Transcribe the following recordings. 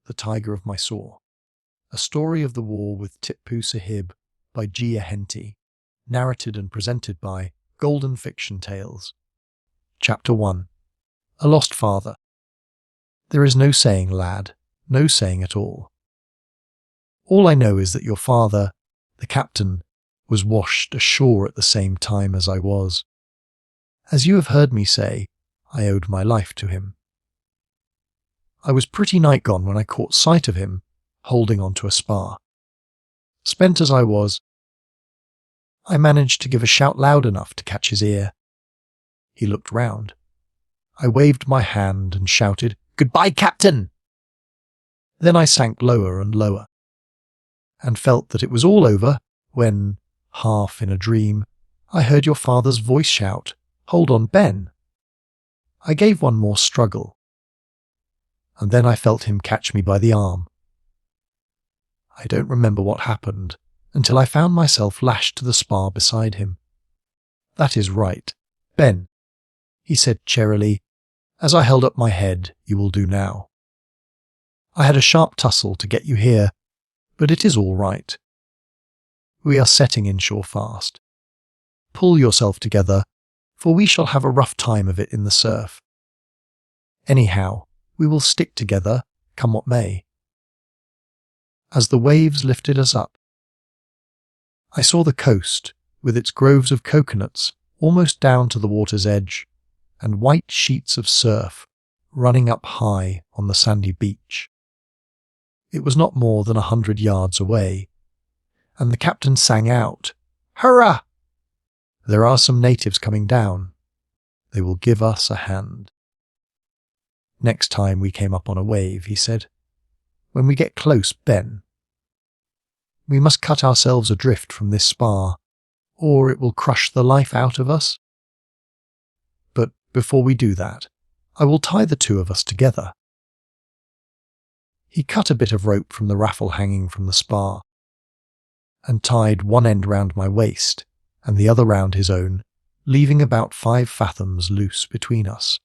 The Tiger of Mysore, a story of the war with Tipu Sahib by Henty, narrated and presented by Golden Fiction Tales. Chapter 1. A Lost Father. There is no saying, lad, no saying at all. All I know is that your father, the captain, was washed ashore at the same time as I was. As you have heard me say, I owed my life to him. I was pretty night gone when I caught sight of him, holding onto a spar. Spent as I was, I managed to give a shout loud enough to catch his ear. He looked round. I waved my hand and shouted, "Goodbye, Captain!" Then I sank lower and lower, and felt that it was all over when, half in a dream, I heard your father's voice shout, "Hold on, Ben!" I gave one more struggle, and then I felt him catch me by the arm. I don't remember what happened until I found myself lashed to the spar beside him. "That is right, Ben," he said cheerily. "As I held up my head, you will do now. I had a sharp tussle to get you here, but it is all right. We are setting inshore fast. Pull yourself together, for we shall have a rough time of it in the surf. Anyhow, we will stick together, come what may." As the waves lifted us up, I saw the coast, with its groves of coconuts almost down to the water's edge, and white sheets of surf running up high on the sandy beach. It was not more than 100 yards away, and the captain sang out, "Hurrah! There are some natives coming down. They will give us a hand." "Next time we came up on a wave," he said. "When we get close, Ben. We must cut ourselves adrift from this spar, or it will crush the life out of us. But before we do that, I will tie the two of us together." He cut a bit of rope from the raffle hanging from the spar, and tied one end round my waist and the other round his own, leaving about 5 fathoms loose between us.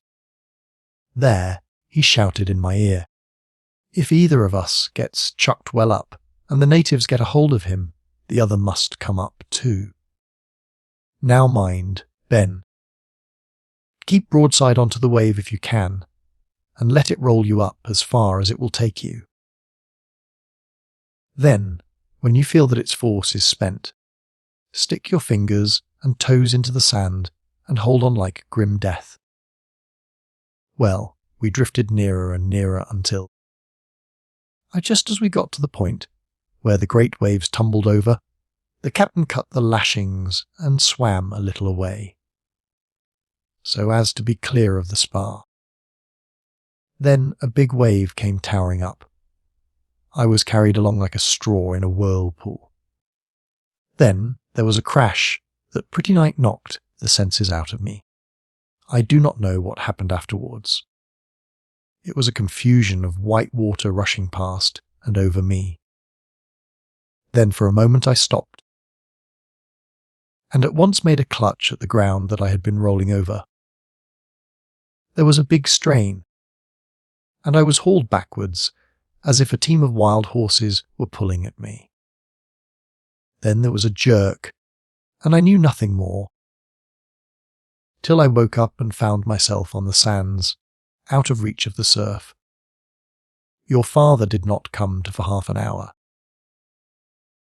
There, he shouted in my ear, "If either of us gets chucked well up, and the natives get a hold of him, the other must come up too. Now mind, Ben. Keep broadside onto the wave if you can, and let it roll you up as far as it will take you. Then, when you feel that its force is spent, stick your fingers and toes into the sand and hold on like grim death." Well, we drifted nearer and nearer until, just as we got to the point where the great waves tumbled over, the captain cut the lashings and swam a little away, so as to be clear of the spar. Then a big wave came towering up. I was carried along like a straw in a whirlpool. Then there was a crash that pretty nigh knocked the senses out of me. I do not know what happened afterwards. It was a confusion of white water rushing past and over me. Then for a moment I stopped, and at once made a clutch at the ground that I had been rolling over. There was a big strain, and I was hauled backwards as if a team of wild horses were pulling at me. Then there was a jerk, and I knew nothing more, till I woke up and found myself on the sands, out of reach of the surf. Your father did not come for half an hour.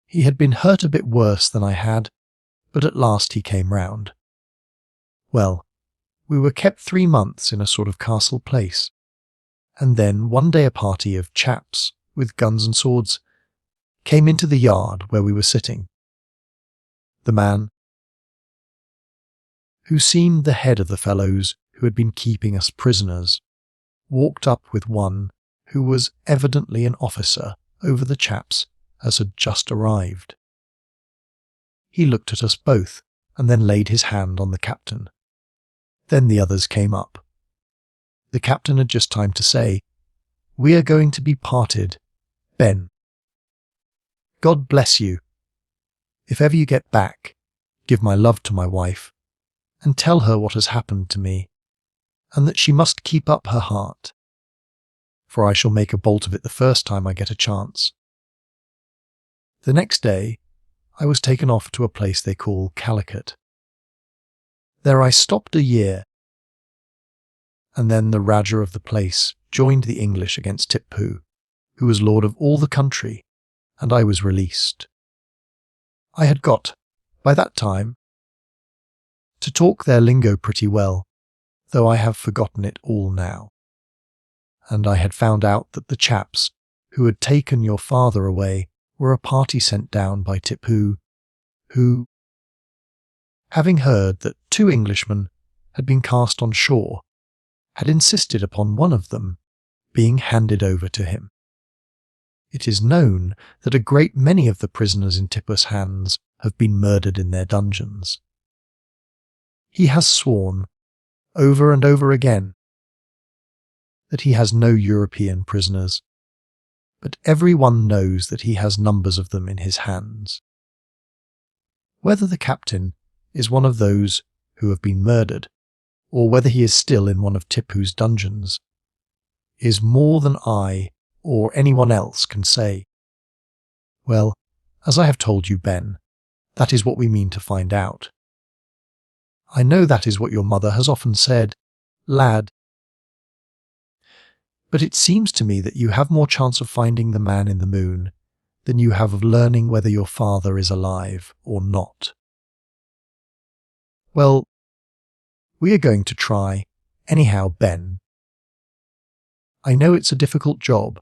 He had been hurt a bit worse than I had, but at last he came round. Well, we were kept 3 months in a sort of castle place, and then one day a party of chaps with guns and swords came into the yard where we were sitting. The man, who seemed the head of the fellows who had been keeping us prisoners, walked up with one who was evidently an officer over the chaps as had just arrived. He looked at us both and then laid his hand on the captain. Then the others came up. The captain had just time to say, "We are going to be parted, Ben. God bless you. If ever you get back, give my love to my wife, and tell her what has happened to me, and that she must keep up her heart. for I shall make a bolt of it the first time I get a chance. The next day, I was taken off to a place they call Calicut. There I stopped a year, and then the Rajah of the place joined the English against Tipu, who was lord of all the country, and I was released. I had got, by that time, to talk their lingo pretty well, though I have forgotten it all now. And I had found out that the chaps who had taken your father away were a party sent down by Tipu, who, having heard that 2 Englishmen had been cast on shore, had insisted upon one of them being handed over to him. It is known that a great many of the prisoners in Tipu's hands have been murdered in their dungeons. He has sworn, over and over again, that he has no European prisoners, but everyone knows that he has numbers of them in his hands. Whether the captain is one of those who have been murdered, or whether he is still in one of Tipu's dungeons, is more than I or anyone else can say. Well, as I have told you, Ben, that is what we mean to find out. I know that is what your mother has often said, lad, but it seems to me that you have more chance of finding the man in the moon than you have of learning whether your father is alive or not. Well, we are going to try, anyhow, Ben. I know it's a difficult job,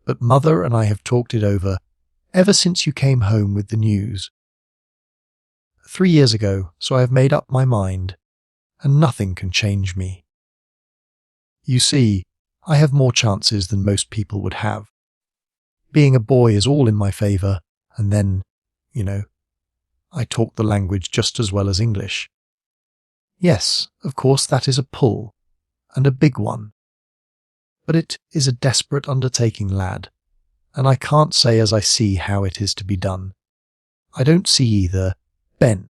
but Mother and I have talked it over ever since you came home with the news. 3 years ago, so I have made up my mind, and nothing can change me. You see, I have more chances than most people would have. Being a boy is all in my favour, and then, I talk the language just as well as English. Yes, of course that is a pull, and a big one. But it is a desperate undertaking, lad, and I can't say as I see how it is to be done. I don't see either, Ben,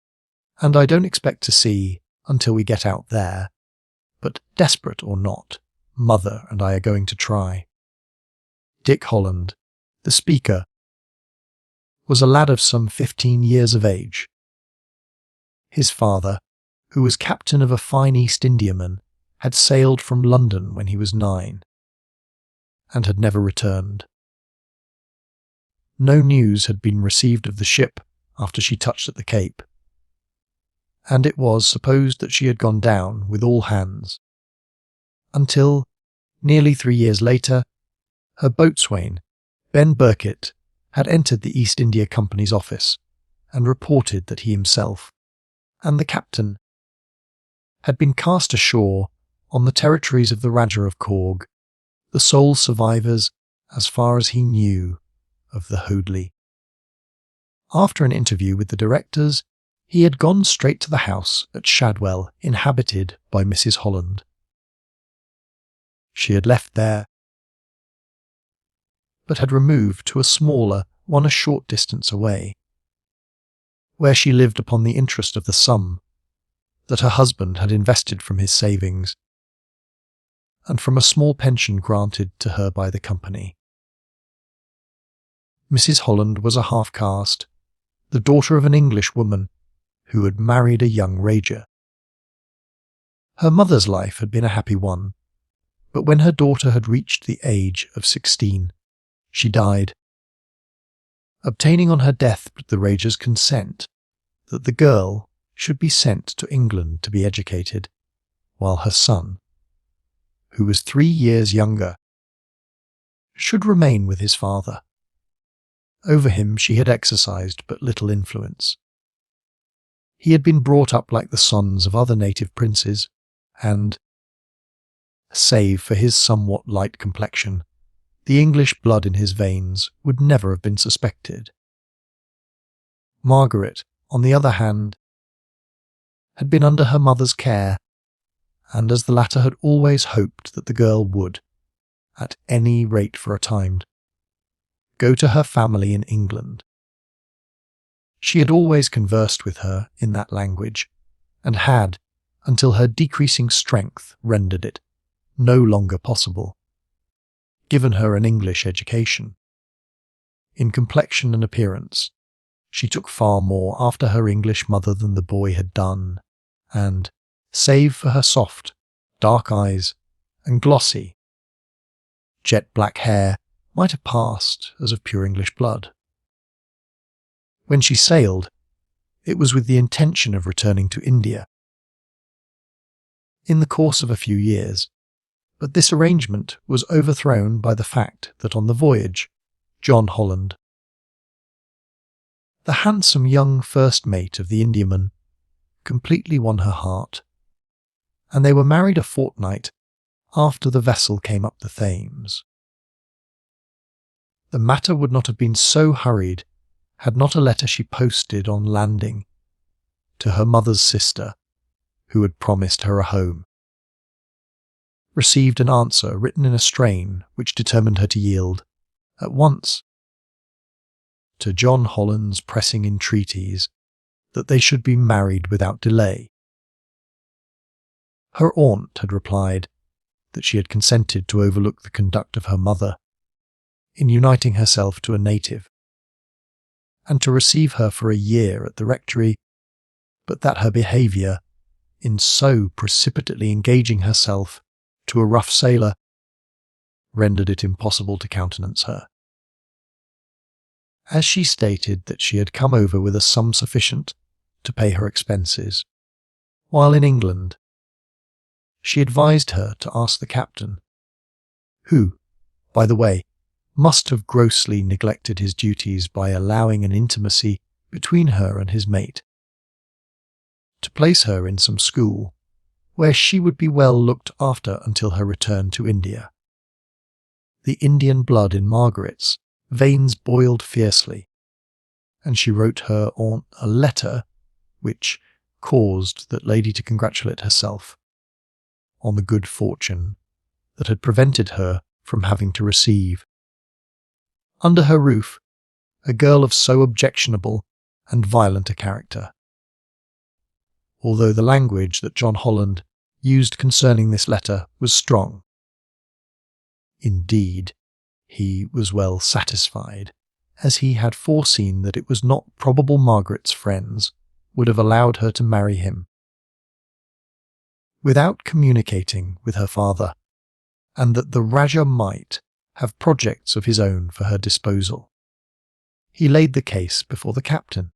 and I don't expect to see until we get out there. But desperate or not, Mother and I are going to try. Dick Holland, the speaker, was a lad of some 15 years of age. His father, who was captain of a fine East Indiaman, had sailed from London when he was 9, and had never returned. No news had been received of the ship after she touched at the Cape, and it was supposed that she had gone down with all hands, until, nearly 3 years later, her boatswain, Ben Burkitt, had entered the East India Company's office and reported that he himself and the captain had been cast ashore on the territories of the Rajah of Korg, the sole survivors, as far as he knew, of the Hoadley. After an interview with the directors, he had gone straight to the house at Shadwell inhabited by Mrs. Holland. She had left there, but had removed to a smaller one a short distance away, where she lived upon the interest of the sum that her husband had invested from his savings, and from a small pension granted to her by the company. Mrs. Holland was a half-caste, the daughter of an English woman who had married a young Rajah. Her mother's life had been a happy one, but when her daughter had reached the age of 16, she died, obtaining on her death the Rajah's consent that the girl should be sent to England to be educated, while her son, who was 3 years younger, should remain with his father. Over him she had exercised but little influence. He had been brought up like the sons of other native princes, and, save for his somewhat light complexion, the English blood in his veins would never have been suspected. Margaret, on the other hand, had been under her mother's care, and as the latter had always hoped that the girl would, at any rate for a time, go to her family in England. She had always conversed with her in that language, and had, until her decreasing strength rendered it no longer possible, given her an English education. In complexion and appearance, she took far more after her English mother than the boy had done, and, save for her soft, dark eyes and glossy, jet-black hair, might have passed as of pure English blood. When she sailed, it was with the intention of returning to India in the course of a few years, but this arrangement was overthrown by the fact that on the voyage, John Holland, the handsome young first mate of the Indiaman, completely won her heart, and they were married a fortnight after the vessel came up the Thames. The matter would not have been so hurried had not a letter she posted on landing to her mother's sister, who had promised her a home, received an answer written in a strain which determined her to yield, at once, to John Holland's pressing entreaties that they should be married without delay. Her aunt had replied that she had consented to overlook the conduct of her mother in uniting herself to a native, and to receive her for a year at the rectory, but that her behaviour, in so precipitately engaging herself to a rough sailor, rendered it impossible to countenance her. As she stated that she had come over with a sum sufficient to pay her expenses, while in England, she advised her to ask the captain, who, by the way, must have grossly neglected his duties by allowing an intimacy between her and his mate, to place her in some school where she would be well looked after until her return to India. The Indian blood in Margaret's veins boiled fiercely, and she wrote her aunt a letter which caused that lady to congratulate herself on the good fortune that had prevented her from having to receive, under her roof, a girl of so objectionable and violent a character. Although the language that John Holland used concerning this letter was strong. Indeed, he was well satisfied, as he had foreseen that it was not probable Margaret's friends would have allowed her to marry him without communicating with her father, and that the Rajah might have projects of his own for her disposal. He laid the case before the captain,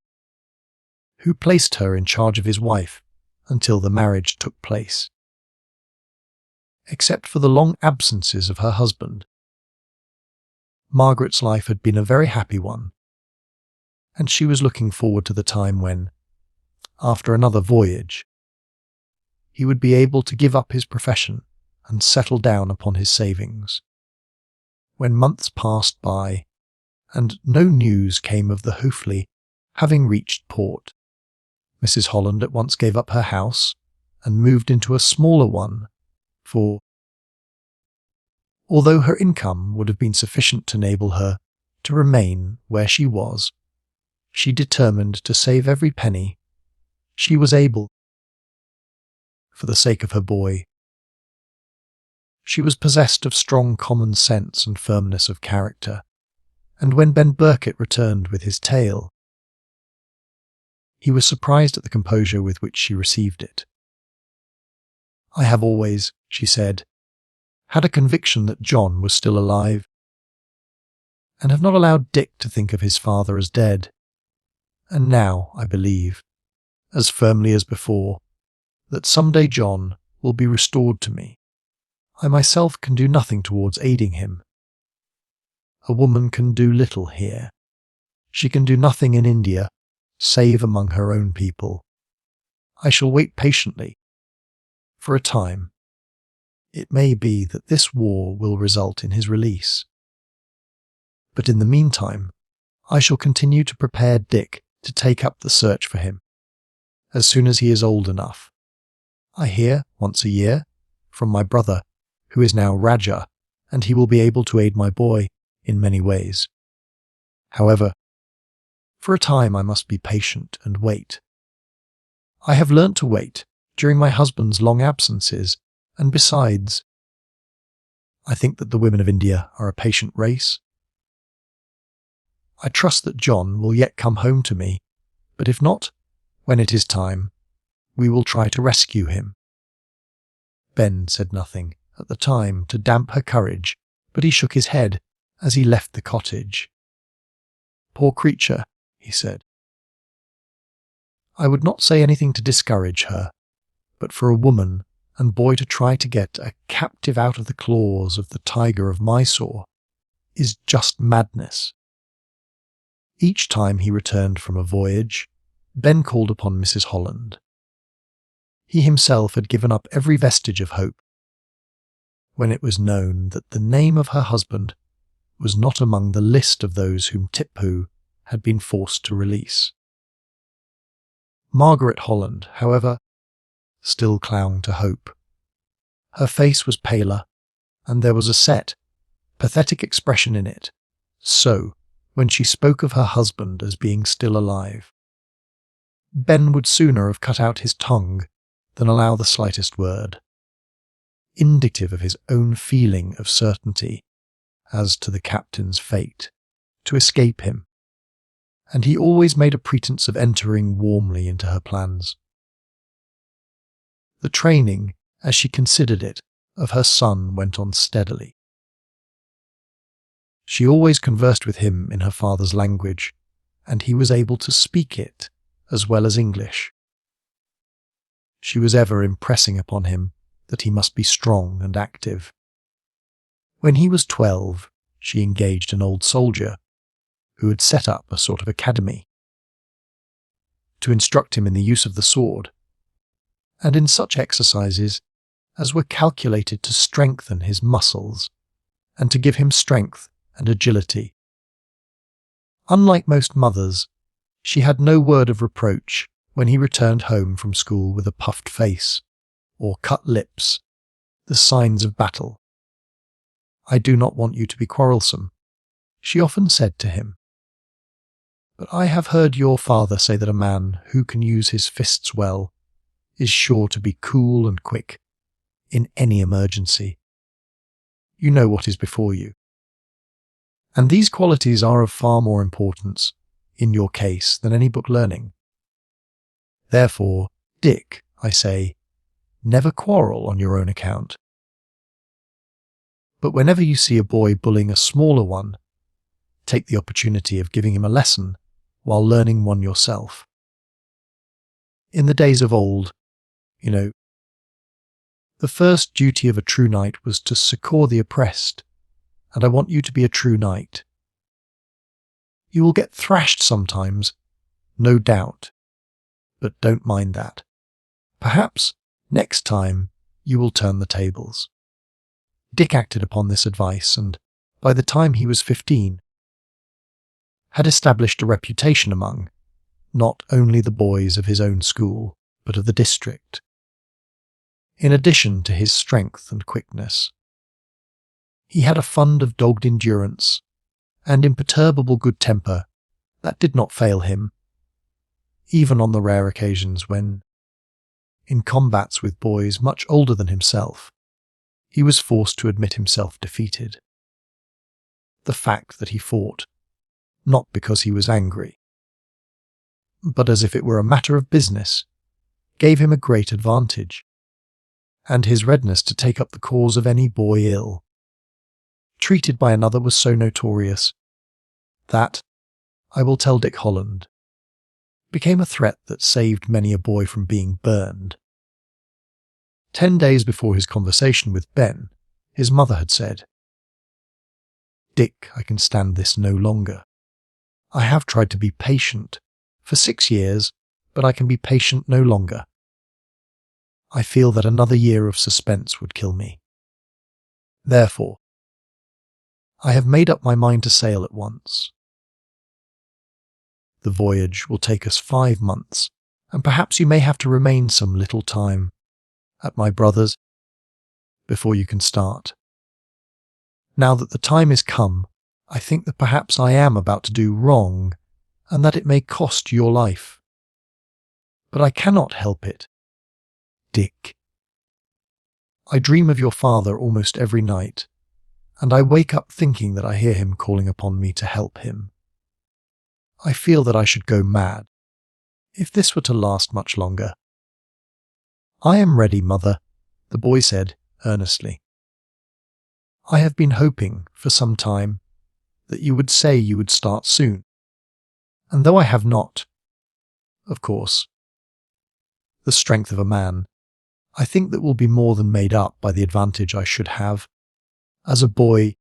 who placed her in charge of his wife until the marriage took place. Except for the long absences of her husband, Margaret's life had been a very happy one, and she was looking forward to the time when, after another voyage, he would be able to give up his profession and settle down upon his savings. When months passed by, and no news came of the Hopefully having reached port, Mrs. Holland at once gave up her house and moved into a smaller one, for, although her income would have been sufficient to enable her to remain where she was, she determined to save every penny she was able for the sake of her boy. She was possessed of strong common sense and firmness of character, and when Ben Birkett returned with his tale, he was surprised at the composure with which she received it. "I have always," she said, "had a conviction that John was still alive, and have not allowed Dick to think of his father as dead. And now, I believe, as firmly as before, that some day John will be restored to me. I myself can do nothing towards aiding him. A woman can do little here. She can do nothing in India, save among her own people. I shall wait patiently. For a time, it may be that this war will result in his release. But in the meantime, I shall continue to prepare Dick to take up the search for him, as soon as he is old enough. I hear, once a year, from my brother, who is now Rajah, and he will be able to aid my boy in many ways. However, for a time I must be patient and wait. I have learnt to wait during my husband's long absences, and besides, I think that the women of India are a patient race. I trust that John will yet come home to me, but if not, when it is time, we will try to rescue him." Ben said nothing at the time to damp her courage, but he shook his head as he left the cottage. "Poor creature," he said. I would not say anything to discourage her, but for a woman and boy to try to get a captive out of the claws of the tiger of Mysore is just madness. Each time he returned from a voyage, Ben called upon Mrs. Holland. He himself had given up every vestige of hope when it was known that the name of her husband was not among the list of those whom Tipu had been forced to release. Margaret Holland, however, still clung to hope. Her face was paler, and there was a set, pathetic expression in it, so when she spoke of her husband as being still alive. Ben would sooner have cut out his tongue than allow the slightest word, indicative of his own feeling of certainty as to the captain's fate, to escape him, and he always made a pretence of entering warmly into her plans. The training, as she considered it, of her son went on steadily. She always conversed with him in her father's language, and he was able to speak it as well as English. She was ever impressing upon him that he must be strong and active. When he was 12, she engaged an old soldier who had set up a sort of academy to instruct him in the use of the sword, and in such exercises as were calculated to strengthen his muscles and to give him strength and agility. Unlike most mothers, she had no word of reproach when he returned home from school with a puffed face or cut lips, the signs of battle. "I do not want you to be quarrelsome," she often said to him. "But I have heard your father say that a man who can use his fists well is sure to be cool and quick in any emergency. You know what is before you. And these qualities are of far more importance in your case than any book learning. Therefore, Dick, I say, never quarrel on your own account. But whenever you see a boy bullying a smaller one, take the opportunity of giving him a lesson while learning one yourself. In the days of old, the first duty of a true knight was to succour the oppressed, and I want you to be a true knight. You will get thrashed sometimes, no doubt, but don't mind that. Perhaps next time you will turn the tables." Dick acted upon this advice, and by the time he was 15, had established a reputation among not only the boys of his own school, but of the district. In addition to his strength and quickness, he had a fund of dogged endurance and imperturbable good temper that did not fail him, even on the rare occasions when, in combats with boys much older than himself, he was forced to admit himself defeated. The fact that he fought, not because he was angry, but as if it were a matter of business, gave him a great advantage, and his readiness to take up the cause of any boy ill treated by another was so notorious that, I will tell Dick Holland, became a threat that saved many a boy from being burned. 10 days before his conversation with Ben, his mother had said, "Dick, I can stand this no longer. I have tried to be patient for 6 years, but I can be patient no longer. I feel that another year of suspense would kill me. Therefore, I have made up my mind to sail at once. The voyage will take us 5 months, and perhaps you may have to remain some little time at my brother's before you can start. Now that the time is come, I think that perhaps I am about to do wrong, and that it may cost your life. But I cannot help it. Dick, I dream of your father almost every night, and I wake up thinking that I hear him calling upon me to help him. I feel that I should go mad if this were to last much longer." "I am ready, mother," the boy said earnestly. "I have been hoping for some time that you would say you would start soon. And though I have not, of course, the strength of a man, I think that will be more than made up by the advantage I should have, as a boy,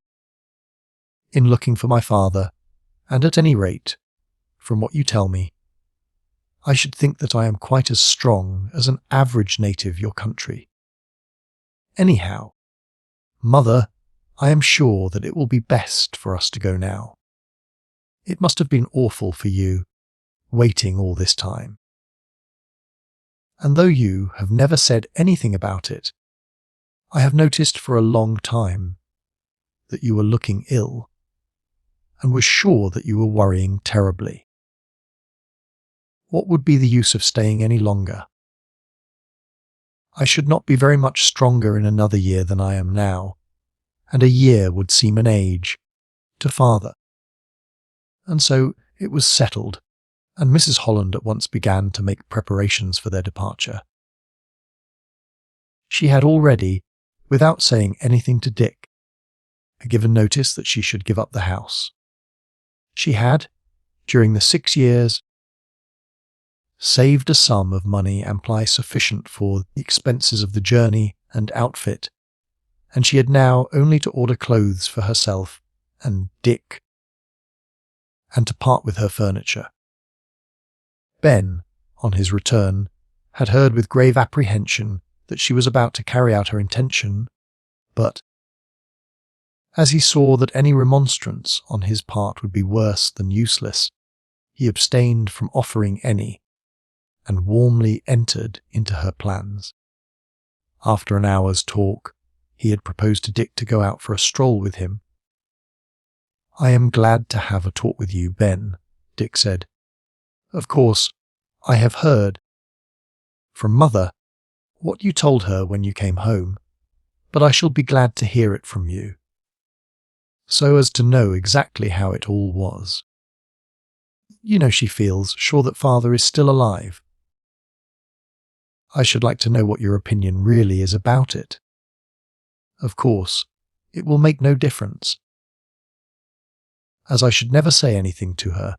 in looking for my father, and at any rate, from what you tell me, I should think that I am quite as strong as an average native your country. Anyhow, mother, I am sure that it will be best for us to go now. It must have been awful for you, waiting all this time. And though you have never said anything about it, I have noticed for a long time that you were looking ill, and was sure that you were worrying terribly. What would be the use of staying any longer? I should not be very much stronger in another year than I am now, and a year would seem an age to father." And so it was settled, and Mrs. Holland at once began to make preparations for their departure. She had already, without saying anything to Dick, given notice that she should give up the house. She had, during the 6 years, saved a sum of money amply sufficient for the expenses of the journey and outfit, and she had now only to order clothes for herself and Dick, and to part with her furniture. Ben, on his return, had heard with grave apprehension that she was about to carry out her intention, but, as he saw that any remonstrance on his part would be worse than useless, he abstained from offering any, and warmly entered into her plans. After an hour's talk, he had proposed to Dick to go out for a stroll with him. "I am glad to have a talk with you, Ben," Dick said. "Of course, I have heard from Mother what you told her when you came home, but I shall be glad to hear it from you, so as to know exactly how it all was. You know she feels sure that Father is still alive. I should like to know what your opinion really is about it. Of course, it will make no difference, as I should never say anything to her.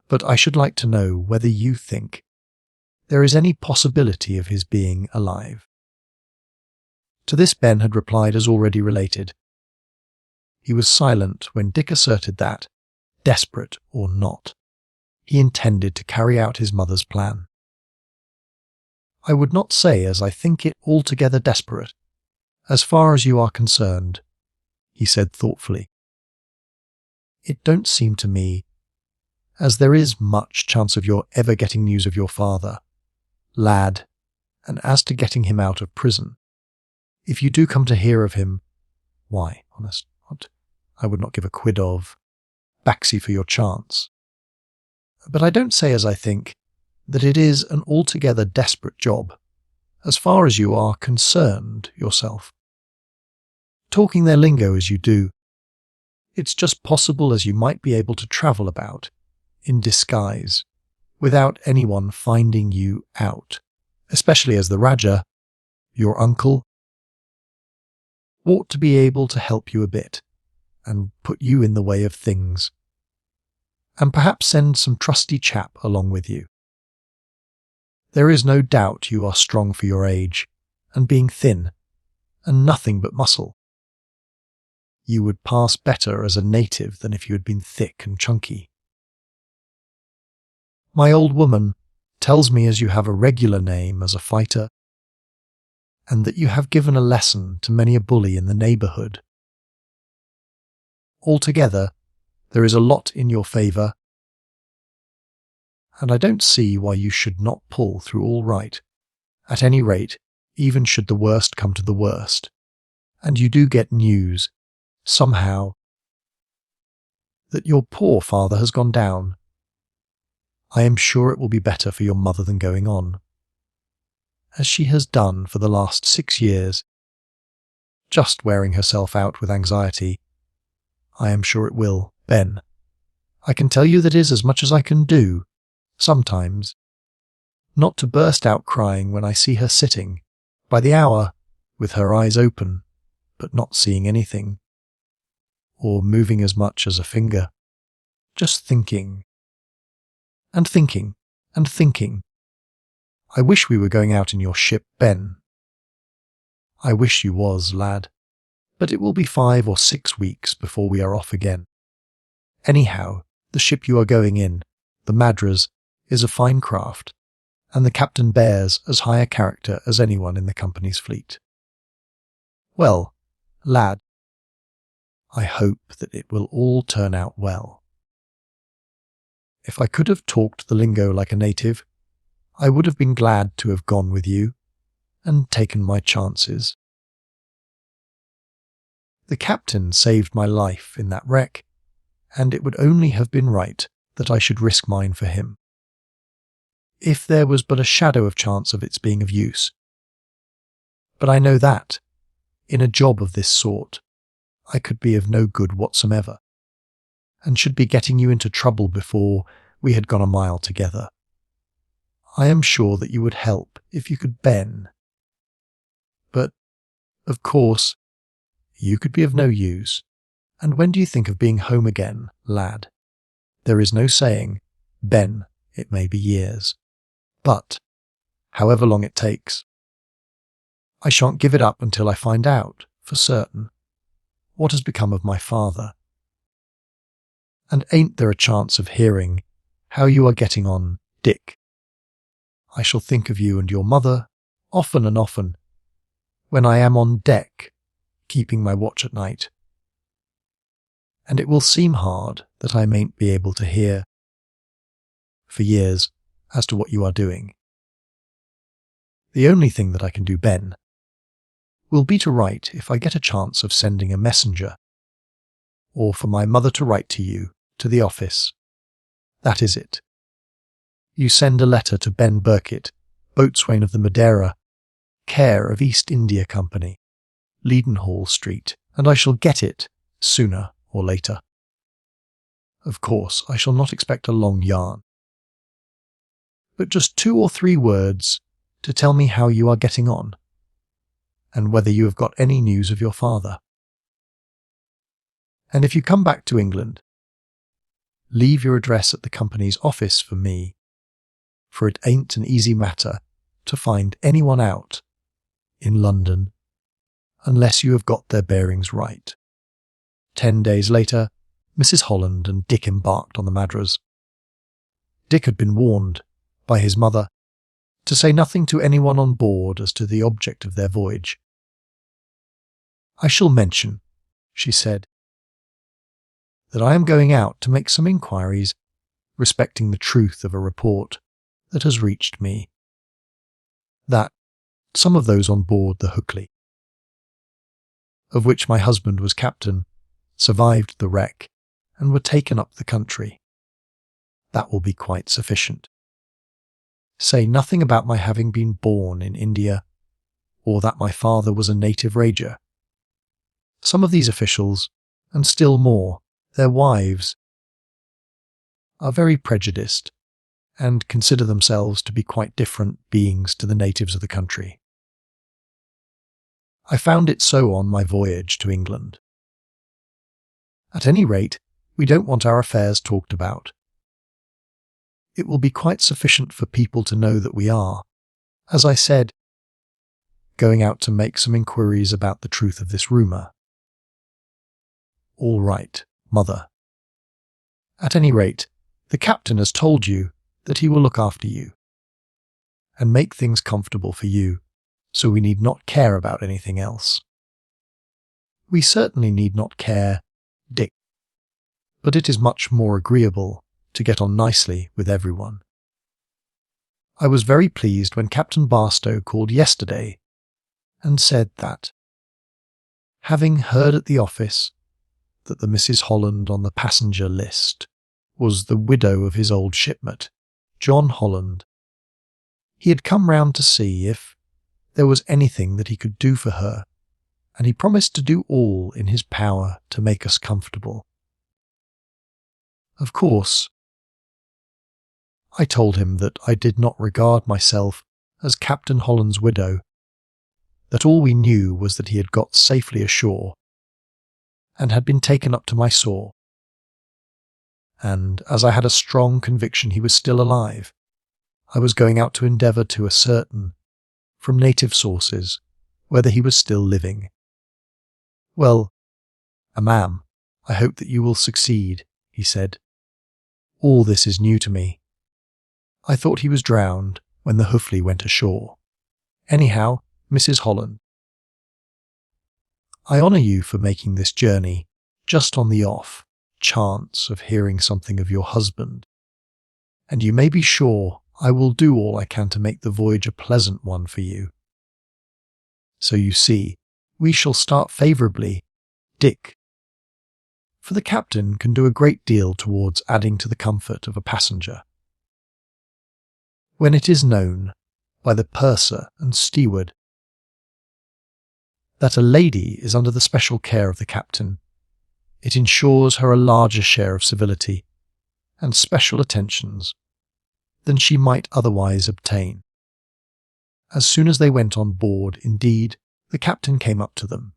But I should like to know whether you think there is any possibility of his being alive." To this Ben had replied as already related. He was silent when Dick asserted that, desperate or not, he intended to carry out his mother's plan. "I would not say as I think it altogether desperate, as far as you are concerned," he said thoughtfully. "It don't seem to me as there is much chance of your ever getting news of your father, lad, and as to getting him out of prison, if you do come to hear of him, why, honest, what, I would not give a quid of Baxi for your chance. But I don't say as I think that it is an altogether desperate job, as far as you are concerned yourself. Talking their lingo as you do, it's just possible as you might be able to travel about, in disguise, without anyone finding you out, especially as the Rajah, your uncle, ought to be able to help you a bit, and put you in the way of things, and perhaps send some trusty chap along with you. There is no doubt you are strong for your age, and being thin, and nothing but muscle. You would pass better as a native than if you had been thick and chunky. My old woman tells me as you have a regular name as a fighter, and that you have given a lesson to many a bully in the neighbourhood. Altogether, there is a lot in your favour, and I don't see why you should not pull through all right, at any rate, even should the worst come to the worst, and you do get news, somehow, that your poor father has gone down. I am sure it will be better for your mother than going on, as she has done for the last 6 years. just wearing herself out with anxiety. I am sure it will, Ben. I can tell you that is as much as I can do, sometimes. Not to burst out crying when I see her sitting, by the hour, with her eyes open, but not seeing anything, or moving as much as a finger, just thinking, and thinking, and thinking. I wish we were going out in your ship, Ben. I wish you was, lad, but it will be 5 or 6 weeks before we are off again. Anyhow, the ship you are going in, the Madras, is a fine craft, and the captain bears as high a character as anyone in the company's fleet. Well, lad, I hope that it will all turn out well. If I could have talked the lingo like a native, I would have been glad to have gone with you and taken my chances. The captain saved my life in that wreck, and it would only have been right that I should risk mine for him, if there was but a shadow of chance of its being of use. But I know that, in a job of this sort, I could be of no good whatsoever, and should be getting you into trouble before we had gone a mile together. I am sure that you would help if you could, Ben. But, of course, you could be of no use. And when do you think of being home again, lad? There is no saying, Ben, it may be years. But, however long it takes, I shan't give it up until I find out, for certain, what has become of my father. And ain't there a chance of hearing how you are getting on, Dick? I shall think of you and your mother, often and often, when I am on deck, keeping my watch at night. And it will seem hard that I mayn't be able to hear, for years, as to what you are doing. The only thing that I can do, Ben, will be to write if I get a chance of sending a messenger, or for my mother to write to you, to the office. That is it. You send a letter to Ben Burkitt, boatswain of the Madeira, care of East India Company, Leadenhall Street, and I shall get it sooner or later. Of course, I shall not expect a long yarn, but just 2 or 3 words to tell me how you are getting on, and whether you have got any news of your father. And if you come back to England, leave your address at the company's office for me, for it ain't an easy matter to find anyone out in London unless you have got their bearings right. 10 days later, Mrs. Holland and Dick embarked on the Madras. Dick had been warned by his mother to say nothing to anyone on board as to the object of their voyage. I shall mention, she said, that I am going out to make some inquiries respecting the truth of a report that has reached me, that some of those on board the Hookley, of which my husband was captain, survived the wreck and were taken up the country. That will be quite sufficient. Say nothing about my having been born in India, or that my father was a native Rajah. Some of these officials, and still more, their wives, are very prejudiced, and consider themselves to be quite different beings to the natives of the country. I found it so on my voyage to England. At any rate, we don't want our affairs talked about. It will be quite sufficient for people to know that we are, as I said, going out to make some inquiries about the truth of this rumour. All right, Mother. At any rate, the captain has told you that he will look after you and make things comfortable for you, so we need not care about anything else. We certainly need not care, Dick, but it is much more agreeable to get on nicely with everyone. I was very pleased when Captain Barstow called yesterday and said that, having heard at the office that the Mrs. Holland on the passenger list was the widow of his old shipmate, John Holland, he had come round to see if there was anything that he could do for her, and he promised to do all in his power to make us comfortable. Of course, I told him that I did not regard myself as Captain Holland's widow, that all we knew was that he had got safely ashore and had been taken up to Mysore, and as I had a strong conviction he was still alive, I was going out to endeavour to ascertain, from native sources, whether he was still living. "Well, ma'am, I hope that you will succeed," he said. "All this is new to me. I thought he was drowned when the Hufli went ashore. Anyhow, Mrs. Holland, I honour you for making this journey just on the off chance of hearing something of your husband, and you may be sure I will do all I can to make the voyage a pleasant one for you. So you see, we shall start favourably, Dick, for the captain can do a great deal towards adding to the comfort of a passenger. When it is known by the purser and steward that a lady is under the special care of the captain, it ensures her a larger share of civility and special attentions than she might otherwise obtain." As soon as they went on board, indeed, the captain came up to them.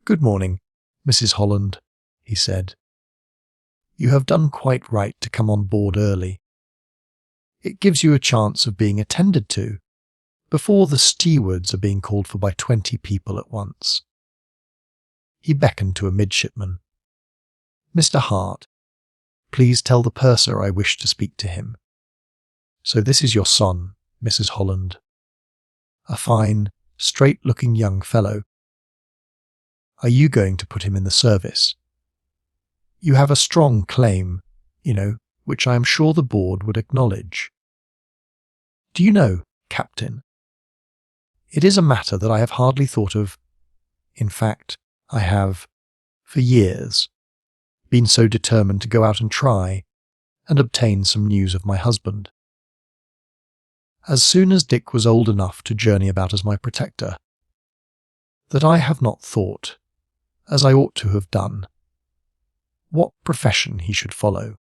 "Good morning, Mrs. Holland," he said. "You have done quite right to come on board early. It gives you a chance of being attended to before the stewards are being called for by 20 people at once." He beckoned to a midshipman. "Mr. Hart, please tell the purser I wish to speak to him. So this is your son, Mrs. Holland. A fine, straight-looking young fellow. Are you going to put him in the service? You have a strong claim, which I am sure the board would acknowledge. Do you know, Captain, it is a matter that I have hardly thought of. In fact, I have, for years, been so determined to go out and try and obtain some news of my husband. As soon as Dick was old enough to journey about as my protector, that I have not thought, as I ought to have done, what profession he should follow.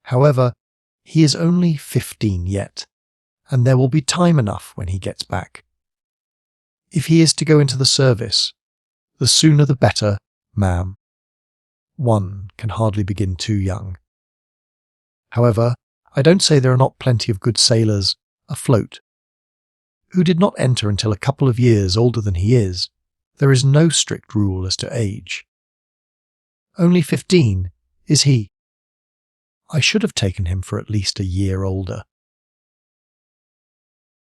However, he is only 15 yet, and there will be time enough when he gets back. If he is to go into the service, the sooner the better, ma'am. One can hardly begin too young. However, I don't say there are not plenty of good sailors afloat who did not enter until a couple of years older than he is. There is no strict rule as to age. Only 15 is he. I should have taken him for at least a year older.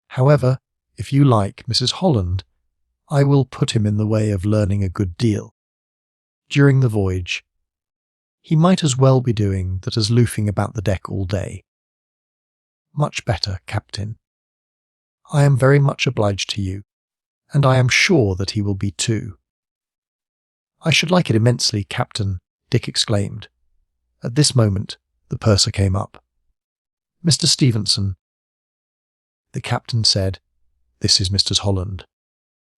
However, if you like, Mrs. Holland, I will put him in the way of learning a good deal. During the voyage, he might as well be doing that as loafing about the deck all day. Much better, Captain. I am very much obliged to you, and I am sure that he will be too." "I should like it immensely, Captain," Dick exclaimed. At this moment, the purser came up. "Mr. Stevenson," the captain said, "this is Mrs. Holland.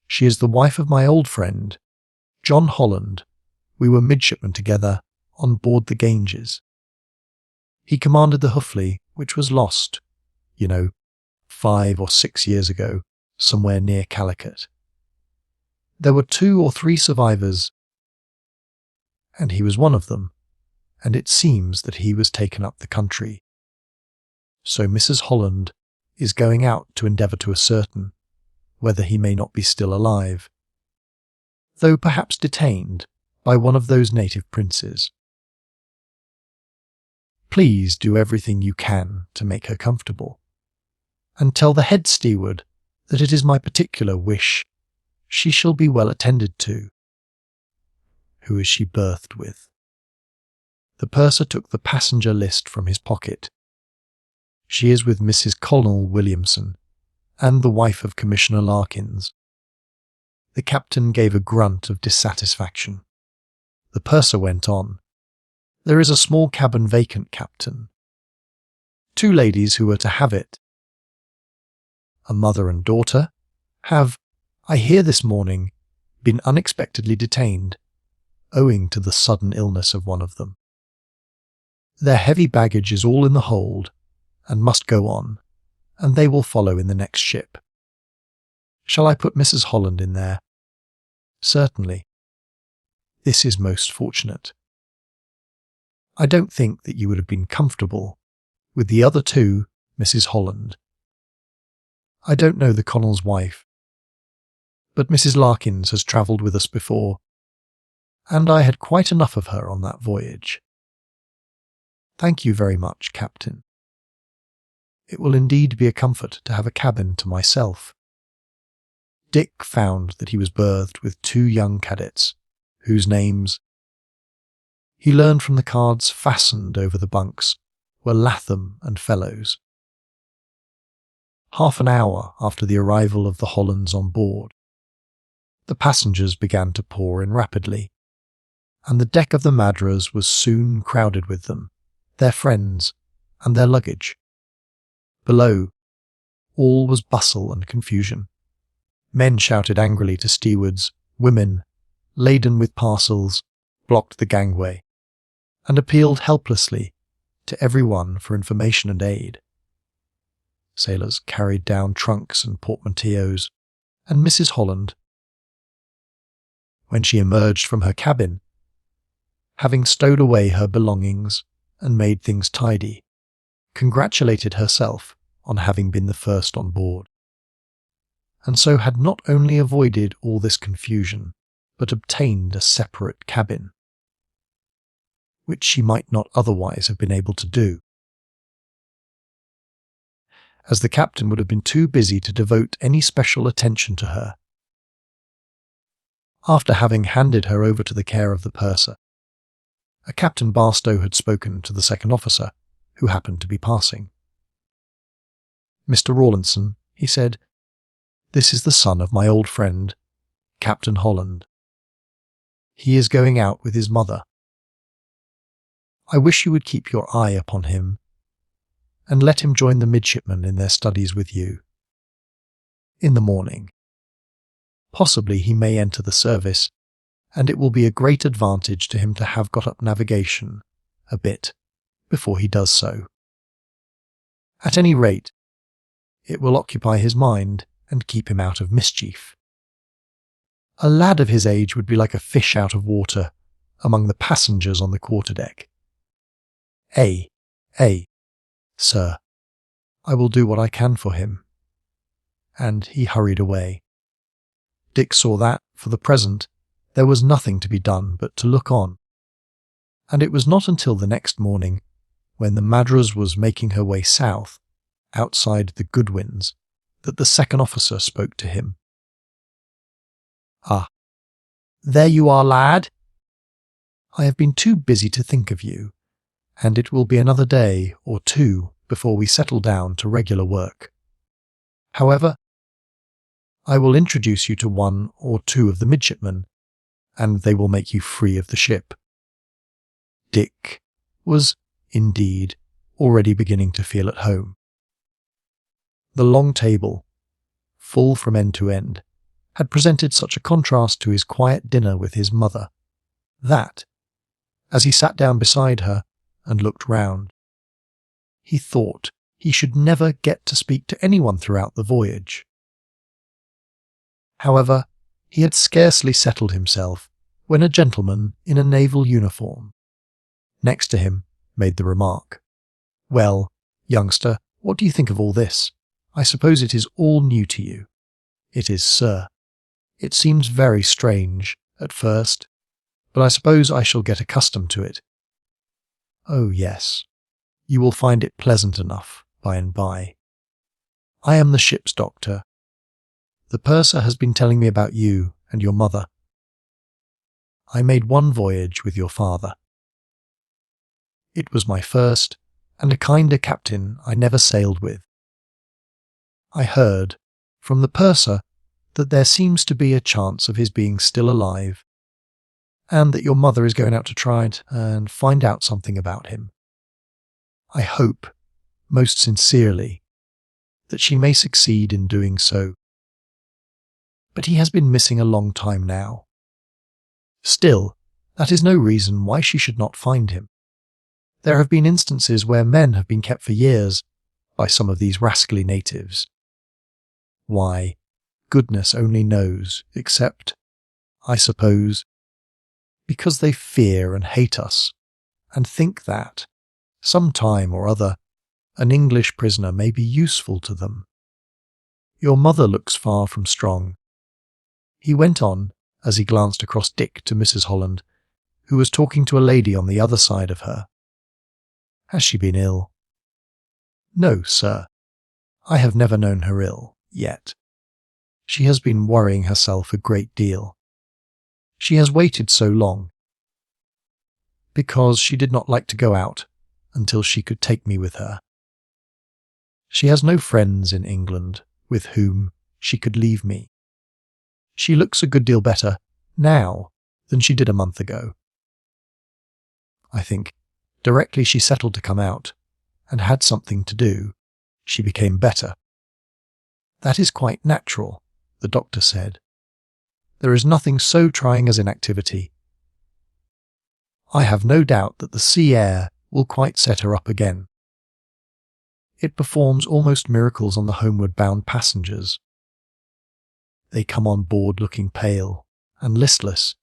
She is the wife of my old friend, John Holland. We were midshipmen together on board the Ganges. He commanded the Hufli, which was lost, 5 or 6 years ago, somewhere near Calicut. There were 2 or 3 survivors, and he was one of them, and it seems that he was taken up the country. So Mrs. Holland is going out to endeavour to ascertain whether he may not be still alive, though perhaps detained by one of those native princes. Please do everything you can to make her comfortable, and tell the head steward that it is my particular wish she shall be well attended to." "Who is she berthed with?" The purser took the passenger list from his pocket. "She is with Mrs. Colonel Williamson, and the wife of Commissioner Larkins." The captain gave a grunt of dissatisfaction. The purser went on. "There is a small cabin vacant, Captain. 2 ladies who were to have it, a mother and daughter, have, I hear this morning, been unexpectedly detained, owing to the sudden illness of one of them. Their heavy baggage is all in the hold and must go on, and they will follow in the next ship. Shall I put Mrs. Holland in there? Certainly. This is most fortunate. I don't think that you would have been comfortable with the other two, Mrs. Holland. I don't know the Colonel's wife, but Mrs. Larkins has travelled with us before, and I had quite enough of her on that voyage. Thank you very much, Captain. It will indeed be a comfort to have a cabin to myself. Dick found that he was berthed with two young cadets, whose names he learned from the cards fastened over the bunks were Latham and Fellows. Half an hour after the arrival of the Hollands on board, the passengers began to pour in rapidly, and the deck of the Madras was soon crowded with them, their friends, and their luggage. Below, all was bustle and confusion. Men shouted angrily to stewards, women, laden with parcels, blocked the gangway, and appealed helplessly to everyone for information and aid. Sailors carried down trunks and portmanteaus, and Mrs. Holland, when she emerged from her cabin, having stowed away her belongings and made things tidy, congratulated herself on having been the first on board, and so had not only avoided all this confusion, but obtained a separate cabin, which she might not otherwise have been able to do, as the captain would have been too busy to devote any special attention to her. After having handed her over to the care of the purser, a Captain Barstow had spoken to the second officer, who happened to be passing. "Mr. Rawlinson," he said, "this is the son of my old friend, Captain Holland. He is going out with his mother. I wish you would keep your eye upon him, and let him join the midshipmen in their studies with you. In the morning. Possibly he may enter the service, and it will be a great advantage to him to have got up navigation a bit before he does so. At any rate, it will occupy his mind and keep him out of mischief. A lad of his age would be like a fish out of water among the passengers on the quarterdeck. Sir, I will do what I can for him." And he hurried away. Dick saw that, for the present, there was nothing to be done but to look on, and it was not until the next morning, when the Madras was making her way south, outside the Goodwins, that the second officer spoke to him. "Ah, there you are, lad. I have been too busy to think of you, and it will be another day or two before we settle down to regular work. However, I will introduce you to one or two of the midshipmen, and they will make you free of the ship." Dick was, indeed, already beginning to feel at home. The long table, full from end to end, had presented such a contrast to his quiet dinner with his mother, that, as he sat down beside her and looked round, he thought he should never get to speak to anyone throughout the voyage. However, he had scarcely settled himself when a gentleman in a naval uniform, next to him, made the remark, "Well, youngster, what do you think of all this? I suppose it is all new to you." "It is, sir. It seems very strange at first, but I suppose I shall get accustomed to it." "Oh, yes. You will find it pleasant enough by and by. I am the ship's doctor. The purser has been telling me about you and your mother. I made one voyage with your father. It was my first, and a kinder captain I never sailed with. I heard from the purser that there seems to be a chance of his being still alive, and that your mother is going out to try and find out something about him. I hope, most sincerely, that she may succeed in doing so. but he has been missing a long time now. Still, that is no reason why she should not find him. There have been instances where men have been kept for years by some of these rascally natives. Why, goodness only knows, except, I suppose, because they fear and hate us, and think that, some time or other, an English prisoner may be useful to them. Your mother looks far from strong," he went on as he glanced across Dick to Mrs. Holland, who was talking to a lady on the other side of her. "Has she been ill?" "No, sir. I have never known her ill, yet. She has been worrying herself a great deal. She has waited so long, because she did not like to go out until she could take me with her. She has no friends in England with whom she could leave me. She looks a good deal better now than she did a month ago. I think directly she settled to come out and had something to do, she became better. That is quite natural, the doctor said. There is nothing so trying as inactivity. I have no doubt that the sea air will quite set her up again. It performs almost miracles on the homeward-bound passengers. They come on board looking pale and listless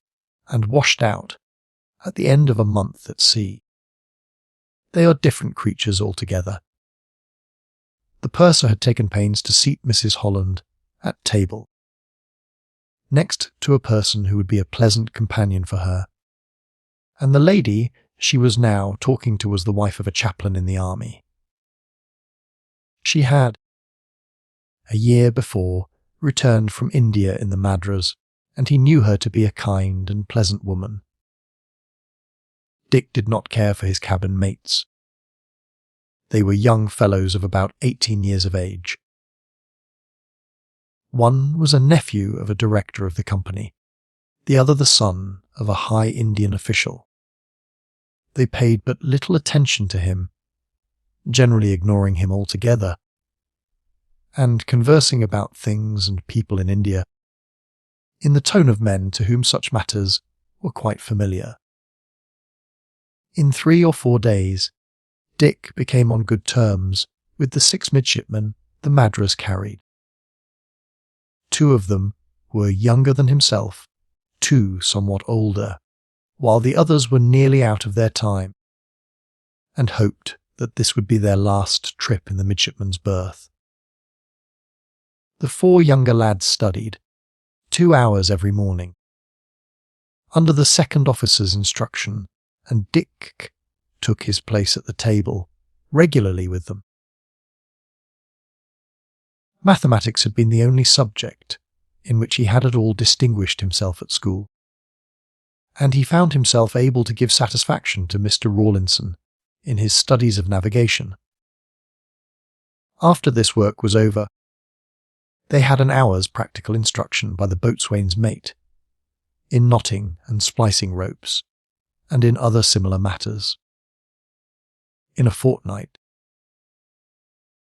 and washed out at the end of a month at sea. They are different creatures altogether. The purser had taken pains to seat Mrs. Holland at table, next to a person who would be a pleasant companion for her, and the lady she was now talking to was the wife of a chaplain in the army. She had, a year before, returned from India in the Madras, and he knew her to be a kind and pleasant woman. Dick did not care for his cabin mates. They were young fellows of about 18 years of age. One was a nephew of a director of the company, the other the son of a high Indian official. They paid but little attention to him, generally ignoring him altogether, and conversing about things and people in India, in the tone of men to whom such matters were quite familiar. In 3 or 4 days, Dick became on good terms with the 6 midshipmen the Madras carried. 2 of them were younger than himself, 2 somewhat older, while the others were nearly out of their time, and hoped that this would be their last trip in the midshipman's berth. The 4 younger lads studied, 2 hours every morning, under the second officer's instruction, and Dick took his place at the table, regularly with them. Mathematics had been the only subject in which he had at all distinguished himself at school, and he found himself able to give satisfaction to Mr. Rawlinson in his studies of navigation. After this work was over, they had an hour's practical instruction by the boatswain's mate, in knotting and splicing ropes, and in other similar matters. In a fortnight,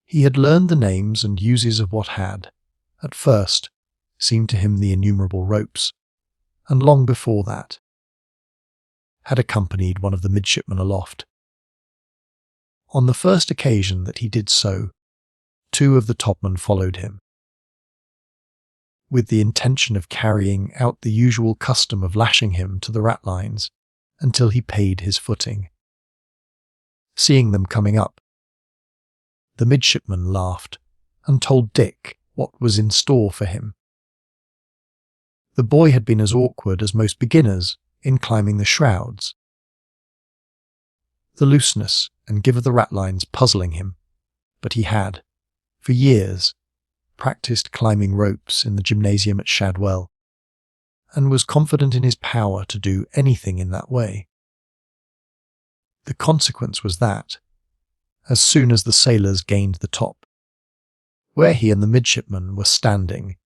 he had learned the names and uses of what had, at first, seemed to him the innumerable ropes, and long before that, had accompanied one of the midshipmen aloft. On the first occasion that he did so, 2 of the topmen followed him, with the intention of carrying out the usual custom of lashing him to the ratlines until he paid his footing. Seeing them coming up, the midshipman laughed and told Dick what was in store for him. The boy had been as awkward as most beginners in climbing the shrouds, the looseness and give of the ratlines puzzling him, but he had, for years, practised climbing ropes in the gymnasium at Shadwell, and was confident in his power to do anything in that way. The consequence was that, as soon as the sailors gained the top, where he and the midshipman were standing,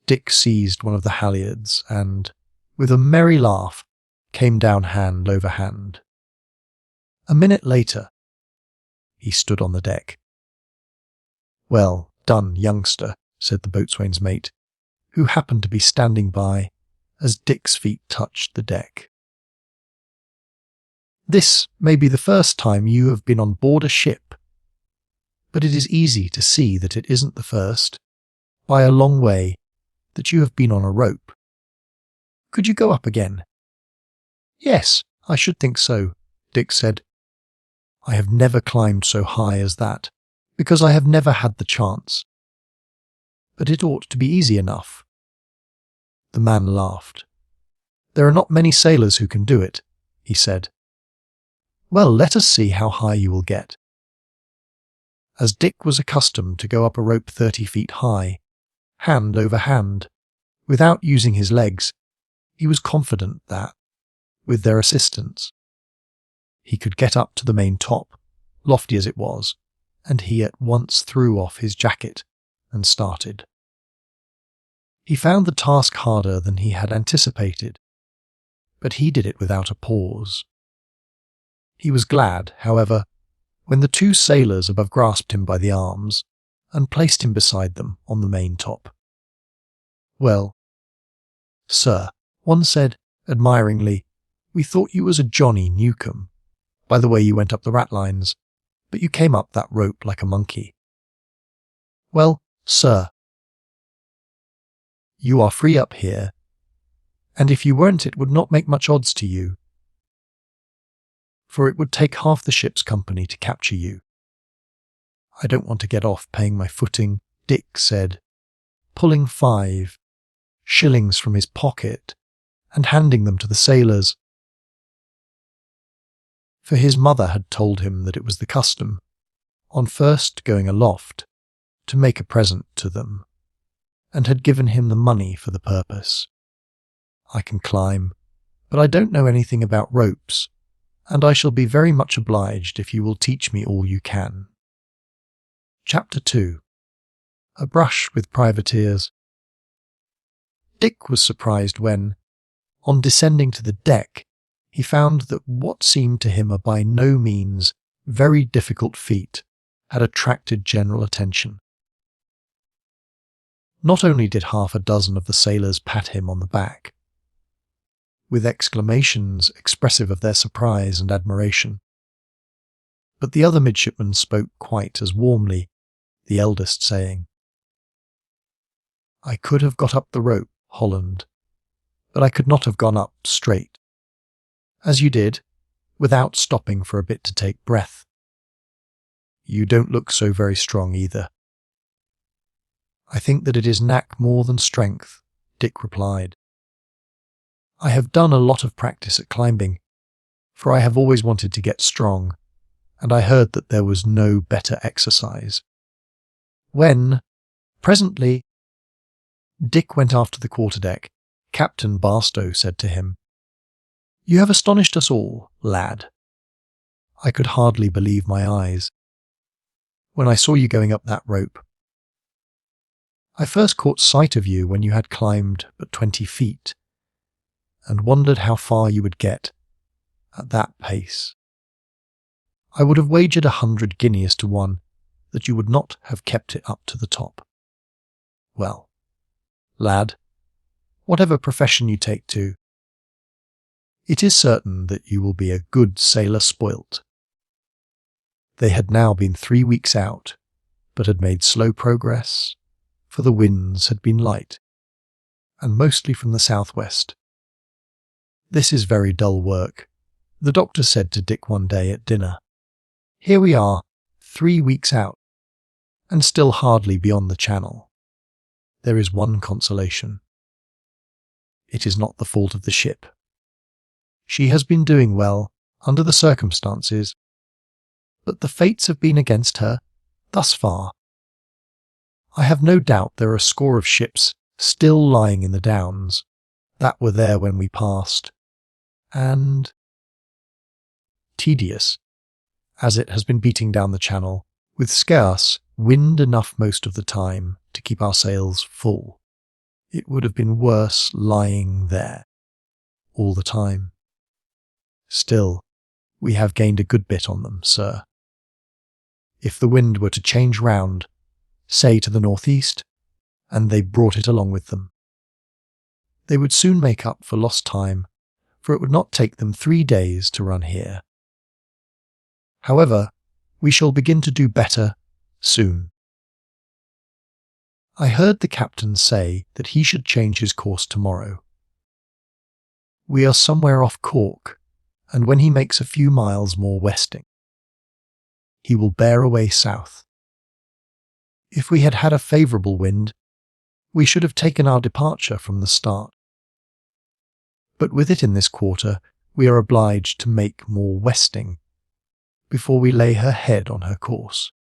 Dick seized one of the halyards and, with a merry laugh, came down hand over hand. A minute later, he stood on the deck. "Well done, youngster," said the boatswain's mate, who happened to be standing by as Dick's feet touched the deck. "This may be the first time you have been on board a ship, but it is easy to see that it isn't the first, by a long way, that you have been on a rope. Could you go up again?" "Yes, I should think so," Dick said. "I have never climbed so high as that, because I have never had the chance. But it ought to be easy enough." The man laughed. "There are not many sailors who can do it," he said. "Well, let us see how high you will get." As Dick was accustomed to go up a rope 30 feet high, hand over hand, without using his legs, he was confident that, with their assistance, he could get up to the main top, lofty as it was, and he at once threw off his jacket and started. He found the task harder than he had anticipated, but he did it without a pause. He was glad, however, when the two sailors above grasped him by the arms and placed him beside them on the main top. "Well, sir," one said, admiringly, "we thought you was a Johnny Newcomb, by the way you went up the ratlines, but you came up that rope like a monkey." "Well, sir, you are free up here, and if you weren't it would not make much odds to you, for it would take half the ship's company to capture you." "I don't want to get off paying my footing," Dick said, pulling 5 shillings from his pocket and handing them to the sailors. For his mother had told him that it was the custom, on first going aloft, to make a present to them, and had given him the money for the purpose. "I can climb, but I don't know anything about ropes, and I shall be very much obliged if you will teach me all you can." Chapter 2. A Brush with Privateers. Dick was surprised when, on descending to the deck, he found that what seemed to him a by no means very difficult feat had attracted general attention. Not only did half a dozen of the sailors pat him on the back, with exclamations expressive of their surprise and admiration, but the other midshipmen spoke quite as warmly, the eldest saying, "I could have got up the rope, Holland, but I could not have gone up straight, as you did, without stopping for a bit to take breath. You don't look so very strong either." "I think that it is knack more than strength," Dick replied. "I have done a lot of practice at climbing, for I have always wanted to get strong, and I heard that there was no better exercise." When, presently, Dick went after the quarterdeck, Captain Barstow said to him, "You have astonished us all, lad." I could hardly believe my eyes when I saw you going up that rope. I first caught sight of you when you had climbed but 20 feet, and wondered how far you would get at that pace. I would have wagered 100 guineas to 1 that you would not have kept it up to the top. Well, lad, whatever profession you take to, it is certain that you will be a good sailor spoilt. They had now been 3 weeks out, but had made slow progress, for the winds had been light, and mostly from the southwest. "This is very dull work," the doctor said to Dick one day at dinner. "Here we are, 3 weeks out, and still hardly beyond the channel. There is one consolation. It is not the fault of the ship. She has been doing well, under the circumstances, but the fates have been against her, thus far. I have no doubt there are a score of ships still lying in the Downs that were there when we passed, and, tedious as it has been beating down the channel, with scarce wind enough most of the time to keep our sails full, it would have been worse lying there all the time. Still, we have gained a good bit on them, sir. If the wind were to change round, say to the northeast, and they brought it along with them, They would soon make up for lost time, for it would not take them 3 days to run here. However, we shall begin to do better soon. I heard the captain say that he should change his course tomorrow. We are somewhere off Cork, and when he makes a few miles more westing, he will bear away south. If we had had a favourable wind, we should have taken our departure from the start. But with it in this quarter, we are obliged to make more westing before we lay her head on her course.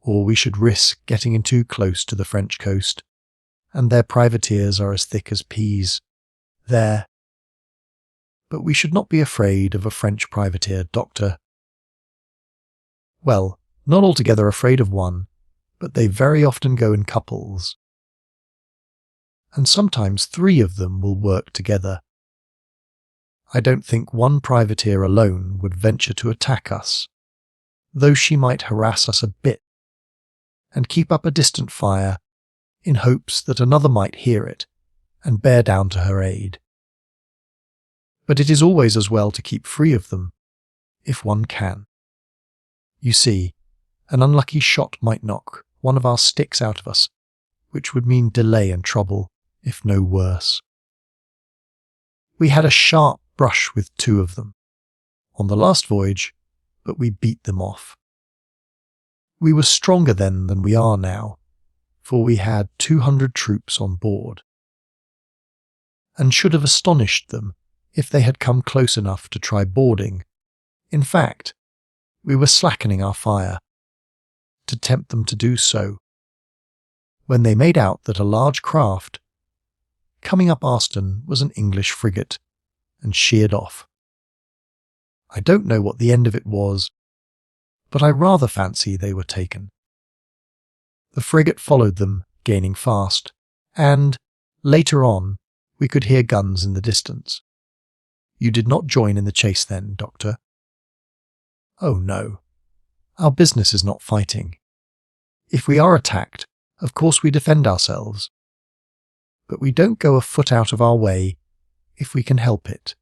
Or we should risk getting in too close to the French coast, and their privateers are as thick as peas there. But we should not be afraid of a French privateer, Doctor. Well, not altogether afraid of one, but they very often go in couples, and sometimes 3 of them will work together. I don't think one privateer alone would venture to attack us, though she might harass us a bit and keep up a distant fire in hopes that another might hear it and bear down to her aid. But it is always as well to keep free of them, if one can. You see, an unlucky shot might knock one of our sticks out of us, which would mean delay and trouble, if no worse. We had a sharp brush with 2 of them on the last voyage, but we beat them off. We were stronger then than we are now, for we had 200 troops on board, and should have astonished them if they had come close enough to try boarding. In fact, we were slackening our fire to tempt them to do so, when they made out that a large craft coming up Arston was an English frigate, and sheered off. I don't know what the end of it was, but I rather fancy they were taken. The frigate followed them, gaining fast, and, later on, we could hear guns in the distance. You did not join in the chase then, Doctor? Oh no. Our business is not fighting. If we are attacked, of course we defend ourselves. But we don't go a foot out of our way if we can help it.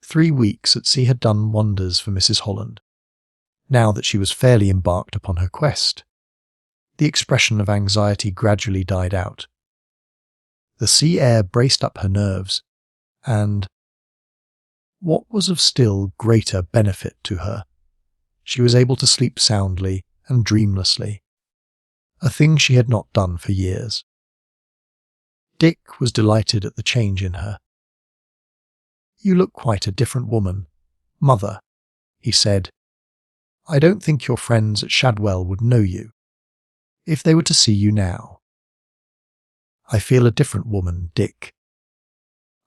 3 weeks at sea had done wonders for Mrs. Holland. Now that she was fairly embarked upon her quest, the expression of anxiety gradually died out. The sea air braced up her nerves, and, what was of still greater benefit to her, she was able to sleep soundly and dreamlessly, a thing she had not done for years. Dick was delighted at the change in her. "You look quite a different woman, Mother," he said. "I don't think your friends at Shadwell would know you, if they were to see you now." "I feel a different woman, Dick.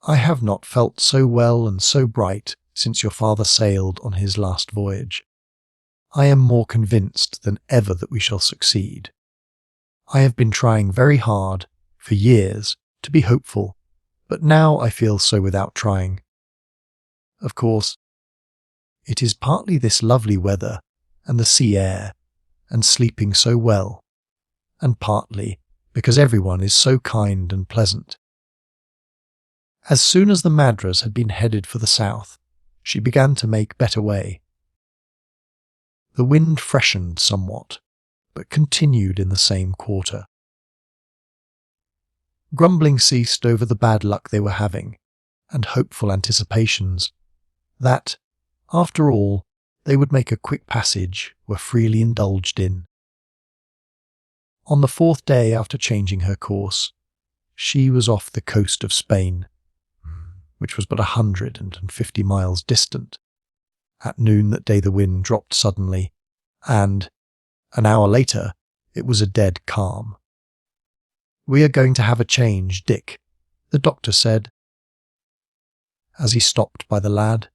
I have not felt so well and so bright since your father sailed on his last voyage. I am more convinced than ever that we shall succeed. I have been trying very hard, for years, to be hopeful, but now I feel so without trying. Of course, it is partly this lovely weather and the sea air and sleeping so well, and partly because everyone is so kind and pleasant." As soon as the Madras had been headed for the south, she began to make better way. The wind freshened somewhat, but continued in the same quarter. Grumbling ceased over the bad luck they were having, and hopeful anticipations that, after all, they would make a quick passage were freely indulged in. On the 4th day after changing her course, she was off the coast of Spain, which was but 150 miles distant. At noon that day the wind dropped suddenly, and, an hour later, it was a dead calm. "We are going to have a change, Dick," the doctor said, as he stopped by the lad,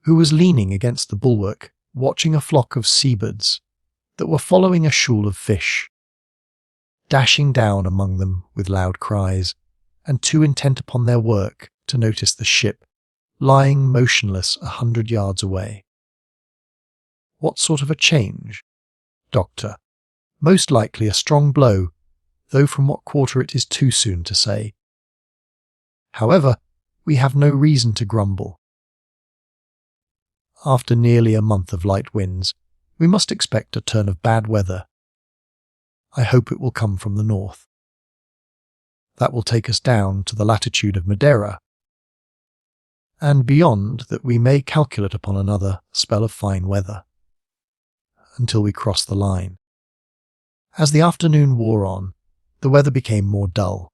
who was leaning against the bulwark, watching a flock of seabirds that were following a shoal of fish, dashing down among them with loud cries, and too intent upon their work to notice the ship lying motionless 100 yards away. "What sort of a change, Doctor?" "Most likely a strong blow, though from what quarter it is too soon to say. However, we have no reason to grumble. After nearly a month of light winds, we must expect a turn of bad weather. I hope it will come from the north. That will take us down to the latitude of Madeira, and beyond that we may calculate upon another spell of fine weather, until we cross the line. As the afternoon wore on, the weather became more dull.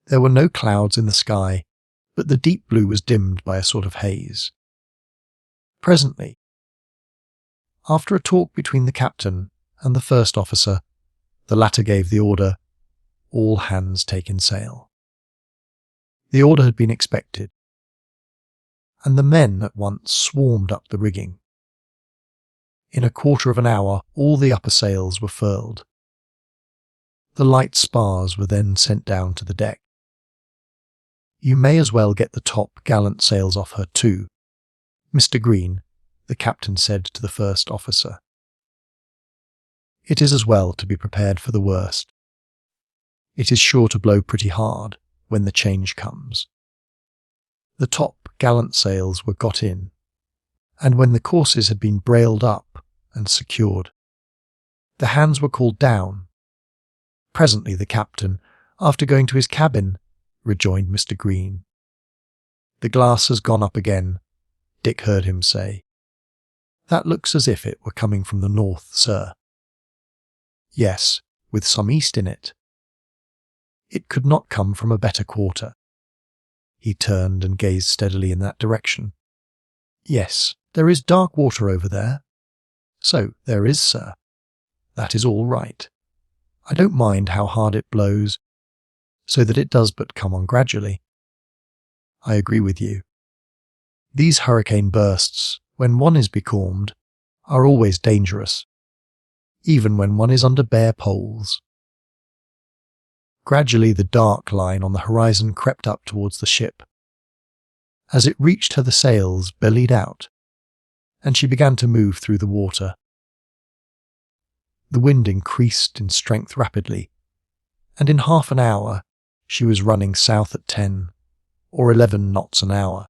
There were no clouds in the sky, but the deep blue was dimmed by a sort of haze. Presently, after a talk between the captain and the first officer, the latter gave the order, "All hands take in sail." The order had been expected, and the men at once swarmed up the rigging. In a quarter of an hour, all the upper sails were furled. The light spars were then sent down to the deck. "You may as well get the top gallant sails off her too, Mr. Green," the captain said to the first officer. "It is as well to be prepared for the worst. It is sure to blow pretty hard when the change comes." The top gallant sails were got in, and when the courses had been brailed up and secured, the hands were called down. Presently the captain, after going to his cabin, rejoined Mr. Green. "The glass has gone up again," Dick heard him say. "That looks as if it were coming from the north, sir." "Yes, with some east in it." "It could not come from a better quarter." He turned and gazed steadily in that direction. "Yes, there is dark water over there." "So there is, sir." "That is all right. I don't mind how hard it blows, so that it does but come on gradually." "I agree with you. These hurricane bursts, when one is becalmed, are always dangerous, even when one is under bare poles." Gradually the dark line on the horizon crept up towards the ship. As it reached her, the sails bellied out, and she began to move through the water. The wind increased in strength rapidly, and in half an hour she was running south at 10 or 11 knots an hour.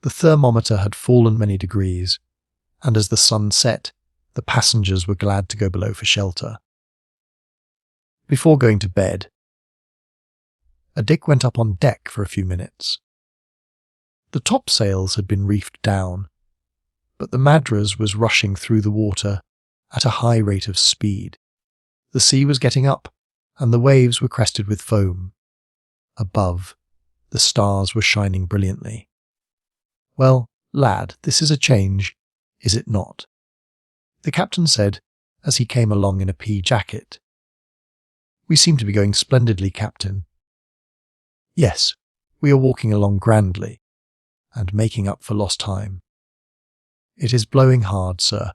The thermometer had fallen many degrees, and as the sun set, the passengers were glad to go below for shelter. Before going to bed, Dick went up on deck for a few minutes. The topsails had been reefed down, but the Madras was rushing through the water at a high rate of speed. The sea was getting up, and the waves were crested with foam. Above, the stars were shining brilliantly. "Well, lad, this is a change, is it not?" the captain said as he came along in a pea jacket. "We seem to be going splendidly, Captain." "Yes, we are walking along grandly, and making up for lost time." "It is blowing hard, sir."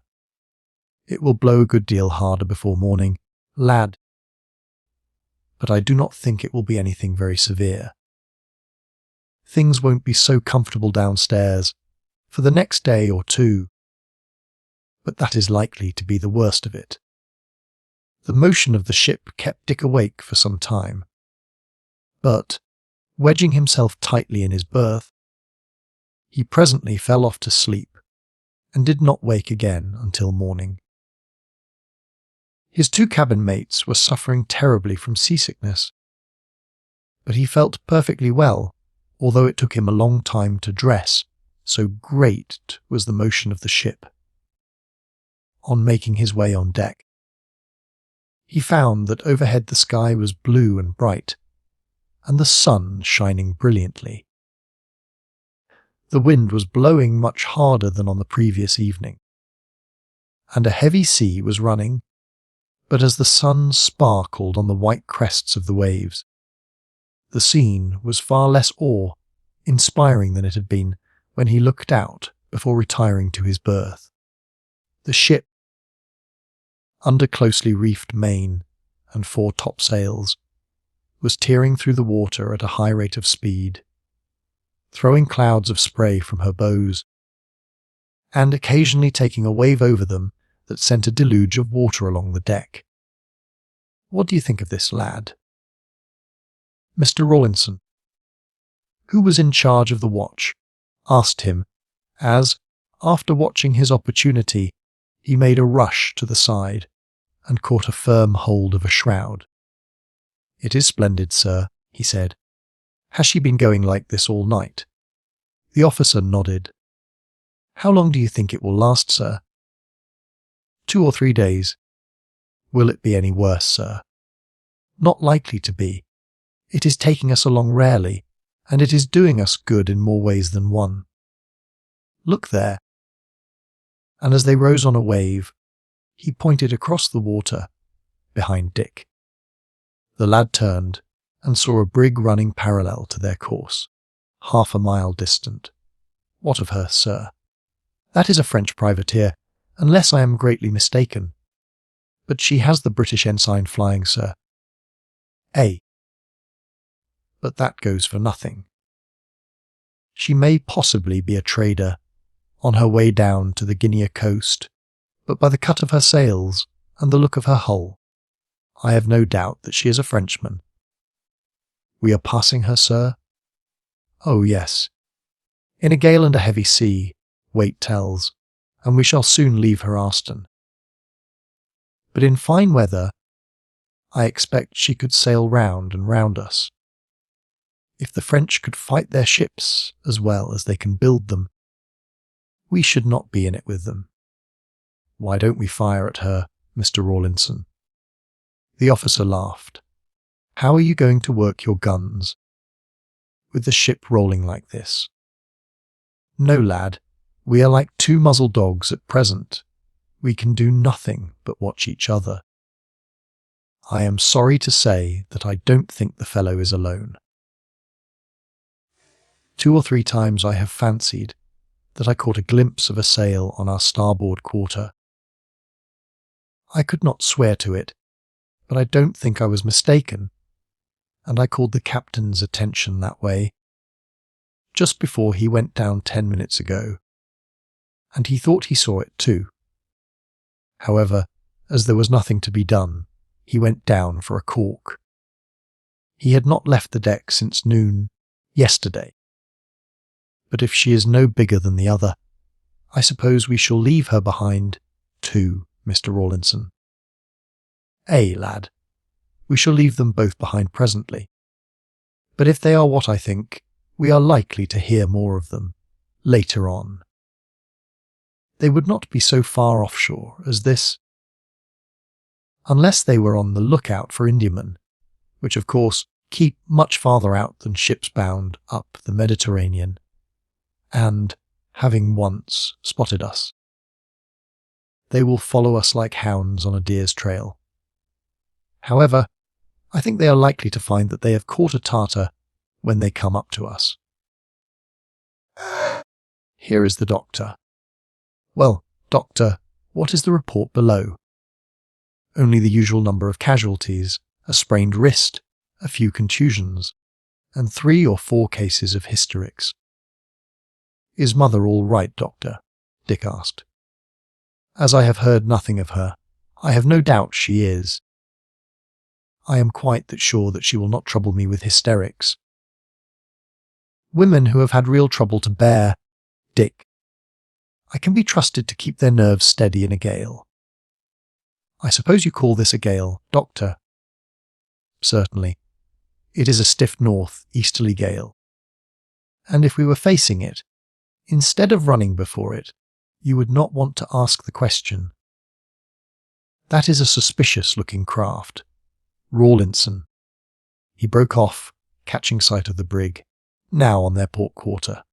"It will blow a good deal harder before morning, lad. But I do not think it will be anything very severe. Things won't be so comfortable downstairs for the next day or two, but that is likely to be the worst of it." The motion of the ship kept Dick awake for some time, but, wedging himself tightly in his berth, he presently fell off to sleep and did not wake again until morning. His two cabin mates were suffering terribly from seasickness, but he felt perfectly well, although it took him a long time to dress, so great was the motion of the ship. On making his way on deck, he found that overhead the sky was blue and bright, and the sun shining brilliantly. The wind was blowing much harder than on the previous evening, and a heavy sea was running, but as the sun sparkled on the white crests of the waves, the scene was far less awe-inspiring than it had been when he looked out before retiring to his berth. The ship, under closely reefed main and fore topsails, was tearing through the water at a high rate of speed, throwing clouds of spray from her bows, and occasionally taking a wave over them that sent a deluge of water along the deck. What do you think of this, lad?" Mr. Rawlinson, who was in charge of the watch, asked him as, after watching his opportunity, he made a rush to the side and caught a firm hold of a shroud. "It is splendid, sir," he said. "Has she been going like this all night?" The officer nodded. "How long do you think it will last, sir?" 2 or 3 days. "Will it be any worse, sir?" "Not likely to be. It is taking us along rarely, and it is doing us good in more ways than one. Look there." And as they rose on a wave, he pointed across the water behind Dick. The lad turned and saw a brig running parallel to their course, 1/2 mile distant. "What of her, sir?" "That is a French privateer, unless I am greatly mistaken. But she has the British ensign flying, sir." "Eh? But that goes for nothing. She may possibly be a trader on her way down to the Guinea coast, but by the cut of her sails and the look of her hull, I have no doubt that she is a Frenchman." "We are passing her, sir?" "Oh, yes. In a gale and a heavy sea, weight tells, and we shall soon leave her Aston. But in fine weather, I expect she could sail round and round us. If the French could fight their ships as well as they can build them, we should not be in it with them. Why don't we fire at her, Mr. Rawlinson?" The officer laughed. "How are you going to work your guns with the ship rolling like this?" "No, lad, we are like 2 muzzled dogs at present. We can do nothing but watch each other. I am sorry to say that I don't think the fellow is alone. 2 or 3 times I have fancied that I caught a glimpse of a sail on our starboard quarter. I could not swear to it, but I don't think I was mistaken, and I called the captain's attention that way, just before he went down 10 minutes ago, and he thought he saw it too. However, as there was nothing to be done, he went down for a cork. He had not left the deck since noon yesterday. But if she is no bigger than the other, I suppose we shall leave her behind too, Mr. Rawlinson." "Eh, lad, we shall leave them both behind presently. But if they are what I think, we are likely to hear more of them later on. They would not be so far offshore as this, unless they were on the lookout for Indiamen, which of course keep much farther out than ships bound up the Mediterranean, and, having once spotted us, they will follow us like hounds on a deer's trail. However, I think they are likely to find that they have caught a Tartar when they come up to us. Here is the doctor. Well, doctor, what is the report below?" "Only the usual number of casualties, a sprained wrist, a few contusions, and 3 or 4 cases of hysterics." "Is mother all right, doctor?" Dick asked. "As I have heard nothing of her, I have no doubt she is. I am quite sure that she will not trouble me with hysterics. Women who have had real trouble to bear, Dick, I can be trusted to keep their nerves steady in a gale." "I suppose you call this a gale, doctor?" "Certainly. It is a stiff north-easterly gale. And if we were facing it, instead of running before it, you would not want to ask the question. That is a suspicious-looking craft. Rawlinson." He broke off, catching sight of the brig, now on their port quarter.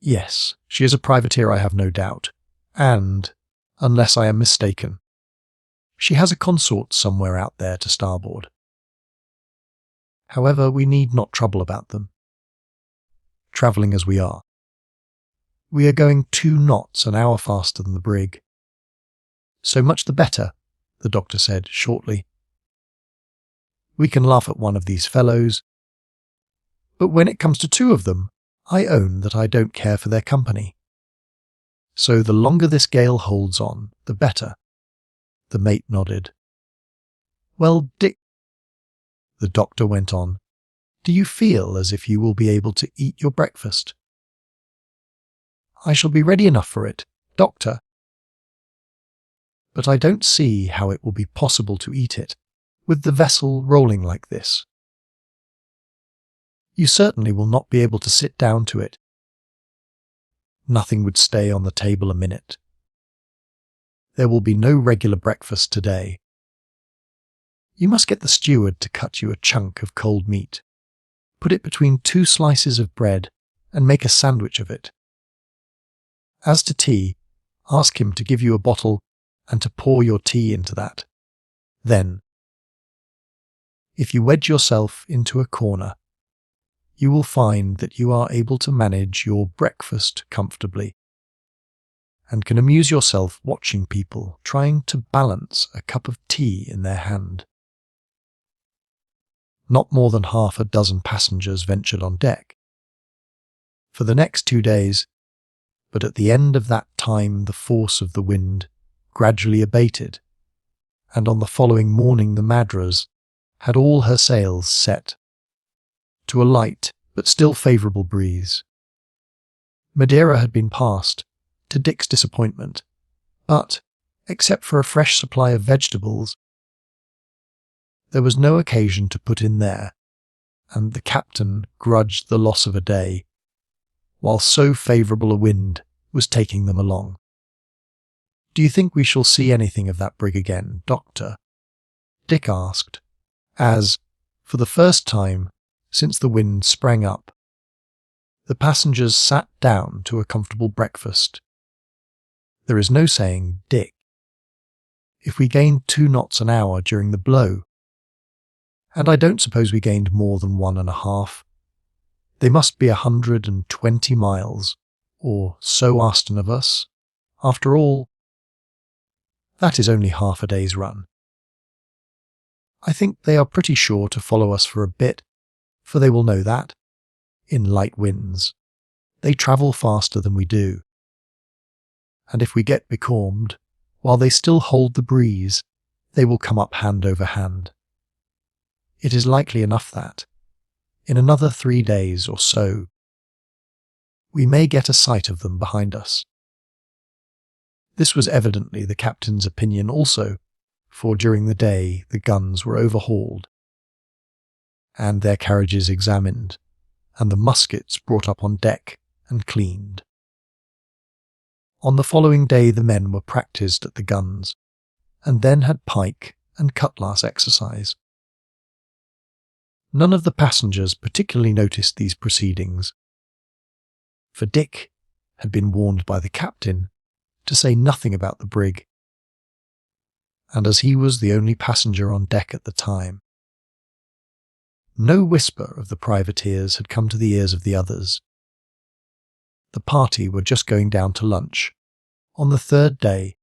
"Yes, she is a privateer, I have no doubt, and, unless I am mistaken, she has a consort somewhere out there to starboard. However, we need not trouble about them. Travelling as we are, we are going 2 knots an hour faster than the brig. So much the better," the doctor said shortly. "We can laugh at one of these fellows, but when it comes to 2 of them, I own that I don't care for their company. So the longer this gale holds on, the better." The mate nodded. "Well, Dick," the doctor went on, "do you feel as if you will be able to eat your breakfast?" "I shall be ready enough for it, doctor." "But I don't see how it will be possible to eat it, with the vessel rolling like this." "You certainly will not be able to sit down to it. Nothing would stay on the table a minute. There will be no regular breakfast today. You must get the steward to cut you a chunk of cold meat, put it between 2 slices of bread, and make a sandwich of it. As to tea, ask him to give you a bottle and to pour your tea into that. Then, if you wedge yourself into a corner, you will find that you are able to manage your breakfast comfortably, and can amuse yourself watching people trying to balance a cup of tea in their hand." Not more than half a dozen passengers ventured on deck for the next 2 days, but at the end of that time the force of the wind gradually abated, and on the following morning the Madras had all her sails set to a light but still favourable breeze. Madeira had been passed, to Dick's disappointment, but, except for a fresh supply of vegetables, there was no occasion to put in there, and the captain grudged the loss of a day, while so favourable a wind was taking them along. "Do you think we shall see anything of that brig again, doctor?" Dick asked, as, for the first time since the wind sprang up, the passengers sat down to a comfortable breakfast. "There is no saying, Dick. If we gained 2 knots an hour during the blow, and I don't suppose we gained more than 1.5, they must be 120 miles, or so astern of us. After all, that is only half a day's run. I think they are pretty sure to follow us for a bit, for they will know that, in light winds, they travel faster than we do. And if we get becalmed, while they still hold the breeze, they will come up hand over hand. It is likely enough that, in another 3 days or so, we may get a sight of them behind us." This was evidently the captain's opinion also, for during the day the guns were overhauled, and their carriages examined, and the muskets brought up on deck and cleaned. On the following day the men were practised at the guns, and then had pike and cutlass exercise. None of the passengers particularly noticed these proceedings, for Dick had been warned by the captain to say nothing about the brig, and as he was the only passenger on deck at the time, no whisper of the privateers had come to the ears of the others. The party were just going down to lunch, on the 3rd day,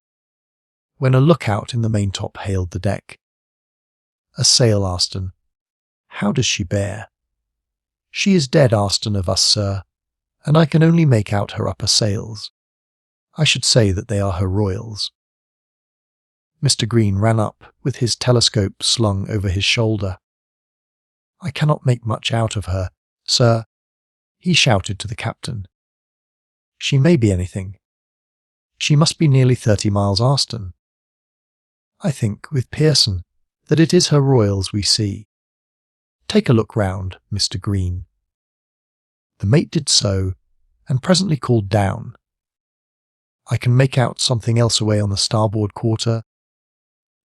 when a lookout in the maintop hailed the deck. A sail, Aston. "How does she bear?" "She is dead astern of us, sir, and I can only make out her upper sails. I should say that they are her royals." Mr. Green ran up with his telescope slung over his shoulder. "I cannot make much out of her, sir," he shouted to the captain. "She may be anything. She must be nearly 30 miles astern. I think, with Pearson, that it is her royals we see. Take a look round, Mr. Green." The mate did so, and presently called down, "I can make out something else away on the starboard quarter,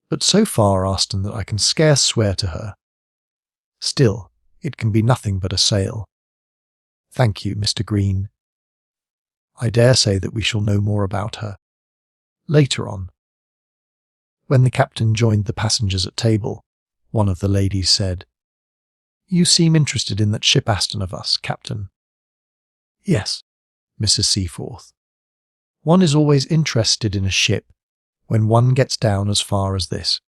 but so far astern that I can scarce swear to her. Still, it can be nothing but a sail. Thank you, Mr. Green. I dare say that we shall know more about her later on." When the captain joined the passengers at table, one of the ladies said, "You seem interested in that ship astern of us, Captain." "Yes, Mrs. Seaforth. One is always interested in a ship when one gets down as far as this.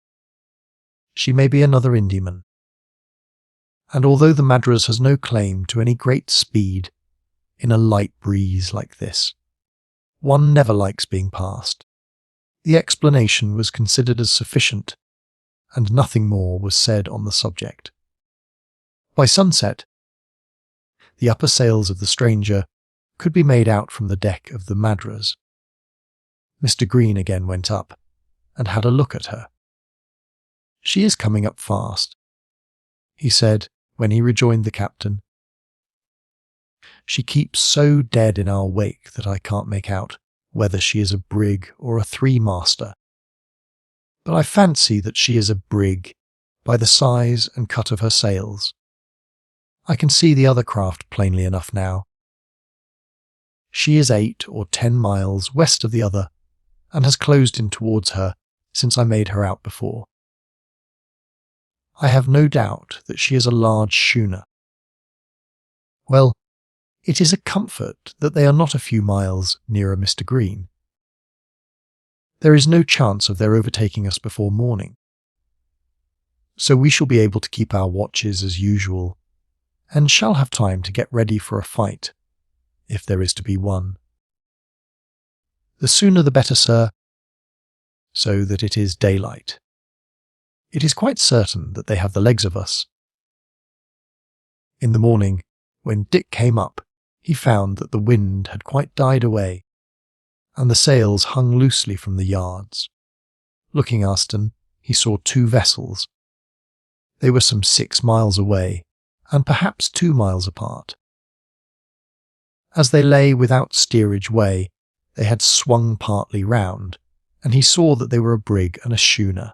She may be another Indiaman. And although the Madras has no claim to any great speed in a light breeze like this, one never likes being passed." The explanation was considered as sufficient, and nothing more was said on the subject. By sunset, the upper sails of the stranger could be made out from the deck of the Madras. Mr. Green again went up and had a look at her. "She is coming up fast," he said when he rejoined the captain. "She keeps so dead in our wake that I can't make out whether she is a brig or a three-master. But I fancy that she is a brig by the size and cut of her sails. I can see the other craft plainly enough now. She is 8 or 10 miles west of the other, and has closed in towards her since I made her out before. I have no doubt that she is a large schooner. Well, it is a comfort that they are not a few miles nearer Mr. Green. There is no chance of their overtaking us before morning, so we shall be able to keep our watches as usual, and shall have time to get ready for a fight, if there is to be one. The sooner the better, sir, so that it is daylight. It is quite certain that they have the legs of us." In the morning, when Dick came up, he found that the wind had quite died away, and the sails hung loosely from the yards. Looking astern, he saw 2 vessels. They were some 6 miles away, and perhaps 2 miles apart. As they lay without steerage way, they had swung partly round, and he saw that they were a brig and a schooner.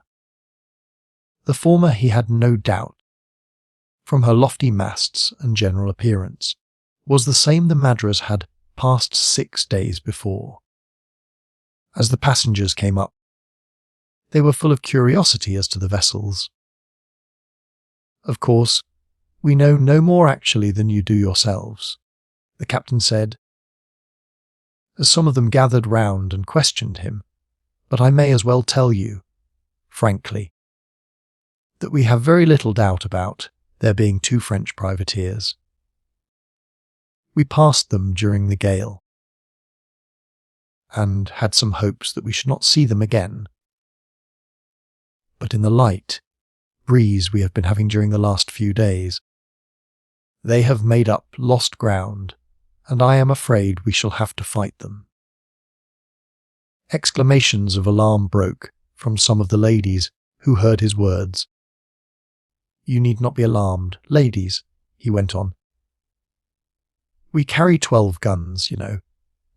The former he had no doubt, from her lofty masts and general appearance, was the same the Madras had passed 6 days before. As the passengers came up, they were full of curiosity as to the vessels. "Of course, we know no more actually than you do yourselves," the captain said, as some of them gathered round and questioned him, "but I may as well tell you, frankly, that we have very little doubt about there being 2 French privateers. We passed them during the gale, and had some hopes that we should not see them again. But in the light breeze we have been having during the last few days, they have made up lost ground, and I am afraid we shall have to fight them." Exclamations of alarm broke from some of the ladies who heard his words. "You need not be alarmed, ladies," he went on. "We carry 12 guns, you know,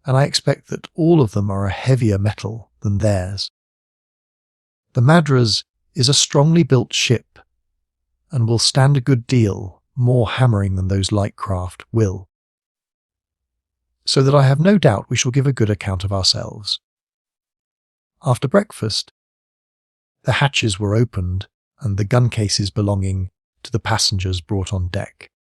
and I expect that all of them are a heavier metal than theirs. The Madras is a strongly built ship, and will stand a good deal more hammering than those light craft will, so that I have no doubt we shall give a good account of ourselves." After breakfast, the hatches were opened and the gun cases belonging to the passengers brought on deck.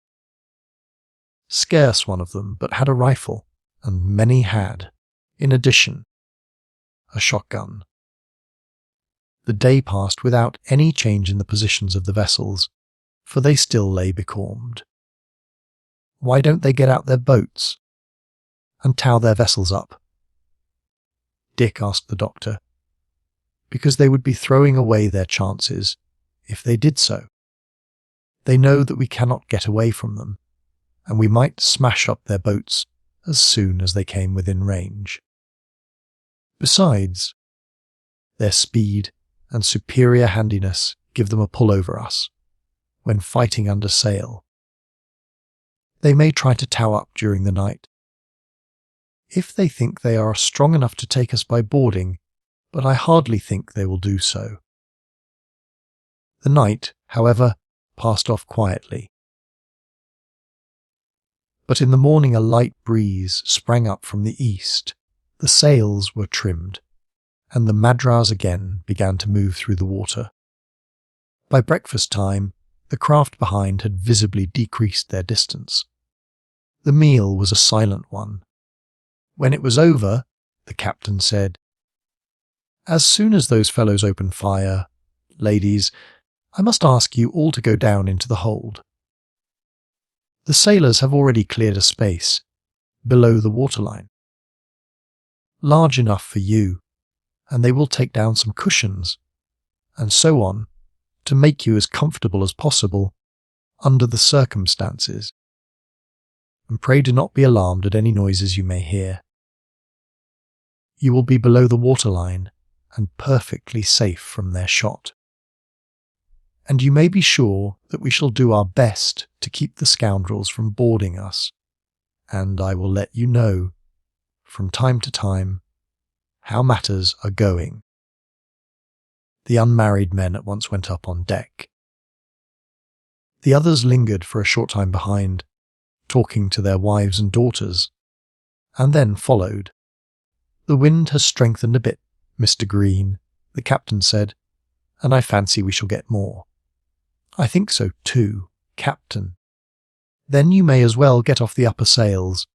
Scarce one of them but had a rifle, and many had, in addition, a shotgun. The day passed without any change in the positions of the vessels, for they still lay becalmed. "Why don't they get out their boats and tow their vessels up?" Dick asked the doctor. "Because they would be throwing away their chances if they did so. They know that we cannot get away from them, and we might smash up their boats as soon as they came within range. Besides, their speed and superior handiness give them a pull over us when fighting under sail. They may try to tow up during the night, if they think they are strong enough to take us by boarding, but I hardly think they will do so." The night, however, passed off quietly. But in the morning a light breeze sprang up from the east, the sails were trimmed, and the Madras again began to move through the water. By breakfast time, the craft behind had visibly decreased their distance. The meal was a silent one. When it was over, the captain said, "As soon as those fellows open fire, ladies, I must ask you all to go down into the hold. The sailors have already cleared a space below the waterline, large enough for you, and they will take down some cushions, and so on, to make you as comfortable as possible under the circumstances, and pray do not be alarmed at any noises you may hear. You will be below the waterline and perfectly safe from their shot. And you may be sure that we shall do our best to keep the scoundrels from boarding us, and I will let you know, from time to time, how matters are going." The unmarried men at once went up on deck. The others lingered for a short time behind, talking to their wives and daughters, and then followed. "The wind has strengthened a bit, Mr. Green," the captain said, "and I fancy we shall get more." "I think so too, Captain." "Then you may as well get off the upper sails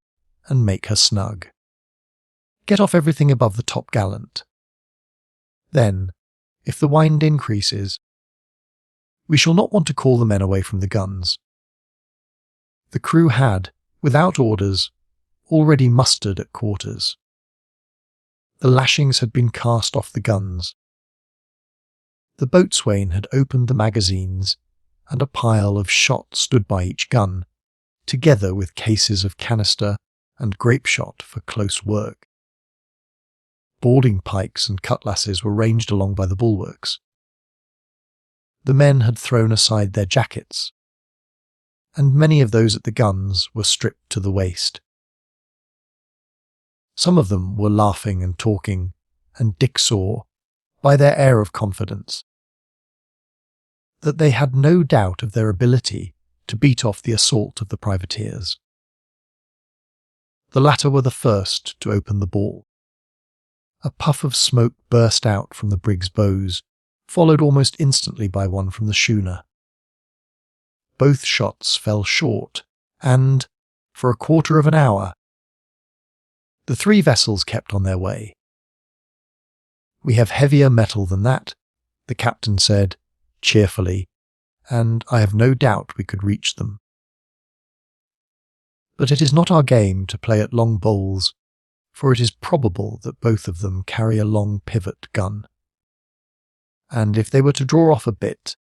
and make her snug. Get off everything above the topgallant. Then, if the wind increases, we shall not want to call the men away from the guns." The crew had, without orders, already mustered at quarters. The lashings had been cast off the guns. The boatswain had opened the magazines, and a pile of shot stood by each gun, together with cases of canister and grape shot for close work. Boarding pikes and cutlasses were ranged along by the bulwarks. The men had thrown aside their jackets, and many of those at the guns were stripped to the waist. Some of them were laughing and talking, and Dick saw, by their air of confidence, that they had no doubt of their ability to beat off the assault of the privateers. The latter were the first to open the ball. A puff of smoke burst out from the brig's bows, followed almost instantly by one from the schooner. Both shots fell short, and, for a quarter of an hour, the three vessels kept on their way. "We have heavier metal than that," the captain said, cheerfully, "and I have no doubt we could reach them. But it is not our game to play at long bowls, for it is probable that both of them carry a long pivot gun. And if they were to draw off a bit,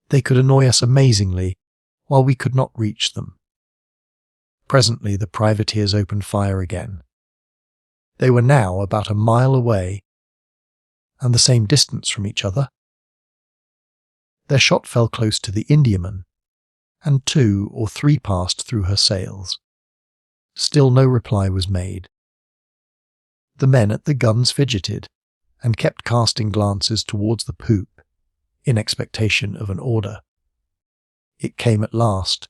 they could annoy us amazingly, while we could not reach them." Presently the privateers opened fire again. They were now about a mile away, and the same distance from each other. Their shot fell close to the Indiaman, and 2 or 3 passed through her sails. Still no reply was made. The men at the guns fidgeted, and kept casting glances towards the poop, in expectation of an order. It came at last,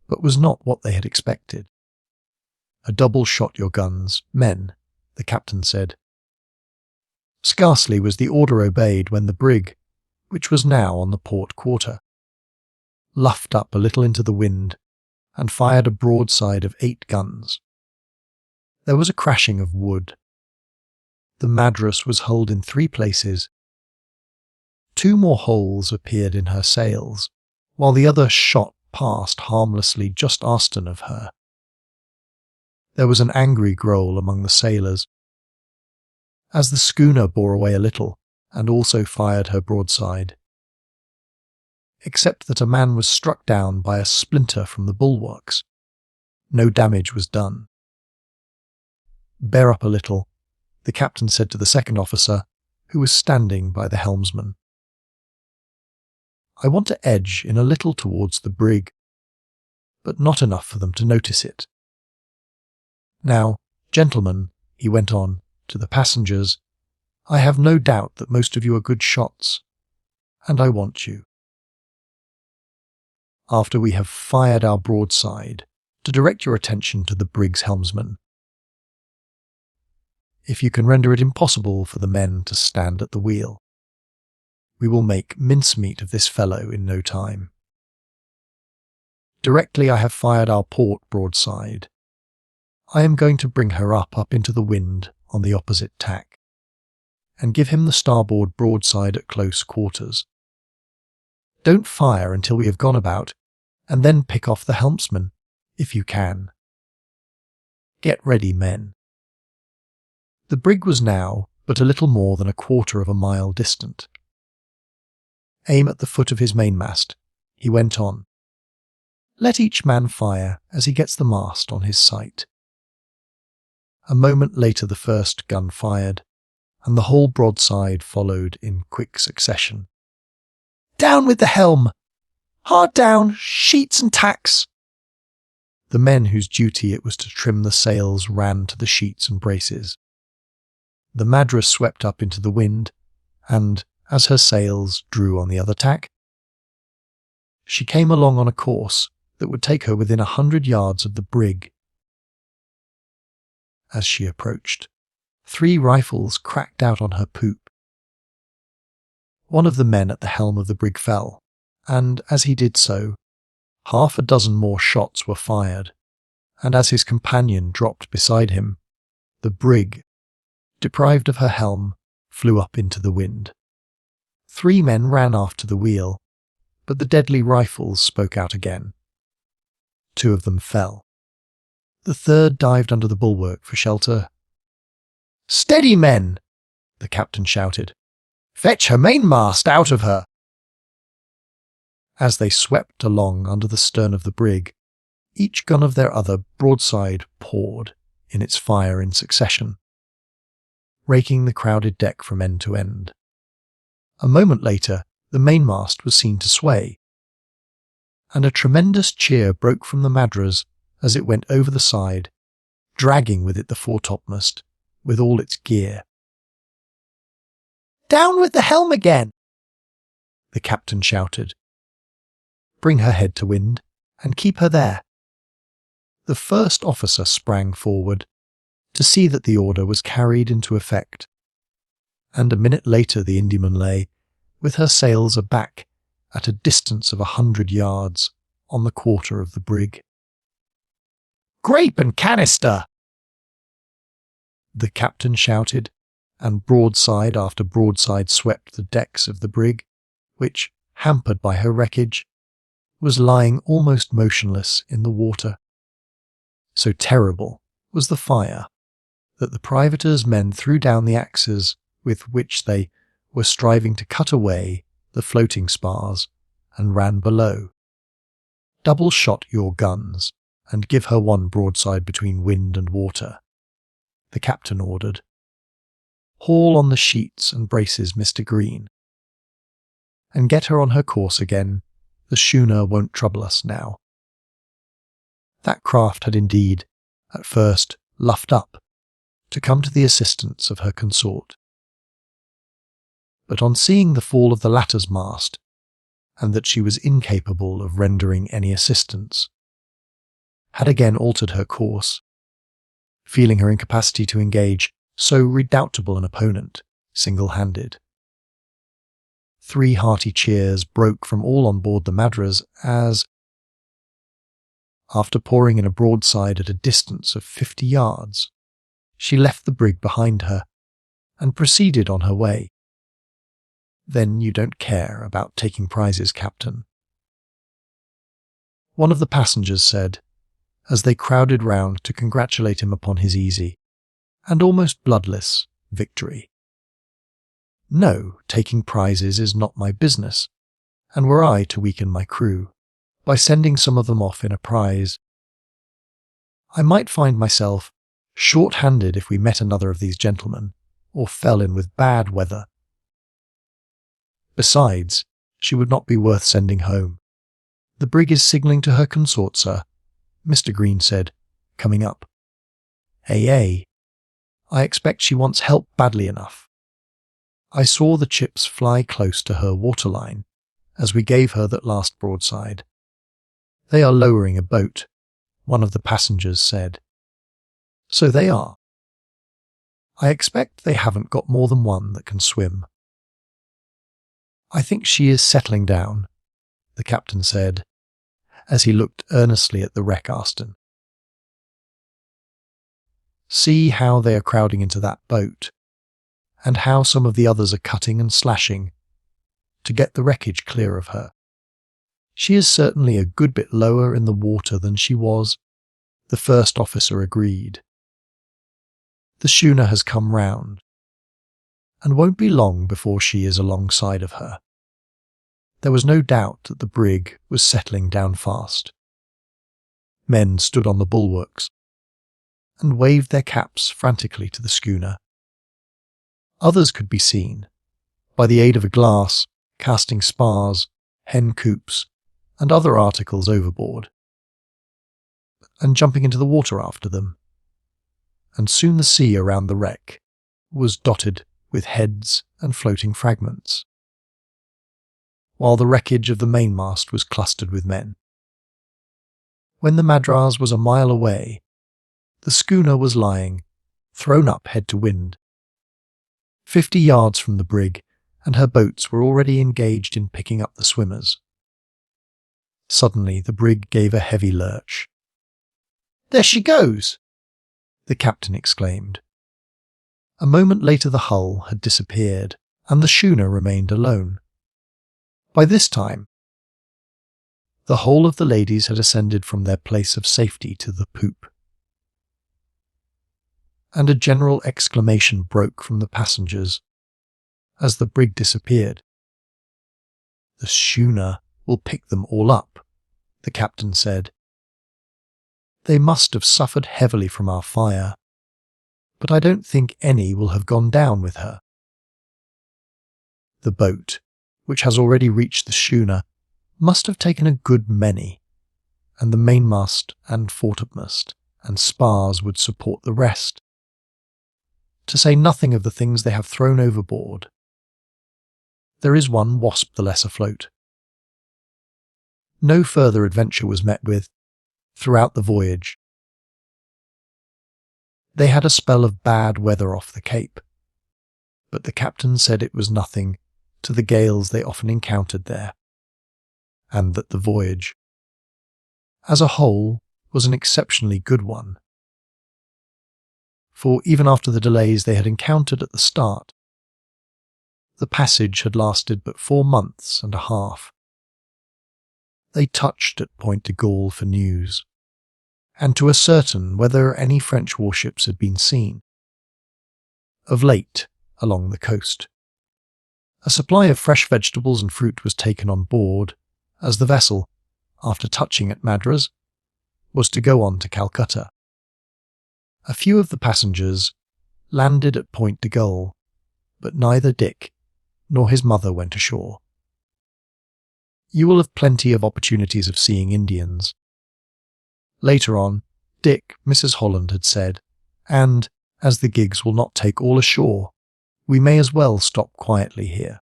but was not what they had expected. "A double shot your guns, men," the captain said. Scarcely was the order obeyed when the brig, which was now on the port quarter, luffed up a little into the wind and fired a broadside of 8 guns. There was a crashing of wood. The Madras was hulled in 3 places. 2 more holes appeared in her sails, while the other shot passed harmlessly just astern of her. There was an angry growl among the sailors. As the schooner bore away a little, and also fired her broadside, except that a man was struck down by a splinter from the bulwarks, no damage was done. "Bear up a little," the captain said to the second officer, who was standing by the helmsman. "I want to edge in a little towards the brig, but not enough for them to notice it. Now, gentlemen," he went on, to the passengers, "I have no doubt that most of you are good shots, and I want you, after we have fired our broadside, to direct your attention to the brig's helmsman. If you can render it impossible for the men to stand at the wheel, we will make mincemeat of this fellow in no time. Directly I have fired our port broadside, I am going to bring her up into the wind on the opposite tack, and give him the starboard broadside at close quarters. Don't fire until we have gone about, and then pick off the helmsman, if you can. Get ready, men." The brig was now but a little more than a quarter of a mile distant. aim at the foot of his mainmast, he went on. Let each man fire as he gets the mast on his sight. A moment later the first gun fired, and the whole broadside followed in quick succession. Down with the helm! Hard down! Sheets and tacks! The men whose duty it was to trim the sails ran to the sheets and braces. The Madras swept up into the wind, and, as her sails drew on the other tack, she came along on a course that would take her within 100 yards of the brig. As she approached, 3 rifles cracked out on her poop. One of the men at the helm of the brig fell, and as he did so, 6 more shots were fired, and as his companion dropped beside him, the brig, deprived of her helm, flew up into the wind. 3 men ran after the wheel, but the deadly rifles spoke out again. 2 of them fell. The 3rd dived under the bulwark for shelter. "Steady, men!" the captain shouted. "Fetch her mainmast out of her!" As they swept along under the stern of the brig, each gun of their other broadside poured in its fire in succession, raking the crowded deck from end to end. A moment later, the mainmast was seen to sway, and a tremendous cheer broke from the Madras as it went over the side, dragging with it the foretopmast, with all its gear. "Down with the helm again!" the captain shouted. "Bring her head to wind, and keep her there." The first officer sprang forward to see that the order was carried into effect, and a minute later the Indiaman lay, with her sails aback, at a distance of 100 yards, on the quarter of the brig. "Grape and canister!" the captain shouted, and broadside after broadside swept the decks of the brig, which, hampered by her wreckage, was lying almost motionless in the water. So terrible was the fire that the privateer's men threw down the axes with which they were striving to cut away the floating spars and ran below. "Double shot your guns, and give her one broadside between wind and water," the captain ordered. "Haul on the sheets and braces, Mr. Green, and get her on her course again. The schooner won't trouble us now." That craft had indeed, at first, luffed up to come to the assistance of her consort. But on seeing the fall of the latter's mast, and that she was incapable of rendering any assistance, had again altered her course, feeling her incapacity to engage so redoubtable an opponent single-handed. 3 hearty cheers broke from all on board the Madras as, after pouring in a broadside at a distance of 50 yards, she left the brig behind her and proceeded on her way. "Then you don't care about taking prizes, Captain?" one of the passengers said, as they crowded round to congratulate him upon his easy, and almost bloodless, victory. "No, taking prizes is not my business, and were I to weaken my crew, by sending some of them off in a prize, I might find myself short-handed if we met another of these gentlemen, or fell in with bad weather. Besides, she would not be worth sending home. The brig is signalling to her consort, sir," Mr. Green said, coming up. "Ay, I expect she wants help badly enough. I saw the chips fly close to her waterline as we gave her that last broadside. They are lowering a boat," one of the passengers said. "So they are. I expect they haven't got more than one that can swim." "I think she is settling down," the captain said, as he looked earnestly at the wreck Aston. "See how they are crowding into that boat, and how some of the others are cutting and slashing to get the wreckage clear of her. She is certainly a good bit lower in the water than she was," the first officer agreed. "The schooner has come round, and won't be long before she is alongside of her." There was no doubt that the brig was settling down fast. Men stood on the bulwarks and waved their caps frantically to the schooner. Others could be seen, by the aid of a glass, casting spars, hen coops, and other articles overboard, and jumping into the water after them. And soon the sea around the wreck was dotted with heads and floating fragments, while the wreckage of the mainmast was clustered with men. When the Madras was a mile away, the schooner was lying, thrown up head to wind, 50 yards from the brig, and her boats were already engaged in picking up the swimmers. Suddenly the brig gave a heavy lurch. "There she goes!" the captain exclaimed. A moment later the hull had disappeared, and the schooner remained alone. By this time, the whole of the ladies had ascended from their place of safety to the poop, and a general exclamation broke from the passengers as the brig disappeared. "The schooner will pick them all up," the captain said. "They must have suffered heavily from our fire, but I don't think any will have gone down with her." The boat, which has already reached the schooner, must have taken a good many, and the mainmast and foretopmast and spars would support the rest, to say nothing of the things they have thrown overboard. There is one wasp the less afloat. No further adventure was met with throughout the voyage. They had a spell of bad weather off the Cape, but the captain said it was nothing to the gales they often encountered there, and that the voyage, as a whole, was an exceptionally good one. For even after the delays they had encountered at the start, the passage had lasted but 4 months and a half. They touched at Point de Galle for news, and to ascertain whether any French warships had been seen. Of late, along the coast, a supply of fresh vegetables and fruit was taken on board, as the vessel, after touching at Madras, was to go on to Calcutta. A few of the passengers landed at Point de Galle, but neither Dick nor his mother went ashore. You will have plenty of opportunities of seeing Indians. Later on, Dick, Mrs. Holland had said, and, as the gigs will not take all ashore, we may as well stop quietly here.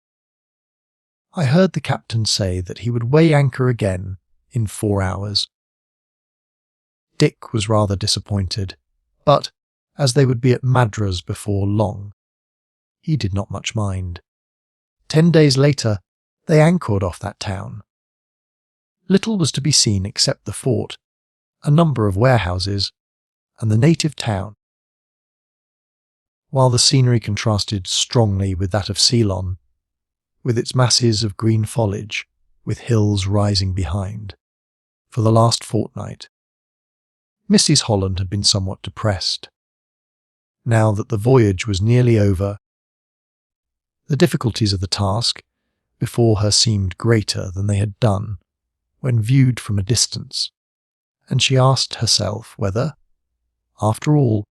I heard the captain say that he would weigh anchor again in 4 hours. Dick was rather disappointed, but, as they would be at Madras before long, he did not much mind. 10 days later, they anchored off that town. Little was to be seen except the fort, a number of warehouses, and the native town. While the scenery contrasted strongly with that of Ceylon, with its masses of green foliage, with hills rising behind, for the last fortnight, Mrs. Holland had been somewhat depressed. Now that the voyage was nearly over, the difficulties of the task before her seemed greater than they had done when viewed from a distance, and she asked herself whether, after all,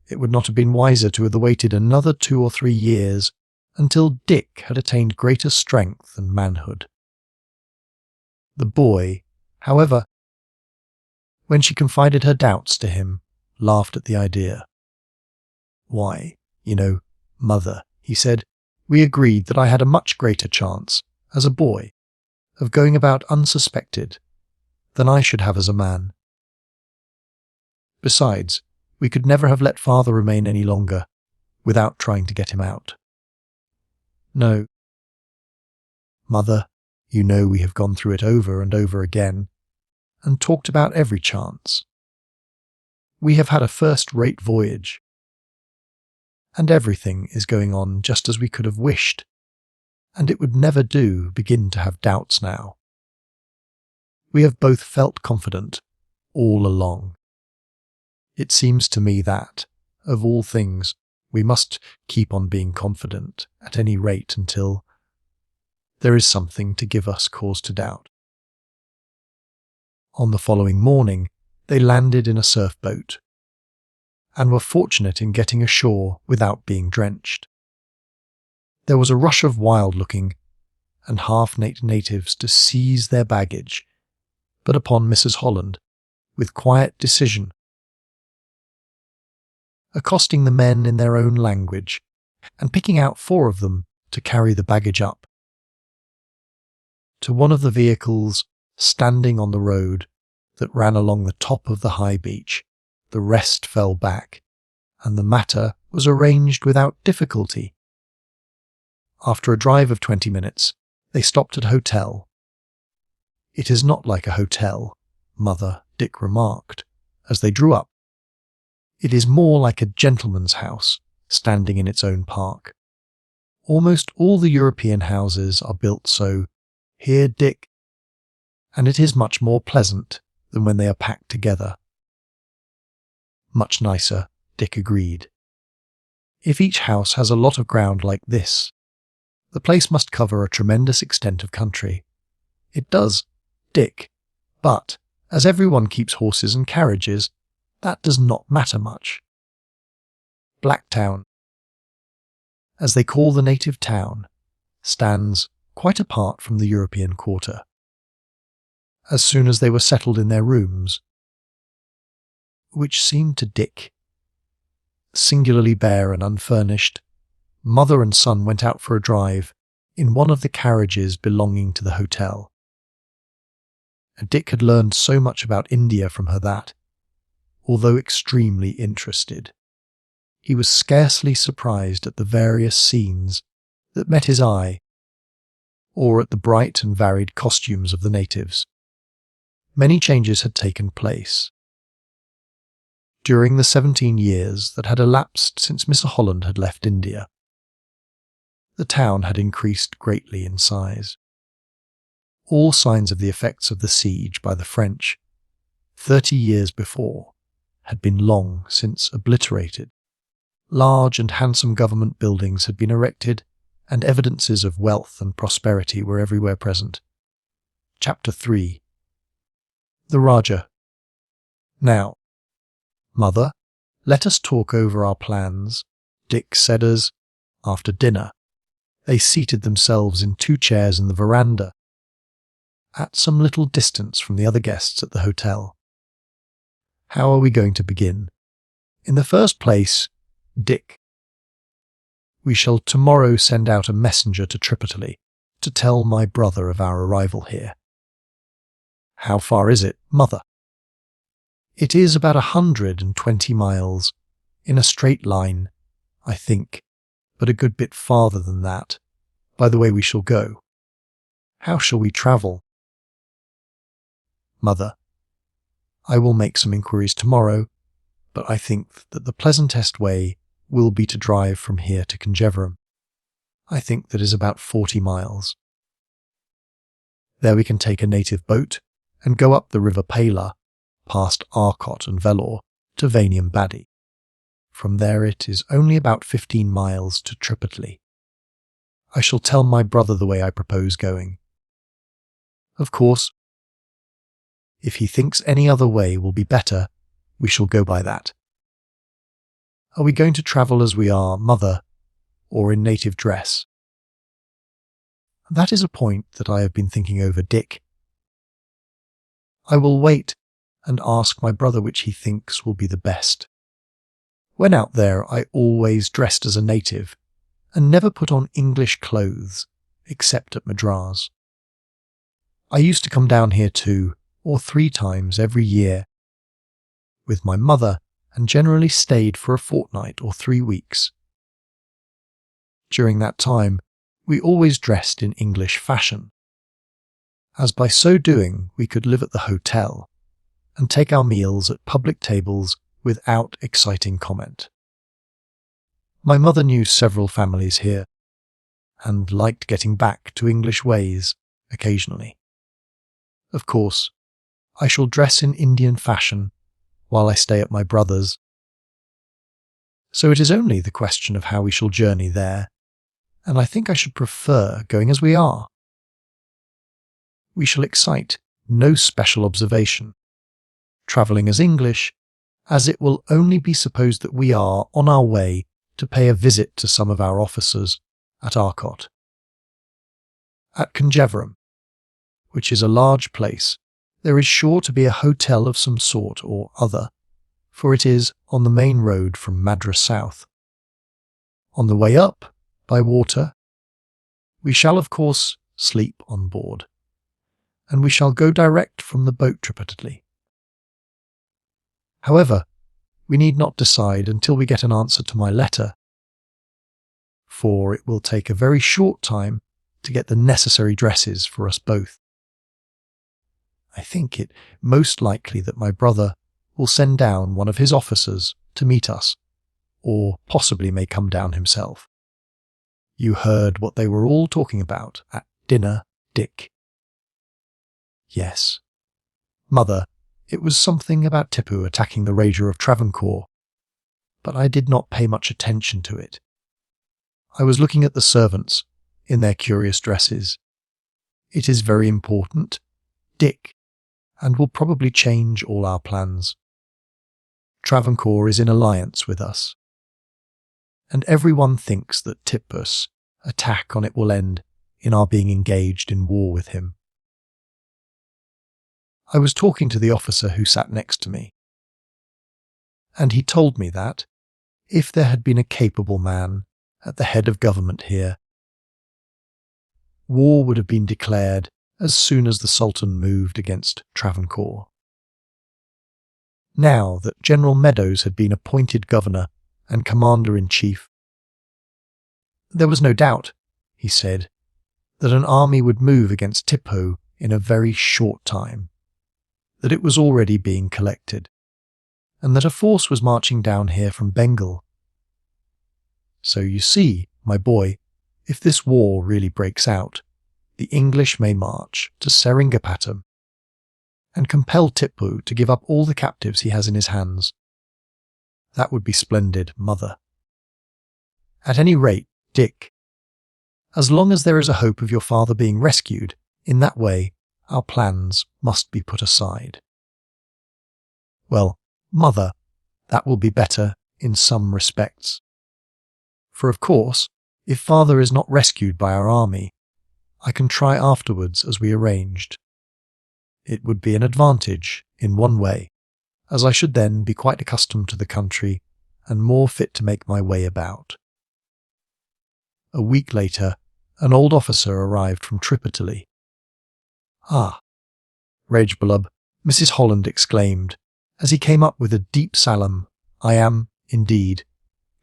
it would not have been wiser to have waited another 2 or 3 years until Dick had attained greater strength and manhood. The boy, however, when she confided her doubts to him, laughed at the idea. "Why, Mother," he said, "we agreed that I had a much greater chance, as a boy, of going about unsuspected than I should have as a man. Besides, we could never have let father remain any longer without trying to get him out. No, Mother, we have gone through it over and over again, and talked about every chance. We have had a first-rate voyage, and everything is going on just as we could have wished, and it would never do begin to have doubts now. We have both felt confident all along. It seems to me that, of all things, we must keep on being confident at any rate until there is something to give us cause to doubt. On the following morning, they landed in a surf boat and were fortunate in getting ashore without being drenched. There was a rush of wild-looking and half-naked natives to seize their baggage, but upon Mrs. Holland, with quiet decision, accosting the men in their own language and picking out 4 of them to carry the baggage up to one of the vehicles standing on the road that ran along the top of the high beach. The rest fell back, and the matter was arranged without difficulty. After a drive of 20 minutes, they stopped at a hotel. "It is not like a hotel," Mother, Dick remarked, as they drew up. "It is more like a gentleman's house, standing in its own park. Almost all the European houses are built so here, Dick, and it is much more pleasant than when they are packed together." "Much nicer," Dick agreed. "If each house has a lot of ground like this, the place must cover a tremendous extent of country." "It does, Dick, but as everyone keeps horses and carriages, that does not matter much." Blacktown, as they call the native town, stands quite apart from the European quarter. As soon as they were settled in their rooms, which seemed to Dick singularly bare and unfurnished, Mother and son went out for a drive in one of the carriages belonging to the hotel. And Dick had learned so much about India from her that, although extremely interested, he was scarcely surprised at the various scenes that met his eye, or at the bright and varied costumes of the natives. Many changes had taken place during the 17 years that had elapsed since Mr. Holland had left India. The town had increased greatly in size. All signs of the effects of the siege by the French 30 years before had been long since obliterated. Large and handsome government buildings had been erected, and evidences of wealth and prosperity were everywhere present. Chapter 3. The Rajah. "Now, Mother, let us talk over our plans," Dick said as, after dinner, they seated themselves in 2 chairs in the veranda, at some little distance from the other guests at the hotel. "How are we going to begin? In the first place, Dick, we shall tomorrow send out a messenger to Tripataly to tell my brother of our arrival here." "How far is it, Mother?" "It is about 120 miles, in a straight line, I think, but a good bit farther than that, by the way we shall go." "How shall we travel?" "Mother, I will make some inquiries tomorrow, but I think that the pleasantest way will be to drive from here to Conjeveram. I think that is about 40 miles. There we can take a native boat and go up the river Pela, past Arcot and Vellore, to Vaniam Badi. From there it is only about 15 miles to Tripataly. I shall tell my brother the way I propose going. Of course, if he thinks any other way will be better, we shall go by that." "Are we going to travel as we are, Mother, or in native dress?" "That is a point that I have been thinking over, Dick. I will wait and ask my brother which he thinks will be the best. When out there, I always dressed as a native and never put on English clothes, except at Madras. I used to come down here 2 or 3 times every year with my mother, and generally stayed for a fortnight or 3 weeks. During that time, we always dressed in English fashion, as by so doing we could live at the hotel and take our meals at public tables without exciting comment. My mother knew several families here, and liked getting back to English ways occasionally. Of course, I shall dress in Indian fashion while I stay at my brother's, so it is only the question of how we shall journey there, and I think I should prefer going as we are, we shall excite no special observation, travelling as English, as it will only be supposed that we are on our way to pay a visit to some of our officers at Arcot. At Conjeveram, which is a large place, there is sure to be a hotel of some sort or other, for it is on the main road from Madras south. On the way up, by water, we shall of course sleep on board, and we shall go direct from the boat Tripataly. However, we need not decide until we get an answer to my letter, for it will take a very short time to get the necessary dresses for us both. I think it most likely that my brother will send down one of his officers to meet us, or possibly may come down himself. You heard what they were all talking about at dinner, Dick? Yes. Mother, it was something about Tipu attacking the Rajah of Travancore, but I did not pay much attention to it. I was looking at the servants in their curious dresses. It is very important, Dick, and will probably change all our plans. Travancore is in alliance with us, and everyone thinks that Tipu's attack on it will end in our being engaged in war with him. I was talking to the officer who sat next to me, and he told me that, if there had been a capable man at the head of government here, war would have been declared as soon as the Sultan moved against Travancore. Now that General Meadows had been appointed governor and commander-in-chief, there was no doubt, he said, that an army would move against Tipu in a very short time, that it was already being collected, and that a force was marching down here from Bengal. So you see, my boy, if this war really breaks out, the English may march to Seringapatam and compel Tipu to give up all the captives he has in his hands. That would be splendid, Mother. At any rate, Dick, as long as there is a hope of your father being rescued, in that way our plans must be put aside. Well, Mother, that will be better in some respects. For of course, if father is not rescued by our army, I can try afterwards as we arranged. It would be an advantage in one way, as I should then be quite accustomed to the country and more fit to make my way about. A week later, an old officer arrived from Tripataly. Ah, Rajah, Mrs. Holland exclaimed, as he came up with a deep salam. I am, indeed,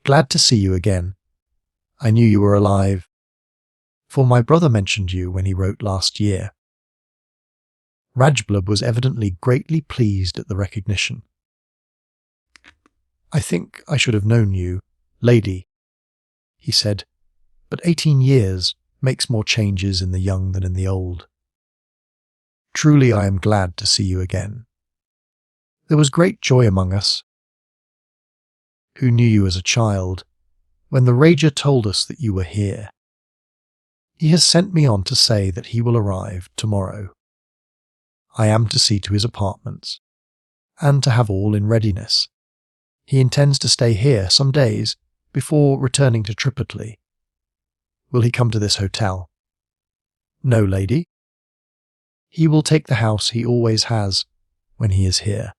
glad to see you again. I knew you were alive, for my brother mentioned you when he wrote last year. Rajah was evidently greatly pleased at the recognition. I think I should have known you, lady, he said, but 18 years makes more changes in the young than in the old. Truly I am glad to see you again. There was great joy among us, who knew you as a child, when the Rajah told us that you were here. He has sent me on to say that he will arrive tomorrow. I am to see to his apartments, and to have all in readiness. He intends to stay here some days before returning to Tripataly. Will he come to this hotel? No, lady. He will take the house he always has when he is here.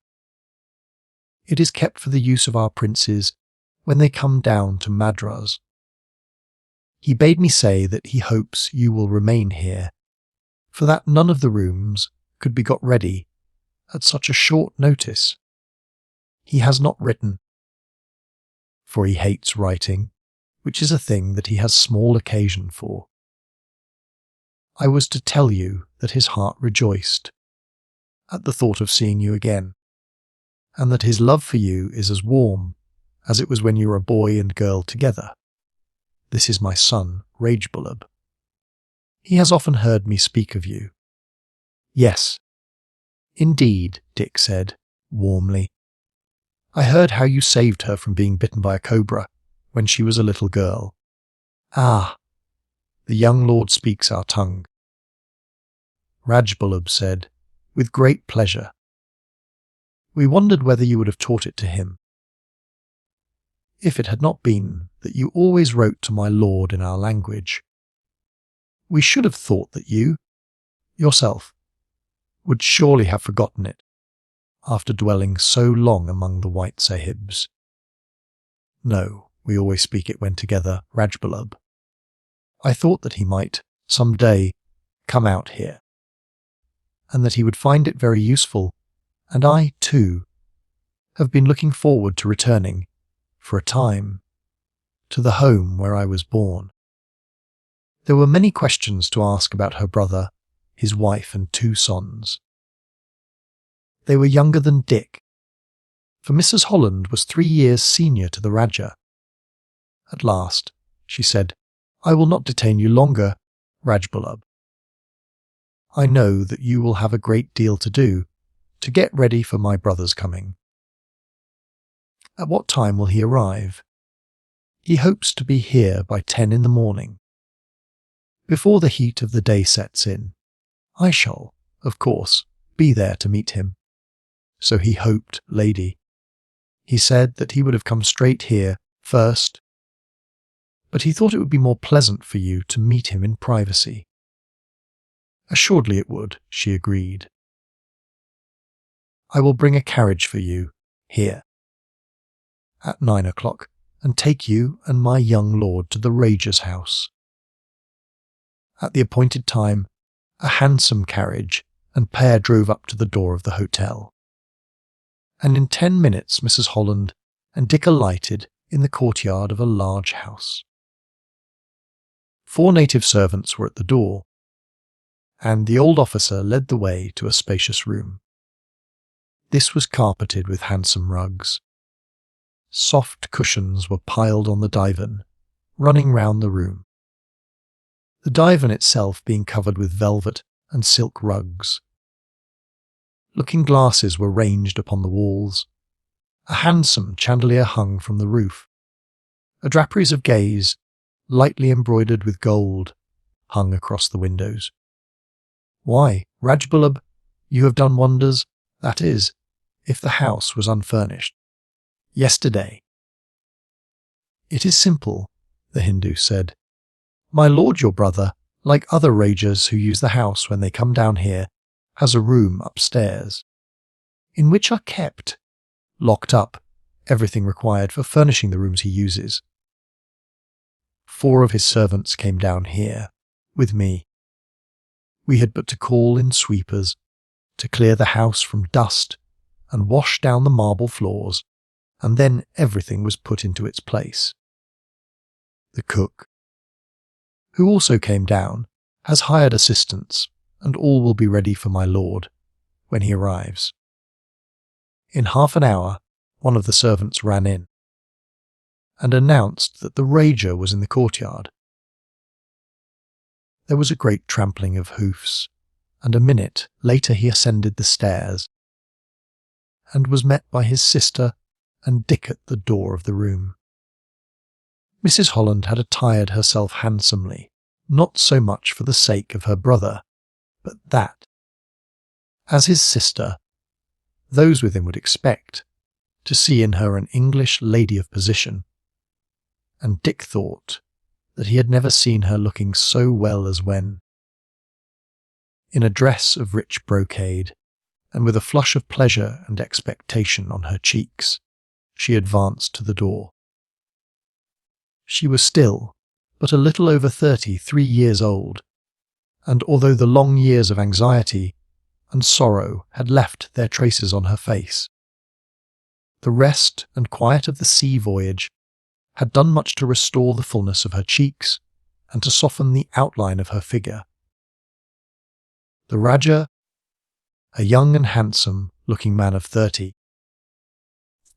It is kept for the use of our princes when they come down to Madras. He bade me say that he hopes you will remain here, for that none of the rooms could be got ready at such a short notice. He has not written, for he hates writing, which is a thing that he has small occasion for. I was to tell you that his heart rejoiced at the thought of seeing you again, and that his love for you is as warm as it was when you were a boy and girl together. This is my son, Rajah. He has often heard me speak of you. Yes, indeed, Dick said, warmly. I heard how you saved her from being bitten by a cobra when she was a little girl. Ah, the young lord speaks our tongue. Rajbulub said, with great pleasure. We wondered whether you would have taught it to him, if it had not been that you always wrote to my lord in our language. We should have thought that you, yourself, would surely have forgotten it, after dwelling so long among the white sahibs. No, we always speak it when together, Rajbulub. I thought that he might, some day, come out here, and that he would find it very useful, and I, too, have been looking forward to returning, for a time, to the home where I was born. There were many questions to ask about her brother, his wife and 2 sons. They were younger than Dick, for Mrs. Holland was 3 years senior to the Rajah. At last, she said, I will not detain you longer, Rajbulub. I know that you will have a great deal to do to get ready for my brother's coming. At what time will he arrive? He hopes to be here by 10 in the morning. Before the heat of the day sets in, I shall, of course, be there to meet him. So he hoped, lady. He said that he would have come straight here first, but he thought it would be more pleasant for you to meet him in privacy. Assuredly it would, she agreed. I will bring a carriage for you, here, at 9 o'clock, and take you and my young lord to the Rajah's house. At the appointed time, a handsome carriage and pair drove up to the door of the hotel. And in 10 minutes Mrs. Holland and Dick alighted in the courtyard of a large house. 4 native servants were at the door, and the old officer led the way to a spacious room. This was carpeted with handsome rugs. Soft cushions were piled on the divan, running round the room. The divan itself being covered with velvet and silk rugs. Looking glasses were ranged upon the walls. A handsome chandelier hung from the roof. Draperies of gaze, lightly embroidered with gold, hung across the windows. Why, Rajbulub, you have done wonders, that is, if the house was unfurnished. Yesterday. It is simple, the Hindu said. My lord your brother, like other Rajahs who use the house when they come down here, has a room upstairs, in which are kept, locked up, everything required for furnishing the rooms he uses. 4 of his servants came down here, with me. We had but to call in sweepers, to clear the house from dust, and wash down the marble floors, and then everything was put into its place. The cook, who also came down, has hired assistants, and all will be ready for my lord when he arrives. In half an hour, one of the servants ran in, and announced that the Rajah was in the courtyard. There was a great trampling of hoofs, and a minute later he ascended the stairs, and was met by his sister and Dick at the door of the room. Mrs. Holland had attired herself handsomely, not so much for the sake of her brother, but that, as his sister, those within would expect to see in her an English lady of position, and Dick thought that he had never seen her looking so well as when, in a dress of rich brocade, and with a flush of pleasure and expectation on her cheeks, she advanced to the door. She was still but a little over 33 years old, and although the long years of anxiety and sorrow had left their traces on her face, the rest and quiet of the sea voyage had done much to restore the fullness of her cheeks and to soften the outline of her figure. The Rajah, a young and handsome-looking man of 30,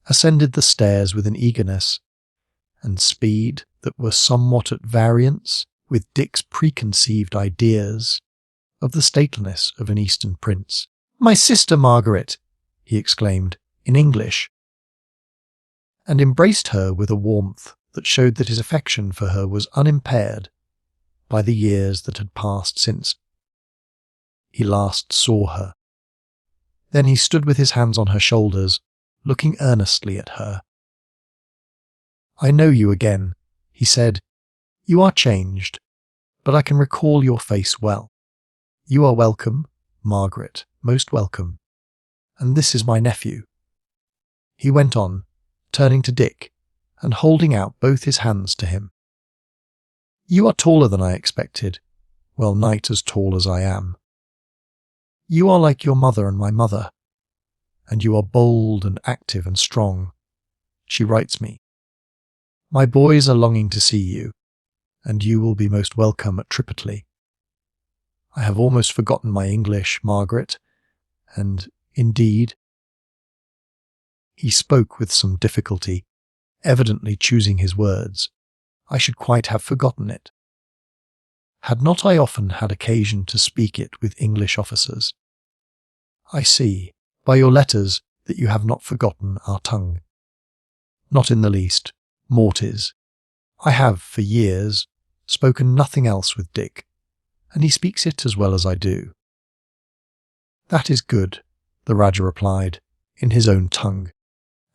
ascended the stairs with an eagerness and speed that were somewhat at variance with Dick's preconceived ideas of the stateliness of an Eastern prince. "My sister Margaret," he exclaimed, in English, and embraced her with a warmth that showed that his affection for her was unimpaired by the years that had passed since. he last saw her. Then he stood with his hands on her shoulders, looking earnestly at her. "I know you again," he said. "You are changed, but I can recall your face well. You are welcome, Margaret, most welcome. And this is my nephew." He went on, turning to Dick and holding out both his hands to him. "You are taller than I expected, well, nigh as tall as I am. You are like your mother and my mother, and you are bold and active and strong. She writes me. My boys are longing to see you, and you will be most welcome at Tripataly. I have almost forgotten my English, Margaret, and, indeed—" He spoke with some difficulty, evidently choosing his words. "I should quite have forgotten it. Had not I often had occasion to speak it with English officers? I see, by your letters, that you have not forgotten our tongue." "Not in the least, Mortis. I have, for years, spoken nothing else with Dick, and he speaks it as well as I do." "That is good," the Rajah replied, in his own tongue,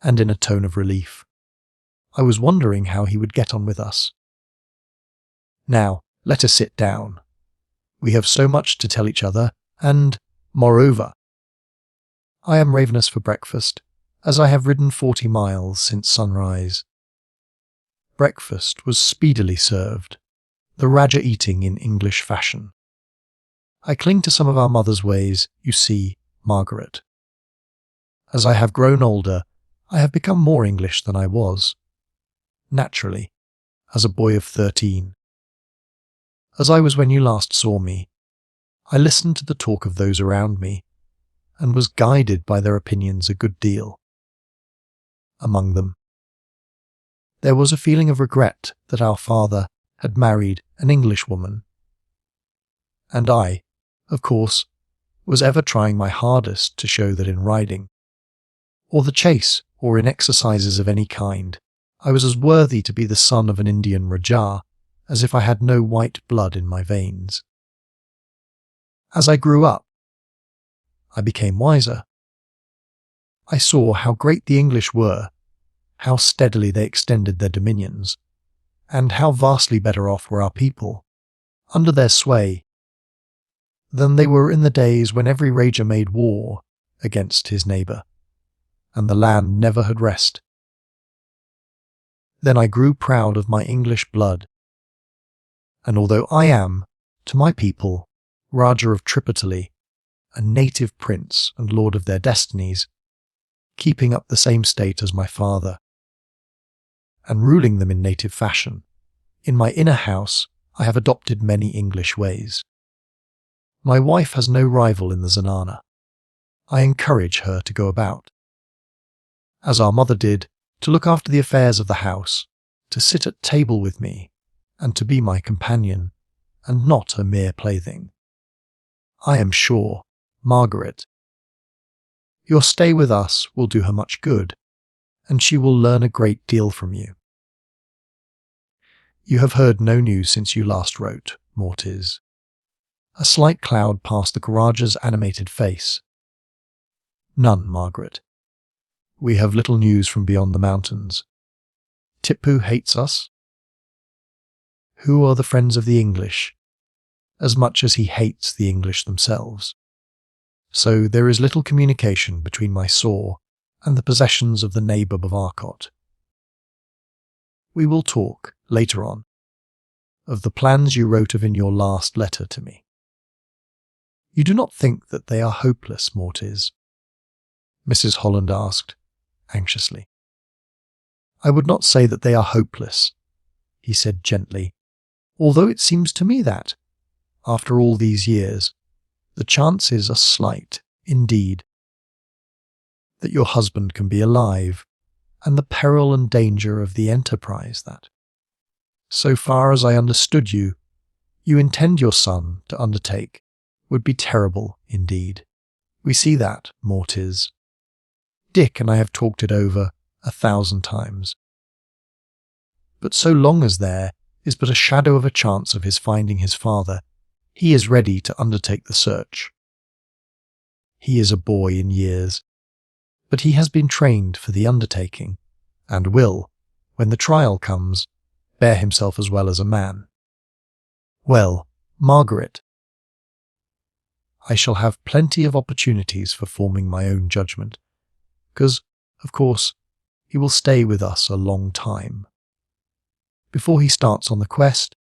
and in a tone of relief. "I was wondering how he would get on with us. Now, let us sit down. We have so much to tell each other, and, moreover, I am ravenous for breakfast, as I have ridden 40 miles since sunrise." Breakfast was speedily served, the Rajah eating in English fashion. "I cling to some of our mother's ways, you see, Margaret. As I have grown older, I have become more English than I was. Naturally, as a boy of 13. As I was when you last saw me, I listened to the talk of those around me, and was guided by their opinions a good deal. Among them, there was a feeling of regret that our father had married an Englishwoman. And I, of course, was ever trying my hardest to show that in riding, or the chase, or in exercises of any kind, I was as worthy to be the son of an Indian Rajah as if I had no white blood in my veins. As I grew up, I became wiser. I saw how great the English were, how steadily they extended their dominions, and how vastly better off were our people, under their sway, than they were in the days when every Rajah made war against his neighbour, and the land never had rest. Then I grew proud of my English blood, and although I am, to my people, Rajah of Tripataly, a native prince and lord of their destinies, keeping up the same state as my father, and ruling them in native fashion, in my inner house I have adopted many English ways. My wife has no rival in the Zenana. I encourage her to go about, as our mother did, to look after the affairs of the house, to sit at table with me, and to be my companion, and not a mere plaything. I am sure, Margaret, your stay with us will do her much good, and she will learn a great deal from you. You have heard no news since you last wrote, Mortis." A slight cloud passed the Rajah's animated face. "None, Margaret. We have little news from beyond the mountains. Tipu hates us. Who are the friends of the English, as much as he hates the English themselves? So there is little communication between Mysore and the possessions of the neighbour of Arcot. We will talk, later on, of the plans you wrote of in your last letter to me. You do not think that they are hopeless, Mortis?" Mrs. Holland asked, anxiously. "I would not say that they are hopeless," he said gently, "although it seems to me that, after all these years, the chances are slight, indeed, that your husband can be alive, and the peril and danger of the enterprise that, so far as I understood you, you intend your son to undertake, would be terrible indeed. We see that, Mortis. Dick and I have talked it over 1,000 times. But so long as there is but a shadow of a chance of his finding his father, he is ready to undertake the search, He is a boy in years, but he has been trained for the undertaking, and will, when the trial comes, bear himself as well as a man. Well, Margaret, I shall have plenty of opportunities for forming my own judgment, because, of course, he will stay with us a long time before he starts on the quest,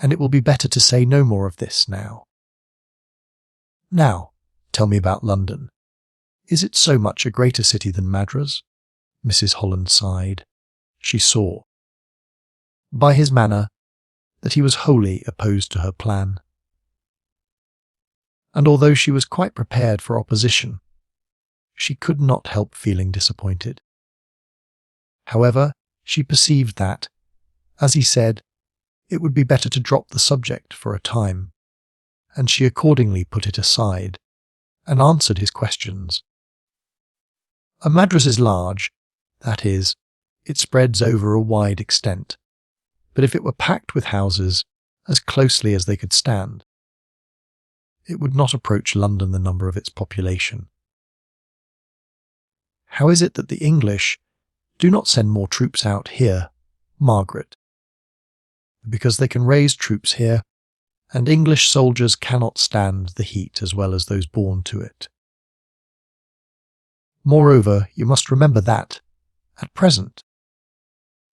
and it will be better to say no more of this now. Now, tell me about London. Is it so much a greater city than Madras? Mrs. Holland sighed. She saw, by his manner, that he was wholly opposed to her plan. And although she was quite prepared for opposition, she could not help feeling disappointed. However, she perceived that, as he said, it would be better to drop the subject for a time, and she accordingly put it aside and answered his questions. A Madras is large, that is, it spreads over a wide extent, but if it were packed with houses as closely as they could stand, it would not approach London the number of its population. How is it that the English do not send more troops out here, Margaret? Because they can raise troops here, and English soldiers cannot stand the heat as well as those born to it. Moreover, you must remember that, at present,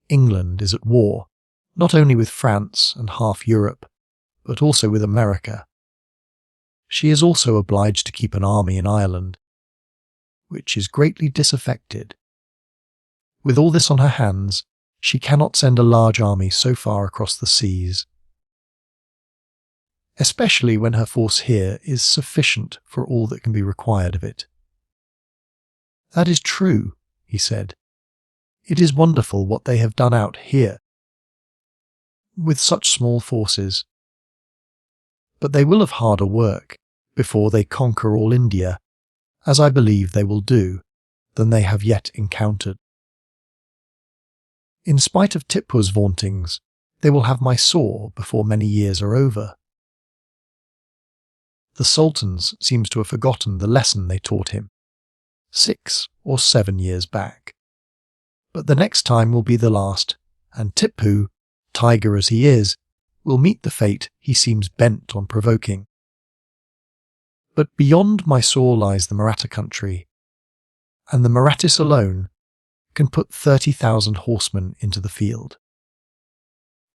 England is at war, not only with France and half Europe, but also with America. She is also obliged to keep an army in Ireland, which is greatly disaffected. With all this on her hands, she cannot send a large army so far across the seas, especially when her force here is sufficient for all that can be required of it. That is true, he said. It is wonderful what they have done out here, with such small forces. But they will have harder work before they conquer all India, as I believe they will do, than they have yet encountered. In spite of Tipu's vauntings, they will have Mysore before many years are over. The Sultans seems to have forgotten the lesson they taught him 6 or 7 years back. But the next time will be the last, and Tipu, tiger as he is, will meet the fate he seems bent on provoking. But beyond Mysore lies the Maratha country, and the Marathis alone can put 30,000 horsemen into the field.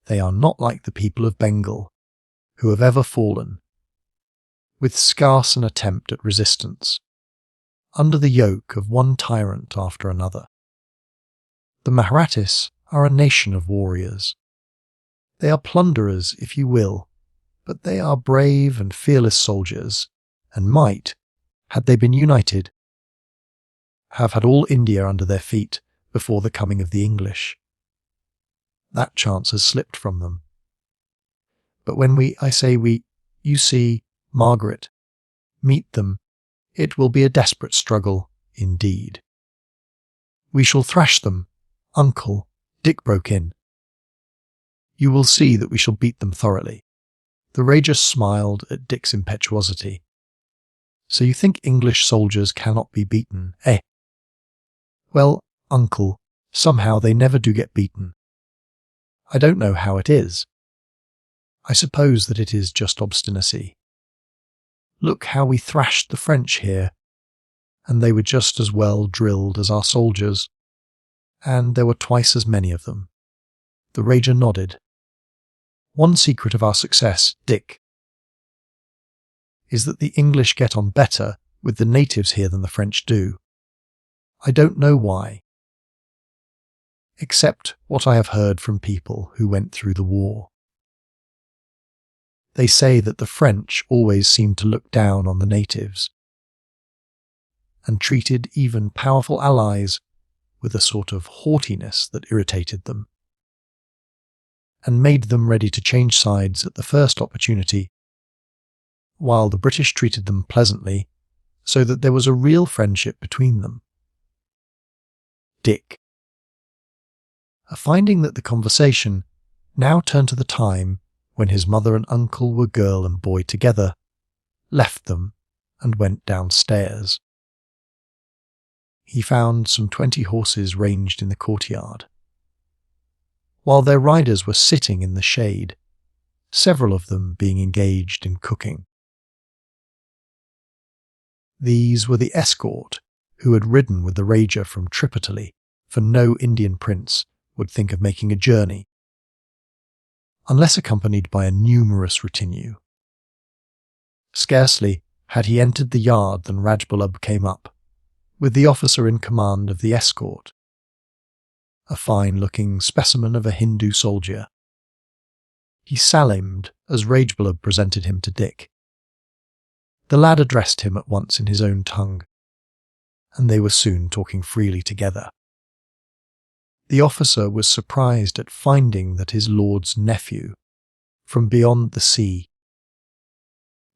They are not like the people of Bengal, who have ever fallen, with scarce an attempt at resistance, under the yoke of one tyrant after another. The Marathis are a nation of warriors. They are plunderers, if you will, but they are brave and fearless soldiers, and might, had they been united, have had all India under their feet before the coming of the English. That chance has slipped from them. But when you see, Margaret, meet them, it will be a desperate struggle indeed. We shall thrash them, Uncle, Dick broke in. You will see that we shall beat them thoroughly. The Rajah smiled at Dick's impetuosity. So you think English soldiers cannot be beaten, eh? Well, Uncle, somehow they never do get beaten. I don't know how it is. I suppose that it is just obstinacy. Look how we thrashed the French here, and they were just as well drilled as our soldiers, and there were twice as many of them. The Rajah nodded. One secret of our success, Dick, is that the English get on better with the natives here than the French do. I don't know why, except what I have heard from people who went through the war. They say that the French always seemed to look down on the natives, and treated even powerful allies with a sort of haughtiness that irritated them, and made them ready to change sides at the first opportunity, while the British treated them pleasantly, so that there was a real friendship between them. Dick, finding that the conversation now turned to the time when his mother and uncle were girl and boy together, left them and went downstairs. He found some 20 horses ranged in the courtyard. While their riders were sitting in the shade, several of them being engaged in cooking. These were the escort who had ridden with the Rajah from Tripataly, for no Indian prince would think of making a journey, unless accompanied by a numerous retinue. Scarcely had he entered the yard than Rajah came up, with the officer in command of the escort, a fine-looking specimen of a Hindu soldier. He salaamed as Rajah presented him to Dick. The lad addressed him at once in his own tongue, and they were soon talking freely together. The officer was surprised at finding that his lord's nephew, from beyond the sea,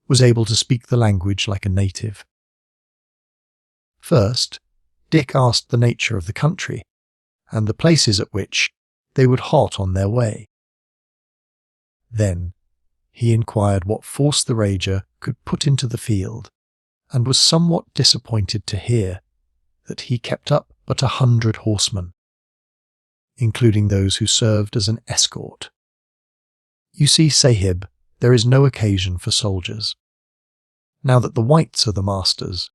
was able to speak the language like a native. First, Dick asked the nature of the country and the places at which they would halt on their way. Then he inquired what force the Rajah could put into the field, and was somewhat disappointed to hear that he kept up but 100 horsemen, including those who served as an escort. You see, Sahib, there is no occasion for soldiers. Now that the whites are the masters,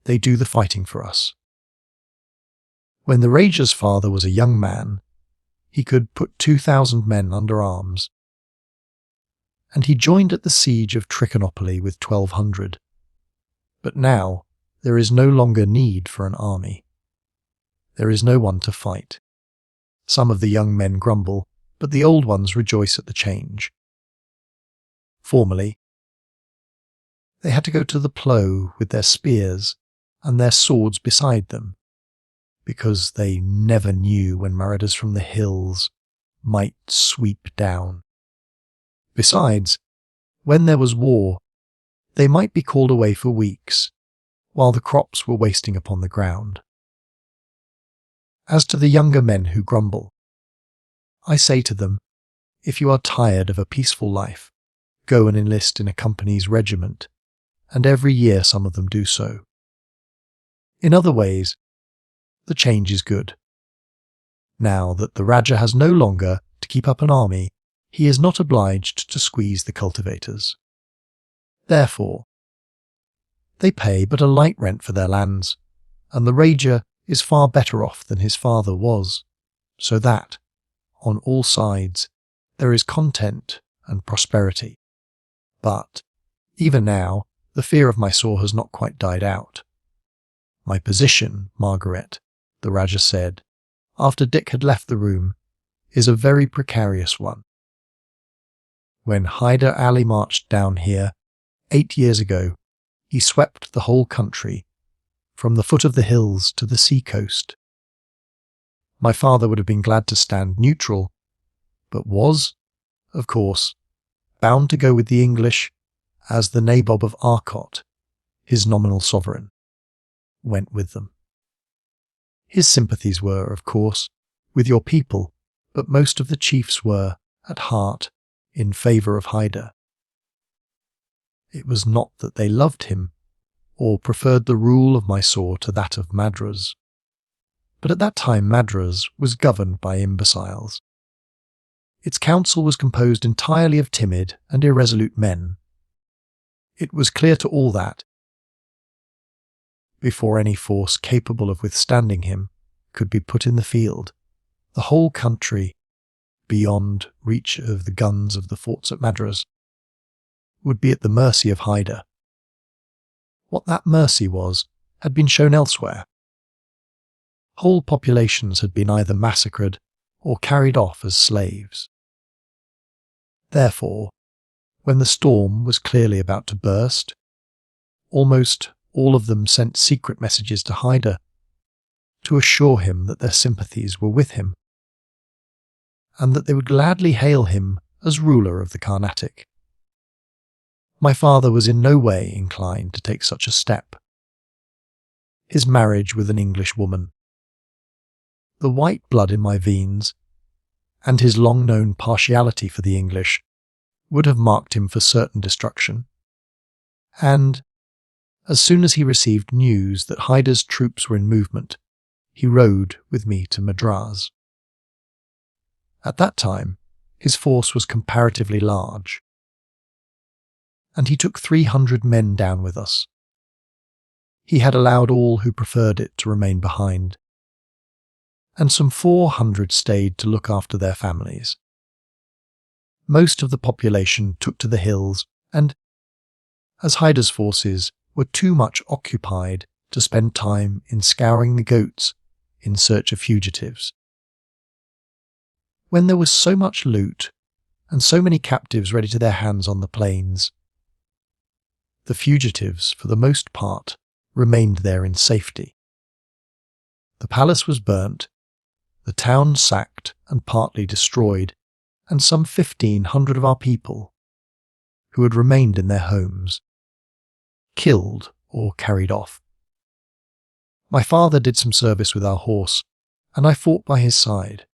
they do the fighting for us. When the Rajah's father was a young man, he could put 2,000 men under arms, and he joined at the siege of Tripataly with 1,200. But now there is no longer need for an army. There is no one to fight. Some of the young men grumble, but the old ones rejoice at the change. Formerly, they had to go to the plough with their spears and their swords beside them, because they never knew when marauders from the hills might sweep down. Besides, when there was war, they might be called away for weeks, while the crops were wasting upon the ground. As to the younger men who grumble, I say to them, if you are tired of a peaceful life, go and enlist in a company's regiment, and every year some of them do so. In other ways, the change is good. Now that the Rajah has no longer to keep up an army, he is not obliged to squeeze the cultivators. Therefore, they pay but a light rent for their lands, and the Rajah is far better off than his father was, so that, on all sides, there is content and prosperity. But, even now, the fear of Mysore has not quite died out. My position, Margaret, the Rajah said, after Dick had left the room, is a very precarious one. When Hyder Ali marched down here 8 years ago, he swept the whole country, from the foot of the hills to the sea-coast. My father would have been glad to stand neutral, but was, of course, bound to go with the English, as the Nabob of Arcot, his nominal sovereign, went with them. His sympathies were, of course, with your people, but most of the chiefs were, at heart, in favour of Hyder. It was not that they loved him, or preferred the rule of Mysore to that of Madras. But at that time Madras was governed by imbeciles. Its council was composed entirely of timid and irresolute men. It was clear to all that, before any force capable of withstanding him could be put in the field, the whole country, beyond reach of the guns of the forts at Madras, would be at the mercy of Hyder. What that mercy was had been shown elsewhere. Whole populations had been either massacred or carried off as slaves. Therefore, when the storm was clearly about to burst, almost all of them sent secret messages to Hyder to assure him that their sympathies were with him, and that they would gladly hail him as ruler of the Carnatic. My father was in no way inclined to take such a step. His marriage with an English woman, the white blood in my veins, and his long-known partiality for the English would have marked him for certain destruction. And, As soon as he received news that Hyder's troops were in movement, he rode with me to Madras. At that time, his force was comparatively large, and he took 300 men down with us. He had allowed all who preferred it to remain behind, and some 400 stayed to look after their families. Most of the population took to the hills, and, as Hyder's forces were too much occupied to spend time in scouring the goats in search of fugitives. When there was so much loot and so many captives ready to their hands on the plains, the fugitives, for the most part, remained there in safety. The palace was burnt, the town sacked and partly destroyed, and some 1,500 of our people, who had remained in their homes, killed or carried off. My father did some service with our horse, and I fought by his side.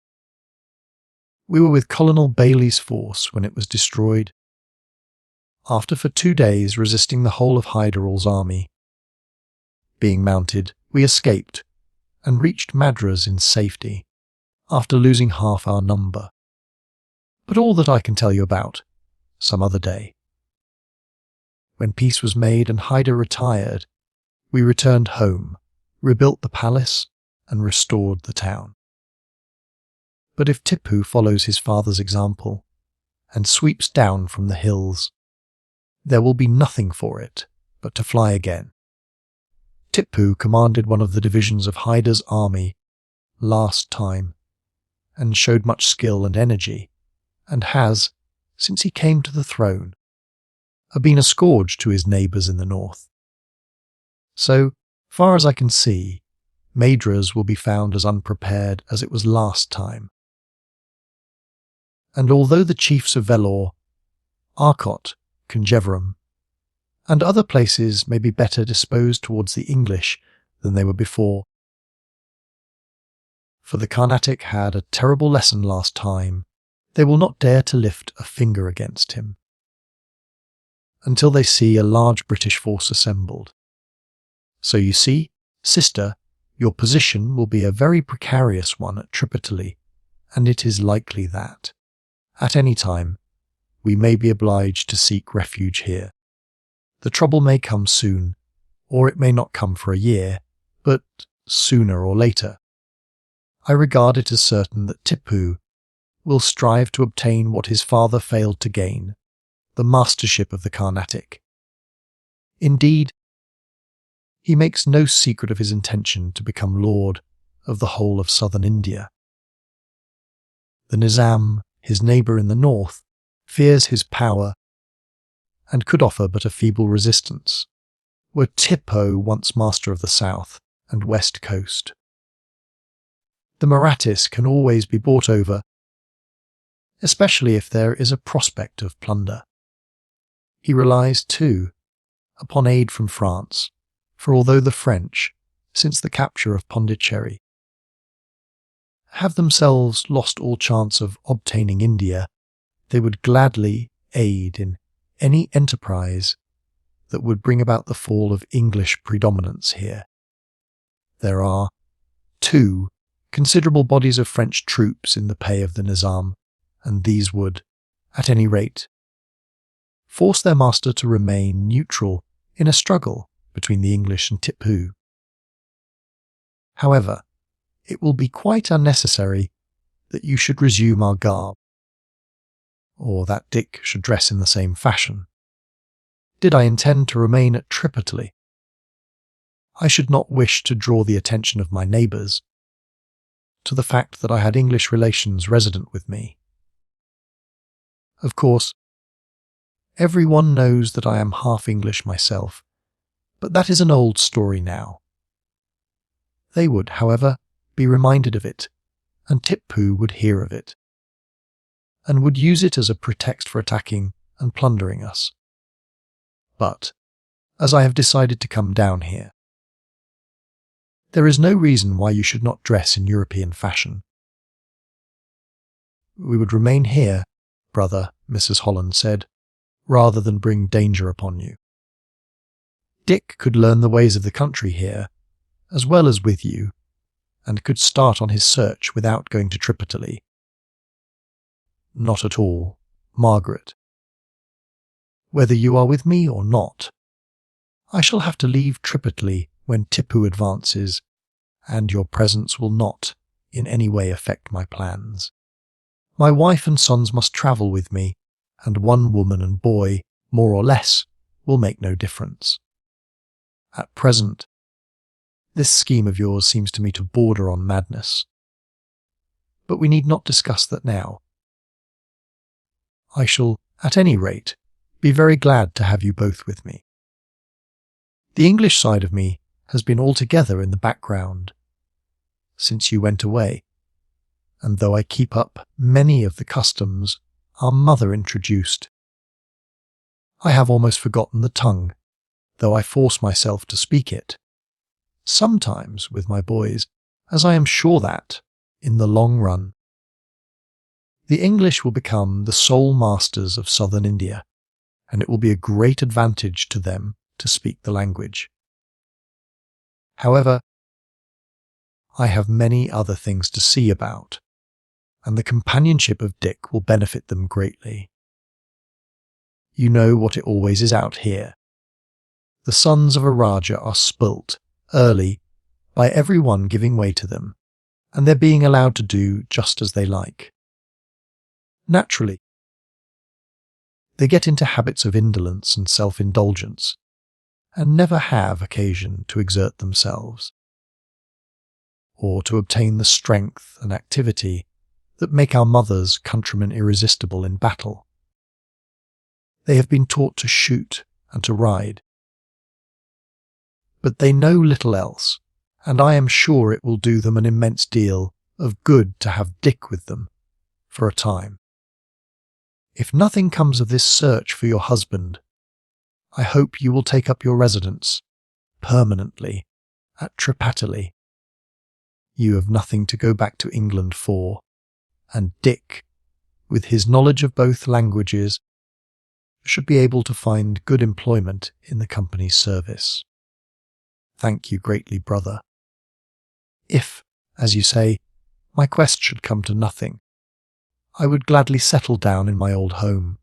We were with Colonel Bailey's force when it was destroyed. After for 2 days resisting the whole of Hyder's army, being mounted, we escaped and reached Madras in safety, after losing half our number. But all that I can tell you about, some other day. When peace was made and Hyder retired, we returned home, rebuilt the palace, and restored the town. But if Tipu follows his father's example and sweeps down from the hills, there will be nothing for it but to fly again. Tipu commanded one of the divisions of Hyder's army last time and showed much skill and energy, and has, since he came to the throne, been a scourge to his neighbours in the north. So far as I can see, Madras will be found as unprepared as it was last time. And although the chiefs of Vellore, Arcot, Conjeveram, and other places may be better disposed towards the English than they were before, for the Carnatic had a terrible lesson last time, they will not dare to lift a finger against him until they see a large British force assembled. So you see, sister, your position will be a very precarious one at Tripataly, and it is likely that, at any time, we may be obliged to seek refuge here. The trouble may come soon, or it may not come for a year, but sooner or later. I regard it as certain that Tipu will strive to obtain what his father failed to gain, the mastership of the Carnatic. Indeed, he makes no secret of his intention to become lord of the whole of southern India. The Nizam, his neighbour in the north, fears his power and could offer but a feeble resistance, were Tipu once master of the south and west coast. The Marathis can always be bought over, especially if there is a prospect of plunder. He relies, too, upon aid from France, for although the French, since the capture of Pondicherry, have themselves lost all chance of obtaining India, they would gladly aid in any enterprise that would bring about the fall of English predominance here. There are, too, considerable bodies of French troops in the pay of the Nizam, and these would, at any rate, force their master to remain neutral in a struggle between the English and Tipu. However, it will be quite unnecessary that you should resume our garb, or that Dick should dress in the same fashion. Did I intend to remain at Tripataly, I should not wish to draw the attention of my neighbours to the fact that I had English relations resident with me. Of course, everyone knows that I am half English myself, but that is an old story now. They would, however, be reminded of it, and Tipu would hear of it, and would use it as a pretext for attacking and plundering us. But, as I have decided to come down here, there is no reason why you should not dress in European fashion. We would remain here, brother, Mrs. Holland said, rather than bring danger upon you. Dick could learn the ways of the country here, as well as with you, and could start on his search without going to Tripataly. Not at all, Margaret. Whether you are with me or not, I shall have to leave Tripataly when Tipu advances, and your presence will not in any way affect my plans. My wife and sons must travel with me, and one woman and boy, more or less, will make no difference. At present, this scheme of yours seems to me to border on madness. But we need not discuss that now. I shall, at any rate, be very glad to have you both with me. The English side of me has been altogether in the background since you went away, and though I keep up many of the customs our mother introduced, I have almost forgotten the tongue, though I force myself to speak it, sometimes with my boys, as I am sure that, in the long run, the English will become the sole masters of southern India, and it will be a great advantage to them to speak the language. However, I have many other things to see about, and the companionship of Dick will benefit them greatly. You know what it always is out here. The sons of a Rajah are spoilt early by everyone giving way to them, and they're being allowed to do just as they like. Naturally, they get into habits of indolence and self-indulgence, and never have occasion to exert themselves, or to obtain the strength and activity that make our mothers' countrymen irresistible in battle. They have been taught to shoot and to ride, but they know little else, and I am sure it will do them an immense deal of good to have Dick with them for a time. If nothing comes of this search for your husband, I hope you will take up your residence permanently at Tripataly. You have nothing to go back to England for, and Dick, with his knowledge of both languages, should be able to find good employment in the company's service. Thank you greatly, brother. If, as you say, my quest should come to nothing, I would gladly settle down in my old home.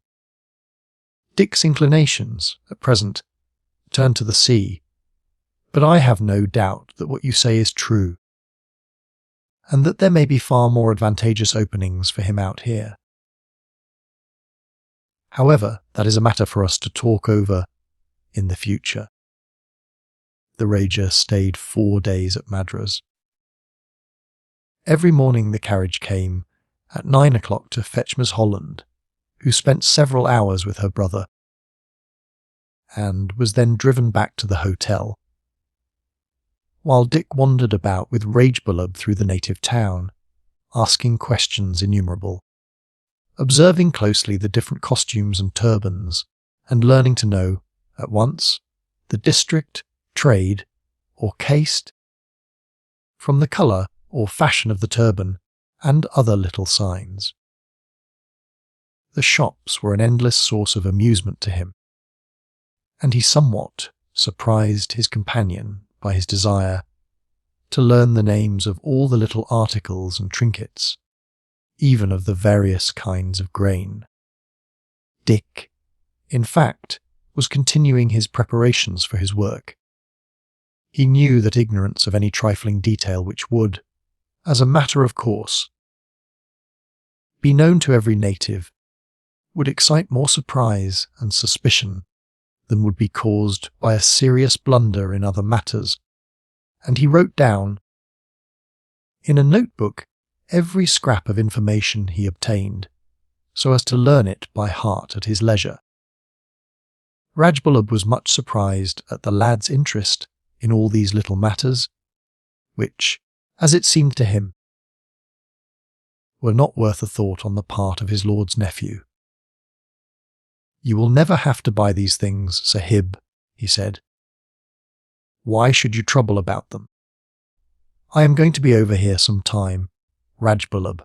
Dick's inclinations, at present, turn to the sea, but I have no doubt that what you say is true, and that there may be far more advantageous openings for him out here. However, that is a matter for us to talk over in the future. The Rajah stayed 4 days at Madras. Every morning the carriage came at 9 o'clock to fetch Miss Holland, who spent several hours with her brother, and was then driven back to the hotel, while Dick wandered about with Rajah through the native town, asking questions innumerable, observing closely the different costumes and turbans, and learning to know, at once, the district, trade, or caste, from the colour or fashion of the turban, and other little signs. The shops were an endless source of amusement to him, and he somewhat surprised his companion by his desire to learn the names of all the little articles and trinkets, even of the various kinds of grain. Dick, in fact, was continuing his preparations for his work. He knew that ignorance of any trifling detail which would, as a matter of course, be known to every native, would excite more surprise and suspicion than would be caused by a serious blunder in other matters, and he wrote down, in a notebook, every scrap of information he obtained, so as to learn it by heart at his leisure. Rajah was much surprised at the lad's interest in all these little matters, which, as it seemed to him, were not worth a thought on the part of his lord's nephew. "You will never have to buy these things, Sahib," he said. "Why should you trouble about them? I am going to be over here some time, Rajah,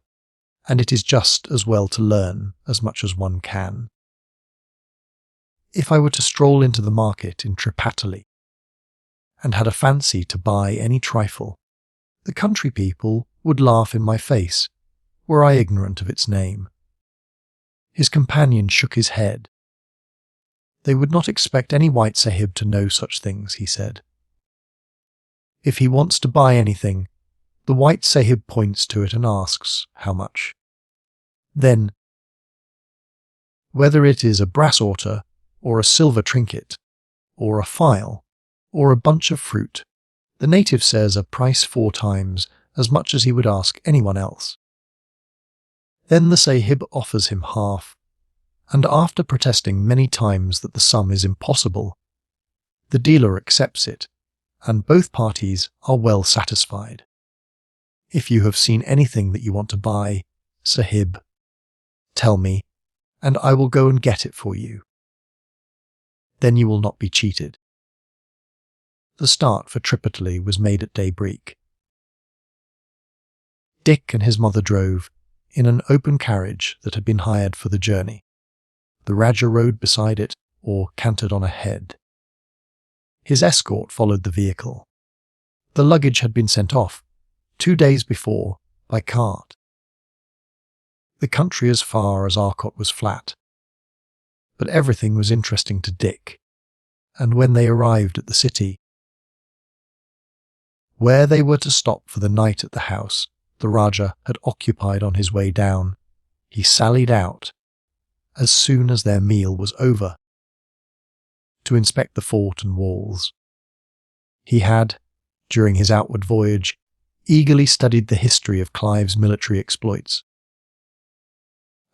and it is just as well to learn as much as one can. If I were to stroll into the market in Tripataly, and had a fancy to buy any trifle. The country people would laugh in my face, were I ignorant of its name. His companion shook his head. They would not expect any white sahib to know such things, he said. If he wants to buy anything, the white sahib points to it and asks how much. Then, whether it is a brass orter, or a silver trinket, or a file, or a bunch of fruit, the native says a price 4 times as much as he would ask anyone else. Then the sahib offers him half, and after protesting many times that the sum is impossible, the dealer accepts it, and both parties are well satisfied. If you have seen anything that you want to buy, sahib, tell me, and I will go and get it for you. Then you will not be cheated. The start for Tripataly was made at daybreak. Dick and his mother drove in an open carriage that had been hired for the journey. The Rajah rode beside it or cantered on ahead. His escort followed the vehicle. The luggage had been sent off 2 days before by cart. The country as far as Arcot was flat, but everything was interesting to Dick, and when they arrived at the city, where they were to stop for the night at the house the Rajah had occupied on his way down, he sallied out, as soon as their meal was over, to inspect the fort and walls. He had, during his outward voyage, eagerly studied the history of Clive's military exploits,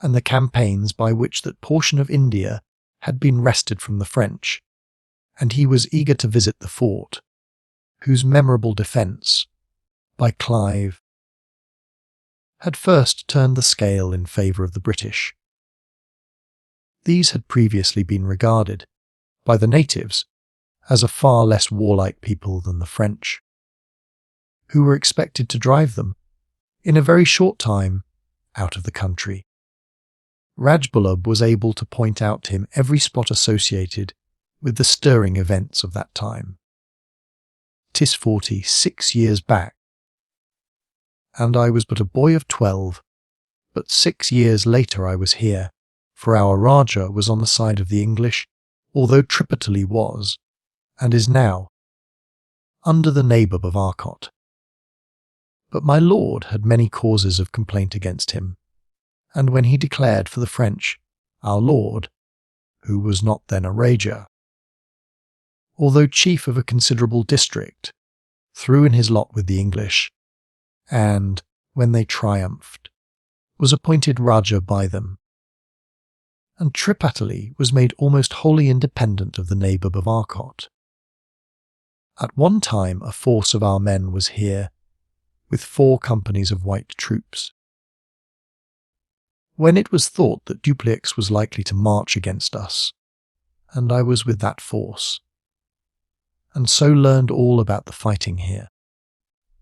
and the campaigns by which that portion of India had been wrested from the French, and he was eager to visit the fort, whose memorable defence, by Clive, had first turned the scale in favour of the British. These had previously been regarded, by the natives, as a far less warlike people than the French, who were expected to drive them, in a very short time, out of the country. Rajbullub was able to point out to him every spot associated with the stirring events of that time. 'Tis 46 years back, and I was but a boy of 12, but 6 years later I was here, for our Rajah was on the side of the English, although Tripataly was, and is now, under the nabob of Arcot. But my lord had many causes of complaint against him, and when he declared for the French, our lord, who was not then a Rajah, although chief of a considerable district, threw in his lot with the English, and, when they triumphed, was appointed Rajah by them. And Tripataly was made almost wholly independent of the nabob of Arcot. At one time a force of our men was here, with 4 companies of white troops. When it was thought that Dupleix was likely to march against us, and I was with that force, and so learned all about the fighting here.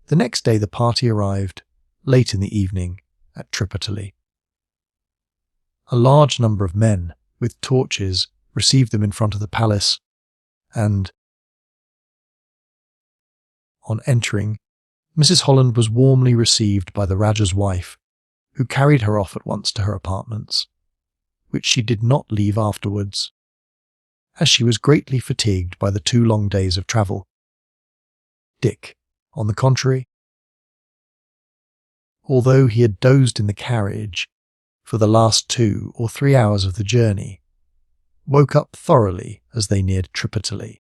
The next day the party arrived, late in the evening, at Tripataly. A large number of men, with torches, received them in front of the palace, and, on entering, Mrs. Holland was warmly received by the Rajah's wife, who carried her off at once to her apartments, which she did not leave afterwards, as she was greatly fatigued by the 2 long days of travel. Dick, on the contrary, although he had dozed in the carriage for the last 2 or 3 hours of the journey, woke up thoroughly as they neared Tripataly.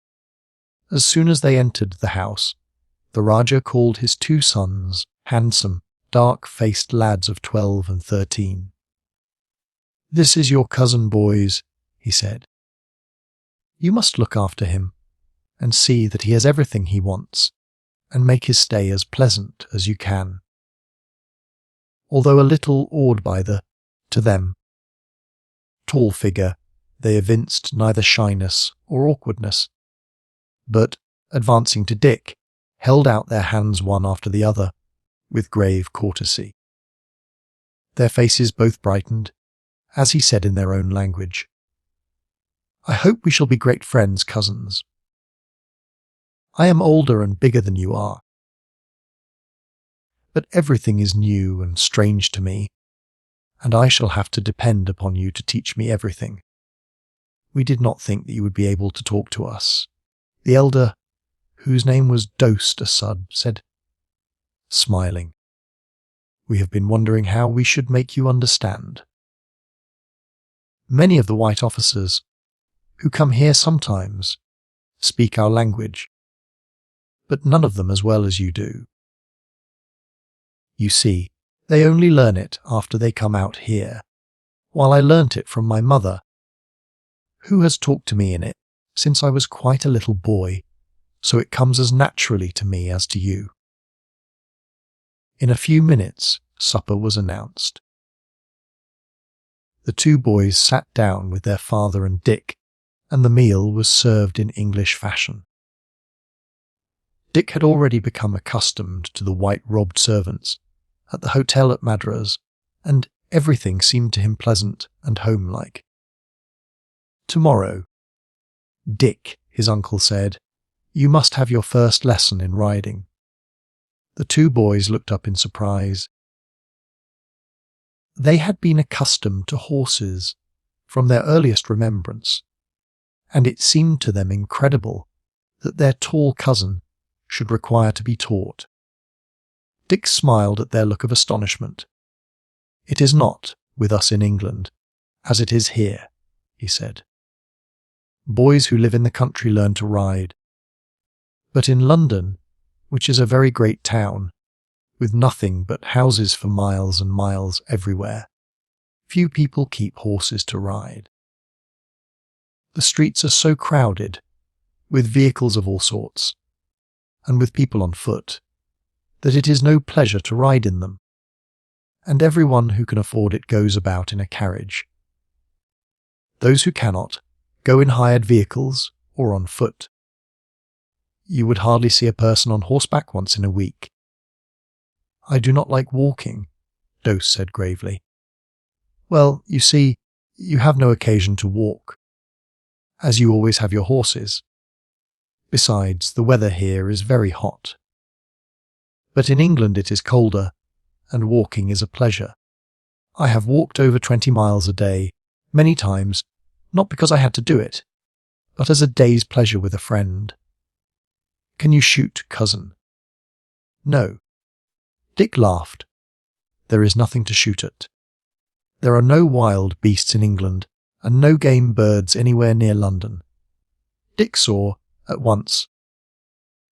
As soon as they entered the house, the Rajah called his 2 sons, handsome, dark-faced lads of 12 and 13. "This is your cousin, boys," he said. "You must look after him, and see that he has everything he wants, and make his stay as pleasant as you can." Although a little awed by the, to them, tall figure, they evinced neither shyness or awkwardness, but, advancing to Dick, held out their hands one after the other, with grave courtesy. Their faces both brightened, as he said in their own language, "I hope we shall be great friends, cousins." I am older and bigger than you are. But everything is new and strange to me, and I shall have to depend upon you to teach me everything. We did not think that you would be able to talk to us. The elder, whose name was Dost Asud, said, smiling, we have been wondering how we should make you understand. Many of the white officers, who come here sometimes, speak our language, but none of them as well as you do. You see, they only learn it after they come out here, while I learnt it from my mother, who has talked to me in it since I was quite a little boy, so it comes as naturally to me as to you. In a few minutes, supper was announced. The two boys sat down with their father and Dick, and the meal was served in English fashion. Dick had already become accustomed to the white-robed servants at the hotel at Madras, and everything seemed to him pleasant and homelike. Tomorrow, Dick, his uncle said, you must have your first lesson in riding. The two boys looked up in surprise. They had been accustomed to horses from their earliest remembrance, and it seemed to them incredible that their tall cousin should require to be taught. Dick smiled at their look of astonishment. It is not with us in England, as it is here, he said. Boys who live in the country learn to ride. But in London, which is a very great town, with nothing but houses for miles and miles everywhere, few people keep horses to ride. The streets are so crowded, with vehicles of all sorts, and with people on foot, that it is no pleasure to ride in them, and everyone who can afford it goes about in a carriage. Those who cannot go in hired vehicles or on foot. You would hardly see a person on horseback once in a week. I do not like walking, Dost said gravely. Well, you see, you have no occasion to walk, as you always have your horses. Besides, the weather here is very hot. But in England it is colder, and walking is a pleasure. I have walked over 20 miles a day, many times, not because I had to do it, but as a day's pleasure with a friend. Can you shoot, cousin? No. Dick laughed. There is nothing to shoot at. There are no wild beasts in England, and no game birds anywhere near London. Dick saw, at once,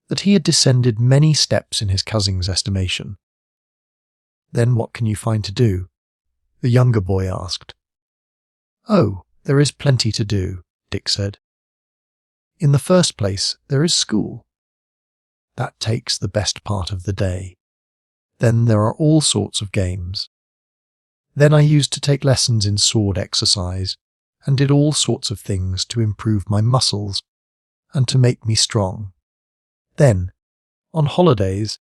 that he had descended many steps in his cousin's estimation. Then what can you find to do? The younger boy asked. Oh, there is plenty to do, Dick said. In the first place, there is school. That takes the best part of the day. Then there are all sorts of games. Then I used to take lessons in sword exercise, and did all sorts of things to improve my muscles and to make me strong. Then, on holidays,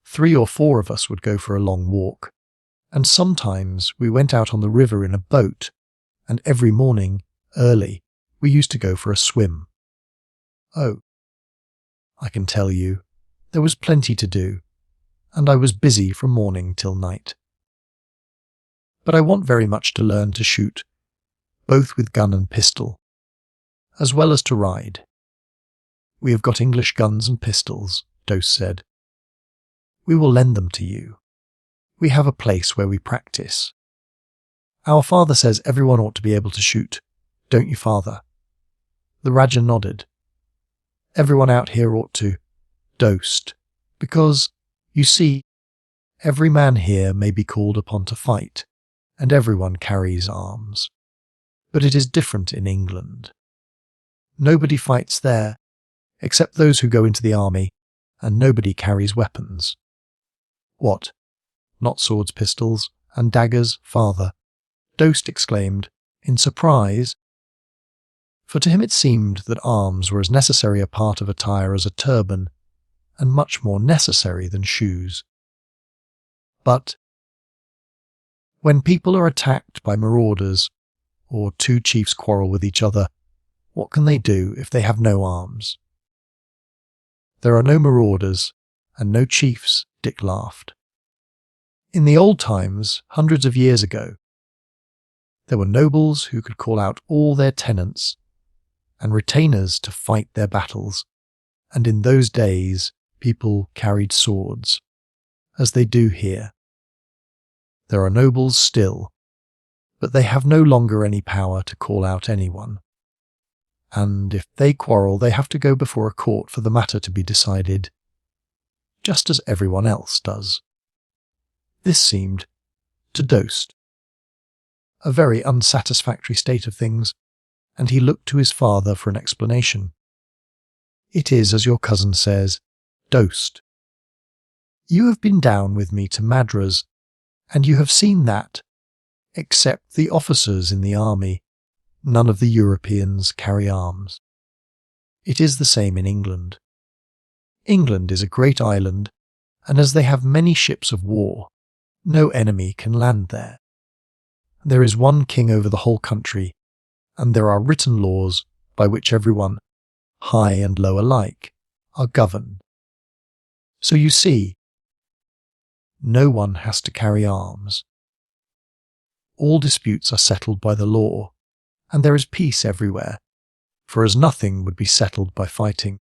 3 or 4 of us would go for a long walk, and sometimes we went out on the river in a boat, and every morning, early, we used to go for a swim. Oh, I can tell you, there was plenty to do, and I was busy from morning till night. But I want very much to learn to shoot, both with gun and pistol, as well as to ride. We have got English guns and pistols, Dost said. We will lend them to you. We have a place where we practice. Our father says everyone ought to be able to shoot, don't you, father? The Rajah nodded. Everyone out here ought to, Dost, because, you see, every man here may be called upon to fight, and everyone carries arms. But it is different in England. Nobody fights there, except those who go into the army, and nobody carries weapons. What? Not swords, pistols, and daggers, father? Dost exclaimed, in surprise, for to him it seemed that arms were as necessary a part of attire as a turban, and much more necessary than shoes. But when people are attacked by marauders, or 2 chiefs quarrel with each other, what can they do if they have no arms? There are no marauders and no chiefs, Dick laughed. In the old times, hundreds of years ago, there were nobles who could call out all their tenants and retainers to fight their battles, and in those days people carried swords, as they do here. There are nobles still, but they have no longer any power to call out anyone. And if they quarrel, they have to go before a court for the matter to be decided, just as everyone else does. This seemed to Dost a very unsatisfactory state of things, and he looked to his father for an explanation. It is as your cousin says, Dost. You have been down with me to Madras, and you have seen that, except the officers in the army, none of the Europeans carry arms. It is the same in England. England is a great island, and as they have many ships of war, no enemy can land there. There is one king over the whole country, and there are written laws by which everyone, high and low alike, are governed. So you see, no one has to carry arms. All disputes are settled by the law, and there is peace everywhere, for as nothing would be settled by fighting.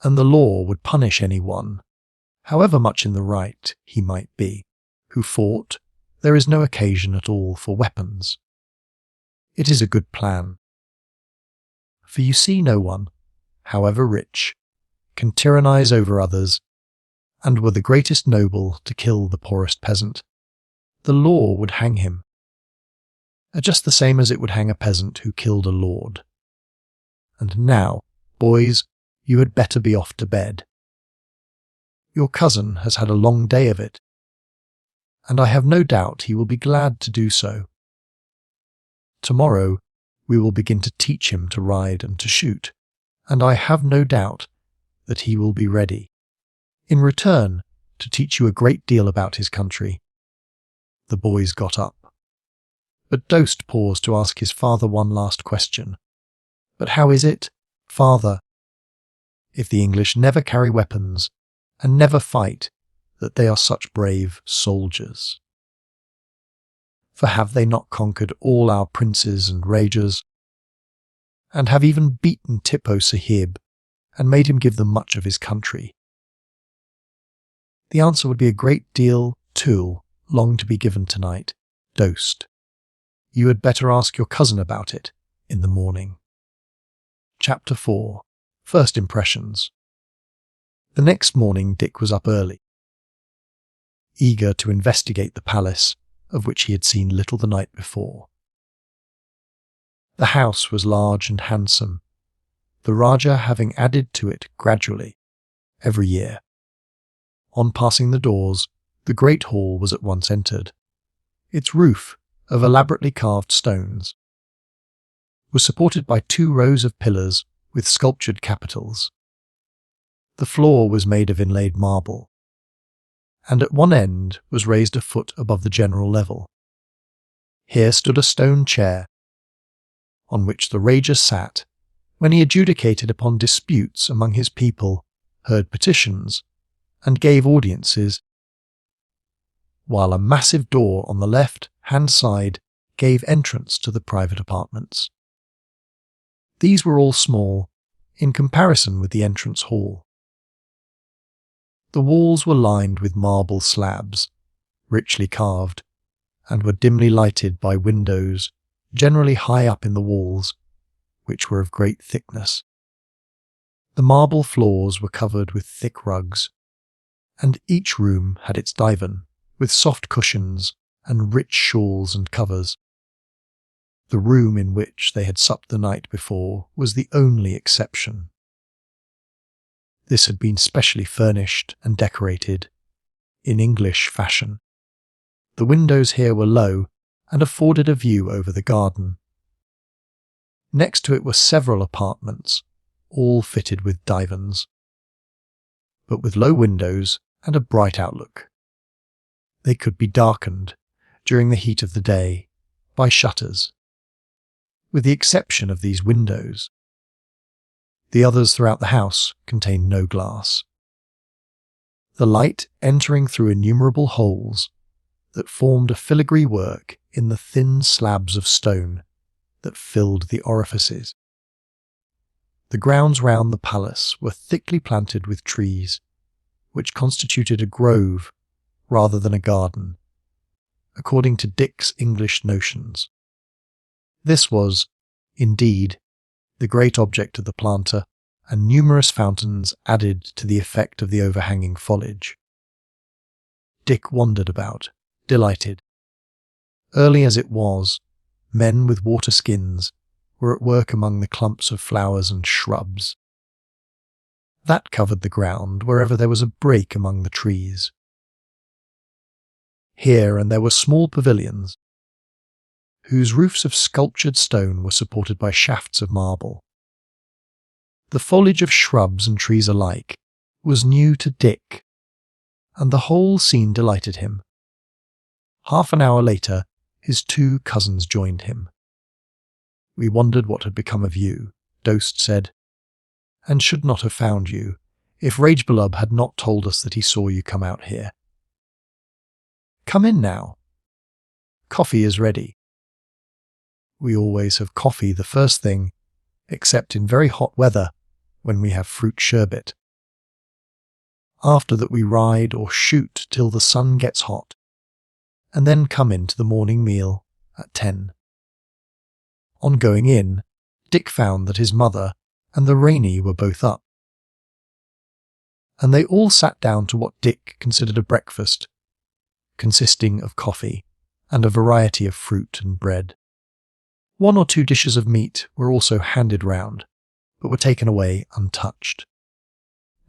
And the law would punish anyone, however much in the right he might be, who fought. There is no occasion at all for weapons. It is a good plan. For you see, no one, however rich, can tyrannize over others, and were the greatest noble to kill the poorest peasant, the law would hang him, just the same as it would hang a peasant who killed a lord. And now, boys, you had better be off to bed. Your cousin has had a long day of it, and I have no doubt he will be glad to do so. Tomorrow we will begin to teach him to ride and to shoot, and I have no doubt that he will be ready, in return, to teach you a great deal about his country. The boys got up. But Dost paused to ask his father one last question. But how is it, father, if the English never carry weapons and never fight, that they are such brave soldiers? For have they not conquered all our princes and Rajahs, and have even beaten Tipu Sultan and made him give them much of his country? The answer would be a great deal too long to be given tonight, Dost. You had better ask your cousin about it in the morning. Chapter 4. First Impressions. The next morning Dick was up early, eager to investigate the palace, of which he had seen little the night before. The house was large and handsome, the Rajah having added to it gradually, every year. On passing the doors, the great hall was at once entered. Its roof, of elaborately carved stones, was supported by 2 rows of pillars with sculptured capitals. The floor was made of inlaid marble, and at one end was raised a foot above the general level. Here stood a stone chair, on which the Rajah sat when he adjudicated upon disputes among his people, heard petitions, and gave audiences, while a massive door on the left-hand side gave entrance to the private apartments. These were all small, in comparison with the entrance hall. The walls were lined with marble slabs, richly carved, and were dimly lighted by windows, generally high up in the walls, which were of great thickness. The marble floors were covered with thick rugs, and each room had its divan, with soft cushions and rich shawls and covers. The room in which they had supped the night before was the only exception. This had been specially furnished and decorated, in English fashion. The windows here were low and afforded a view over the garden. Next to it were several apartments, all fitted with divans, but with low windows and a bright outlook. They could be darkened, during the heat of the day, by shutters. With the exception of these windows, The others throughout the house contained no glass. The light entering through innumerable holes that formed a filigree work in the thin slabs of stone that filled the orifices. The grounds round the palace were thickly planted with trees, which constituted a grove rather than a garden, according to Dick's English notions. This was, indeed, the great object of the planter, and numerous fountains added to the effect of the overhanging foliage. Dick wandered about, delighted. Early as it was, men with water skins were at work among the clumps of flowers and shrubs. That covered the ground wherever there was a break among the trees. Here and there were small pavilions, whose roofs of sculptured stone were supported by shafts of marble. The foliage of shrubs and trees alike was new to Dick, and the whole scene delighted him. Half an hour later, his two cousins joined him. "We wondered what had become of you," Dost said, "and should not have found you, if Ragebelub had not told us that he saw you come out here. Come in now. Coffee is ready. We always have coffee the first thing, except in very hot weather, when we have fruit sherbet. After that we ride or shoot till the sun gets hot, and then come in to the morning meal at 10. On going in, Dick found that his mother and the Rainey were both up, and they all sat down to what Dick considered a breakfast, consisting of coffee and a variety of fruit and bread. One or two dishes of meat were also handed round, but were taken away untouched.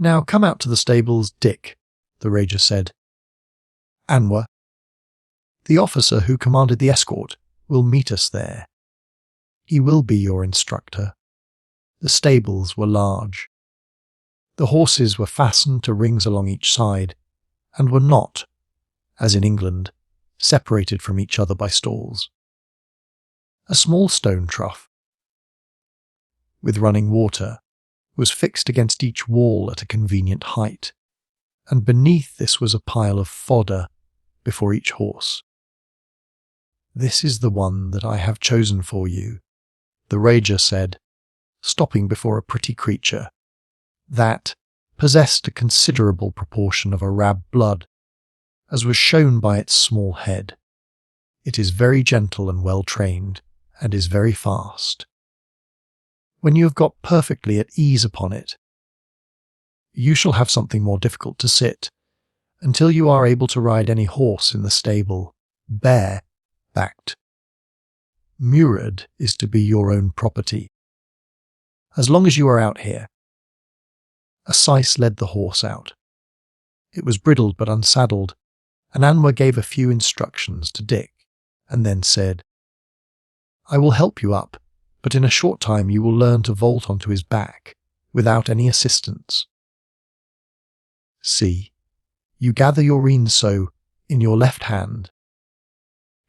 "Now come out to the stables, Dick," the Rajah said. "Anwar, the officer who commanded the escort, will meet us there. He will be your instructor." The stables were large. The horses were fastened to rings along each side, and were not, as in England, separated from each other by stalls. A small stone trough, with running water, was fixed against each wall at a convenient height, and beneath this was a pile of fodder before each horse. "This is the one that I have chosen for you," the Rajah said, stopping before a pretty creature that possessed a considerable proportion of Arab blood, as was shown by its small head. "It is very gentle and well trained, and is very fast. When you have got perfectly at ease upon it, you shall have something more difficult to sit, until you are able to ride any horse in the stable, bare-backed. Murad is to be your own property, as long as you are out here." A syce led the horse out. It was bridled but unsaddled, and Anwar gave a few instructions to Dick, and then said, "I will help you up, but in a short time you will learn to vault onto his back, without any assistance. See, you gather your reins so, in your left hand.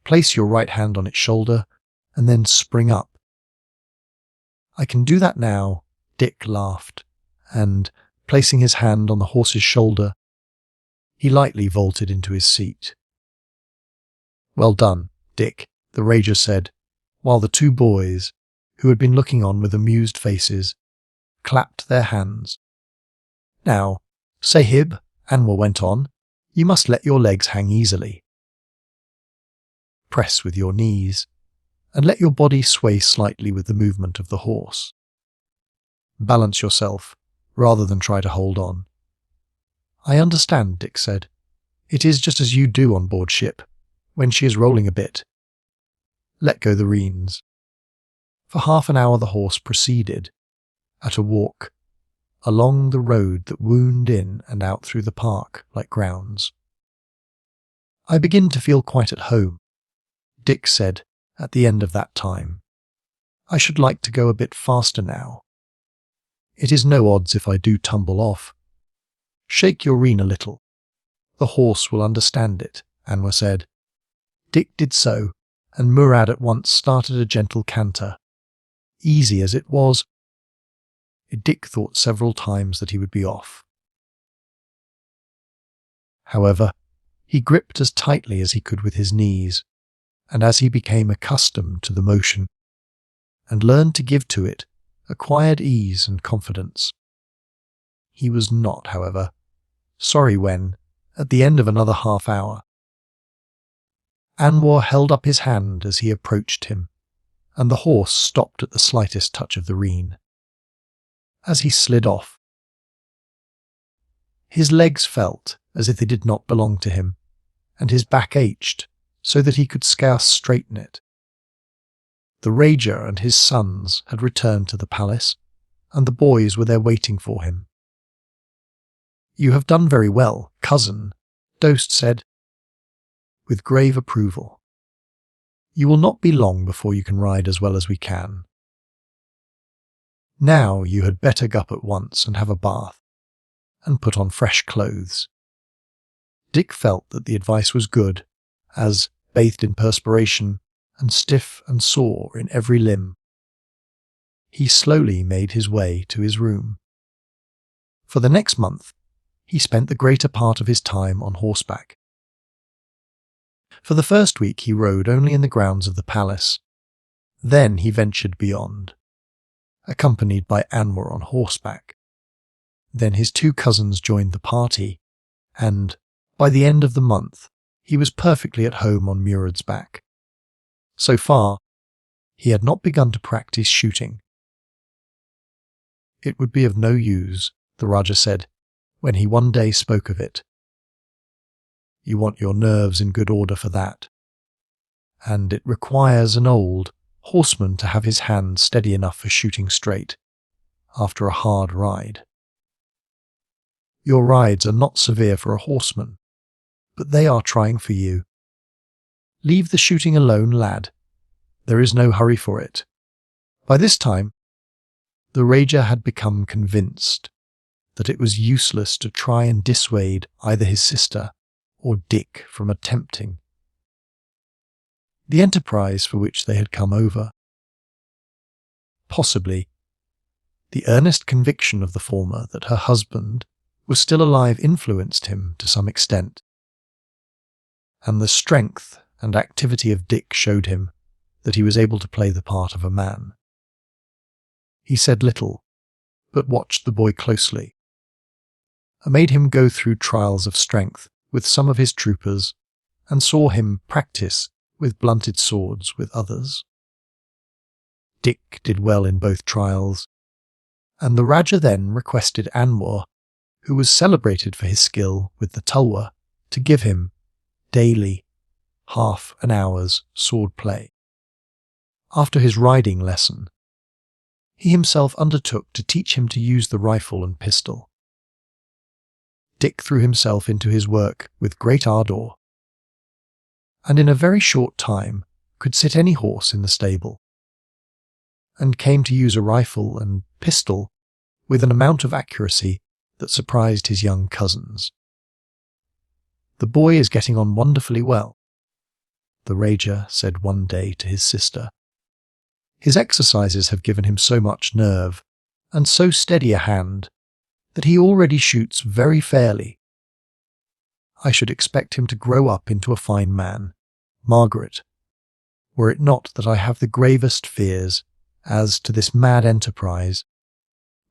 Place your right hand on its shoulder, and then spring up." "I can do that now," Dick laughed, and, placing his hand on the horse's shoulder, he lightly vaulted into his seat. "Well done, Dick," the Rajah said, while the two boys, who had been looking on with amused faces, clapped their hands. "Now, Sahib," Anwar went on, "you must let your legs hang easily. Press with your knees, and let your body sway slightly with the movement of the horse. Balance yourself, rather than try to hold on." "I understand," Dick said. "It is just as you do on board ship, when she is rolling a bit. Let go the reins." For half an hour the horse proceeded, at a walk, along the road that wound in and out through the park like grounds. "I begin to feel quite at home," Dick said at the end of that time. "I should like to go a bit faster now. It is no odds if I do tumble off. Shake your rein a little. The horse will understand it," Anwar said. Dick did so, and Murad at once started a gentle canter. Easy as it was, Dick thought several times that he would be off. However, he gripped as tightly as he could with his knees, and as he became accustomed to the motion and learned to give to it, acquired ease and confidence. He was not, however, sorry when, at the end of another half hour, Anwar held up his hand as he approached him, and the horse stopped at the slightest touch of the rein. As he slid off, his legs felt as if they did not belong to him, and his back ached so that he could scarce straighten it. The Rajah and his sons had returned to the palace, and the boys were there waiting for him. "You have done very well, cousin," Dost said, with grave approval. "You will not be long before you can ride as well as we can. Now you had better go up at once and have a bath, and put on fresh clothes." Dick felt that the advice was good, as, bathed in perspiration, and stiff and sore in every limb, he slowly made his way to his room. For the next month, he spent the greater part of his time on horseback. For the first week he rode only in the grounds of the palace. Then he ventured beyond, accompanied by Anwar on horseback. Then his two cousins joined the party, and, by the end of the month, he was perfectly at home on Murad's back. So far, he had not begun to practice shooting. "It would be of no use," the Rajah said, when he one day spoke of it. "You want your nerves in good order for that, and it requires an old horseman to have his hand steady enough for shooting straight, after a hard ride. Your rides are not severe for a horseman, but they are trying for you. Leave the shooting alone, lad. There is no hurry for it." By this time, the Rajah had become convinced that it was useless to try and dissuade either his sister or Dick from attempting the enterprise for which they had come over. Possibly, the earnest conviction of the former that her husband was still alive influenced him to some extent, and the strength and activity of Dick showed him that he was able to play the part of a man. He said little, but watched the boy closely, and made him go through trials of strength with some of his troopers, and saw him practice with blunted swords with others. Dick did well in both trials, and the Rajah then requested Anwar, who was celebrated for his skill with the tulwar, to give him, daily, half an hour's sword play. After his riding lesson, he himself undertook to teach him to use the rifle and pistol. Dick threw himself into his work with great ardour, and in a very short time could sit any horse in the stable, and came to use a rifle and pistol with an amount of accuracy that surprised his young cousins. "The boy is getting on wonderfully well," the Rajah said one day to his sister. "His exercises have given him so much nerve, and so steady a hand, that he already shoots very fairly. I should expect him to grow up into a fine man, Margaret, were it not that I have the gravest fears as to this mad enterprise,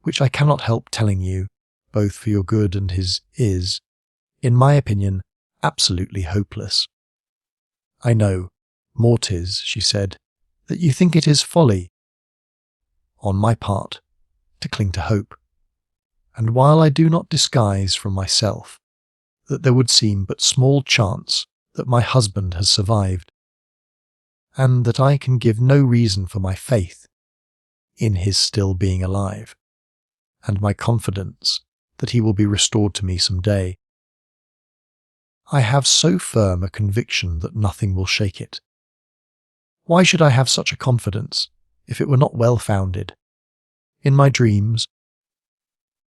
which I cannot help telling you, both for your good and his, is, in my opinion, absolutely hopeless. I know, Mortis, she said, that you think it is folly, on my part, to cling to hope. And while I do not disguise from myself that there would seem but small chance that my husband has survived, and that I can give no reason for my faith in his still being alive, and my confidence that he will be restored to me some day, I have so firm a conviction that nothing will shake it. Why should I have such a confidence if it were not well-founded? In my dreams,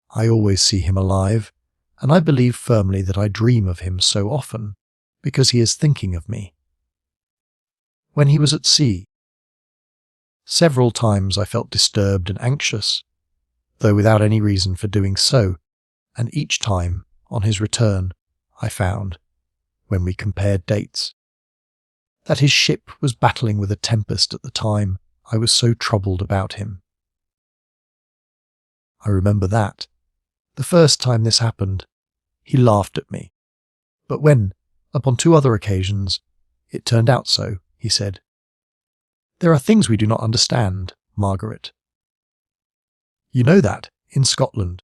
I always see him alive, and I believe firmly that I dream of him so often because he is thinking of me. When he was at sea, several times I felt disturbed and anxious, though without any reason for doing so, and each time, on his return, I found, when we compared dates, that his ship was battling with a tempest at the time I was so troubled about him. I remember that, the first time this happened, he laughed at me, but when, upon 2 other occasions, it turned out so, he said, "There are things we do not understand, Margaret. You know that, in Scotland,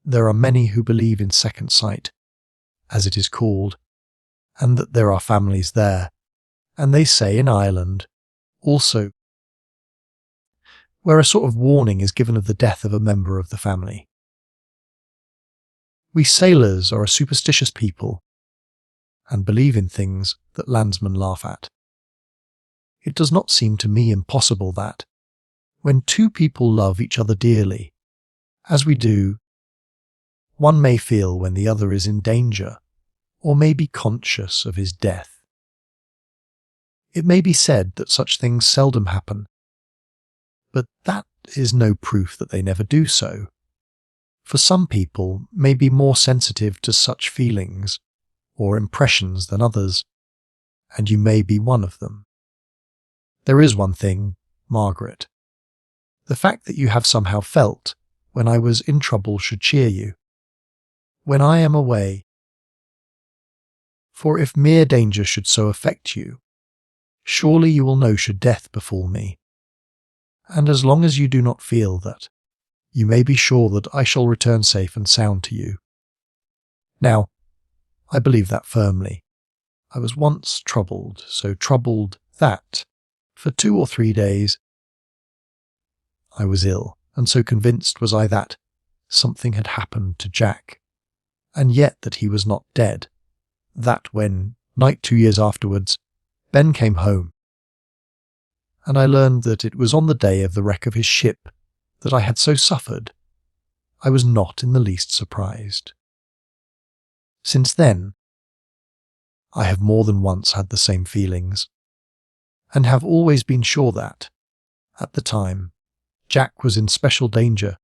there are many who believe in second sight, as it is called, and that there are families there, and they say in Ireland, also, where a sort of warning is given of the death of a member of the family. We sailors are a superstitious people, and believe in things that landsmen laugh at. It does not seem to me impossible that, when 2 people love each other dearly, as we do, one may feel when the other is in danger, or may be conscious of his death. It may be said that such things seldom happen, but that is no proof that they never do so, for some people may be more sensitive to such feelings or impressions than others, and you may be one of them. There is one thing, Margaret. The fact that you have somehow felt when I was in trouble should cheer you. When I am away, for if mere danger should so affect you, surely you will know should death befall me. And as long as you do not feel that, you may be sure that I shall return safe and sound to you. Now, I believe that firmly. I was once troubled, so troubled that, for 2 or 3 days, I was ill, and so convinced was I that something had happened to Jack, and yet that he was not dead, that when, night 2 years afterwards, Ben came home, and I learned that it was on the day of the wreck of his ship that I had so suffered, I was not in the least surprised. Since then, I have more than once had the same feelings, and have always been sure that, at the time, Jack was in special danger.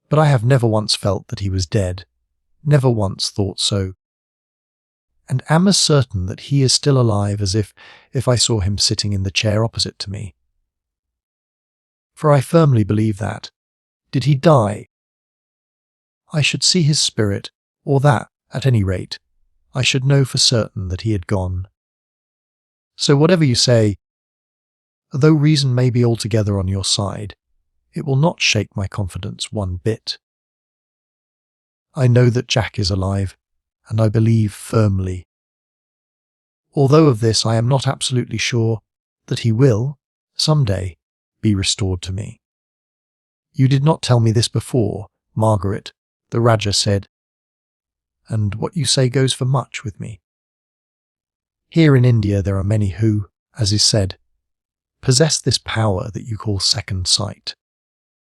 But I have never once felt that he was dead, never once thought so, and am as certain that he is still alive as if I saw him sitting in the chair opposite to me. For I firmly believe that, did he die, I should see his spirit, or that, at any rate, I should know for certain that he had gone. So whatever you say, though reason may be altogether on your side, it will not shake my confidence one bit. I know that Jack is alive, and I believe firmly. Although of this I am not absolutely sure that he will, some day, be restored to me. You did not tell me this before, Margaret, the Rajah said, and what you say goes for much with me. Here in India there are many who, as is said, possess this power that you call second sight.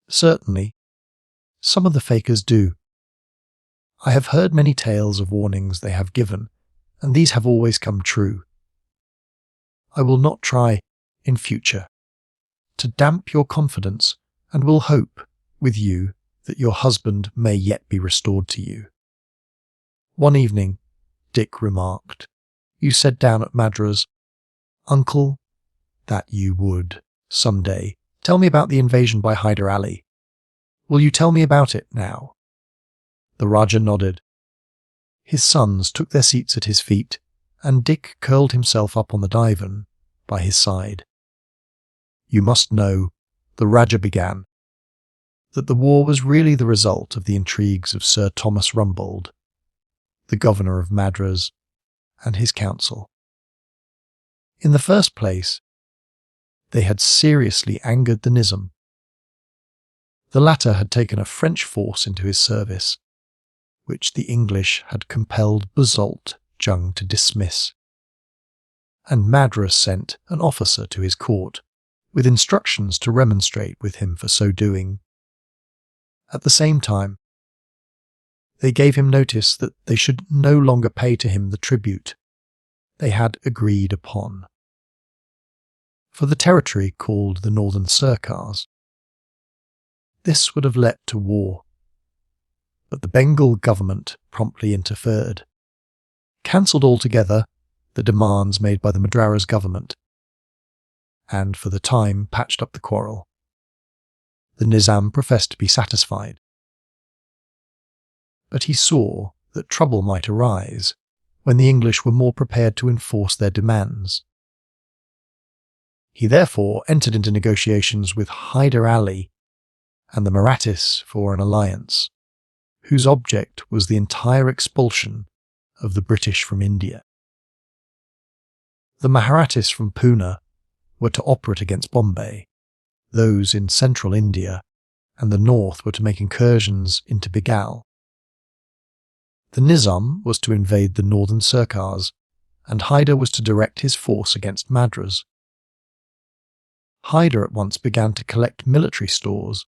Certainly, some of the fakers do. I have heard many tales of warnings they have given, and these have always come true. I will not try, in future, to damp your confidence, and will hope, with you, that your husband may yet be restored to you. One evening, Dick remarked, you said down at Madras, "Uncle, that you would, some day, tell me about the invasion by Hyder Ali. Will you tell me about it now?" The Rajah nodded. His sons took their seats at his feet, and Dick curled himself up on the divan by his side. "You must know," the Rajah began, "that the war was really the result of the intrigues of Sir Thomas Rumbold, the governor of Madras, and his council. In the first place, they had seriously angered the Nizam. The latter had taken a French force into his service, which the English had compelled Basalt Jung to dismiss, and Madras sent an officer to his court, with instructions to remonstrate with him for so doing. At the same time, they gave him notice that they should no longer pay to him the tribute they had agreed upon. For the territory called the Northern Sircars, This would have led to war, but the Bengal government promptly interfered, cancelled altogether the demands made by the Madras government, and for the time patched up the quarrel. The Nizam professed to be satisfied, but he saw that trouble might arise when the English were more prepared to enforce their demands. He therefore entered into negotiations with Hyder Ali and the Marathis for an alliance, whose object was the entire expulsion of the British from India. The Marathis from Pune were to operate against Bombay, those in central India and the north were to make incursions into Bengal. The Nizam was to invade the northern Sirkars, and Hyder was to direct his force against Madras. Hyder at once began to collect military stores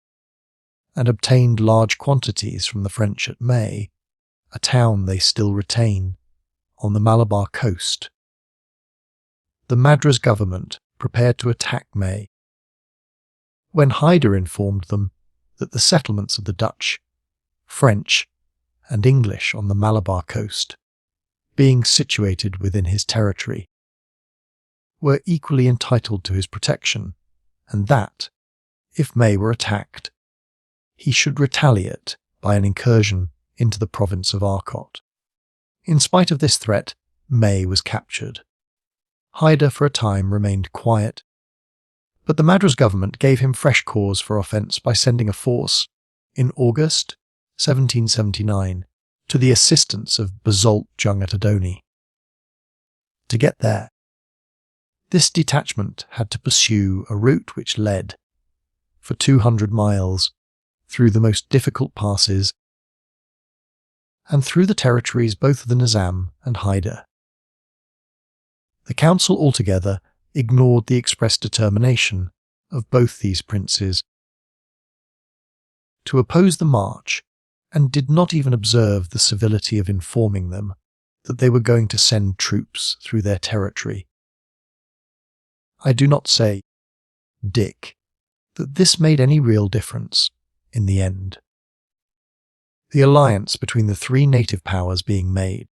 and obtained large quantities from the French at May, a town they still retain, on the Malabar coast. The Madras government prepared to attack May. When Hyder informed them that the settlements of the Dutch, French, and English on the Malabar coast, being situated within his territory, were equally entitled to his protection, and that, if May were attacked, he should retaliate by an incursion into the province of Arcot. In spite of this threat, May was captured. Hyder for a time remained quiet, but the Madras government gave him fresh cause for offence by sending a force, in August 1779, to the assistance of Basalt Jung at Adoni. To get there, this detachment had to pursue a route which led, for 200 miles, through the most difficult passes and through the territories both of the Nizam and Hyder. The council altogether ignored the express determination of both these princes to oppose the march, and did not even observe the civility of informing them that they were going to send troops through their territory. I do not say, Dick, that this made any real difference in the end. The alliance between the three native powers being made,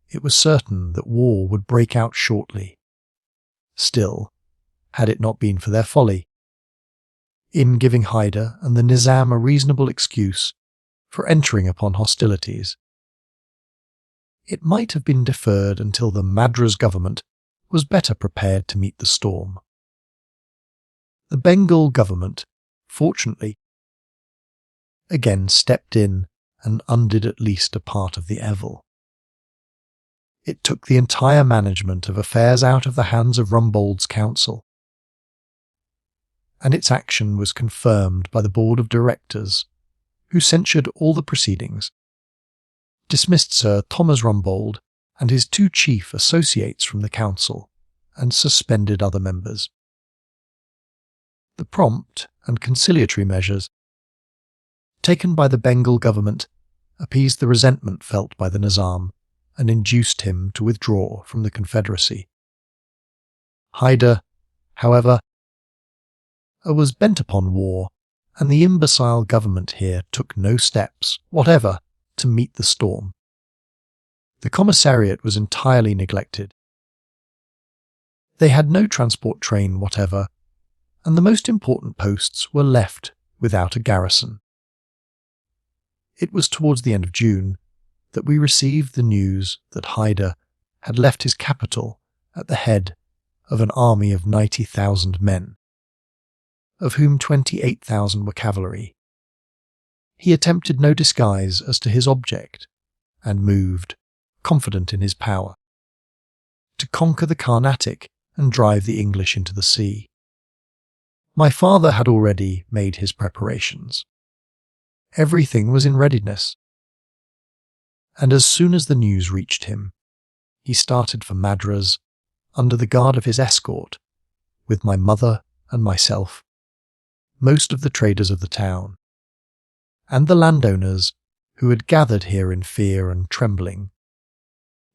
it was certain that war would break out shortly. Still, had it not been for their folly, in giving Hyder and the Nizam a reasonable excuse for entering upon hostilities, it might have been deferred until the Madras government was better prepared to meet the storm. The Bengal government, fortunately, again stepped in and undid at least a part of the evil. It took the entire management of affairs out of the hands of Rumbold's council, and its action was confirmed by the board of directors, who censured all the proceedings, dismissed Sir Thomas Rumbold and his two chief associates from the council, and suspended other members. The prompt and conciliatory measures taken by the Bengal government appeased the resentment felt by the Nizam and induced him to withdraw from the Confederacy. Hyder, however, was bent upon war, and the imbecile government here took no steps whatever to meet the storm. The commissariat was entirely neglected. They had no transport train whatever, and the most important posts were left without a garrison. It was towards the end of June that we received the news that Hyder had left his capital at the head of an army of 90,000 men, of whom 28,000 were cavalry. He attempted no disguise as to his object, and moved, confident in his power, to conquer the Carnatic and drive the English into the sea. My father had already made his preparations. Everything was in readiness, and as soon as the news reached him, he started for Madras under the guard of his escort, with my mother and myself, most of the traders of the town, and the landowners who had gathered here in fear and trembling.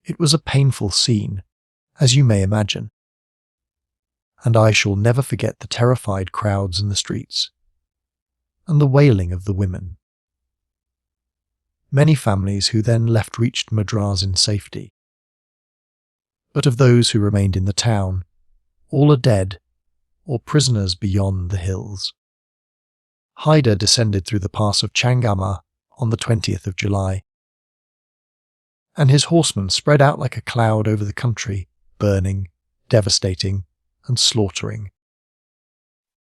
It was a painful scene, as you may imagine, and I shall never forget the terrified crowds in the streets. and the wailing of the women. Many families who then left reached Madras in safety. But of those who remained in the town, all are dead or prisoners beyond the hills. Hyder descended through the pass of Changama on the 20th of July, and his horsemen spread out like a cloud over the country, burning, devastating, and slaughtering.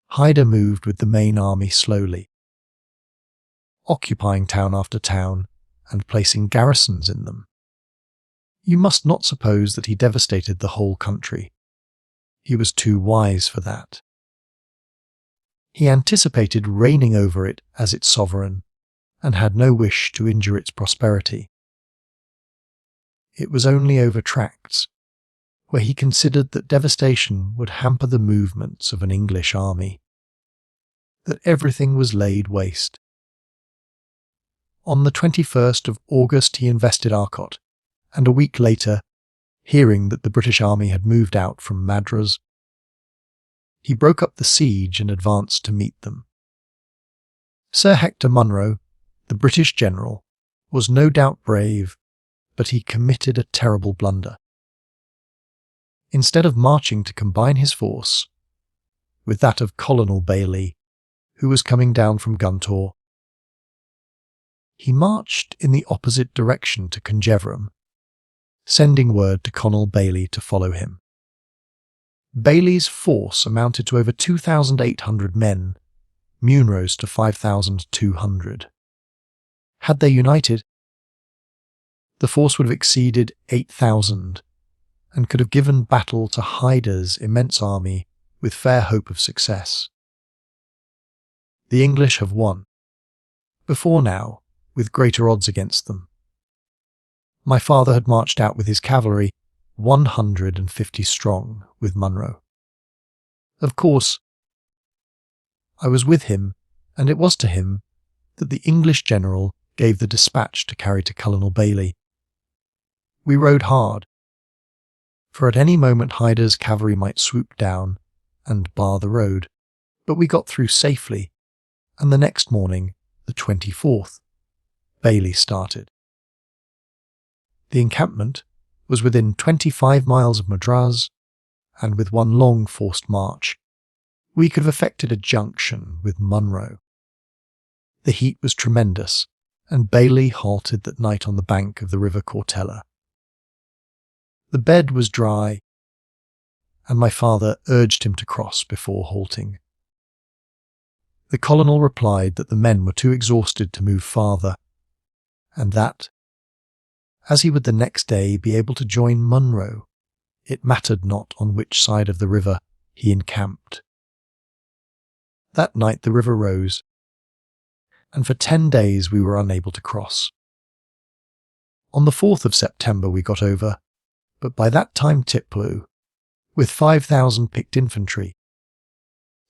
Hyder moved with the main army slowly, occupying town after town and placing garrisons in them. You must not suppose that he devastated the whole country. He was too wise for that. He anticipated reigning over it as its sovereign and had no wish to injure its prosperity. It was only over tracts where he considered that devastation would hamper the movements of an English army, that everything was laid waste. On the 21st of August he invested Arcot, and a week later, hearing that the British army had moved out from Madras, he broke up the siege and advanced to meet them. Sir Hector Munro, the British general, was no doubt brave, but he committed a terrible blunder. Instead of marching to combine his force with that of Colonel Bailey, who was coming down from Guntor, he marched in the opposite direction to Conjeveram, sending word to Colonel Bailey to follow him. Bailey's force amounted to over 2,800 men, Munro's to 5,200. Had they united, the force would have exceeded 8,000 and could have given battle to Hyder's immense army with fair hope of success. The English have won, before now, with greater odds against them. My father had marched out with his cavalry, 150 strong, with Munro. Of course, I was with him, and it was to him that the English general gave the dispatch to carry to Colonel Bailey. We rode hard, for at any moment Hyder's cavalry might swoop down and bar the road, but we got through safely, and the next morning, the 24th, Bailey started. The encampment was within 25 miles of Madras, and with one long forced march, we could have effected a junction with Munro. The heat was tremendous, and Bailey halted that night on the bank of the river Cortella. The bed was dry, and my father urged him to cross before halting. The colonel replied that the men were too exhausted to move farther, and that, as he would the next day be able to join Munro, it mattered not on which side of the river he encamped. That night the river rose, and for 10 days we were unable to cross. On the 4th of September we got over, but by that time Tipu, with 5,000 picked infantry,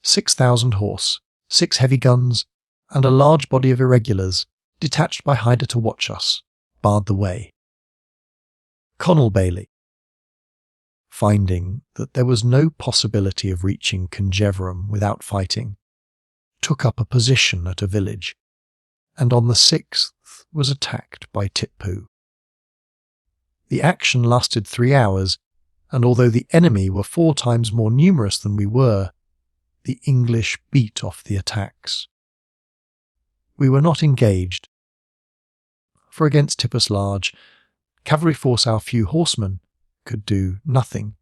6,000 horse, 6 heavy guns, and a large body of irregulars, detached by Hyder to watch us, barred the way. Colonel Bailey, finding that there was no possibility of reaching Conjeveram without fighting, took up a position at a village, and on the 6th was attacked by Tipu. The action lasted 3 hours, and although the enemy were 4 times more numerous than we were, the English beat off the attacks. We were not engaged, for against Tipu's large cavalry force our few horsemen could do nothing,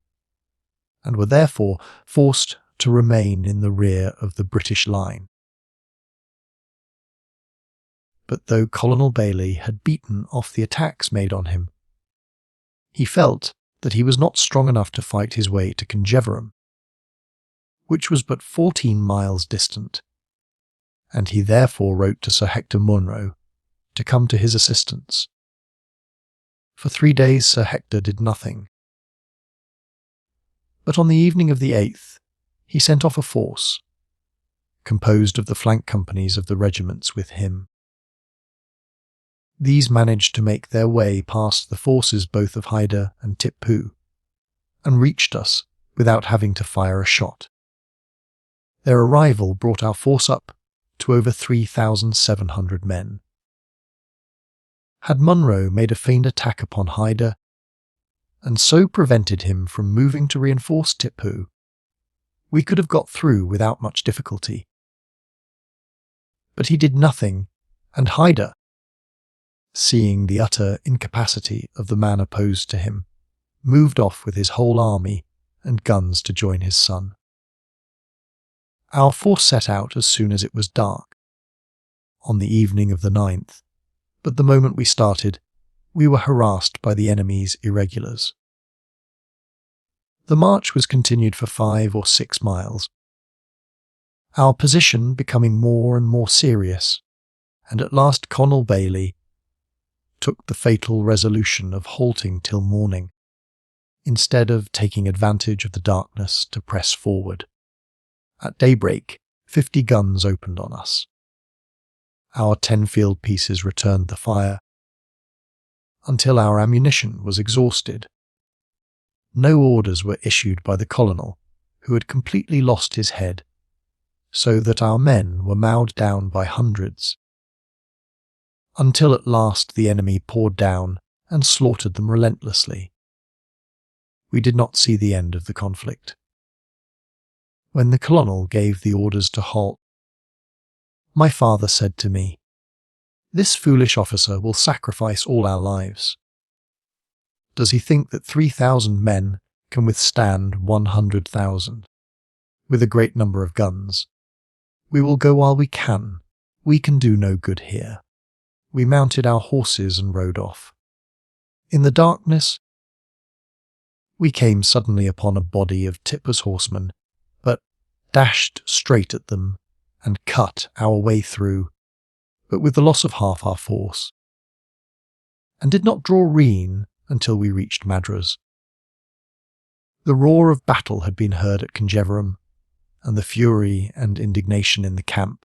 and were therefore forced to remain in the rear of the British line. But though Colonel Bailey had beaten off the attacks made on him, he felt that he was not strong enough to fight his way to Conjeveram, which was but 14 miles distant, and he therefore wrote to Sir Hector Munro to come to his assistance. For 3 days Sir Hector did nothing, but on the evening of the 8th he sent off a force, composed of the flank companies of the regiments with him. These managed to make their way past the forces both of Hyder and Tipu, and reached us without having to fire a shot. Their arrival brought our force up to over 3,700 men. Had Munro made a feigned attack upon Hyder, and so prevented him from moving to reinforce Tipu, we could have got through without much difficulty. But he did nothing, and Hyder, seeing the utter incapacity of the man opposed to him, moved off with his whole army and guns to join his son. Our force set out as soon as it was dark, on the evening of the 9th, but the moment we started, we were harassed by the enemy's irregulars. The march was continued for 5 or 6 miles, our position becoming more and more serious, and at last Colonel Bailey took the fatal resolution of halting till morning, instead of taking advantage of the darkness to press forward. At daybreak, 50 guns opened on us. Our 10 field pieces returned the fire, until our ammunition was exhausted. No orders were issued by the Colonel, who had completely lost his head, so that our men were mowed down by hundreds, until at last the enemy poured down and slaughtered them relentlessly. We did not see the end of the conflict. When the Colonel gave the orders to halt, my father said to me, "This foolish officer will sacrifice all our lives. Does he think that 3,000 men can withstand 100,000, with a great number of guns? We will go while we can. We can do no good here." We mounted our horses and rode off. In the darkness, we came suddenly upon a body of Tipu's horsemen, but dashed straight at them and cut our way through, but with the loss of half our force, and did not draw rein until we reached Madras. The roar of battle had been heard at Conjeveram, and the fury and indignation in the camp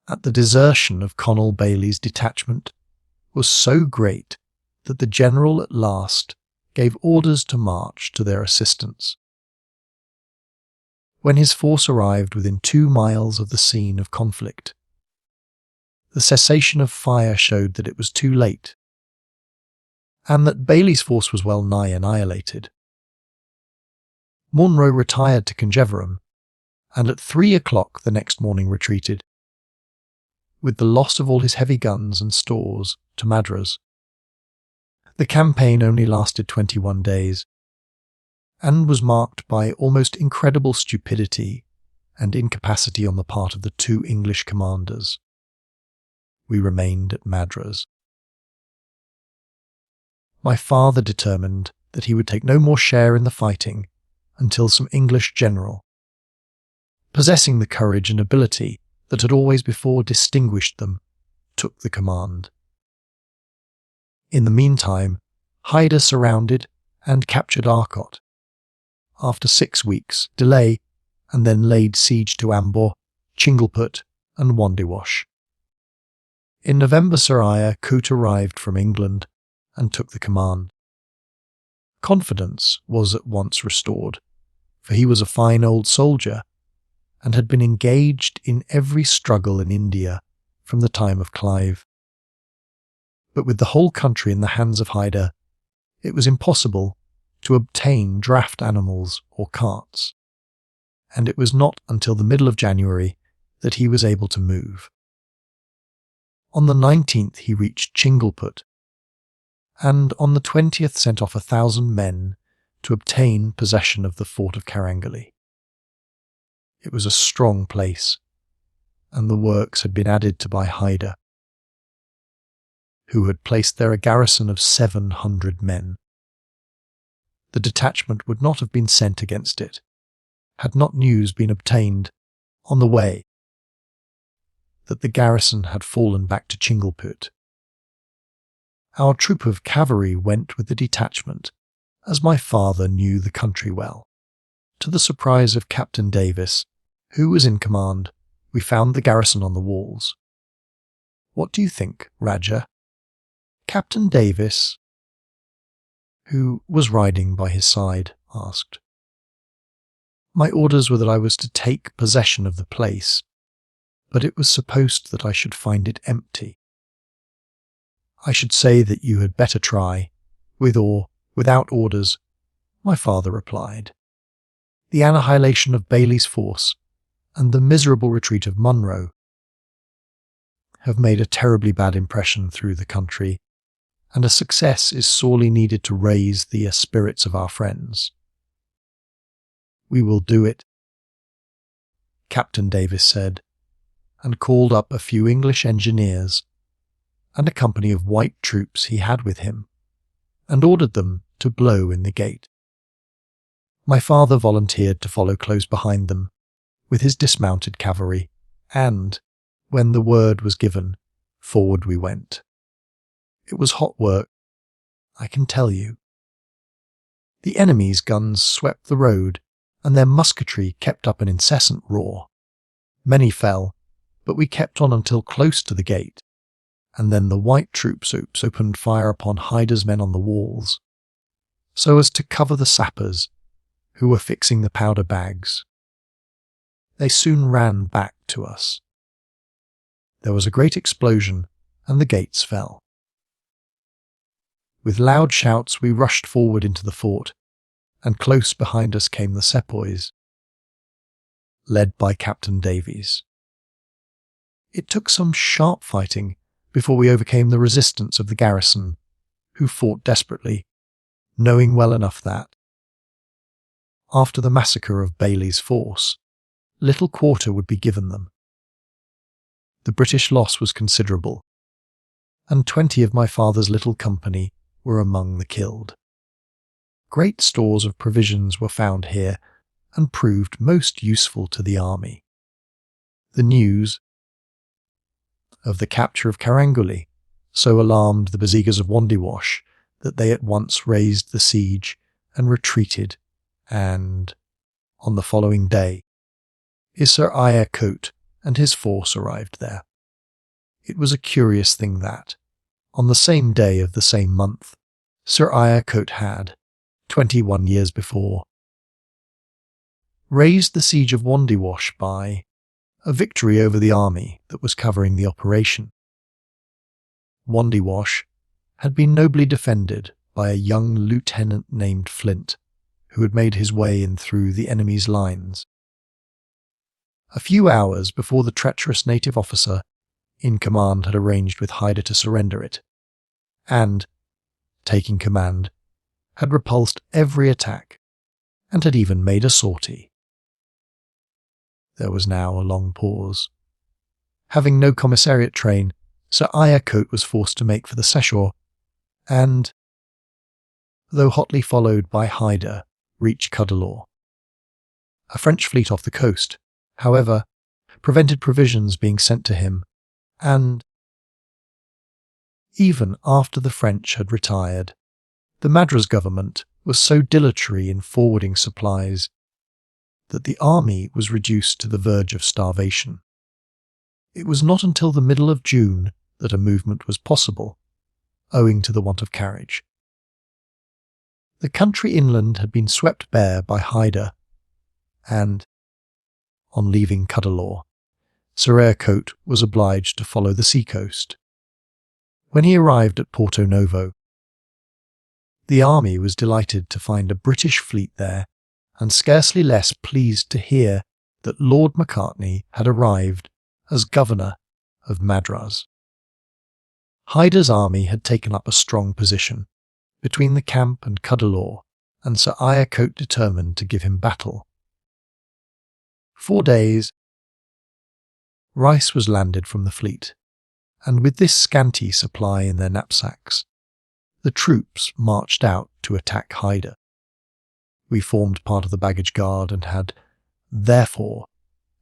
at the desertion of Colonel Bailey's detachment was so great that the general at last gave orders to march to their assistance. When his force arrived within 2 miles of the scene of conflict, the cessation of fire showed that it was too late, and that Bailey's force was well nigh annihilated. Munro retired to Conjeveram, and at 3 o'clock the next morning retreated, with the loss of all his heavy guns and stores, to Madras. The campaign only lasted 21 days, and was marked by almost incredible stupidity and incapacity on the part of the 2 English commanders. We remained at Madras. My father determined that he would take no more share in the fighting until some English general, possessing the courage and ability that had always before distinguished them, took the command. In the meantime, Hyder surrounded and captured Arcot, after 6 weeks' delay, and then laid siege to Ambor, Chingleput, and Wandiwash. In November, Sir Coote arrived from England and took the command. Confidence was at once restored, for he was a fine old soldier, and had been engaged in every struggle in India from the time of Clive. But with the whole country in the hands of Hyder, it was impossible to obtain draft animals or carts, and it was not until the middle of January that he was able to move. On the 19th he reached Chingleput, and on the 20th sent off 1,000 men to obtain possession of the fort of Karangali. It was a strong place, and the works had been added to by Hyder, who had placed there a garrison of 700 men. The detachment would not have been sent against it, had not news been obtained on the way that the garrison had fallen back to Chingleput. Our troop of cavalry went with the detachment, as my father knew the country well. To the surprise of Captain Davis, who was in command, we found the garrison on the walls. "What do you think, Rajah?" Captain Davis, who was riding by his side, asked. "My orders were that I was to take possession of the place, but it was supposed that I should find it empty. I should say that you had better try, with or without orders, my father replied. The annihilation of Bailey's force and the miserable retreat of Munro have made a terribly bad impression through the country, and a success is sorely needed to raise the spirits of our friends. We will do it, Captain Davis said, and called up a few English engineers and a company of white troops he had with him, and ordered them to blow in the gate. My father volunteered to follow close behind them with his dismounted cavalry, and, when the word was given, forward we went. It was hot work, I can tell you. The enemy's guns swept the road, and their musketry kept up an incessant roar. Many fell, but we kept on until close to the gate, and then the white troops opened fire upon Hyder's men on the walls, so as to cover the sappers who were fixing the powder bags. They soon ran back to us. There was a great explosion, and the gates fell. With loud shouts we rushed forward into the fort, and close behind us came the sepoys, led by Captain Davies. It took some sharp fighting before we overcame the resistance of the garrison, who fought desperately, knowing well enough that, after the massacre of Bailey's force, little quarter would be given them. The British loss was considerable, and 20 of my father's little company were among the killed. Great stores of provisions were found here and proved most useful to the army. The news of the capture of Karanguli so alarmed the besiegers of Wandiwash that they at once raised the siege and retreated, and, on the following day, Sir Eyre Cote and his force arrived there. It was a curious thing that, on the same day of the same month, Sir Eyre Cote had, 21 years before, raised the siege of Wandiwash by a victory over the army that was covering the operation. Wandiwash had been nobly defended by a young lieutenant named Flint, who had made his way in through the enemy's lines. A few hours before the treacherous native officer in command had arranged with Hyder to surrender it, and, taking command, had repulsed every attack, and had even made a sortie. There was now a long pause. Having no commissariat train, Sir Eyre Cote was forced to make for the Seshore, and, though hotly followed by Hyder, reached Cuddalore. A French fleet off the coast, however, prevented provisions being sent to him, and, even after the French had retired, the Madras government was so dilatory in forwarding supplies that the army was reduced to the verge of starvation. It was not until the middle of June that a movement was possible, owing to the want of carriage. The country inland had been swept bare by Hyder, and, on leaving Cuddalore, Sir Eyre Cote was obliged to follow the sea-coast. When he arrived at Porto Novo, the army was delighted to find a British fleet there, and scarcely less pleased to hear that Lord Macartney had arrived as governor of Madras. Hyder's army had taken up a strong position between the camp and Cuddalore, and Sir Eyre Cote determined to give him battle. 4 days, rice was landed from the fleet, and with this scanty supply in their knapsacks, the troops marched out to attack Hyder. We formed part of the baggage guard and had, therefore,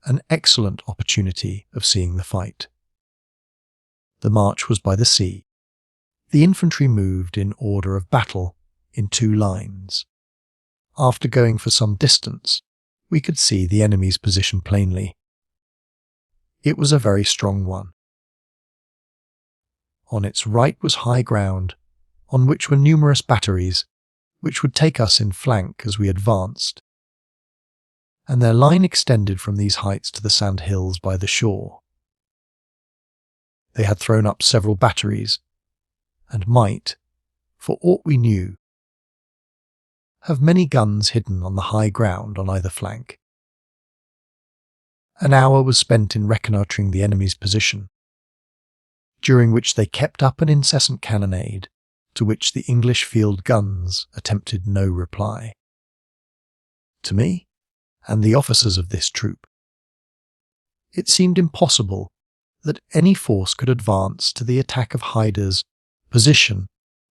an excellent opportunity of seeing the fight. The march was by the sea. The infantry moved in order of battle in 2 lines. After going for some distance, we could see the enemy's position plainly. It was a very strong one. On its right was high ground, on which were numerous batteries, which would take us in flank as we advanced, and their line extended from these heights to the sand hills by the shore, They had thrown up several batteries, and might, for aught we knew, have many guns hidden on the high ground on either flank. An hour was spent in reconnoitring the enemy's position, during which they kept up an incessant cannonade, to which the English field guns attempted no reply. To me, and the officers of this troop, it seemed impossible that any force could advance to the attack of Hyder's position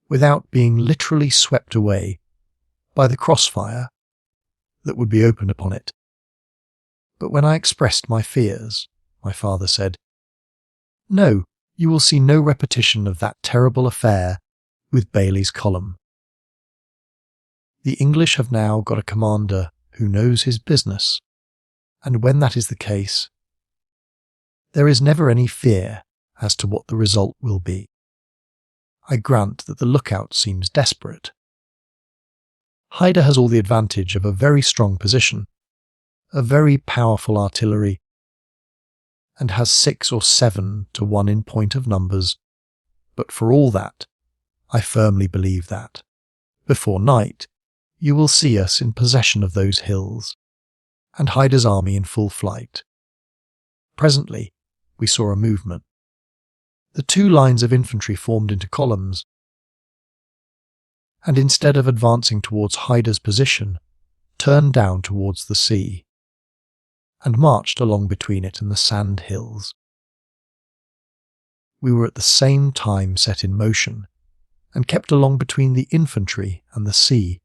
without being literally swept away by the crossfire that would be opened upon it. But when I expressed my fears, my father said, "No, you will see no repetition of that terrible affair with Bailey's column. The English have now got a commander who knows his business, and when that is the case, there is never any fear as to what the result will be. I grant that the lookout seems desperate. Hyder has all the advantage of a very strong position, a very powerful artillery, and has 6 or 7 to 1 in point of numbers, but for all that, I firmly believe that, before night, you will see us in possession of those hills, and Hyder's army in full flight." Presently, we saw a movement. The 2 lines of infantry formed into columns, and instead of advancing towards Hyder's position, turned down towards the sea, and marched along between it and the sand hills. We were at the same time set in motion, and kept along between the infantry and the sea,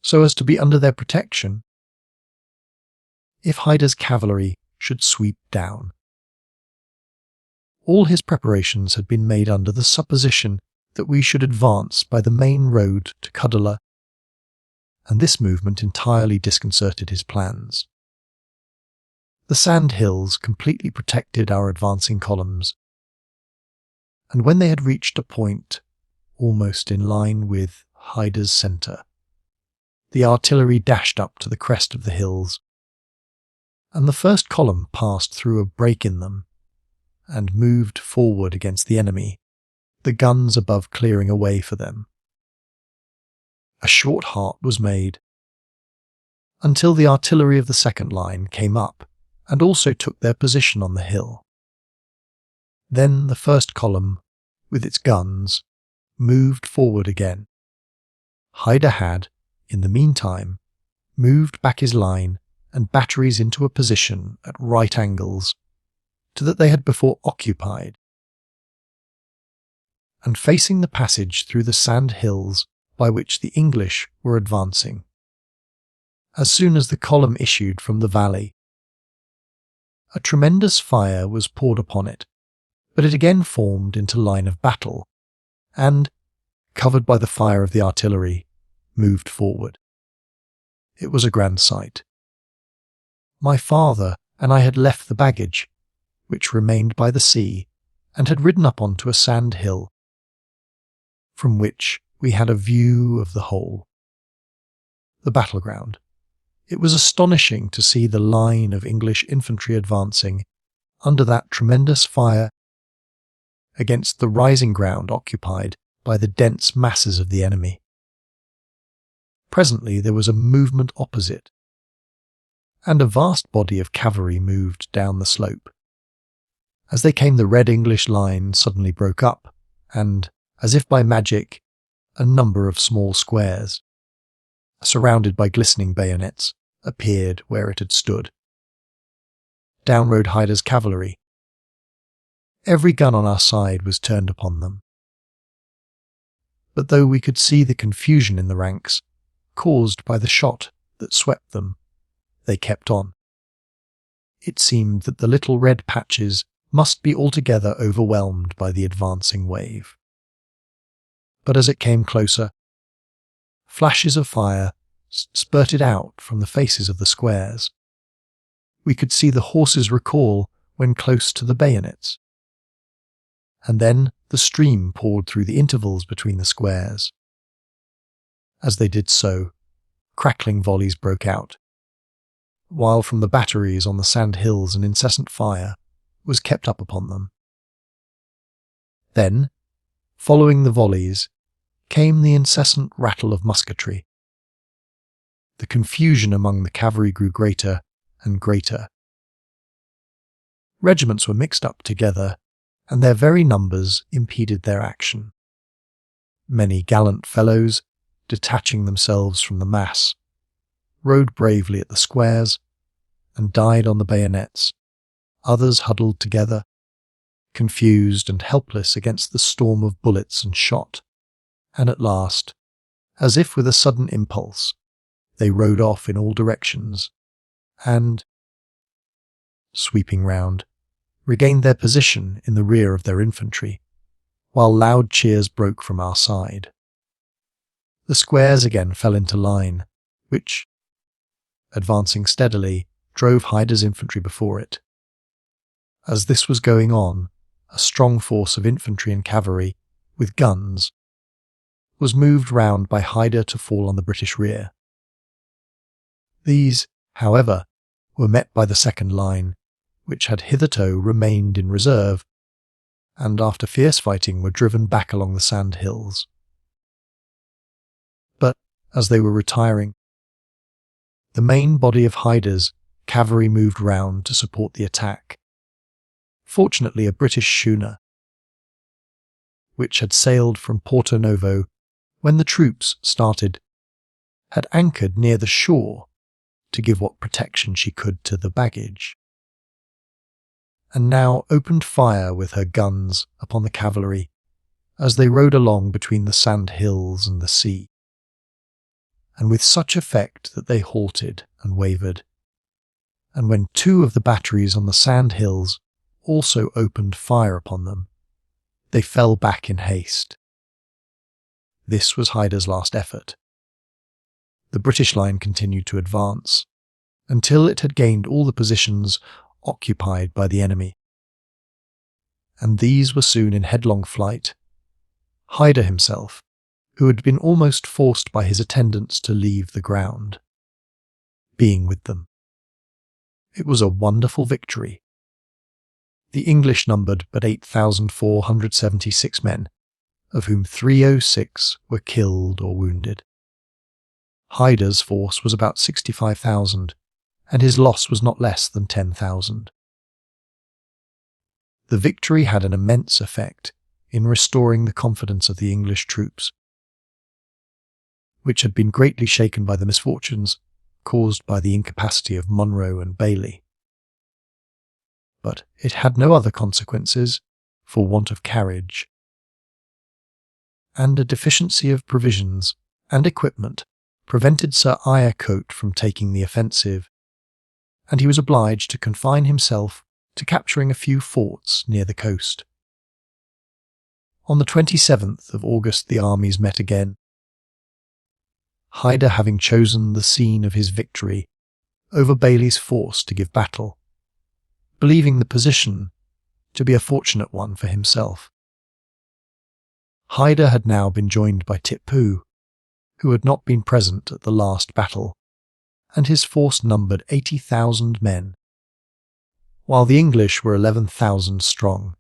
so as to be under their protection if Hyder's cavalry should sweep down. All his preparations had been made under the supposition that we should advance by the main road to Kudala, and this movement entirely disconcerted his plans. The sand hills completely protected our advancing columns, and when they had reached a point almost in line with Hyder's centre, the artillery dashed up to the crest of the hills, and the first column passed through a break in them and moved forward against the enemy, the guns above clearing a way for them. A short halt was made, until the artillery of the second line came up and also took their position on the hill. Then the first column, with its guns, moved forward again. Hyder had, in the meantime, moved back his line and batteries into a position at right angles to that they had before occupied, and facing the passage through the sand hills by which the English were advancing. As soon as the column issued from the valley, a tremendous fire was poured upon it, but it again formed into line of battle, and, covered by the fire of the artillery, moved forward. It was a grand sight. My father and I had left the baggage, which remained by the sea, and had ridden up onto a sand hill, from which we had a view of the whole. The battleground. It was astonishing to see the line of English infantry advancing under that tremendous fire against the rising ground occupied by the dense masses of the enemy. Presently there was a movement opposite, and a vast body of cavalry moved down the slope. As they came, the red English line suddenly broke up, and, as if by magic, a number of small squares, surrounded by glistening bayonets, appeared where it had stood. Down rode Hyder's cavalry. Every gun on our side was turned upon them. But though we could see the confusion in the ranks, caused by the shot that swept them, they kept on. It seemed that the little red patches must be altogether overwhelmed by the advancing wave. But as it came closer, flashes of fire spurted out from the faces of the squares. We could see the horses recoil when close to the bayonets, and then the stream poured through the intervals between the squares. As they did so, crackling volleys broke out, while from the batteries on the sand hills an incessant fire was kept up upon them. Then, following the volleys, came the incessant rattle of musketry. The confusion among the cavalry grew greater and greater. Regiments were mixed up together, and their very numbers impeded their action. Many gallant fellows, detaching themselves from the mass, rode bravely at the squares and died on the bayonets. Others huddled together, confused and helpless against the storm of bullets and shot, and at last, as if with a sudden impulse, they rode off in all directions and, sweeping round, regained their position in the rear of their infantry, while loud cheers broke from our side. The squares again fell into line, which, advancing steadily, drove Hyder's infantry before it. As this was going on, a strong force of infantry and cavalry, with guns, was moved round by Hyder to fall on the British rear. These, however, were met by the second line, which had hitherto remained in reserve, and after fierce fighting were driven back along the sand hills. But, as they were retiring, the main body of Hyder's cavalry moved round to support the attack. Fortunately, a British schooner, which had sailed from Porto Novo when the troops started, had anchored near the shore to give what protection she could to the baggage, and now opened fire with her guns upon the cavalry as they rode along between the sand hills and the sea, and with such effect that they halted and wavered, and when two of the batteries on the sand hills also opened fire upon them, they fell back in haste. This was Hyder's last effort. The British line continued to advance until it had gained all the positions occupied by the enemy, and these were soon in headlong flight, Hyder himself, who had been almost forced by his attendants to leave the ground, being with them. It was a wonderful victory. The English numbered but 8,476 men, of whom 306 were killed or wounded. Hyder's force was about 65,000, and his loss was not less than 10,000. The victory had an immense effect in restoring the confidence of the English troops, which had been greatly shaken by the misfortunes caused by the incapacity of Monro and Bailey. But it had no other consequences for want of carriage, and a deficiency of provisions and equipment prevented Sir Eyre Cote from taking the offensive, and he was obliged to confine himself to capturing a few forts near the coast. On the 27th of August the armies met again, Hyder having chosen the scene of his victory over Bailey's force to give battle, believing the position to be a fortunate one for himself. Hyder had now been joined by Tipu, who had not been present at the last battle, and his force numbered 80,000 men, while the English were 11,000 strong.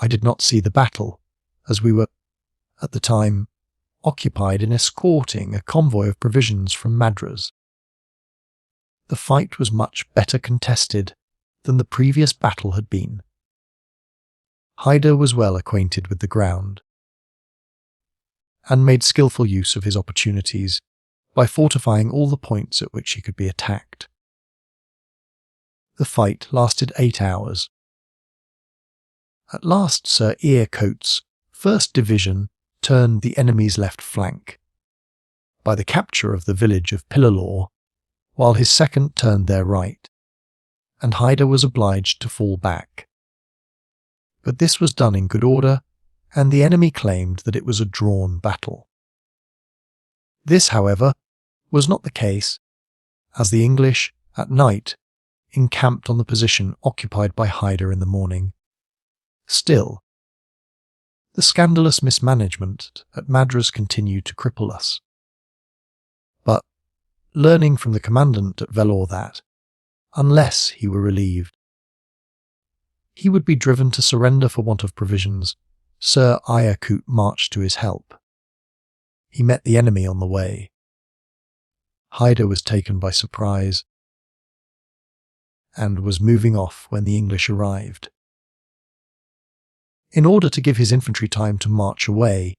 I did not see the battle, as we were, at the time, occupied in escorting a convoy of provisions from Madras. The fight was much better contested than the previous battle had been. Hyder was well acquainted with the ground, and made skilful use of his opportunities by fortifying all the points at which he could be attacked. The fight lasted 8 hours. At last Sir Eyre Cote's 1st Division turned the enemy's left flank by the capture of the village of Perilous, while his 2nd turned their right, and Hyder was obliged to fall back. But this was done in good order, and the enemy claimed that it was a drawn battle. This, however, was not the case, as the English, at night, encamped on the position occupied by Hyder in the morning. Still, the scandalous mismanagement at Madras continued to cripple us. But, learning from the commandant at Vellore that, unless he were relieved, he would be driven to surrender for want of provisions, Sir Ayacoot marched to his help. He met the enemy on the way. Hyder was taken by surprise and was moving off when the English arrived. In order to give his infantry time to march away,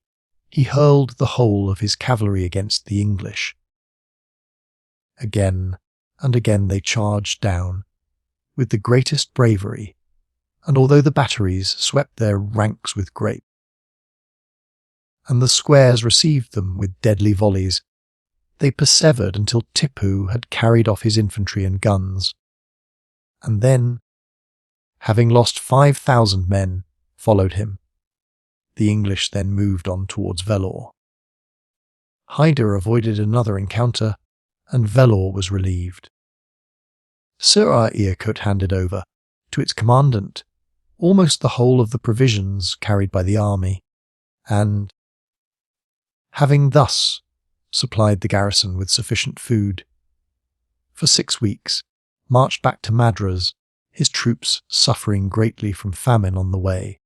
he hurled the whole of his cavalry against the English. Again and again they charged down, with the greatest bravery, and although the batteries swept their ranks with grape, and the squares received them with deadly volleys, they persevered until Tipu had carried off his infantry and guns, and then, having lost 5,000 men, followed him. The English then moved on towards Vellore. Hyder avoided another encounter, and Vellore was relieved. Sir Ayacoot handed over, to its commandant, almost the whole of the provisions carried by the army, and, having thus supplied the garrison with sufficient food, for 6 weeks, marched back to Madras, his troops suffering greatly from famine on the way.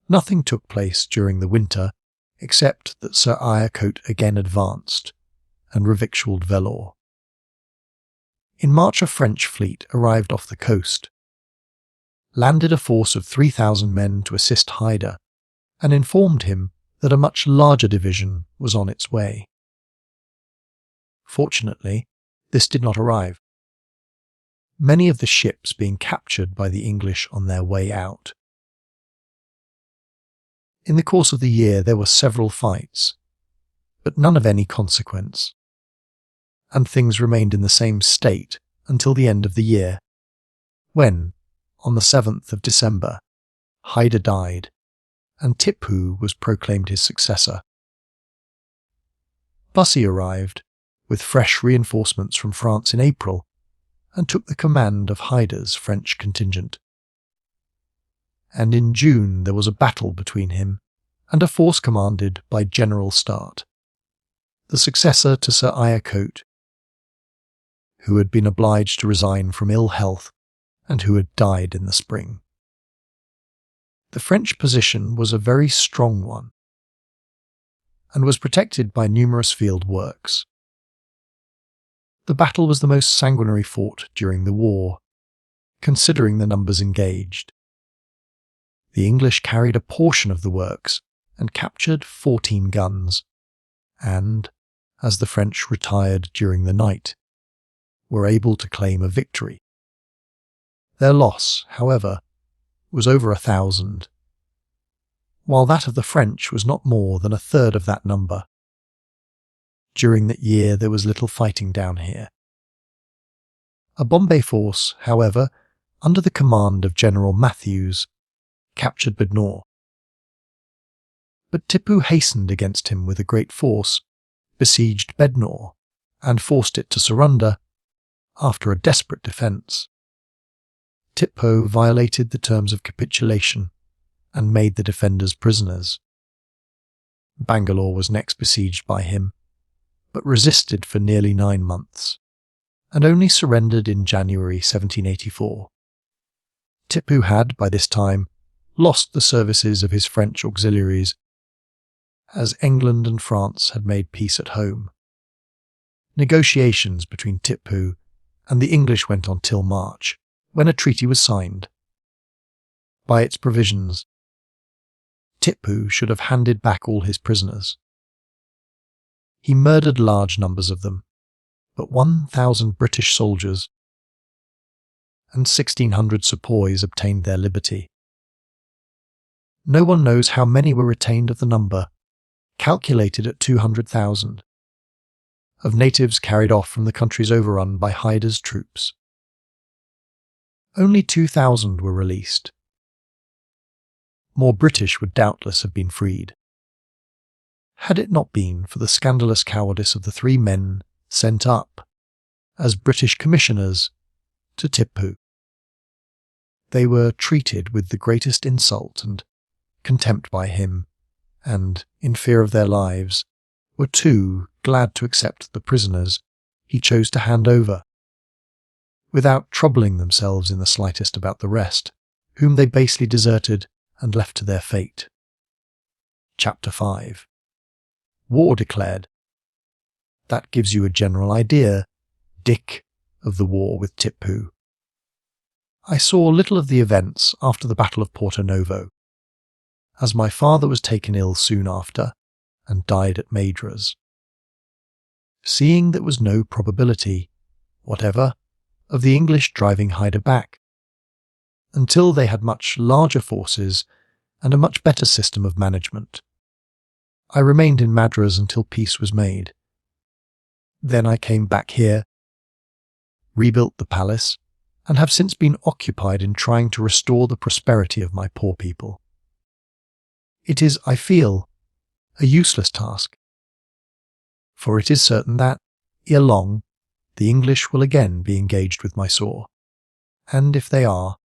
Nothing took place during the winter, except that Sir Ayacoot again advanced and revictualled Vellore. In March a French fleet arrived off the coast, landed a force of 3,000 men to assist Hyder, and informed him that a much larger division was on its way. Fortunately, this did not arrive, many of the ships being captured by the English on their way out. In the course of the year there were several fights, but none of any consequence, and things remained in the same state until the end of the year, when, on the 7th of December, Hyder died, and Tipu was proclaimed his successor. Bussy arrived, with fresh reinforcements from France in April, and took the command of Hyder's French contingent. And in June there was a battle between him and a force commanded by General Start, the successor to Sir Ayacoot, who had been obliged to resign from ill health and who had died in the spring. The French position was a very strong one, and was protected by numerous field works. The battle was the most sanguinary fought during the war, considering the numbers engaged. The English carried a portion of the works and captured 14 guns, and, as the French retired during the night, were able to claim a victory. Their loss, however, was over 1,000, while that of the French was not more than a third of that number. During that year there was little fighting down here. A Bombay force, however, under the command of General Matthews, captured Bednore. But Tipu hastened against him with a great force, besieged Bednore, and forced it to surrender after a desperate defence. Tipu violated the terms of capitulation and made the defenders prisoners. Bangalore was next besieged by him, but resisted for nearly 9 months, and only surrendered in January 1784. Tipu had, by this time, lost the services of his French auxiliaries, as England and France had made peace at home. Negotiations between Tipu and the English went on till March, when a treaty was signed. By its provisions, Tipu should have handed back all his prisoners. He murdered large numbers of them, but 1,000 British soldiers and 1,600 sepoys obtained their liberty. No one knows how many were retained of the number, calculated at 200,000, of natives carried off from the countries overrun by Hyder's troops. Only 2,000 were released. More British would doubtless have been freed, had it not been for the scandalous cowardice of the 3 men sent up as British commissioners to Tipu. They were treated with the greatest insult and contempt by him, and, in fear of their lives, were too glad to accept the prisoners he chose to hand over, without troubling themselves in the slightest about the rest. whom they basely deserted and left to their fate. Chapter 5. War declared. That gives you a general idea, Dick, of the war with Tipu. I saw little of the events after the Battle of Porto Novo, as my father was taken ill soon after and died at Madras. Seeing there was no probability, whatever, of the English driving Hyder back, until they had much larger forces and a much better system of management, I remained in Madras until peace was made. Then I came back here, rebuilt the palace, and have since been occupied in trying to restore the prosperity of my poor people. It is, I feel, a useless task, for it is certain that, ere long, the English will again be engaged with Mysore, and if they are,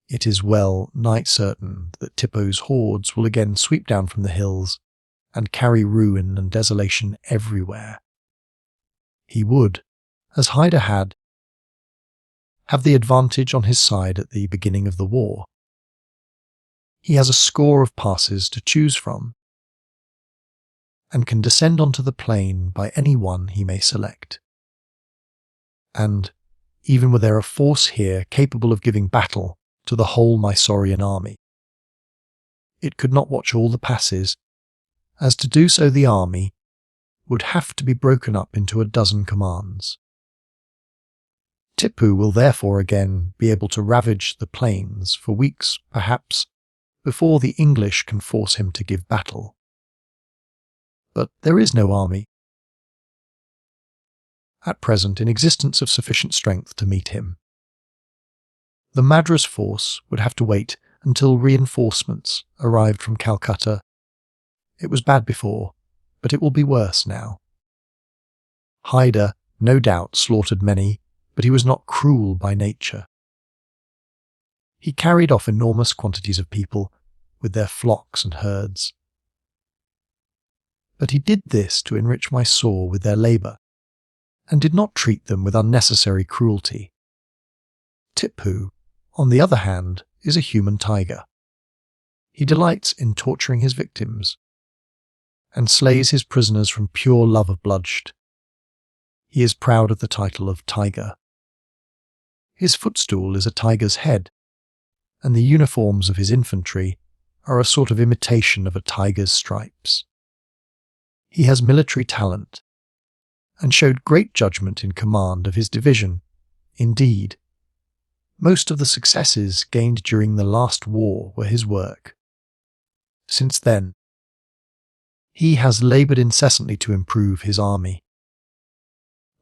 it is well nigh certain that Tipu's hordes will again sweep down from the hills and carry ruin and desolation everywhere. He would, as Hyder had, have the advantage on his side at the beginning of the war. He has a score of passes to choose from, and can descend onto the plain by any one he may select. And, even were there a force here capable of giving battle to the whole Mysorean army, it could not watch all the passes, as to do so the army would have to be broken up into a dozen commands. Tipu will therefore again be able to ravage the plains for weeks, perhaps, before the English can force him to give battle. But there is no army at present in existence of sufficient strength to meet him. The Madras force would have to wait until reinforcements arrived from Calcutta. It was bad before, but it will be worse now. Hyder, no doubt, slaughtered many, but he was not cruel by nature. He carried off enormous quantities of people with their flocks and herds. But he did this to enrich Mysore with their labour, and did not treat them with unnecessary cruelty. Tipu, on the other hand, is a human tiger. He delights in torturing his victims, and slays his prisoners from pure love of bloodshed. He is proud of the title of tiger. His footstool is a tiger's head, and the uniforms of his infantry are a sort of imitation of a tiger's stripes. He has military talent, and showed great judgment in command of his division. Indeed, most of the successes gained during the last war were his work. Since then, he has laboured incessantly to improve his army.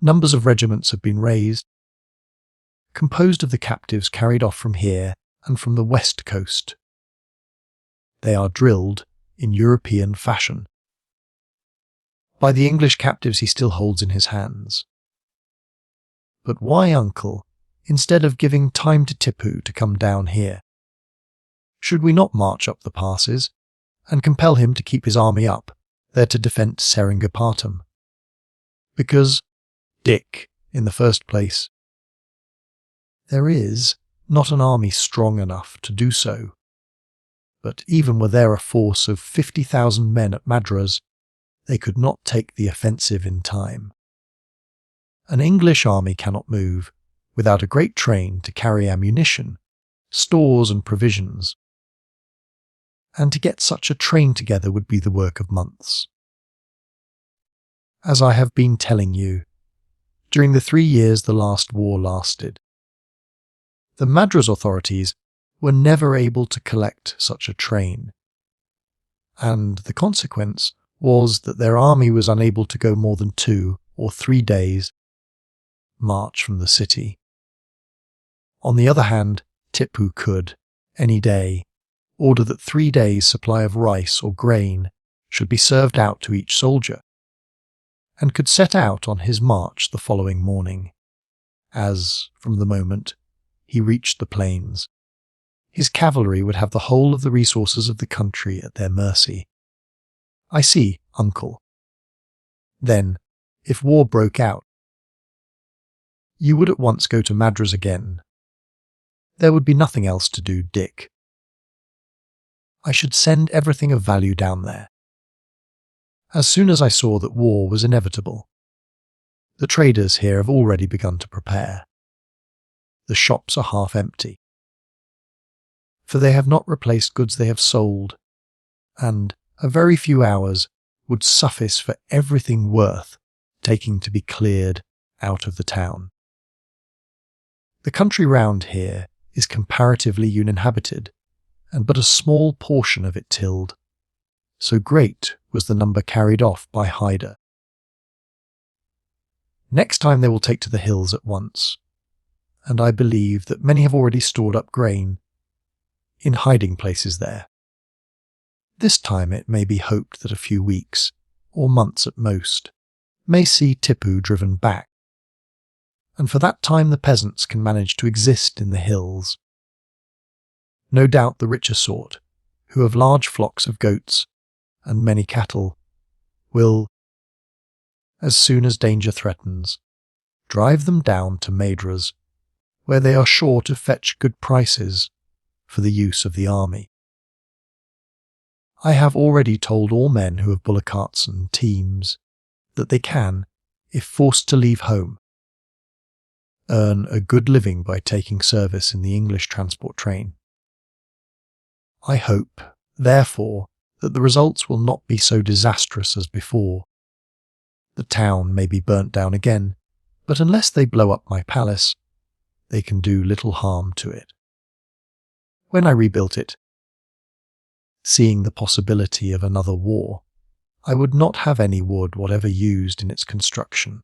Numbers of regiments have been raised, composed of the captives carried off from here and from the west coast. They are drilled in European fashion by the English captives he still holds in his hands. But why, uncle, instead of giving time to Tipu to come down here, should we not march up the passes and compel him to keep his army up there to defend Seringapatam? Because, Dick, in the first place, there is not an army strong enough to do so. But even were there a force of 50,000 men at Madras, they could not take the offensive in time. An English army cannot move without a great train to carry ammunition, stores and provisions, and to get such a train together would be the work of months. As I have been telling you, during the 3 years the last war lasted, the Madras authorities were never able to collect such a train, and the consequence was that their army was unable to go more than 2 or 3 days' march from the city. On the other hand, Tipu could, any day, order that 3 days' supply of rice or grain should be served out to each soldier, and could set out on his march the following morning, as, from the moment he reached the plains, his cavalry would have the whole of the resources of the country at their mercy. I see, uncle. Then, if war broke out, you would at once go to Madras again. There would be nothing else to do, Dick. I should send everything of value down there. As soon as I saw that war was inevitable, the traders here have already begun to prepare. The shops are half empty, for they have not replaced goods they have sold, and a very few hours would suffice for everything worth taking to be cleared out of the town. The country round here is comparatively uninhabited, and but a small portion of it tilled, so great was the number carried off by Hyder. Next time they will take to the hills at once, and I believe that many have already stored up grain in hiding places there. This time it may be hoped that a few weeks, or months at most, may see Tipu driven back, and for that time the peasants can manage to exist in the hills. No doubt the richer sort, who have large flocks of goats and many cattle, will, as soon as danger threatens, drive them down to Madras, where they are sure to fetch good prices for the use of the army. I have already told all men who have bullock carts and teams that they can, if forced to leave home, earn a good living by taking service in the English transport train. I hope, therefore, that the results will not be so disastrous as before. The town may be burnt down again, but unless they blow up my palace, they can do little harm to it. When I rebuilt it, seeing the possibility of another war, I would not have any wood whatever used in its construction.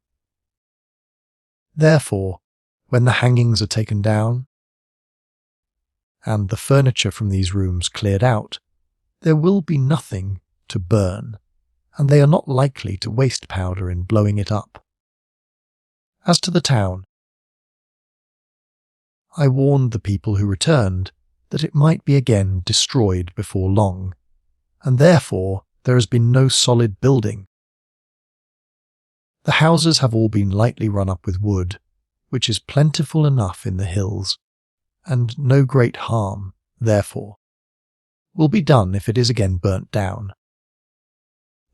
Therefore, when the hangings are taken down, and the furniture from these rooms cleared out, there will be nothing to burn, and they are not likely to waste powder in blowing it up. As to the town, I warned the people who returned that it might be again destroyed before long, and therefore there has been no solid building. The houses have all been lightly run up with wood, which is plentiful enough in the hills, and no great harm, therefore, will be done if it is again burnt down.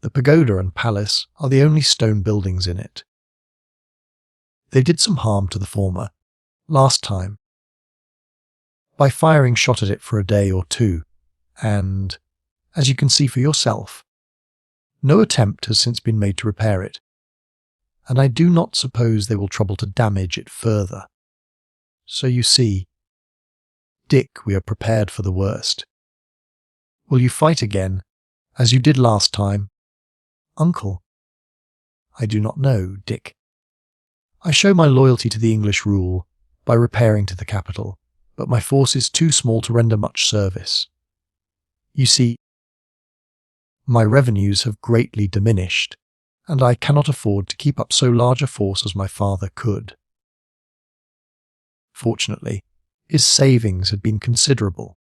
The pagoda and palace are the only stone buildings in it. They did some harm to the former last time by firing shot at it for a day or two, and, as you can see for yourself, no attempt has since been made to repair it, and I do not suppose they will trouble to damage it further. So you see, Dick, we are prepared for the worst. Will you fight again, as you did last time? Uncle? I do not know, Dick. I show my loyalty to the English rule by repairing to the capital, but my force is too small to render much service. You see, my revenues have greatly diminished, and I cannot afford to keep up so large a force as my father could. Fortunately, his savings had been considerable,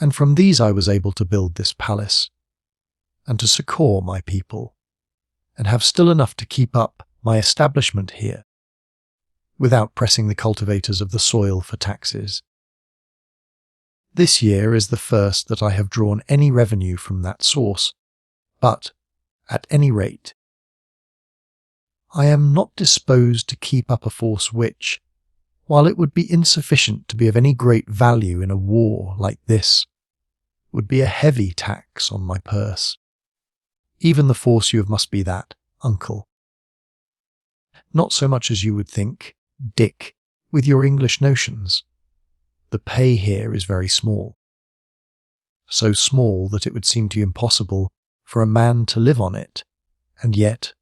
and from these I was able to build this palace, and to succour my people, and have still enough to keep up my establishment here, without pressing the cultivators of the soil for taxes. This year is the first that I have drawn any revenue from that source, but, at any rate, I am not disposed to keep up a force which, while it would be insufficient to be of any great value in a war like this, would be a heavy tax on my purse. Even the force you have must be that, uncle. Not so much as you would think, Dick, with your English notions. The pay here is very small. So small that it would seem to you impossible for a man to live on it, and yet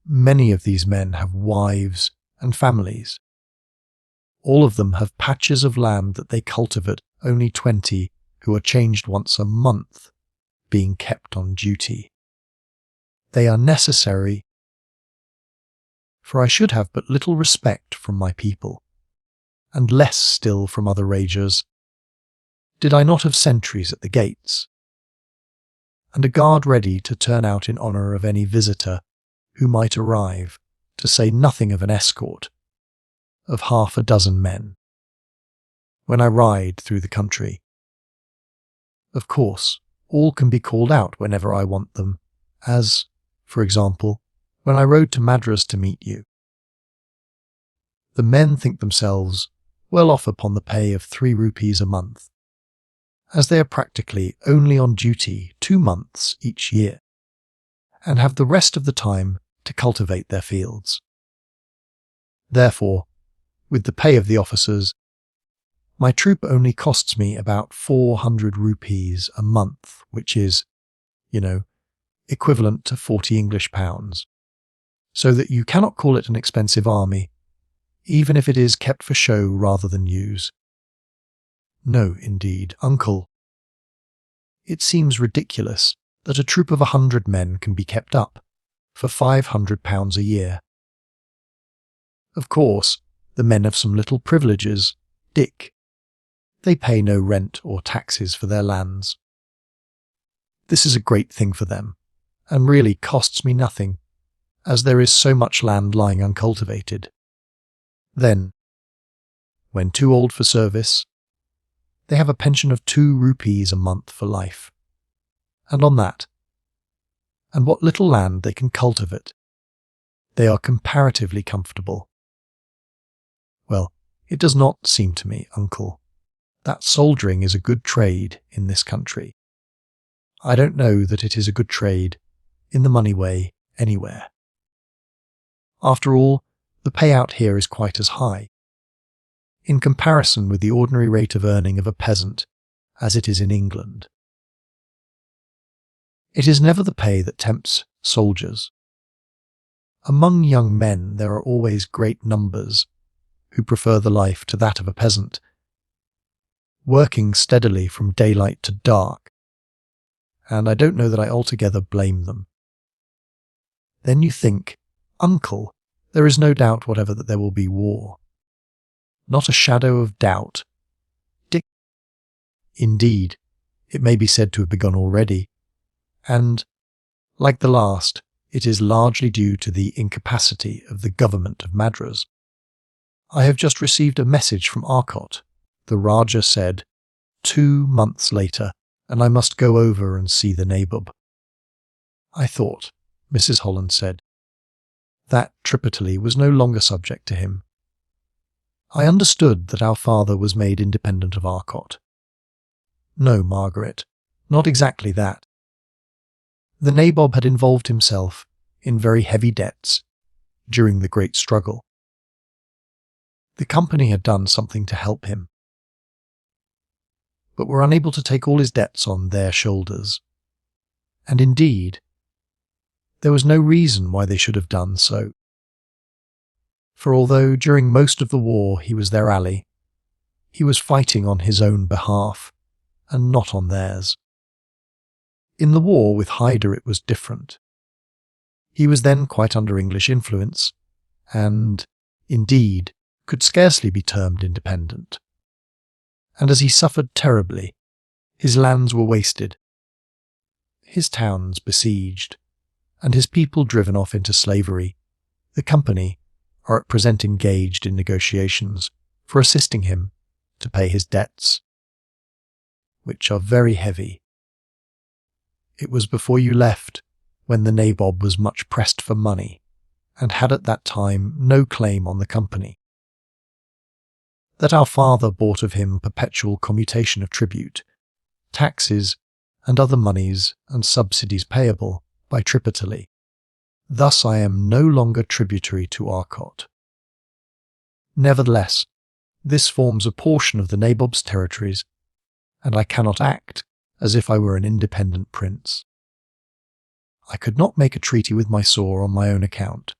many of these men have wives and families. All of them have patches of land that they cultivate, only 20 who are changed once a month, being kept on duty. They are necessary, for I should have but little respect from my people, and less still from other Rajahs, did I not have sentries at the gates, and a guard ready to turn out in honour of any visitor who might arrive, to say nothing of an escort of half a dozen men. when I ride through the country. Of course, all can be called out whenever I want them, as, for example, when I rode to Madras to meet you. The men think themselves well off upon the pay of 3 rupees a month, as they are practically only on duty 2 months each year, and have the rest of the time to cultivate their fields. Therefore, with the pay of the officers, my troop only costs me about 400 rupees a month, which is, equivalent to 40 English pounds, so that you cannot call it an expensive army, even if it is kept for show rather than use. No, indeed, uncle. It seems ridiculous that a troop of 100 men can be kept up for £500 a year. Of course, the men have some little privileges, Dick. They pay no rent or taxes for their lands. This is a great thing for them, and really costs me nothing, as there is so much land lying uncultivated. Then, when too old for service, they have a pension of 2 rupees a month for life. And on that, and what little land they can cultivate, they are comparatively comfortable. Well, it does not seem to me, uncle, that soldiering is a good trade in this country. I don't know that it is a good trade, in the money way, anywhere. After all, the payout here is quite as high, in comparison with the ordinary rate of earning of a peasant, as it is in England. It is never the pay that tempts soldiers. Among young men there are always great numbers who prefer the life to that of a peasant, working steadily from daylight to dark, and I don't know that I altogether blame them. Then you think, uncle, there is no doubt whatever that there will be war. Not a shadow of doubt. Dick. Indeed, it may be said to have begun already, and, like the last, it is largely due to the incapacity of the government of Madras. I have just received a message from Arcot. The Rajah said, 2 months later, and I must go over and see the Nabob. I thought, Mrs. Holland said, that Tripataly was no longer subject to him. I understood that our father was made independent of Arcot. No, Margaret, not exactly that. The Nabob had involved himself in very heavy debts during the great struggle. The company had done something to help him, but were unable to take all his debts on their shoulders. And indeed, there was no reason why they should have done so. For although during most of the war he was their ally, he was fighting on his own behalf, and not on theirs. In the war with Hyder it was different. He was then quite under English influence, and, indeed, could scarcely be termed independent. And as he suffered terribly, his lands were wasted, his towns besieged, and his people driven off into slavery, the company are at present engaged in negotiations for assisting him to pay his debts, which are very heavy. It was before you left, when the Nabob was much pressed for money, and had at that time no claim on the company, that our father bought of him perpetual commutation of tribute, taxes, and other moneys and subsidies payable by Tripataly. Thus I am no longer tributary to Arcot. Nevertheless, this forms a portion of the Nabob's territories, and I cannot act as if I were an independent prince. I could not make a treaty with Mysore on my own account,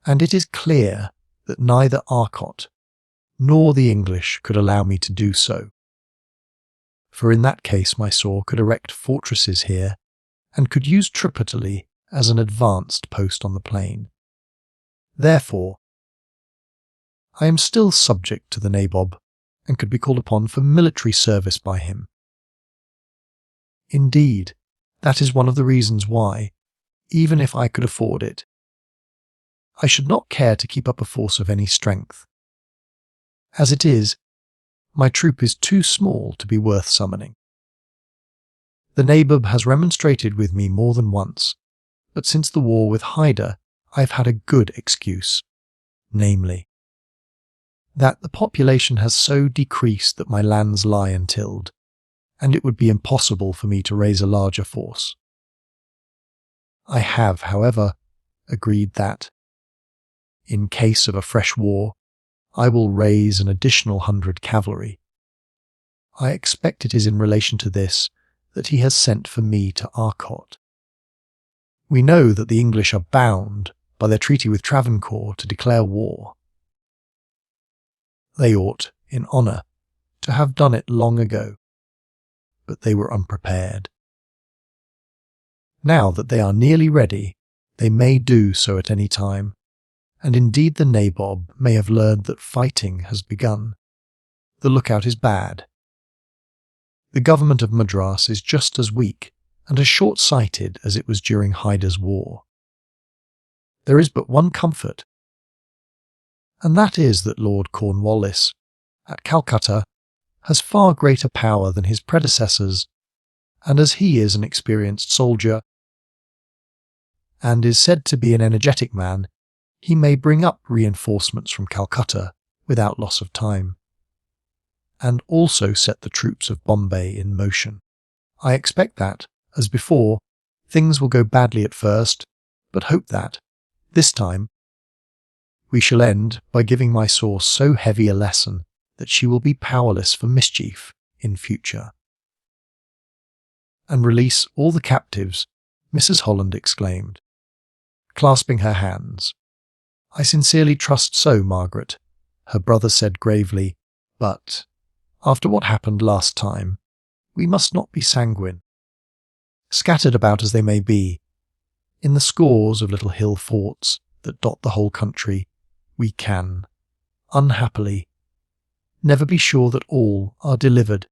and it is clear that neither Arcot nor the English could allow me to do so. For in that case Mysore could erect fortresses here, and could use Tripataly as an advanced post on the plain. Therefore, I am still subject to the Nabob, and could be called upon for military service by him. Indeed, that is one of the reasons why, even if I could afford it, I should not care to keep up a force of any strength. As it is, My troop is too small to be worth summoning. The Nabob has remonstrated with me more than once, but since the war with Hyder, I've had a good excuse, namely, that the population has so decreased that my lands lie untilled, and it would be impossible for me to raise a larger force. I have, however, agreed that, in case of a fresh war, I will raise an additional 100 cavalry. I expect it is in relation to this that he has sent for me to Arcot. We know that the English are bound by their treaty with Travancore to declare war. They ought, in honour, to have done it long ago, but they were unprepared. Now that they are nearly ready, they may do so at any time, and indeed the Nabob may have learned that fighting has begun. The lookout is bad. The government of Madras is just as weak and as short-sighted as it was during Hyder's war. There is but one comfort, and that is that Lord Cornwallis, at Calcutta, has far greater power than his predecessors, and as he is an experienced soldier, and is said to be an energetic man, he may bring up reinforcements from Calcutta without loss of time, and also set the troops of Bombay in motion. I expect that, as before, things will go badly at first, but hope that, this time, we shall end by giving my source so heavy a lesson that she will be powerless for mischief in future. And release all the captives, Mrs. Holland exclaimed, clasping her hands. I sincerely trust so, Margaret, her brother said gravely, but, after what happened last time, we must not be sanguine. Scattered about as they may be, in the scores of little hill forts that dot the whole country, we can, unhappily, never be sure that all are delivered.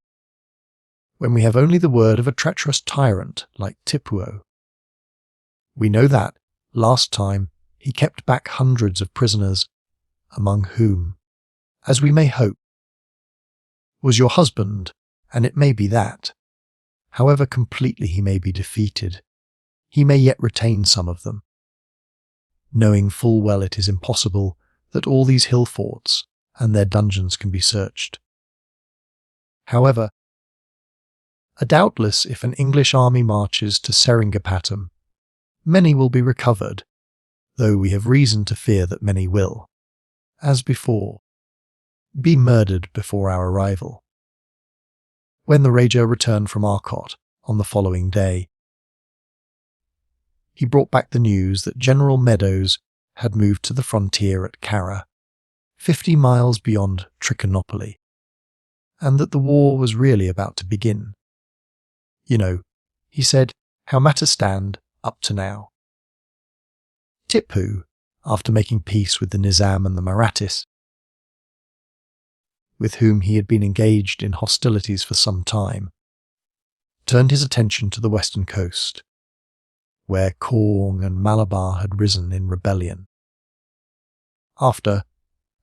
When we have only the word of a treacherous tyrant like Tipu. We know that, last time, he kept back hundreds of prisoners, among whom, as we may hope, was your husband, and it may be that, however completely he may be defeated, he may yet retain some of them, knowing full well it is impossible that all these hill forts and their dungeons can be searched. However, doubtless if an English army marches to Seringapatam, many will be recovered, though we have reason to fear that many will, as before, be murdered before our arrival. When the Rajah returned from Arcot on the following day, he brought back the news that General Meadows had moved to the frontier at Kara, 50 miles beyond Tripataly, and that the war was really about to begin. You know, he said, how matters stand up to now. Tipu, after making peace with the Nizam and the Marathis, with whom he had been engaged in hostilities for some time, turned his attention to the western coast, where Corn and Malabar had risen in rebellion. After,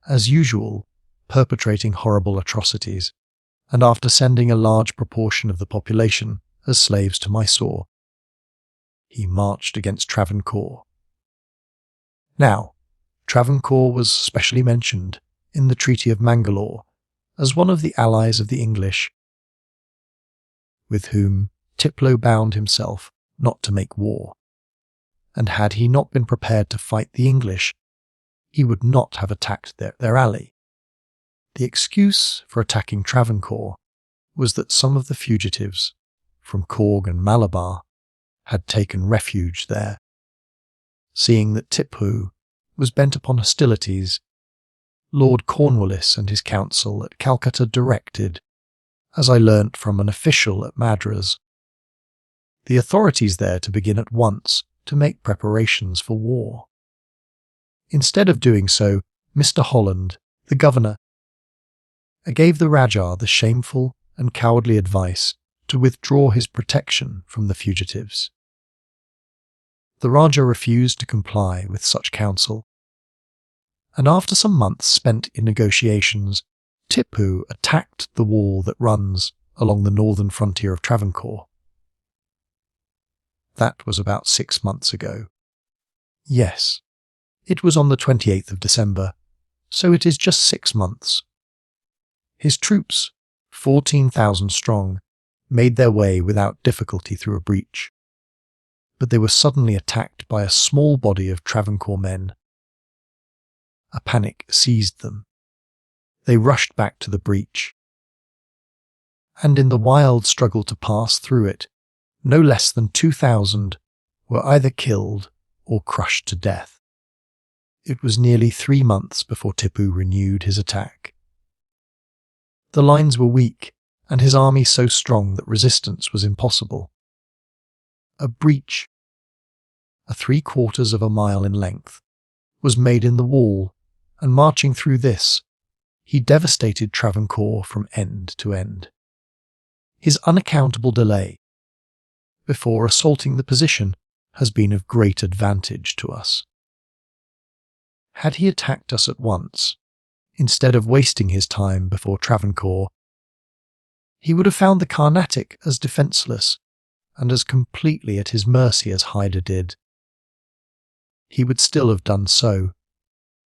as usual, perpetrating horrible atrocities, and after sending a large proportion of the population as slaves to Mysore, he marched against Travancore. Now, Travancore was specially mentioned in the Treaty of Mangalore as one of the allies of the English, with whom Tiplo bound himself not to make war, and had he not been prepared to fight the English, he would not have attacked their ally. The excuse for attacking Travancore was that some of the fugitives from Corg and Malabar had taken refuge there. Seeing that Tipu was bent upon hostilities, Lord Cornwallis and his council at Calcutta directed, as I learnt from an official at Madras, the authorities there to begin at once to make preparations for war. Instead of doing so, Mr. Holland, the governor, gave the Rajah the shameful and cowardly advice to withdraw his protection from the fugitives. The Rajah refused to comply with such counsel, and after some months spent in negotiations, Tipu attacked the wall that runs along the northern frontier of Travancore. That was about 6 months ago. Yes, it was on the 28th of December, so it is just 6 months. His troops, 14,000 strong, made their way without difficulty through a breach. But they were suddenly attacked by a small body of Travancore men. A panic seized them. They rushed back to the breach, and in the wild struggle to pass through it, no less than 2,000 were either killed or crushed to death. It was nearly 3 months before Tipu renewed his attack. The lines were weak, and his army so strong that resistance was impossible. A breach, 3/4 of a mile in length, was made in the wall, and marching through this, he devastated Travancore from end to end. His unaccountable delay before assaulting the position has been of great advantage to us. Had he attacked us at once, instead of wasting his time before Travancore, he would have found the Carnatic as defenceless and as completely at his mercy as Hyder did. He would still have done so,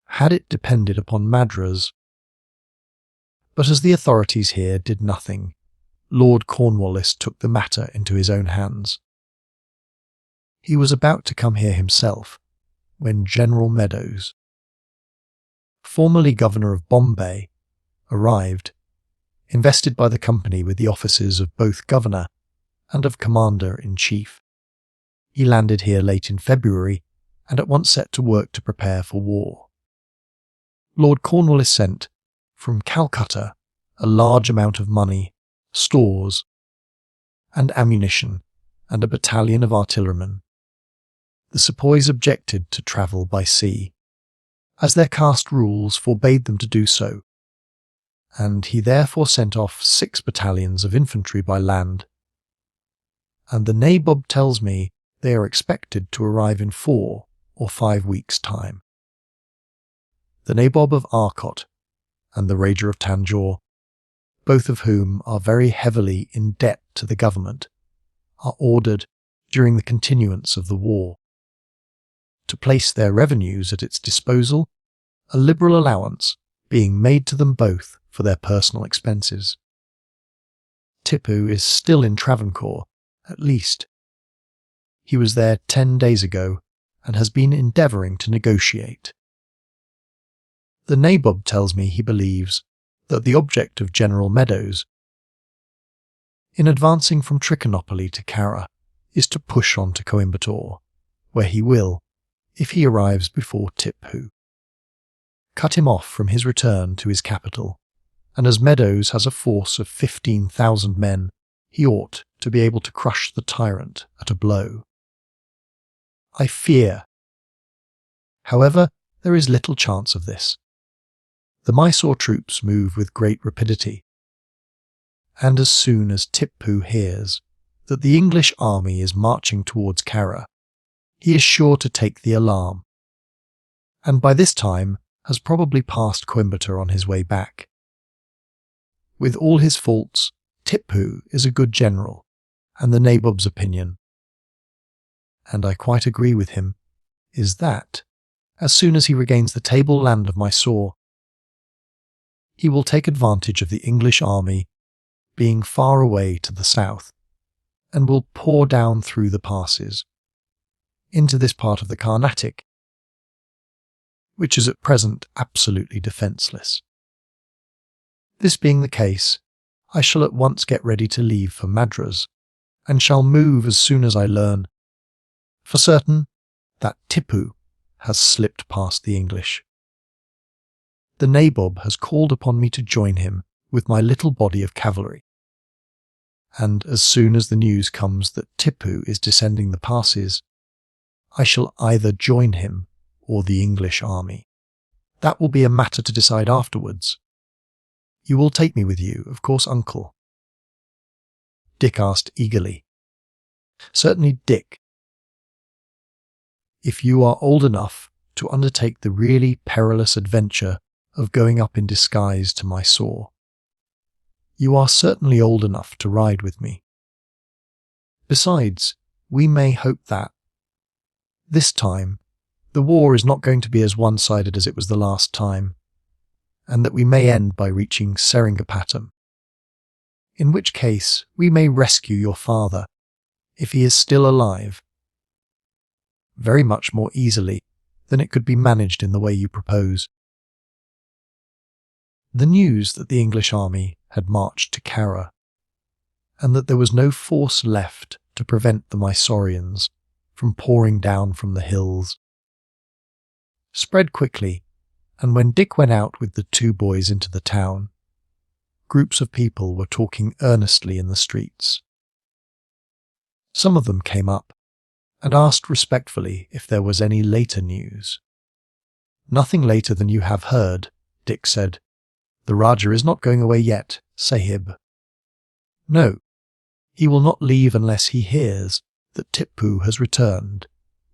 had it depended upon Madras. But as the authorities here did nothing, Lord Cornwallis took the matter into his own hands. He was about to come here himself, when General Meadows, formerly Governor of Bombay, arrived, invested by the company with the offices of both Governor and of Commander-in-Chief. He landed here late in February and at once set to work to prepare for war. Lord Cornwallis sent, from Calcutta, a large amount of money, stores, and ammunition, and a battalion of artillerymen. The sepoys objected to travel by sea, as their caste rules forbade them to do so, and he therefore sent off 6 battalions of infantry by land. And the Nabob tells me they are expected to arrive in 4 or 5 weeks' time. The Nabob of Arcot and the Rajah of Tanjore, both of whom are very heavily in debt to the government, are ordered, during the continuance of the war, to place their revenues at its disposal, a liberal allowance being made to them both for their personal expenses. Tipu is still in Travancore, at least. He was there 10 days ago and has been endeavouring to negotiate. The Nabob tells me he believes that the object of General Meadows, in advancing from Tripataly to Kara, is to push on to Coimbatore, where he will, if he arrives before Tipu, cut him off from his return to his capital, and as Meadows has a force of 15,000 men, he ought to be able to crush the tyrant at a blow. I fear, however, there is little chance of this. The Mysore troops move with great rapidity, and as soon as Tipu hears that the English army is marching towards Kara, he is sure to take the alarm, and by this time has probably passed Coimbatore on his way back. With all his faults, Tipu is a good general, and the Nabob's opinion, and I quite agree with him, is that, as soon as he regains the tableland of Mysore, he will take advantage of the English army being far away to the south, and will pour down through the passes into this part of the Carnatic, which is at present absolutely defenceless. This being the case, I shall at once get ready to leave for Madras, and shall move as soon as I learn, for certain, that Tipu has slipped past the English. The Nabob has called upon me to join him with my little body of cavalry, and as soon as the news comes that Tipu is descending the passes, I shall either join him or the English army. That will be a matter to decide afterwards. You will take me with you, of course, uncle? Dick asked eagerly. Certainly, Dick. If you are old enough to undertake the really perilous adventure of going up in disguise to Mysore. You are certainly old enough to ride with me. Besides, we may hope that, this time, the war is not going to be as one-sided as it was the last time, and that we may end by reaching Seringapatam, in which case we may rescue your father, if he is still alive, very much more easily than it could be managed in the way you propose. The news that the English army had marched to Kara, and that there was no force left to prevent the Mysoreans from pouring down from the hills, spread quickly, and when Dick went out with the two boys into the town, groups of people were talking earnestly in the streets. Some of them came up and asked respectfully if there was any later news. "Nothing later than you have heard," Dick said. "The Rajah is not going away yet, Sahib." "No, he will not leave unless he hears that Tipu has returned,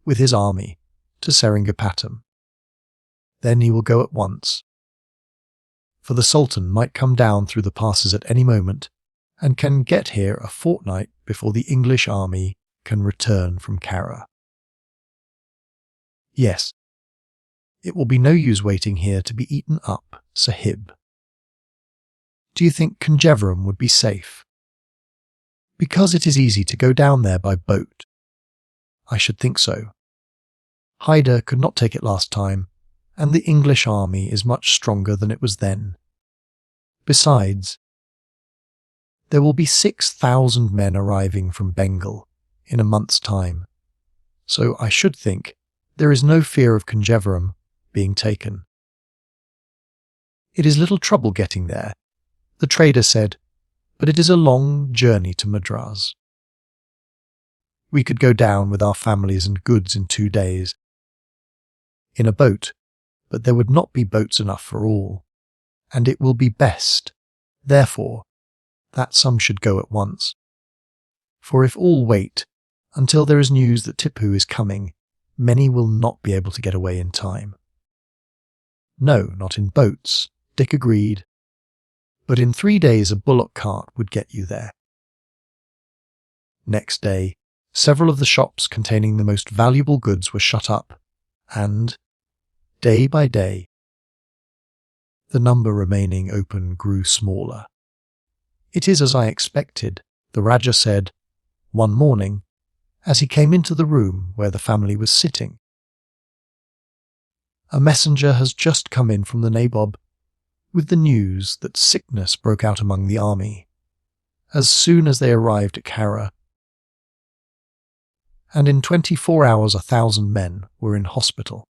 with his army, to Seringapatam. Then he will go at once. For the Sultan might come down through the passes at any moment, and can get here a fortnight before the English army can return from Kara." "Yes, it will be no use waiting here to be eaten up, Sahib." "Do you think Conjeveram would be safe?" "Because it is easy to go down there by boat." "I should think so. Hyder could not take it last time, and the English army is much stronger than it was then. Besides, there will be 6,000 men arriving from Bengal in a month's time, so I should think there is no fear of Conjeveram being taken." "It is little trouble getting there," the trader said, "but it is a long journey to Madras. We could go down with our families and goods in 2 days. In a boat, but there would not be boats enough for all, and it will be best, therefore, that some should go at once. For if all wait until there is news that Tipu is coming, many will not be able to get away in time." "No, not in boats," Dick agreed, "but in 3 days a bullock cart would get you there." Next day, several of the shops containing the most valuable goods were shut up, and, day by day, the number remaining open grew smaller. "It is as I expected," the Rajah said, one morning, as he came into the room where the family was sitting. "A messenger has just come in from the Nabob with the news that sickness broke out among the army as soon as they arrived at Kara, and in 24 hours 1,000 men were in hospital.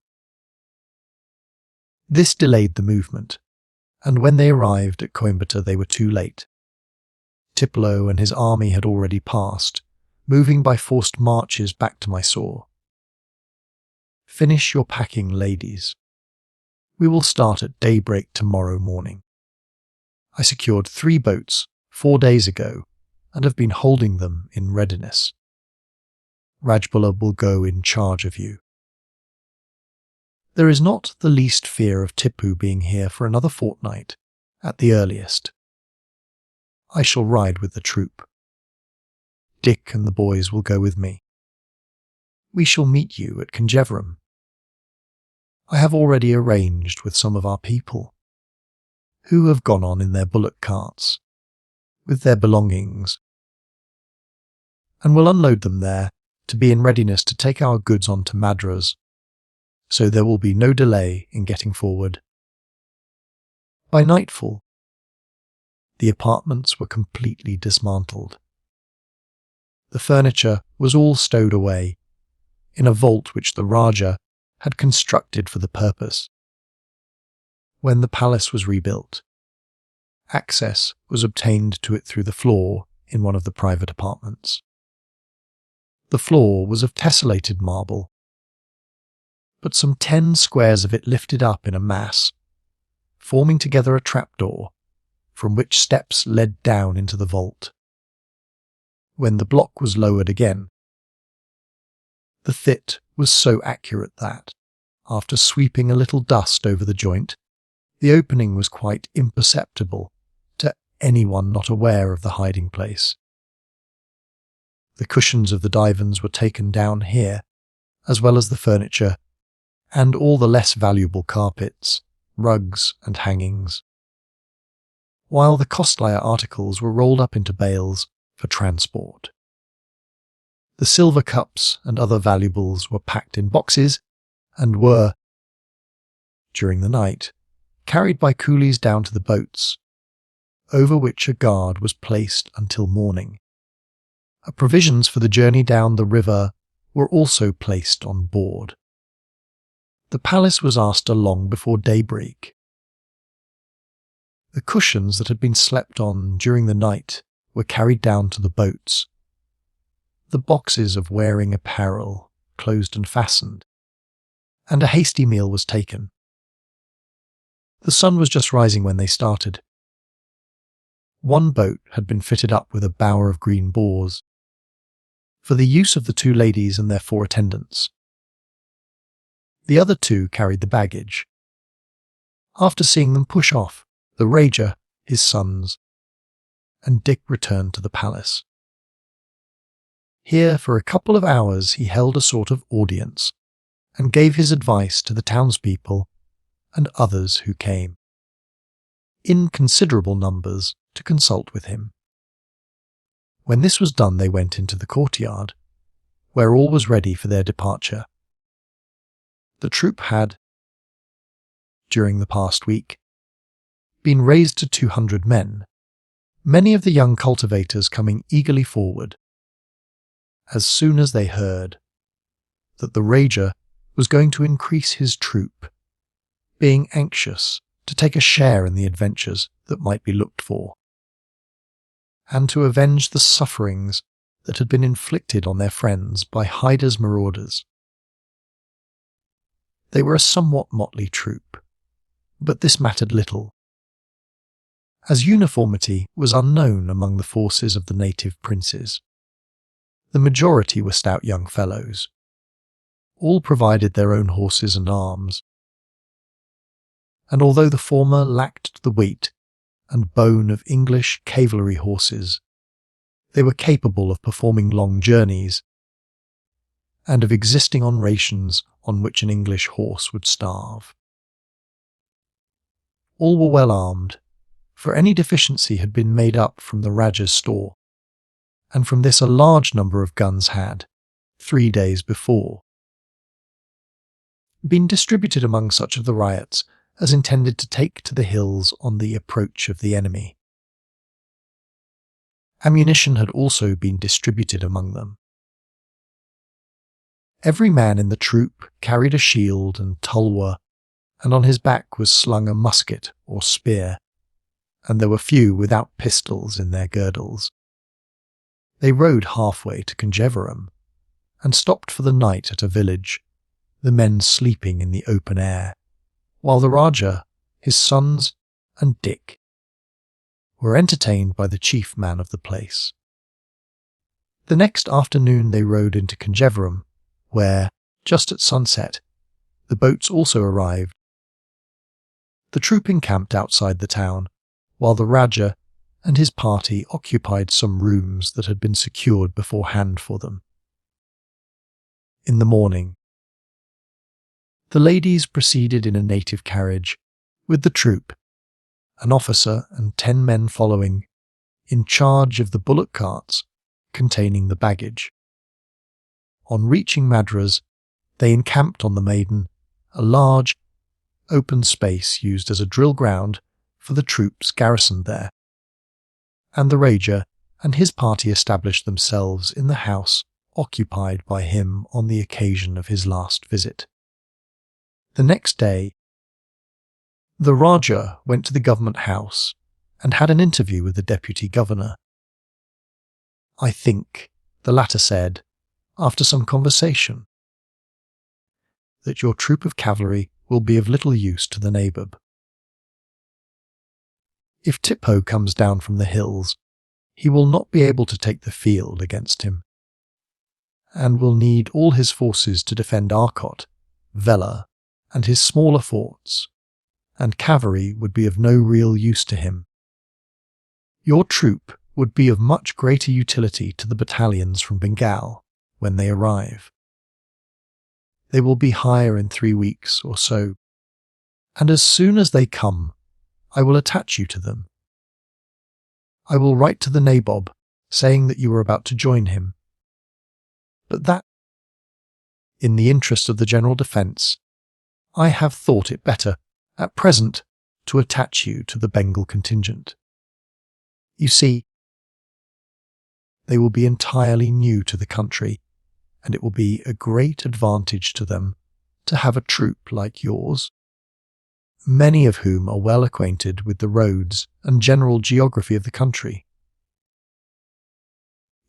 This delayed the movement, and when they arrived at Coimbatore they were too late. Tiplo and his army had already passed, moving by forced marches back to Mysore. Finish your packing, ladies. We will start at daybreak tomorrow morning. I secured 3 boats 4 days ago and have been holding them in readiness. Rajbullah will go in charge of you. There is not the least fear of Tipu being here for another fortnight, at the earliest. I shall ride with the troop. Dick and the boys will go with me. We shall meet you at Conjeveram. I have already arranged with some of our people, who have gone on in their bullock carts, with their belongings, and will unload them there to be in readiness to take our goods on to Madras, so there will be no delay in getting forward. By nightfall, the apartments were completely dismantled. The furniture was all stowed away in a vault which the Rajah had constructed for the purpose. When the palace was rebuilt, access was obtained to it through the floor in one of the private apartments. The floor was of tessellated marble, but some 10 squares of it lifted up in a mass, forming together a trapdoor, from which steps led down into the vault. When the block was lowered again, the fit was so accurate that, after sweeping a little dust over the joint, the opening was quite imperceptible to anyone not aware of the hiding place. The cushions of the divans were taken down here, as well as the furniture, and all the less valuable carpets, rugs, and hangings, while the costlier articles were rolled up into bales for transport. The silver cups and other valuables were packed in boxes and were, during the night, carried by coolies down to the boats, over which a guard was placed until morning. Provisions for the journey down the river were also placed on board. The palace was asked long before daybreak. The cushions that had been slept on during the night were carried down to the boats. The boxes of wearing apparel closed and fastened, and a hasty meal was taken. The sun was just rising when they started. One boat had been fitted up with a bower of green boughs, for the use of the 2 ladies and their 4 attendants. The other 2 carried the baggage. After seeing them push off, the Rajah, his sons, and Dick returned to the palace. Here, for a couple of hours, he held a sort of audience, and gave his advice to the townspeople and others who came, in considerable numbers, to consult with him. When this was done, they went into the courtyard, where all was ready for their departure. The troop had, during the past week, been raised to 200 men, many of the young cultivators coming eagerly forward, as soon as they heard that the Rajah was going to increase his troop, being anxious to take a share in the adventures that might be looked for, and to avenge the sufferings that had been inflicted on their friends by Hyder's marauders. They were a somewhat motley troop, but this mattered little, as uniformity was unknown among the forces of the native princes. The majority were stout young fellows. All provided their own horses and arms, and although the former lacked the weight and bone of English cavalry horses, they were capable of performing long journeys and of existing on rations on which an English horse would starve. All were well armed, for any deficiency had been made up from the Rajah's store, and from this a large number of guns had, 3 days before, been distributed among such of the ryots as intended to take to the hills on the approach of the enemy. Ammunition had also been distributed among them. Every man in the troop carried a shield and tulwar, and on his back was slung a musket or spear, and there were few without pistols in their girdles. They rode halfway to Conjeveram, and stopped for the night at a village, the men sleeping in the open air, while the Rajah, his sons, and Dick were entertained by the chief man of the place. The next afternoon they rode into Conjeveram, where, just at sunset, the boats also arrived. The troop encamped outside the town, while the Rajah and his party occupied some rooms that had been secured beforehand for them. In the morning, the ladies proceeded in a native carriage, with the troop, an officer and 10 men following, in charge of the bullock carts containing the baggage. On reaching Madras, they encamped on the Maiden, a large, open space used as a drill ground for the troops garrisoned there, and the Rajah and his party established themselves in the house occupied by him on the occasion of his last visit. The next day, the Rajah went to the government house and had an interview with the deputy governor. "I think," the latter said, after some conversation, "that your troop of cavalry will be of little use to the Nabob. If Tipu comes down from the hills, he will not be able to take the field against him, and will need all his forces to defend Arcot, Vela, and his smaller forts, and cavalry would be of no real use to him. Your troop would be of much greater utility to the battalions from Bengal when they arrive. They will be higher in 3 weeks or so, and as soon as they come, I will attach you to them. I will write to the nabob, saying that you are about to join him. But that, in the interest of the general defence, I have thought it better, at present, to attach you to the Bengal contingent. You see, they will be entirely new to the country, and it will be a great advantage to them to have a troop like yours, many of whom are well acquainted with the roads and general geography of the country.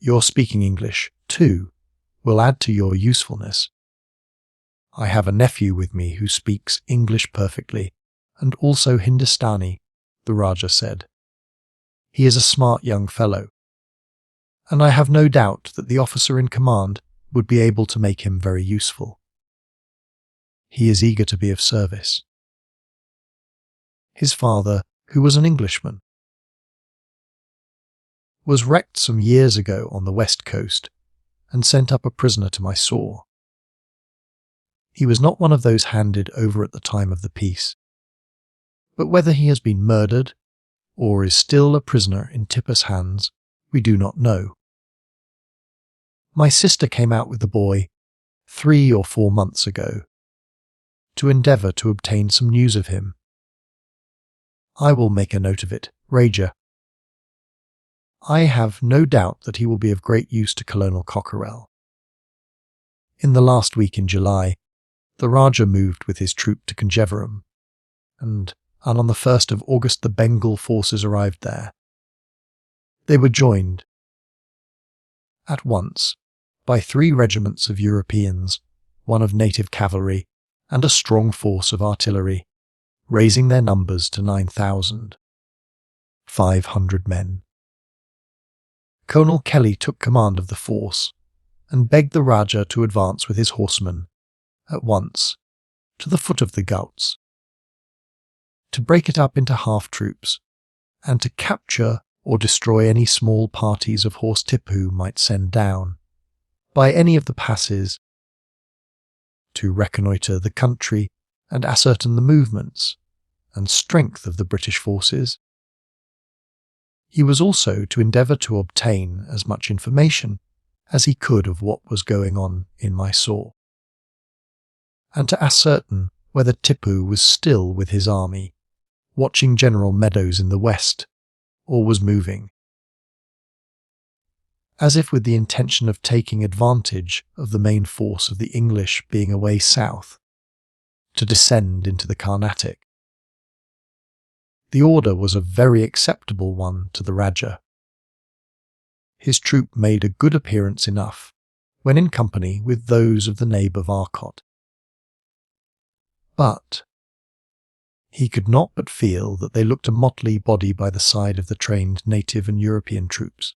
Your speaking English, too, will add to your usefulness. I have a nephew with me who speaks English perfectly, and also Hindustani, the Rajah said. He is a smart young fellow, and I have no doubt that the officer in command would be able to make him very useful. He is eager to be of service. His father, who was an Englishman, was wrecked some years ago on the west coast and sent up a prisoner to Mysore. He was not one of those handed over at the time of the peace, but whether he has been murdered or is still a prisoner in Tipu's hands, we do not know. My sister came out with the boy 3 or 4 months ago to endeavour to obtain some news of him. I will make a note of it, Rajah. I have no doubt that he will be of great use to Colonel Cockerell. In the last week in July, the Rajah moved with his troop to Conjeveram, and on the 1st of August the Bengal forces arrived there. They were joined at once by 3 regiments of Europeans, 1 of native cavalry, and a strong force of artillery, raising their numbers to 9,500 men. Colonel Kelly took command of the force and begged the Rajah to advance with his horsemen at once to the foot of the Ghauts, to break it up into half-troops, and to capture or destroy any small parties of horse Tipu might send down by any of the passes, to reconnoitre the country and ascertain the movements and strength of the British forces. He was also to endeavour to obtain as much information as he could of what was going on in Mysore, and to ascertain whether Tipu was still with his army, watching General Meadows in the west, or was moving, as if with the intention of taking advantage of the main force of the English being away south, to descend into the Carnatic. The order was a very acceptable one to the Rajah. His troop made a good appearance enough when in company with those of the nabob of Arcot. But he could not but feel that they looked a motley body by the side of the trained native and European troops,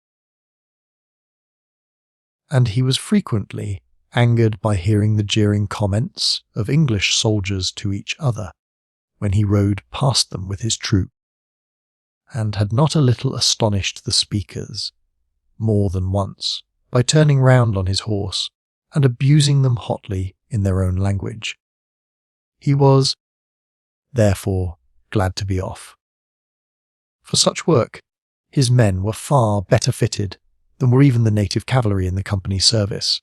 and he was frequently angered by hearing the jeering comments of English soldiers to each other when he rode past them with his troop, and had not a little astonished the speakers more than once by turning round on his horse and abusing them hotly in their own language. He was, therefore, glad to be off. For such work, his men were far better fitted than were even the native cavalry in the company's service.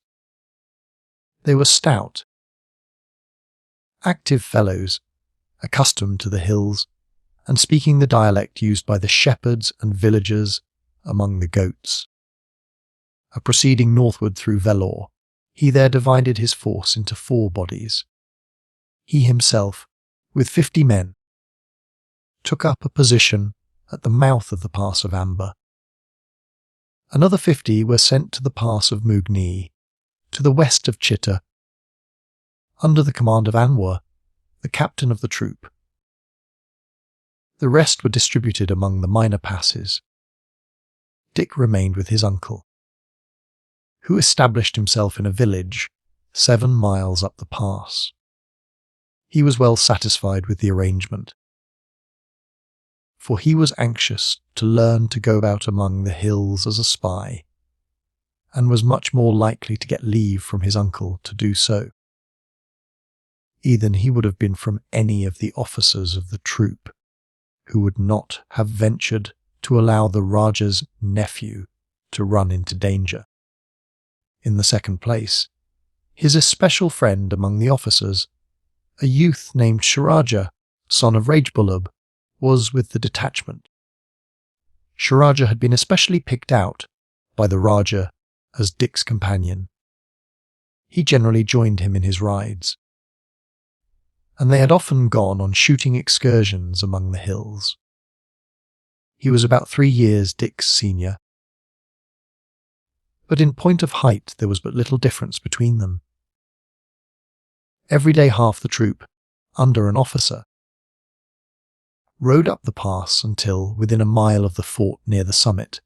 They were stout, active fellows, accustomed to the hills, and speaking the dialect used by the shepherds and villagers among the goats. Proceeding northward through Vellore, he there divided his force into 4 bodies. He himself, with 50 men, took up a position at the mouth of the pass of Amber. Another 50 were sent to the pass of Mugni, to the west of Chitta, under the command of Anwar, the captain of the troop. The rest were distributed among the minor passes. Dick remained with his uncle, who established himself in a village 7 miles up the pass. He was well satisfied with the arrangement. for he was anxious to learn to go about among the hills as a spy, and was much more likely to get leave from his uncle to do so, than he would have been from any of the officers of the troop, who would not have ventured to allow the Rajah's nephew to run into danger. In the second place, his especial friend among the officers, a youth named Rajah, son of Rajah, was with the detachment. Rajah had been especially picked out by the Rajah as Dick's companion. He generally joined him in his rides, and they had often gone on shooting excursions among the hills. He was about 3 years Dick's senior, but in point of height there was but little difference between them. Every day half the troop, under an officer, rode up the pass until within a mile of the fort near the summit,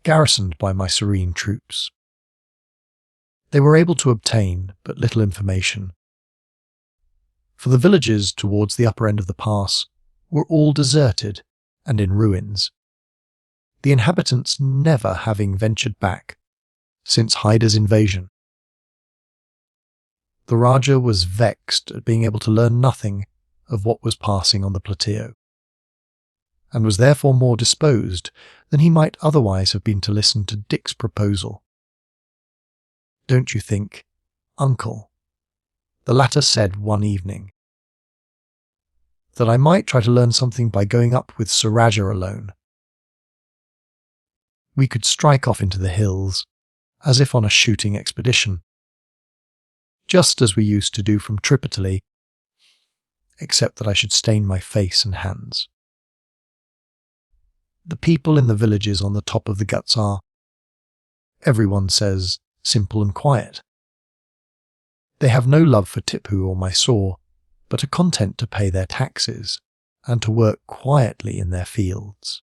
garrisoned by Mysorean troops. They were able to obtain but little information, for the villages towards the upper end of the pass were all deserted and in ruins, the inhabitants never having ventured back since Hyder's invasion. The Rajah was vexed at being able to learn nothing of what was passing on the plateau, and was therefore more disposed than he might otherwise have been to listen to Dick's proposal. "Don't you think, uncle," the latter said one evening, "that I might try to learn something by going up with Sir Rajah alone? We could strike off into the hills, as if on a shooting expedition, just as we used to do from Tripataly, except that I should stain my face and hands. The people in the villages on the top of the Ghats are, everyone says, simple and quiet. They have no love for Tipu or Mysore, but are content to pay their taxes and to work quietly in their fields.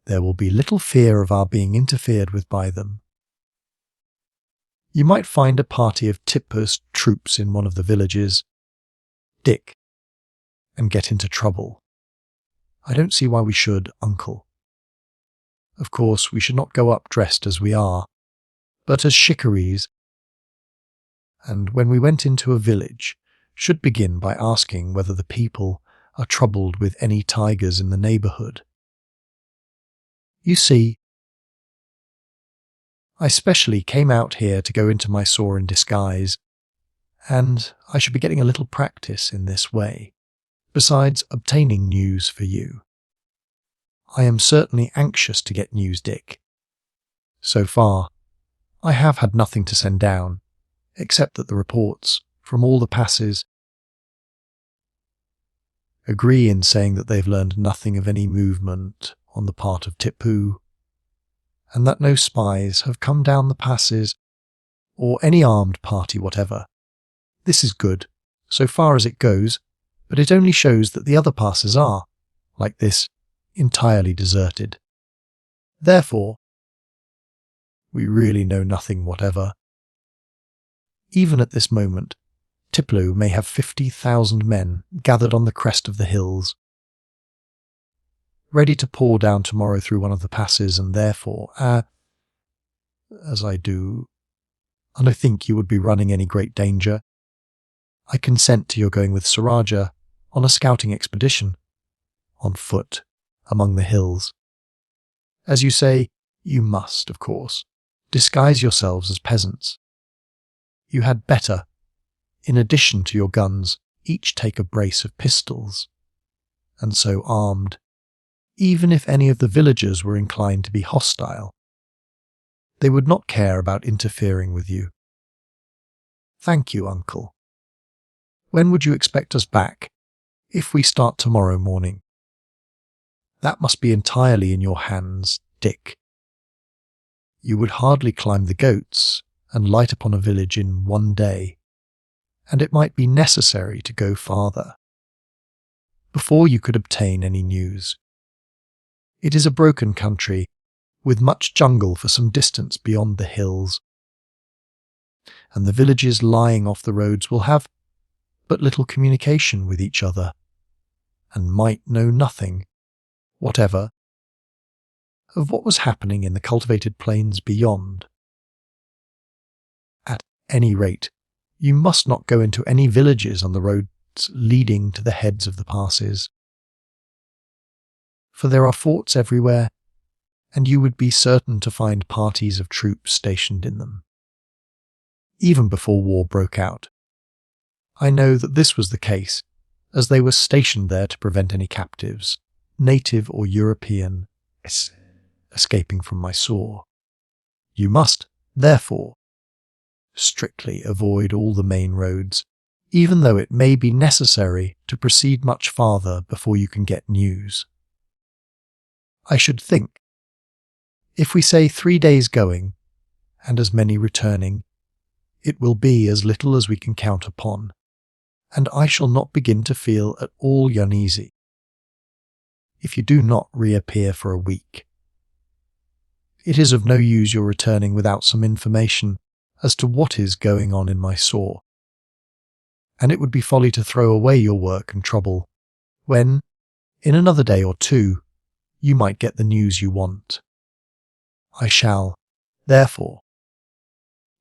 There will be little fear of our being interfered with by them. You might find a party of Tipu's troops in one of the villages, Dick, and get into trouble. I don't see why we should, uncle. Of course, we should not go up dressed as we are, but as shikarees, and when we went into a village, should begin by asking whether the people are troubled with any tigers in the neighbourhood. You see, I specially came out here to go into Mysore in disguise, and I should be getting a little practice in this way, besides obtaining news for you. I am certainly anxious to get news, Dick. So far, I have had nothing to send down, except that the reports from all the passes agree in saying that they've learned nothing of any movement on the part of Tipu, and that no spies have come down the passes or any armed party whatever. This is good, so far as it goes, but it only shows that the other passes are, like this, entirely deserted. Therefore, we really know nothing whatever. Even at this moment, Tipu may have 50,000 men gathered on the crest of the hills, ready to pour down tomorrow through one of the passes, and therefore, as I do, and I think you would be running any great danger, I consent to your going with Sir Rajah on a scouting expedition, on foot, among the hills. As you say, you must, of course, disguise yourselves as peasants. You had better, in addition to your guns, each take a brace of pistols, and so armed, even if any of the villagers were inclined to be hostile, they would not care about interfering with you. Thank you, uncle. When would you expect us back, if we start tomorrow morning? That must be entirely in your hands, Dick. You would hardly climb the goats and light upon a village in one day, and it might be necessary to go farther before you could obtain any news. It is a broken country, with much jungle for some distance beyond the hills, and the villages lying off the roads will have but little communication with each other, and might know nothing whatever, of what was happening in the cultivated plains beyond. At any rate, you must not go into any villages on the roads leading to the heads of the passes, for there are forts everywhere, and you would be certain to find parties of troops stationed in them. Even before war broke out, I know that this was the case, as they were stationed there to prevent any captives, native or European, escaping from Mysore. You must, therefore, strictly avoid all the main roads, even though it may be necessary to proceed much farther before you can get news. I should think, if we say 3 days going, and as many returning, it will be as little as we can count upon, and I shall not begin to feel at all uneasy if you do not reappear for a week. It is of no use your returning without some information as to what is going on in Mysore, and it would be folly to throw away your work and trouble when, in another day or two, you might get the news you want. I shall, therefore,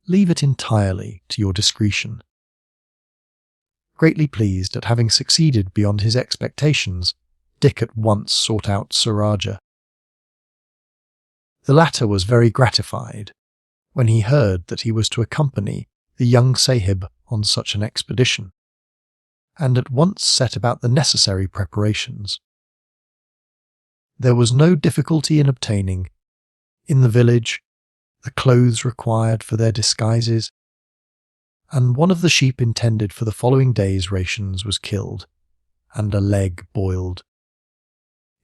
leave it entirely to your discretion. Greatly pleased at having succeeded beyond his expectations, Dick at once sought out Sir Rajah. The latter was very gratified when he heard that he was to accompany the young Sahib on such an expedition, and at once set about the necessary preparations. There was no difficulty in obtaining, in the village, the clothes required for their disguises, and one of the sheep intended for the following day's rations was killed, and a leg boiled.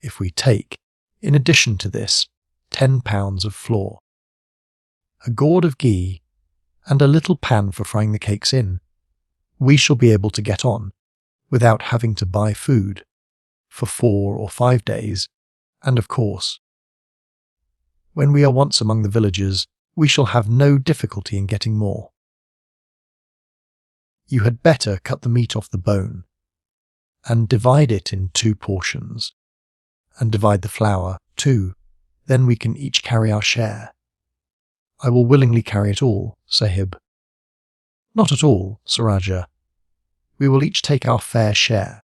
If we take, in addition to this, 10 pounds of flour, a gourd of ghee, and a little pan for frying the cakes in, we shall be able to get on, without having to buy food, for 4 or 5 days, and of course, when we are once among the villagers, we shall have no difficulty in getting more. You had better cut the meat off the bone, and divide it in 2 portions, and divide the flour too, then we can each carry our share. I will willingly carry it all, Sahib. Not at all, Sir Rajah. We will each take our fair share.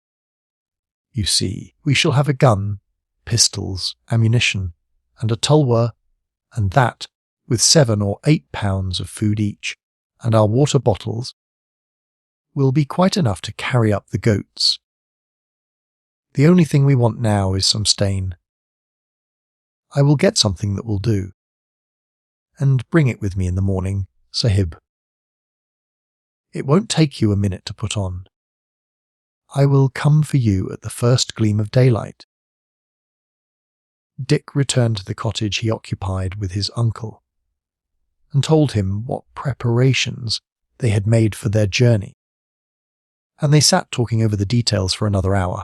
You see, we shall have a gun, pistols, ammunition, and a tulwar, and that, with 7 or 8 pounds of food each, and our water bottles, will be quite enough to carry up the goats. The only thing we want now is some stain. I will get something that will do, and bring it with me in the morning, Sahib. It won't take you a minute to put on. I will come for you at the first gleam of daylight. Dick returned to the cottage he occupied with his uncle, and told him what preparations they had made for their journey, and they sat talking over the details for another hour.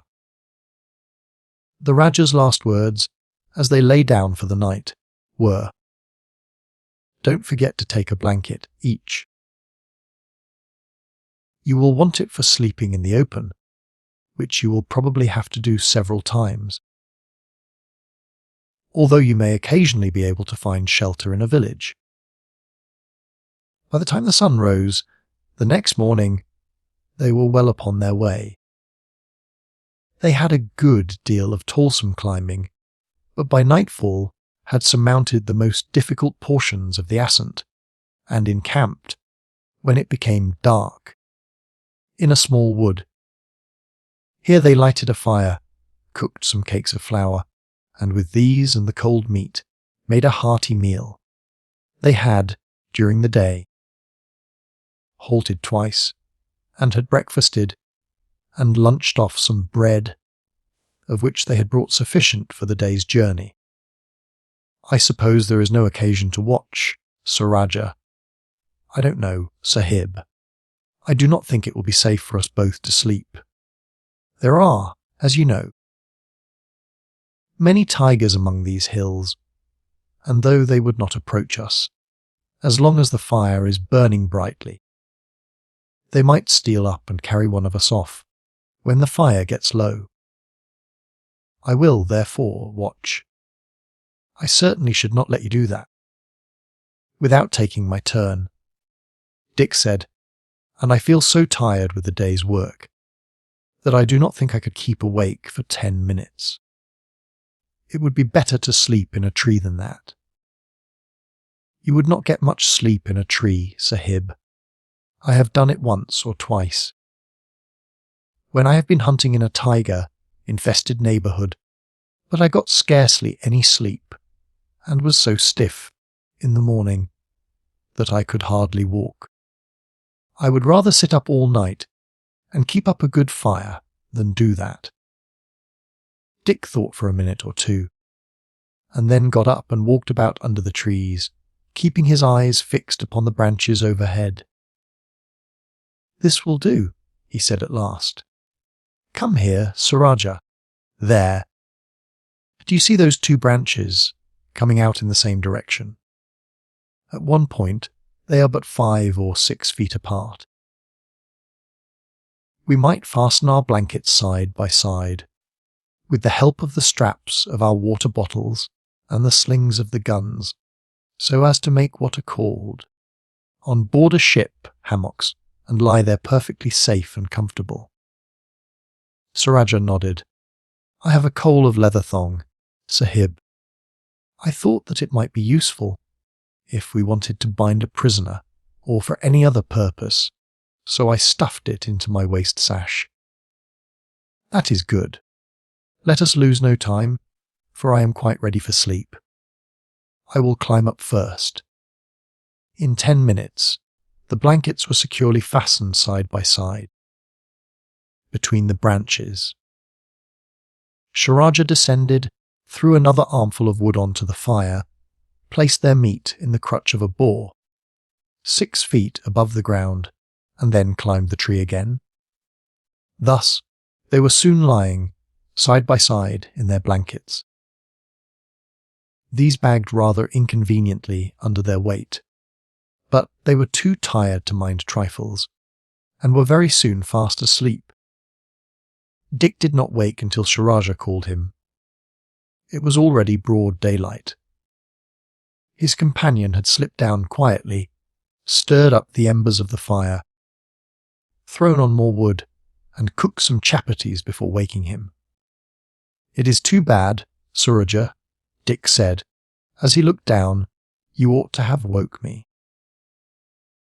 The Rajah's last words, as they lay down for the night, were, "Don't forget to take a blanket each. You will want it for sleeping in the open, which you will probably have to do several times, although you may occasionally be able to find shelter in a village." By the time the sun rose, the next morning, they were well upon their way. They had a good deal of toilsome climbing, but by nightfall had surmounted the most difficult portions of the ascent, and encamped, when it became dark, in a small wood. Here they lighted a fire, cooked some cakes of flour, and with these and the cold meat, made a hearty meal. They had, during the day, halted twice, and had breakfasted, and lunched off some bread, of which they had brought sufficient for the day's journey. I suppose there is no occasion to watch, Sir Rajah. I don't know, Sahib. I do not think it will be safe for us both to sleep. There are, as you know, many tigers among these hills, and though they would not approach us, as long as the fire is burning brightly, they might steal up and carry one of us off when the fire gets low. I will, therefore, watch. I certainly should not let you do that. Without taking my turn, Dick said, and I feel so tired with the day's work that I do not think I could keep awake for 10 minutes. It would be better to sleep in a tree than that. You would not get much sleep in a tree, Sahib. I have done it once or twice. When I have been hunting in a tiger-infested neighbourhood, but I got scarcely any sleep, and was so stiff in the morning that I could hardly walk. I would rather sit up all night and keep up a good fire than do that. Dick thought for a minute or two, and then got up and walked about under the trees, keeping his eyes fixed upon the branches overhead. "This will do," he said at last. "Come here, Sir Rajah. There. Do you see those two branches coming out in the same direction? At one point, they are but 5 or 6 feet apart. We might fasten our blankets side by side, with the help of the straps of our water bottles and the slings of the guns, so as to make what are called, on board a ship, hammocks, and lie there perfectly safe and comfortable." Sir Rajah nodded. "I have a coal of leather thong, Sahib. I thought that it might be useful if we wanted to bind a prisoner or for any other purpose, so I stuffed it into my waist sash." "That is good. Let us lose no time, for I am quite ready for sleep. I will climb up first." In 10 minutes, the blankets were securely fastened side by side, between the branches. Sir Rajah descended, threw another armful of wood onto the fire, placed their meat in the crutch of a boar, 6 feet above the ground, and then climbed the tree again. Thus, they were soon lying, side by side, in their blankets. These bagged rather inconveniently under their weight, but they were too tired to mind trifles, and were very soon fast asleep. Dick did not wake until Sir Rajah called him. It was already broad daylight. His companion had slipped down quietly, stirred up the embers of the fire, thrown on more wood, and cooked some chapatis before waking him. "It is too bad, Sir Rajah," Dick said, as he looked down. "You ought to have woke me.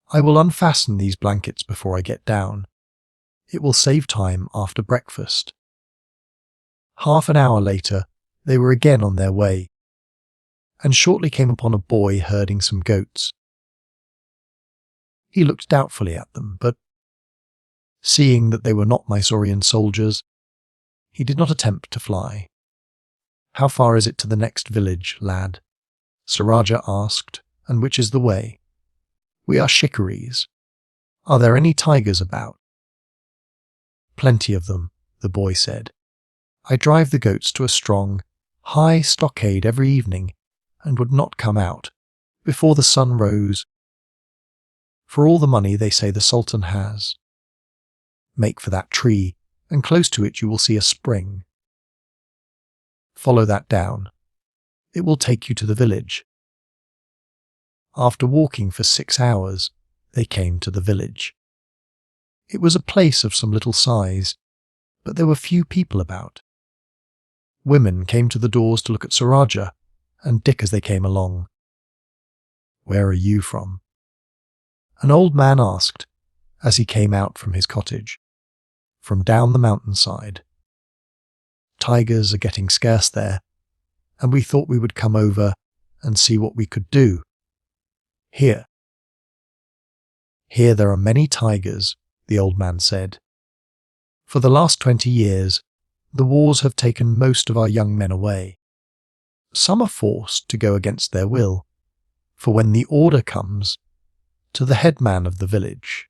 I will unfasten these blankets before I get down. It will save time after breakfast." Half an hour later, they were again on their way, and shortly came upon a boy herding some goats. He looked doubtfully at them, but, seeing that they were not Mysorean soldiers, he did not attempt to fly. "How far is it to the next village, lad?" Sir Rajah asked, "and which is the way?" "We are shikarees. Are there any tigers about?" "Plenty of them," the boy said. "I drive the goats to a strong, high stockade every evening, and would not come out before the sun rose. For all the money they say the Sultan has. Make for that tree, and close to it you will see a spring. Follow that down. It will take you to the village." After walking for 6 hours, they came to the village. It was a place of some little size, but there were few people about. Women came to the doors to look at Sir Rajah and Dick as they came along. "Where are you from?" an old man asked as he came out from his cottage. "From down the mountainside. Tigers are getting scarce there, and we thought we would come over and see what we could do. Here there are many tigers," the old man said. "For the last 20 years, the wars have taken most of our young men away. Some are forced to go against their will, for when the order comes to the headman of the village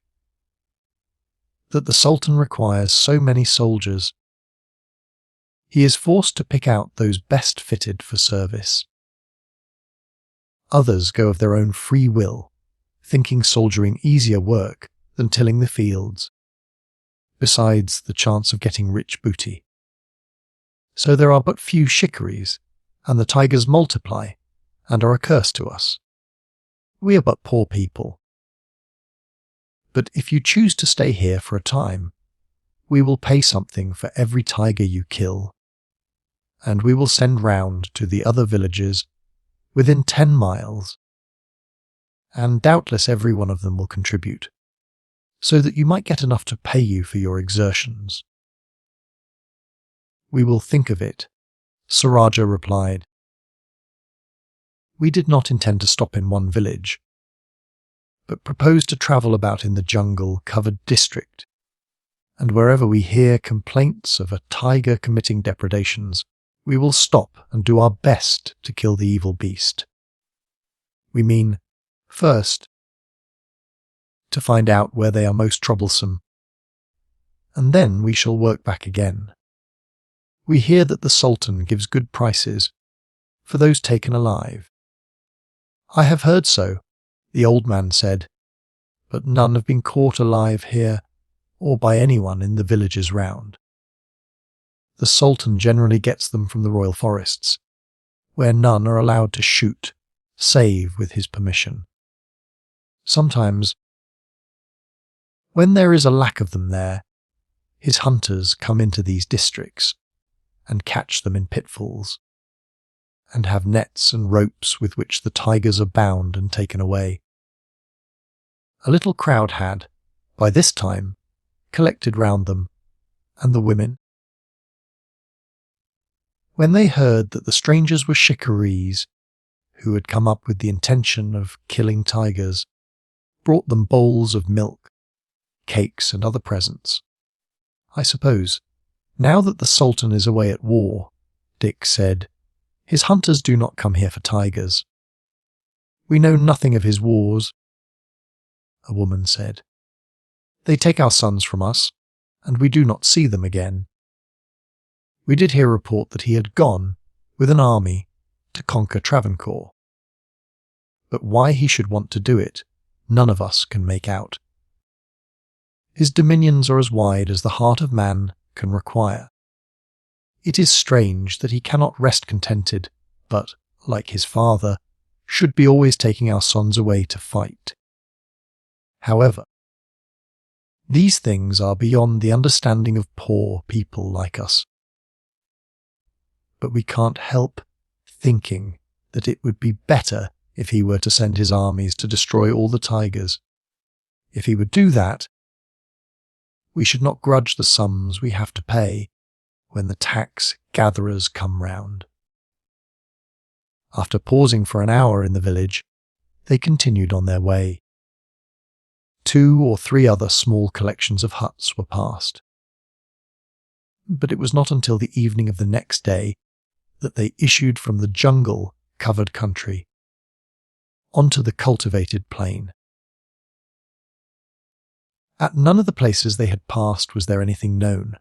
that the Sultan requires so many soldiers, he is forced to pick out those best fitted for service. Others go of their own free will, thinking soldiering easier work than tilling the fields, besides the chance of getting rich booty. So there are but few shikaries, and the tigers multiply and are a curse to us. We are but poor people. But if you choose to stay here for a time, we will pay something for every tiger you kill, and we will send round to the other villages within 10 miles, and doubtless every one of them will contribute, so that you might get enough to pay you for your exertions. We will think of it, Rajah replied. We did not intend to stop in one village, but proposed to travel about in the jungle-covered district, and wherever we hear complaints of a tiger committing depredations, we will stop and do our best to kill the evil beast. We mean, first, to find out where they are most troublesome, and then we shall work back again. We hear that the Sultan gives good prices for those taken alive. I have heard so, the old man said, but none have been caught alive here or by anyone in the villages round. The Sultan generally gets them from the royal forests, where none are allowed to shoot, save with his permission. Sometimes, when there is a lack of them there, his hunters come into these districts and catch them in pitfalls, and have nets and ropes with which the tigers are bound and taken away. A little crowd had, by this time, collected round them, and the women. When they heard that the strangers were shikarees, who had come up with the intention of killing tigers, brought them bowls of milk, cakes and other presents. I suppose, now that the Sultan is away at war, Dick said, his hunters do not come here for tigers. We know nothing of his wars, a woman said. They take our sons from us, and we do not see them again. We did hear a report that he had gone, with an army, to conquer Travancore. But why he should want to do it, none of us can make out. His dominions are as wide as the heart of man can require. It is strange that he cannot rest contented, but, like his father, should be always taking our sons away to fight. However, these things are beyond the understanding of poor people like us. But we can't help thinking that it would be better if he were to send his armies to destroy all the tigers. If he would do that, we should not grudge the sums we have to pay when the tax gatherers come round. After pausing for an hour in the village, they continued on their way. 2 or 3 other small collections of huts were passed. But it was not until the evening of the next day that they issued from the jungle-covered country onto the cultivated plain. At none of the places they had passed was there anything known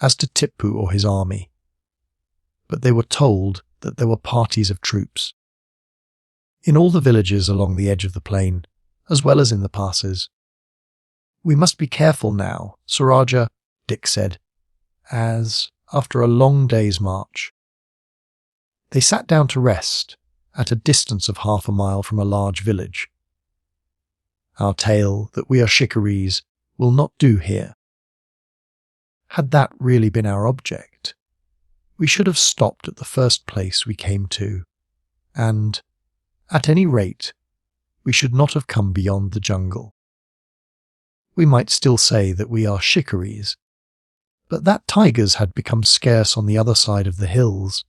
as to Tipu or his army, but they were told that there were parties of troops. In all the villages along the edge of the plain, as well as in the passes. We must be careful now, Rajah, Dick said, as, after a long day's march, they sat down to rest at a distance of 1/2 mile from a large village. Our tale that we are shikarees will not do here. Had that really been our object, we should have stopped at the first place we came to, and, at any rate, we should not have come beyond the jungle. We might still say that we are shikarees, but that tigers had become scarce on the other side of the hills,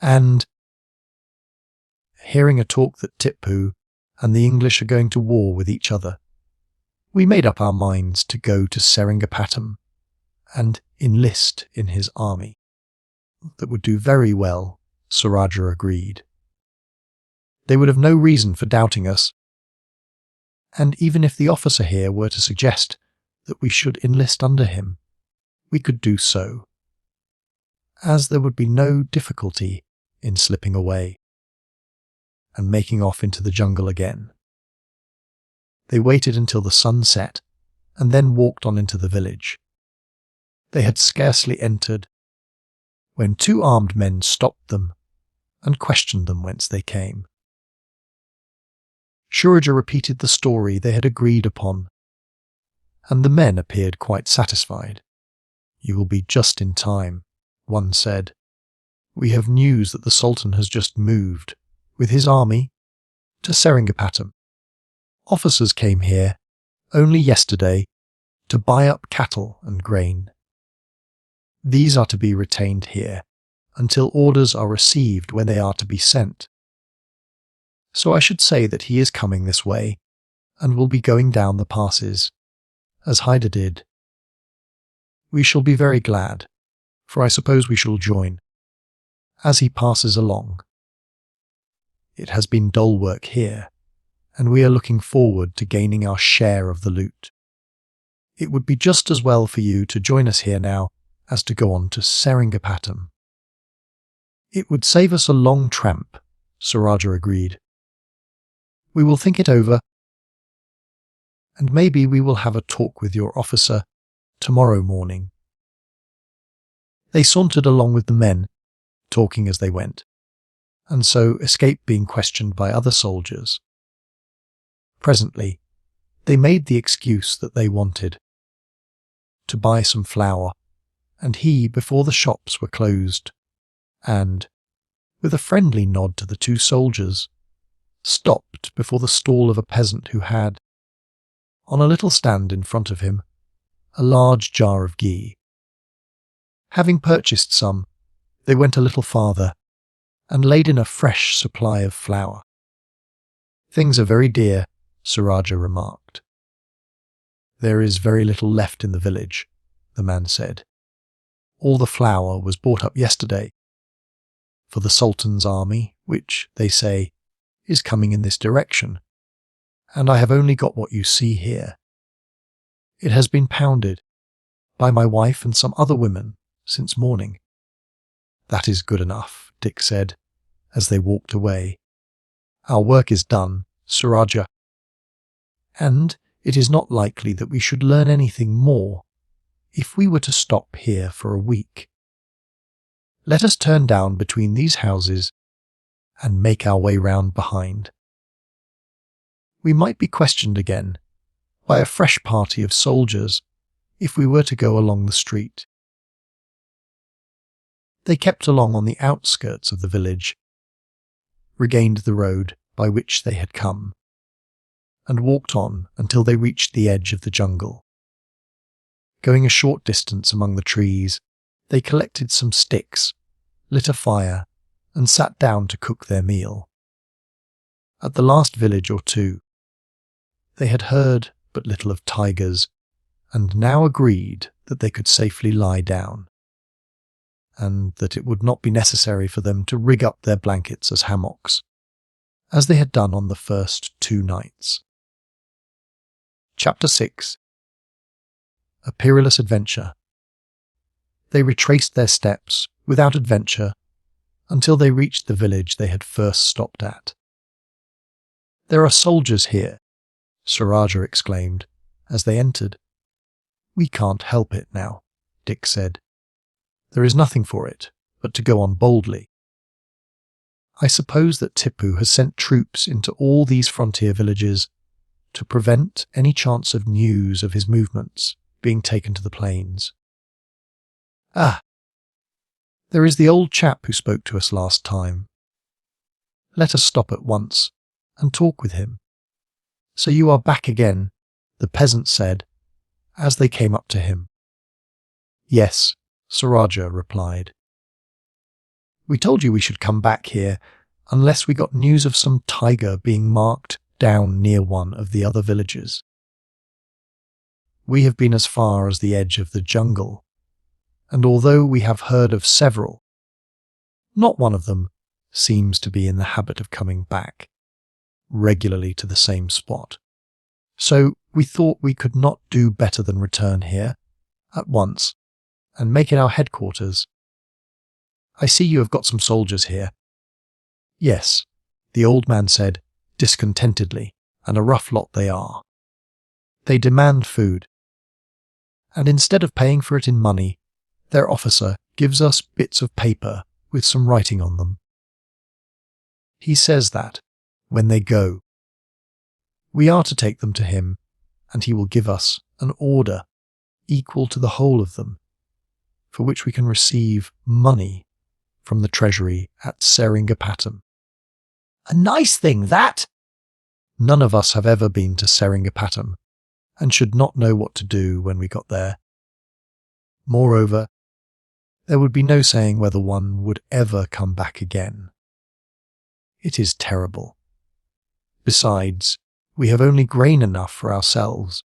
and, hearing a talk that Tipu and the English are going to war with each other, we made up our minds to go to Seringapatam and enlist in his army. That would do very well, Rajah agreed. They would have no reason for doubting us, and even if the officer here were to suggest that we should enlist under him, we could do so, as there would be no difficulty in slipping away and making off into the jungle again. They waited until the sun set and then walked on into the village. They had scarcely entered when two armed men stopped them and questioned them whence they came. Rajah repeated the story they had agreed upon, and the men appeared quite satisfied. "You will be just in time," one said. "We have news that the Sultan has just moved, with his army, to Seringapatam. Officers came here, only yesterday, to buy up cattle and grain. These are to be retained here, until orders are received when they are to be sent. So I should say that he is coming this way, and will be going down the passes, as Hyder did. We shall be very glad, for I suppose we shall join, as he passes along. It has been dull work here, and we are looking forward to gaining our share of the loot. It would be just as well for you to join us here now as to go on to Seringapatam." "It would save us a long tramp," Rajah agreed. "We will think it over, and maybe we will have a talk with your officer tomorrow morning." They sauntered along with the men, talking as they went, and so escaped being questioned by other soldiers. Presently, they made the excuse that they wanted to buy some flour, and he before the shops were closed, and, with a friendly nod to the two soldiers, stopped before the stall of a peasant who had, on a little stand in front of him, a large jar of ghee. Having purchased some, they went a little farther and laid in a fresh supply of flour. "Things are very dear," Rajah remarked. "There is very little left in the village," the man said. "All the flour was bought up yesterday for the Sultan's army, which, they say, is coming in this direction, and I have only got what you see here. It has been pounded by my wife and some other women since morning." "That is good enough," Dick said, as they walked away. "Our work is done, Rajah, and it is not likely that we should learn anything more if we were to stop here for a week. Let us turn down between these houses and make our way round behind. We might be questioned again by a fresh party of soldiers if we were to go along the street." They kept along on the outskirts of the village, regained the road by which they had come, and walked on until they reached the edge of the jungle. Going a short distance among the trees, they collected some sticks, lit a fire, and sat down to cook their meal. At the last village or two, they had heard but little of tigers, and now agreed that they could safely lie down, and that it would not be necessary for them to rig up their blankets as hammocks, as they had done on the first 2 nights. Chapter 6. A Perilous Adventure. They retraced their steps, without adventure, until they reached the village they had first stopped at. "There are soldiers here," Rajah exclaimed, as they entered. "We can't help it now," Dick said. "There is nothing for it but to go on boldly. I suppose that Tipu has sent troops into all these frontier villages to prevent any chance of news of his movements being taken to the plains. Ah, there is the old chap who spoke to us last time. Let us stop at once and talk with him." "So you are back again," the peasant said, as they came up to him. "Yes," Rajah replied. "We told you we should come back here unless we got news of some tiger being marked down near one of the other villages. We have been as far as the edge of the jungle, and although we have heard of several, not one of them seems to be in the habit of coming back regularly to the same spot. So we thought we could not do better than return here at once and make it our headquarters. I see you have got some soldiers here." "Yes," the old man said, discontentedly, "and a rough lot they are. They demand food, and instead of paying for it in money, their officer gives us bits of paper with some writing on them. He says that, when they go, we are to take them to him, and he will give us an order equal to the whole of them, for which we can receive money from the treasury at Seringapatam. A nice thing, that! None of us have ever been to Seringapatam, and should not know what to do when we got there. Moreover, there would be no saying whether one would ever come back again. It is terrible. Besides, we have only grain enough for ourselves,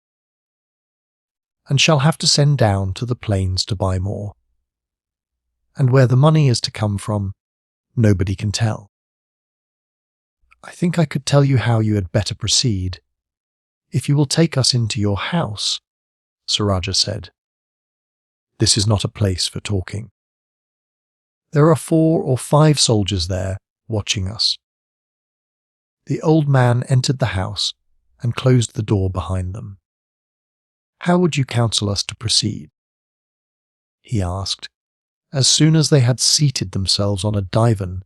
and shall have to send down to the plains to buy more. And where the money is to come from, nobody can tell. I think I could tell you how you had better proceed, if you will take us into your house, Sir Rajah said. This is not a place for talking. There are 4 or 5 soldiers there watching us. The old man entered the house and closed the door behind them. How would you counsel us to proceed? He asked, as soon as they had seated themselves on a divan,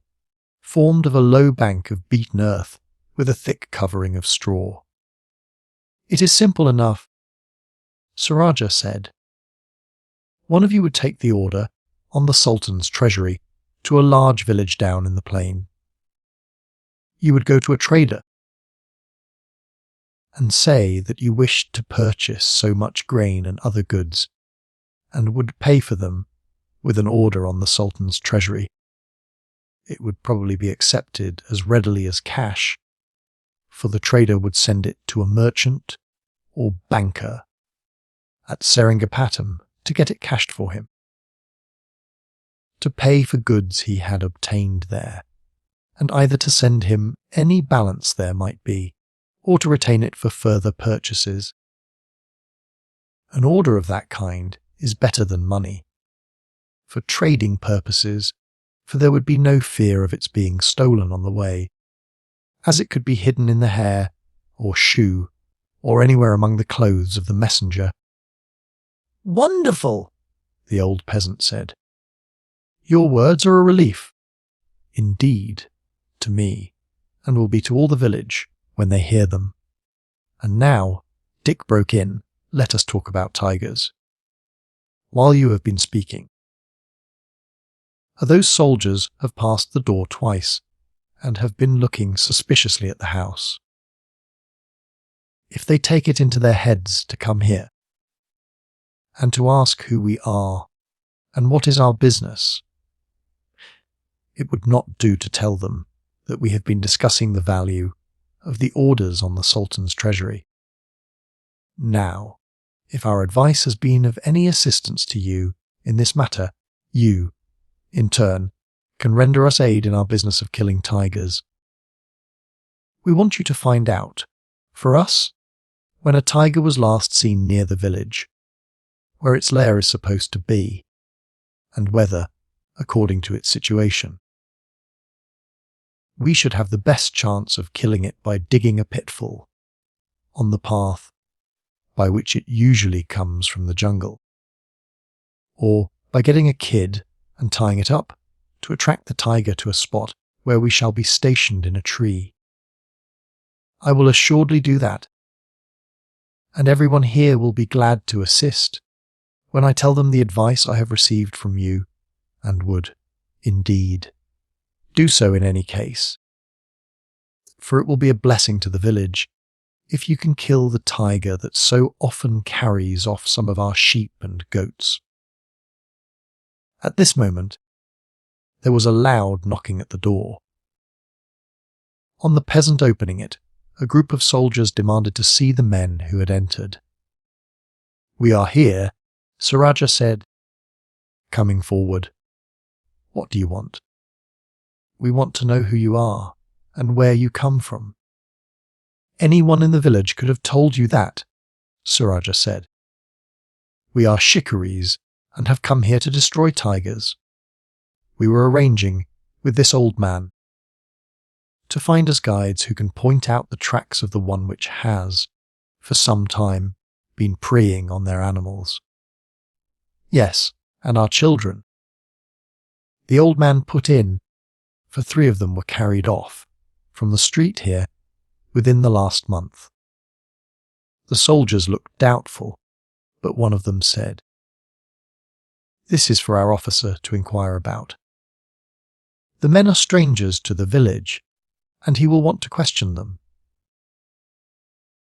formed of a low bank of beaten earth with a thick covering of straw. It is simple enough, Sir Rajah said. One of you would take the order on the Sultan's treasury to a large village down in the plain. You would go to a trader and say that you wished to purchase so much grain and other goods, and would pay for them with an order on the Sultan's treasury. It would probably be accepted as readily as cash, for the trader would send it to a merchant or banker at Seringapatam to get it cashed for him, to pay for goods he had obtained there, and either to send him any balance there might be, or to retain it for further purchases. An order of that kind is better than money, for trading purposes, for there would be no fear of its being stolen on the way, as it could be hidden in the hair or shoe, or anywhere among the clothes of the messenger. Wonderful, the old peasant said. Your words are a relief, indeed, to me, and will be to all the village when they hear them. And now, Dick broke in, let us talk about tigers. While you have been speaking, those soldiers have passed the door twice, and have been looking suspiciously at the house. If they take it into their heads to come here, and to ask who we are, and what is our business, it would not do to tell them that we have been discussing the value of the orders on the Sultan's treasury. Now, if our advice has been of any assistance to you in this matter, you, in turn, can render us aid in our business of killing tigers. We want you to find out, for us, when a tiger was last seen near the village, where its lair is supposed to be, and whether, according to its situation. We should have the best chance of killing it by digging a pitfall on the path by which it usually comes from the jungle, or by getting a kid and tying it up to attract the tiger to a spot where we shall be stationed in a tree. I will assuredly do that, and everyone here will be glad to assist when I tell them the advice I have received from you, and would, indeed, do so in any case. For it will be a blessing to the village if you can kill the tiger that so often carries off some of our sheep and goats. At this moment, there was a loud knocking at the door. On the peasant opening it, a group of soldiers demanded to see the men who had entered. We are here, Sir Rajah said, coming forward. What do you want? We want to know who you are, and where you come from. Anyone in the village could have told you that, Sir Rajah said. We are shikaris, and have come here to destroy tigers. We were arranging, with this old man, to find us guides who can point out the tracks of the one which has, for some time, been preying on their animals. Yes, and our children." The old man put in, for 3 of them were carried off from the street here within the last month. The soldiers looked doubtful, but one of them said, "This is for our officer to inquire about. The men are strangers to the village, and he will want to question them."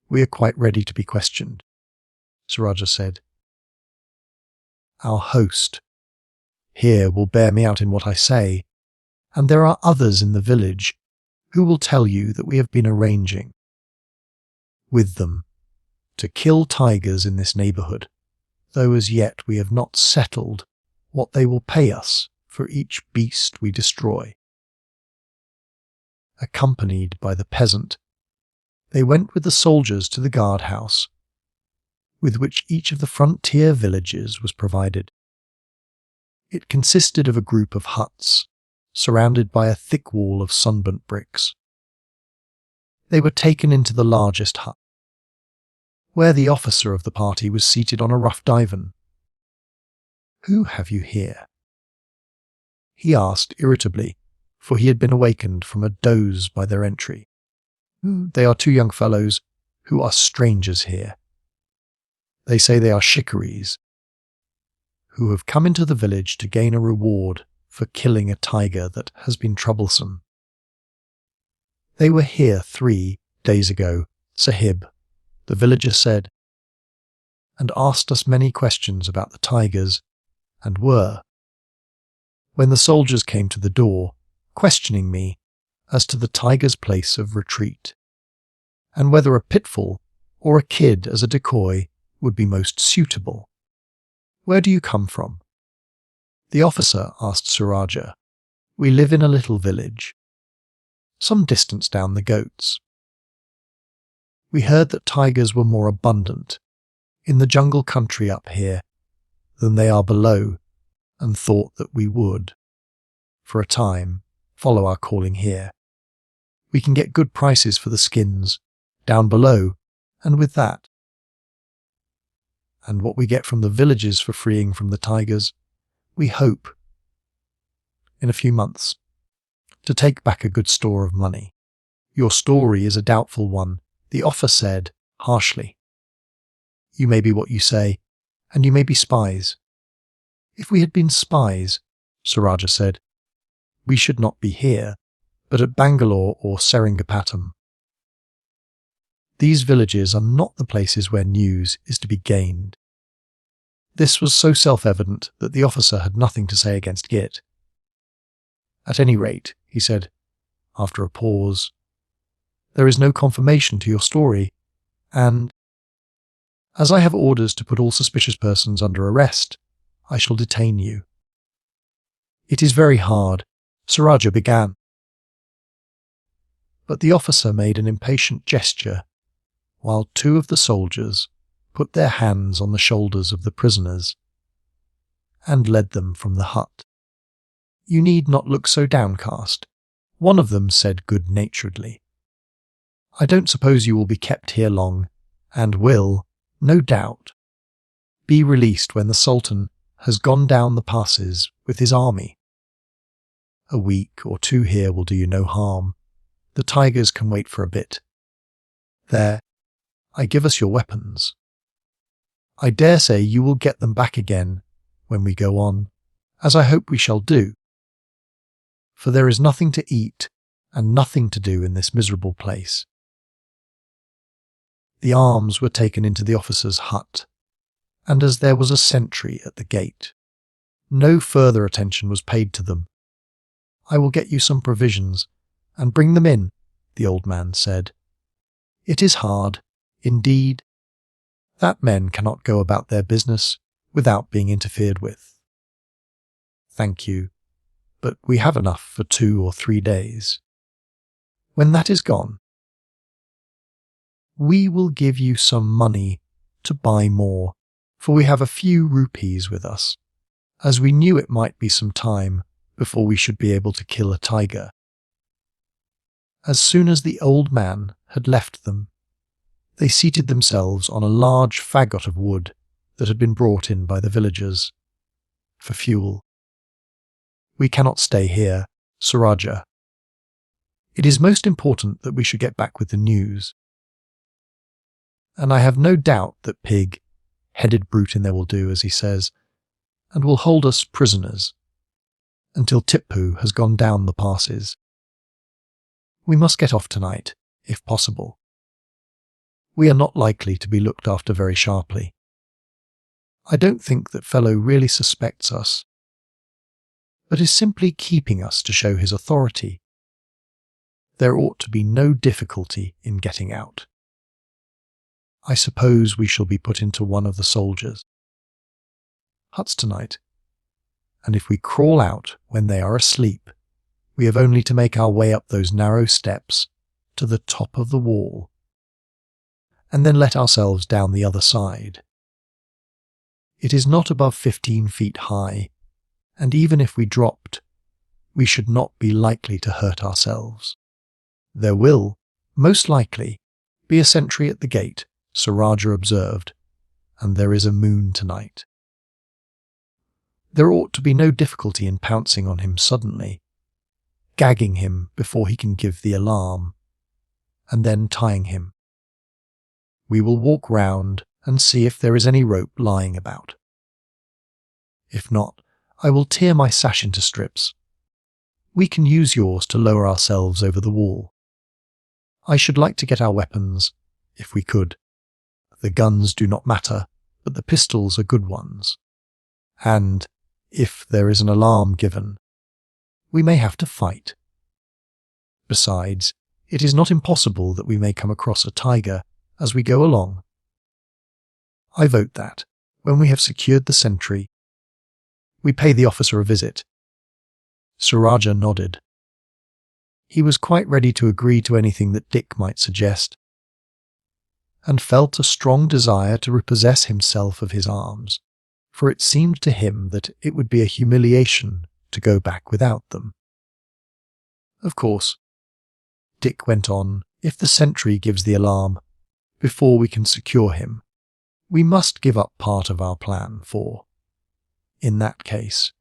"We are quite ready to be questioned," Rajah said. "Our host here will bear me out in what I say, and there are others in the village who will tell you that we have been arranging with them to kill tigers in this neighbourhood, though as yet we have not settled what they will pay us for each beast we destroy." Accompanied by the peasant, they went with the soldiers to the guardhouse, with which each of the frontier villages was provided. It consisted of a group of huts, surrounded by a thick wall of sunburnt bricks. They were taken into the largest hut, where the officer of the party was seated on a rough divan. "Who have you here?" he asked irritably, for he had been awakened from a doze by their entry. "They are 2 young fellows who are strangers here. They say they are shikaris, who have come into the village to gain a reward for killing a tiger that has been troublesome. They were here 3 days ago, Sahib," the villager said, "and asked us many questions about the tigers, and were, when the soldiers came to the door, questioning me as to the tiger's place of retreat, and whether a pitfall or a kid as a decoy would be most suitable. Where do you come from?" The officer asked Rajah. "We live in a little village, some distance down the goats. We heard that tigers were more abundant in the jungle country up here than they are below, and thought that we would, for a time, follow our calling here. We can get good prices for the skins down below, and with that, and what we get from the villages for freeing from the tigers, we hope, in a few months, to take back a good store of money." "Your story is a doubtful one," the officer said harshly. "You may be what you say, and you may be spies." "If we had been spies," Rajah said, "we should not be here, but at Bangalore or Seringapatam. These villages are not the places where news is to be gained." This was so self-evident that the officer had nothing to say against it. "At any rate," he said, after a pause, "there is no confirmation to your story, and, as I have orders to put all suspicious persons under arrest, I shall detain you." "It is very hard," Rajah began. But the officer made an impatient gesture, while 2 of the soldiers put their hands on the shoulders of the prisoners and led them from the hut. "You need not look so downcast," one of them said good-naturedly. "I don't suppose you will be kept here long, and will, no doubt, be released when the Sultan has gone down the passes with his army. A week or 2 here will do you no harm. The tigers can wait for a bit. There, I give us your weapons. I dare say you will get them back again when we go on, as I hope we shall do. For there is nothing to eat and nothing to do in this miserable place." The arms were taken into the officer's hut, and as there was a sentry at the gate, no further attention was paid to them. "I will get you some provisions and bring them in," the old man said. "It is hard, indeed, that men cannot go about their business without being interfered with. Thank you, but we have enough for 2 or 3 days. When that is gone, we will give you some money to buy more, for we have a few rupees with us, as we knew it might be some time before we should be able to kill a tiger." As soon as the old man had left them, they seated themselves on a large faggot of wood that had been brought in by the villagers. for fuel. We cannot stay here, Rajah. It is most important that we should get back with the news. And I have no doubt that Pig, headed brute in there, will do as he says, and will hold us prisoners until Tipu has gone down the passes. We must get off tonight, if possible. We are not likely to be looked after very sharply. I don't think that fellow really suspects us, but is simply keeping us to show his authority. There ought to be no difficulty in getting out. I suppose we shall be put into one of the soldiers' huts tonight, and if we crawl out when they are asleep, we have only to make our way up those narrow steps to the top of the wall, and then let ourselves down the other side. It is not above 15 feet high, and even if we dropped, we should not be likely to hurt ourselves. There will, most likely, be a sentry at the gate, Rajah observed, and there is a moon tonight. There ought to be no difficulty in pouncing on him suddenly, gagging him before he can give the alarm, and then tying him. We will walk round and see if there is any rope lying about. If not, I will tear my sash into strips. We can use yours to lower ourselves over the wall. I should like to get our weapons, if we could. The guns do not matter, but the pistols are good ones. And, if there is an alarm given, we may have to fight. Besides, it is not impossible that we may come across a tiger as we go along. I vote that, when we have secured the sentry, we pay the officer a visit. Rajah nodded. He was quite ready to agree to anything that Dick might suggest, and felt a strong desire to repossess himself of his arms, for it seemed to him that it would be a humiliation to go back without them. Of course, Dick went on, if the sentry gives the alarm, before we can secure him, we must give up part of our plan, for, in that case,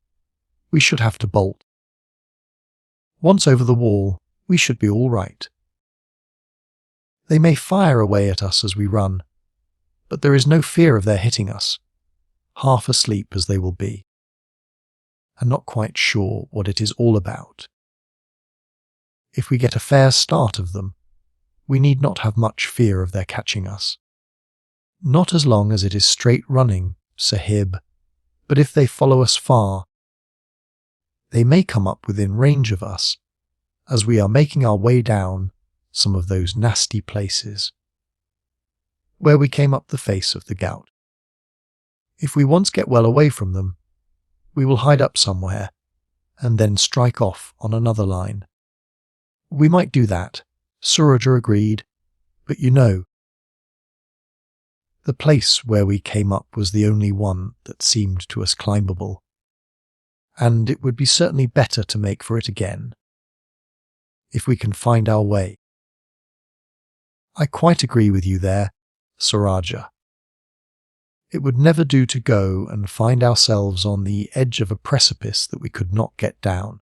we should have to bolt. Once over the wall, we should be all right. They may fire away at us as we run, but there is no fear of their hitting us, half asleep as they will be, and not quite sure what it is all about. If we get a fair start of them, we need not have much fear of their catching us. Not as long as it is straight running, Sahib, but if they follow us far, they may come up within range of us as we are making our way down some of those nasty places where we came up the face of the Gout. If we once get well away from them, we will hide up somewhere and then strike off on another line. We might do that, Rajah agreed, but you know, the place where we came up was the only one that seemed to us climbable, and it would be certainly better to make for it again, if we can find our way. I quite agree with you there, Rajah. It would never do to go and find ourselves on the edge of a precipice that we could not get down,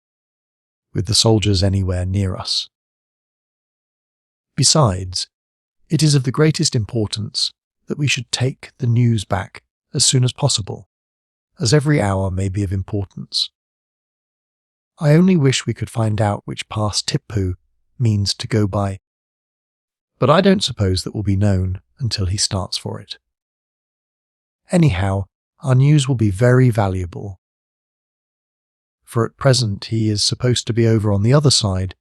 with the soldiers anywhere near us. Besides, it is of the greatest importance that we should take the news back as soon as possible, as every hour may be of importance. I only wish we could find out which pass Tipu means to go by, but I don't suppose that will be known until he starts for it. Anyhow, our news will be very valuable, for at present he is supposed to be over on the other side,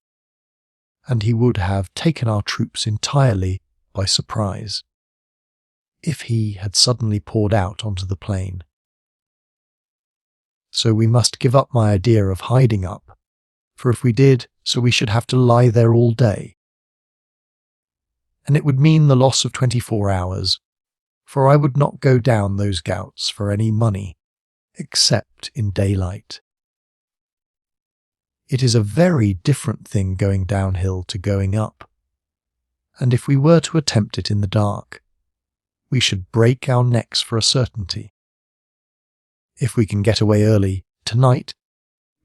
and he would have taken our troops entirely by surprise if he had suddenly poured out onto the plain. So we must give up my idea of hiding up, for if we did, so we should have to lie there all day. And it would mean the loss of 24 hours, for I would not go down those Gouts for any money, except in daylight. It is a very different thing going downhill to going up, and if we were to attempt it in the dark, we should break our necks for a certainty. If we can get away early, tonight,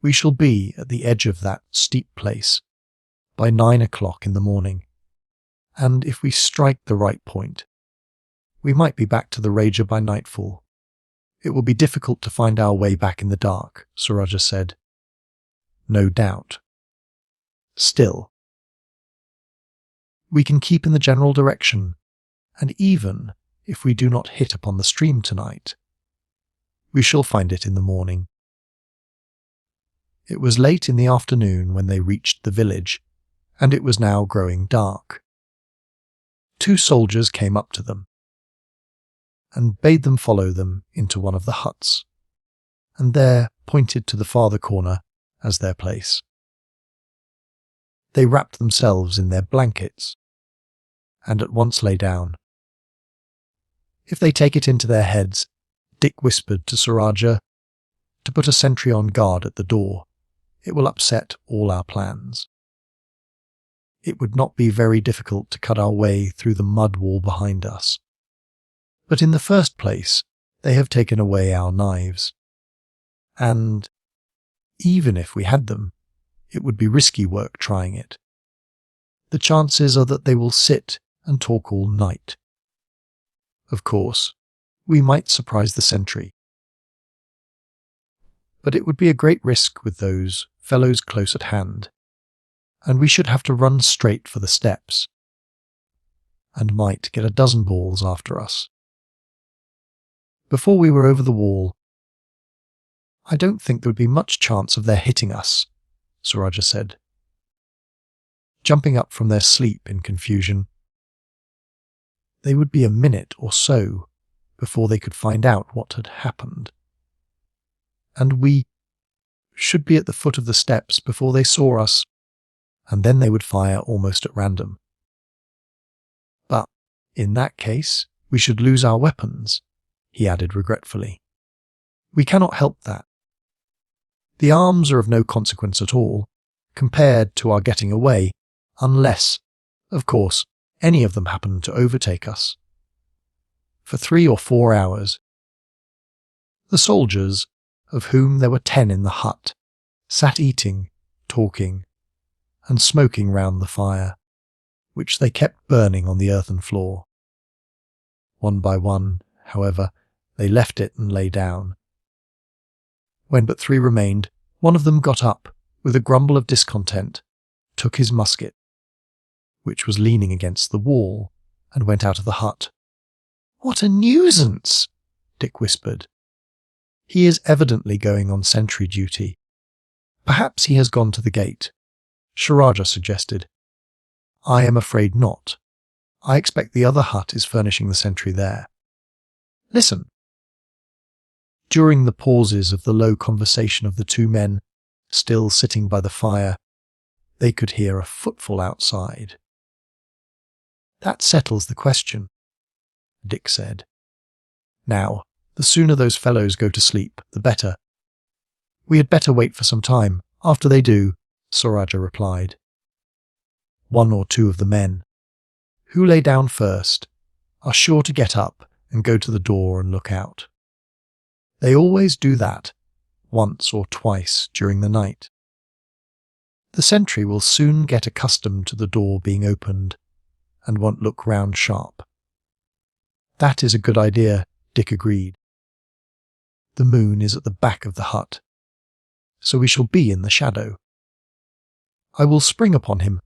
we shall be at the edge of that steep place by 9 o'clock in the morning, and if we strike the right point, we might be back to the Rajah by nightfall. It will be difficult to find our way back in the dark, Rajah said. No doubt. Still, we can keep in the general direction, and even if we do not hit upon the stream tonight, we shall find it in the morning. It was late in the afternoon when they reached the village, and it was now growing dark. 2 soldiers came up to them and bade them follow them into one of the huts, and there pointed to the farther corner as their place. They wrapped themselves in their blankets and at once lay down. If they take it into their heads, Dick whispered to Rajah, to put a sentry on guard at the door, it will upset all our plans. It would not be very difficult to cut our way through the mud wall behind us. But in the first place, they have taken away our knives. And even if we had them, it would be risky work trying it. The chances are that they will sit and talk all night. Of course, we might surprise the sentry. But it would be a great risk with those fellows close at hand, and we should have to run straight for the steps, and might get a dozen balls after us. Before we were over the wall, I don't think there would be much chance of their hitting us, Rajah said, jumping up from their sleep in confusion. They would be a minute or so before they could find out what had happened, and we should be at the foot of the steps before they saw us, and then they would fire almost at random. But in that case, we should lose our weapons, he added regretfully. We cannot help that. The arms are of no consequence at all, compared to our getting away, unless, of course, any of them happen to overtake us. For 3 or 4 hours, the soldiers, of whom there were 10 in the hut, sat eating, talking, and smoking round the fire, which they kept burning on the earthen floor. One by one, however, they left it and lay down. When but 3 remained, one of them got up, with a grumble of discontent, took his musket, which was leaning against the wall, and went out of the hut. "What a nuisance!" Dick whispered. "He is evidently going on sentry duty. Perhaps he has gone to the gate," Rajah suggested. "I am afraid not. I expect the other hut is furnishing the sentry there. Listen." During the pauses of the low conversation of the 2 men, still sitting by the fire, they could hear a footfall outside. "That settles the question," Dick said. "Now, the sooner those fellows go to sleep, the better. We had better wait for some time. After they do," Rajah replied. 1 or 2 of the men, who lay down first, are sure to get up and go to the door and look out. They always do that, once or twice during the night. The sentry will soon get accustomed to the door being opened and won't look round sharp. "That is a good idea," Dick agreed. "The moon is at the back of the hut, so we shall be in the shadow. I will spring upon him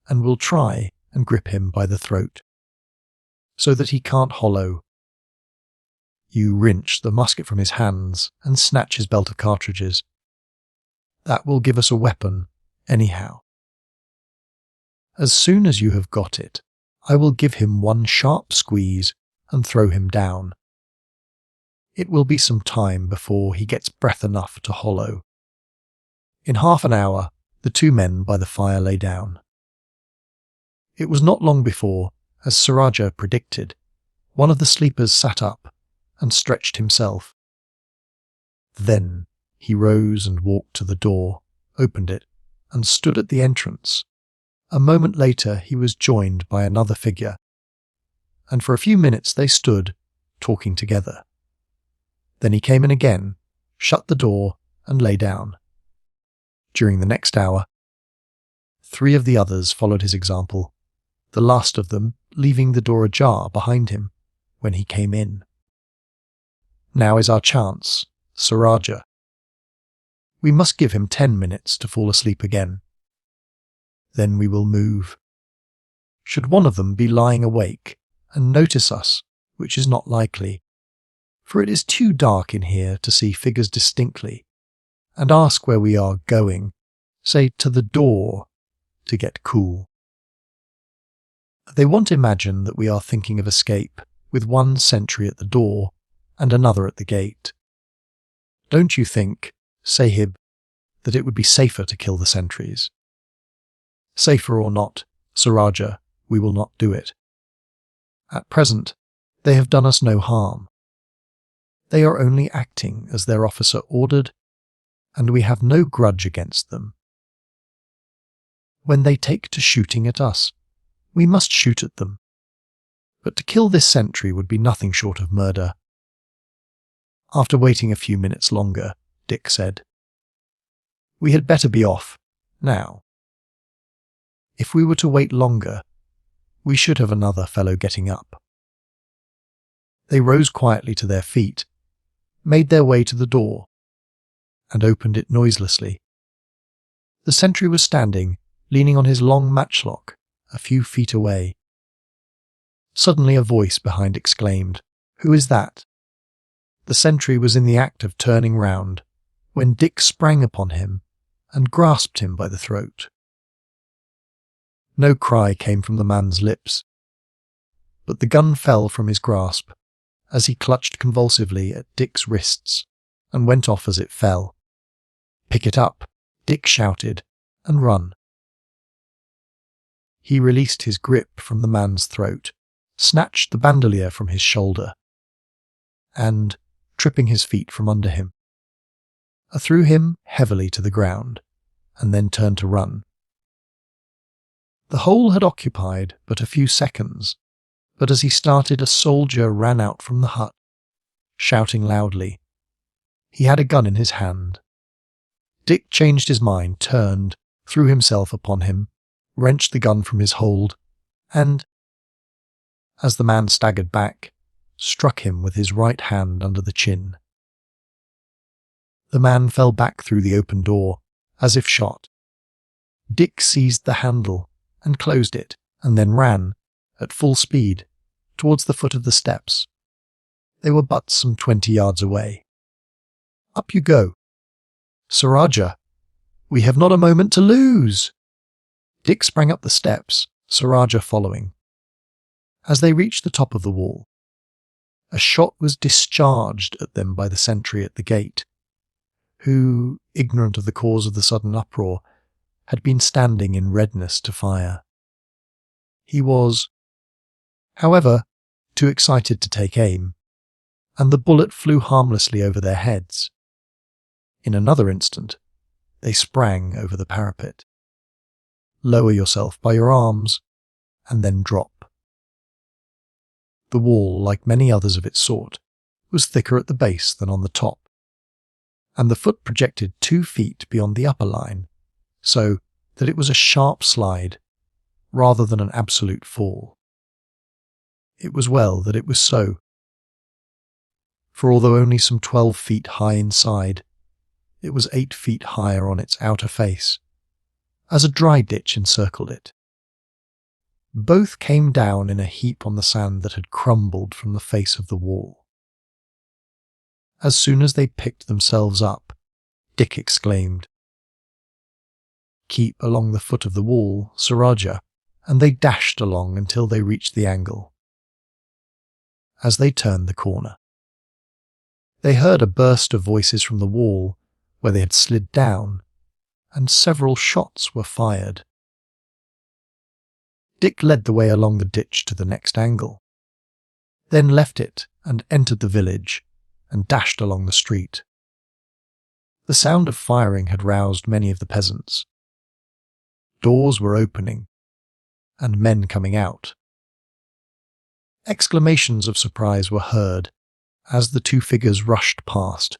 and will try and grip him by the throat, so that he can't hollow. You wrench the musket from his hands and snatch his belt of cartridges. That will give us a weapon, anyhow. As soon as you have got it, I will give him one sharp squeeze and throw him down. It will be some time before he gets breath enough to hollow." In half an hour, the 2 men by the fire lay down. It was not long before, as Rajah predicted, one of the sleepers sat up and stretched himself. Then he rose and walked to the door, opened it, and stood at the entrance. A moment later he was joined by another figure, and for a few minutes they stood, talking together. Then he came in again shut the door, and lay down. During the next hour, 3 of the others followed his example, the last of them leaving the door ajar behind him when he came in. Now is our chance, Sir Rajah. We must give him 10 minutes to fall asleep again. Then we will move. Should one of them be lying awake and notice us, which is not likely, for it is too dark in here to see figures distinctly, and ask where we are going, say to the door, to get cool. They won't imagine that we are thinking of escape, with one sentry at the door and another at the gate. Don't you think, Sahib, that it would be safer to kill the sentries? Safer or not, Sir Rajah, we will not do it. At present, they have done us no harm. They are only acting as their officer ordered, and we have no grudge against them. When they take to shooting at us, we must shoot at them. But to kill this sentry would be nothing short of murder. After waiting a few minutes longer, Dick said, "We had better be off, now. If we were to wait longer, we should have another fellow getting up." They rose quietly to their feet, made their way to the door, and opened it noiselessly. The sentry was standing, leaning on his long matchlock, a few feet away. Suddenly a voice behind exclaimed, "Who is that?" The sentry was in the act of turning round, when Dick sprang upon him and grasped him by the throat. No cry came from the man's lips, but the gun fell from his grasp as he clutched convulsively at Dick's wrists and went off as it fell. "Pick it up," Dick shouted, "and run." He released his grip from the man's throat, snatched the bandolier from his shoulder, and, tripping his feet from under him, threw him heavily to the ground, and then turned to run. The whole had occupied but a few seconds, but as he started, a soldier ran out from the hut, shouting loudly. He had a gun in his hand. Dick changed his mind, turned, threw himself upon him, wrenched the gun from his hold, and, as the man staggered back, struck him with his right hand under the chin. The man fell back through the open door, as if shot. Dick seized the handle and closed it, and then ran, at full speed, towards the foot of the steps. They were but some 20 yards away. "Up you go. Sir Rajah, we have not a moment to lose." Dick sprang up the steps, Sir Rajah following. As they reached the top of the wall, a shot was discharged at them by the sentry at the gate, who, ignorant of the cause of the sudden uproar, had been standing in readiness to fire. He was, however, too excited to take aim, and the bullet flew harmlessly over their heads. In another instant, they sprang over the parapet. Lower yourself by your arms, and then drop. The wall, like many others of its sort, was thicker at the base than on the top, and the foot projected 2 feet beyond the upper line, so that it was a sharp slide, rather than an absolute fall. It was well that it was so, for although only some 12 feet high inside, it was 8 feet higher on its outer face, as a dry ditch encircled it. Both came down in a heap on the sand that had crumbled from the face of the wall. As soon as they picked themselves up, Dick exclaimed, "Keep along the foot of the wall, Sir Rajah," and they dashed along until they reached the angle. As they turned the corner, they heard a burst of voices from the wall where they had slid down, and several shots were fired. Dick led the way along the ditch to the next angle, then left it and entered the village and dashed along the street. The sound of firing had roused many of the peasants. Doors were opening, and men coming out. Exclamations of surprise were heard as the 2 figures rushed past,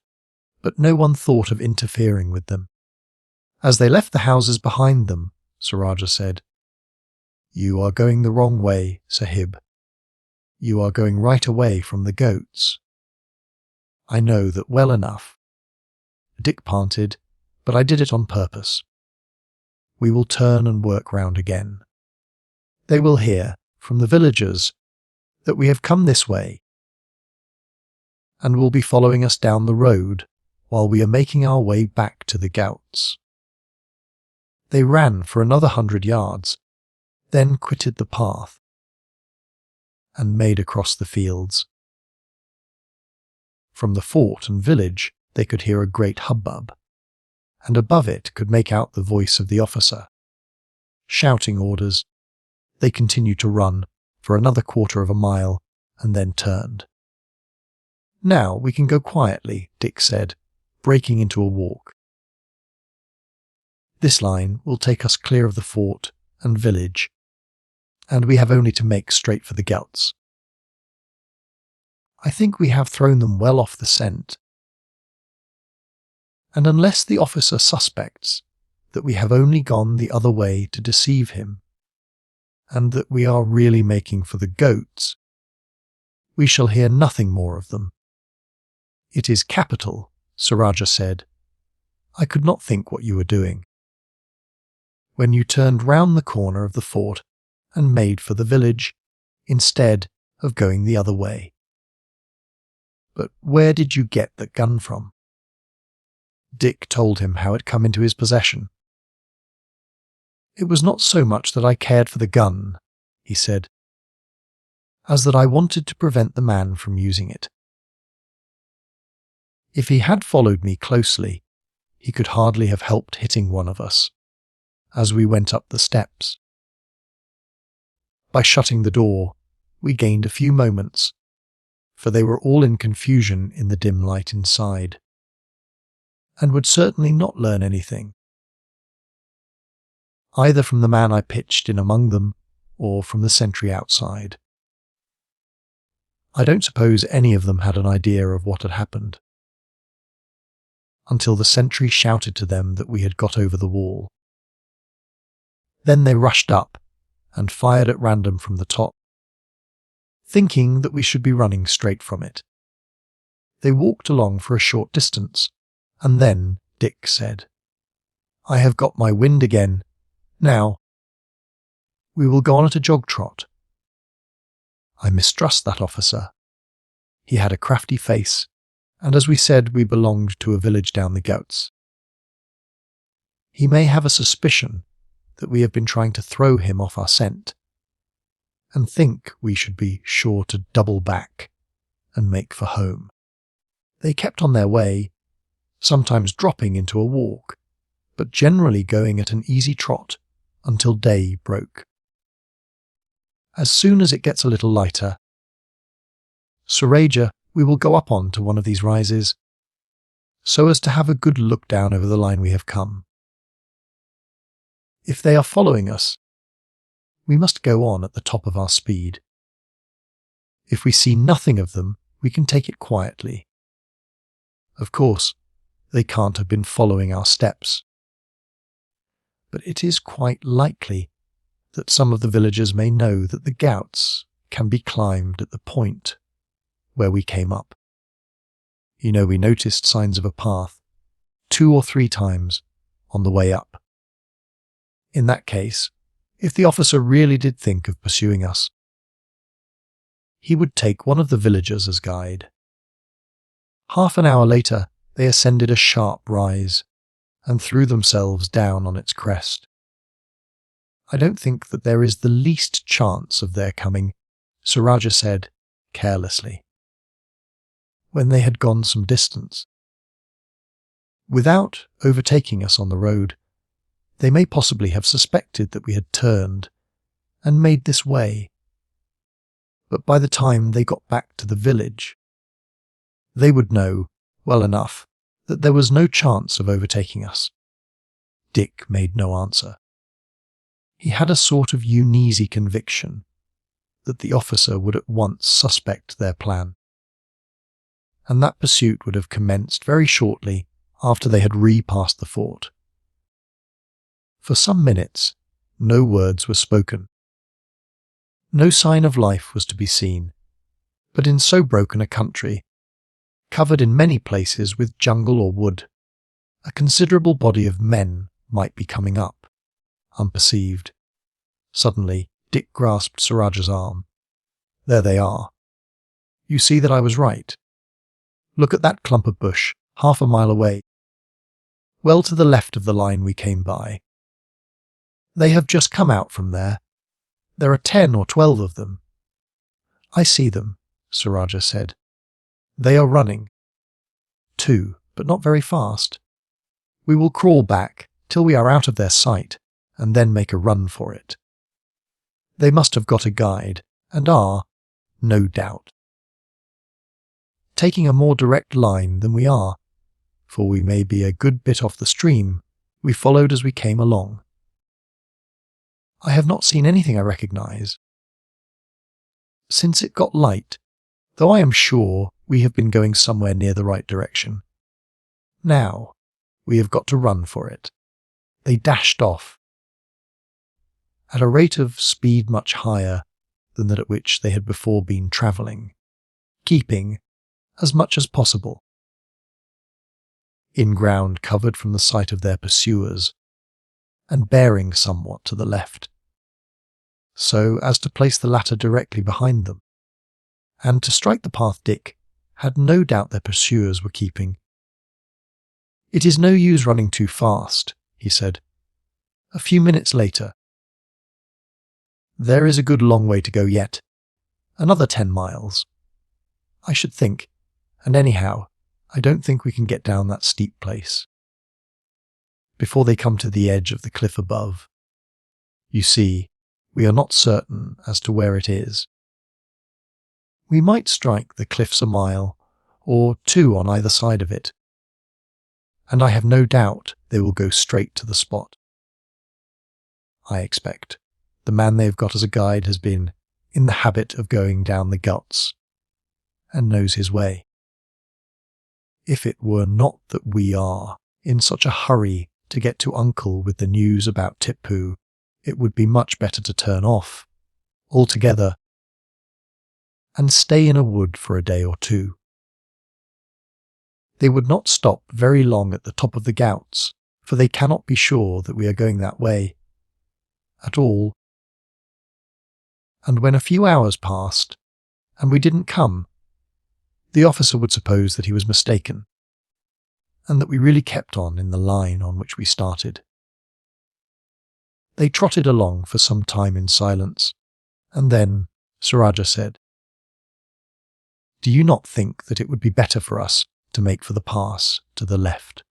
but no one thought of interfering with them. As they left the houses behind them, Rajah said, "You are going the wrong way, Sahib. You are going right away from the goats." "I know that well enough." Dick panted, "but I did it on purpose. We will turn and work round again. They will hear, from the villagers, that we have come this way, and will be following us down the road while we are making our way back to the Ghauts." They ran for another 100 yards, then quitted the path and made across the fields. From the fort and village they could hear a great hubbub, and above it could make out the voice of the officer. Shouting orders, they continued to run for another 1/4 of a mile and then turned. "Now we can go quietly," Dick said, breaking into a walk. "This line will take us clear of the fort and village, and we have only to make straight for the Ghauts. I think we have thrown them well off the scent, and unless the officer suspects that we have only gone the other way to deceive him, and that we are really making for the goats, we shall hear nothing more of them." "It is capital," Rajah said. "I could not think what you were doing when you turned round the corner of the fort and made for the village, instead of going the other way. But where did you get that gun from?" Dick told him how it come into his possession. "It was not so much that I cared for the gun," he said, "as that I wanted to prevent the man from using it. If he had followed me closely, he could hardly have helped hitting one of us as we went up the steps. By shutting the door, we gained a few moments, for they were all in confusion in the dim light inside, and would certainly not learn anything, either from the man I pitched in among them or from the sentry outside. I don't suppose any of them had an idea of what had happened, until the sentry shouted to them that we had got over the wall. Then they rushed up and fired at random from the top, thinking that we should be running straight from it. They walked along for a short distance, and then Dick said, "I have got my wind again. Now, we will go on at a jog trot." I mistrust that officer. He had a crafty face, and as we said, we belonged to a village down the Ghauts. He may have a suspicion that we have been trying to throw him off our scent, and think we should be sure to double back and make for home. They kept on their way, sometimes dropping into a walk, but generally going at an easy trot until day broke. As soon as it gets a little lighter, Rajah, we will go up on to one of these rises, so as to have a good look down over the line we have come. If they are following us, we must go on at the top of our speed. If we see nothing of them, we can take it quietly. Of course, they can't have been following our steps, but it is quite likely that some of the villagers may know that the Ghauts can be climbed at the point where we came up. We noticed signs of a path 2 or 3 times on the way up. In that case, if the officer really did think of pursuing us, he would take one of the villagers as guide. Half an hour later, they ascended a sharp rise and threw themselves down on its crest. "I don't think that there is the least chance of their coming," Rajah said carelessly, when they had gone some distance. "Without overtaking us on the road, they may possibly have suspected that we had turned and made this way, but by the time they got back to the village, they would know well enough that there was no chance of overtaking us." Dick made no answer. He had a sort of uneasy conviction that the officer would at once suspect their plan. and that pursuit would have commenced very shortly after they had repassed the fort. For some minutes, no words were spoken. No sign of life was to be seen, but in so broken a country, covered in many places with jungle or wood, a considerable body of men might be coming up, unperceived. Suddenly, Dick grasped Sir Rajah's arm. "There they are. You see that I was right. Look at that clump of bush, half a mile away, well to the left of the line we came by. They have just come out from there. There are 10 or 12 of them." "I see them," Sir Rajah said. "They are running. 2, but not very fast. We will crawl back till we are out of their sight, and then make a run for it. They must have got a guide, and are, no doubt, taking a more direct line than we are, for we may be a good bit off the stream we followed as we came along. I have not seen anything I recognize since it got light, though I am sure we have been going somewhere near the right direction. Now, we have got to run for it." They dashed off, at a rate of speed much higher than that at which they had before been travelling, keeping, as much as possible, in ground covered from the sight of their pursuers, and bearing somewhat to the left, so as to place the latter directly behind them, and to strike the path Dick had no doubt their pursuers were keeping. "It is no use running too fast," he said. A few minutes later, "There is a good long way to go yet. Another 10 miles, I should think, and anyhow, I don't think we can get down that steep place before they come to the edge of the cliff above. You see, we are not certain as to where it is. We might strike the cliffs a mile or 2 on either side of it, and I have no doubt they will go straight to the spot. I expect the man they've got as a guide has been in the habit of going down the guts, and knows his way. If it were not that we are in such a hurry to get to Uncle with the news about Tipu, it would be much better to turn off altogether and stay in a wood for a day or 2. They would not stop very long at the top of the Ghauts, for they cannot be sure that we are going that way at all. And when a few hours passed, and we didn't come, the officer would suppose that he was mistaken, and that we really kept on in the line on which we started." They trotted along for some time in silence, and then Sir Rajah said, "Do you not think that it would be better for us to make for the pass to the left?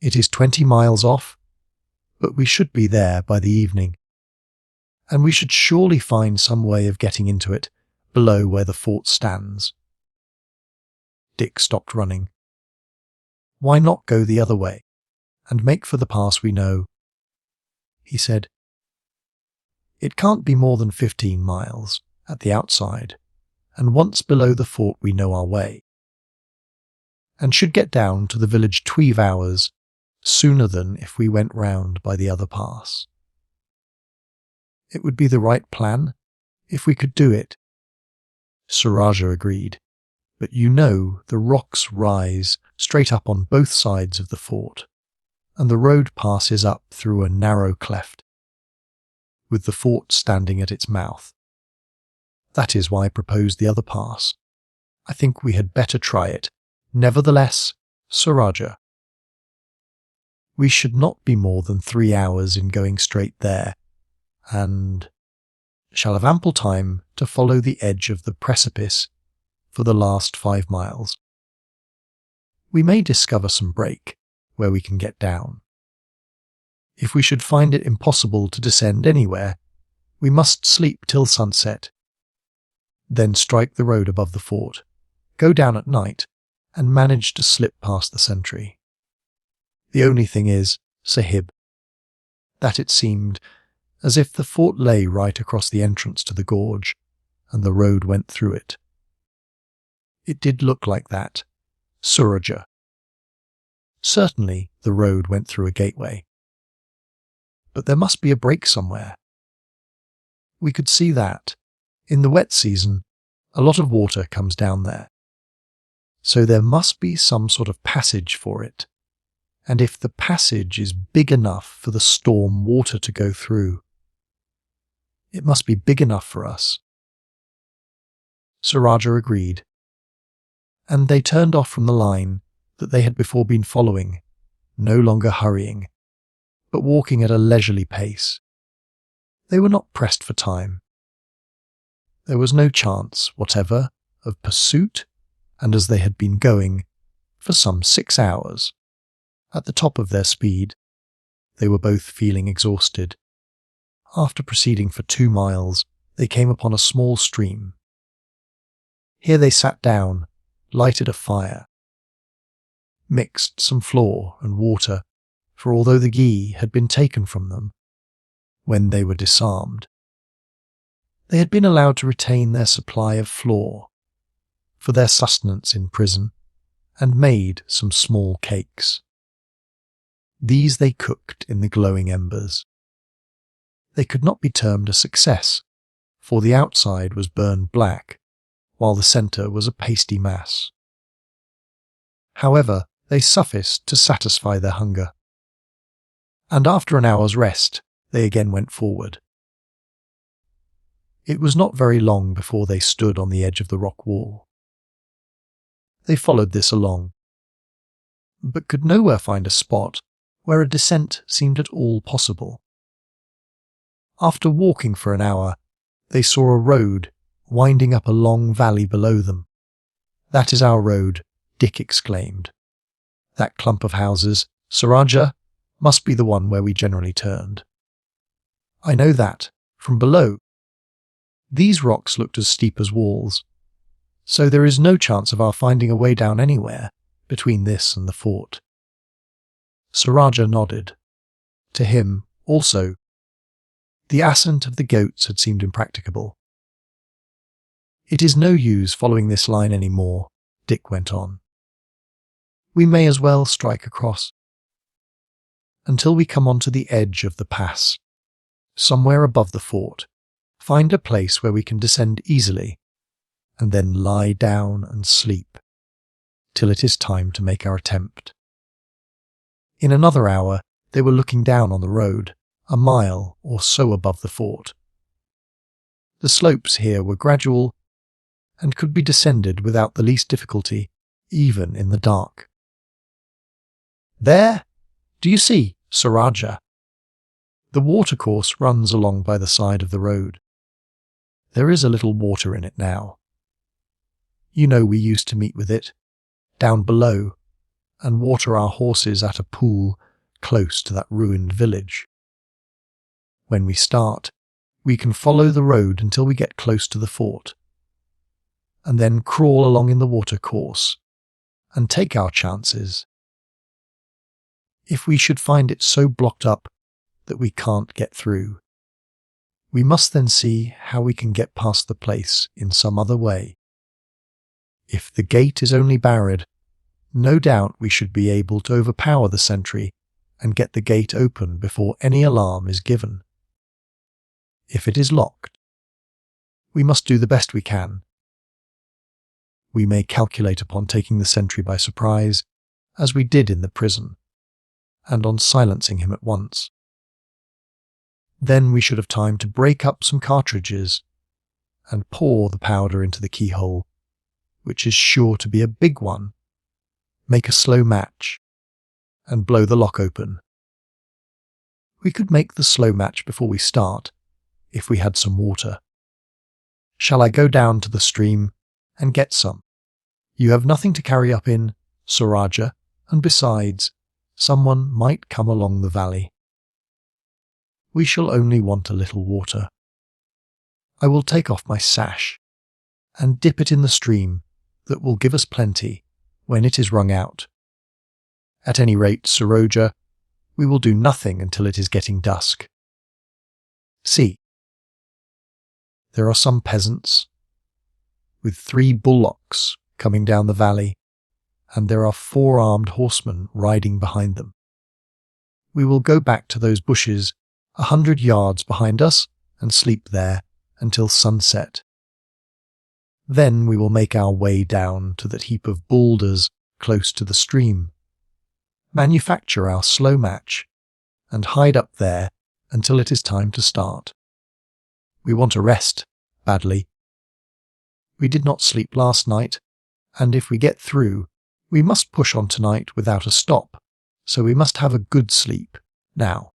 It is 20 miles off, but we should be there by the evening, and we should surely find some way of getting into it below where the fort stands." Dick stopped running. "Why not go the other way, and make for the pass we know?" he said. "It can't be more than 15 miles at the outside, and once below the fort we know our way, and should get down to the village 12 hours sooner than if we went round by the other pass. It would be the right plan, if we could do it." Sir Rajah agreed, "but you know the rocks rise straight up on both sides of the fort, and the road passes up through a narrow cleft, with the fort standing at its mouth. That is why I proposed the other pass. I think we had better try it. Nevertheless, Sir Rajah, we should not be more than 3 hours in going straight there, and shall have ample time to follow the edge of the precipice for the last 5 miles. We may discover some break where we can get down. If we should find it impossible to descend anywhere, we must sleep till sunset, then strike the road above the fort, go down at night, and manage to slip past the sentry. The only thing is, Sahib, that it seemed as if the fort lay right across the entrance to the gorge, and the road went through it. It did look like that. Rajah. Certainly, the road went through a gateway. But there must be a break somewhere. We could see that, in the wet season, a lot of water comes down there. So there must be some sort of passage for it. And if the passage is big enough for the storm water to go through, it must be big enough for us. Rajah agreed, and they turned off from the line that they had before been following, no longer hurrying, but walking at a leisurely pace. They were not pressed for time. There was no chance whatever of pursuit, and as they had been going for some 6 hours, at the top of their speed, they were both feeling exhausted. After proceeding for 2 miles, they came upon a small stream. Here they sat down, lighted a fire, mixed some flour and water, for although the ghee had been taken from them when they were disarmed, they had been allowed to retain their supply of flour for their sustenance in prison, and made some small cakes. These they cooked in the glowing embers. They could not be termed a success, for the outside was burned black, while the centre was a pasty mass. However, they sufficed to satisfy their hunger, and after an hour's rest, they again went forward. It was not very long before they stood on the edge of the rock wall. They followed this along, but could nowhere find a spot where a descent seemed at all possible. After walking for an hour, they saw a road winding up a long valley below them. "That is our road," Dick exclaimed. "That clump of houses, Rajah, must be the one where we generally turned. I know that, from below. These rocks looked as steep as walls, so there is no chance of our finding a way down anywhere between this and the fort." Rajah nodded. To him, also, the ascent of the goats had seemed impracticable. "It is no use following this line any more," Dick went on. "We may as well strike across until we come onto the edge of the pass, somewhere above the fort, find a place where we can descend easily, and then lie down and sleep till it is time to make our attempt." In another hour, they were looking down on the road, a mile or so above the fort. The slopes here were gradual and could be descended without the least difficulty, even in the dark. "There! Do you see, Rajah? The watercourse runs along by the side of the road. There is a little water in it now. You know we used to meet with it, down below, and water our horses at a pool close to that ruined village. When we start, we can follow the road until we get close to the fort, and then crawl along in the watercourse and take our chances. If we should find it so blocked up that we can't get through, we must then see how we can get past the place in some other way. If the gate is only barred, no doubt we should be able to overpower the sentry and get the gate open before any alarm is given. If it is locked, we must do the best we can. We may calculate upon taking the sentry by surprise, as we did in the prison, and on silencing him at once. Then we should have time to break up some cartridges and pour the powder into the keyhole, which is sure to be a big one, make a slow match, and blow the lock open. We could make the slow match before we start, if we had some water. Shall I go down to the stream and get some? You have nothing to carry up in, Rajah, and besides, someone might come along the valley. We shall only want a little water. I will take off my sash and dip it in the stream that will give us plenty when it is wrung out. At any rate, Rajah, we will do nothing until it is getting dusk. See, there are some peasants with 3 bullocks coming down the valley, and there are 4 armed horsemen riding behind them. We will go back to those bushes 100 yards behind us and sleep there until sunset. Then we will make our way down to that heap of boulders close to the stream, manufacture our slow match, and hide up there until it is time to start. We want a rest, badly. We did not sleep last night, and if we get through, we must push on tonight without a stop, so we must have a good sleep now.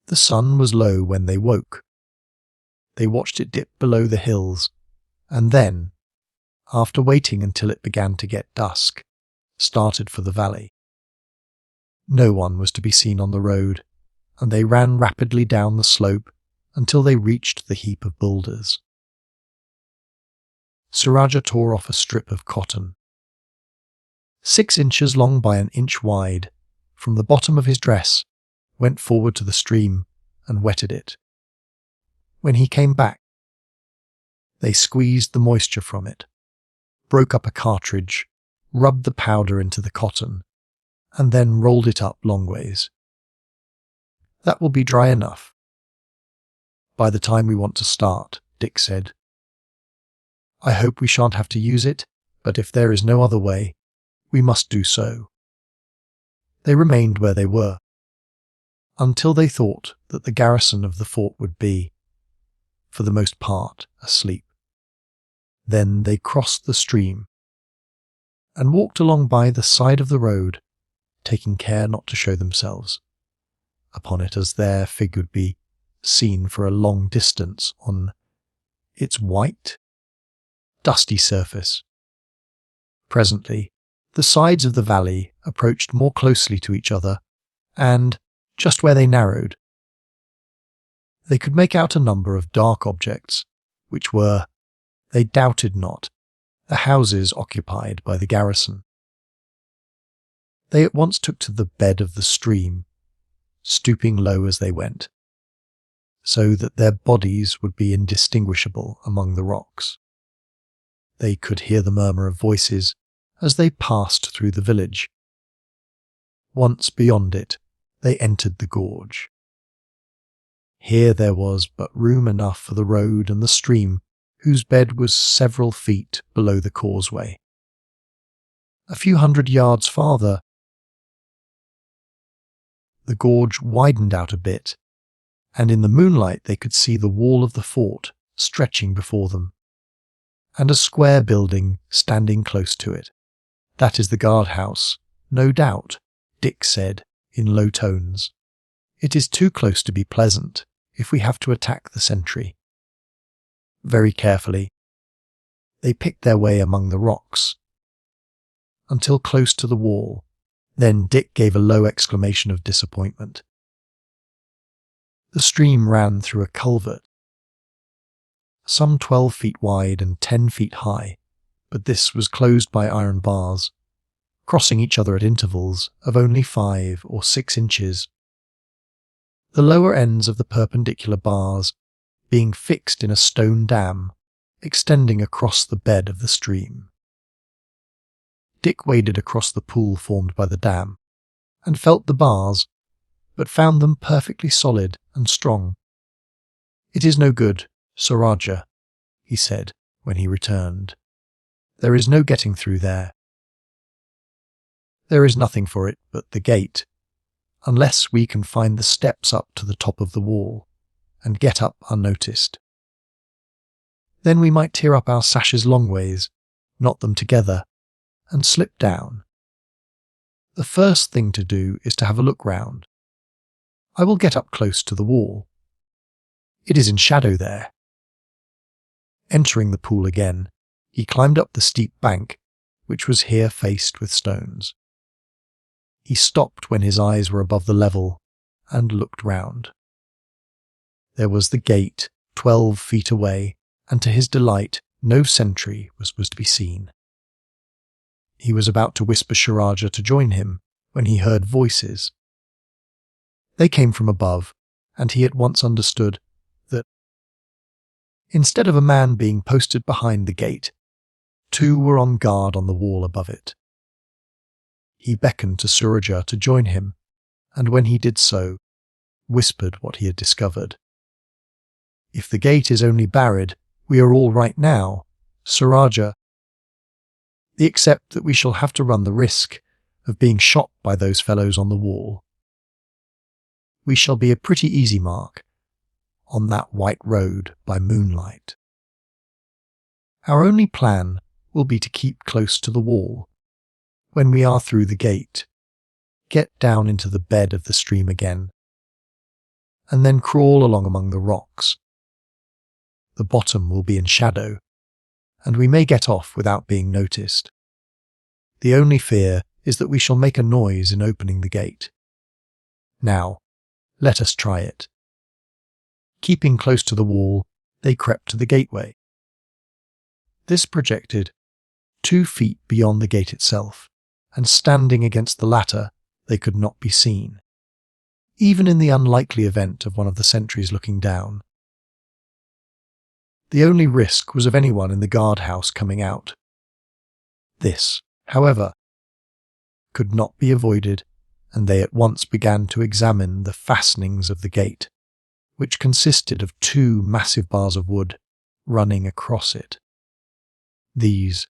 The sun was low when they woke. They watched it dip below the hills, and then, after waiting until it began to get dusk, started for the valley. No one was to be seen on the road, and they ran rapidly down the slope until they reached the heap of boulders. Rajah tore off a strip of cotton, 6 inches long by an inch wide, from the bottom of his dress, went forward to the stream and wetted it. When he came back, they squeezed the moisture from it, broke up a cartridge, rubbed the powder into the cotton, and then rolled it up long ways. That will be dry enough by the time we want to start, Dick said. I hope we shan't have to use it, but if there is no other way, we must do so. They remained where they were, until they thought that the garrison of the fort would be, for the most part, asleep. Then they crossed the stream and walked along by the side of the road, taking care not to show themselves upon it, as their figure would be seen for a long distance on its white, dusty surface. Presently, the sides of the valley approached more closely to each other, and, just where they narrowed, they could make out a number of dark objects, which were, they doubted not, the houses occupied by the garrison. They at once took to the bed of the stream, stooping low as they went, so that their bodies would be indistinguishable among the rocks. They could hear the murmur of voices as they passed through the village. Once beyond it, they entered the gorge. Here there was but room enough for the road and the stream, whose bed was several feet below the causeway. A few 100 yards farther, the gorge widened out a bit, and in the moonlight they could see the wall of the fort stretching before them, and a square building standing close to it. That is the guardhouse, no doubt, Dick said in low tones. It is too close to be pleasant if we have to attack the sentry. Very carefully, they picked their way among the rocks until close to the wall. Then Dick gave a low exclamation of disappointment. The stream ran through a culvert, some 12 feet wide and 10 feet high, but this was closed by iron bars, crossing each other at intervals of only 5 or 6 inches. The lower ends of the perpendicular bars being fixed in a stone dam extending across the bed of the stream. Dick waded across the pool formed by the dam and felt the bars, but found them perfectly solid and strong. It is no good, Sir Rajah, he said when he returned. There is no getting through there. There is nothing for it but the gate, unless we can find the steps up to the top of the wall and get up unnoticed. Then we might tear up our sashes long ways, knot them together, and slip down. The first thing to do is to have a look round. I will get up close to the wall. It is in shadow there. Entering the pool again, he climbed up the steep bank, which was here faced with stones. He stopped when his eyes were above the level and looked round. There was the gate 12 feet away, and to his delight no sentry was to be seen. He was about to whisper Sir Rajah to join him when he heard voices. They came from above, and he at once understood that, instead of a man being posted behind the gate, Two were on guard on the wall above it. He beckoned to Rajah to join him, and when he did so, whispered what he had discovered. "If the gate is only barred, we are all right now, Rajah, except that we shall have to run the risk of being shot by those fellows on the wall. We shall be a pretty easy mark on that white road by moonlight. Our only plan will be to keep close to the wall. When we are through the gate, get down into the bed of the stream again, and then crawl along among the rocks. The bottom will be in shadow, and we may get off without being noticed. The only fear is that we shall make a noise in opening the gate. Now, let us try it." Keeping close to the wall, they crept to the gateway. This projected 2 feet beyond the gate itself, and standing against the latter, they could not be seen, even in the unlikely event of one of the sentries looking down. The only risk was of anyone in the guardhouse coming out. This, however, could not be avoided, and they at once began to examine the fastenings of the gate, which consisted of 2 massive bars of wood running across it. These,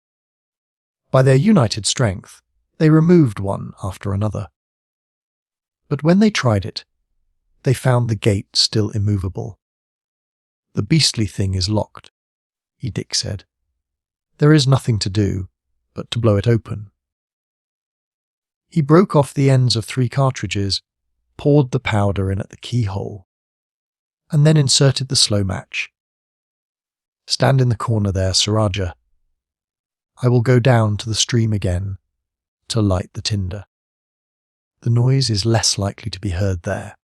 by their united strength, they removed one after another. But when they tried it, they found the gate still immovable. "The beastly thing is locked," Dick said. "There is nothing to do but to blow it open." He broke off the ends of 3 cartridges, poured the powder in at the keyhole, and then inserted the slow match. "Stand in the corner there, Rajah. I will go down to the stream again to light the tinder. The noise is less likely to be heard there."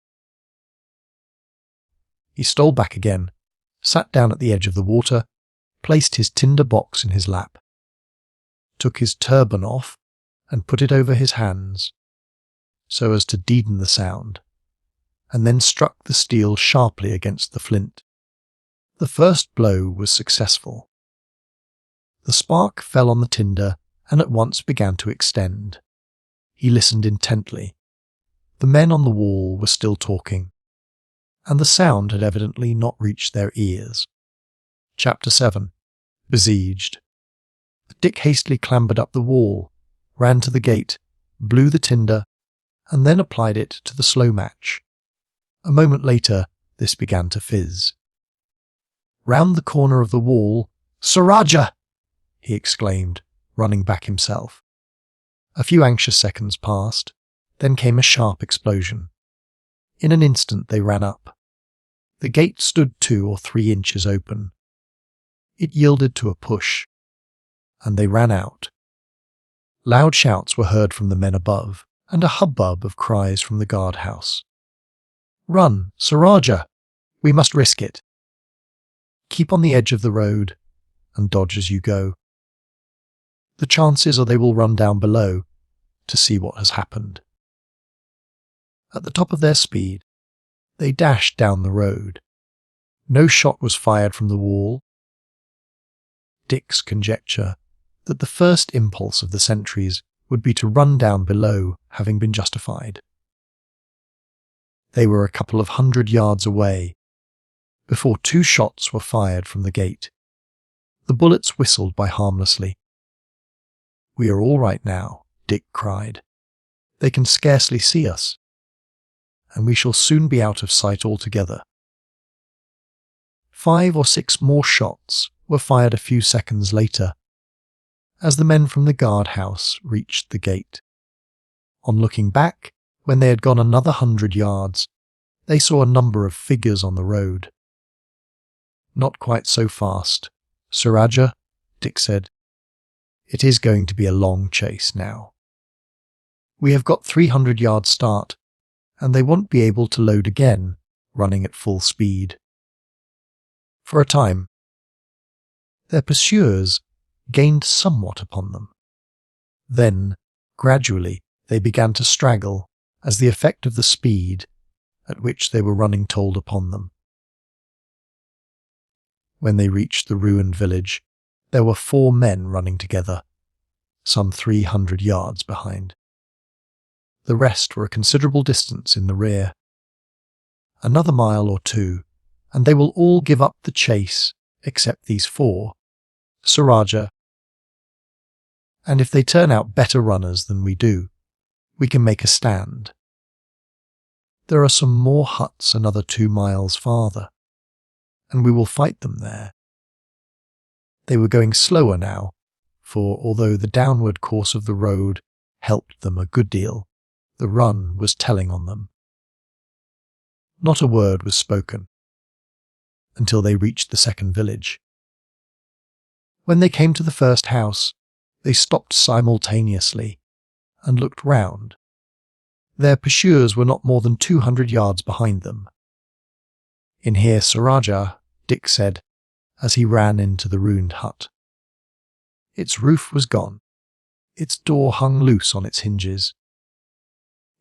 He stole back again, sat down at the edge of the water, placed his tinder box in his lap, took his turban off and put it over his hands, so as to deaden the sound, and then struck the steel sharply against the flint. The first blow was successful. The spark fell on the tinder and at once began to extend. He listened intently. The men on the wall were still talking, and the sound had evidently not reached their ears. Chapter 7. Besieged. Dick hastily clambered up the wall, ran to the gate, blew the tinder, and then applied it to the slow match. A moment later, this began to fizz. Round the corner of the wall, "Rajah!" he exclaimed, running back himself. A few anxious seconds passed, then came a sharp explosion. In an instant they ran up. The gate stood 2 or 3 inches open. It yielded to a push, and they ran out. Loud shouts were heard from the men above, and a hubbub of cries from the guardhouse. "Run, Rajah! We must risk it. Keep on the edge of the road, and dodge as you go. The chances are they will run down below to see what has happened." At the top of their speed, they dashed down the road. No shot was fired from the wall. Dick's conjecture that the first impulse of the sentries would be to run down below having been justified. They were a couple of 100 yards away before 2 shots were fired from the gate. The bullets whistled by harmlessly. "We are all right now," Dick cried. "They can scarcely see us, and we shall soon be out of sight altogether." 5 or 6 more shots were fired a few seconds later, as the men from the guardhouse reached the gate. On looking back, when they had gone another 100 yards, they saw a number of figures on the road. "Not quite so fast, Rajah," Dick said. "It is going to be a long chase now. We have got 300 yards start, and they won't be able to load again, running at full speed." For a time, their pursuers gained somewhat upon them. Then, gradually, they began to straggle as the effect of the speed at which they were running told upon them. When they reached the ruined village, There were 4 men running together, some 300 yards behind. The rest were a considerable distance in the rear. Another mile or 2, and they will all give up the chase except these 4, Rajah. And if they turn out better runners than we do, we can make a stand. There are some more huts another 2 miles farther, and we will fight them there. They were going slower now, for although the downward course of the road helped them a good deal, the run was telling on them. Not a word was spoken until they reached the second village. When they came to the first house, they stopped simultaneously and looked round. Their pursuers were not more than 200 yards behind them. "In here, Rajah," Dick said, as he ran into the ruined hut. Its roof was gone. Its door hung loose on its hinges.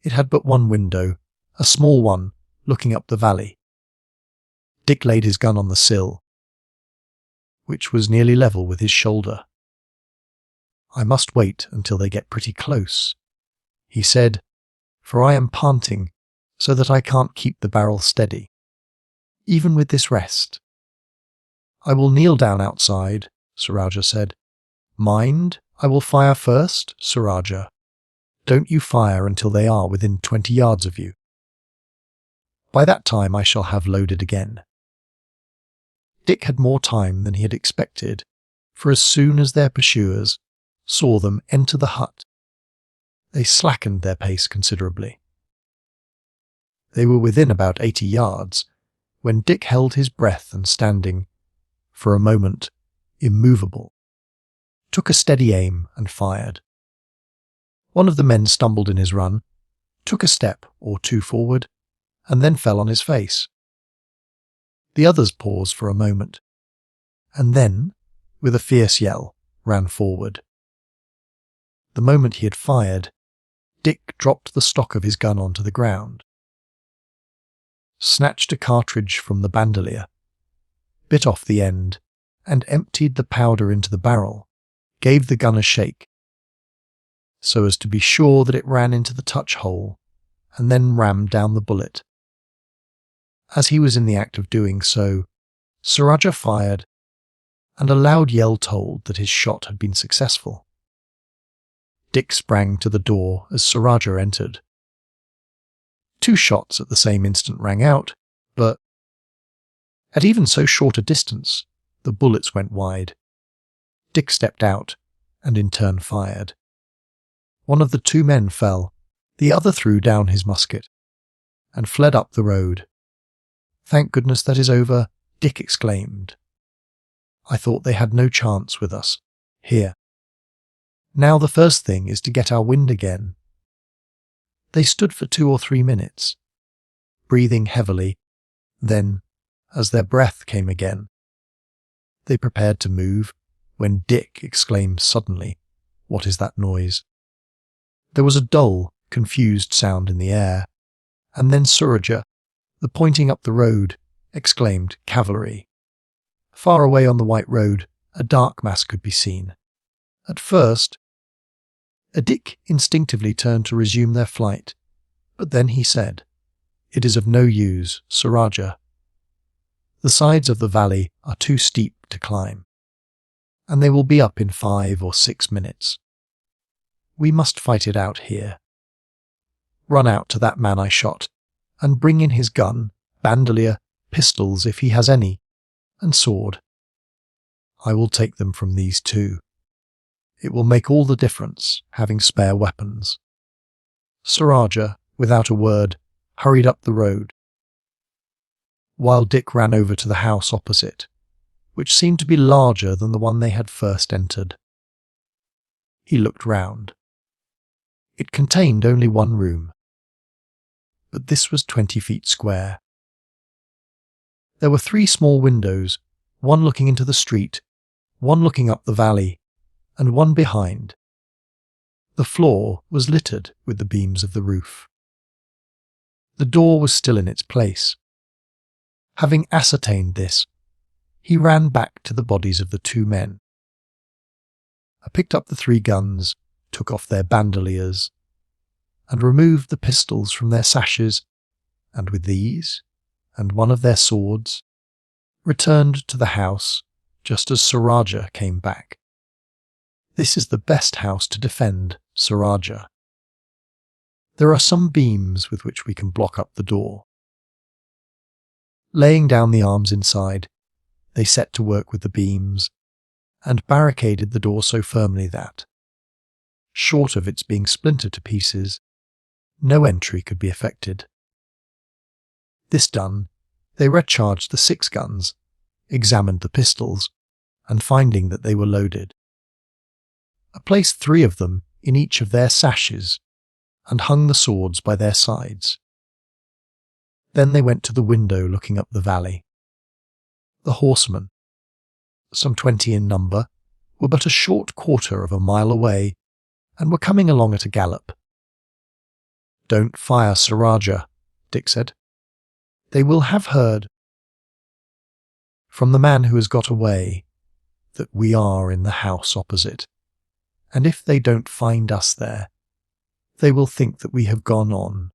It had but one window, a small one, looking up the valley. Dick laid his gun on the sill, which was nearly level with his shoulder. "I must wait until they get pretty close," he said, "for I am panting so that I can't keep the barrel steady, even with this rest." "I will kneel down outside," Rajah said. "Mind, I will fire first, Rajah. Don't you fire until they are within 20 yards of you. By that time I shall have loaded again." Dick had more time than he had expected, for as soon as their pursuers saw them enter the hut, they slackened their pace considerably. They were within about 80 yards, when Dick held his breath and standing, for a moment, immovable, took a steady aim and fired. One of the men stumbled in his run, took a step or 2 forward, and then fell on his face. The others paused for a moment, and then, with a fierce yell, ran forward. The moment he had fired, Dick dropped the stock of his gun onto the ground, snatched a cartridge from the bandolier, bit off the end, and emptied the powder into the barrel, gave the gun a shake, so as to be sure that it ran into the touch hole, and then rammed down the bullet. As he was in the act of doing so, Rajah fired, and a loud yell told that his shot had been successful. Dick sprang to the door as Rajah entered. 2 shots at the same instant rang out, but at even so short a distance, the bullets went wide. Dick stepped out, and in turn fired. One of the 2 men fell, the other threw down his musket, and fled up the road. "Thank goodness that is over," Dick exclaimed. "I thought they had no chance with us, here. Now the first thing is to get our wind again." They stood for 2 or 3 minutes, breathing heavily. Then, as their breath came again, they prepared to move, when Dick exclaimed suddenly, "What is that noise?" There was a dull, confused sound in the air, and then Rajah, the pointing up the road, exclaimed, "Cavalry." Far away on the white road, a dark mass could be seen. At first, Dick instinctively turned to resume their flight, but then he said, "It is of no use, Rajah. The sides of the valley are too steep to climb, and they will be up in 5 or 6 minutes. We must fight it out here. Run out to that man I shot, and bring in his gun, bandolier, pistols if he has any, and sword. I will take them from these 2. It will make all the difference, having spare weapons." Rajah, without a word, hurried up the road, while Dick ran over to the house opposite, which seemed to be larger than the one they had first entered. He looked round. It contained only 1 room, but this was 20 feet square. There were 3 small windows, one looking into the street, one looking up the valley, and one behind. The floor was littered with the beams of the roof. The door was still in its place. Having ascertained this, he ran back to the bodies of the 2 men, I picked up the 3 guns, took off their bandoliers, and removed the pistols from their sashes, and with these, and one of their swords, returned to the house just as Sir Rajah came back. This is the best house to defend Sir Rajah. There are some beams with which we can block up the door. Laying down the arms inside, they set to work with the beams, and barricaded the door so firmly that, short of its being splintered to pieces, no entry could be effected. This done, they recharged the 6 guns, examined the pistols, and finding that they were loaded, I placed 3 of them in each of their sashes, and hung the swords by their sides. Then they went to the window looking up the valley. The horsemen, some 20 in number, were but a short quarter of a mile away, and were coming along at a gallop. "Don't fire, Sir Rajah," Dick said. "They will have heard from the man who has got away that we are in the house opposite, and if they don't find us there, they will think that we have gone on,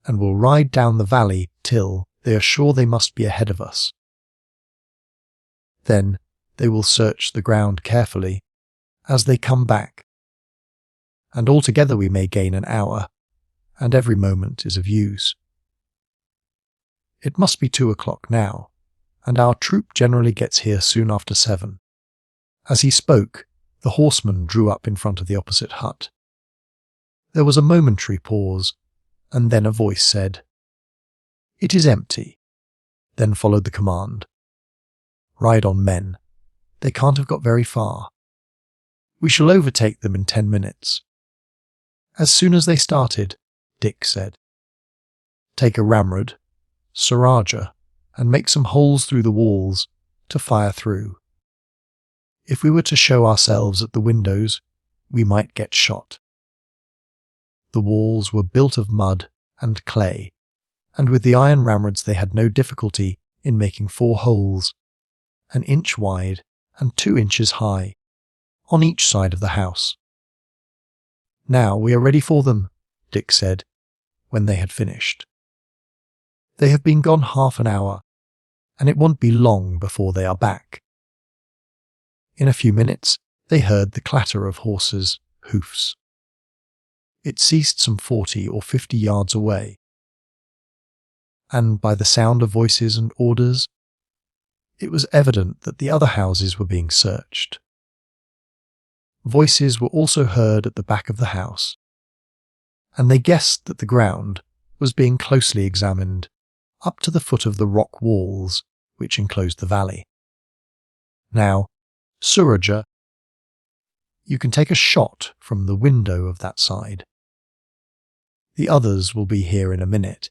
and will ride down the valley till they are sure they must be ahead of us. Then they will search the ground carefully as they come back, and altogether we may gain an hour, and every moment is of use. It must be 2 o'clock now, and our troop generally gets here soon after 7. As he spoke, the horseman drew up in front of the opposite hut. There was a momentary pause, and then a voice said, "It is empty." Then followed the command, "Ride on, men. They can't have got very far. We shall overtake them in 10 minutes. As soon as they started, Dick said, "Take a ramrod, Sir Rajah, and make some holes through the walls to fire through. If we were to show ourselves at the windows, we might get shot." The walls were built of mud and clay, and with the iron ramrods they had no difficulty in making 4 holes, 1 inch wide and 2 inches high, on each side of the house. "Now we are ready for them," Dick said, when they had finished. "They have been gone half an hour, and it won't be long before they are back." In a few minutes they heard the clatter of horses' hoofs. It ceased some 40 or 50 yards away, and by the sound of voices and orders, it was evident that the other houses were being searched. Voices were also heard at the back of the house, and they guessed that the ground was being closely examined up to the foot of the rock walls which enclosed the valley. "Now, Sir Rajah, you can take a shot from the window of that side. The others will be here in a minute,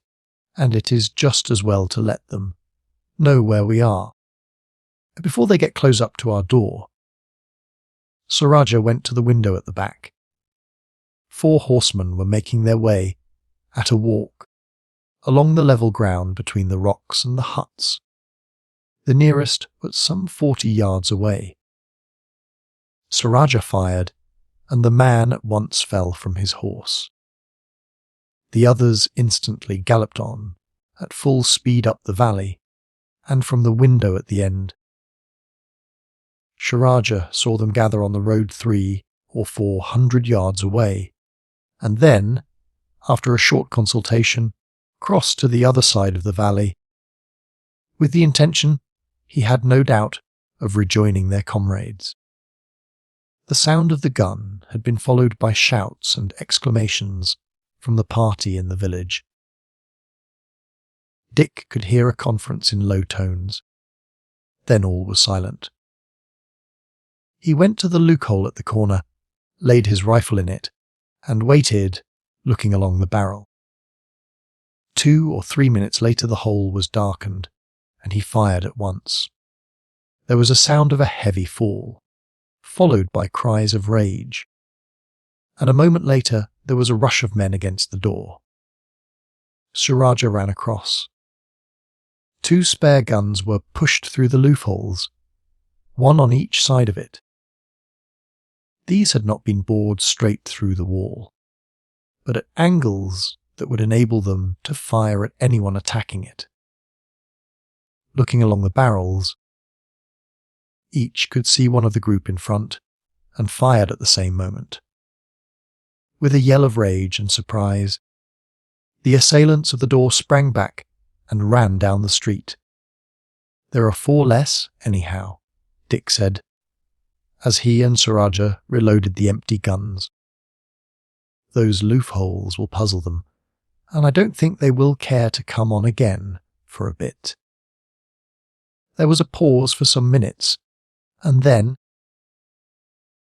and it is just as well to let them know where we are, before they get close up to our door." Sir Rajah went to the window at the back. 4 horsemen were making their way, at a walk, along the level ground between the rocks and the huts. The nearest was some 40 yards away. Sir Rajah fired, and the man at once fell from his horse. The others instantly galloped on, at full speed up the valley, and from the window at the end. Sir Rajah saw them gather on the road 300 or 400 yards away, and then, after a short consultation, crossed to the other side of the valley, with the intention, he had no doubt, of rejoining their comrades. The sound of the gun had been followed by shouts and exclamations from the party in the village. Dick could hear a conference in low tones. Then all was silent. He went to the loophole at the corner, laid his rifle in it, and waited, looking along the barrel. 2 or 3 minutes later the hole was darkened, and he fired at once. There was a sound of a heavy fall, followed by cries of rage, and a moment later there was a rush of men against the door. Sir Rajah ran across. 2 spare guns were pushed through the loopholes, 1 on each side of it. These had not been bored straight through the wall, but at angles that would enable them to fire at anyone attacking it. Looking along the barrels, each could see one of the group in front and fired at the same moment. With a yell of rage and surprise, the assailants of the door sprang back and ran down the street. "There are 4 less, anyhow," Dick said, as he and Rajah reloaded the empty guns. "Those loopholes will puzzle them, and I don't think they will care to come on again for a bit." There was a pause for some minutes, and then,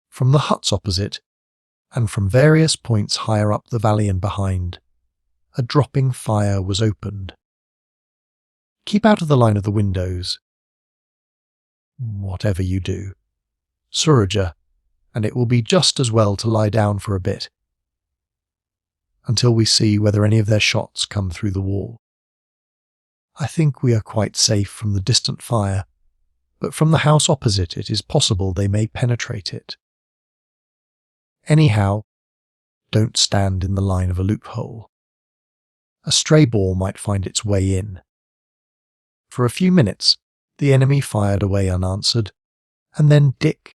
from the huts opposite, and from various points higher up the valley and behind, a dropping fire was opened. "Keep out of the line of the windows, whatever you do, Rajah, and it will be just as well to lie down for a bit, until we see whether any of their shots come through the wall. I think we are quite safe from the distant fire, but from the house opposite it is possible they may penetrate it. Anyhow, don't stand in the line of a loophole. A stray ball might find its way in." For a few minutes, the enemy fired away unanswered, and then Dick,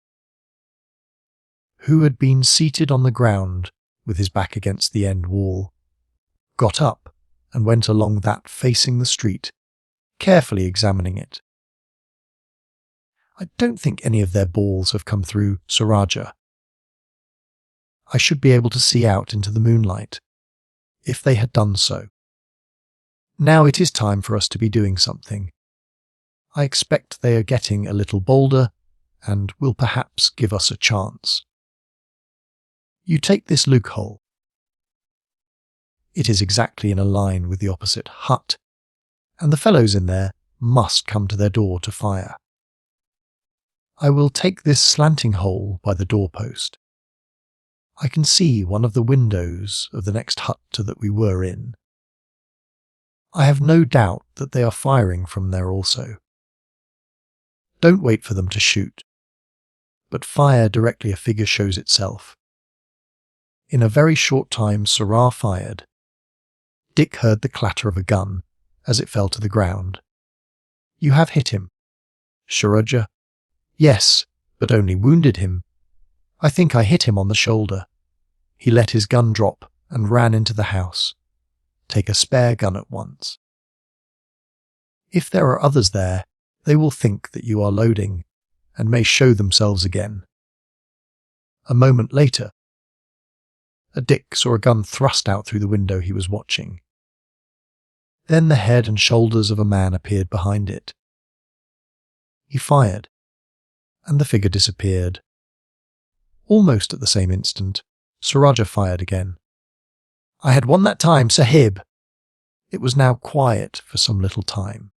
who had been seated on the ground with his back against the end wall, got up and went along that facing the street, carefully examining it. "I don't think any of their balls have come through, Rajah. I should be able to see out into the moonlight, if they had done so. Now it is time for us to be doing something. I expect they are getting a little bolder, and will perhaps give us a chance. You take this loophole. It is exactly in a line with the opposite hut, and the fellows in there must come to their door to fire. I will take this slanting hole by the doorpost. I can see one of the windows of the next hut to that we were in. I have no doubt that they are firing from there also. Don't wait for them to shoot, but fire directly a figure shows itself." In a very short time Sarah fired. Dick heard the clatter of a gun as it fell to the ground. "You have hit him, Rajah?" "Yes, but only wounded him. I think I hit him on the shoulder." He let his gun drop and ran into the house. "Take a spare gun at once. If there are others there, they will think that you are loading, and may show themselves again." A moment later, Dick saw a gun thrust out through the window he was watching. Then the head and shoulders of a man appeared behind it. He fired, and the figure disappeared. Almost at the same instant, Rajah fired again. "I had won that time, Sahib." It was now quiet for some little time.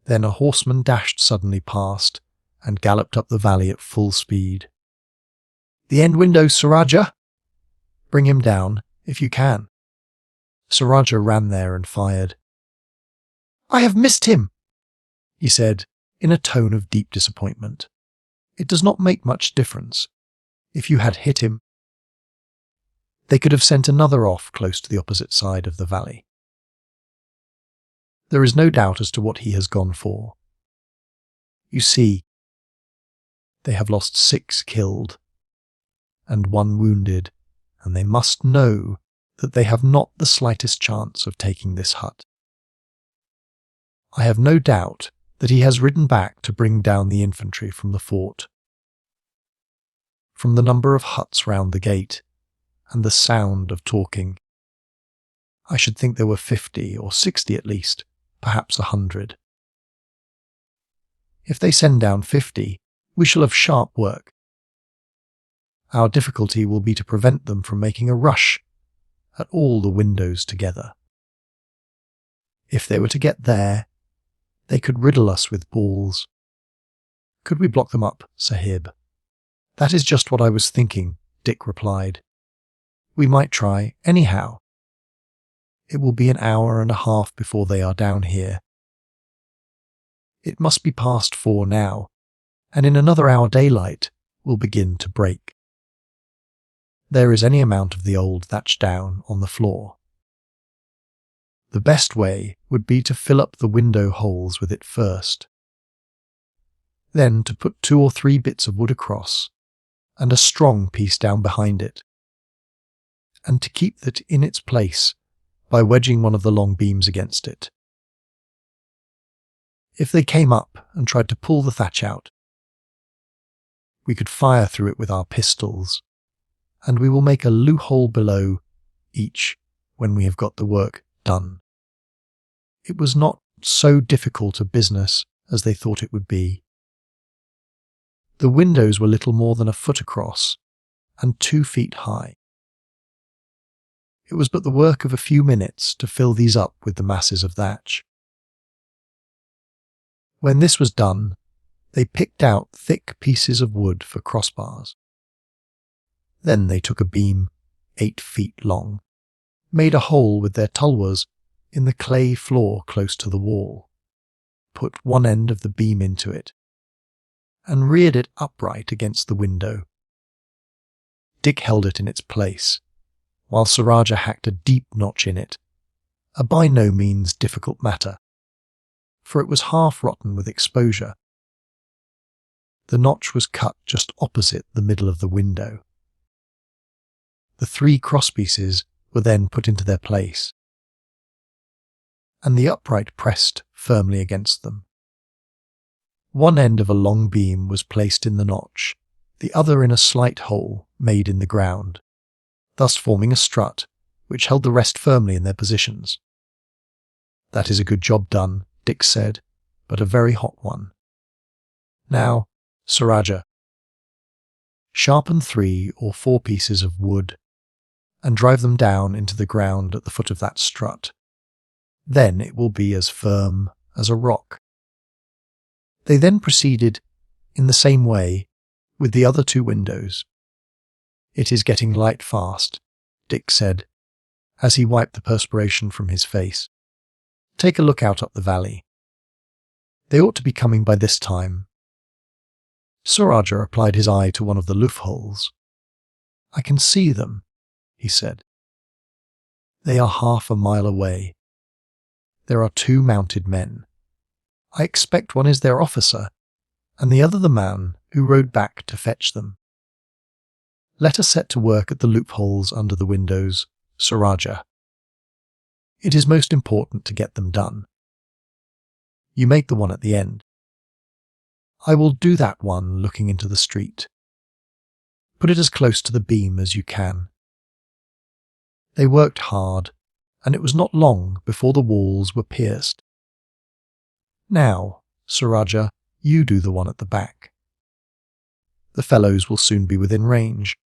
Then a horseman dashed suddenly past and galloped up the valley at full speed. "The end window, Rajah! Bring him down, if you can." Rajah ran there and fired. "I have missed him," he said, in a tone of deep disappointment. "It does not make much difference. If you had hit him, they could have sent another off close to the opposite side of the valley. There is no doubt as to what he has gone for. You see, they have lost 6 killed and 1 wounded, and they must know that they have not the slightest chance of taking this hut. I have no doubt that he has ridden back to bring down the infantry from the fort. From the number of huts round the gate, and the sound of talking, I should think there were 50 or 60 at least, perhaps 100. If they send down 50, we shall have sharp work. Our difficulty will be to prevent them from making a rush at all the windows together. If they were to get there, they could riddle us with balls. Could we block them up, Sahib?" "That is just what I was thinking," Dick replied. "We might try, anyhow. It will be an hour and a half before they are down here. It must be past 4 now, and in another hour daylight will begin to break." there is any amount of the old thatch down on the floor. The best way would be to fill up the window holes with it first. Then to put 2 or 3 bits of wood across, and a strong piece down behind it, and to keep that in its place by wedging one of the long beams against it. If they came up and tried to pull the thatch out, we could fire through it with our pistols, and we will make a loophole below each when we have got the work done. It was not so difficult a business as they thought it would be. The windows were little more than a foot across and 2 feet high. It was but the work of a few minutes to fill these up with the masses of thatch. When this was done, they picked out thick pieces of wood for crossbars. Then they took a beam 8 feet long, made a hole with their tulwars in the clay floor close to the wall, put one end of the beam into it, and reared it upright against the window. Dick held it in its place, while Sir Rajah hacked a deep notch in it, a by no means difficult matter, for it was half rotten with exposure. The notch was cut just opposite the middle of the window. The 3 crosspieces were then put into their place, and the upright pressed firmly against them. One end of a long beam was placed in the notch, the other in a slight hole made in the ground, thus forming a strut which held the rest firmly in their positions. "That is a good job done," Dick said, "but a very hot one. Now, Sir Rajah, sharpen 3 or 4 pieces of wood and drive them down into the ground at the foot of that strut. Then it will be as firm as a rock." They then proceeded in the same way with the other 2 windows. "It is getting light fast," Dick said, as he wiped the perspiration from his face. "Take a look out up the valley. They ought to be coming by this time." Sir Rajah applied his eye to one of the loopholes. "I can see them," he said. "They are half a mile away. There are 2 mounted men. I expect one is their officer, and the other the man who rode back to fetch them. Let us set to work at the loopholes under the windows, Sir Rajah. It is most important to get them done. You make the one at the end. I will do that one looking into the street. Put it as close to the beam as you can." They worked hard, and it was not long before the walls were pierced. "Now, Sir Rajah, you do the one at the back. The fellows will soon be within range,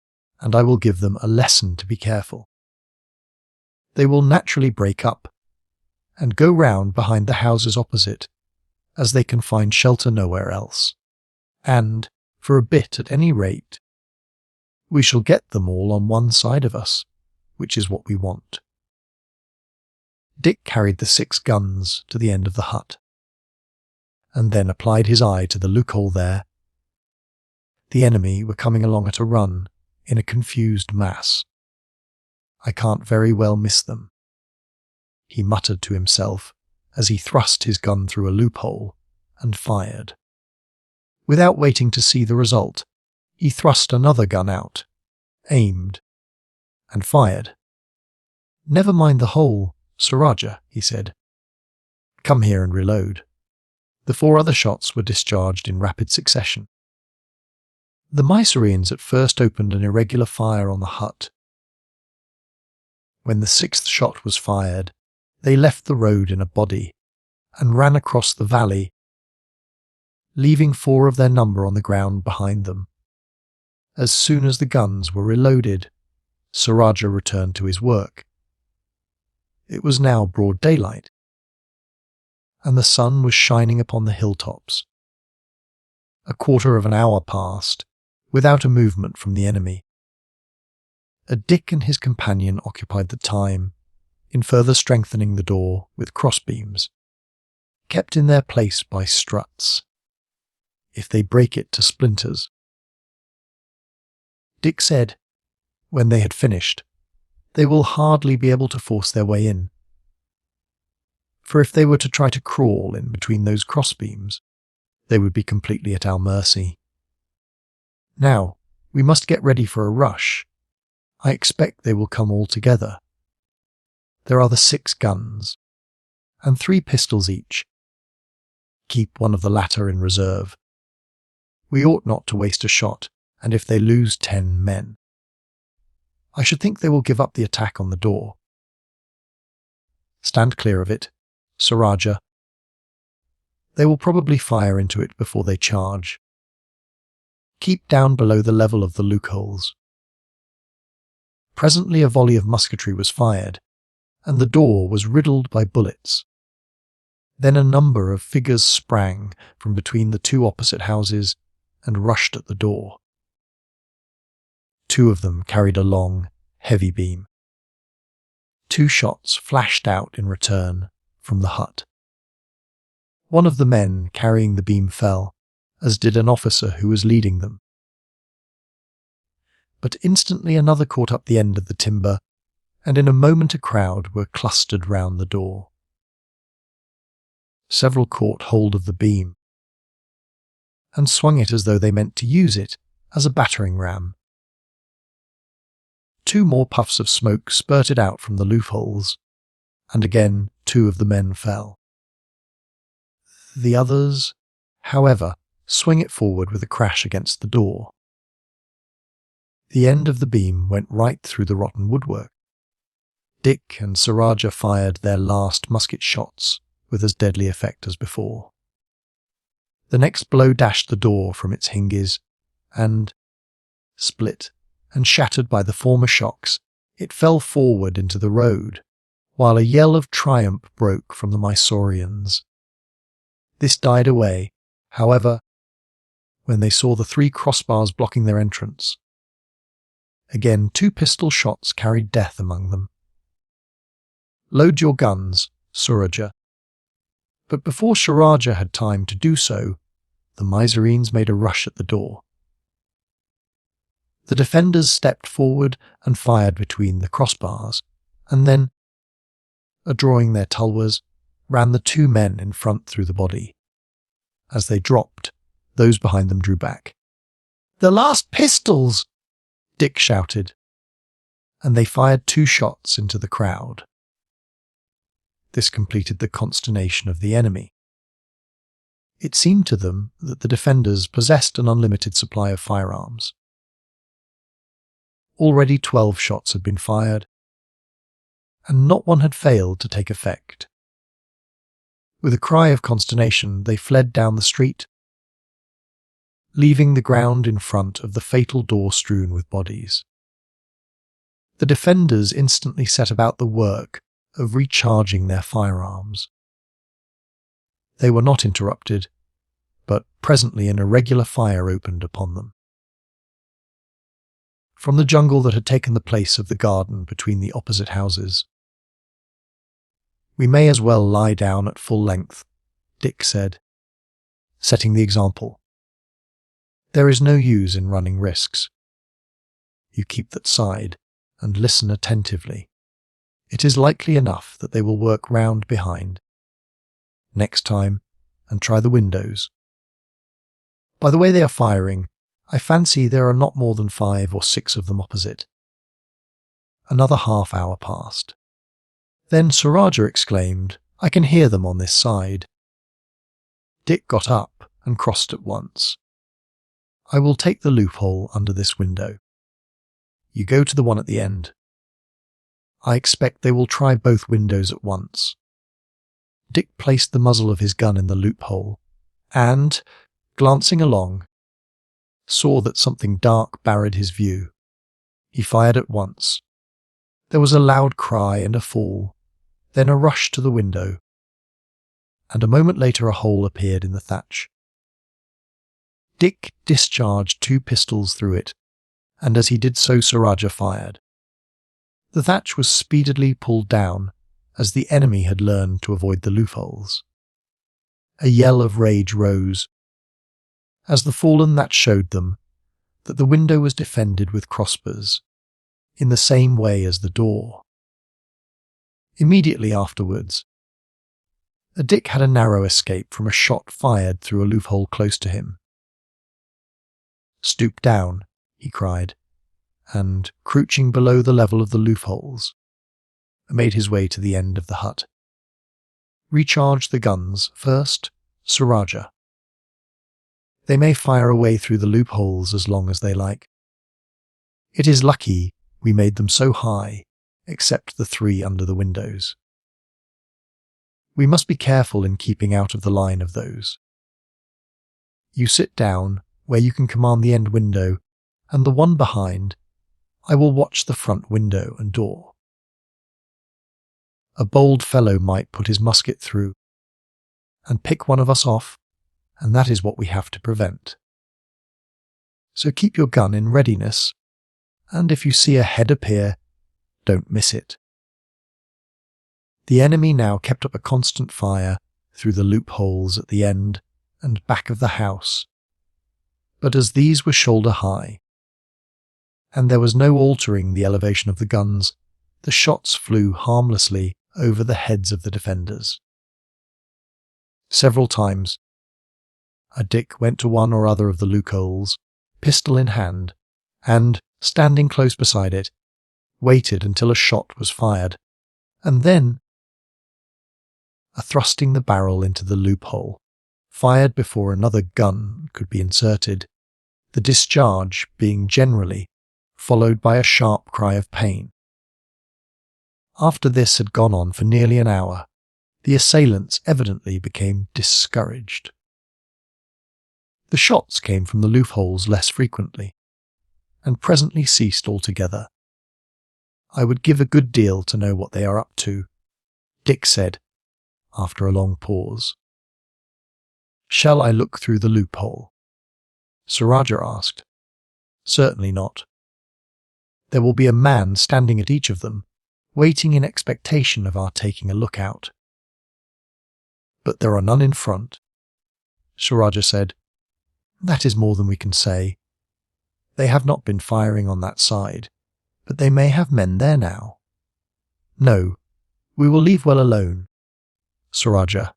and I will give them a lesson to be careful. They will naturally break up and go round behind the houses opposite, as they can find shelter nowhere else, and, for a bit at any rate, we shall get them all on one side of us, which is what we want." Dick carried the 6 guns to the end of the hut, and then applied his eye to the loophole there. The enemy were coming along at a run, in a confused mass. "I can't very well miss them," he muttered to himself as he thrust his gun through a loophole and fired. Without waiting to see the result, he thrust another gun out, aimed, and fired. "Never mind the hole, Sir Rajah," he said. "Come here and reload." The 4 other shots were discharged in rapid succession. The Mysoreans at first opened an irregular fire on the hut. When the 6th shot was fired, they left the road in a body and ran across the valley, leaving 4 of their number on the ground behind them. As soon as the guns were reloaded, Sir Rajah returned to his work. It was now broad daylight, and the sun was shining upon the hilltops. A quarter of an hour passed, without a movement from the enemy. Dick and his companion occupied the time in further strengthening the door with crossbeams, kept in their place by struts, if they break it to splinters. Dick said, When they had finished, they will hardly be able to force their way in. For if they were to try to crawl in between those crossbeams, they would be completely at our mercy. Now, we must get ready for a rush. I expect they will come all together. There are the 6 guns, and 3 pistols each. Keep one of the latter in reserve. We ought not to waste a shot, and if they lose 10 men, I should think they will give up the attack on the door. Stand clear of it, Sir Rajah. They will probably fire into it before they charge. Keep down below the level of the loopholes. Presently a volley of musketry was fired, and the door was riddled by bullets. Then a number of figures sprang from between the 2 opposite houses and rushed at the door. 2 of them carried a long, heavy beam. 2 shots flashed out in return from the hut. One of the men carrying the beam fell, as did an officer who was leading them. But instantly another caught up the end of the timber, and in a moment a crowd were clustered round the door. Several caught hold of the beam, and swung it as though they meant to use it as a battering ram. 2 more puffs of smoke spurted out from the loopholes, and again 2 of the men fell. The others, however, swung it forward with a crash against the door. The end of the beam went right through the rotten woodwork. Dick and Sir Rajah fired their last musket shots with as deadly effect as before. The next blow dashed the door from its hinges, and, split and shattered by the former shocks, it fell forward into the road, while a yell of triumph broke from the Mysoreans. This died away, however, when they saw the 3 crossbars blocking their entrance. Again 2 pistol shots carried death among them. Load your guns, Sir Rajah. But before Sir Rajah had time to do so, the Mysoreans made a rush at the door. The defenders stepped forward and fired between the crossbars, and then, drawing their tulwars, ran the 2 men in front through the body. As they dropped, those behind them drew back. "The last pistols!" Dick shouted, and they fired 2 shots into the crowd. This completed the consternation of the enemy. It seemed to them that the defenders possessed an unlimited supply of firearms. Already 12 shots had been fired, and not one had failed to take effect. With a cry of consternation, they fled down the street, leaving the ground in front of the fatal door strewn with bodies. The defenders instantly set about the work of recharging their firearms. They were not interrupted, but presently an irregular fire opened upon them. From the jungle that had taken the place of the garden between the opposite houses. "We may as well lie down at full length," Dick said, setting the example. "There is no use in running risks. You keep that side and listen attentively. It is likely enough that they will work round behind. Next time, and try the windows. By the way they are firing, I fancy there are not more than 5 or 6 of them opposite." Another half-hour passed. Then Sir Rajah exclaimed, "I can hear them on this side." Dick got up and crossed at once. "I will take the loophole under this window. You go to the one at the end. I expect they will try both windows at once." Dick placed the muzzle of his gun in the loophole, and, glancing along, saw that something dark barred his view. He fired at once. There was a loud cry and a fall, then a rush to the window, and a moment later a hole appeared in the thatch. Dick discharged 2 pistols through it, and as he did so Sir Rajah fired. The thatch was speedily pulled down, as the enemy had learned to avoid the loopholes. A yell of rage rose, as the fallen thatch showed them that the window was defended with crossbars. in the same way as the door. Immediately afterwards, Dick had a narrow escape from a shot fired through a loophole close to him. "Stoop down," he cried, and, crouching below the level of the loopholes, made his way to the end of the hut. "Recharge the guns first, Sir Rajah. They may fire away through the loopholes as long as they like. It is lucky we made them so high, except the 3 under the windows. We must be careful in keeping out of the line of those. You sit down where you can command the end window, and the one behind, I will watch the front window and door. A bold fellow might put his musket through and pick one of us off, and that is what we have to prevent. So keep your gun in readiness, and if you see a head appear, don't miss it." The enemy now kept up a constant fire through the loopholes at the end and back of the house, but as these were shoulder high, and there was no altering the elevation of the guns, the shots flew harmlessly over the heads of the defenders. Several times, Dick went to one or other of the loopholes, pistol in hand, and, standing close beside it, waited until a shot was fired, and then, thrusting the barrel into the loophole, fired before another gun could be inserted, the discharge being generally followed by a sharp cry of pain. After this had gone on for nearly an hour, the assailants evidently became discouraged. The shots came from the loopholes less frequently, and presently ceased altogether. "I would give a good deal to know what they are up to," Dick said, after a long pause. "Shall I look through the loophole?" Sir Rajah asked. "Certainly not. There will be a man standing at each of them, waiting in expectation of our taking a look out." "But there are none in front," Sir Rajah said. "That is more than we can say. They have not been firing on that side, but they may have men there now. No, we will leave well alone, Sir Rajah.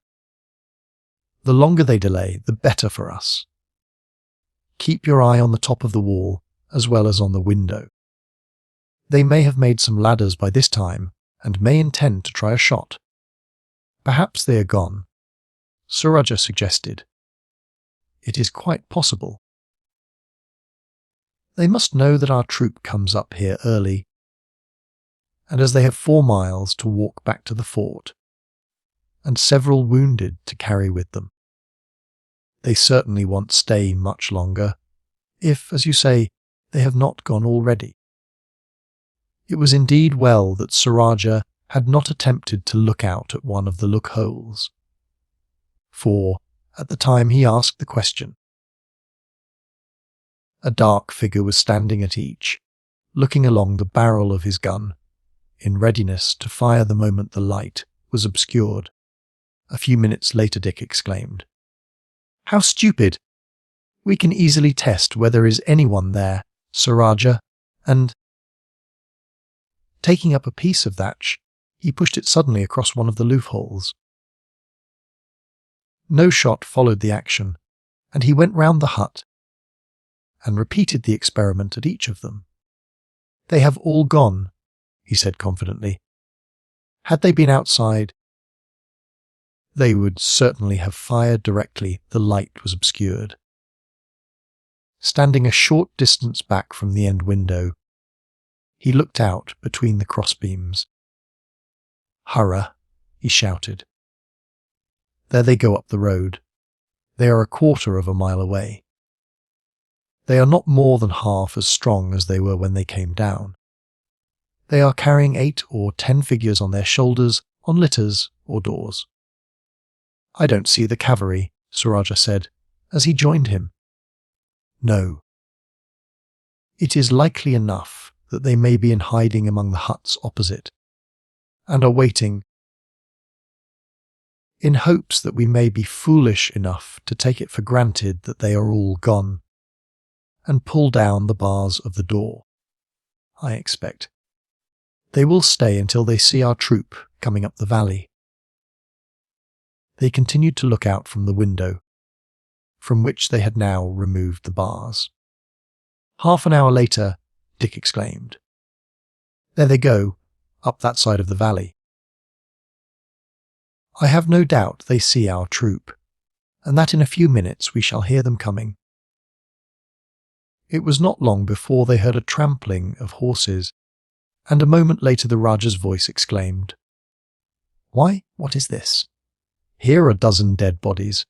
The longer they delay, the better for us. Keep your eye on the top of the wall as well as on the window. They may have made some ladders by this time and may intend to try a shot. Perhaps they are gone," Sir Rajah suggested. "It is quite possible. They must know that our troop comes up here early, and as they have 4 miles to walk back to the fort, and several wounded to carry with them, they certainly won't stay much longer, if, as you say, they have not gone already." It was indeed well that Sir Rajah had not attempted to look out at one of the loopholes, for, at the time he asked the question, a dark figure was standing at each, looking along the barrel of his gun, in readiness to fire the moment the light was obscured. A few minutes later Dick exclaimed, "How stupid! We can easily test whether there is anyone there, Sir Rajah," and, taking up a piece of thatch, he pushed it suddenly across one of the loopholes. No shot followed the action, and he went round the hut and repeated the experiment at each of them. "They have all gone," he said confidently. "Had they been outside, they would certainly have fired directly the light was obscured." Standing a short distance back from the end window, he looked out between the crossbeams. "Hurrah!" he shouted. "There they go up the road. They are a quarter of a mile away. They are not more than half as strong as they were when they came down. They are carrying 8 or 10 figures on their shoulders, on litters or doors." "I don't see the cavalry," Sir Rajah said, as he joined him. "No. It is likely enough that they may be in hiding among the huts opposite, and are waiting, in hopes that we may be foolish enough to take it for granted that they are all gone, and pull down the bars of the door, I expect." They will stay until they see our troop coming up the valley. They continued to look out from the window, from which they had now removed the bars. Half an hour later, Dick exclaimed, "There they go, up that side of the valley. I have no doubt they see our troop, and that in a few minutes we shall hear them coming." It was not long before they heard a trampling of horses, and a moment later the Rajah's voice exclaimed, "Why, what is this? Here are a dozen dead bodies.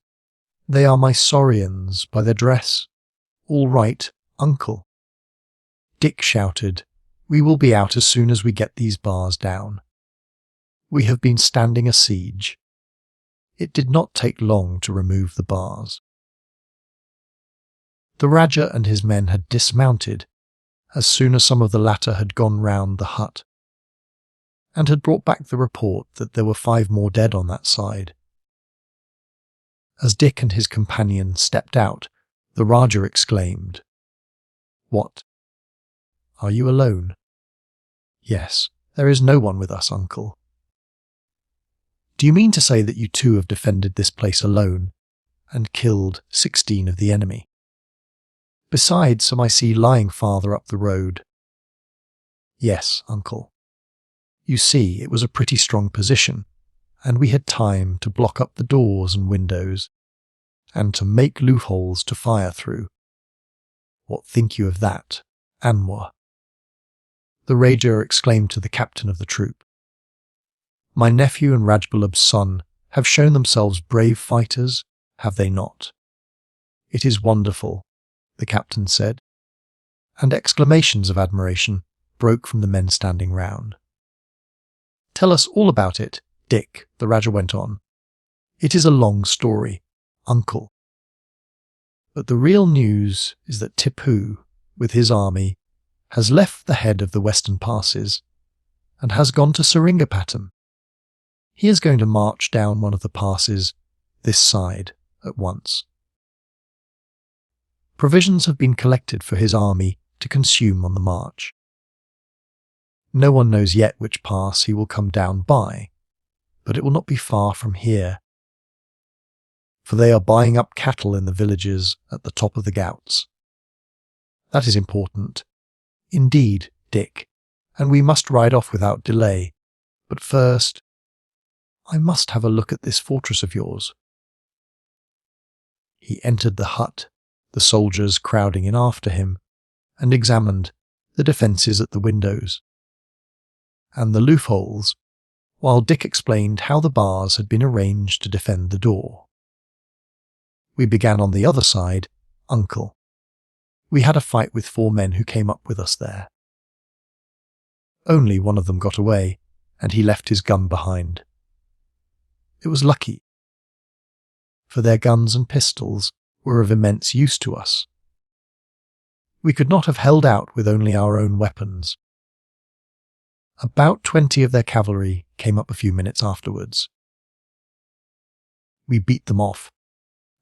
They are Mysoreans by their dress. All right, uncle." Dick shouted, "We will be out as soon as we get these bars down. We have been standing a siege." It did not take long to remove the bars. The Rajah and his men had dismounted as soon as some of the latter had gone round the hut, and had brought back the report that there were 5 more dead on that side. As Dick and his companion stepped out, the Rajah exclaimed, "What? Are you alone?" "Yes, there is no one with us, uncle." "Do you mean to say that you too have defended this place alone, and killed 16 of the enemy? Besides some I see lying farther up the road." "Yes, uncle. You see, it was a pretty strong position, and we had time to block up the doors and windows, and to make loopholes to fire through. What think you of that, Anwar?" The Rajah exclaimed to the captain of the troop, "My nephew and Rajbulab's son have shown themselves brave fighters, have they not?" "It is wonderful," the captain said, and exclamations of admiration broke from the men standing round. "Tell us all about it, Dick," the Rajah went on. "It is a long story, uncle. But the real news is that Tipu, with his army, has left the head of the western passes and has gone to Seringapatam. He is going to march down one of the passes this side at once. Provisions have been collected for his army to consume on the march. No one knows yet which pass he will come down by, but it will not be far from here, for they are buying up cattle in the villages at the top of the Ghauts. That is important, indeed, Dick, and we must ride off without delay. But first, I must have a look at this fortress of yours." He entered the hut, the soldiers crowding in after him, and examined the defences at the windows and the loopholes, while Dick explained how the bars had been arranged to defend the door. "We began on the other side, uncle. We had a fight with 4 men who came up with us there. Only one of them got away, and he left his gun behind. It was lucky, for their guns and pistols were of immense use to us. We could not have held out with only our own weapons. About 20 of their cavalry came up a few minutes afterwards. We beat them off,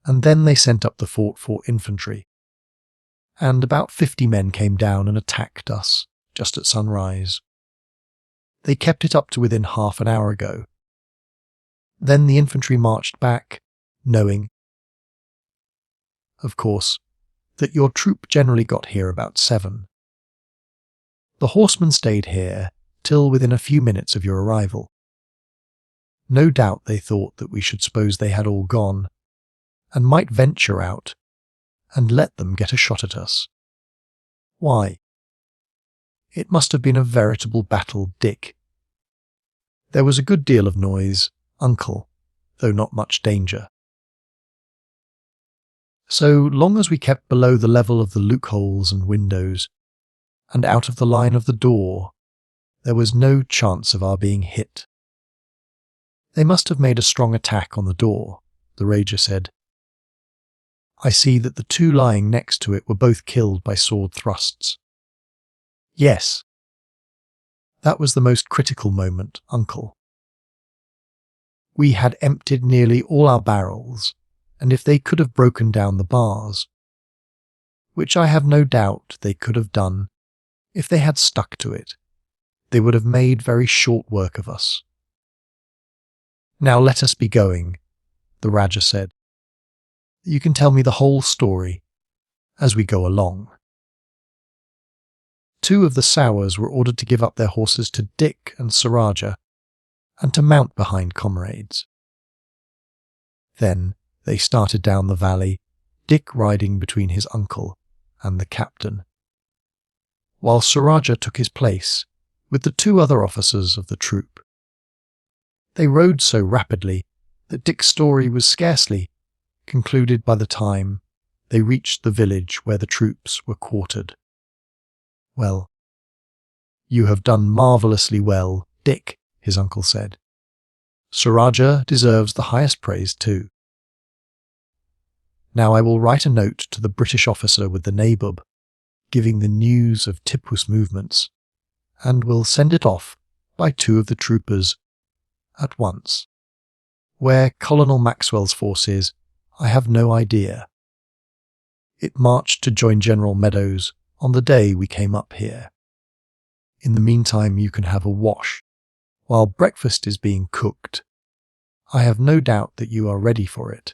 and then they sent up the fort for infantry, and about 50 men came down and attacked us just at sunrise. They kept it up to within half an hour ago. Then the infantry marched back, knowing, of course, that your troop generally got here about 7. The horsemen stayed here till within a few minutes of your arrival. No doubt they thought that we should suppose they had all gone, and might venture out and let them get a shot at us. Why? It must have been a veritable battle, Dick. There was a good deal of noise, uncle, though not much danger. So long as we kept below the level of the loopholes and windows, and out of the line of the door, there was no chance of our being hit. They must have made a strong attack on the door, the Rajah said. I see that the 2 lying next to it were both killed by sword thrusts. Yes. That was the most critical moment, uncle. We had emptied nearly all our barrels, and if they could have broken down the bars, which I have no doubt they could have done if they had stuck to it, They would have made very short work of us. Now let us be going, the Rajah said. You can tell me the whole story as we go along. 2 of the Sowars were ordered to give up their horses to Dick and Rajah and to mount behind comrades. Then they started down the valley, Dick riding between his uncle and the captain, while Rajah took his place with the 2 other officers of the troop. They rode so rapidly that Dick's story was scarcely concluded by the time they reached the village where the troops were quartered. Well, you have done marvellously well, Dick, his uncle said. Rajah deserves the highest praise too. Now I will write a note to the British officer with the nabub, giving the news of Tipu's movements, and will send it off by 2 of the troopers at once. Where Colonel Maxwell's force is, I have no idea. It marched to join General Meadows on the day we came up here. In the meantime, you can have a wash while breakfast is being cooked. I have no doubt that you are ready for it.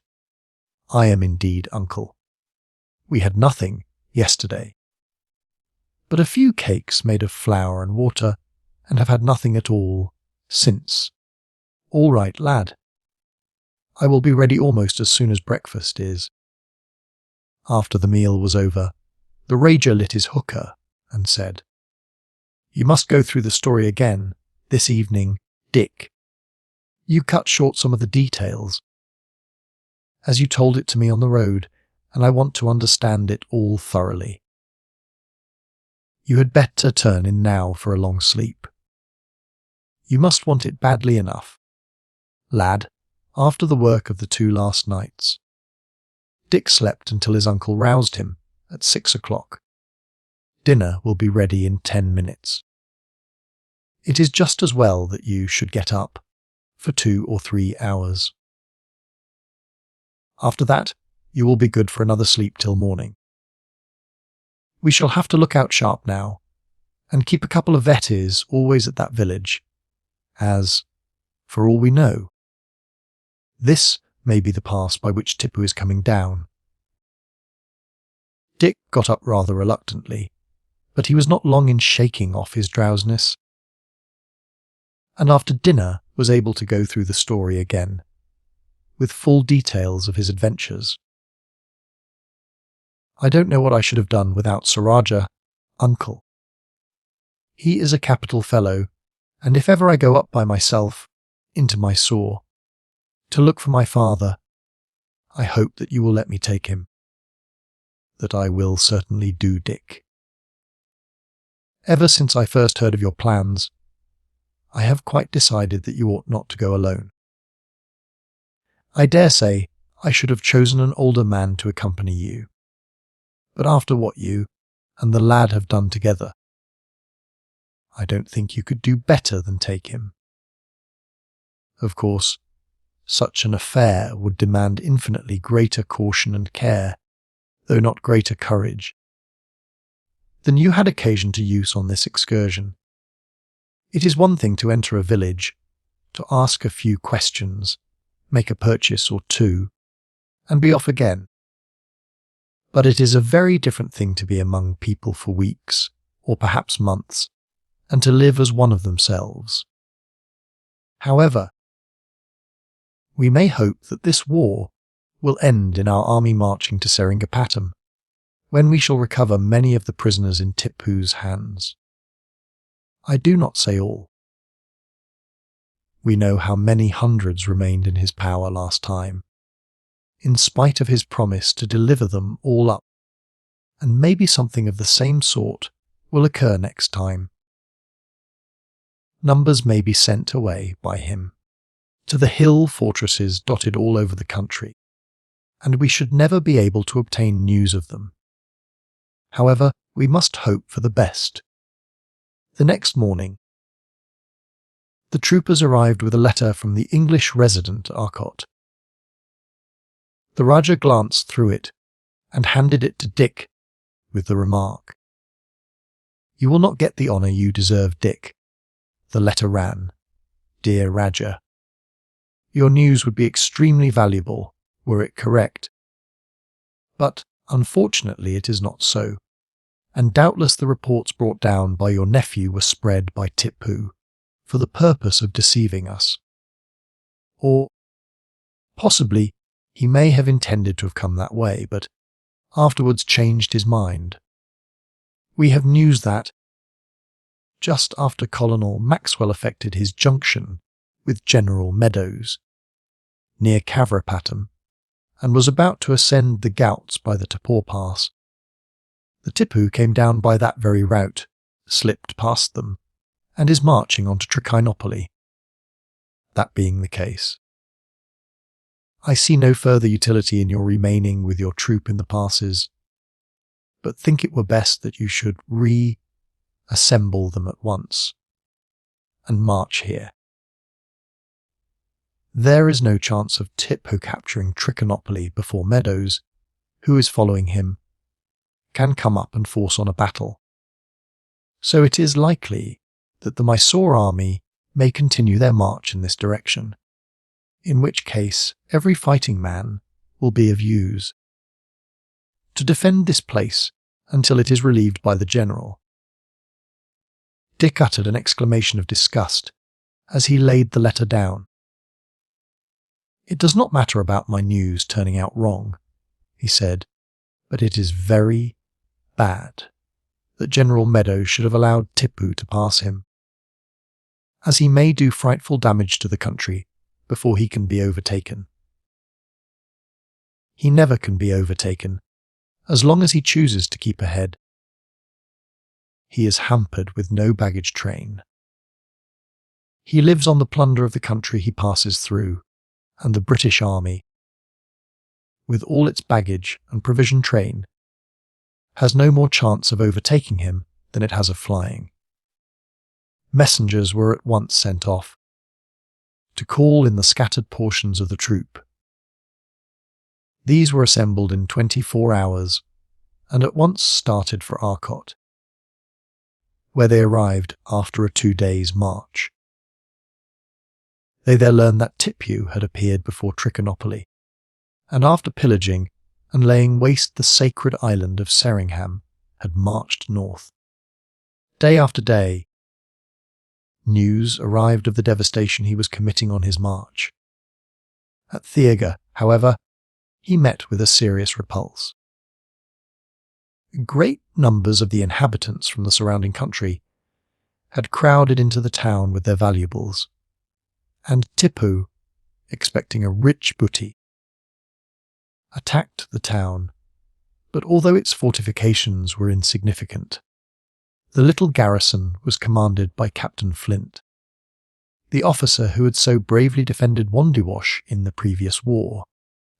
I am indeed, uncle. We had nothing yesterday, but a few cakes made of flour and water, and have had nothing at all since. All right, lad. I will be ready almost as soon as breakfast is. After the meal was over, the Rajah lit his hookah and said, You must go through the story again this evening, Dick. You cut short some of the details, as you told it to me on the road, and I want to understand it all thoroughly. You had better turn in now for a long sleep. You must want it badly enough, lad, after the work of the 2 last nights. Dick slept until his uncle roused him at 6 o'clock. Dinner will be ready in 10 minutes. It is just as well that you should get up for 2 or 3 hours. After that, you will be good for another sleep till morning. We shall have to look out sharp now, and keep a couple of vetties always at that village, as, for all we know, this may be the pass by which Tipu is coming down. Dick got up rather reluctantly, but he was not long in shaking off his drowsiness, and after dinner was able to go through the story again, with full details of his adventures. I don't know what I should have done without Rajah, uncle. He is a capital fellow, and if ever I go up by myself into Mysore to look for my father, I hope that you will let me take him. That I will certainly do, Dick. Ever since I first heard of your plans, I have quite decided that you ought not to go alone. I dare say I should have chosen an older man to accompany you, but after what you and the lad have done together, I don't think you could do better than take him. Of course, such an affair would demand infinitely greater caution and care, though not greater courage, than you had occasion to use on this excursion. It is one thing to enter a village, to ask a few questions, make a purchase or 2, and be off again. But it is a very different thing to be among people for weeks, or perhaps months, and to live as one of themselves. However, we may hope that this war will end in our army marching to Seringapatam, when we shall recover many of the prisoners in Tipu's hands. I do not say all. We know how many hundreds remained in his power last time, in spite of his promise to deliver them all up, and maybe something of the same sort will occur next time. Numbers may be sent away by him to the hill fortresses dotted all over the country, and we should never be able to obtain news of them. However, we must hope for the best. The next morning, the troopers arrived with a letter from the English resident Arcot. The Rajah glanced through it and handed it to Dick with the remark, "You will not get the honour you deserve, Dick, The letter ran, "Dear Rajah, your news would be extremely valuable were it correct. But unfortunately it is not so, and doubtless the reports brought down by your nephew were spread by Tipu for the purpose of deceiving us. Or possibly he may have intended to have come that way, but afterwards changed his mind. We have news that, just after Colonel Maxwell effected his junction with General Meadows, near Kavrapatam, and was about to ascend the Ghauts by the Tapor Pass, the Tipu came down by that very route, slipped past them, and is marching on to Tripataly. That being the case, I see no further utility in your remaining with your troop in the passes, but think it were best that you should reassemble them at once and march here. There is no chance of Tipu capturing Tripataly before Meadows, who is following him, can come up and force on a battle. So it is likely that the Mysore army may continue their march in this direction, in which case every fighting man will be of use. To defend this place until it is relieved by the general." Dick uttered an exclamation of disgust as he laid the letter down. "It does not matter about my news turning out wrong," he said, "but it is very bad that General Meadows should have allowed Tipu to pass him, as he may do frightful damage to the country before he can be overtaken. He never can be overtaken, as long as he chooses to keep ahead. He is hampered with no baggage train. He lives on the plunder of the country he passes through, and the British Army, with all its baggage and provision train, has no more chance of overtaking him than it has of flying." Messengers were at once sent off to call in the scattered portions of the troop. These were assembled in 24 hours and at once started for Arcot, where they arrived after a 2 days' march. They there learned that Tipu had appeared before Tripataly, and after pillaging and laying waste the sacred island of Seringham, had marched north. Day after day, news arrived of the devastation he was committing on his march. At Thiaga, however, he met with a serious repulse. Great numbers of the inhabitants from the surrounding country had crowded into the town with their valuables, and Tipu, expecting a rich booty, attacked the town, but although its fortifications were insignificant, the little garrison was commanded by Captain Flint, the officer who had so bravely defended Wandiwash in the previous war,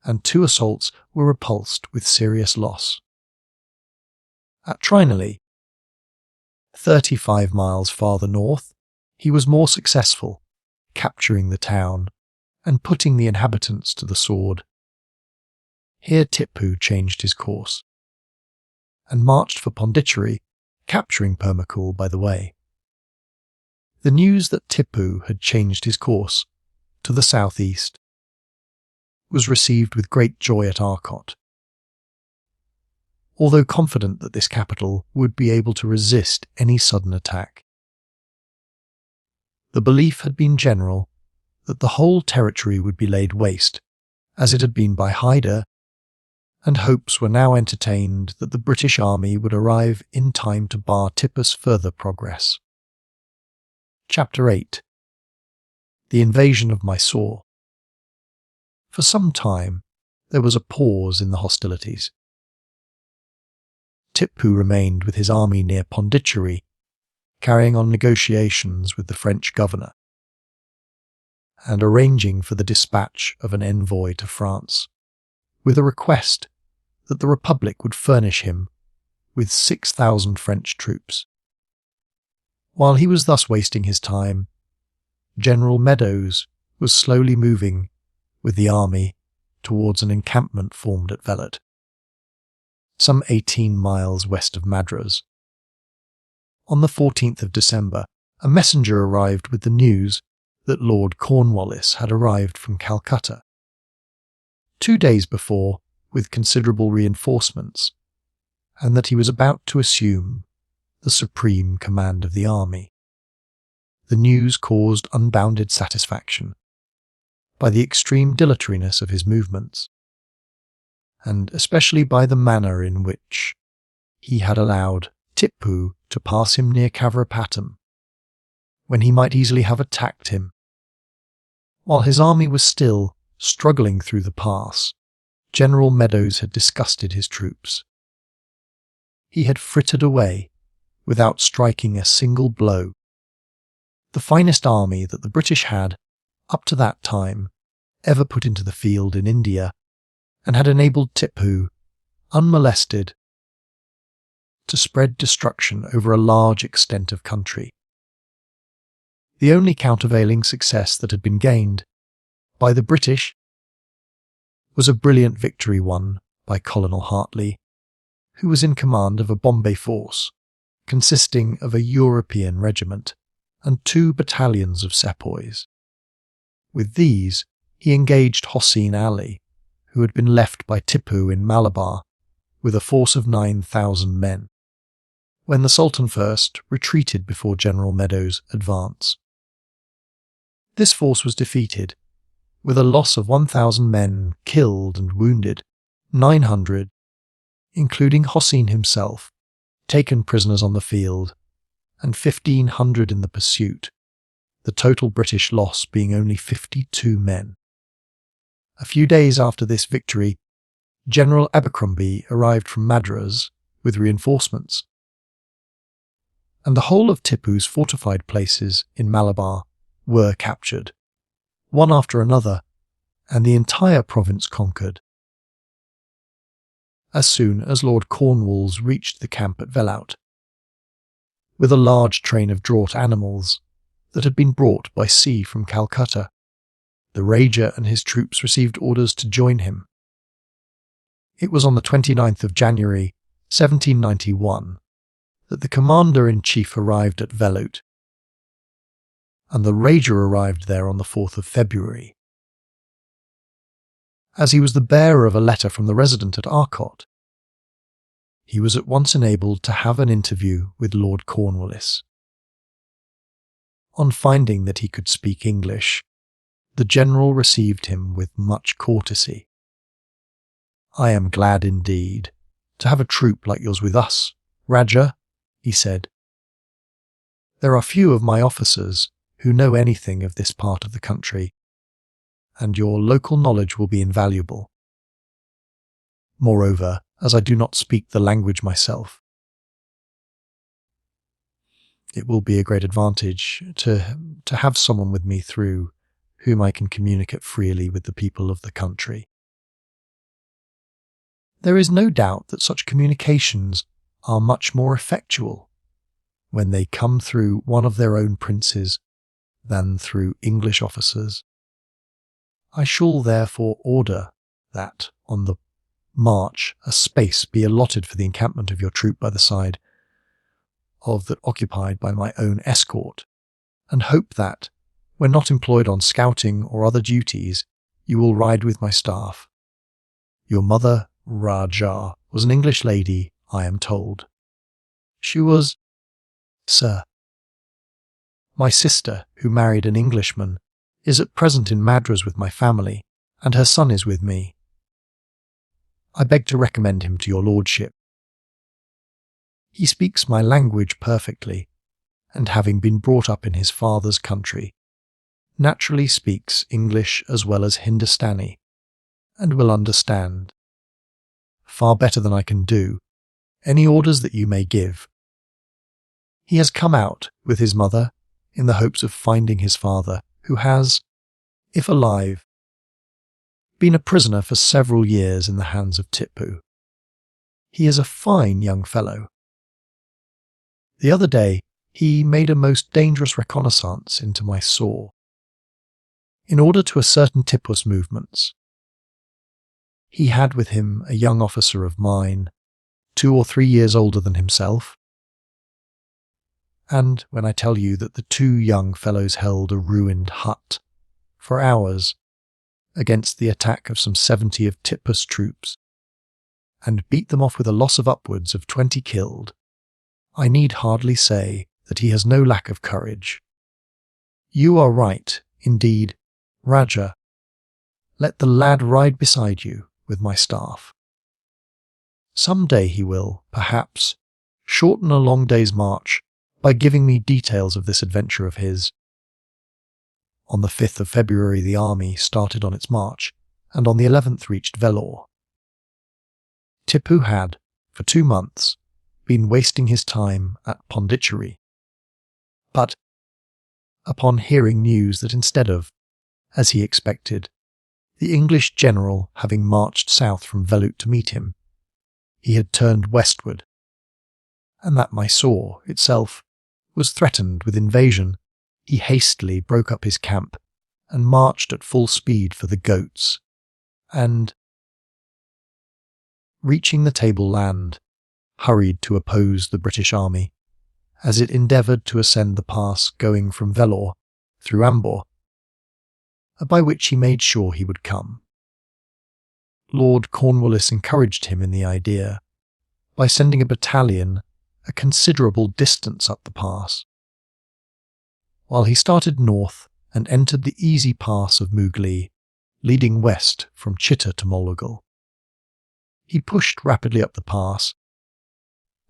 and 2 assaults were repulsed with serious loss. At Trinally, 35 miles farther north, he was more successful, capturing the town and putting the inhabitants to the sword. Here Tipu changed his course and marched for Pondicherry, capturing Permacool by the way. The news that Tipu had changed his course to the southeast was received with great joy at Arcot. Although confident that this capital would be able to resist any sudden attack, the belief had been general that the whole territory would be laid waste, as it had been by Hyder, and hopes were now entertained that the British army would arrive in time to bar Tipu's further progress. Chapter 8. The Invasion of Mysore. For some time there was a pause in the hostilities. Tipu remained with his army near Pondicherry, carrying on negotiations with the French governor, and arranging for the dispatch of an envoy to France, with a request that the Republic would furnish him with 6,000 French troops. While he was thus wasting his time, General Meadows was slowly moving with the army towards an encampment formed at Velat, some 18 miles west of Madras. On the 14th of December, a messenger arrived with the news that Lord Cornwallis had arrived from Calcutta 2 days before with considerable reinforcements, and that he was about to assume the supreme command of the army. The news caused unbounded satisfaction by the extreme dilatoriness of his movements, and especially by the manner in which he had allowed Tipu to pass him near Kavrapatam, when he might easily have attacked him. While his army was still struggling through the pass, General Meadows had disgusted his troops. He had frittered away without striking a single blow. The finest army that the British had, up to that time, ever put into the field in India, and had enabled Tipu, unmolested, to spread destruction over a large extent of country. The only countervailing success that had been gained by the British was a brilliant victory won by Colonel Hartley, who was in command of a Bombay force consisting of a European regiment and 2 battalions of sepoys. With these, he engaged Hossein Ali, who had been left by Tipu in Malabar with a force of 9,000 men, when the Sultan first retreated before General Meadows' advance. This force was defeated, with a loss of 1,000 men killed and wounded, 900, including Hossein himself, taken prisoners on the field, and 1,500 in the pursuit, the total British loss being only 52 men. A few days after this victory, General Abercrombie arrived from Madras with reinforcements, and the whole of Tipu's fortified places in Malabar were captured, one after another, and the entire province conquered. As soon as Lord Cornwallis reached the camp at Velout, with a large train of draught animals that had been brought by sea from Calcutta, the Rajah and his troops received orders to join him. It was on the 29th of January, 1791, that the commander-in-chief arrived at Velout, and the Rajah arrived there on the 4th of February. As he was the bearer of a letter from the resident at Arcot, he was at once enabled to have an interview with Lord Cornwallis. On finding that he could speak English, the general received him with much courtesy. "I am glad indeed to have a troop like yours with us, Rajah," he said. "There are few of my officers who know anything of this part of the country, and your local knowledge will be invaluable. Moreover, as I do not speak the language myself, it will be a great advantage to have someone with me through whom I can communicate freely with the people of the country. There is no doubt that such communications are much more effectual when they come through one of their own princes than through English officers. I shall therefore order that, on the march, a space be allotted for the encampment of your troop by the side of that occupied by my own escort, and hope that, when not employed on scouting or other duties, you will ride with my staff. Your mother, Rajah, was an English lady, I am told." "She was, sir. My sister, who married an Englishman, is at present in Madras with my family, and her son is with me. I beg to recommend him to your lordship. He speaks my language perfectly, and having been brought up in his father's country, naturally speaks English as well as Hindustani, and will understand, far better than I can do, any orders that you may give. He has come out with his mother in the hopes of finding his father, who has, if alive, been a prisoner for several years in the hands of Tipu. He is a fine young fellow. The other day he made a most dangerous reconnaissance into Mysore, in order to ascertain Tipu's movements. He had with him a young officer of mine, 2 or 3 years older than himself, And when I tell you that the two young fellows held a ruined hut for hours against the attack of some 70 of Tipu's troops, and beat them off with a loss of upwards of 20 killed, I need hardly say that he has no lack of courage. You are right, indeed, Rajah. Let the lad ride beside you with my staff. Some day he will, perhaps, shorten a long day's march by giving me details of this adventure of his. On the 5th of February the army started on its march, and on the 11th reached Vellore. Tipu had, for 2 months, been wasting his time at Pondicherry. But, upon hearing news that instead of, as he expected, the English general having marched south from Velut to meet him, he had turned westward, and that Mysore itself was threatened with invasion, he hastily broke up his camp and marched at full speed for the goats, and, reaching the tableland, hurried to oppose the British army, as it endeavoured to ascend the pass going from Vellore through Ambor, by which he made sure he would come. Lord Cornwallis encouraged him in the idea by sending a battalion a considerable distance up the pass, while he started north and entered the easy pass of Mugli, leading west from Chitta to Molagal. He pushed rapidly up the pass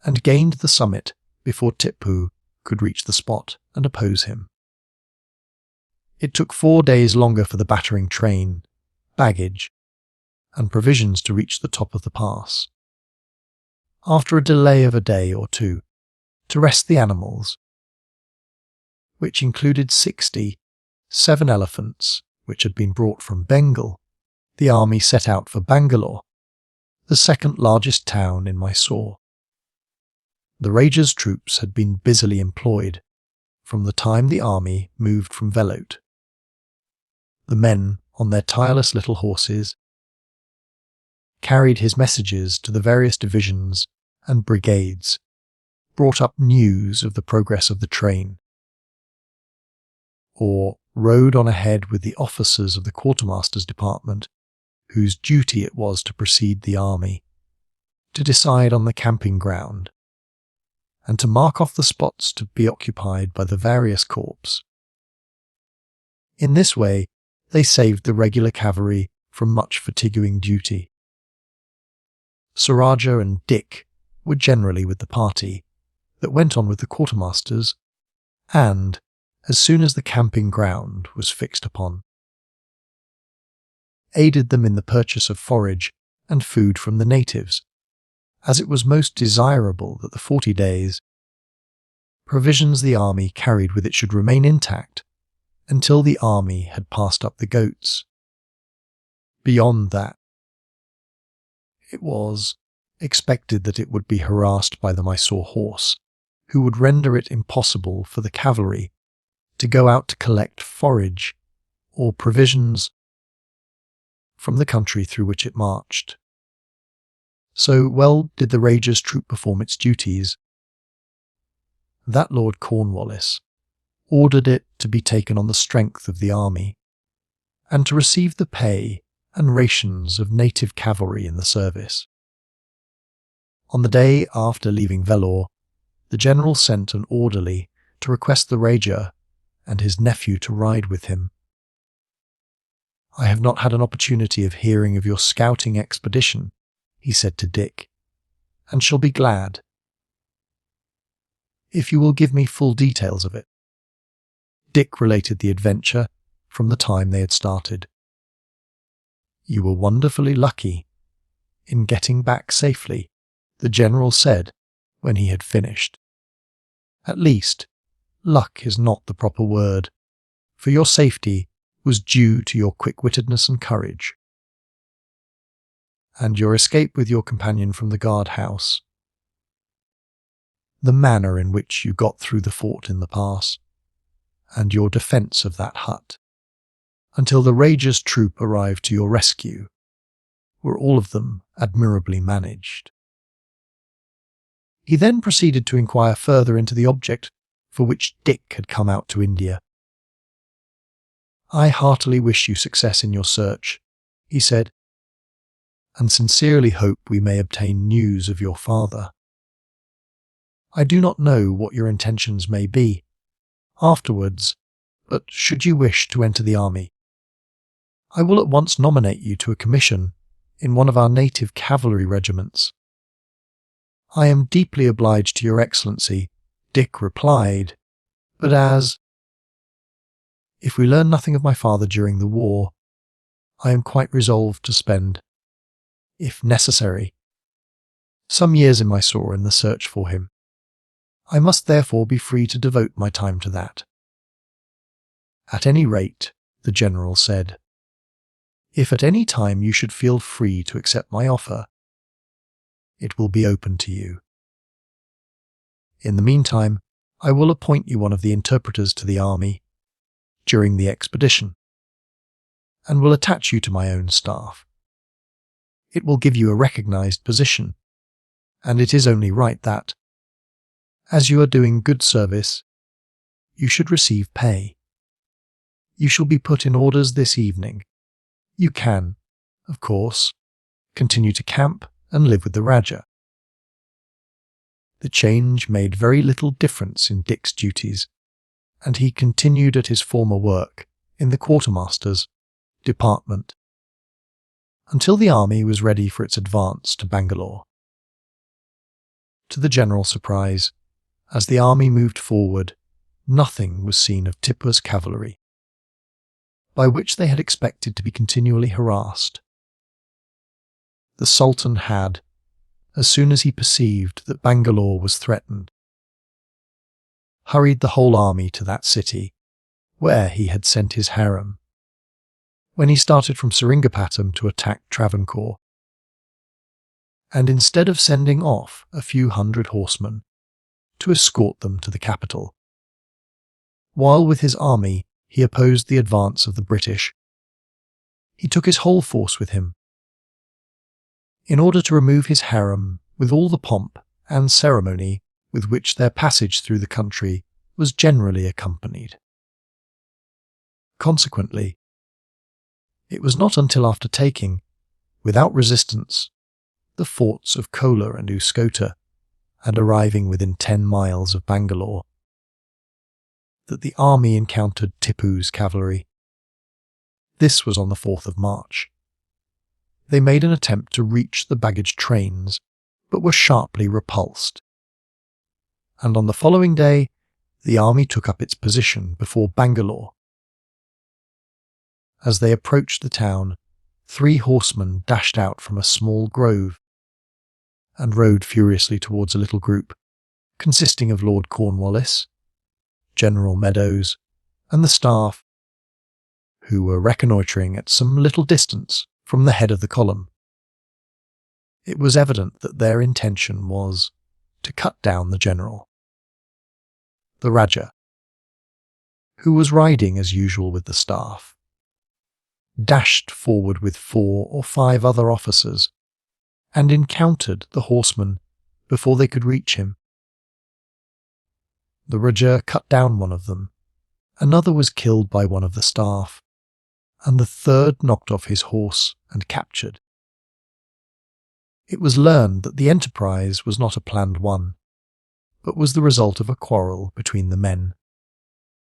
and gained the summit before Tipu could reach the spot and oppose him. It took 4 days longer for the battering train, baggage, and provisions to reach the top of the pass. After a delay of a day or two, to rest the animals, which included 7 elephants which had been brought from Bengal, the army set out for Bangalore, the second largest town in Mysore. The Rajah's troops had been busily employed from the time the army moved from Velut. The men, on their tireless little horses, carried his messages to the various divisions and brigades, brought up news of the progress of the train, or rode on ahead with the officers of the quartermaster's department, whose duty it was to precede the army, to decide on the camping ground, and to mark off the spots to be occupied by the various corps. In this way, they saved the regular cavalry from much fatiguing duty. Sir Rajah and Dick were generally with the party that went on with the quartermasters, and, as soon as the camping ground was fixed upon, aided them in the purchase of forage and food from the natives, as it was most desirable that the 40 days' provisions the army carried with it should remain intact until the army had passed up the goats. Beyond that, it was expected that it would be harassed by the Mysore horse, who would render it impossible for the cavalry to go out to collect forage or provisions from the country through which it marched. So well did the Rajah's troop perform its duties, that Lord Cornwallis ordered it to be taken on the strength of the army, and to receive the pay and rations of native cavalry in the service. On the day after leaving Vellore, the general sent an orderly to request the Rajah and his nephew to ride with him. "I have not had an opportunity of hearing of your scouting expedition," he said to Dick, "and shall be glad if you will give me full details of it." Dick related the adventure from the time they had started. "You were wonderfully lucky in getting back safely," the general said when he had finished. "At least, luck is not the proper word, for your safety was due to your quick-wittedness and courage, and your escape with your companion from the guard-house, the manner in which you got through the fort in the pass, and your defence of that hut, until the Rajah's troop arrived to your rescue, were all of them admirably managed." He then proceeded to inquire further into the object for which Dick had come out to India. "I heartily wish you success in your search," he said, "and sincerely hope we may obtain news of your father. I do not know what your intentions may be afterwards, but should you wish to enter the army, I will at once nominate you to a commission in one of our native cavalry regiments." "I am deeply obliged to your Excellency," Dick replied, "but if we learn nothing of my father during the war, I am quite resolved to spend, if necessary, some years in Mysore in the search for him. I must therefore be free to devote my time to that." "At any rate," the general said, "if at any time you should feel free to accept my offer, it will be open to you. In the meantime, I will appoint you one of the interpreters to the army during the expedition, and will attach you to my own staff. It will give you a recognized position, and it is only right that, as you are doing good service, you should receive pay. You shall be put in orders this evening. You can, of course, continue to camp and live with the Rajah." The change made very little difference in Dick's duties, and he continued at his former work in the quartermaster's department until the army was ready for its advance to Bangalore. To the general surprise, as the army moved forward, nothing was seen of Tipu's cavalry, by which they had expected to be continually harassed. The Sultan had, as soon as he perceived that Bangalore was threatened, hurried the whole army to that city, where he had sent his harem, when he started from Seringapatam to attack Travancore. And instead of sending off a few hundred horsemen to escort them to the capital, while with his army he opposed the advance of the British, he took his whole force with him, in order to remove his harem with all the pomp and ceremony with which their passage through the country was generally accompanied. Consequently, it was not until after taking, without resistance, the forts of Kolar and Uskota, and arriving within 10 miles of Bangalore, that the army encountered Tipu's cavalry. This was on the 4th of March. They made an attempt to reach the baggage trains, but were sharply repulsed. And on the following day, the army took up its position before Bangalore. As they approached the town, 3 horsemen dashed out from a small grove and rode furiously towards a little group consisting of Lord Cornwallis, General Meadows, and the staff, who were reconnoitring at some little distance from the head of the column. It was evident that their intention was to cut down the general. The Rajah, who was riding as usual with the staff, dashed forward with 4 or 5 other officers and encountered the horsemen before they could reach him. The Rajah cut down one of them, another was killed by one of the staff, and the third knocked off his horse and captured. It was learned that the enterprise was not a planned one, but was the result of a quarrel between the men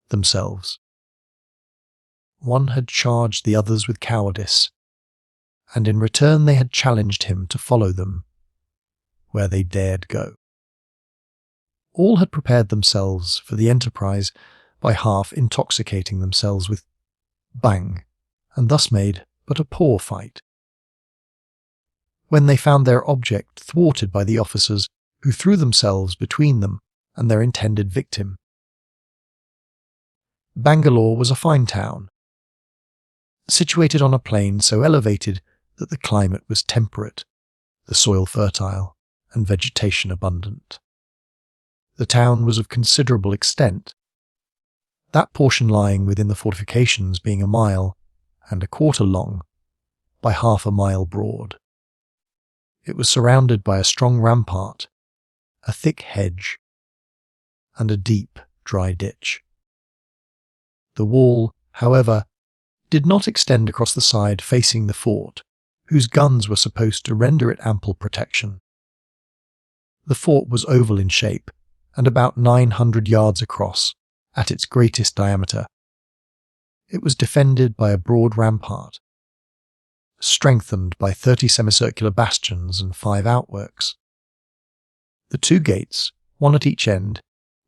themselves. One had charged the others with cowardice, and in return they had challenged him to follow them where they dared go. All had prepared themselves for the enterprise by half intoxicating themselves with bhang, and thus made but a poor fight. When they found their object thwarted by the officers who threw themselves between them and their intended victim. Bangalore was a fine town, situated on a plain so elevated that the climate was temperate, the soil fertile, and vegetation abundant. The town was of considerable extent, that portion lying within the fortifications being 1 mile and 1/4 long by 1/2 a mile broad. It was surrounded by a strong rampart, a thick hedge, and a deep dry ditch. The wall, however, did not extend across the side facing the fort, whose guns were supposed to render it ample protection. The fort was oval in shape and about 900 yards across at its greatest diameter. It was defended by a broad rampart, strengthened by 30 semicircular bastions and 5 outworks. The 2 gates, one at each end,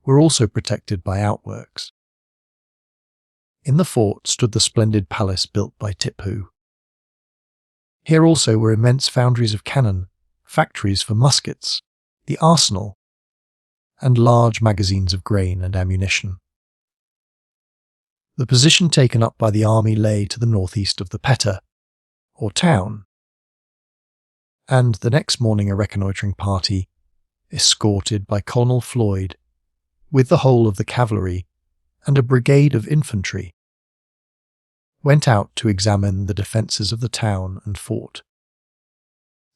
were also protected by outworks. In the fort stood the splendid palace built by Tipu. Here also were immense foundries of cannon, factories for muskets, the arsenal, and large magazines of grain and ammunition. The position taken up by the army lay to the northeast of the Peta, or town, and the next morning a reconnoitring party, escorted by Colonel Floyd, with the whole of the cavalry and a brigade of infantry, went out to examine the defences of the town and fort.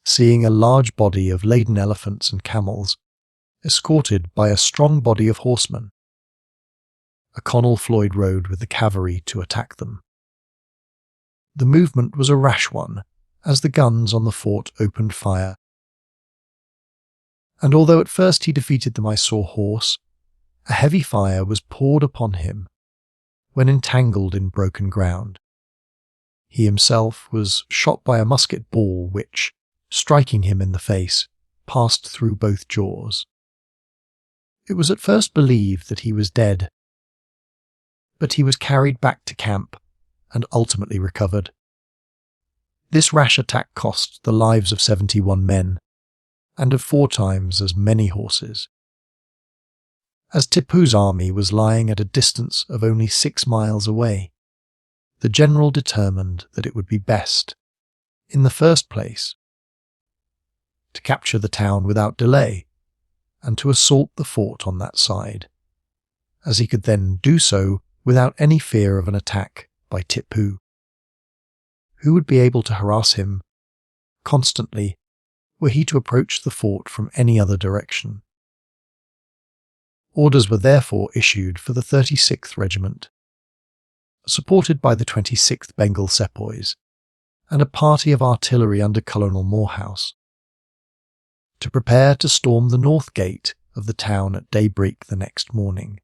Seeing a large body of laden elephants and camels, escorted by a strong body of horsemen, Colonel Floyd rode with the cavalry to attack them. The movement was a rash one, as the guns on the fort opened fire, and although at first he defeated the Mysore horse, a heavy fire was poured upon him when entangled in broken ground. He himself was shot by a musket ball which, striking him in the face, passed through both jaws. It was at first believed that he was dead, but he was carried back to camp and ultimately recovered. This rash attack cost the lives of 71 men and of 4 times as many horses. As Tipu's army was lying at a distance of only 6 miles away, the general determined that it would be best, in the first place, to capture the town without delay and to assault the fort on that side, as he could then do so without any fear of an attack by Tipu, who would be able to harass him constantly were he to approach the fort from any other direction. Orders were therefore issued for the 36th Regiment, supported by the 26th Bengal Sepoys and a party of artillery under Colonel Morehouse, to prepare to storm the north gate of the town at daybreak the next morning.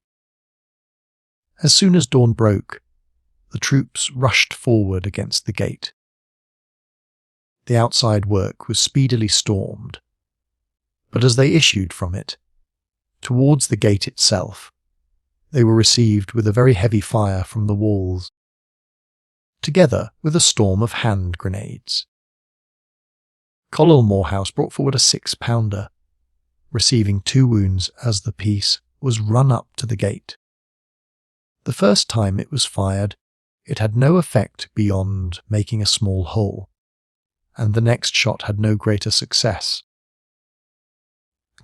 As soon as dawn broke, the troops rushed forward against the gate. The outside work was speedily stormed, but as they issued from it, towards the gate itself, they were received with a very heavy fire from the walls, together with a storm of hand grenades. Colonel Morehouse brought forward a 6-pounder, receiving 2 wounds as the piece was run up to the gate. The first time it was fired, it had no effect beyond making a small hole, and the next shot had no greater success.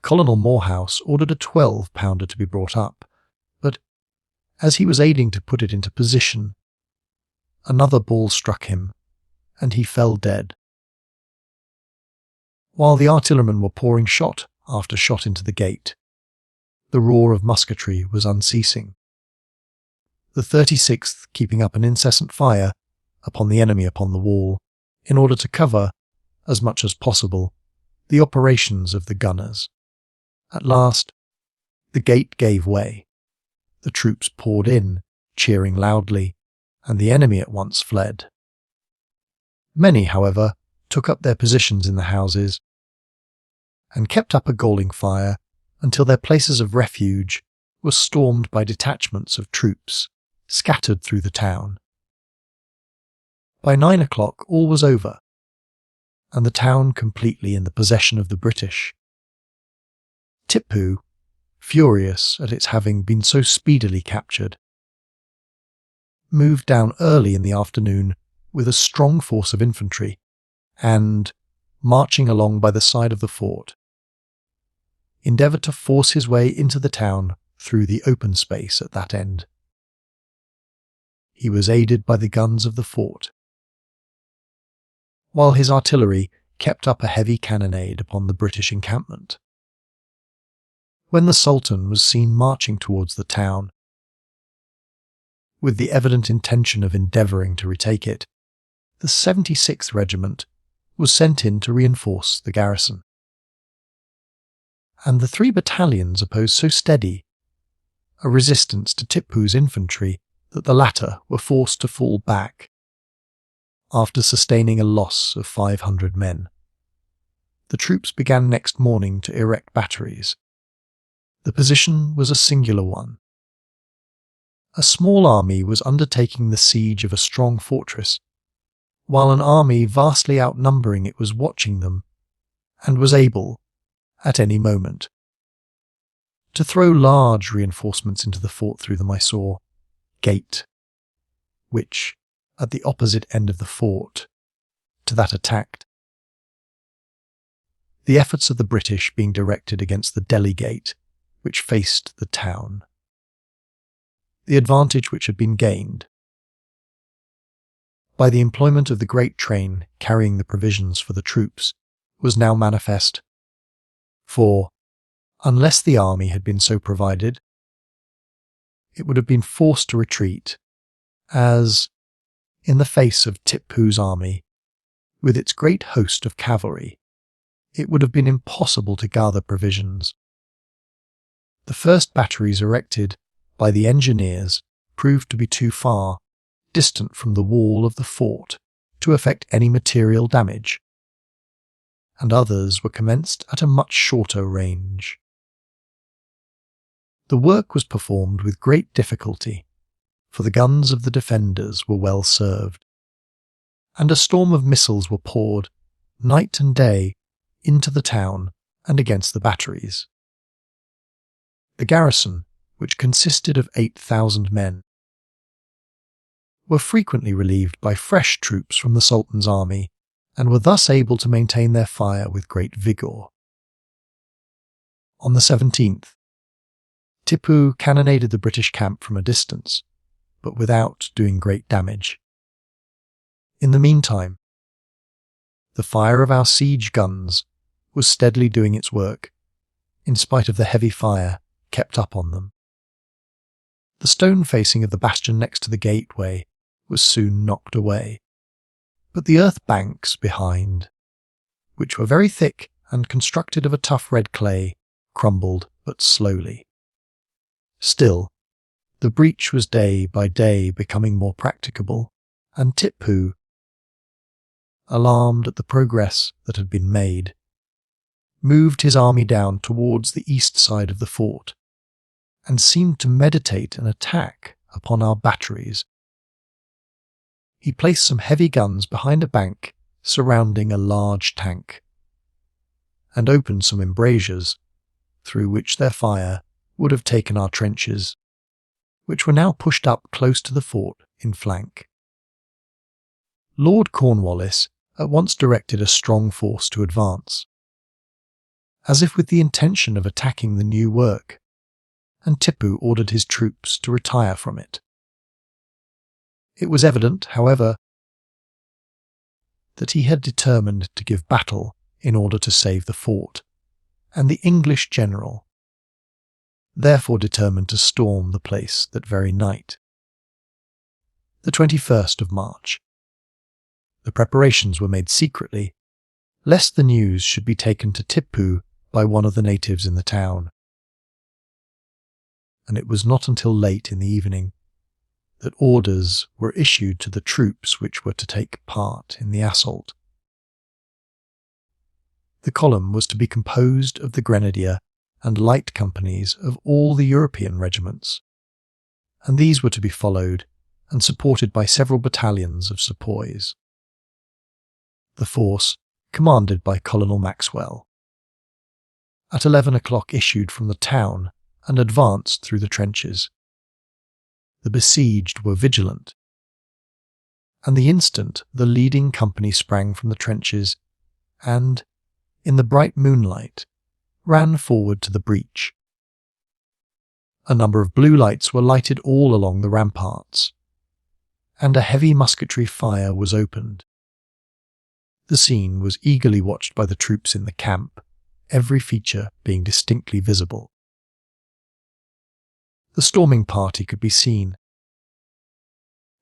Colonel Morehouse ordered a 12-pounder to be brought up, but as he was aiding to put it into position, another ball struck him, and he fell dead. While the artillerymen were pouring shot after shot into the gate, the roar of musketry was unceasing, the 36th keeping up an incessant fire upon the enemy upon the wall, in order to cover, as much as possible, the operations of the gunners. At last, the gate gave way. The troops poured in, cheering loudly, and the enemy at once fled. Many, however, took up their positions in the houses and kept up a galling fire until their places of refuge were stormed by detachments of troops scattered through the town. By 9 o'clock all was over, and the town completely in the possession of the British. Tipu, furious at its having been so speedily captured, moved down early in the afternoon with a strong force of infantry, and, marching along by the side of the fort, endeavoured to force his way into the town through the open space at that end. He was aided by the guns of the fort, while his artillery kept up a heavy cannonade upon the British encampment. when the Sultan was seen marching towards the town, with the evident intention of endeavouring to retake it, the 76th Regiment was sent in to reinforce the garrison. And the 3 battalions opposed so steady a resistance to Tipu's infantry that the latter were forced to fall back after sustaining a loss of 500 men. The troops began next morning to erect batteries. The position was a singular one. A small army was undertaking the siege of a strong fortress, while an army vastly outnumbering it was watching them and was able, at any moment, to throw large reinforcements into the fort through the Mysore gate, which, at the opposite end of the fort to that attacked, the efforts of the British being directed against the Delhi gate, which faced the town. The advantage which had been gained by the employment of the great train carrying the provisions for the troops was now manifest, for, unless the army had been so provided, it would have been forced to retreat, as, in the face of Tipu's army, with its great host of cavalry, it would have been impossible to gather provisions. The first batteries erected by the engineers proved to be too far distant from the wall of the fort to effect any material damage, and others were commenced at a much shorter range. The work was performed with great difficulty, for the guns of the defenders were well served, and a storm of missiles were poured, night and day, into the town and against the batteries. The garrison, which consisted of 8,000 men, were frequently relieved by fresh troops from the Sultan's army, and were thus able to maintain their fire with great vigour. On the 17th, Tipu cannonaded the British camp from a distance, but without doing great damage. In the meantime, the fire of our siege guns was steadily doing its work, in spite of the heavy fire kept up on them. The stone facing of the bastion next to the gateway was soon knocked away, but the earth banks behind, which were very thick and constructed of a tough red clay, crumbled but slowly. Still, the breach was day by day becoming more practicable, and Tipu, alarmed at the progress that had been made, moved his army down towards the east side of the fort, and seemed to meditate an attack upon our batteries. He placed some heavy guns behind a bank surrounding a large tank, and opened some embrasures through which their fire would have taken our trenches, which were now pushed up close to the fort in flank. Lord Cornwallis at once directed a strong force to advance, as if with the intention of attacking the new work, and Tipu ordered his troops to retire from it. It was evident, however, that he had determined to give battle in order to save the fort, and the English general therefore determined to storm the place that very night. The 21st of March. The preparations were made secretly, lest the news should be taken to Tipu by one of the natives in the town. And it was not until late in the evening that orders were issued to the troops which were to take part in the assault. The column was to be composed of the grenadier and light companies of all the European regiments, and these were to be followed and supported by several battalions of sepoys. The force, commanded by Colonel Maxwell, at 11 o'clock issued from the town and advanced through the trenches. The besieged were vigilant, and the instant the leading company sprang from the trenches and, in the bright moonlight, ran forward to the breach. A number of blue lights were lighted all along the ramparts, and a heavy musketry fire was opened. The scene was eagerly watched by the troops in the camp, every feature being distinctly visible. The storming party could be seen,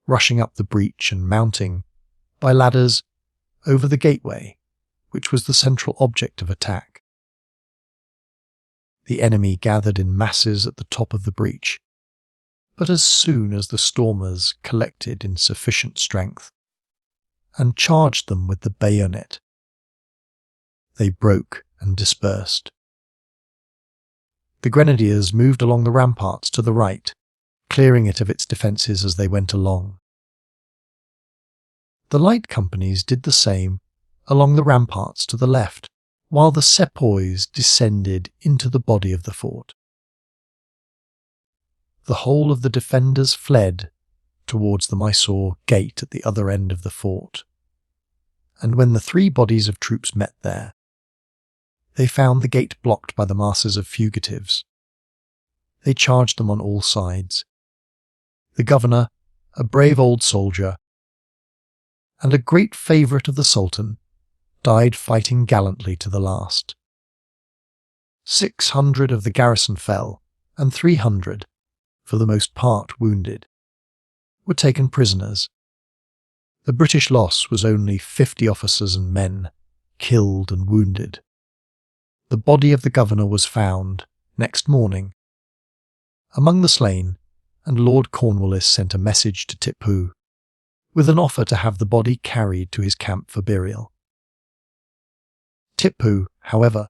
rushing up the breach and mounting, by ladders, over the gateway, which was the central object of attack. The enemy gathered in masses at the top of the breach, but as soon as the stormers collected in sufficient strength and charged them with the bayonet, they broke and dispersed. The grenadiers moved along the ramparts to the right, clearing it of its defences as they went along. The light companies did the same along the ramparts to the left, while the sepoys descended into the body of the fort. The whole of the defenders fled towards the Mysore gate at the other end of the fort, and when the three bodies of troops met there, they found the gate blocked by the masses of fugitives. They charged them on all sides. The governor, a brave old soldier, and a great favourite of the Sultan, died fighting gallantly to the last. 600 of the garrison fell, and 300, for the most part wounded, were taken prisoners. The British loss was only 50 officers and men, killed and wounded. The body of the governor was found, next morning, among the slain, and Lord Cornwallis sent a message to Tipu, with an offer to have the body carried to his camp for burial. Tipu, however,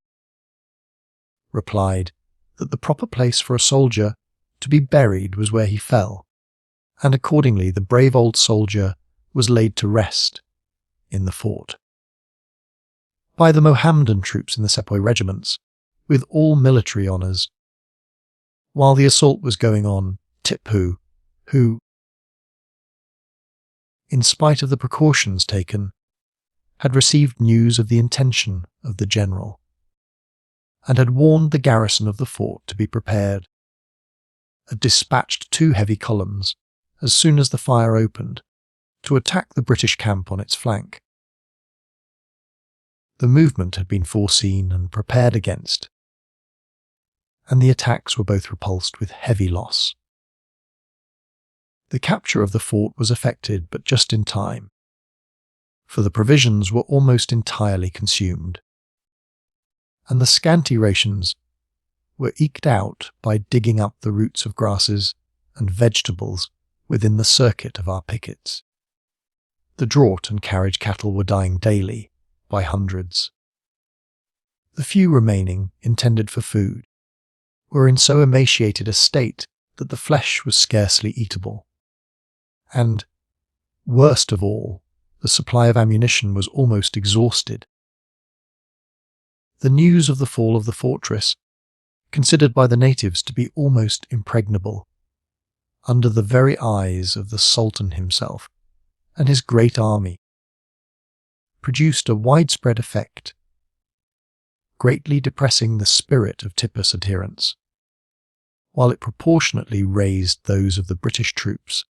replied that the proper place for a soldier to be buried was where he fell, and accordingly the brave old soldier was laid to rest in the fort by the Mohammedan troops in the sepoy regiments, with all military honours. While the assault was going on, Tipu, who, in spite of the precautions taken, had received news of the intention of the general, and had warned the garrison of the fort to be prepared, had dispatched 2 heavy columns, as soon as the fire opened, to attack the British camp on its flank. The movement had been foreseen and prepared against, and the attacks were both repulsed with heavy loss. The capture of the fort was effected but just in time, for the provisions were almost entirely consumed, and the scanty rations were eked out by digging up the roots of grasses and vegetables within the circuit of our pickets. The draught and carriage cattle were dying daily, by hundreds. The few remaining, intended for food, were in so emaciated a state that the flesh was scarcely eatable. And, worst of all, the supply of ammunition was almost exhausted. The news of the fall of the fortress, considered by the natives to be almost impregnable, under the very eyes of the Sultan himself and his great army, produced a widespread effect, greatly depressing the spirit of Tipu's adherents, while it proportionately raised those of the British troops,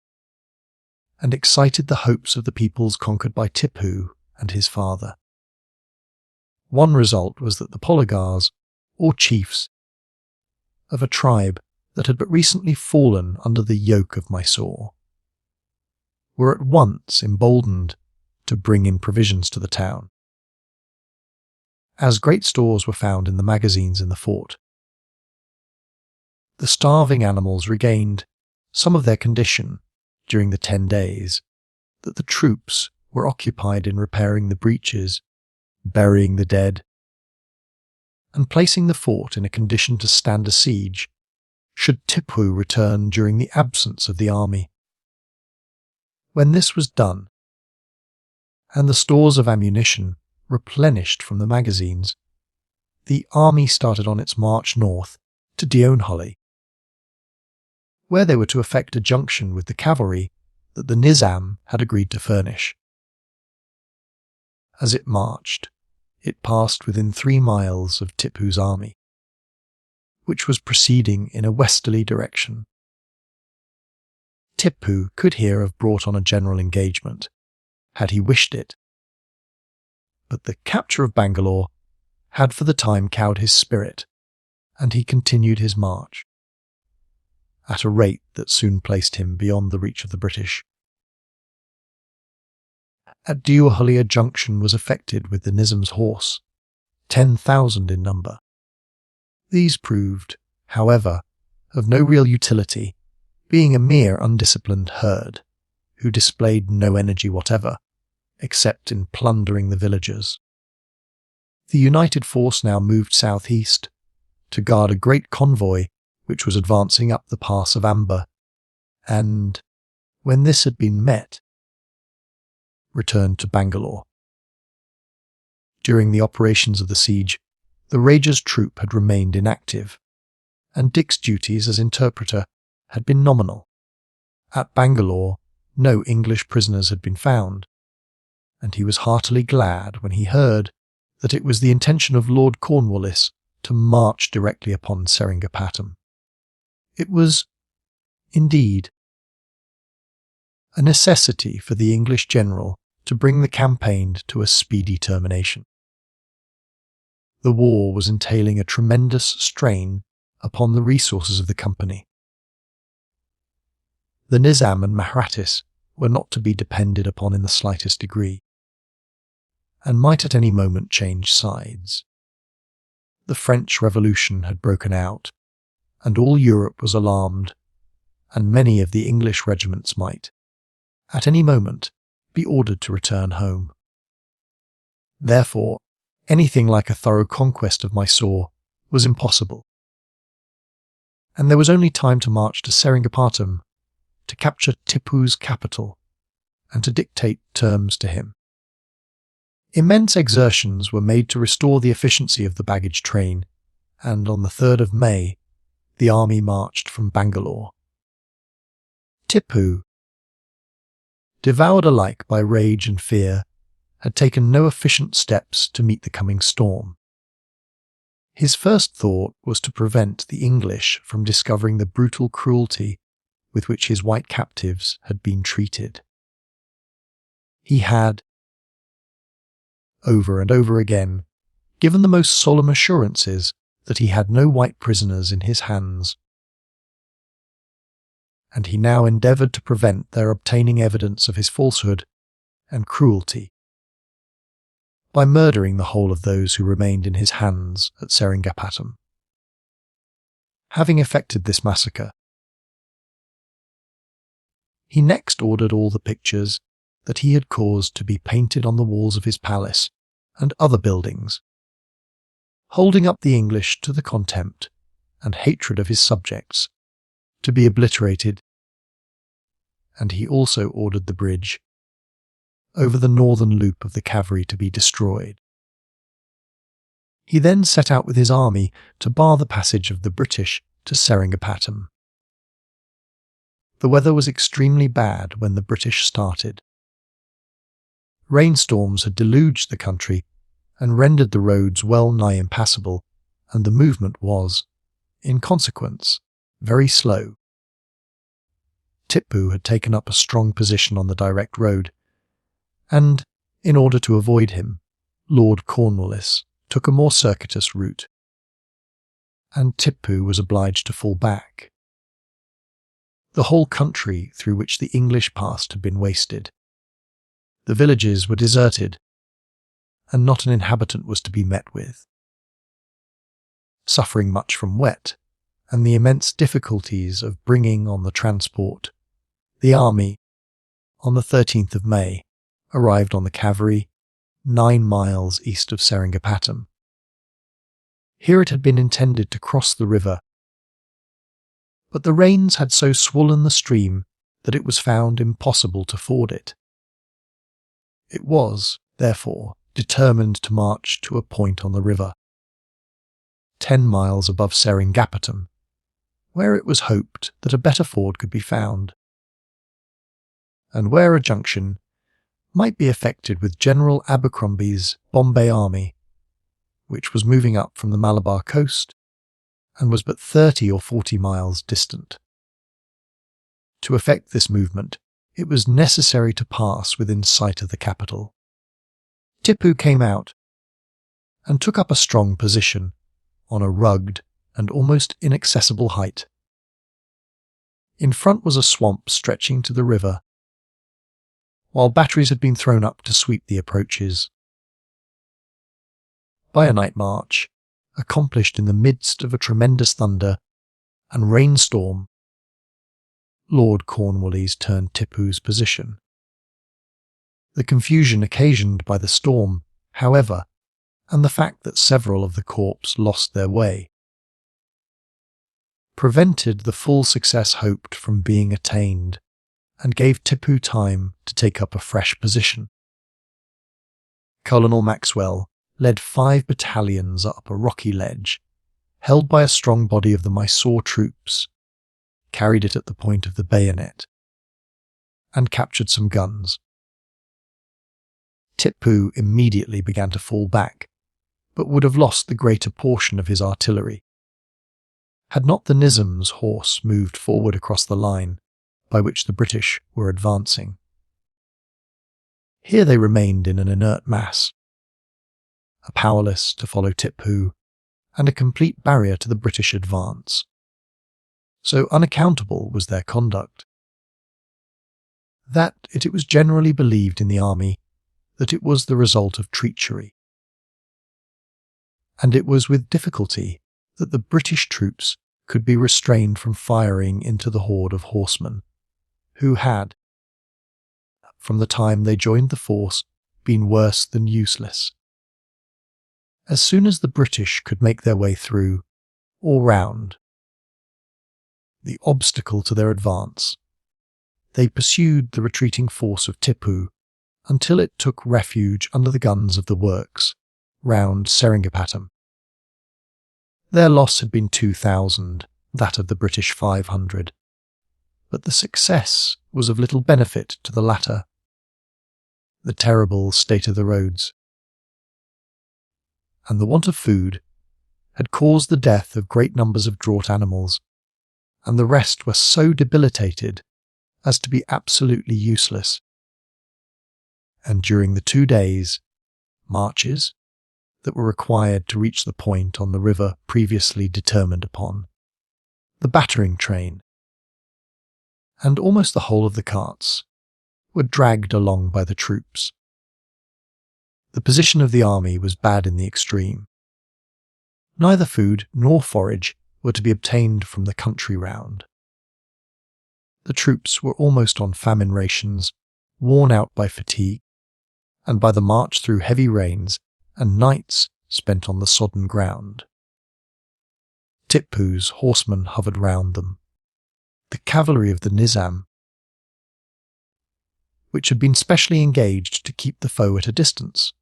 and excited the hopes of the peoples conquered by Tipu and his father. One result was that the polygars, or chiefs, of a tribe that had but recently fallen under the yoke of Mysore, were at once emboldened to bring in provisions to the town. As great stores were found in the magazines in the fort, the starving animals regained some of their condition during the 10 days that the troops were occupied in repairing the breaches, burying the dead, and placing the fort in a condition to stand a siege should Tipu return during the absence of the army. When this was done, and the stores of ammunition replenished from the magazines, the army started on its march north to Deonhully, where they were to effect a junction with the cavalry that the Nizam had agreed to furnish. As it marched, it passed within 3 miles of Tipu's army, which was proceeding in a westerly direction. Tipu could here have brought on a general engagement, had he wished it, but the capture of Bangalore had for the time cowed his spirit, and he continued his march. at a rate that soon placed him beyond the reach of the British. At Diawhullia Junction was effected with the Nizam's horse, 10,000 in number. These proved, however, of no real utility, being a mere undisciplined herd, who displayed no energy whatever, except in plundering the villagers. The united force now moved southeast to guard a great convoy which was advancing up the pass of Amber, and, when this had been met, returned to Bangalore. During the operations of the siege, the Rajah's troop had remained inactive, and Dick's duties as interpreter had been nominal. At Bangalore, no English prisoners had been found, and he was heartily glad when he heard that it was the intention of Lord Cornwallis to march directly upon Seringapatam. It was, indeed, a necessity for the English general to bring the campaign to a speedy termination. The war was entailing a tremendous strain upon the resources of the company. The Nizam and Mahrattis were not to be depended upon in the slightest degree, and might at any moment change sides. The French Revolution had broken out, and all Europe was alarmed, and many of the English regiments might, at any moment, be ordered to return home. Therefore, anything like a thorough conquest of Mysore was impossible, and there was only time to march to Seringapatam, to capture Tipu's capital, and to dictate terms to him. Immense exertions were made to restore the efficiency of the baggage train, and on the 3rd of May, the army marched from Bangalore. Tipu, devoured alike by rage and fear, had taken no efficient steps to meet the coming storm. His first thought was to prevent the English from discovering the brutal cruelty with which his white captives had been treated. He had, over and over again, given the most solemn assurances that he had no white prisoners in his hands, and he now endeavoured to prevent their obtaining evidence of his falsehood and cruelty by murdering the whole of those who remained in his hands at Seringapatam. Having effected this massacre, he next ordered all the pictures that he had caused to be painted on the walls of his palace and other buildings, holding up the English to the contempt and hatred of his subjects, to be obliterated, and he also ordered the bridge over the northern loop of the Kaveri to be destroyed. He then set out with his army to bar the passage of the British to Seringapatam. The weather was extremely bad when the British started. Rainstorms had deluged the country and rendered the roads well nigh impassable, and the movement was, in consequence, very slow. Tipu had taken up a strong position on the direct road, and, in order to avoid him, Lord Cornwallis took a more circuitous route, and Tipu was obliged to fall back. The whole country through which the English passed had been wasted. The villages were deserted, and not an inhabitant was to be met with. Suffering much from wet, and the immense difficulties of bringing on the transport, the army, on the 13th of May, arrived on the Kaveri, 9 miles east of Seringapatam. Here it had been intended to cross the river, but the rains had so swollen the stream that it was found impossible to ford it. It was, therefore, determined to march to a point on the river, 10 miles above Seringapatam, where it was hoped that a better ford could be found, and where a junction might be effected with General Abercrombie's Bombay army, which was moving up from the Malabar coast and was but 30 or 40 miles distant. To effect this movement, it was necessary to pass within sight of the capital. Tipu came out and took up a strong position on a rugged and almost inaccessible height. In front was a swamp stretching to the river, while batteries had been thrown up to sweep the approaches. By a night march, accomplished in the midst of a tremendous thunder and rainstorm, Lord Cornwallis turned Tipu's position. The confusion occasioned by the storm, however, and the fact that several of the corps lost their way, prevented the full success hoped from being attained and gave Tipu time to take up a fresh position. Colonel Maxwell led 5 battalions up a rocky ledge, held by a strong body of the Mysore troops, carried it at the point of the bayonet, and captured some guns. Tipu immediately began to fall back, but would have lost the greater portion of his artillery, had not the Nizam's horse moved forward across the line by which the British were advancing. Here they remained in an inert mass, powerless to follow Tipu, and a complete barrier to the British advance. So unaccountable was their conduct, that it was generally believed in the army that it was the result of treachery. And it was with difficulty that the British troops could be restrained from firing into the horde of horsemen, who had, from the time they joined the force, been worse than useless. As soon as the British could make their way through, or round, the obstacle to their advance, they pursued the retreating force of Tipu until it took refuge under the guns of the works round Seringapatam. Their loss had been 2,000, that of the British 500, but the success was of little benefit to the latter. The terrible state of the roads and the want of food had caused the death of great numbers of draught animals, and the rest were so debilitated as to be absolutely useless. And during the 2 days' marches that were required to reach the point on the river previously determined upon, the battering train, and almost the whole of the carts, were dragged along by the troops. The position of the army was bad in the extreme. Neither food nor forage were to be obtained from the country round. The troops were almost on famine rations, worn out by fatigue, and by the march through heavy rains and nights spent on the sodden ground. Tipu's horsemen hovered round them. The cavalry of the Nizam, which had been specially engaged to keep the foe at a distance,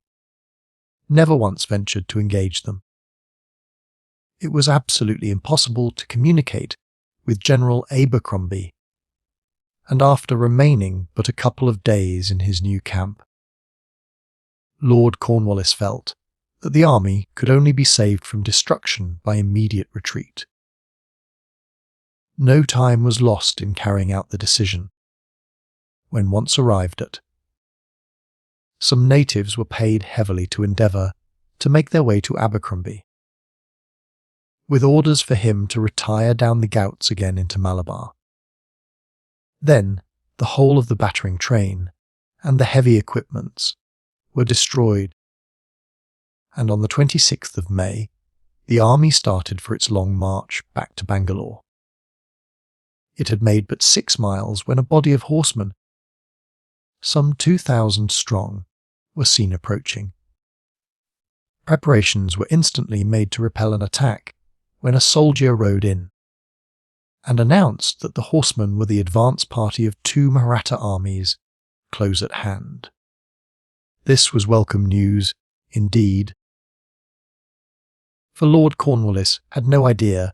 never once ventured to engage them. It was absolutely impossible to communicate with General Abercrombie, and after remaining but a couple of days in his new camp, Lord Cornwallis felt that the army could only be saved from destruction by immediate retreat. No time was lost in carrying out the decision. When once arrived at, some natives were paid heavily to endeavour to make their way to Abercrombie, with orders for him to retire down the Ghauts again into Malabar. Then the whole of the battering train and the heavy equipments were destroyed, and on the 26th of May, the army started for its long march back to Bangalore. It had made but 6 miles when a body of horsemen, some 2,000 strong, were seen approaching. Preparations were instantly made to repel an attack when a soldier rode in and announced that the horsemen were the advance party of 2 Maratha armies close at hand. This was welcome news, indeed, for Lord Cornwallis had no idea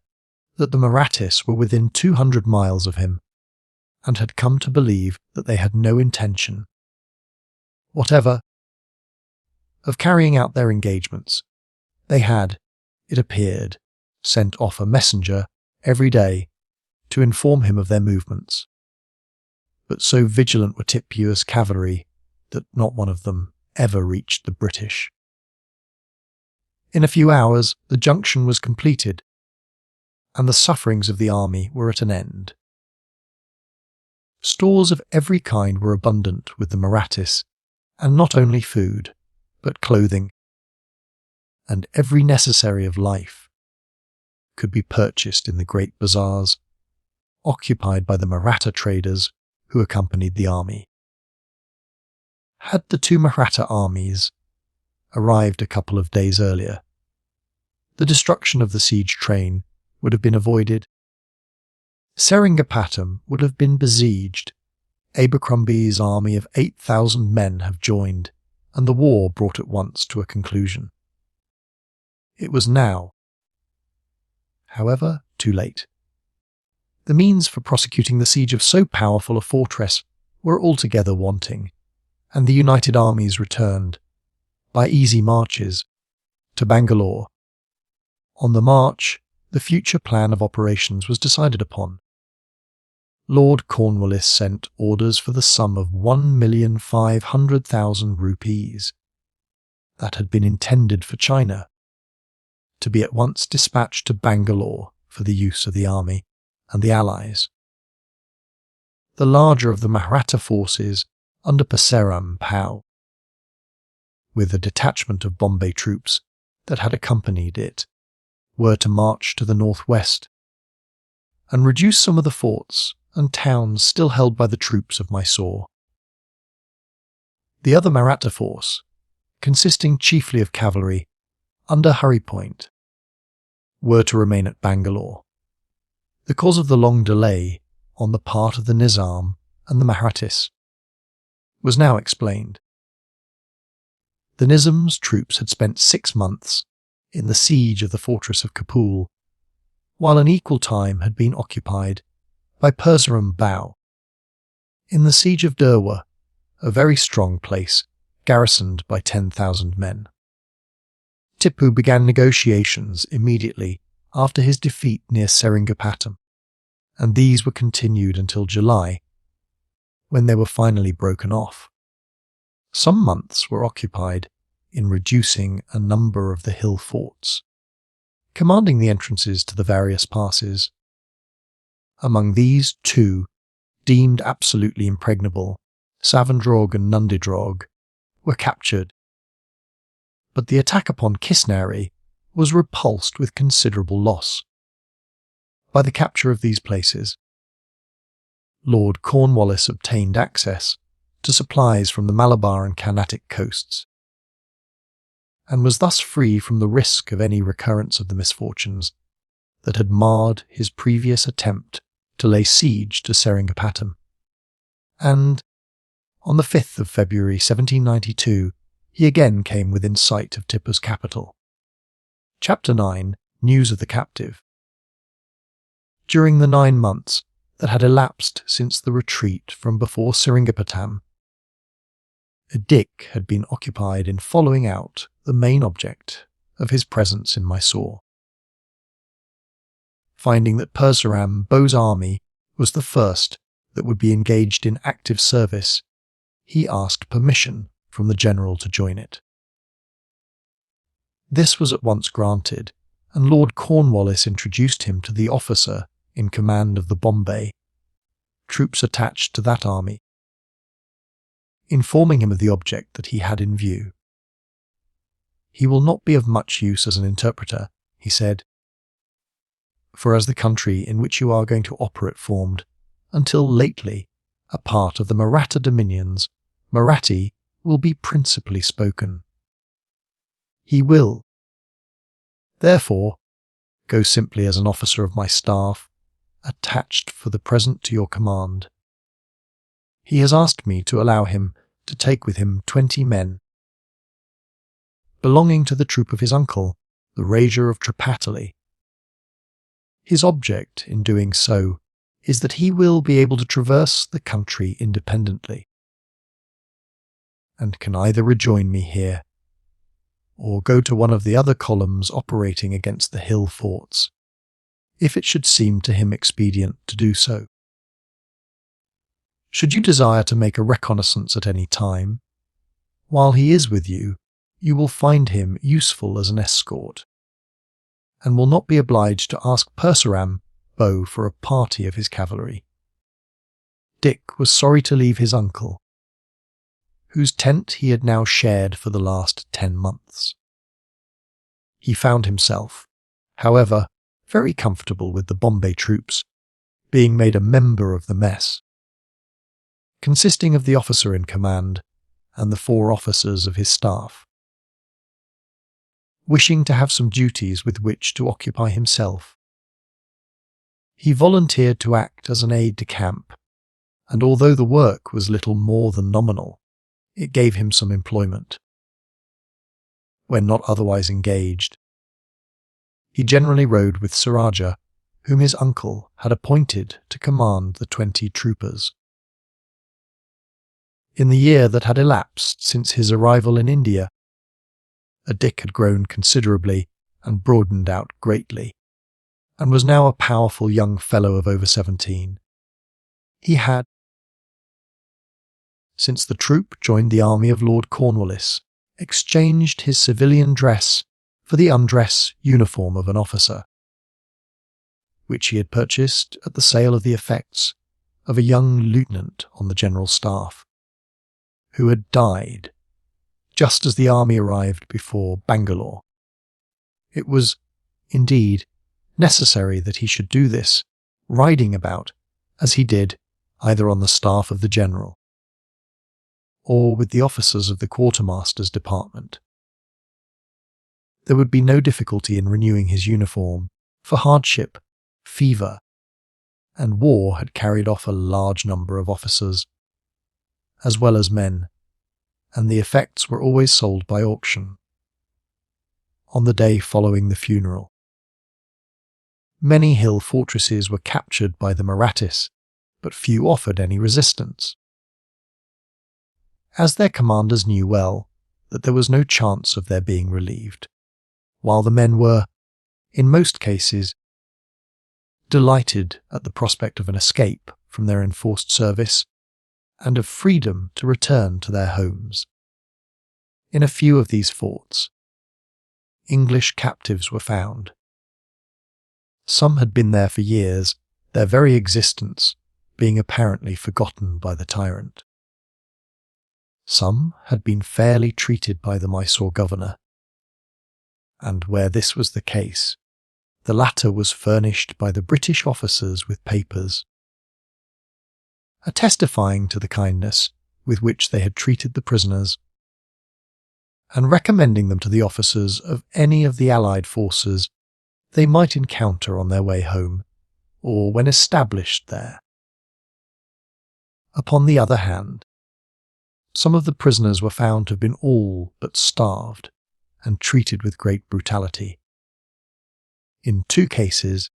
that the Marathis were within 200 miles of him, and had come to believe that they had no intention whatever of carrying out their engagements. They had, it appeared, sent off a messenger every day to inform him of their movements, but so vigilant were Tipu's cavalry that not one of them ever reached the British. In a few hours the junction was completed, and the sufferings of the army were at an end. Stores of every kind were abundant with the Marathis, and not only food, but clothing, and every necessary of life could be purchased in the great bazaars, occupied by the Maratha traders who accompanied the army. Had the two Maratha armies arrived a couple of days earlier, the destruction of the siege train would have been avoided. Seringapatam would have been besieged. Abercrombie's army of 8,000 men have joined, and the war brought at once to a conclusion. It was now, however, too late. The means for prosecuting the siege of so powerful a fortress were altogether wanting, and the united armies returned, by easy marches, to Bangalore. On the march, the future plan of operations was decided upon. Lord Cornwallis sent orders for the sum of 1,500,000 rupees that had been intended for China, to be at once dispatched to Bangalore for the use of the army and the Allies. The larger of the Maratha forces under Perseram Pau, with a detachment of Bombay troops that had accompanied it, were to march to the northwest and reduce some of the forts and towns still held by the troops of Mysore. The other Maratha force, consisting chiefly of cavalry, under Hurry Point, were to remain at Bangalore. The cause of the long delay on the part of the Nizam and the Marathis was now explained. The Nizam's troops had spent 6 months in the siege of the fortress of Kabul, while an equal time had been occupied by Perseram Bau in the siege of Durwa, a very strong place garrisoned by 10,000 men. Tipu began negotiations immediately after his defeat near Seringapatam, and these were continued until July, when they were finally broken off. Some months were occupied in reducing a number of the hill forts, commanding the entrances to the various passes. Among these, 2, deemed absolutely impregnable, Savandrog and Nundidrog, were captured, but the attack upon Kisnari was repulsed with considerable loss. By the capture of these places, Lord Cornwallis obtained access to supplies from the Malabar and Carnatic coasts, and was thus free from the risk of any recurrence of the misfortunes that had marred his previous attempt to lay siege to Seringapatam. And, on the 5th of February 1792, he again came within sight of Tipu's capital. Chapter 9. News of the Captive. During the 9 months that had elapsed since the retreat from before Seringapatam, Dick had been occupied in following out the main object of his presence in Mysore. Finding that Perseram Bau's army was the first that would be engaged in active service, he asked permission from the general to join it. This was at once granted, and Lord Cornwallis introduced him to the officer in command of the Bombay troops attached to that army, informing him of the object that he had in view. "He will not be of much use as an interpreter," he said, "for as the country in which you are going to operate formed, until lately, a part of the Maratha dominions, Marathi will be principally spoken. He will, therefore, go simply as an officer of my staff, attached for the present to your command. He has asked me to allow him to take with him 20 men, belonging to the troop of his uncle, the Rajah of Tripataly. His object in doing so is that he will be able to traverse the country independently, and can either rejoin me here, or go to one of the other columns operating against the hill forts, if it should seem to him expedient to do so. Should you desire to make a reconnaissance at any time, while he is with you, you will find him useful as an escort, and will not be obliged to ask Perseram Bau for a party of his cavalry. Dick was sorry to leave his uncle, whose tent he had now shared for the last 10 months. He found himself, however, very comfortable with the Bombay troops, being made a member of the mess, consisting of the officer in command and the 4 officers of his staff. Wishing to have some duties with which to occupy himself, he volunteered to act as an aide-de-camp, and although the work was little more than nominal, it gave him some employment. When not otherwise engaged, he generally rode with Sir Rajah, whom his uncle had appointed to command the 20 troopers. In the year that had elapsed since his arrival in India, Dick had grown considerably and broadened out greatly, and was now a powerful young fellow of over 17. He had, since the troop joined the army of Lord Cornwallis, exchanged his civilian dress for the undress uniform of an officer, which he had purchased at the sale of the effects of a young lieutenant on the general staff, who had died just as the army arrived before Bangalore. It was, indeed, necessary that he should do this, riding about, as he did, either on the staff of the general, or with the officers of the quartermaster's department. There would be no difficulty in renewing his uniform, for hardship, fever, and war had carried off a large number of officers, as well as men, and the effects were always sold by auction. On the day following the funeral, many hill fortresses were captured by the Marathis, but few offered any resistance, as their commanders knew well that there was no chance of their being relieved, while the men were, in most cases, delighted at the prospect of an escape from their enforced service and of freedom to return to their homes. In a few of these forts, English captives were found. Some had been there for years, their very existence being apparently forgotten by the tyrant. Some had been fairly treated by the Mysore governor, and where this was the case, the latter was furnished by the British officers with papers, attestifying to the kindness with which they had treated the prisoners, and recommending them to the officers of any of the Allied forces they might encounter on their way home, or when established there. Upon the other hand, some of the prisoners were found to have been all but starved and treated with great brutality. In 2 cases,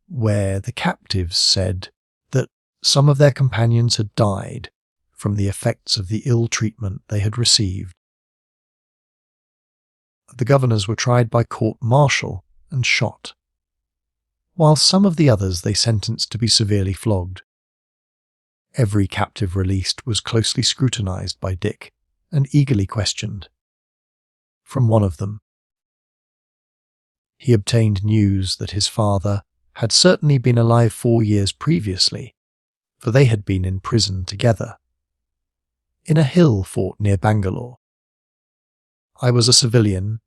where the captives said that some of their companions had died from the effects of the ill treatment they had received, the governors were tried by court-martial and shot, while some of the others they sentenced to be severely flogged. Every captive released was closely scrutinized by Dick and eagerly questioned. From one of them, he obtained news that his father had certainly been alive 4 years previously, for they had been in prison together, in a hill fort near Bangalore. I was a civilian,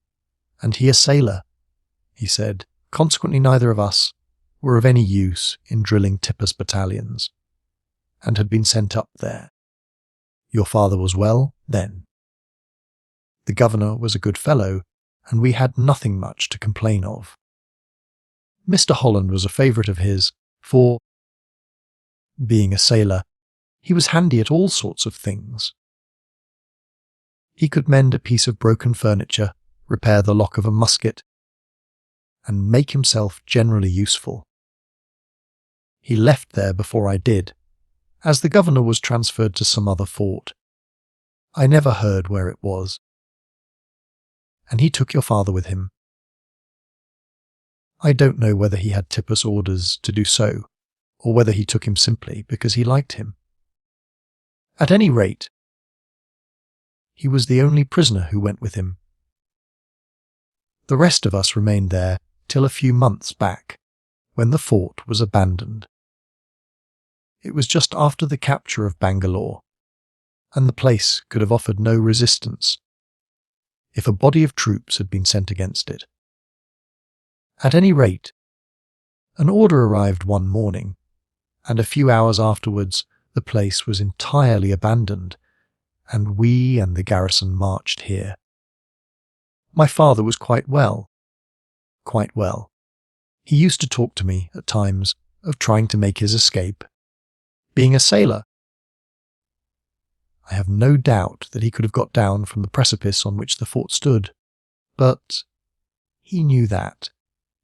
and he a sailor, he said. Consequently, neither of us were of any use in drilling Tipu's battalions, and had been sent up there. Your father was well, then. The governor was a good fellow, and we had nothing much to complain of. Mr. Holland was a favourite of his, for, being a sailor, he was handy at all sorts of things. He could mend a piece of broken furniture, repair the lock of a musket, and make himself generally useful. He left there before I did, as the governor was transferred to some other fort. I never heard where it was. And he took your father with him. I don't know whether he had Tipu's orders to do so, or whether he took him simply because he liked him. At any rate, he was the only prisoner who went with him. The rest of us remained there till a few months back, when the fort was abandoned. It was just after the capture of Bangalore, and the place could have offered no resistance if a body of troops had been sent against it. At any rate, an order arrived one morning, and a few hours afterwards the place was entirely abandoned, and we and the garrison marched here. My father was quite well. He used to talk to me, at times, of trying to make his escape. Being a sailor, I have no doubt that he could have got down from the precipice on which the fort stood, but he knew that,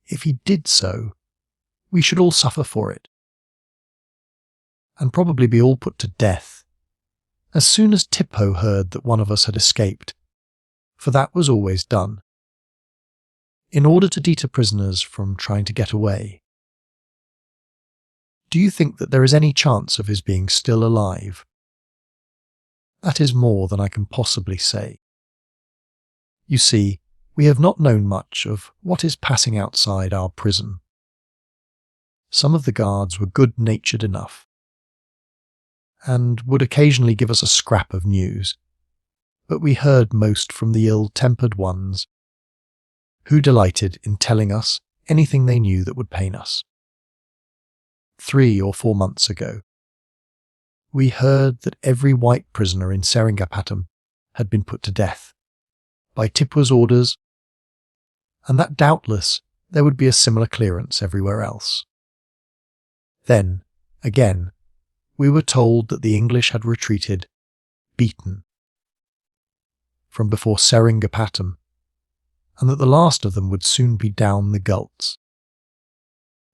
if he did so, we should all suffer for it, and probably be all put to death, as soon as Tipu heard that one of us had escaped, for that was always done, in order to deter prisoners from trying to get away. Do you think that there is any chance of his being still alive? That is more than I can possibly say. You see, we have not known much of what is passing outside our prison. Some of the guards were good-natured enough, and would occasionally give us a scrap of news, but we heard most from the ill-tempered ones, who delighted in telling us anything they knew that would pain us. 3 or 4 months ago, we heard that every white prisoner in Seringapatam had been put to death, by Tipu's orders, and that doubtless there would be a similar clearance everywhere else. Then, again, we were told that the English had retreated, beaten, from before Seringapatam, and that the last of them would soon be down the gults.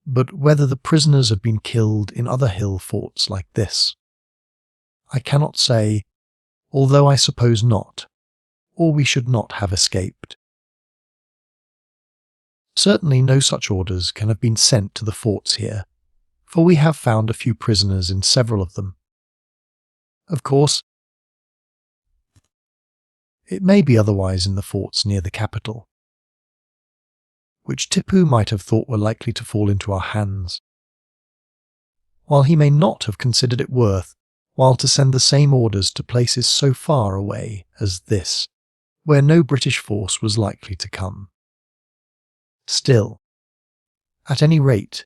But whether the prisoners had been killed in other hill forts like this, I cannot say, although I suppose not, or we should not have escaped. Certainly no such orders can have been sent to the forts here, for we have found a few prisoners in several of them. Of course, it may be otherwise in the forts near the capital, which Tipu might have thought were likely to fall into our hands, while he may not have considered it worth while to send the same orders to places so far away as this, where no British force was likely to come. Still, at any rate,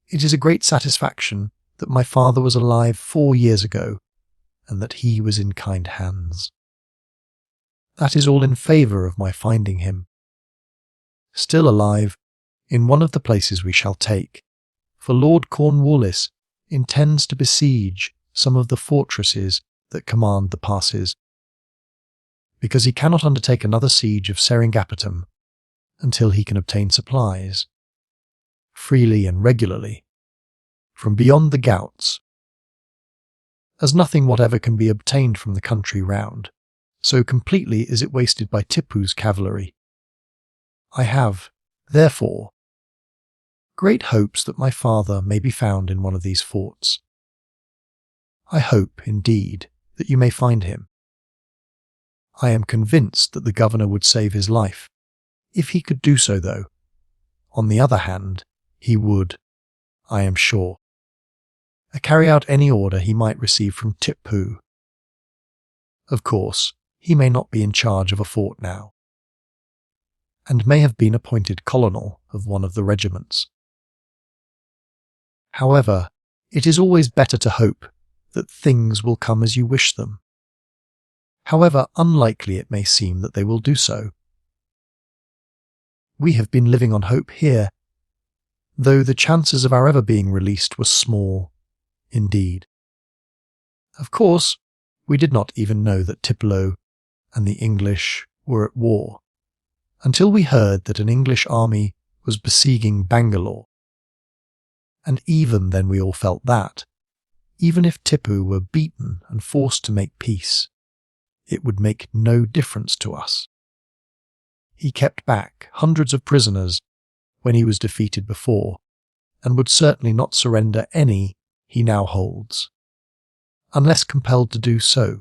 it is a great satisfaction that my father was alive 4 years ago, and that he was in kind hands. That is all in favour of my finding him. Still alive, in one of the places we shall take, for Lord Cornwallis intends to besiege some of the fortresses that command the passes, because he cannot undertake another siege of Seringapatam until he can obtain supplies, freely and regularly, from beyond the Ghauts, as nothing whatever can be obtained from the country round, so completely is it wasted by Tipu's cavalry. I have, therefore, great hopes that my father may be found in one of these forts. I hope, indeed, that you may find him. I am convinced that the governor would save his life, if he could do so, though. On the other hand, he would, I am sure, carry out any order he might receive from Tipu. Of course, he may not be in charge of a fort now, and may have been appointed colonel of one of the regiments. However, it is always better to hope that things will come as you wish them, however unlikely it may seem that they will do so. We have been living on hope here, though the chances of our ever being released were small, indeed. Of course, we did not even know that Tipu and the English were at war, until we heard that an English army was besieging Bangalore. And even then we all felt that, even if Tipu were beaten and forced to make peace, it would make no difference to us. He kept back hundreds of prisoners when he was defeated before, and would certainly not surrender any he now holds, unless compelled to do so,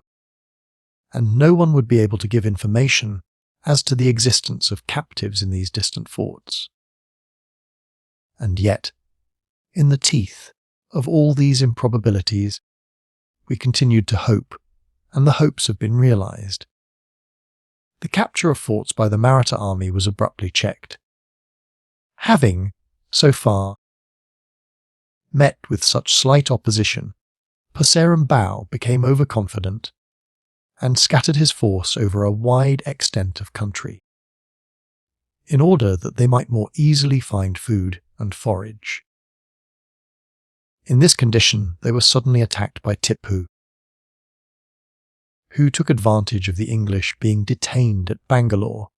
and no one would be able to give information as to the existence of captives in these distant forts. And yet, in the teeth of all these improbabilities, we continued to hope, and the hopes have been realized. The capture of forts by the Maratha army was abruptly checked. Having, so far, met with such slight opposition, Purseram Bhau became overconfident and scattered his force over a wide extent of country, in order that they might more easily find food and forage. In this condition, they were suddenly attacked by Tipu, who took advantage of the English being detained at Bangalore,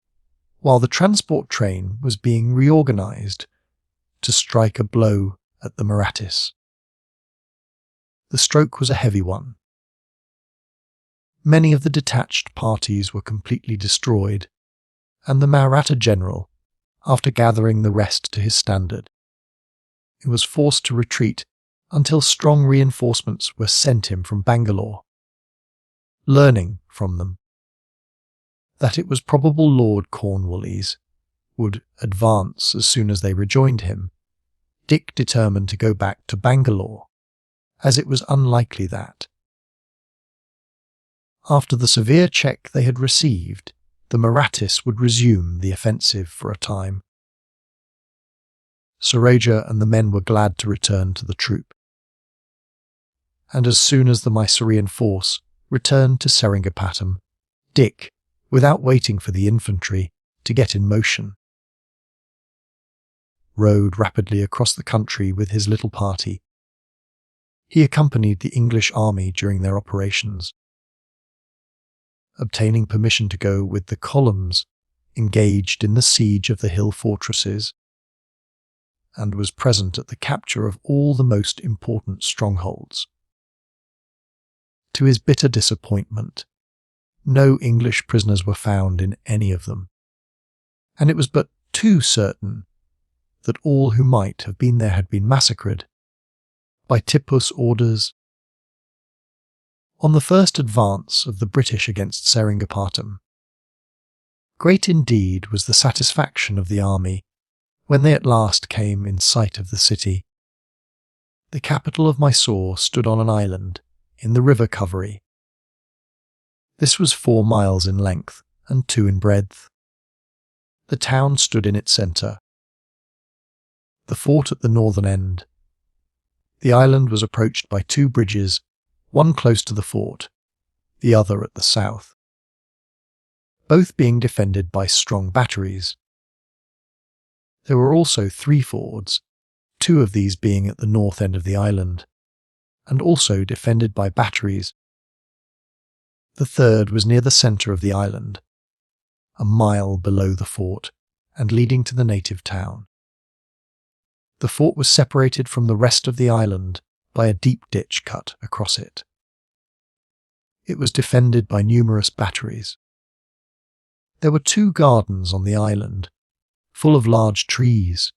while the transport train was being reorganized to strike a blow at the Marathis. The stroke was a heavy one. Many of the detached parties were completely destroyed, and the Maratha general, after gathering the rest to his standard, was forced to retreat until strong reinforcements were sent him from Bangalore. Learning from them that it was probable Lord Cornwallis would advance as soon as they rejoined him, Dick determined to go back to Bangalore, as it was unlikely that, after the severe check they had received, the Marathis would resume the offensive for a time. Sir Rajah and the men were glad to return to the troop, and as soon as the Mysorean force returned to Seringapatam, Dick, without waiting for the infantry to get in motion, rode rapidly across the country with his little party. He accompanied the English army during their operations, obtaining permission to go with the columns engaged in the siege of the hill fortresses, and was present at the capture of all the most important strongholds. To his bitter disappointment, no English prisoners were found in any of them, and it was but too certain that all who might have been there had been massacred by Tipu's orders. On the first advance of the British against Seringapatam, great indeed was the satisfaction of the army when they at last came in sight of the city. The capital of Mysore stood on an island in the river Kaveri. This was 4 miles in length and 2 in breadth. The town stood in its centre, the fort at the northern end. The island was approached by 2 bridges, one close to the fort, the other at the south, both being defended by strong batteries. There were also 3 fords, 2 of these being at the north end of the island, and also defended by batteries. The third was near the centre of the island, a mile below the fort, and leading to the native town. The fort was separated from the rest of the island by a deep ditch cut across it. It was defended by numerous batteries. There were 2 gardens on the island, full of large trees,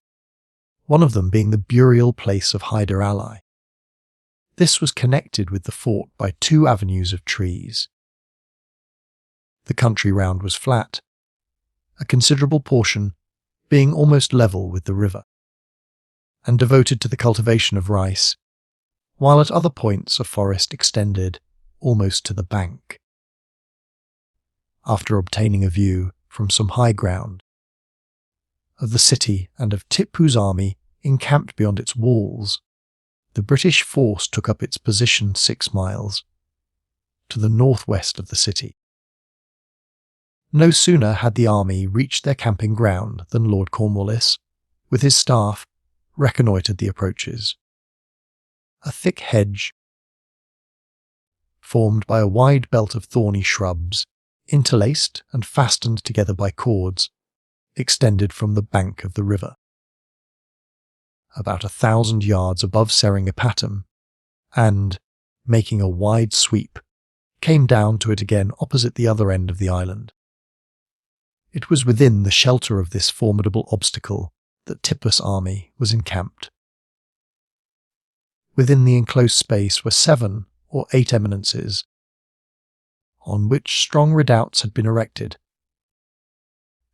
one of them being the burial place of Hyder Ali. This was connected with the fort by 2 avenues of trees. The country round was flat, a considerable portion being almost level with the river, and devoted to the cultivation of rice, while at other points a forest extended almost to the bank. After obtaining a view from some high ground of the city and of Tipu's army encamped beyond its walls, the British force took up its position 6 miles to the northwest of the city. No sooner had the army reached their camping ground than Lord Cornwallis, with his staff, reconnoitred the approaches. A thick hedge, formed by a wide belt of thorny shrubs, interlaced and fastened together by cords, extended from the bank of the river, about 1,000 yards above Seringapatam, and, making a wide sweep, came down to it again opposite the other end of the island. It was within the shelter of this formidable obstacle that Tipu's army was encamped. Within the enclosed space were 7 or 8 eminences, on which strong redoubts had been erected,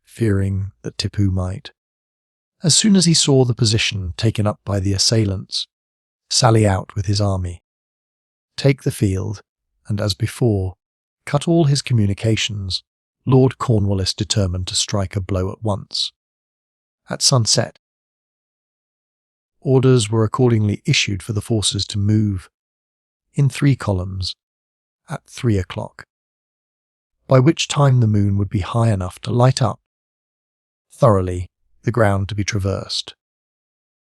fearing that Tipu might, as soon as he saw the position taken up by the assailants, sally out with his army, take the field, and as before, cut all his communications, Lord Cornwallis determined to strike a blow at once. At sunset, orders were accordingly issued for the forces to move in 3 columns at 3 o'clock, by which time the moon would be high enough to light up thoroughly the ground to be traversed.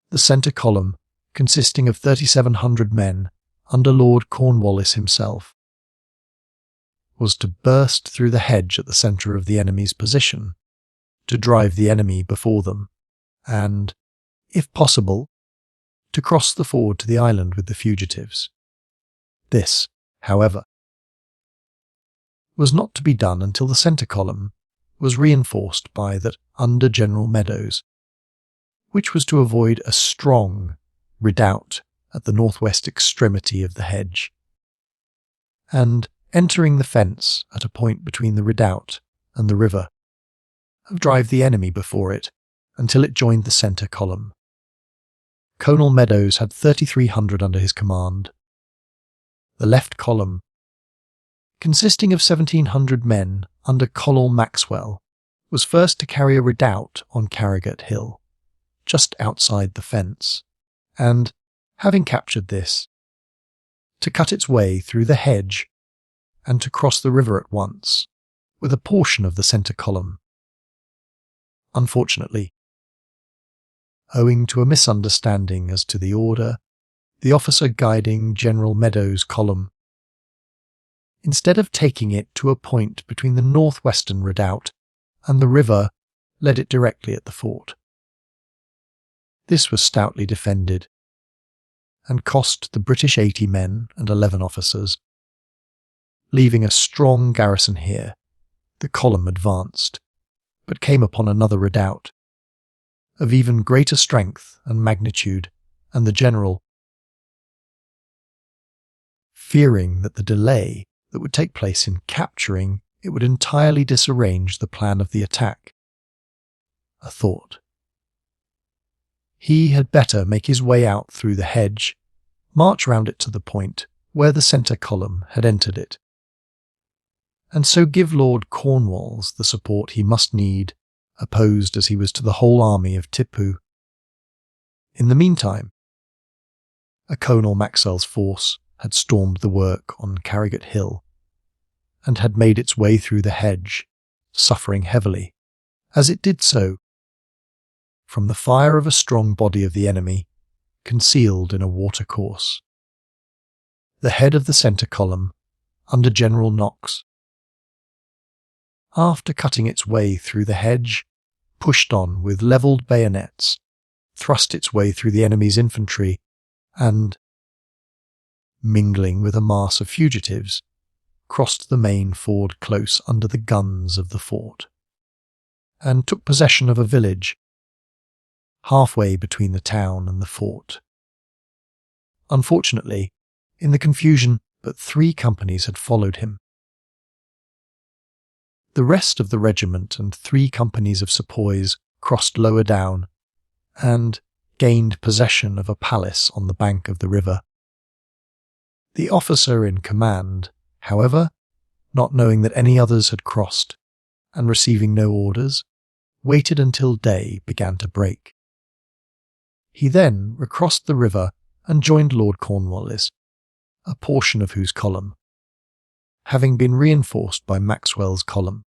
The centre column, consisting of 3,700 men under Lord Cornwallis himself, was to burst through the hedge at the centre of the enemy's position, to drive the enemy before them, and, if possible, to cross the ford to the island with the fugitives. This, however, was not to be done until the centre column was reinforced by that under General Meadows, which was to avoid a strong redoubt at the northwest extremity of the hedge, and, entering the fence at a point between the redoubt and the river, drive the enemy before it until it joined the centre column. Colonel Meadows had 3,300 under his command. The left column, consisting of 1,700 men under Colonel Maxwell, was first to carry a redoubt on Carrigat Hill, just outside the fence, and, having captured this, to cut its way through the hedge and to cross the river at once, with a portion of the centre column. Unfortunately, owing to a misunderstanding as to the order, the officer guiding General Meadows' column, instead of taking it to a point between the northwestern redoubt and the river, led it directly at the fort. This was stoutly defended, and cost the British 80 men and 11 officers. Leaving a strong garrison here, the column advanced, but came upon another redoubt, of even greater strength and magnitude, and the general, fearing that the delay that would take place in capturing it would entirely disarrange the plan of the attack, thought he had better make his way out through the hedge, march round it to the point where the centre column had entered it, and so give Lord Cornwallis the support he must need, opposed as he was to the whole army of Tipu. In the meantime, a Colonel Maxwell's force had stormed the work on Carrigat Hill, and had made its way through the hedge, suffering heavily, as it did so, from the fire of a strong body of the enemy, concealed in a watercourse. The head of the centre column, under General Knox, after cutting its way through the hedge, pushed on with levelled bayonets, thrust its way through the enemy's infantry, and, mingling with a mass of fugitives, crossed the main ford close under the guns of the fort, and took possession of a village halfway between the town and the fort. Unfortunately, in the confusion, but 3 companies had followed him. The rest of the regiment and 3 companies of sepoys crossed lower down, and gained possession of a palace on the bank of the river. The officer in command, however, not knowing that any others had crossed, and receiving no orders, waited until day began to break. He then recrossed the river and joined Lord Cornwallis, a portion of whose column, having been reinforced by Maxwell's column,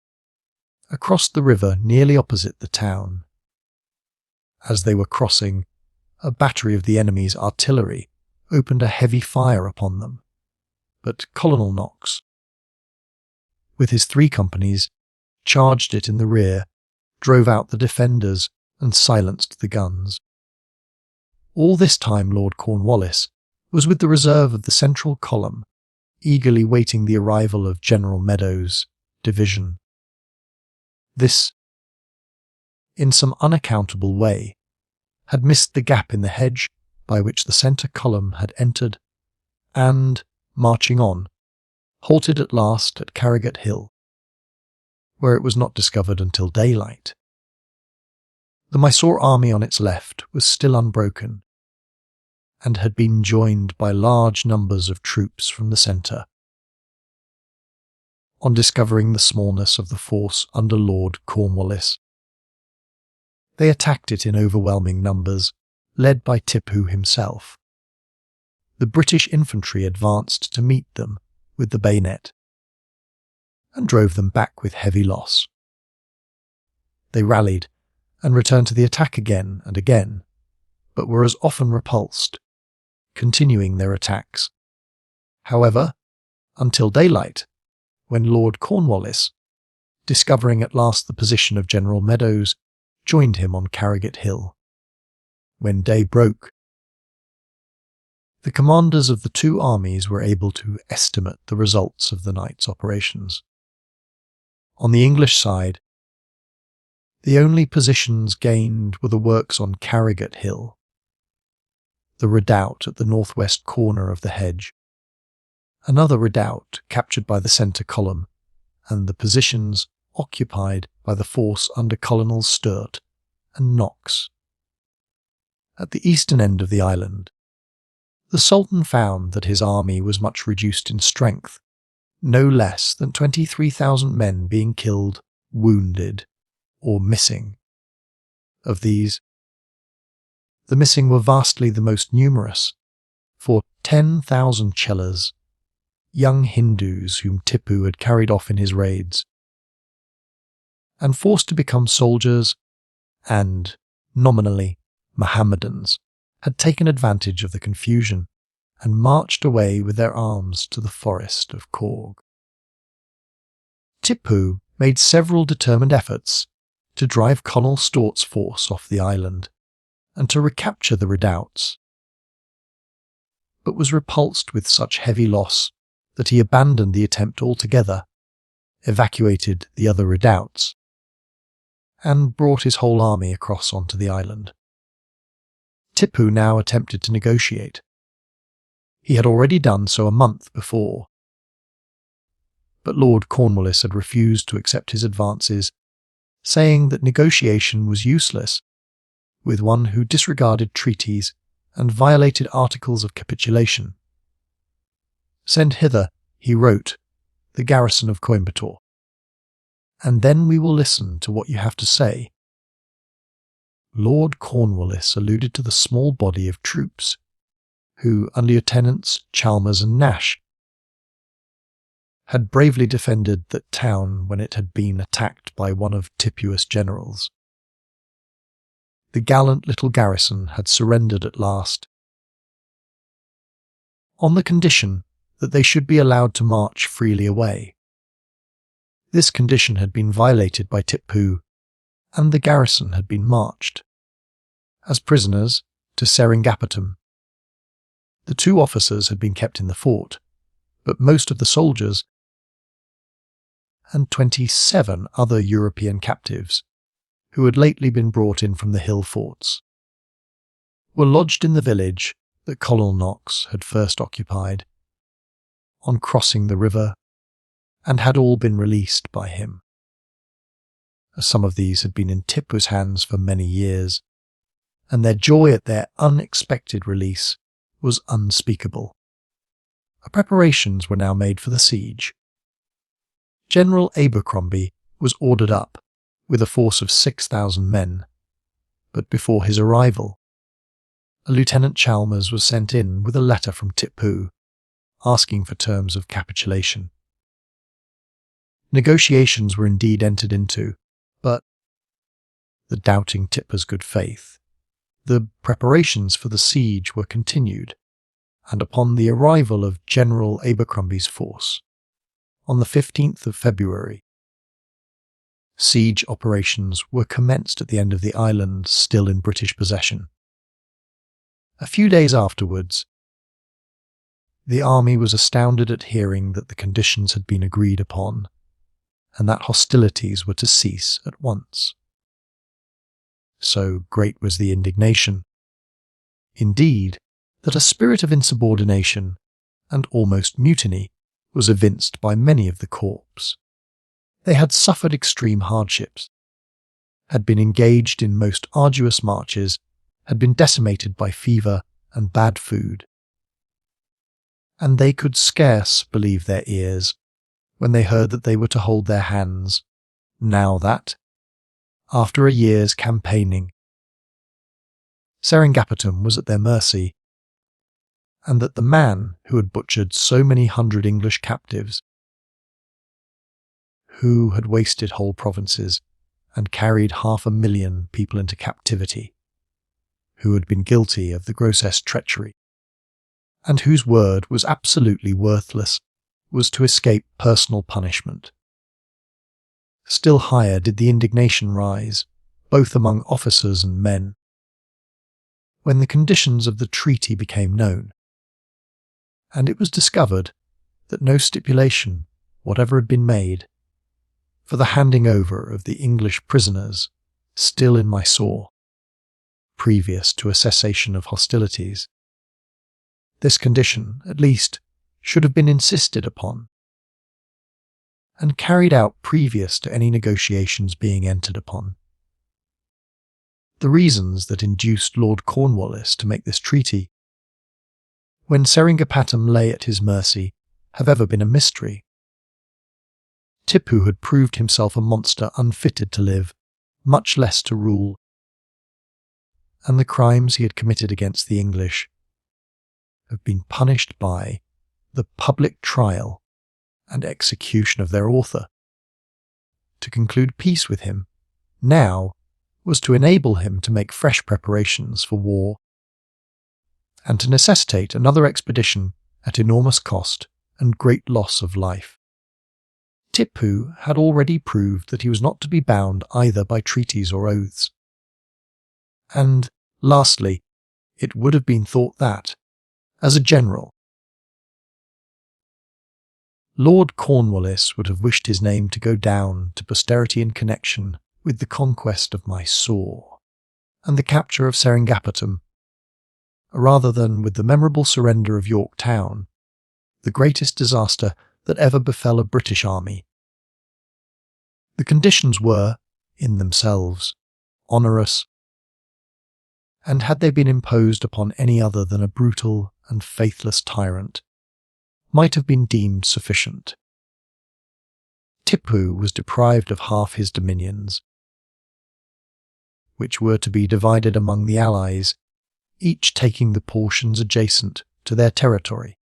across the river nearly opposite the town. As they were crossing, a battery of the enemy's artillery opened a heavy fire upon them, but Colonel Knox, with his 3 companies, charged it in the rear, drove out the defenders, and silenced the guns. All this time Lord Cornwallis was with the reserve of the central column, eagerly waiting the arrival of General Meadows' division. This, in some unaccountable way, had missed the gap in the hedge by which the centre column had entered, and, marching on, halted at last at Carrigat Hill, where it was not discovered until daylight. The Mysore army on its left was still unbroken, and had been joined by large numbers of troops from the centre. On discovering the smallness of the force under Lord Cornwallis, they attacked it in overwhelming numbers, led by Tipu himself. The British infantry advanced to meet them with the bayonet and drove them back with heavy loss. They rallied and returned to the attack again and again, but were as often repulsed, continuing their attacks. However, until daylight, when Lord Cornwallis, discovering at last the position of General Meadows, joined him on Carrigat Hill. When day broke, the commanders of the two armies were able to estimate the results of the night's operations. On the English side, the only positions gained were the works on Carrigat Hill, the redoubt at the northwest corner of the hedge, another redoubt captured by the centre column, and the positions occupied by the force under Colonels Sturt and Knox. At the eastern end of the island, the Sultan found that his army was much reduced in strength, no less than 23,000 men being killed, wounded, or missing. Of these, the missing were vastly the most numerous, for 10,000 Chellas, young Hindus whom Tipu had carried off in his raids, and forced to become soldiers and, nominally, Mohammedans, had taken advantage of the confusion and marched away with their arms to the forest of Korg. Tipu made several determined efforts to drive Colonel Stort's force off the island and to recapture the redoubts, but was repulsed with such heavy loss that he abandoned the attempt altogether, evacuated the other redoubts, and brought his whole army across onto the island. Tipu now attempted to negotiate. He had already done so a month before, but Lord Cornwallis had refused to accept his advances, saying that negotiation was useless with one who disregarded treaties and violated articles of capitulation. "Send hither," he wrote, "the garrison of Coimbatore, and then we will listen to what you have to say." Lord Cornwallis alluded to the small body of troops who, under Lieutenants Chalmers and Nash, had bravely defended that town when it had been attacked by one of Tipu's generals. The gallant little garrison had surrendered at last, on the condition that they should be allowed to march freely away. This condition had been violated by Tipu, and the garrison had been marched as prisoners to Seringapatam. The 2 officers had been kept in the fort, but most of the soldiers and 27 other European captives, who had lately been brought in from the hill forts, were lodged in the village that Colonel Knox had first occupied on crossing the river, and had all been released by him. Some of these had been in Tipu's hands for many years, and their joy at their unexpected release was unspeakable. Preparations were now made for the siege. General Abercrombie was ordered up with a force of 6,000 men, but before his arrival, a Lieutenant Chalmers was sent in with a letter from Tipu asking for terms of capitulation. Negotiations were indeed entered into, but, the doubting Tipu's good faith, the preparations for the siege were continued, and upon the arrival of General Abercrombie's force, on the 15th of February, siege operations were commenced at the end of the island still in British possession. A few days afterwards, the army was astounded at hearing that the conditions had been agreed upon, and that hostilities were to cease at once. So great was the indignation, indeed, that a spirit of insubordination and almost mutiny was evinced by many of the corps. They had suffered extreme hardships, had been engaged in most arduous marches, had been decimated by fever and bad food. And they could scarce believe their ears when they heard that they were to hold their hands, now that, after a year's campaigning, Seringapatam was at their mercy, and that the man who had butchered so many hundred English captives, who had wasted whole provinces and carried 500,000 people into captivity, who had been guilty of the grossest treachery, and whose word was absolutely worthless, was to escape personal punishment. Still higher did the indignation rise, both among officers and men, when the conditions of the treaty became known, and it was discovered that no stipulation, whatever had been made, for the handing over of the English prisoners still in Mysore, previous to a cessation of hostilities. This condition, at least, should have been insisted upon, and carried out previous to any negotiations being entered upon. The reasons that induced Lord Cornwallis to make this treaty, when Seringapatam lay at his mercy, have ever been a mystery. Tipu had proved himself a monster unfitted to live, much less to rule, and the crimes he had committed against the English have been punished by the public trial and execution of their author. To conclude peace with him now was to enable him to make fresh preparations for war, and to necessitate another expedition at enormous cost and great loss of life. Tipu had already proved that he was not to be bound either by treaties or oaths. And, lastly, it would have been thought that, as a general, Lord Cornwallis would have wished his name to go down to posterity in connection with the conquest of Mysore and the capture of Seringapatam, rather than with the memorable surrender of York Town, the greatest disaster that ever befell a British army. The conditions were, in themselves, onerous, and had they been imposed upon any other than a brutal and faithless tyrant, might have been deemed sufficient. Tipu was deprived of half his dominions, which were to be divided among the allies, each taking the portions adjacent to their territory.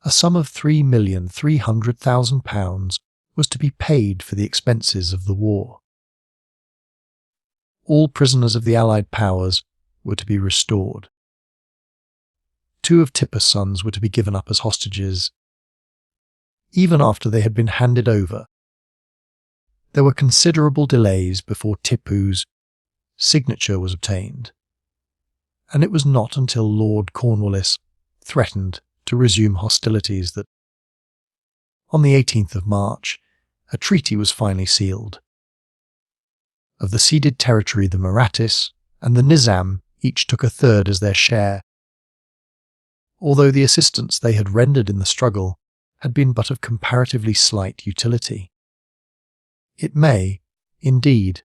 A sum of £3,300,000 was to be paid for the expenses of the war. All prisoners of the Allied powers were to be restored. 2 of Tipu's sons were to be given up as hostages, even after they had been handed over. There were considerable delays before Tipu's signature was obtained, and it was not until Lord Cornwallis threatened to resume hostilities that, on the 18th of March, a treaty was finally sealed. Of the ceded territory, the Marathis and the Nizam each took a third as their share, although the assistance they had rendered in the struggle had been but of comparatively slight utility. It may, indeed,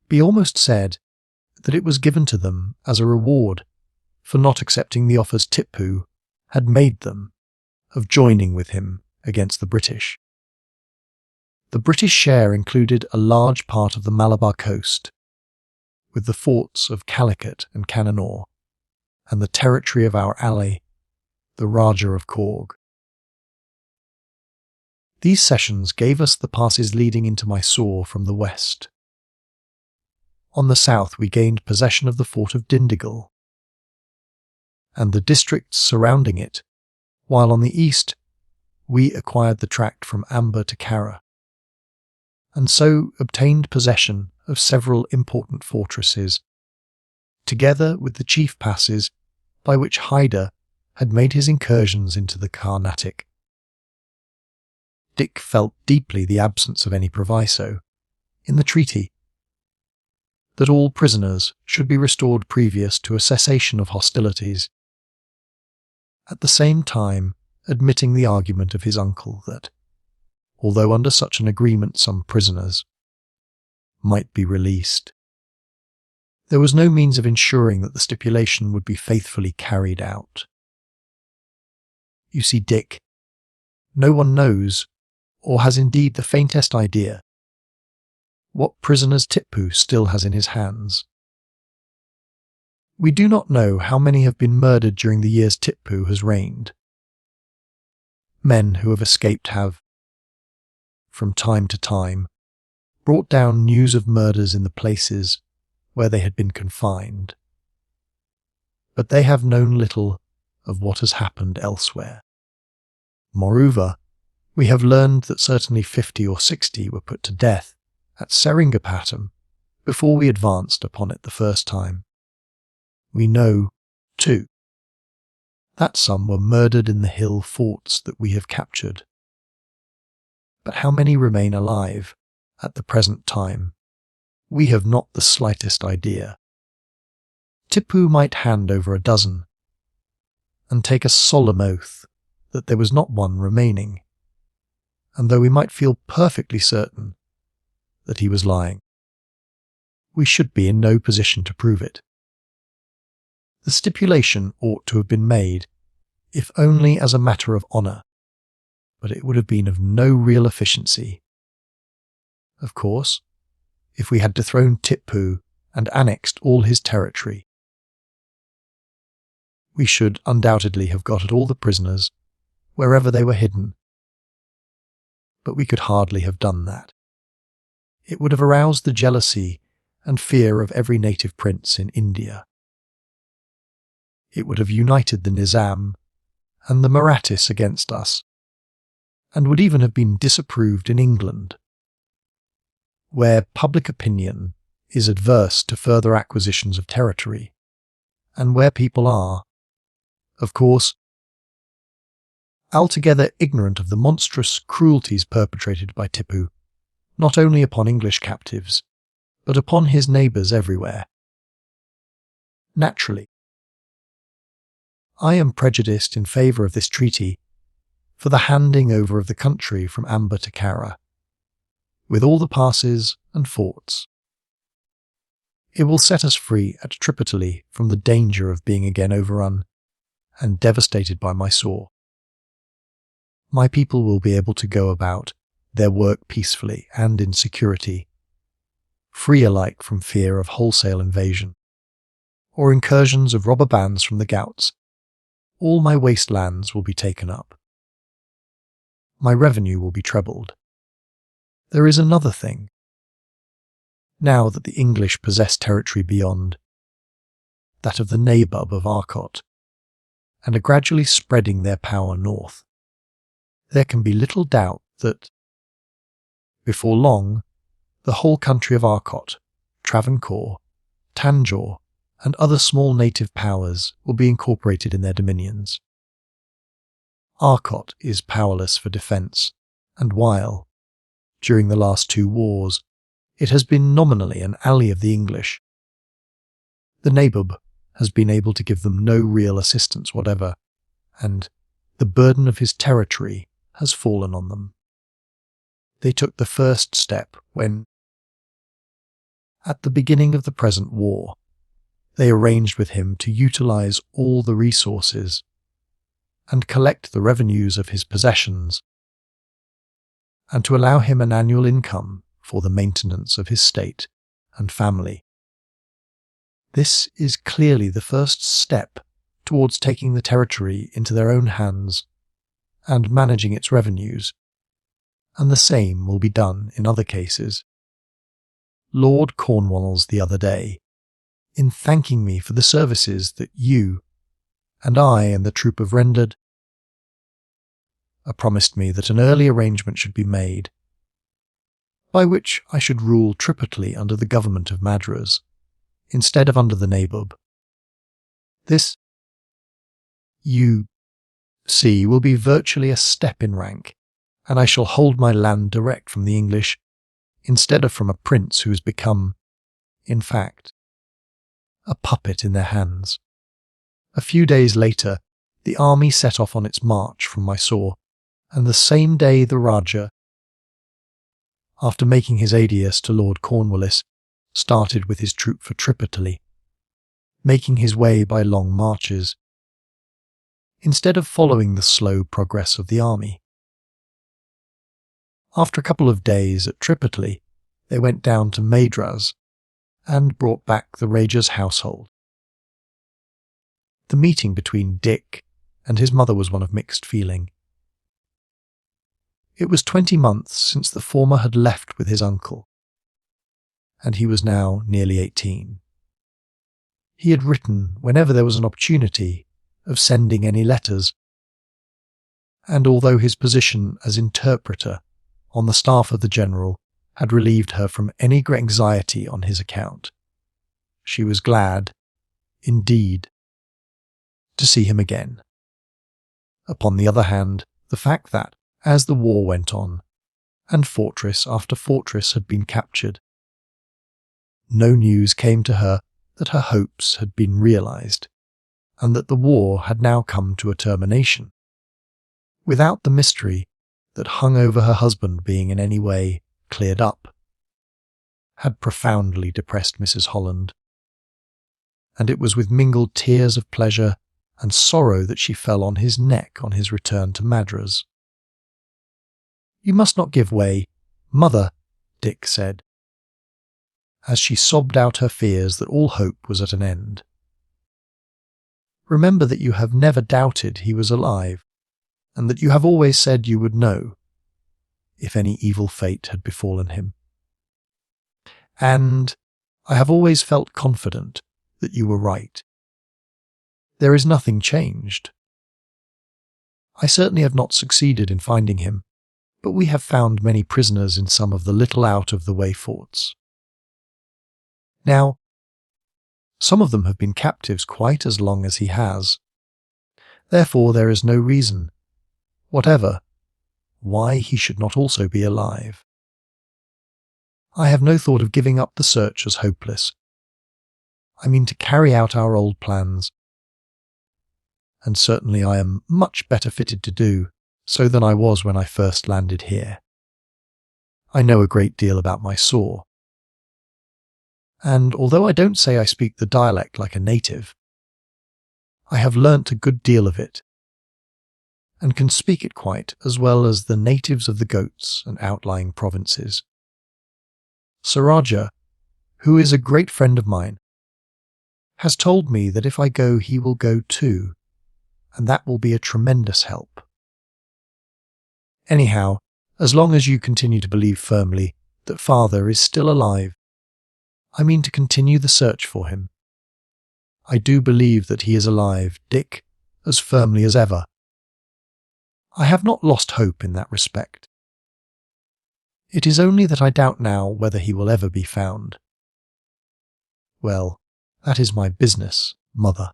be almost said that it was given to them as a reward for not accepting the offers Tipu had made them of joining with him against the British. The British share included a large part of the Malabar coast, with the forts of Calicut and Cannanore, and the territory of our ally, the Rajah of Coorg. These cessions gave us the passes leading into Mysore from the west. On the south we gained possession of the fort of Dindigul and the districts surrounding it, while on the east we acquired the tract from Amba to Kara, and so obtained possession of several important fortresses, together with the chief passes by which Hyder had made his incursions into the Carnatic. Dick felt deeply the absence of any proviso in the treaty that all prisoners should be restored previous to a cessation of hostilities, at the same time admitting the argument of his uncle that, although under such an agreement some prisoners might be released, there was no means of ensuring that the stipulation would be faithfully carried out. You see, Dick, no one knows, or has indeed the faintest idea, what prisoners Tipu still has in his hands. We do not know how many have been murdered during the years Tipu has reigned. Men who have escaped have, from time to time, brought down news of murders in the places where they had been confined. But they have known little of what has happened elsewhere. Moreover, we have learned that certainly 50 or 60 were put to death at Seringapatam before we advanced upon it the first time. We know, too, that some were murdered in the hill forts that we have captured. But how many remain alive at the present time, we have not the slightest idea. Tipu might hand over a dozen, and take a solemn oath that there was not one remaining, and though we might feel perfectly certain that he was lying, we should be in no position to prove it. The stipulation ought to have been made, if only as a matter of honour, but it would have been of no real efficiency. Of course, if we had dethroned Tipu and annexed all his territory, we should undoubtedly have got at all the prisoners, wherever they were hidden. But we could hardly have done that. It would have aroused the jealousy and fear of every native prince in India. It would have united the Nizam and the Marathis against us, and would even have been disapproved in England, where public opinion is adverse to further acquisitions of territory, and where people are, of course, altogether ignorant of the monstrous cruelties perpetrated by Tipu, not only upon English captives, but upon his neighbours everywhere. Naturally, I am prejudiced in favour of this treaty for the handing over of the country from Amba to Kara, with all the passes and forts. It will set us free at Tripataly from the danger of being again overrun and devastated by Mysore. My people will be able to go about their work peacefully and in security, free alike from fear of wholesale invasion, or incursions of robber bands from the Ghauts. All my wastelands will be taken up. My revenue will be trebled. There is another thing. Now that the English possess territory beyond that of the Nabob of Arcot, and are gradually spreading their power north, there can be little doubt that, before long, the whole country of Arcot, Travancore, Tanjore, and other small native powers will be incorporated in their dominions. Arcot is powerless for defence, and while, during the last 2 wars, it has been nominally an ally of the English, the Nabob has been able to give them no real assistance whatever, and the burden of his territory has fallen on them. They took the first step when, at the beginning of the present war, they arranged with him to utilize all the resources and collect the revenues of his possessions, and to allow him an annual income for the maintenance of his state and family. This is clearly the first step towards taking the territory into their own hands and managing its revenues, and the same will be done in other cases. Lord Cornwallis the other day, in thanking me for the services that you and I and the troop have rendered, promised me that an early arrangement should be made, by which I should rule Tripataly under the government of Madras, instead of under the Nabob. This, you see, will be virtually a step in rank, and I shall hold my land direct from the English, instead of from a prince who has become, in fact, a puppet in their hands. A few days later, the army set off on its march from Mysore, and the same day the Rajah, after making his adieux to Lord Cornwallis, started with his troop for Tripataly, making his way by long marches, instead of following the slow progress of the army. After a couple of days at Tripataly, they went down to Madras and brought back the Rajah's household. The meeting between Dick and his mother was one of mixed feeling. It was 20 months since the former had left with his uncle, and he was now nearly 18. He had written whenever there was an opportunity of sending any letters, and although his position as interpreter on the staff of the general had relieved her from any anxiety on his account, she was glad, indeed, to see him again. Upon the other hand, the fact that, as the war went on, and fortress after fortress had been captured, no news came to her that her hopes had been realized, and that the war had now come to a termination, without the mystery that hung over her husband being in any way cleared up, had profoundly depressed Mrs. Holland, and it was with mingled tears of pleasure and sorrow that she fell on his neck on his return to Madras. "You must not give way, mother," Dick said, as she sobbed out her fears that all hope was at an end. "Remember that you have never doubted he was alive, and that you have always said you would know, if any evil fate had befallen him. And I have always felt confident that you were right. There is nothing changed. I certainly have not succeeded in finding him, but we have found many prisoners in some of the little out-of-the-way forts. Now, some of them have been captives quite as long as he has. Therefore there is no reason, whatever, why he should not also be alive. I have no thought of giving up the search as hopeless. I mean to carry out our old plans, and certainly I am much better fitted to do so than I was when I first landed here. I know a great deal about Mysore, and although I don't say I speak the dialect like a native, I have learnt a good deal of it, and can speak it quite as well as the natives of the Goats and outlying provinces. Sir Rajah, who is a great friend of mine, has told me that if I go he will go too, and that will be a tremendous help. Anyhow, as long as you continue to believe firmly that father is still alive, I mean to continue the search for him. I do believe that he is alive, Dick, as firmly as ever. I have not lost hope in that respect. It is only that I doubt now whether he will ever be found. Well, that is my business, mother.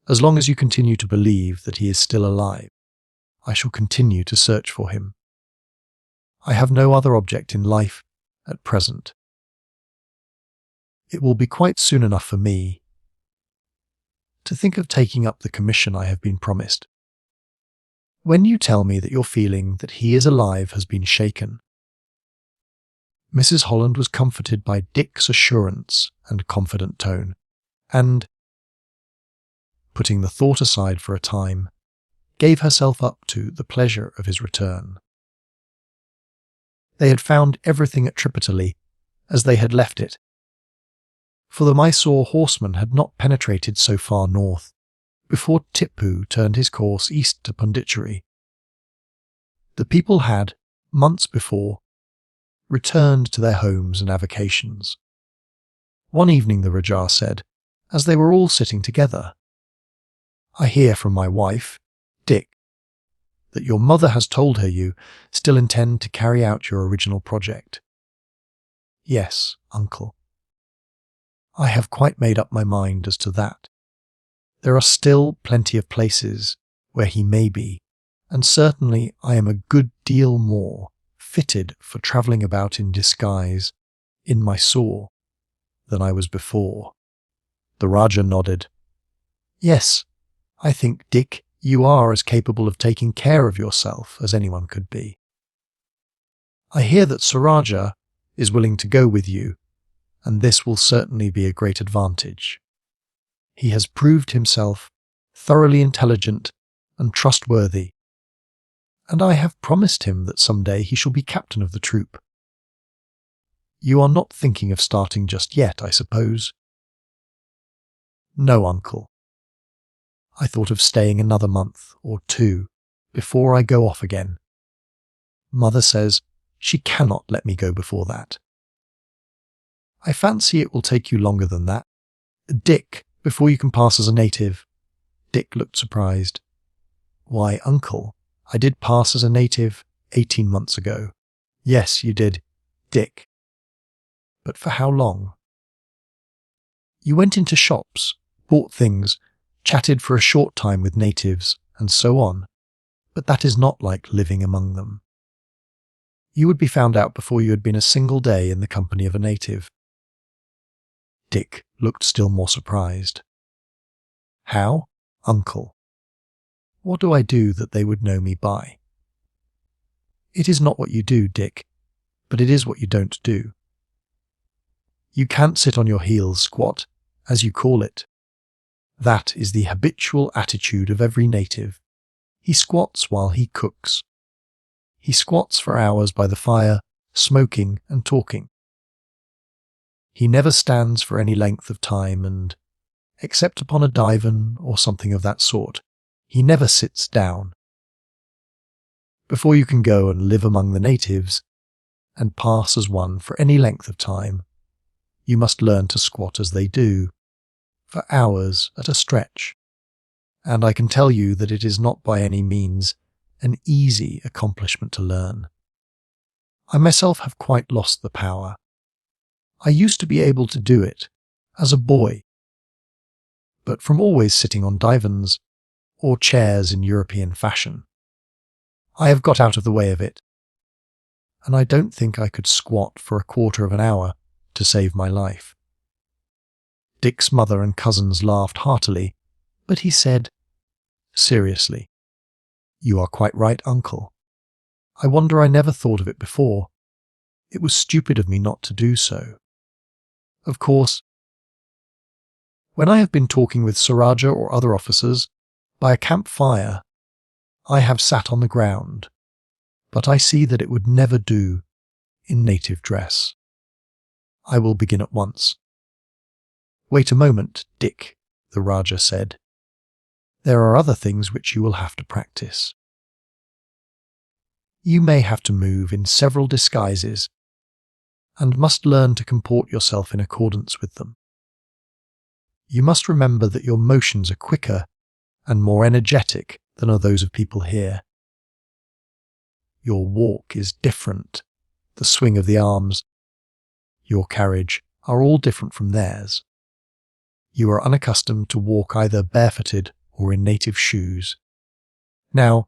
As long as you continue to believe that he is still alive, I shall continue to search for him. I have no other object in life at present. It will be quite soon enough for me to think of taking up the commission I have been promised. When you tell me that your feeling that he is alive has been shaken, Mrs. Holland was comforted by Dick's assurance and confident tone, and, putting the thought aside for a time, gave herself up to the pleasure of his return. They had found everything at Tripataly as they had left it, for the Mysore horsemen had not penetrated so far north before Tipu turned his course east to Pondicherry. The people had, months before, returned to their homes and avocations. One evening the Rajah said, as they were all sitting together, "I hear from my wife, Dick, that your mother has told her you still intend to carry out your original project." "Yes, uncle. I have quite made up my mind as to that. There are still plenty of places where he may be, and certainly I am a good deal more fitted for travelling about in disguise in Mysore than I was before." The Rajah nodded. "Yes, I think, Dick, you are as capable of taking care of yourself as anyone could be. I hear that Sir Rajah is willing to go with you, and this will certainly be a great advantage. He has proved himself thoroughly intelligent and trustworthy, and I have promised him that someday he shall be captain of the troop. You are not thinking of starting just yet, I suppose? No, uncle. I thought of staying another month or two before I go off again. Mother says she cannot let me go before that. I fancy it will take you longer than that. Dick, before you can pass as a native. Dick looked surprised. Why, uncle, I did pass as a native 18 months ago. Yes, you did, Dick. But for how long? You went into shops, bought things, chatted for a short time with natives, and so on. But that is not like living among them. You would be found out before you had been a single day in the company of a native. Dick looked still more surprised. How, uncle? What do I do that they would know me by? It is not what you do, Dick, but it is what you don't do. You can't sit on your heels, squat, as you call it. That is the habitual attitude of every native. He squats while he cooks. He squats for hours by the fire, smoking and talking. He never stands for any length of time and, except upon a divan or something of that sort, he never sits down. Before you can go and live among the natives and pass as one for any length of time, you must learn to squat as they do, for hours at a stretch. And I can tell you that it is not by any means an easy accomplishment to learn. I myself have quite lost the power. I used to be able to do it as a boy, but from always sitting on divans or chairs in European fashion, I have got out of the way of it, and I don't think I could squat for a quarter of an hour to save my life. Dick's mother and cousins laughed heartily, but he said, seriously, you are quite right, uncle. I wonder I never thought of it before. It was stupid of me not to do so. Of course, when I have been talking with Sir Rajah or other officers, by a campfire, I have sat on the ground, but I see that it would never do in native dress. I will begin at once. Wait a moment, Dick, the Rajah said. There are other things which you will have to practice. You may have to move in several disguises, and must learn to comport yourself in accordance with them. You must remember that your motions are quicker and more energetic than are those of people here. Your walk is different, the swing of the arms, your carriage are all different from theirs. You are unaccustomed to walk either barefooted or in native shoes. Now,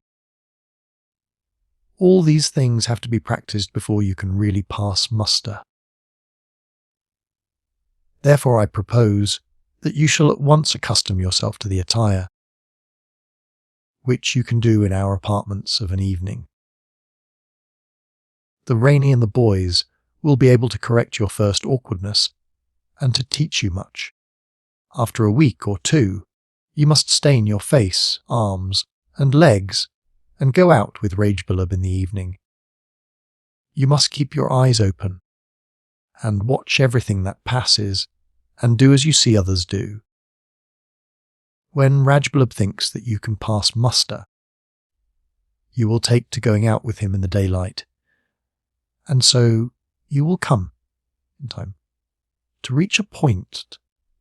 all these things have to be practiced before you can really pass muster. Therefore I propose that you shall at once accustom yourself to the attire, which you can do in our apartments of an evening. The Rainy and the boys will be able to correct your first awkwardness and to teach you much. After a week or two, you must stain your face, arms, and legs, and go out with Rajah in the evening. You must keep your eyes open, and watch everything that passes, and do as you see others do. When Rajah thinks that you can pass muster, you will take to going out with him in the daylight, and so you will come, in time, to reach a point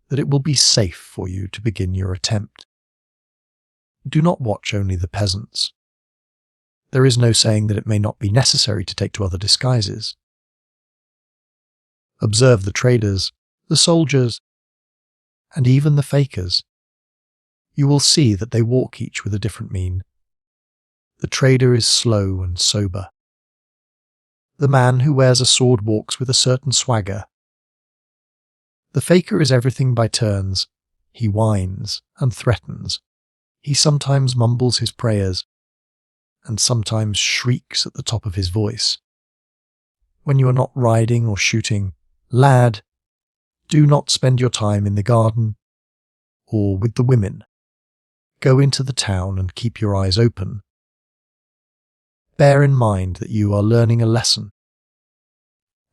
that it will be safe for you to begin your attempt. Do not watch only the peasants. There is no saying that it may not be necessary to take to other disguises. Observe the traders, the soldiers, and even the fakers. You will see that they walk each with a different mien. The trader is slow and sober. The man who wears a sword walks with a certain swagger. The faker is everything by turns. He whines and threatens. He sometimes mumbles his prayers, and sometimes shrieks at the top of his voice. When you are not riding or shooting, lad, Do not spend your time in the garden or with the women. Go into the town and keep your eyes open. Bear in mind that you are learning a lesson,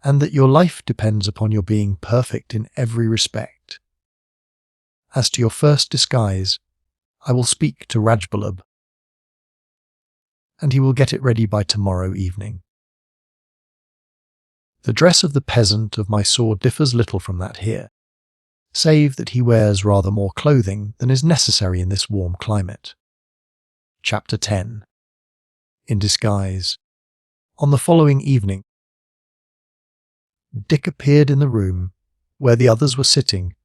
and that your life depends upon your being perfect in every respect. As to your first disguise, I will speak to Rajah, and he will get it ready by tomorrow evening. The dress of the peasant of Mysore differs little from that here, save that he wears rather more clothing than is necessary in this warm climate. Chapter 10. In disguise. On the following evening, Dick appeared in the room where the others were sitting,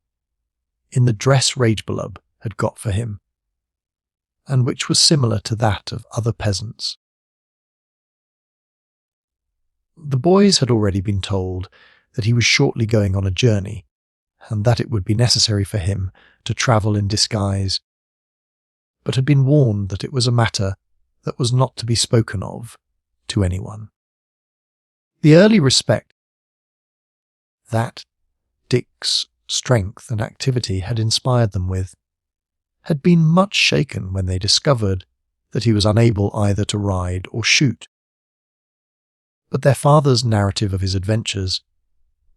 in the dress Rajah had got for him, and which was similar to that of other peasants. The boys had already been told that he was shortly going on a journey, and that it would be necessary for him to travel in disguise, but had been warned that it was a matter that was not to be spoken of to anyone. The early respect that Dick's strength and activity had inspired them with had been much shaken when they discovered that he was unable either to ride or shoot. But their father's narrative of his adventures,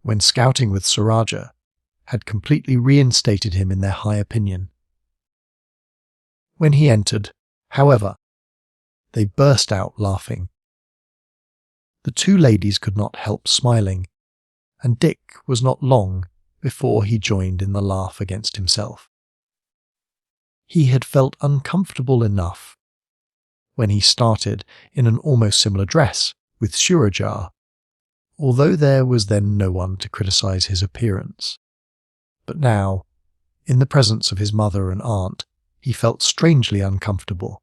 when scouting with Sir Rajah, had completely reinstated him in their high opinion. When he entered, however, they burst out laughing. The two ladies could not help smiling, and Dick was not long before he joined in the laugh against himself. He had felt uncomfortable enough when he started in an almost similar dress with Rajah, although there was then no one to criticize his appearance. But now, in the presence of his mother and aunt, he felt strangely uncomfortable.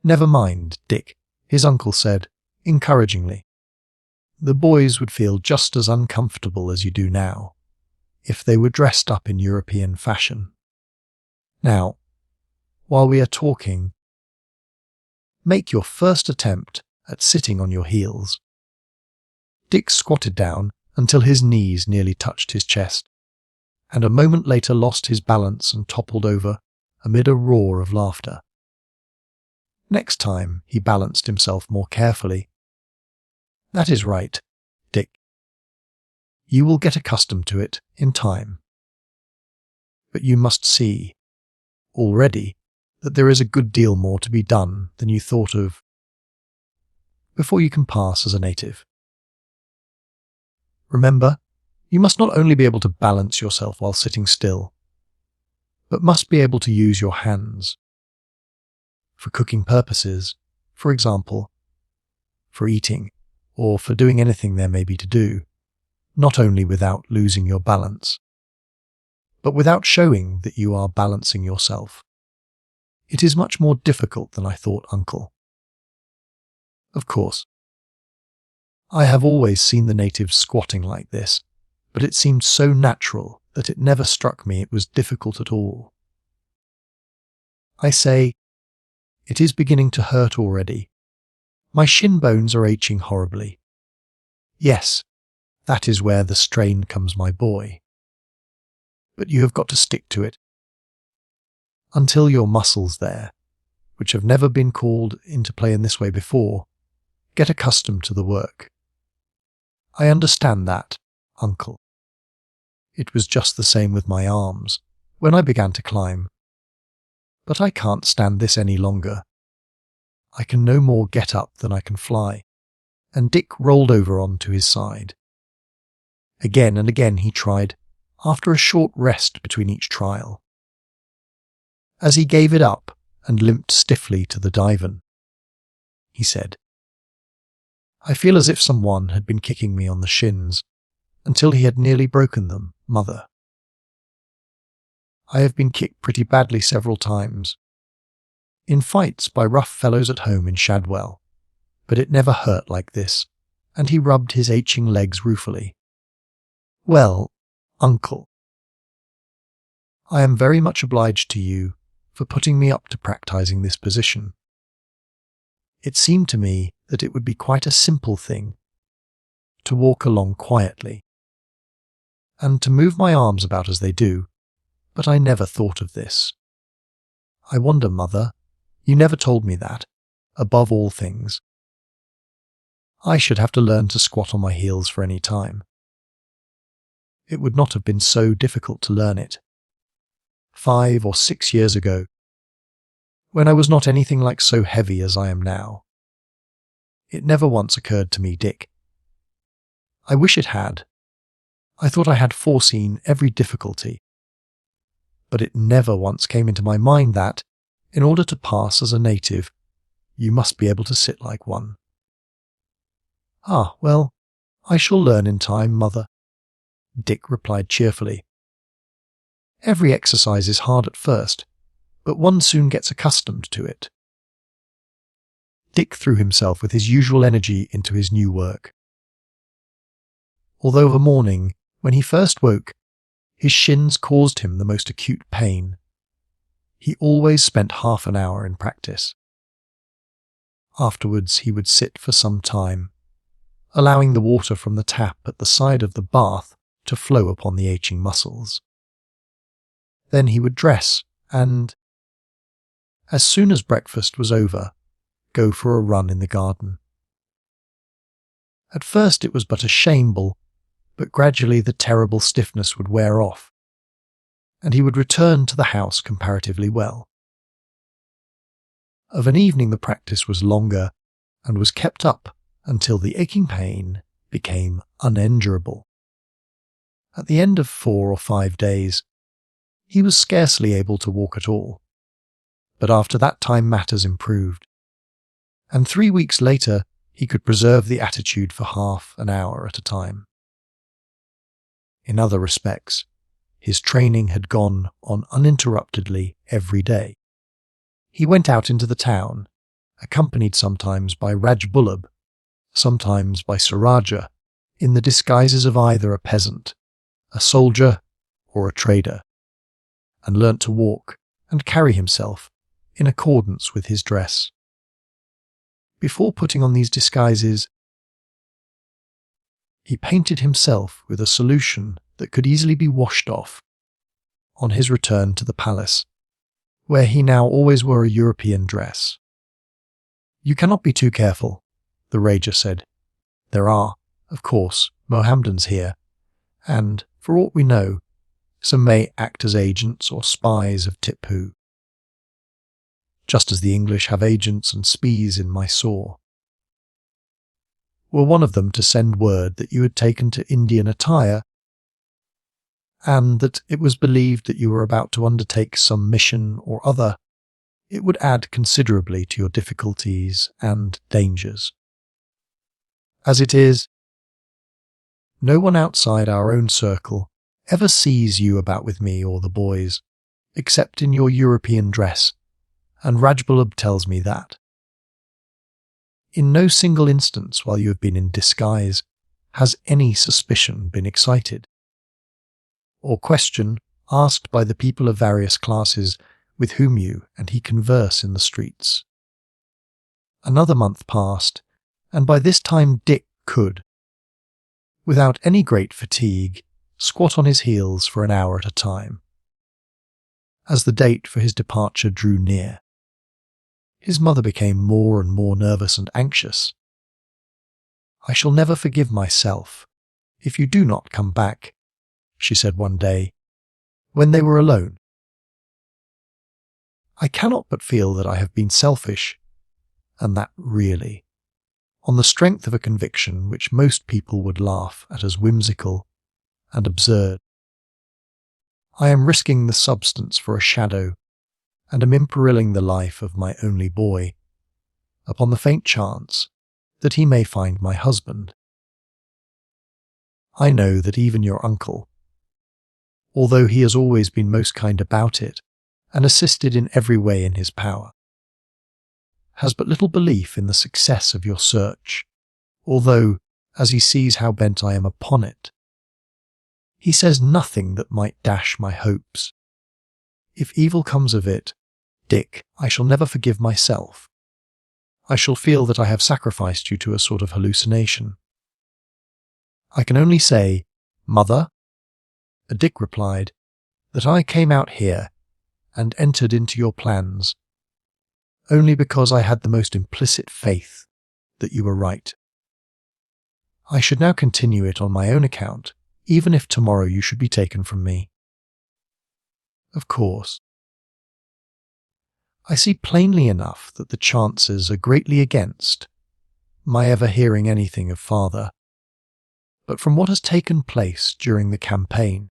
"Never mind, Dick," his uncle said, encouragingly. "The boys would feel just as uncomfortable as you do now, if they were dressed up in European fashion. Now, while we are talking, make your first attempt at sitting on your heels." Dick squatted down until his knees nearly touched his chest, and a moment later lost his balance and toppled over amid a roar of laughter. Next time he balanced himself more carefully. "That is right, Dick. You will get accustomed to it in time. But you must see, already, that there is a good deal more to be done than you thought of before you can pass as a native. Remember, you must not only be able to balance yourself while sitting still, but must be able to use your hands. For cooking purposes, for example, for eating, or for doing anything there may be to do, not only without losing your balance, but without showing that you are balancing yourself. It is much more difficult than I thought, uncle. Of course, I have always seen the natives squatting like this, but it seemed so natural that it never struck me it was difficult at all. I say, it is beginning to hurt already. My shin bones are aching horribly. Yes, that is where the strain comes, my boy. But you have got to stick to it until your muscles there, which have never been called into play in this way before, get accustomed to the work. I understand that, uncle. It was just the same with my arms when I began to climb. But I can't stand this any longer. I can no more get up than I can fly. And Dick rolled over onto his side. Again and again he tried, after a short rest between each trial. As he gave it up and limped stiffly to the divan, he said, "I feel as if someone had been kicking me on the shins, until he had nearly broken them, mother. I have been kicked pretty badly several times, in fights by rough fellows at home in Shadwell, but it never hurt like this," and he rubbed his aching legs ruefully. "Well, uncle, I am very much obliged to you for putting me up to practicing this position. It seemed to me that it would be quite a simple thing to walk along quietly, and to move my arms about as they do, but I never thought of this. I wonder, Mother, you never told me that, above all things. I should have to learn to squat on my heels for any time. It would not have been so difficult to learn it. 5 or 6 years ago, when I was not anything like so heavy as I am now. It never once occurred to me, Dick. I wish it had. I thought I had foreseen every difficulty. But it never once came into my mind that, in order to pass as a native, you must be able to sit like one. Ah, well, I shall learn in time, Mother, Dick replied cheerfully. Every exercise is hard at first, but one soon gets accustomed to it. Dick threw himself with his usual energy into his new work. Although of a morning, when he first woke, his shins caused him the most acute pain, he always spent half an hour in practice. Afterwards he would sit for some time, allowing the water from the tap at the side of the bath to flow upon the aching muscles. Then he would dress and, as soon as breakfast was over, go for a run in the garden. At first it was but a shamble, but gradually the terrible stiffness would wear off, and he would return to the house comparatively well. Of an evening the practice was longer, and was kept up until the aching pain became unendurable. At the end of 4 or 5 days, he was scarcely able to walk at all, but after that time matters improved, and 3 weeks later he could preserve the attitude for half an hour at a time. In other respects, his training had gone on uninterruptedly every day. He went out into the town, accompanied sometimes by Rajah, sometimes by Sir Rajah, in the disguises of either a peasant, a soldier, or a trader, and learnt to walk and carry himself in accordance with his dress. Before putting on these disguises, he painted himself with a solution that could easily be washed off on his return to the palace, where he now always wore a European dress. You cannot be too careful, the Rajah said. There are, of course, Mohammedans here, and, for aught we know, some may act as agents or spies of Tipu, just as the English have agents and spies in Mysore. Were one of them to send word that you had taken to Indian attire, and that it was believed that you were about to undertake some mission or other, it would add considerably to your difficulties and dangers. As it is, no one outside our own circle ever sees you about with me or the boys, except in your European dress, and Rajah tells me that. In no single instance while you have been in disguise has any suspicion been excited, or question asked by the people of various classes with whom you and he converse in the streets. Another month passed, and by this time Dick could, without any great fatigue, squat on his heels for an hour at a time. As the date for his departure drew near, his mother became more and more nervous and anxious. "I shall never forgive myself if you do not come back," she said one day, when they were alone. "I cannot but feel that I have been selfish, and that really, on the strength of a conviction which most people would laugh at as whimsical and absurd. I am risking the substance for a shadow, and am imperilling the life of my only boy, upon the faint chance that he may find my husband. I know that even your uncle, although he has always been most kind about it, and assisted in every way in his power, has but little belief in the success of your search, although, as he sees how bent I am upon it, he says nothing that might dash my hopes. If evil comes of it, Dick, I shall never forgive myself. I shall feel that I have sacrificed you to a sort of hallucination. I can only say, Mother, Dick replied, "that I came out here and entered into your plans only because I had the most implicit faith that you were right. I should now continue it on my own account, even if tomorrow you should be taken from me. Of course, I see plainly enough that the chances are greatly against my ever hearing anything of father, but from what has taken place during the campaign,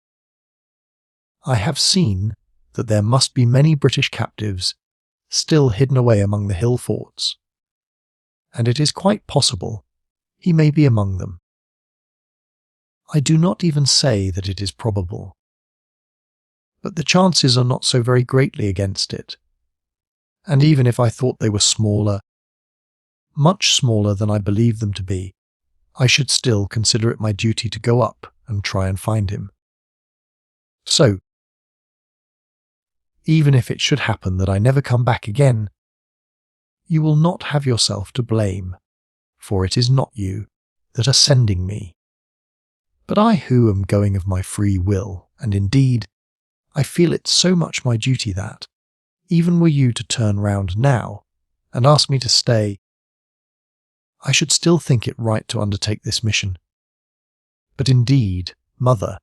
I have seen that there must be many British captives still hidden away among the hill forts, and it is quite possible he may be among them. I do not even say that it is probable, but the chances are not so very greatly against it, and even if I thought they were smaller, much smaller than I believe them to be, I should still consider it my duty to go up and try and find him. So, even if it should happen that I never come back again, you will not have yourself to blame, for it is not you that are sending me, but I who am going of my free will, and indeed, I feel it so much my duty that, even were you to turn round now and ask me to stay, I should still think it right to undertake this mission. But indeed, mother,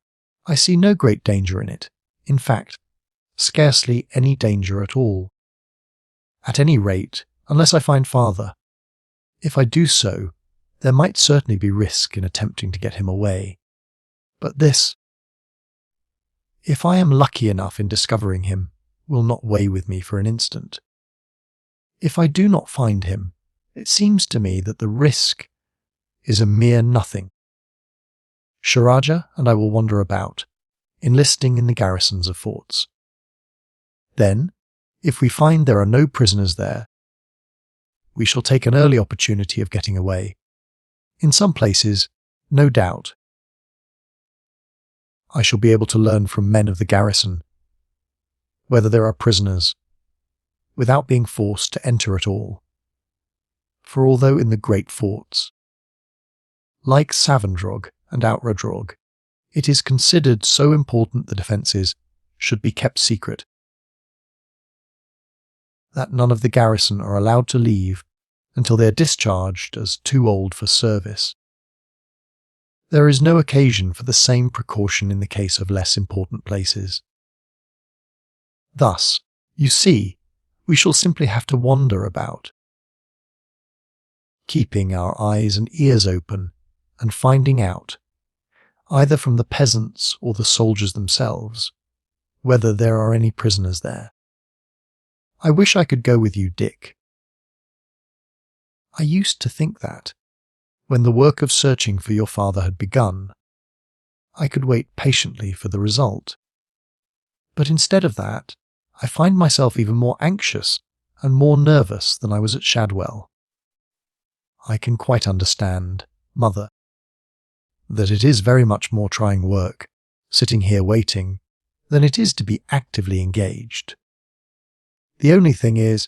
I see no great danger in it. In fact, scarcely any danger at all. At any rate, unless I find father. If I do so, there might certainly be risk in attempting to get him away. But this, if I am lucky enough in discovering him, will not weigh with me for an instant. If I do not find him, it seems to me that the risk is a mere nothing. Rajah and I will wander about, enlisting in the garrisons of forts. Then, if we find there are no prisoners there, we shall take an early opportunity of getting away. In some places, no doubt, I shall be able to learn from men of the garrison whether there are prisoners, without being forced to enter at all. For although in the great forts, like Savandrog and Outradrog, it is considered so important the defences should be kept secret, that none of the garrison are allowed to leave until they are discharged as too old for service. There is no occasion for the same precaution in the case of less important places. Thus, you see, we shall simply have to wander about, keeping our eyes and ears open and finding out, either from the peasants or the soldiers themselves, whether there are any prisoners there. I wish I could go with you, Dick. I used to think that, when the work of searching for your father had begun, I could wait patiently for the result. But instead of that, I find myself even more anxious and more nervous than I was at Shadwell. I can quite understand, mother, that it is very much more trying work, sitting here waiting, than it is to be actively engaged. The only thing is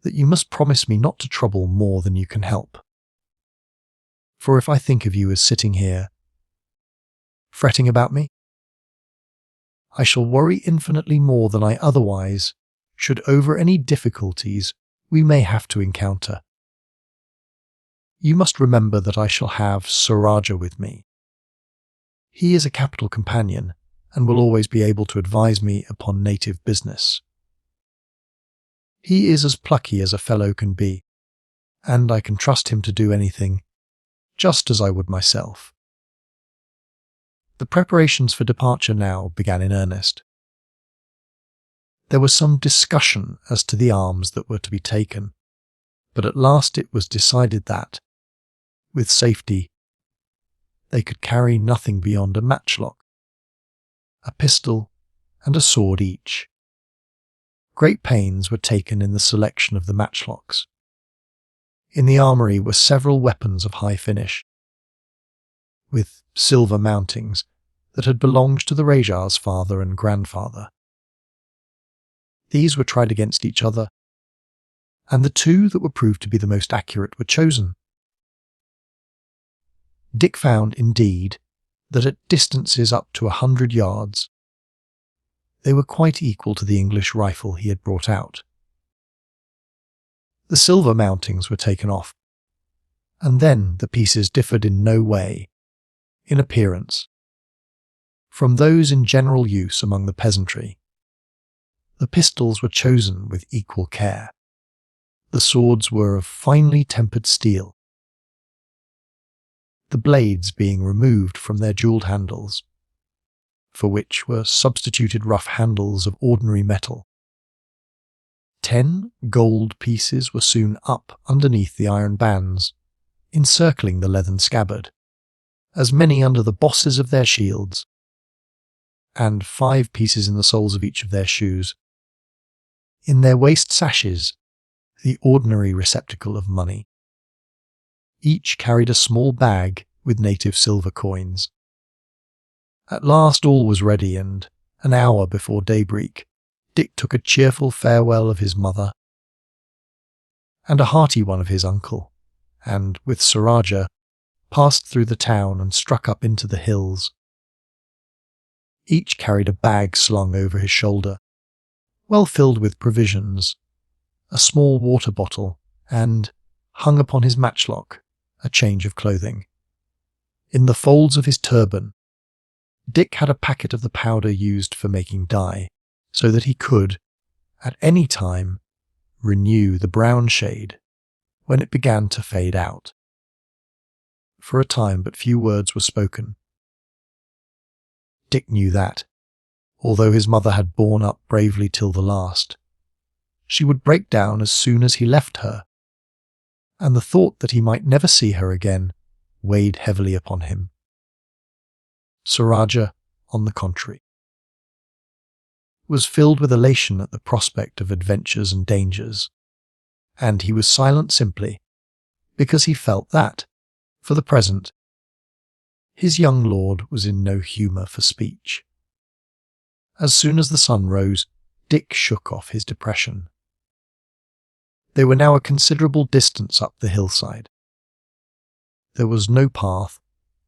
that you must promise me not to trouble more than you can help. For if I think of you as sitting here, fretting about me, I shall worry infinitely more than I otherwise should over any difficulties we may have to encounter. You must remember that I shall have Sir Rajah with me. He is a capital companion and will always be able to advise me upon native business. He is as plucky as a fellow can be, and I can trust him to do anything, just as I would myself. The preparations for departure now began in earnest. There was some discussion as to the arms that were to be taken, but at last it was decided that, with safety, they could carry nothing beyond a matchlock, a pistol, and a sword each. Great pains were taken in the selection of the matchlocks. In the armoury were several weapons of high finish, with silver mountings that had belonged to the Rajah's father and grandfather. These were tried against each other, and the two that were proved to be the most accurate were chosen. Dick found, indeed, that at distances up to 100 yards, they were quite equal to the English rifle he had brought out. The silver mountings were taken off, and then the pieces differed in no way, in appearance, from those in general use among the peasantry. The pistols were chosen with equal care. The swords were of finely tempered steel, the blades being removed from their jewelled handles, for which were substituted rough handles of ordinary metal. 10 gold pieces were soon up underneath the iron bands, encircling the leathern scabbard, as many under the bosses of their shields, and 5 pieces in the soles of each of their shoes. In their waist sashes, the ordinary receptacle of money. Each carried a small bag with native silver coins. At last all was ready, and an hour before daybreak, Dick took a cheerful farewell of his mother, and a hearty one of his uncle, and, with Sir Rajah, passed through the town and struck up into the hills. Each carried a bag slung over his shoulder, well filled with provisions, a small water bottle, and, hung upon his matchlock, a change of clothing. In the folds of his turban, Dick had a packet of the powder used for making dye, so that he could, at any time, renew the brown shade when it began to fade out. For a time but few words were spoken. Dick knew that, although his mother had borne up bravely till the last, she would break down as soon as he left her, and the thought that he might never see her again weighed heavily upon him. Sir Rajah, on the contrary, was filled with elation at the prospect of adventures and dangers, and he was silent simply because he felt that, for the present, his young lord was in no humour for speech. As soon as the sun rose, Dick shook off his depression. They were now a considerable distance up the hillside. There was no path,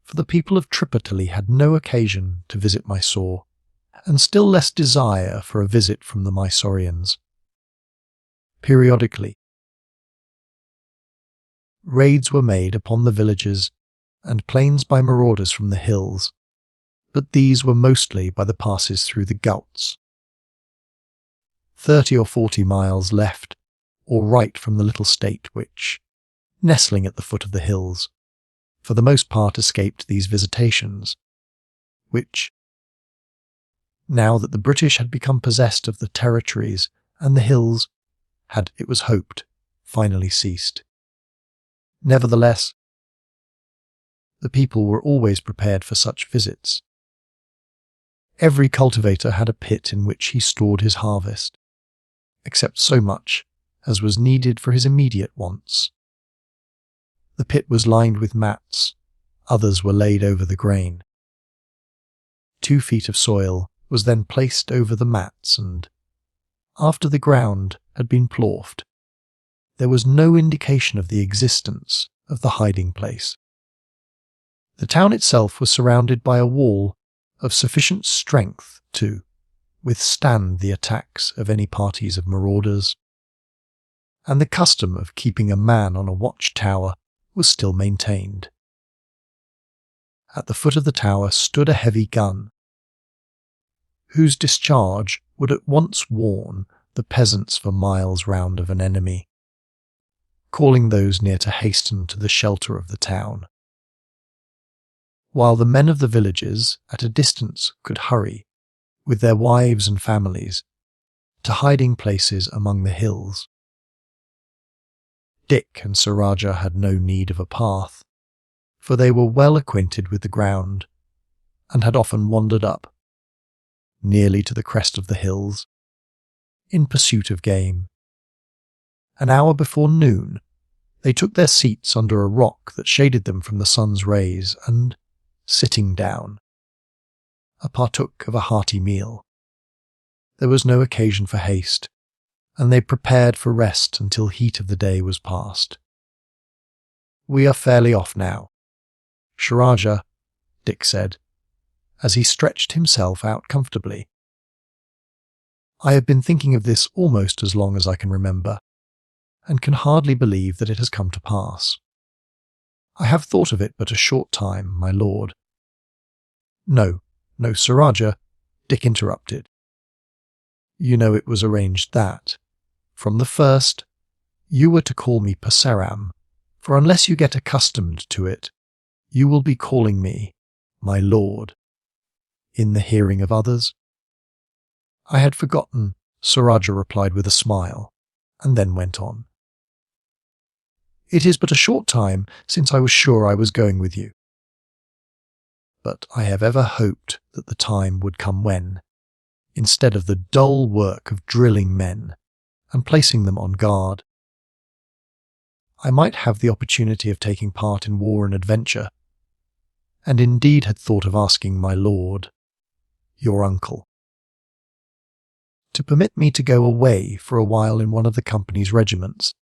for the people of Tripataly had no occasion to visit Mysore, and still less desire for a visit from the Mysoreans. Periodically, raids were made upon the villages and plains by marauders from the hills, but these were mostly by the passes through the Ghauts. 30 or 40 miles left or right from the little state which, nestling at the foot of the hills, for the most part escaped these visitations, which, now that the British had become possessed of the territories and the hills, had, it was hoped, finally ceased. Nevertheless, the people were always prepared for such visits. Every cultivator had a pit in which he stored his harvest, except so much as was needed for his immediate wants. The pit was lined with mats, others were laid over the grain. 2 feet of soil was then placed over the mats, and, after the ground had been ploughed, there was no indication of the existence of the hiding place. The town itself was surrounded by a wall of sufficient strength to withstand the attacks of any parties of marauders, and the custom of keeping a man on a watchtower was still maintained. At the foot of the tower stood a heavy gun, whose discharge would at once warn the peasants for miles round of an enemy, calling those near to hasten to the shelter of the town, while the men of the villages at a distance could hurry, with their wives and families, to hiding places among the hills. Dick and Sir Rajah had no need of a path, for they were well acquainted with the ground, and had often wandered up, nearly to the crest of the hills, in pursuit of game. An hour before noon, they took their seats under a rock that shaded them from the sun's rays, and, sitting down, partook of a hearty meal. There was no occasion for haste, and they prepared for rest until heat of the day was past. "We are fairly off now. Sir Rajah," Dick said, as he stretched himself out comfortably. I have been thinking of this almost as long as I can remember, and can hardly believe that it has come to pass. I have thought of it but a short time, my lord. No, Sir Rajah, Dick interrupted. You know it was arranged that, from the first, you were to call me Pasaram, for unless you get accustomed to it, you will be calling me my lord, in the hearing of others. I had forgotten, Sir Rajah replied with a smile, and then went on. It is but a short time since I was sure I was going with you. But I have ever hoped that the time would come when, instead of the dull work of drilling men and placing them on guard, I might have the opportunity of taking part in war and adventure, and indeed had thought of asking my lord, your uncle, to permit me to go away for a while in one of the company's regiments,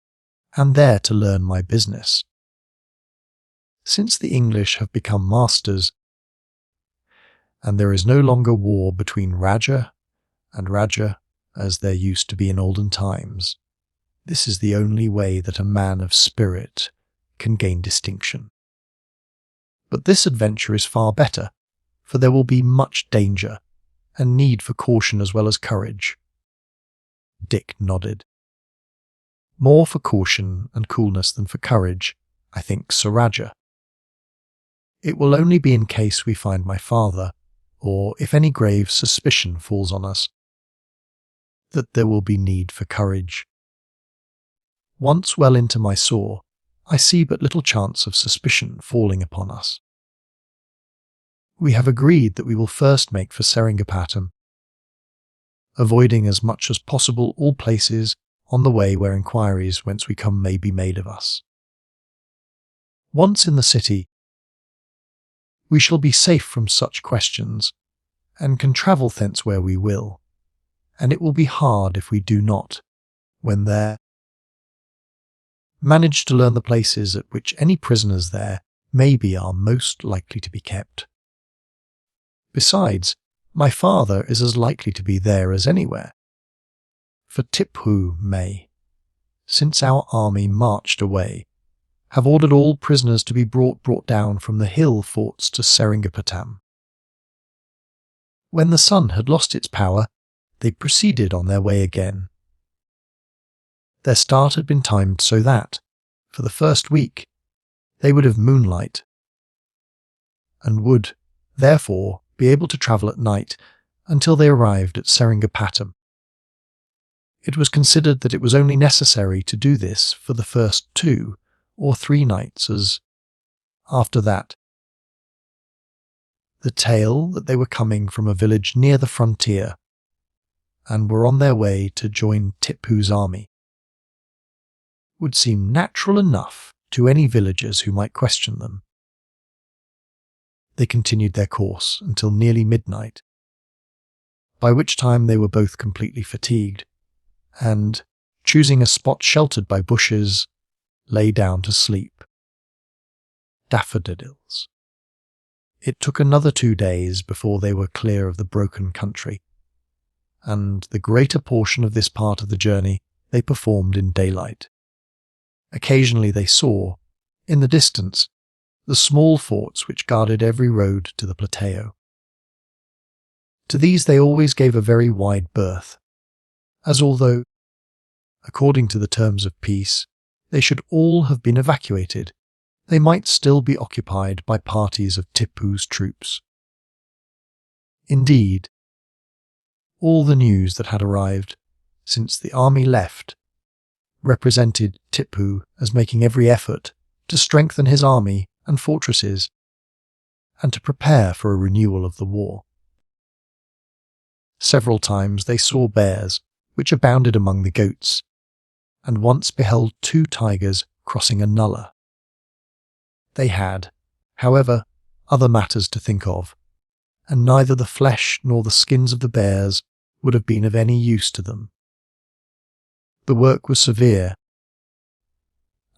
and there to learn my business. Since the English have become masters, and there is no longer war between Rajah and Rajah as there used to be in olden times, this is the only way that a man of spirit can gain distinction. But this adventure is far better, for there will be much danger, and need for caution as well as courage. Dick nodded. More for caution and coolness than for courage, I think, Sir Rajah. It will only be in case we find my father, or if any grave suspicion falls on us, that there will be need for courage. Once well into Mysore, I see but little chance of suspicion falling upon us. We have agreed that we will first make for Seringapatam, avoiding as much as possible all places on the way where inquiries whence we come may be made of us. Once in the city, we shall be safe from such questions, and can travel thence where we will, and it will be hard if we do not, when there, manage to learn the places at which any prisoners there maybe are most likely to be kept. Besides, my father is as likely to be there as anywhere. For Tipu may, since our army marched away, have ordered all prisoners to be brought down from the hill forts to Seringapatam. When the sun had lost its power, they proceeded on their way again. Their start had been timed so that, for the first week, they would have moonlight, and would, therefore, be able to travel at night until they arrived at Seringapatam. It was considered that it was only necessary to do this for the first 2 or 3 nights, as, after that, the tale that they were coming from a village near the frontier and were on their way to join Tipu's army would seem natural enough to any villagers who might question them. They continued their course until nearly midnight, by which time they were both completely fatigued, and, choosing a spot sheltered by bushes, lay down to sleep. Daffodils. It took another 2 days before they were clear of the broken country, and the greater portion of this part of the journey they performed in daylight. Occasionally they saw, in the distance, the small forts which guarded every road to the plateau. To these they always gave a very wide berth, as although, according to the terms of peace, they should all have been evacuated, they might still be occupied by parties of Tipu's troops. Indeed, all the news that had arrived since the army left represented Tipu as making every effort to strengthen his army and fortresses, and to prepare for a renewal of the war. Several times they saw bears, which abounded among the goats, and once beheld 2 tigers crossing a nullah. They had, however, other matters to think of, and neither the flesh nor the skins of the bears would have been of any use to them. The work was severe,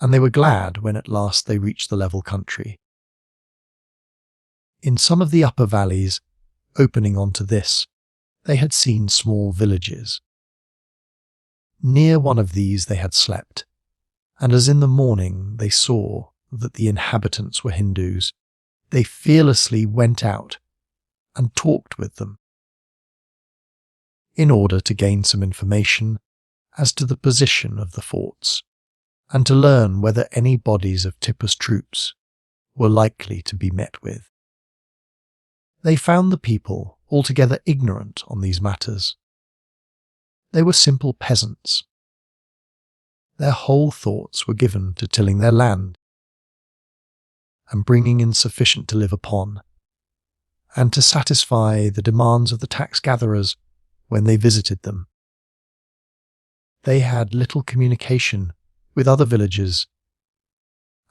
and they were glad when at last they reached the level country. In some of the upper valleys, Opening onto this, they had seen small villages. Near one of these they had slept, and as in the morning they saw that the inhabitants were Hindus, they fearlessly went out and talked with them, in order to gain some information as to the position of the forts, and to learn whether any bodies of Tipu's troops were likely to be met with. They found the people altogether ignorant on these matters. They were simple peasants. Their whole thoughts were given to tilling their land and bringing in sufficient to live upon, and to satisfy the demands of the tax-gatherers when they visited them. They had little communication with other villages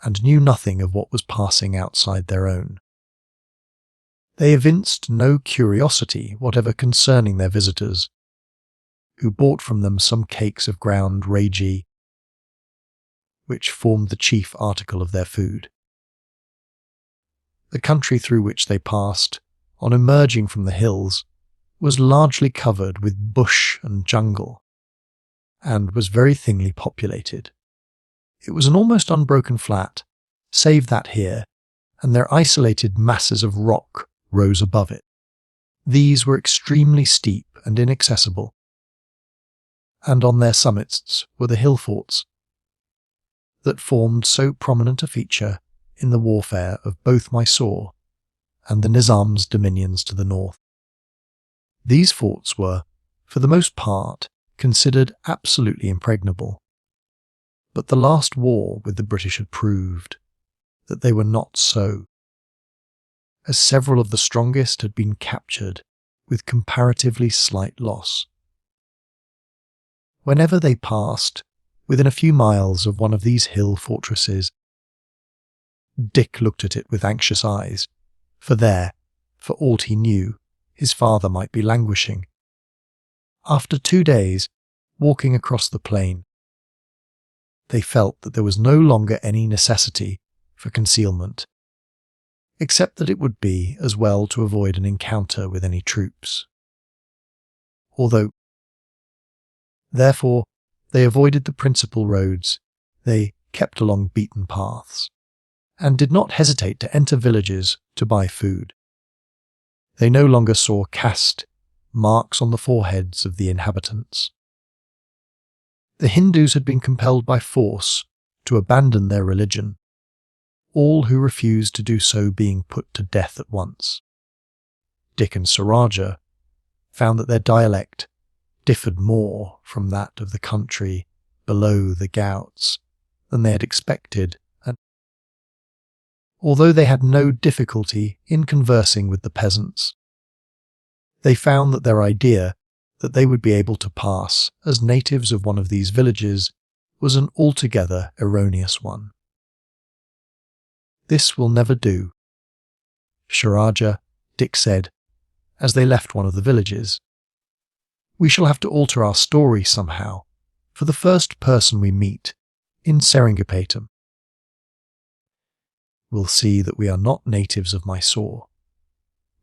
and knew nothing of what was passing outside their own. They evinced no curiosity whatever concerning their visitors, who bought from them some cakes of ground Rajah, which formed the chief article of their food. The country through which they passed, on emerging from the hills, was largely covered with bush and jungle, and was very thinly populated. It was an almost unbroken flat, save that here and there isolated masses of rock rose above it. These were extremely steep and inaccessible, and on their summits were the hill forts that formed so prominent a feature in the warfare of both Mysore and the Nizam's dominions to the north. These forts were, for the most part, considered absolutely impregnable, but the last war with the British had proved that they were not so, as several of the strongest had been captured with comparatively slight loss. Whenever they passed within a few miles of one of these hill fortresses, Dick looked at it with anxious eyes, for there, for aught he knew, his father might be languishing. After 2 days, walking across the plain, they felt that there was no longer any necessity for concealment, except that it would be as well to avoid an encounter with any troops. Therefore, they avoided the principal roads, they kept along beaten paths, and did not hesitate to enter villages to buy food. They no longer saw caste marks on the foreheads of the inhabitants. The Hindus had been compelled by force to abandon their religion, all who refused to do so being put to death at once. Dick and Sir Rajah found that their dialect differed more from that of the country below the Ghauts than they had expected, and although they had no difficulty in conversing with the peasants, they found that their idea that they would be able to pass as natives of one of these villages was an altogether erroneous one. "This will never do," Sir Rajah, Dick said, as they left one of the villages. "We shall have to alter our story somehow for the first person we meet in Seringapatam. We'll see that we are not natives of Mysore.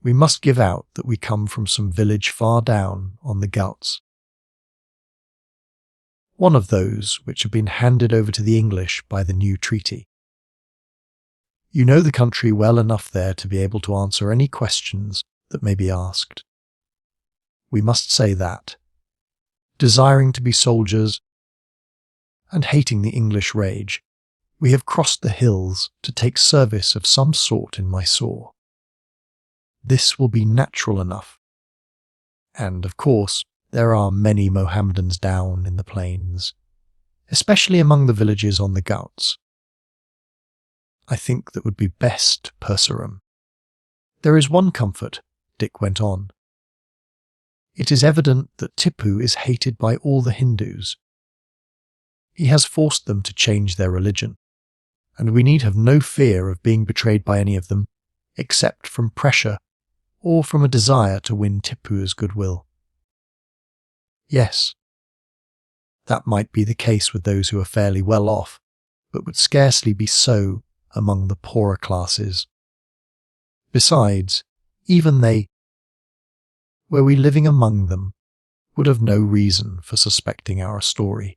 We must give out that we come from some village far down on the Ghauts, one of those which have been handed over to the English by the new treaty. You know the country well enough there to be able to answer any questions that may be asked. We must say that, desiring to be soldiers and hating the English rage, we have crossed the hills to take service of some sort in Mysore. This will be natural enough, and of course there are many Mohammedans down in the plains, especially among the villages on the Ghauts. I think that would be best, Purseram. There is one comfort," Dick went on. "It is evident that Tipu is hated by all the Hindus. He has forced them to change their religion, and we need have no fear of being betrayed by any of them, except from pressure or from a desire to win Tipu's goodwill. Yes, that might be the case with those who are fairly well off, but would scarcely be so among the poorer classes. Besides, even they were we living among them, would have no reason for suspecting our story.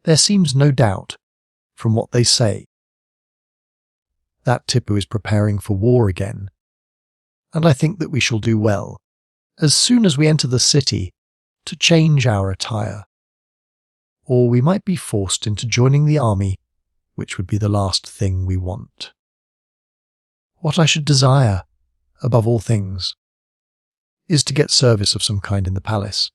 There seems no doubt, from what they say, that Tipu is preparing for war again, and I think that we shall do well, as soon as we enter the city, to change our attire, or we might be forced into joining the army, which would be the last thing we want. What I should desire, above all things, is to get service of some kind in the palace.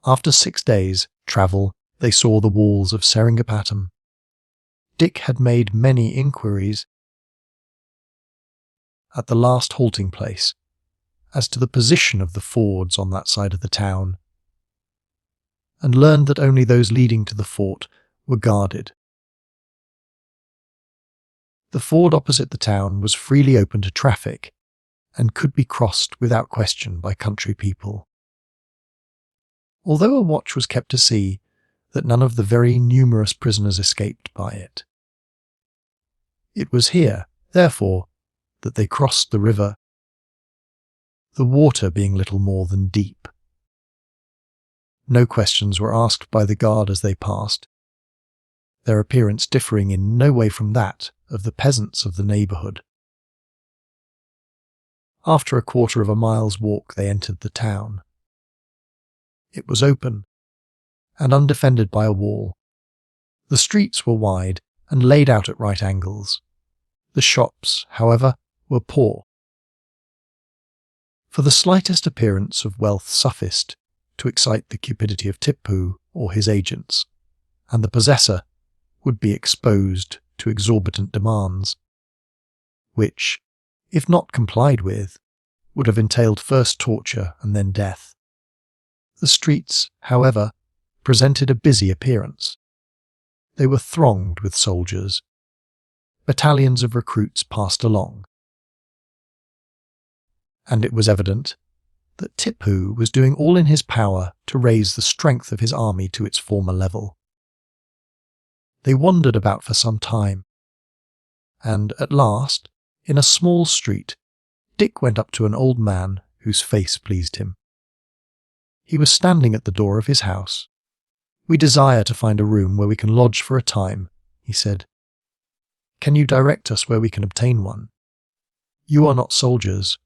After 6 days' travel, they saw the walls of Seringapatam. Dick had made many inquiries at the last halting place as to the position of the fords on that side of the town, and learned that only those leading to the fort were guarded. The ford opposite the town was freely open to traffic and could be crossed without question by country people. Although a watch was kept to see that none of the very numerous prisoners escaped by it. It was here, therefore, that they crossed the river, the water being little more than deep. No questions were asked by the guard as they passed, their appearance differing in no way from that of the peasants of the neighbourhood. After a quarter of a mile's walk they entered the town. It was open, and undefended by a wall. The streets were wide and laid out at right angles. The shops, however, were poor. For the slightest appearance of wealth sufficed to excite the cupidity of Tipu or his agents, and the possessor would be exposed to exorbitant demands, which, if not complied with, would have entailed first torture and then death. The streets, however, presented a busy appearance. They were thronged with soldiers. Battalions of recruits passed along. And it was evident that Tipu was doing all in his power to raise the strength of his army to its former level. They wandered about for some time, and at last, in a small street, Dick went up to an old man whose face pleased him. He was standing at the door of his house. "We desire to find a room where we can lodge for a time," he said. "Can you direct us where we can obtain one?" "You are not soldiers?"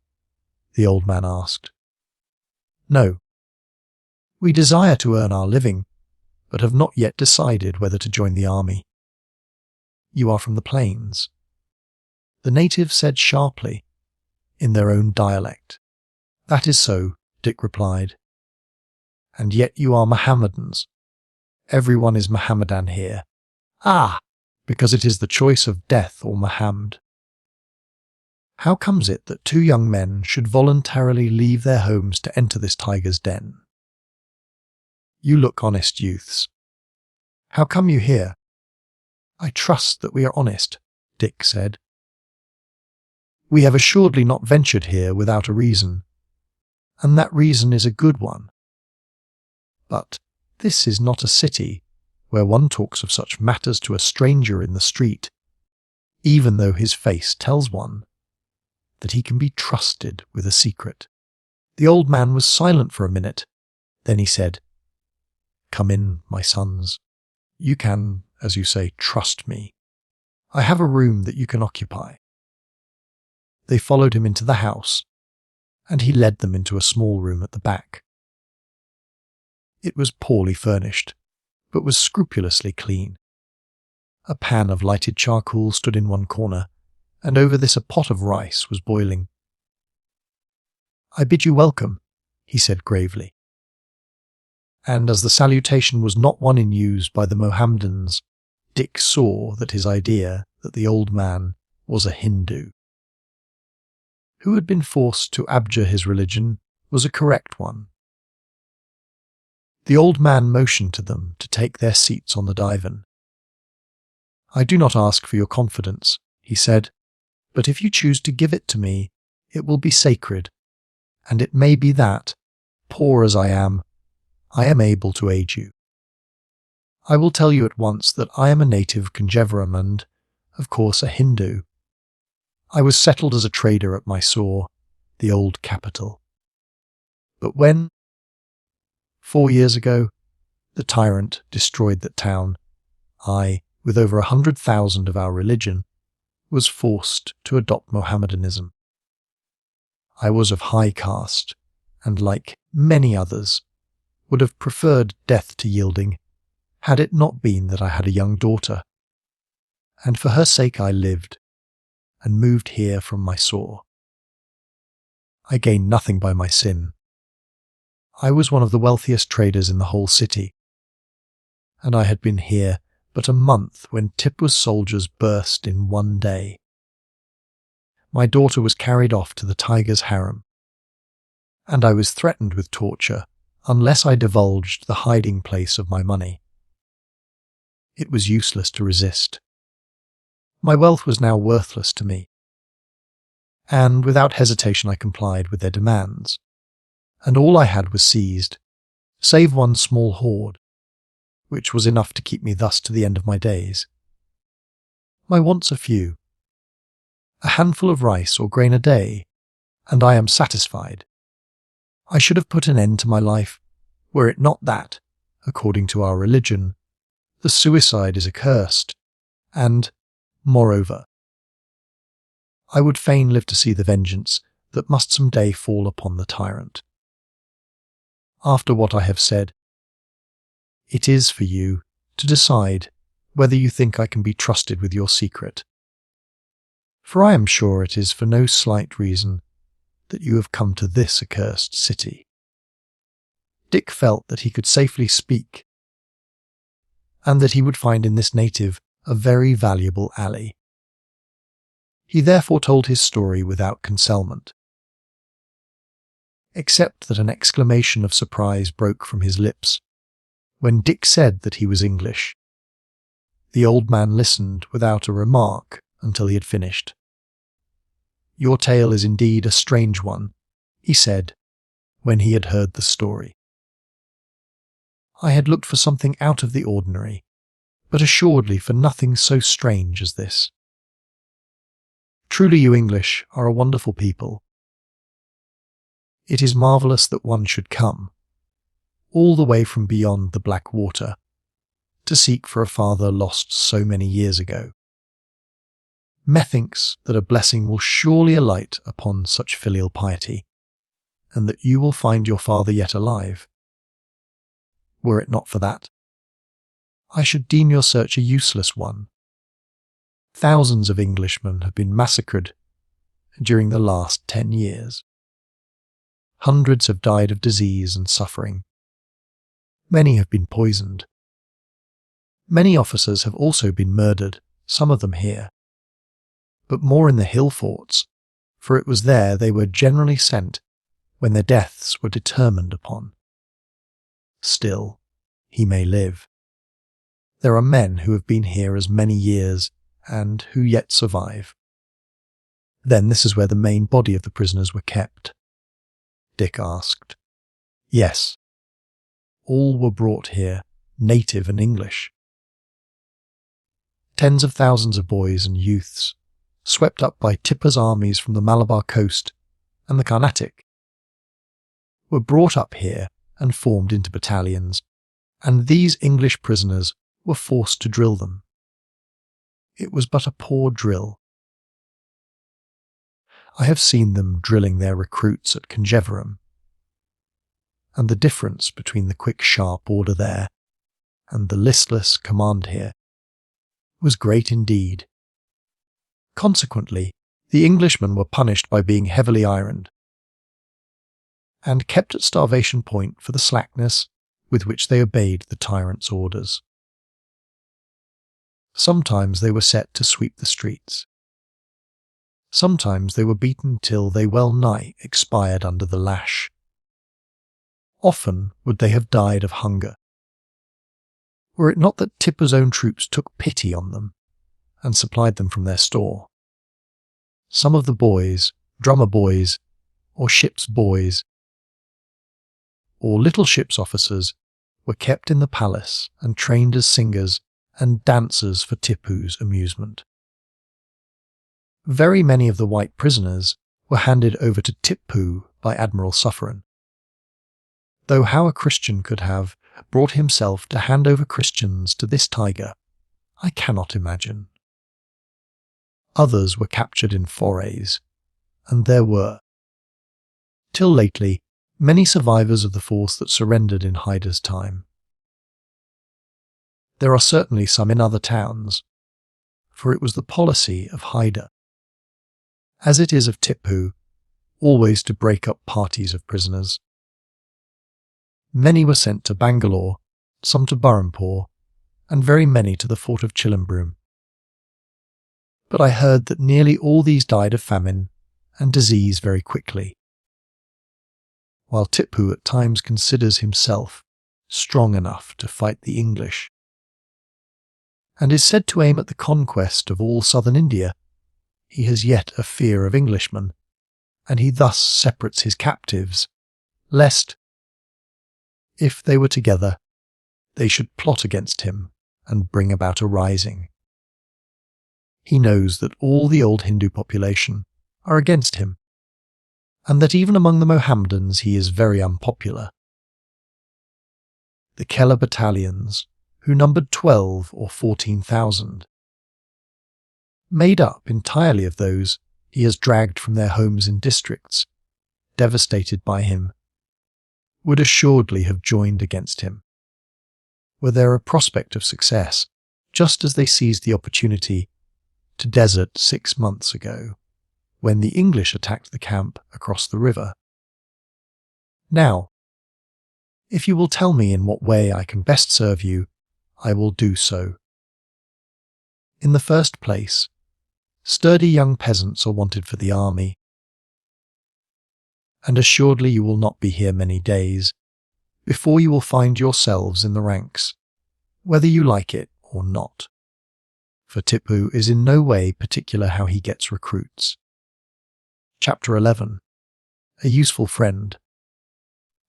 the old man asked. "No. We desire to earn our living, but have not yet decided whether to join the army." "You are from the plains?" the natives said sharply, in their own dialect. "That is so," Dick replied. "And yet you are Mohammedans. Everyone is Mohammedan here." "Ah, because it is the choice of death or Mohammed." "How comes it that 2 young men should voluntarily leave their homes to enter this tiger's den?" "You look honest youths. How come you here?" "I trust that we are honest," Dick said. "We have assuredly not ventured here without a reason, and that reason is a good one. But this is not a city where one talks of such matters to a stranger in the street, even though his face tells one that he can be trusted with a secret." The old man was silent for a minute. Then he said, "Come in, my sons. You can, as you say, trust me. I have a room that you can occupy." They followed him into the house, and he led them into a small room at the back. It was poorly furnished, but was scrupulously clean. A pan of lighted charcoal stood in one corner, and over this a pot of rice was boiling. "I bid you welcome," he said gravely. And as the salutation was not one in use by the Mohammedans, Dick saw that his idea that the old man was a Hindu, who had been forced to abjure his religion, was a correct one. The old man motioned to them to take their seats on the divan. "I do not ask for your confidence," he said, "but if you choose to give it to me, it will be sacred, and it may be that, poor as I am able to aid you. I will tell you at once that I am a native Conjeveram and, of course, a Hindu. I was settled as a trader at Mysore, the old capital. But when, 4 years ago, the tyrant destroyed that town, I, with over 100,000 of our religion, was forced to adopt Mohammedanism. I was of high caste, and like many others, would have preferred death to yielding, had it not been that I had a young daughter, and for her sake I lived, and moved here from Mysore. I gained nothing by my sin. I was one of the wealthiest traders in the whole city, and I had been here but a month when Tipu's soldiers burst in one day. My daughter was carried off to the tiger's harem, and I was threatened with torture unless I divulged the hiding place of my money. It was useless to resist. My wealth was now worthless to me, and without hesitation I complied with their demands, and all I had was seized, save one small hoard, which was enough to keep me thus to the end of my days. My wants are few. A handful of rice or grain a day, and I am satisfied. I should have put an end to my life, were it not that, according to our religion, the suicide is accursed, and, moreover, I would fain live to see the vengeance that must some day fall upon the tyrant. After what I have said, it is for you to decide whether you think I can be trusted with your secret, for I am sure it is for no slight reason that you have come to this accursed city. Dick felt that he could safely speak, and that he would find in this native a very valuable ally. He therefore told his story without concealment, except that an exclamation of surprise broke from his lips when Dick said that he was English. The old man listened without a remark until he had finished. "Your tale is indeed a strange one," he said, when he had heard the story. "I had looked for something out of the ordinary, but assuredly for nothing so strange as this. Truly you English are a wonderful people. It is marvellous that one should come, all the way from beyond the black water, to seek for a father lost so many years ago. Methinks that a blessing will surely alight upon such filial piety, and that you will find your father yet alive. Were it not for that, I should deem your search a useless one. Thousands of Englishmen have been massacred during the last 10 years. Hundreds have died of disease and suffering. Many have been poisoned. Many officers have also been murdered, some of them here, but more in the hill forts, for it was there they were generally sent when their deaths were determined upon. Still, he may live. There are men who have been here as many years and who yet survive. Then this is where the main body of the prisoners were kept?" Dick asked. "Yes. All were brought here, native and English. Tens of thousands of boys and youths, swept up by Tipu's armies from the Malabar coast and the Carnatic, were brought up here and formed into battalions, and these English prisoners were forced to drill them. It was but a poor drill. I have seen them drilling their recruits at Conjeveram, and the difference between the quick, sharp order there and the listless command here was great indeed. Consequently, the Englishmen were punished by being heavily ironed, and kept at starvation point for the slackness with which they obeyed the tyrant's orders. Sometimes they were set to sweep the streets. Sometimes they were beaten till they well nigh expired under the lash. Often would they have died of hunger, were it not that Tipu's own troops took pity on them and supplied them from their store. Some of the boys, drummer boys, or ship's boys, or little ship's officers, were kept in the palace and trained as singers and dancers for Tipu's amusement. Very many of the white prisoners were handed over to Tipu by Admiral Suffren, though how a Christian could have brought himself to hand over Christians to this tiger, I cannot imagine. Others were captured in forays, and there were, till lately, many survivors of the force that surrendered in Hyder's time. There are certainly some in other towns, for it was the policy of Hyder, as it is of Tipu, always to break up parties of prisoners. Many were sent to Bangalore, some to Burrampore, and very many to the fort of Chilambroom. But I heard that nearly all these died of famine and disease very quickly, while Tipu at times considers himself strong enough to fight the English, and is said to aim at the conquest of all southern India. He has yet a fear of Englishmen, and he thus separates his captives, lest, if they were together, they should plot against him and bring about a rising. He knows that all the old Hindu population are against him, and that even among the Mohammedans he is very unpopular. The Kela battalions, who numbered 12 or 14,000, made up entirely of those he has dragged from their homes in districts devastated by him, would assuredly have joined against him, were there a prospect of success, just as they seized the opportunity to desert 6 months ago, when the English attacked the camp across the river. Now, if you will tell me in what way I can best serve you, I will do so. In the first place, sturdy young peasants are wanted for the army, and assuredly you will not be here many days before you will find yourselves in the ranks, whether you like it or not. For Tipu is in no way particular how he gets recruits. Chapter 11. A useful friend.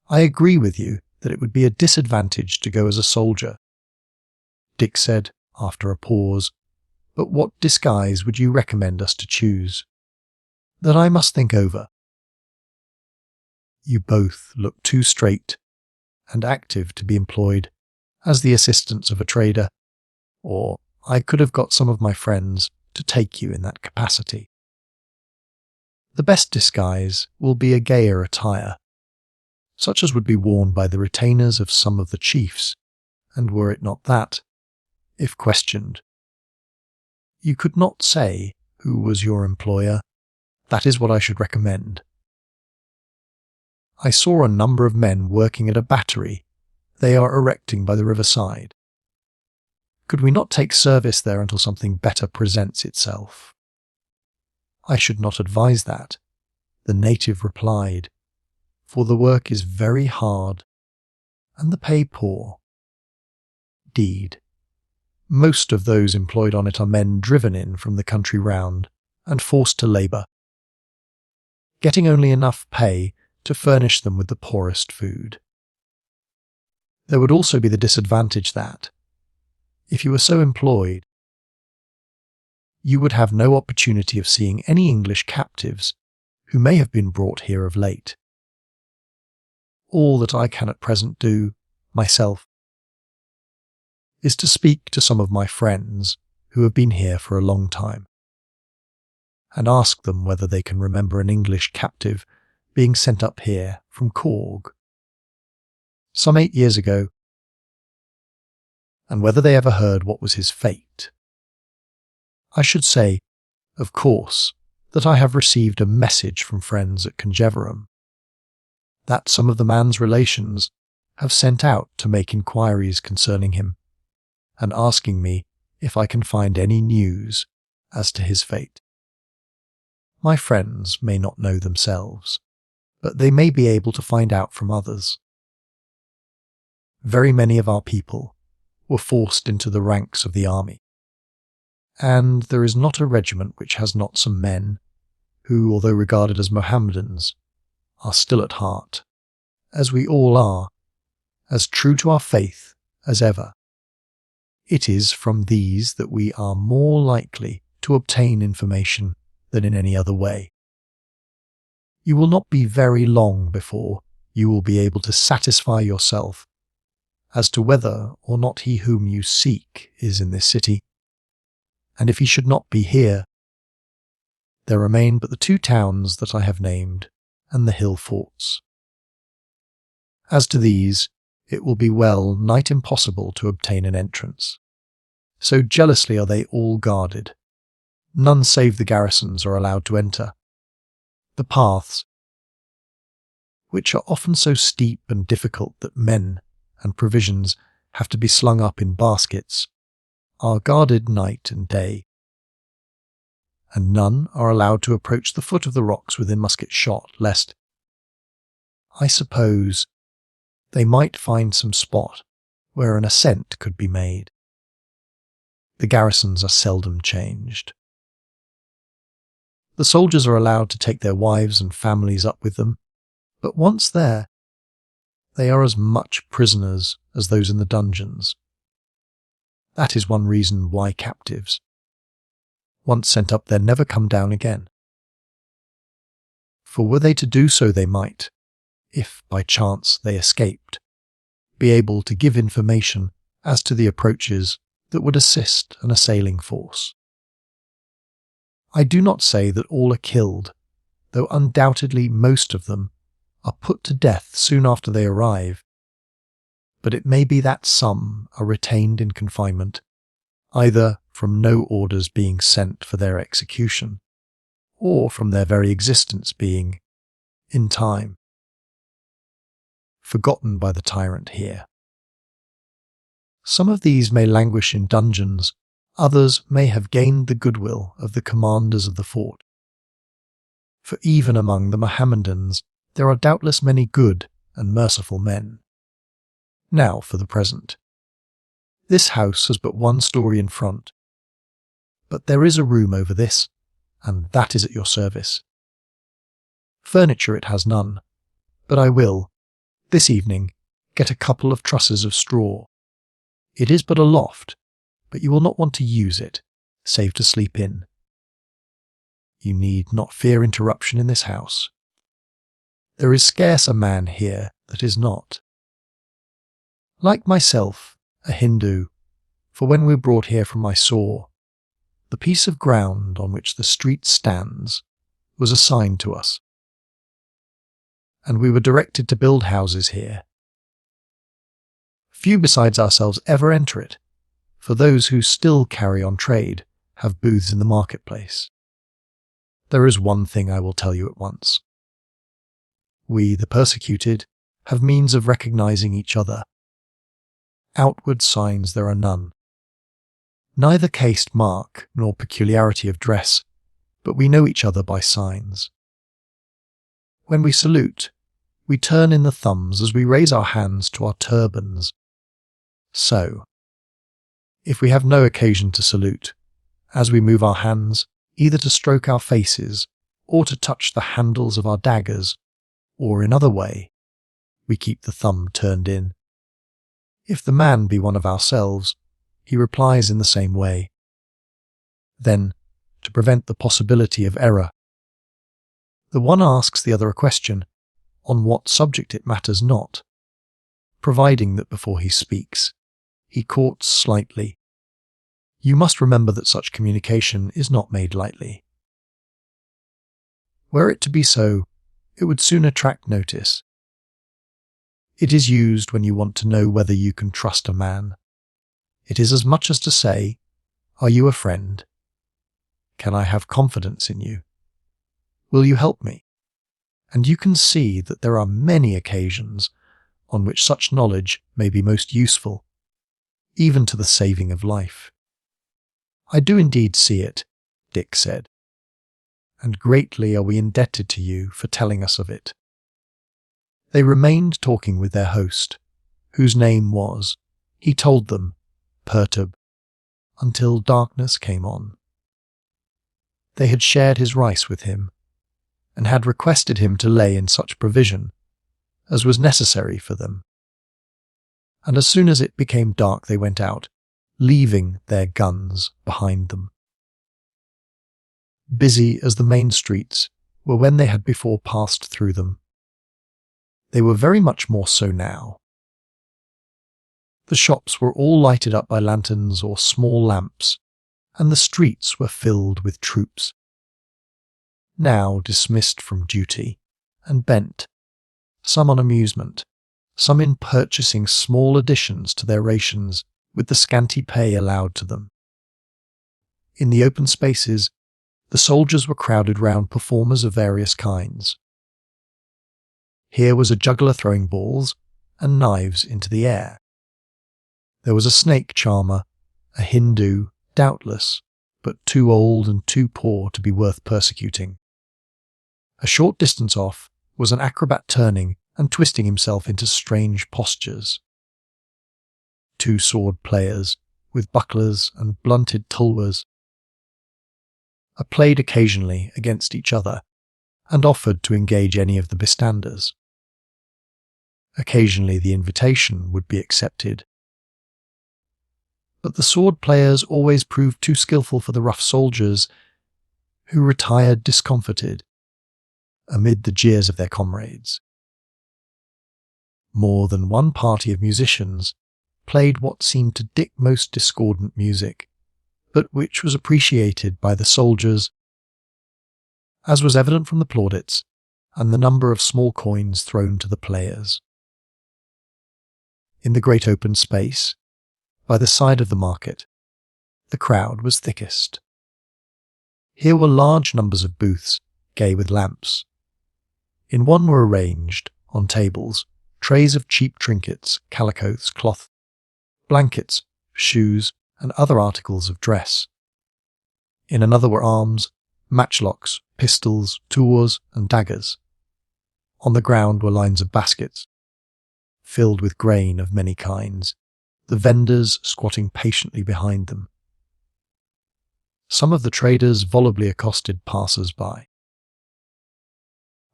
I agree with you that it would be a disadvantage to go as a soldier, Dick said after a pause, but what disguise would you recommend us to choose? That I must think over. You both look too straight and active to be employed as the assistants of a trader, or I could have got some of my friends to take you in that capacity. The best disguise will be a gayer attire, such as would be worn by the retainers of some of the chiefs, and were it not that, if questioned, you could not say who was your employer, that is what I should recommend. I saw a number of men working at a battery they are erecting by the riverside. Could we not take service there until something better presents itself? I should not advise that, the native replied, for the work is very hard, and the pay poor. Deed. Most of those employed on it are men driven in from the country round, and forced to labour, getting only enough pay to furnish them with the poorest food. There would also be the disadvantage that, if you were so employed, you would have no opportunity of seeing any English captives who may have been brought here of late. All that I can at present do, myself, is to speak to some of my friends who have been here for a long time, and ask them whether they can remember an English captive being sent up here from Korg some 8 years ago, and whether they ever heard what was his fate. I should say, of course, that I have received a message from friends at Conjeveram, that some of the man's relations have sent out to make inquiries concerning him, and asking me if I can find any news as to his fate. My friends may not know themselves, but they may be able to find out from others. Very many of our people were forced into the ranks of the army, and there is not a regiment which has not some men who, although regarded as Mohammedans, are still at heart, as we all are, as true to our faith as ever. It is from these that we are more likely to obtain information than in any other way. You will not be very long before you will be able to satisfy yourself as to whether or not he whom you seek is in this city. And if he should not be here, there remain but the 2 towns that I have named and the hill forts. As to these, it will be well nigh impossible to obtain an entrance. So jealously are they all guarded. None save the garrisons are allowed to enter. The paths, which are often so steep and difficult that men and provisions have to be slung up in baskets, are guarded night and day, and none are allowed to approach the foot of the rocks within musket shot, lest, I suppose, they might find some spot where an ascent could be made. The garrisons are seldom changed. The soldiers are allowed to take their wives and families up with them, but once there, they are as much prisoners as those in the dungeons. That is one reason why captives, once sent up there, never come down again. For were they to do so, they might, if by chance they escaped, be able to give information as to the approaches that would assist an assailing force. I do not say that all are killed, though undoubtedly most of them are put to death soon after they arrive, but it may be that some are retained in confinement, either from no orders being sent for their execution, or from their very existence being, in time, forgotten by the tyrant here. Some of these may languish in dungeons, others may have gained the goodwill of the commanders of the fort. For even among the Mohammedans there are doubtless many good and merciful men. Now for the present. This house has but 1 story in front, but there is a room over this, and that is at your service. Furniture it has none, but I will, this evening, get a couple of trusses of straw. It is but a loft, but you will not want to use it, save to sleep in. You need not fear interruption in this house. There is scarce a man here that is not, like myself, a Hindu, for when we were brought here from Mysore, the piece of ground on which the street stands was assigned to us, and we were directed to build houses here. Few besides ourselves ever enter it, for those who still carry on trade have booths in the marketplace. There is one thing I will tell you at once. We, the persecuted, have means of recognizing each other. Outward signs there are none. Neither caste mark nor peculiarity of dress, but we know each other by signs. When we salute, we turn in the thumbs as we raise our hands to our turbans. So, if we have no occasion to salute, as we move our hands, either to stroke our faces, or to touch the handles of our daggers, or in other way, we keep the thumb turned in. If the man be one of ourselves, he replies in the same way. Then, to prevent the possibility of error, the one asks the other a question, on what subject it matters not, providing that before he speaks, he courts slightly. You must remember that such communication is not made lightly. Were it to be so, it would soon attract notice. It is used when you want to know whether you can trust a man. It is as much as to say, are you a friend? Can I have confidence in you? Will you help me? And you can see that there are many occasions on which such knowledge may be most useful, even to the saving of life. I do indeed see it, Dick said, and greatly are we indebted to you for telling us of it. They remained talking with their host, whose name was, he told them, Perturb, until darkness came on. They had shared his rice with him, and had requested him to lay in such provision as was necessary for them. And as soon as it became dark they went out, leaving their guns behind them. Busy as the main streets were when they had before passed through them. They were very much more so now. The shops were all lighted up by lanterns or small lamps, and the streets were filled with troops, now dismissed from duty and bent, some on amusement, some in purchasing small additions to their rations with the scanty pay allowed to them. In the open spaces, the soldiers were crowded round performers of various kinds. Here was a juggler throwing balls and knives into the air. There was a snake charmer, a Hindu, doubtless, but too old and too poor to be worth persecuting. A short distance off was an acrobat turning and twisting himself into strange postures. 2 sword players, with bucklers and blunted tulwars, are played occasionally against each other and offered to engage any of the bystanders. Occasionally the invitation would be accepted, but the sword players always proved too skillful for the rough soldiers, who retired discomfited amid the jeers of their comrades. More than one party of musicians played what seemed to Dick most discordant music, but which was appreciated by the soldiers, as was evident from the plaudits and the number of small coins thrown to the players. In the great open space, by the side of the market, the crowd was thickest. Here were large numbers of booths, gay with lamps. In one were arranged, on tables, trays of cheap trinkets, calicoes, cloth, blankets, shoes, and other articles of dress. In another were arms, matchlocks, pistols, tools, and daggers. On the ground were lines of baskets, filled with grain of many kinds, the vendors squatting patiently behind them. Some of the traders volubly accosted passers-by.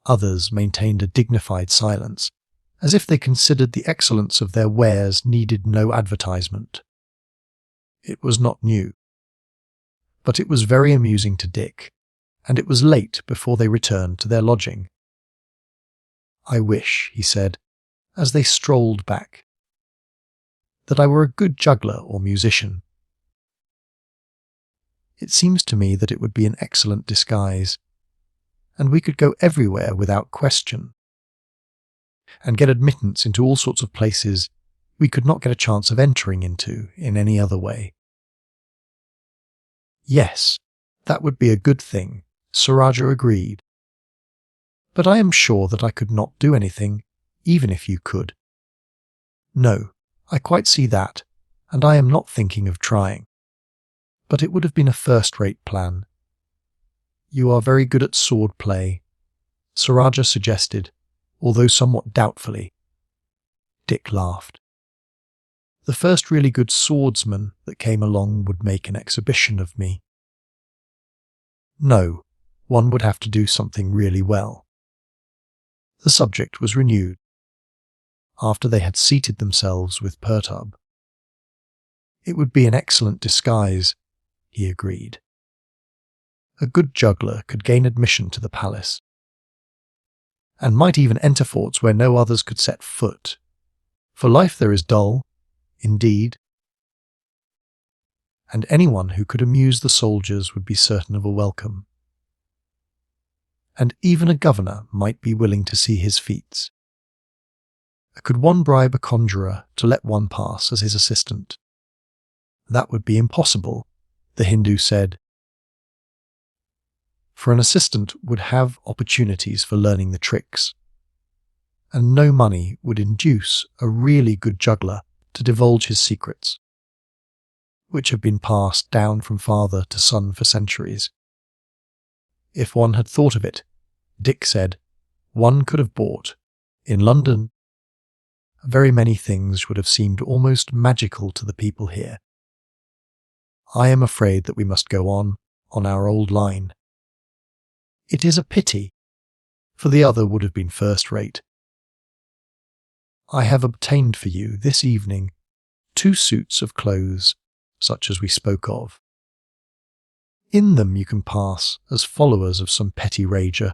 Others maintained a dignified silence, as if they considered the excellence of their wares needed no advertisement. It was not new, but it was very amusing to Dick, and it was late before they returned to their lodging. "I wish," he said, as they strolled back, "that I were a good juggler or musician. It seems to me that it would be an excellent disguise, and we could go everywhere without question, and get admittance into all sorts of places we could not get a chance of entering into in any other way." "Yes, that would be a good thing," Sir Rajah agreed. "But I am sure that I could not do anything, even if you could." "No, I quite see that, and I am not thinking of trying. But it would have been a first-rate plan." "You are very good at sword play," Sir Rajah suggested, although somewhat doubtfully. Dick laughed. "The first really good swordsman that came along would make an exhibition of me." "No, one would have to do something really well." The subject was renewed, after they had seated themselves with Pertub. "It would be an excellent disguise," he agreed. "A good juggler could gain admission to the palace, and might even enter forts where no others could set foot, for life there is dull, indeed, and anyone who could amuse the soldiers would be certain of a welcome. And even a governor might be willing to see his feats. Could one bribe a conjurer to let one pass as his assistant?" "That would be impossible," the Hindu said, "for an assistant would have opportunities for learning the tricks, and no money would induce a really good juggler to divulge his secrets, which have been passed down from father to son for centuries. If one had thought of it," Dick said, "one could have bought, in London, very many things would have seemed almost magical to the people here. I am afraid that we must go on our old line. It is a pity, for the other would have been first-rate. I have obtained for you this evening 2 suits of clothes, such as we spoke of. In them you can pass as followers of some petty rager,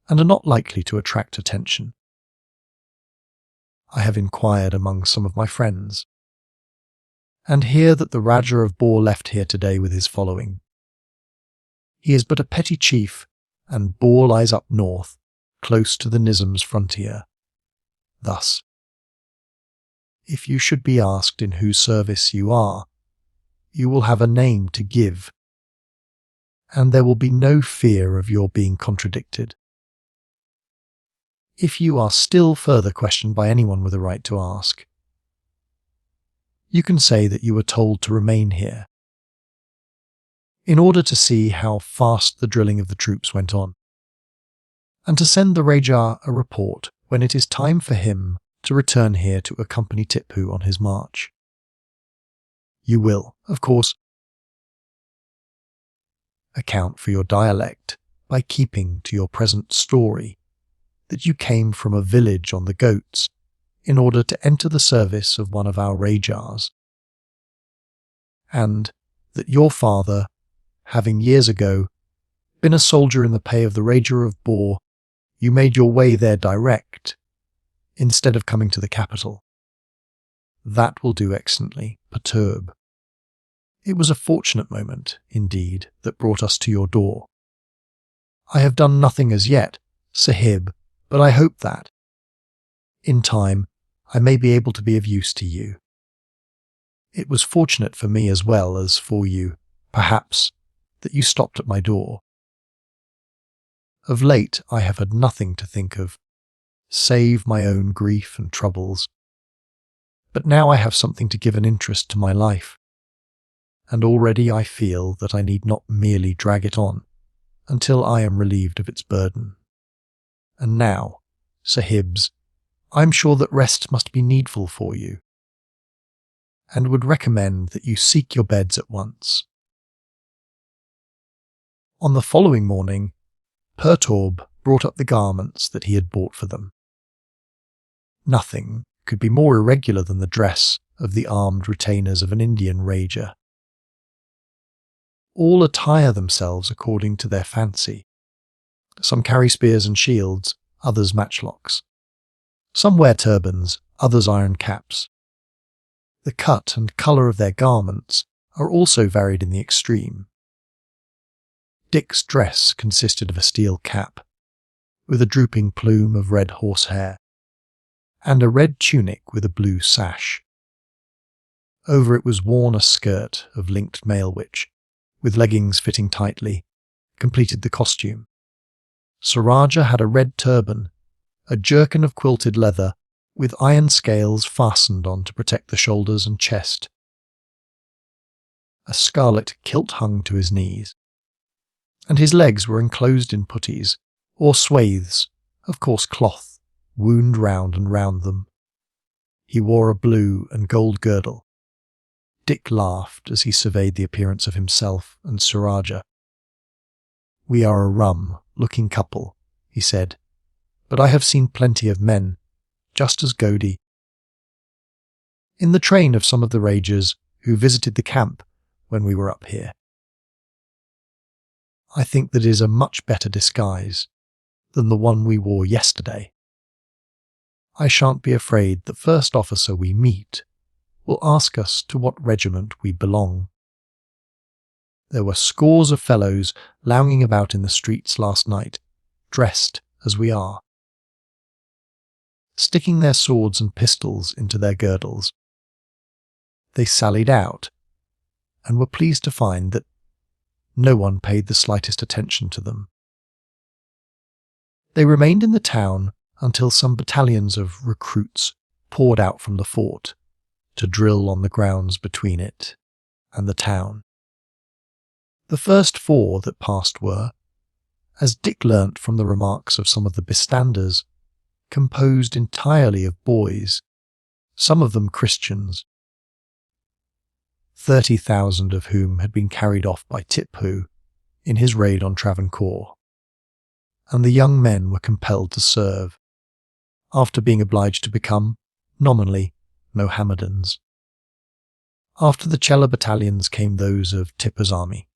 and are not likely to attract attention. I have inquired among some of my friends, and hear that the Rajah of Bor left here today with his following. He is but a petty chief, and Bor lies up north, close to the Nizam's frontier. Thus, if you should be asked in whose service you are, you will have a name to give, and there will be no fear of your being contradicted. If you are still further questioned by anyone with a right to ask, you can say that you were told to remain here, in order to see how fast the drilling of the troops went on, and to send the Rajah a report when it is time for him to return here to accompany Tipu on his march. You will, of course, account for your dialect by keeping to your present story that you came from a village on the goats in order to enter the service of one of our Rajahs, and that your father, having years ago been a soldier in the pay of the Rajah of Bor, you made your way there direct, instead of coming to the capital. That will do excellently, perturb. It was a fortunate moment, indeed, that brought us to your door. I have done nothing as yet, Sahib, but I hope that, in time, I may be able to be of use to you. It was fortunate for me as well as for you, perhaps, that you stopped at my door. Of late I have had nothing to think of, save my own grief and troubles. But now I have something to give an interest to my life, and already I feel that I need not merely drag it on until I am relieved of its burden. And now, Sahibs, I am sure that rest must be needful for you, and would recommend that you seek your beds at once. On the following morning, Perturb brought up the garments that he had bought for them. Nothing could be more irregular than the dress of the armed retainers of an Indian Rajah. All attire themselves according to their fancy. Some carry spears and shields, others matchlocks. Some wear turbans, others iron caps. The cut and colour of their garments are also varied in the extreme. Dick's dress consisted of a steel cap, with a drooping plume of red horsehair, and a red tunic with a blue sash. Over it was worn a skirt of linked mail which, with leggings fitting tightly, completed the costume. Sir Rajah had a red turban, a jerkin of quilted leather, with iron scales fastened on to protect the shoulders and chest. A scarlet kilt hung to his knees, and his legs were enclosed in puttees, or swathes, of coarse cloth, wound round and round them. He wore a blue and gold girdle. Dick laughed as he surveyed the appearance of himself and Sir Rajah. "We are a rum-looking couple," he said, "but I have seen plenty of men, just as gaudy. In the train of some of the Rajahs who visited the camp when we were up here. I think that it is a much better disguise than the one we wore yesterday. I shan't be afraid the first officer we meet will ask us to what regiment we belong." There were scores of fellows lounging about in the streets last night, dressed as we are, sticking their swords and pistols into their girdles. They sallied out, and were pleased to find that no one paid the slightest attention to them. They remained in the town until some battalions of recruits poured out from the fort to drill on the grounds between it and the town. The first 4 that passed were, as Dick learnt from the remarks of some of the bystanders, composed entirely of boys, some of them Christians, 30,000 of whom had been carried off by Tipu in his raid on Travancore, and the young men were compelled to serve, after being obliged to become, nominally, Mohammedans. After the Chela battalions came those of Tipu's army.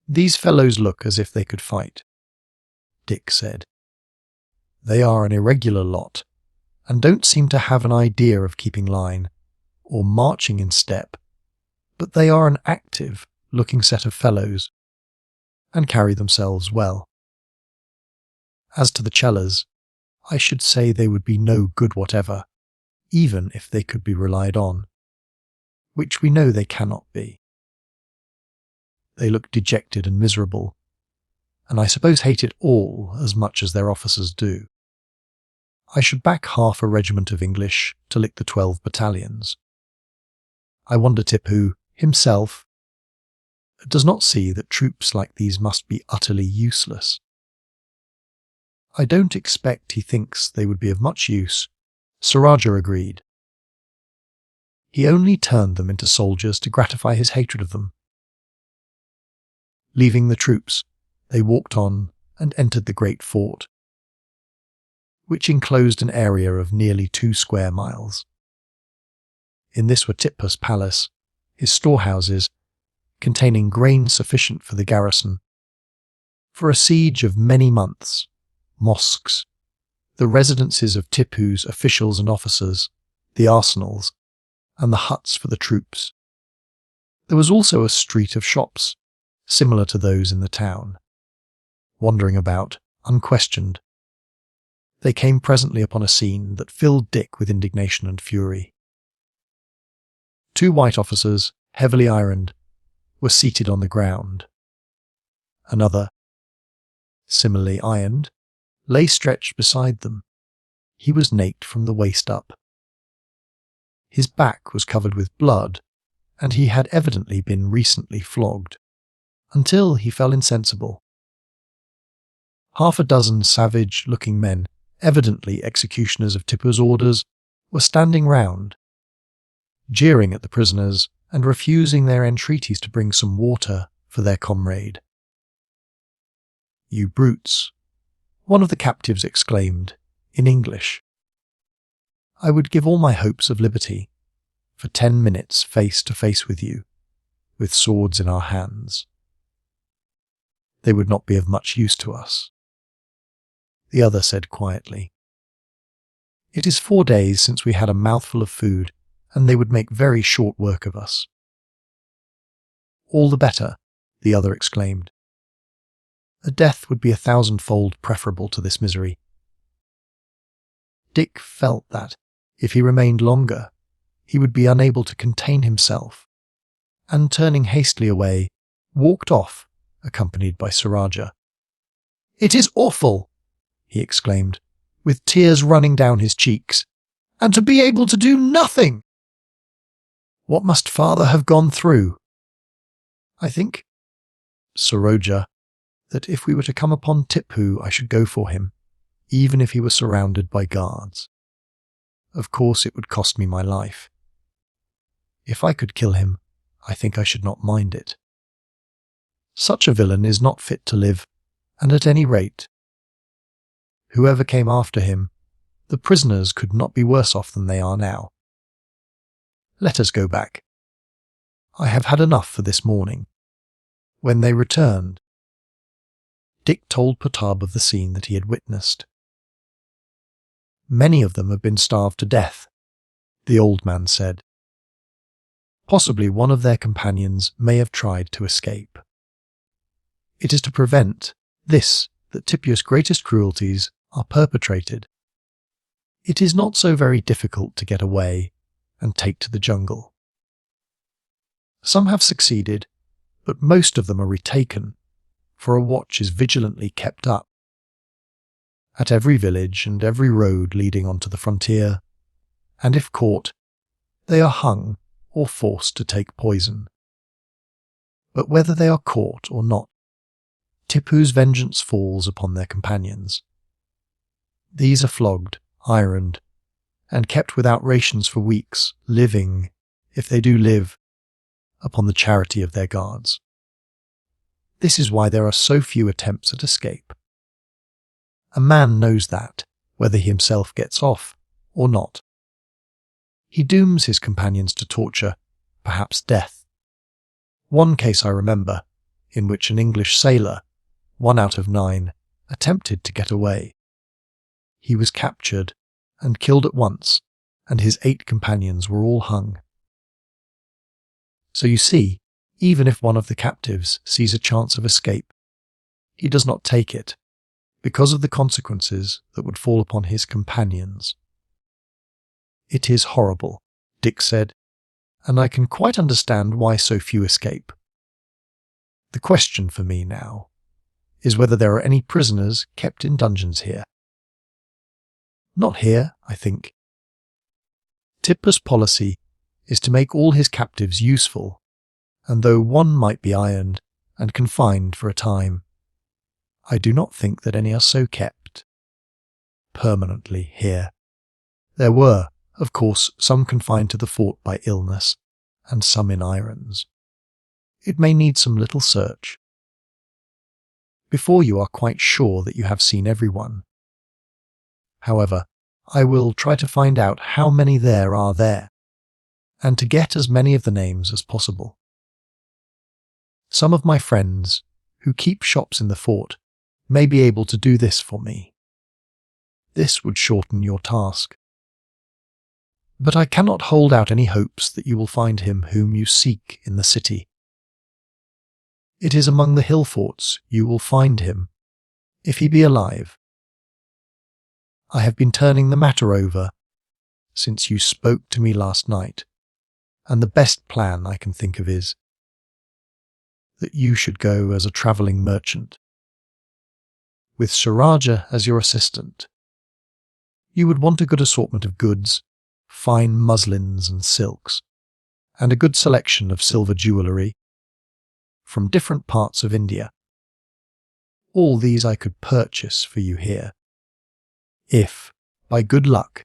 "These fellows look as if they could fight," Dick said. "They are an irregular lot, and don't seem to have an idea of keeping line or marching in step, but they are an active looking set of fellows and carry themselves well. As to the Chellas, I should say they would be no good whatever, even if they could be relied on, which we know they cannot be. They look dejected and miserable, and I suppose hate it all as much as their officers do. I should back half a regiment of English to lick the 12 battalions. I wonder Tipu, himself, does not see that troops like these must be utterly useless. I don't expect he thinks they would be of much use, Rajah agreed. He only turned them into soldiers to gratify his hatred of them. Leaving the troops, they walked on and entered the great fort, which enclosed an area of nearly 2 square miles. In this were Tipu's palace, his storehouses, containing grain sufficient for the garrison, for a siege of many months, mosques, the residences of Tipu's officials and officers, the arsenals, and the huts for the troops. There was also a street of shops, similar to those in the town. Wandering about, unquestioned, they came presently upon a scene that filled Dick with indignation and fury. 2 white officers, heavily ironed, were seated on the ground. Another, similarly ironed, lay stretched beside them. He was naked from the waist up. His back was covered with blood, and he had evidently been recently flogged, until he fell insensible. Half a dozen savage-looking men, evidently executioners of Tipu's orders, were standing round, jeering at the prisoners and refusing their entreaties to bring some water for their comrade. "You brutes," one of the captives exclaimed, in English. "I would give all my hopes of liberty for 10 minutes face to face with you, with swords in our hands. They would not be of much use to us." The other said quietly, "It is 4 days since we had a mouthful of food, and they would make very short work of us." "All the better," the other exclaimed. "A death would be 1,000-fold preferable to this misery." Dick felt that, if he remained longer, he would be unable to contain himself, and turning hastily away, walked off, accompanied by Rajah. "It is awful!" he exclaimed, with tears running down his cheeks, "and to be able to do nothing! What must father have gone through? I think, Rajah, that if we were to come upon Tipu, I should go for him, even if he were surrounded by guards. Of course it would cost me my life. If I could kill him, I think I should not mind it. Such a villain is not fit to live, and at any rate, whoever came after him, the prisoners could not be worse off than they are now. Let us go back. I have had enough for this morning." When they returned, Dick told Pertab of the scene that he had witnessed. "Many of them have been starved to death," the old man said. "Possibly one of their companions may have tried to escape. It is to prevent this that Tipu's greatest cruelties are perpetrated. It is not so very difficult to get away and take to the jungle. Some have succeeded, but most of them are retaken, for a watch is vigilantly kept up at every village and every road leading onto the frontier, and if caught, they are hung or forced to take poison. But whether they are caught or not, Tipu's vengeance falls upon their companions. These are flogged, ironed, and kept without rations for weeks, living, if they do live, upon the charity of their guards. This is why there are so few attempts at escape. A man knows that, whether he himself gets off or not. He dooms his companions to torture, perhaps death. One case I remember, in which an English sailor, 1 out of 9, attempted to get away. He was captured and killed at once, and his 8 companions were all hung. So you see, even if one of the captives sees a chance of escape, he does not take it, because of the consequences that would fall upon his companions. It is horrible, Dick said, and I can quite understand why so few escape. The question for me now is whether there are any prisoners kept in dungeons here. Not here, I think. Tipu's policy is to make all his captives useful, and though one might be ironed and confined for a time, I do not think that any are so kept permanently here. There were, of course, some confined to the fort by illness, and some in irons. It may need some little search before you are quite sure that you have seen everyone. However, I will try to find out how many there are there, and to get as many of the names as possible. Some of my friends, who keep shops in the fort, may be able to do this for me. This would shorten your task. But I cannot hold out any hopes that you will find him whom you seek in the city. It is among the hill forts you will find him, if he be alive. I have been turning the matter over since you spoke to me last night, and the best plan I can think of is that you should go as a travelling merchant, with Rajah as your assistant. You would want a good assortment of goods, fine muslins and silks, and a good selection of silver jewellery from different parts of India. All these I could purchase for you here, if, by good luck,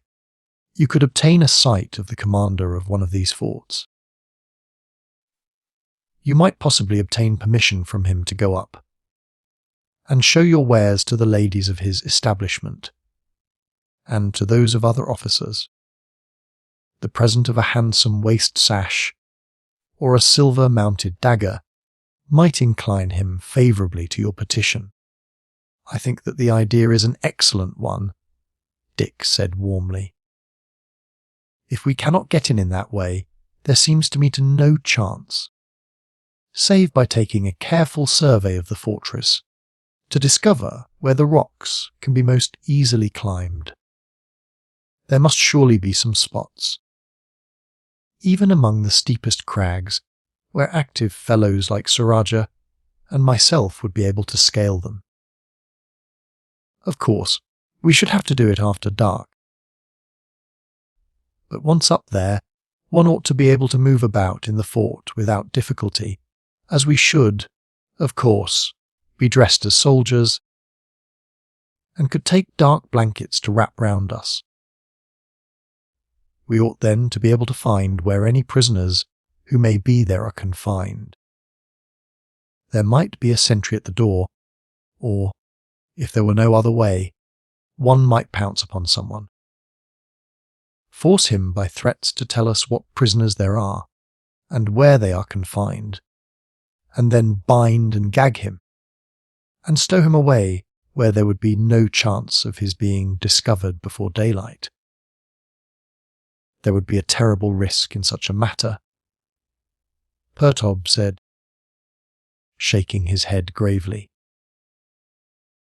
you could obtain a sight of the commander of one of these forts. You might possibly obtain permission from him to go up and show your wares to the ladies of his establishment and to those of other officers. The present of a handsome waist sash or a silver-mounted dagger might incline him favourably to your petition. I think that the idea is an excellent one, Dick said warmly. If we cannot get in that way, there seems to me to no chance, save by taking a careful survey of the fortress to discover where the rocks can be most easily climbed. There must surely be some spots, even among the steepest crags, where active fellows like Rajah and myself would be able to scale them. Of course, we should have to do it after dark. But once up there, one ought to be able to move about in the fort without difficulty, as we should, of course, be dressed as soldiers, and could take dark blankets to wrap round us. We ought then to be able to find where any prisoners who may be there are confined. There might be a sentry at the door, or, if there were no other way, one might pounce upon someone. Force him by threats to tell us what prisoners there are, and where they are confined, and then bind and gag him, and stow him away where there would be no chance of his being discovered before daylight. There would be a terrible risk in such a matter, Pertob said, shaking his head gravely.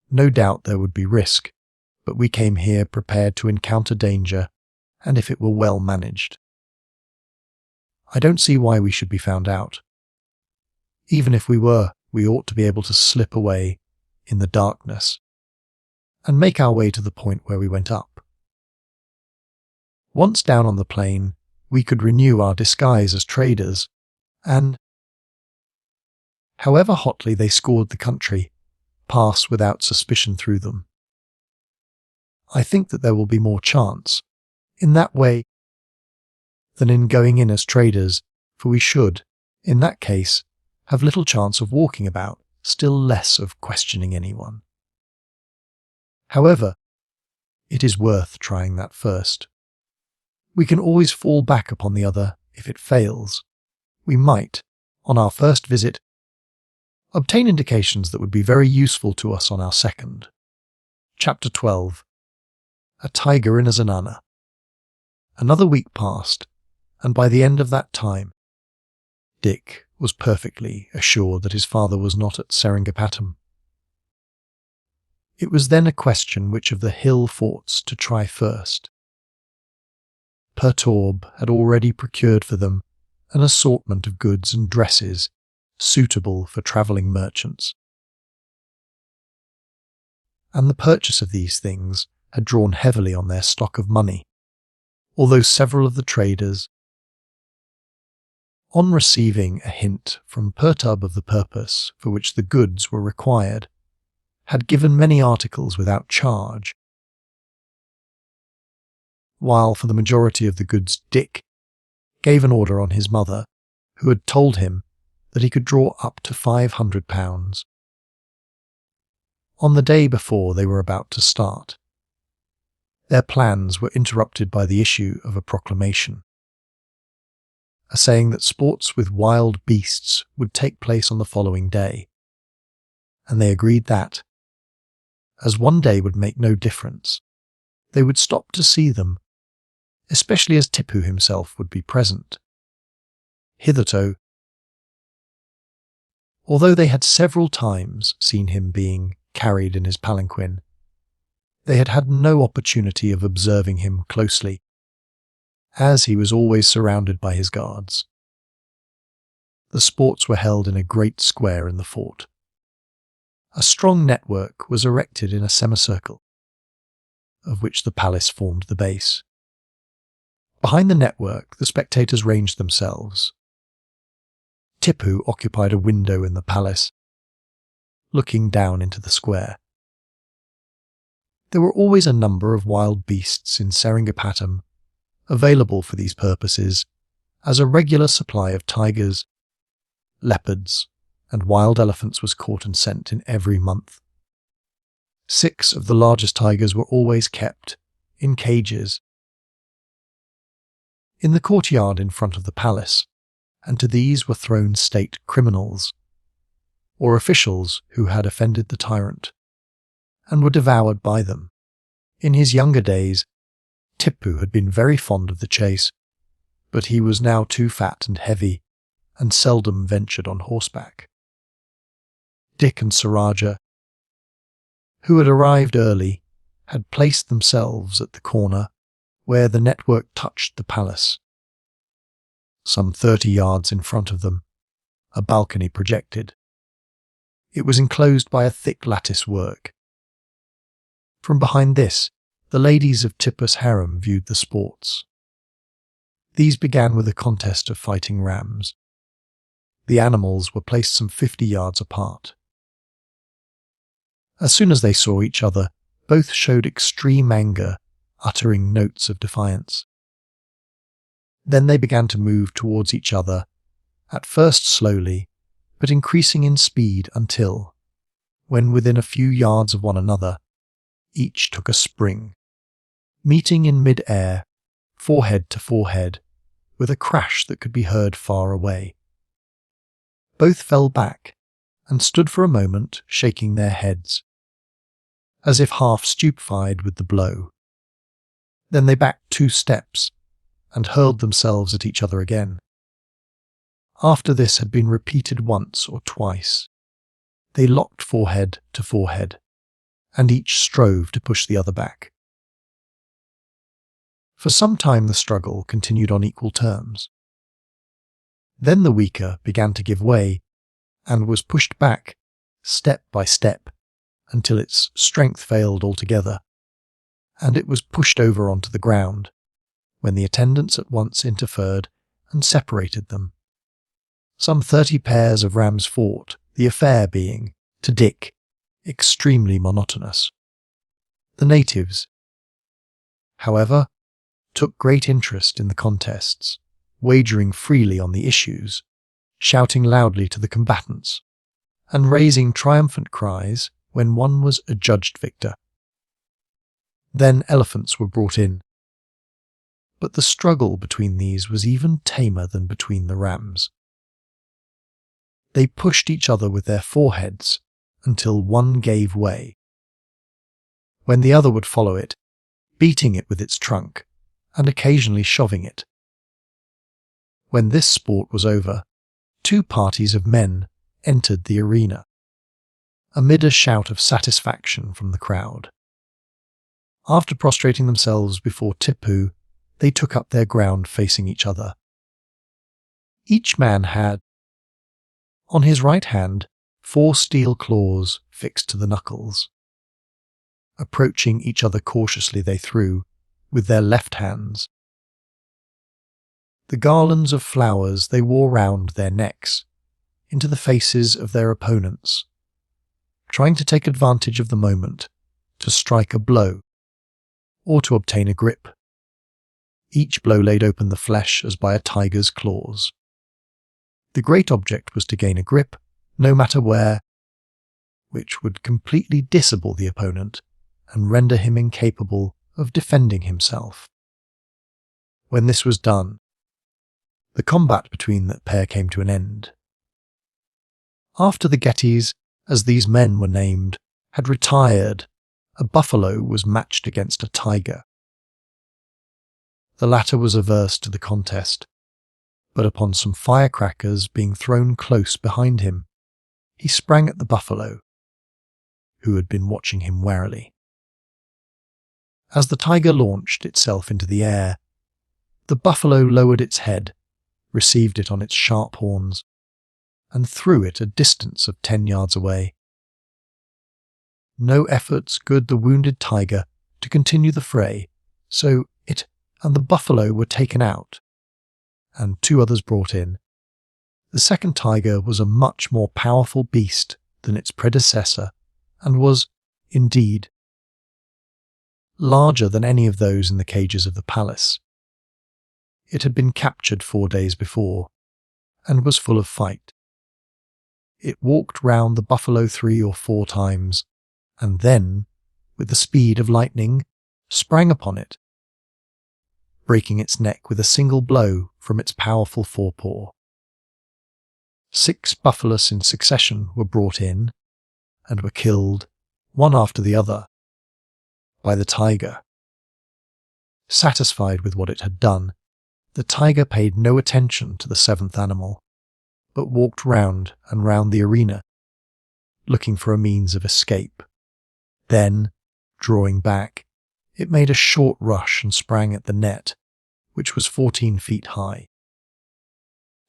No doubt there would be risk, but we came here prepared to encounter danger, and if it were well managed. I don't see why we should be found out. Even if we were, we ought to be able to slip away in the darkness and make our way to the point where we went up. Once down on the plain, we could renew our disguise as traders, and, however hotly they scoured the country, pass without suspicion through them. I think that there will be more chance in that way than in going in as traders, for we should, in that case, have little chance of walking about, still less of questioning anyone. However, it is worth trying that first. We can always fall back upon the other if it fails. We might, on our first visit, obtain indications that would be very useful to us on our second. Chapter 12. a tiger in a Zenana. Another week passed, and by the end of that time, Dick was perfectly assured that his father was not at Seringapatam. It was then a question which of the hill forts to try first. Pertorb had already procured for them an assortment of goods and dresses suitable for travelling merchants, and the purchase of these things had drawn heavily on their stock of money, although several of the traders, on receiving a hint from Perturb of the purpose for which the goods were required, had given many articles without charge, while for the majority of the goods Dick gave an order on his mother, who had told him that he could draw up to £500. On the day before they were about to start, their plans were interrupted by the issue of a proclamation, a saying that sports with wild beasts would take place on the following day, and they agreed that, as one day would make no difference, they would stop to see them, especially as Tipu himself would be present. Hitherto, although they had several times seen him being carried in his palanquin, they had had no opportunity of observing him closely, as he was always surrounded by his guards. The sports were held in a great square in the fort. A strong network was erected in a semicircle, of which the palace formed the base. Behind the network, the spectators ranged themselves. Tipu occupied a window in the palace, looking down into the square. There were always a number of wild beasts in Seringapatam available for these purposes, as a regular supply of tigers, leopards, and wild elephants was caught and sent in every month. 6 of the largest tigers were always kept in cages in the courtyard in front of the palace, and to these were thrown state criminals, or officials who had offended the tyrant, and were devoured by them. In his younger days, Tipu had been very fond of the chase, but he was now too fat and heavy, and seldom ventured on horseback. Dick and Sir Rajah, who had arrived early, had placed themselves at the corner where the network touched the palace. Some 30 yards in front of them, a balcony projected. It was enclosed by a thick lattice work. From behind this, the ladies of Tipu's harem viewed the sports. These began with a contest of fighting rams. The animals were placed some 50 yards apart. As soon as they saw each other, both showed extreme anger, uttering notes of defiance. Then they began to move towards each other, at first slowly, but increasing in speed until, when within a few yards of one another, each took a spring, meeting in mid-air, forehead to forehead, with a crash that could be heard far away. Both fell back and stood for a moment shaking their heads, as if half stupefied with the blow. Then they backed 2 steps and hurled themselves at each other again. After this had been repeated once or twice, they locked forehead to forehead, and each strove to push the other back. For some time the struggle continued on equal terms. Then the weaker began to give way, and was pushed back, step by step, until its strength failed altogether, and it was pushed over onto the ground, when the attendants at once interfered and separated them. Some 30 pairs of rams fought, the affair being, to Dick, extremely monotonous. The natives, however, took great interest in the contests, wagering freely on the issues, shouting loudly to the combatants, and raising triumphant cries when one was adjudged victor. Then elephants were brought in, but the struggle between these was even tamer than between the rams. They pushed each other with their foreheads until one gave way, when the other would follow it, beating it with its trunk and occasionally shoving it. When this sport was over, two parties of men entered the arena, amid a shout of satisfaction from the crowd. After prostrating themselves before Tipu, they took up their ground facing each other. Each man had, on his right hand, 4 steel claws fixed to the knuckles. Approaching each other cautiously they threw, with their left hands, the garlands of flowers they wore round their necks into the faces of their opponents, trying to take advantage of the moment to strike a blow or to obtain a grip. Each blow laid open the flesh as by a tiger's claws. The great object was to gain a grip, no matter where, which would completely disable the opponent and render him incapable of defending himself. When this was done, the combat between the pair came to an end. After the Gettys, as these men were named, had retired, a buffalo was matched against a tiger. The latter was averse to the contest, but upon some firecrackers being thrown close behind him, he sprang at the buffalo, who had been watching him warily. As the tiger launched itself into the air, the buffalo lowered its head, received it on its sharp horns, and threw it a distance of 10 yards away. No efforts could the wounded tiger to continue the fray, so it and the buffalo were taken out, and 2 others brought in. The second tiger was a much more powerful beast than its predecessor, and was, indeed, larger than any of those in the cages of the palace. It had been captured 4 days before, and was full of fight. It walked round the buffalo 3 or 4 times, and then, with the speed of lightning, sprang upon it, breaking its neck with a single blow from its powerful forepaw. 6 buffaloes in succession were brought in, and were killed, one after the other, by the tiger. Satisfied with what it had done, the tiger paid no attention to the 7th animal, but walked round and round the arena, looking for a means of escape. Then, drawing back, it made a short rush and sprang at the net, which was 14 feet high.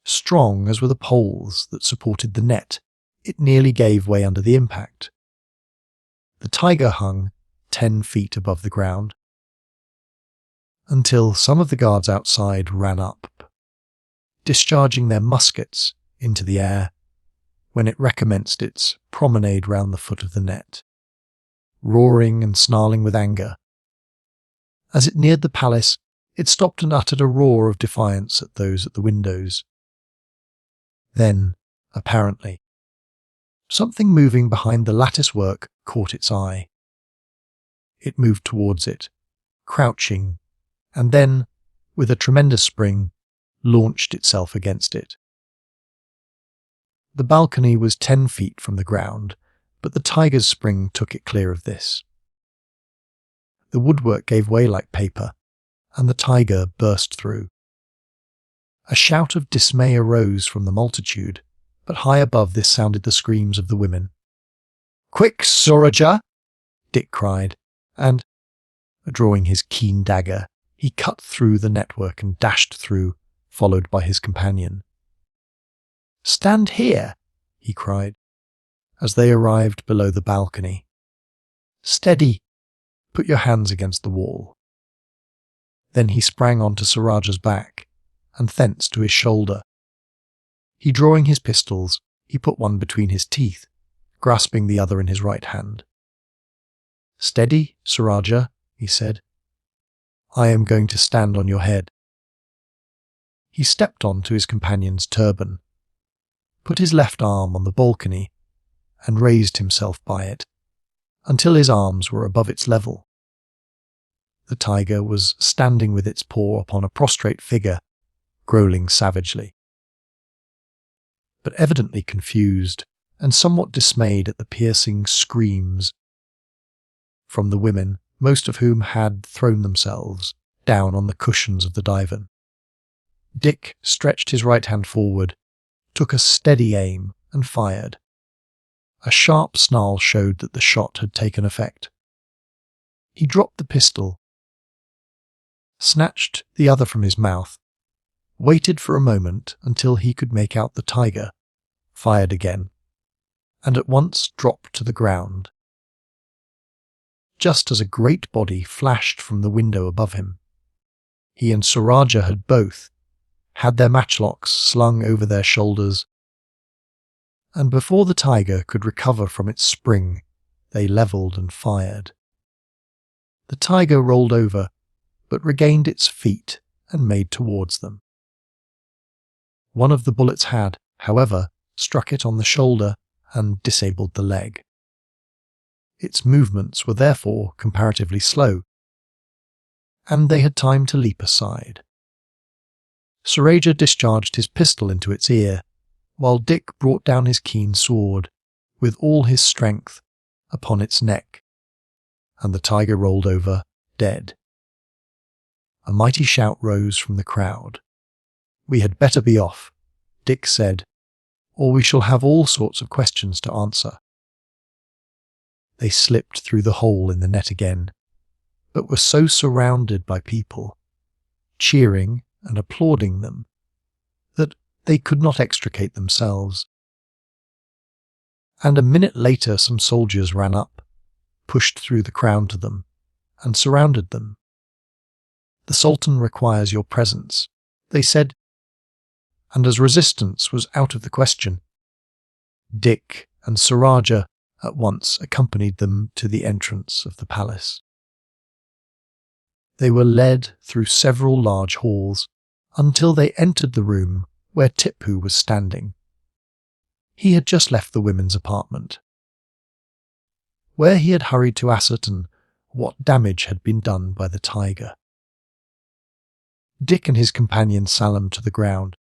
Strong as were the poles that supported the net, it nearly gave way under the impact. The tiger hung 10 feet above the ground, until some of the guards outside ran up, discharging their muskets into the air, when it recommenced its promenade round the foot of the net, roaring and snarling with anger. As it neared the palace, it stopped and uttered a roar of defiance at those at the windows. Then, apparently, something moving behind the lattice work caught its eye. It moved towards it, crouching, and then, with a tremendous spring, launched itself against it. The balcony was 10 feet from the ground, but the tiger's spring took it clear of this. The woodwork gave way like paper, and the tiger burst through. A shout of dismay arose from the multitude, but high above this sounded the screams of the women. "Quick, Rajah!" Dick cried, and, drawing his keen dagger, he cut through the network and dashed through, followed by his companion. "Stand here!" he cried, as they arrived below the balcony. "Steady! Put your hands against the wall." Then he sprang onto Rajah's back, and thence to his shoulder. He drawing his pistols, he put one between his teeth, grasping the other in his right hand. "Steady, Rajah," he said. "I am going to stand on your head." He stepped on to his companion's turban, put his left arm on the balcony, and raised himself by it, until his arms were above its level. The tiger was standing with its paw upon a prostrate figure, growling savagely. But evidently confused and somewhat dismayed at the piercing screams from the women, most of whom had thrown themselves down on the cushions of the divan. Dick stretched his right hand forward, took a steady aim, and fired. A sharp snarl showed that the shot had taken effect. He dropped the pistol, snatched the other from his mouth, waited for a moment until he could make out the tiger, fired again, and at once dropped to the ground, just as a great body flashed from the window above him. He and Rajah had both had their matchlocks slung over their shoulders, and before the tiger could recover from its spring, they levelled and fired. The tiger rolled over, but regained its feet and made towards them. One of the bullets had, however, struck it on the shoulder and disabled the leg. Its movements were therefore comparatively slow, and they had time to leap aside. Rajah discharged his pistol into its ear, while Dick brought down his keen sword, with all his strength, upon its neck, and the tiger rolled over, dead. A mighty shout rose from the crowd. "We had better be off," Dick said, "or we shall have all sorts of questions to answer." They slipped through the hole in the net again, but were so surrounded by people, cheering and applauding them, that they could not extricate themselves. And a minute later some soldiers ran up, pushed through the crowd to them, and surrounded them. "The Sultan requires your presence," they said, and as resistance was out of the question, Dick and Rajah at once accompanied them to the entrance of the palace. They were led through several large halls until they entered the room where Tipu was standing. He had just left the women's apartment, where he had hurried to ascertain what damage had been done by the tiger. Dick and his companion salaamed to the ground,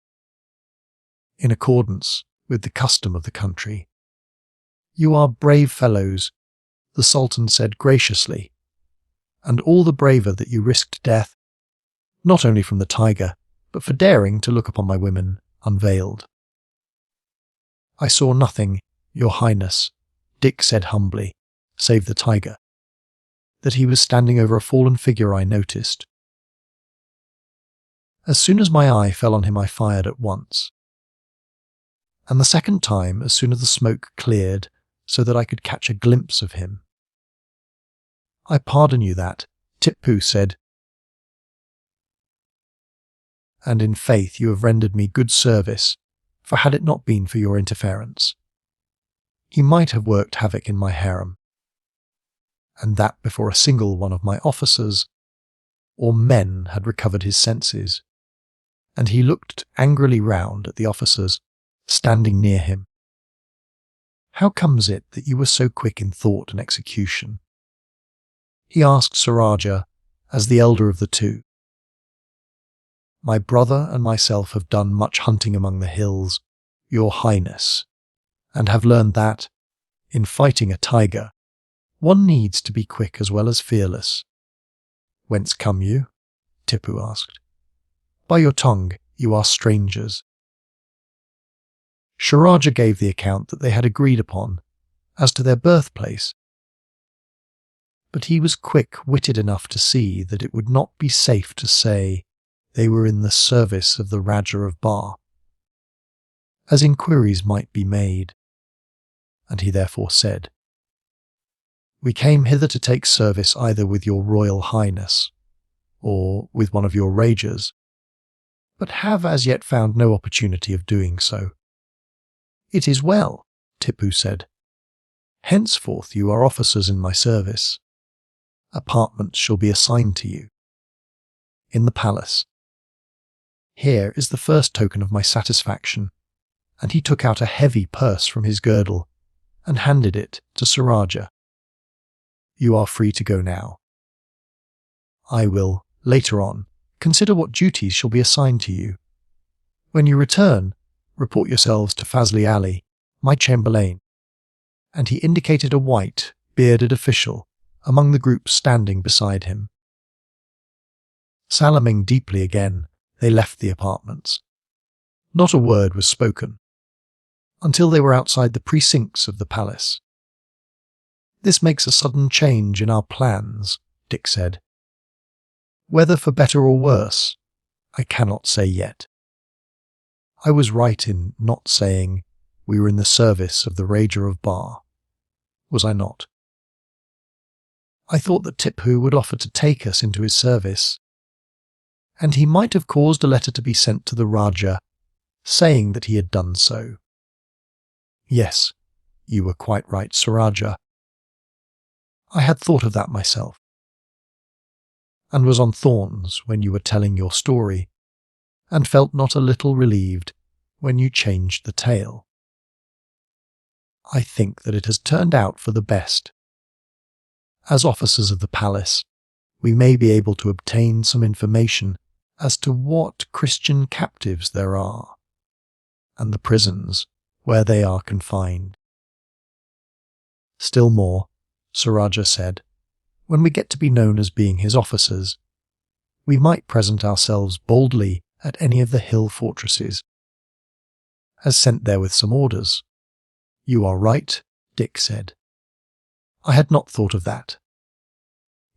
in accordance with the custom of the country. "You are brave fellows," the Sultan said graciously, "and all the braver that you risked death, not only from the tiger, but for daring to look upon my women unveiled." "I saw nothing, Your Highness," Dick said humbly, "save the tiger. That he was standing over a fallen figure I noticed. As soon as my eye fell on him I fired at once. And the second time as soon as the smoke cleared so that I could catch a glimpse of him." "I pardon you that," Tipu said, "and in faith you have rendered me good service, for had it not been for your interference, he might have worked havoc in my harem, and that before a single one of my officers or men had recovered his senses." And he looked angrily round at the officers standing near him. "How comes it that you were so quick in thought and execution?" he asked Rajah as the elder of the two. "My brother and myself have done much hunting among the hills, Your Highness, and have learned that, in fighting a tiger, one needs to be quick as well as fearless." "Whence come you?" Tipu asked. "By your tongue, you are strangers." Rajah gave the account that they had agreed upon as to their birthplace, but he was quick-witted enough to see that it would not be safe to say they were in the service of the Rajah of Bar, as inquiries might be made, and he therefore said, "We came hither to take service either with your Royal Highness or with one of your Rajahs, but have as yet found no opportunity of doing so." "It is well," Tipu said. "Henceforth you are officers in my service. Apartments shall be assigned to you in the palace. Here is the first token of my satisfaction," and he took out a heavy purse from his girdle and handed it to Rajah. "You are free to go now. I will, later on, consider what duties shall be assigned to you. When you return, report yourselves to Fazli Ali, my chamberlain," and he indicated a white, bearded official among the group standing beside him. Salaaming deeply again, they left the apartments. Not a word was spoken, until they were outside the precincts of the palace. "This makes a sudden change in our plans," Dick said. "Whether for better or worse, I cannot say yet. I was right in not saying we were in the service of the Rajah of Bar, was I not? I thought that Tipu would offer to take us into his service, and he might have caused a letter to be sent to the Rajah, saying that he had done so." "Yes, you were quite right, Sir Rajah. I had thought of that myself, and was on thorns when you were telling your story, and felt not a little relieved when you changed the tale. I think that it has turned out for the best. As officers of the palace, we may be able to obtain some information as to what Christian captives there are, and the prisons where they are confined." "Still more," Sir Rajah said, "when we get to be known as being his officers, we might present ourselves boldly at any of the hill fortresses, as sent there with some orders." "You are right," Dick said. "I had not thought of that.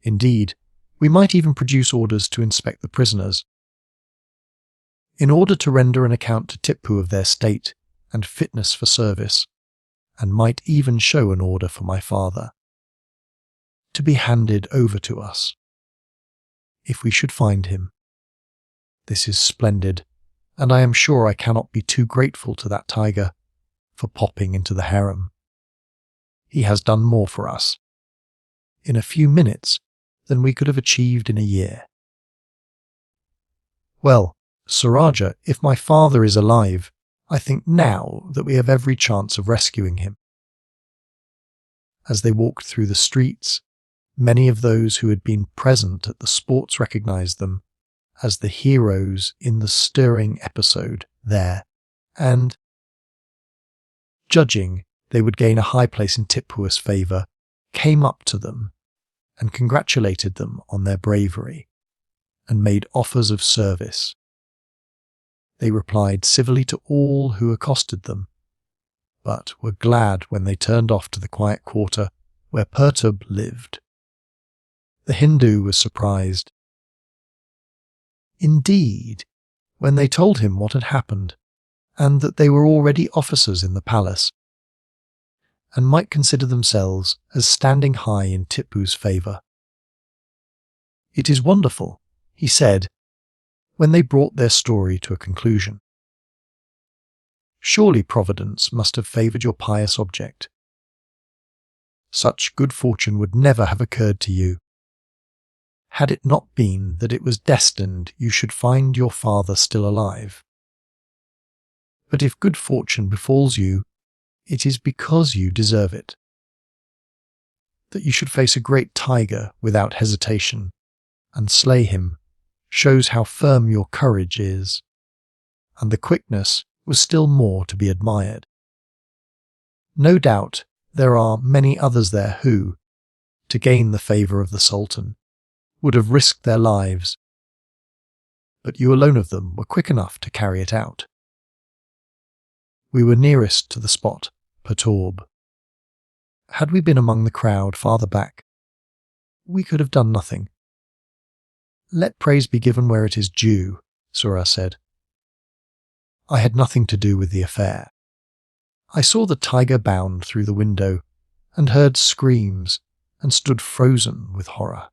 Indeed, we might even produce orders to inspect the prisoners, in order to render an account to Tipu of their state and fitness for service, and might even show an order for my father, to be handed over to us, if we should find him. This is splendid, and I am sure I cannot be too grateful to that tiger for popping into the harem. He has done more for us, in a few minutes, than we could have achieved in a year." "Well, Sir Rajah, if my father is alive, I think now that we have every chance of rescuing him." As they walked through the streets, many of those who had been present at the sports recognized them as the heroes in the stirring episode there, and, judging they would gain a high place in Tipu's favour, came up to them and congratulated them on their bravery, and made offers of service. They replied civilly to all who accosted them, but were glad when they turned off to the quiet quarter where Pertub lived. The Hindu was surprised, indeed, when they told him what had happened, and that they were already officers in the palace, and might consider themselves as standing high in Tipu's favour. "It is wonderful," he said, when they brought their story to a conclusion. "Surely Providence must have favoured your pious object. Such good fortune would never have occurred to you, had it not been that it was destined you should find your father still alive. But if good fortune befalls you, it is because you deserve it. That you should face a great tiger without hesitation and slay him shows how firm your courage is, and the quickness was still more to be admired. No doubt there are many others there who, to gain the favour of the Sultan, would have risked their lives, but you alone of them were quick enough to carry it out. We were nearest to the spot, Perturb. Had we been among the crowd farther back, we could have done nothing. Let praise be given where it is due, Surah said. I had nothing to do with the affair. I saw the tiger bound through the window, and heard screams, and stood frozen with horror.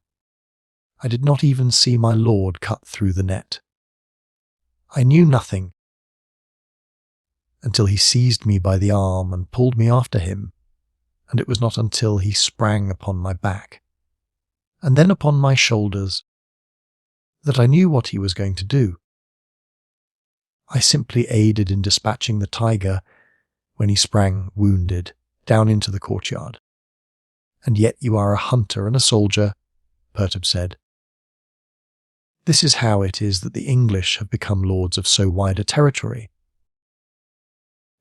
I did not even see my lord cut through the net. I knew nothing, until he seized me by the arm and pulled me after him, and it was not until he sprang upon my back, and then upon my shoulders, that I knew what he was going to do. I simply aided in dispatching the tiger when he sprang, wounded, down into the courtyard. And yet you are a hunter and a soldier, Pertub said. This is how it is that the English have become lords of so wide a territory.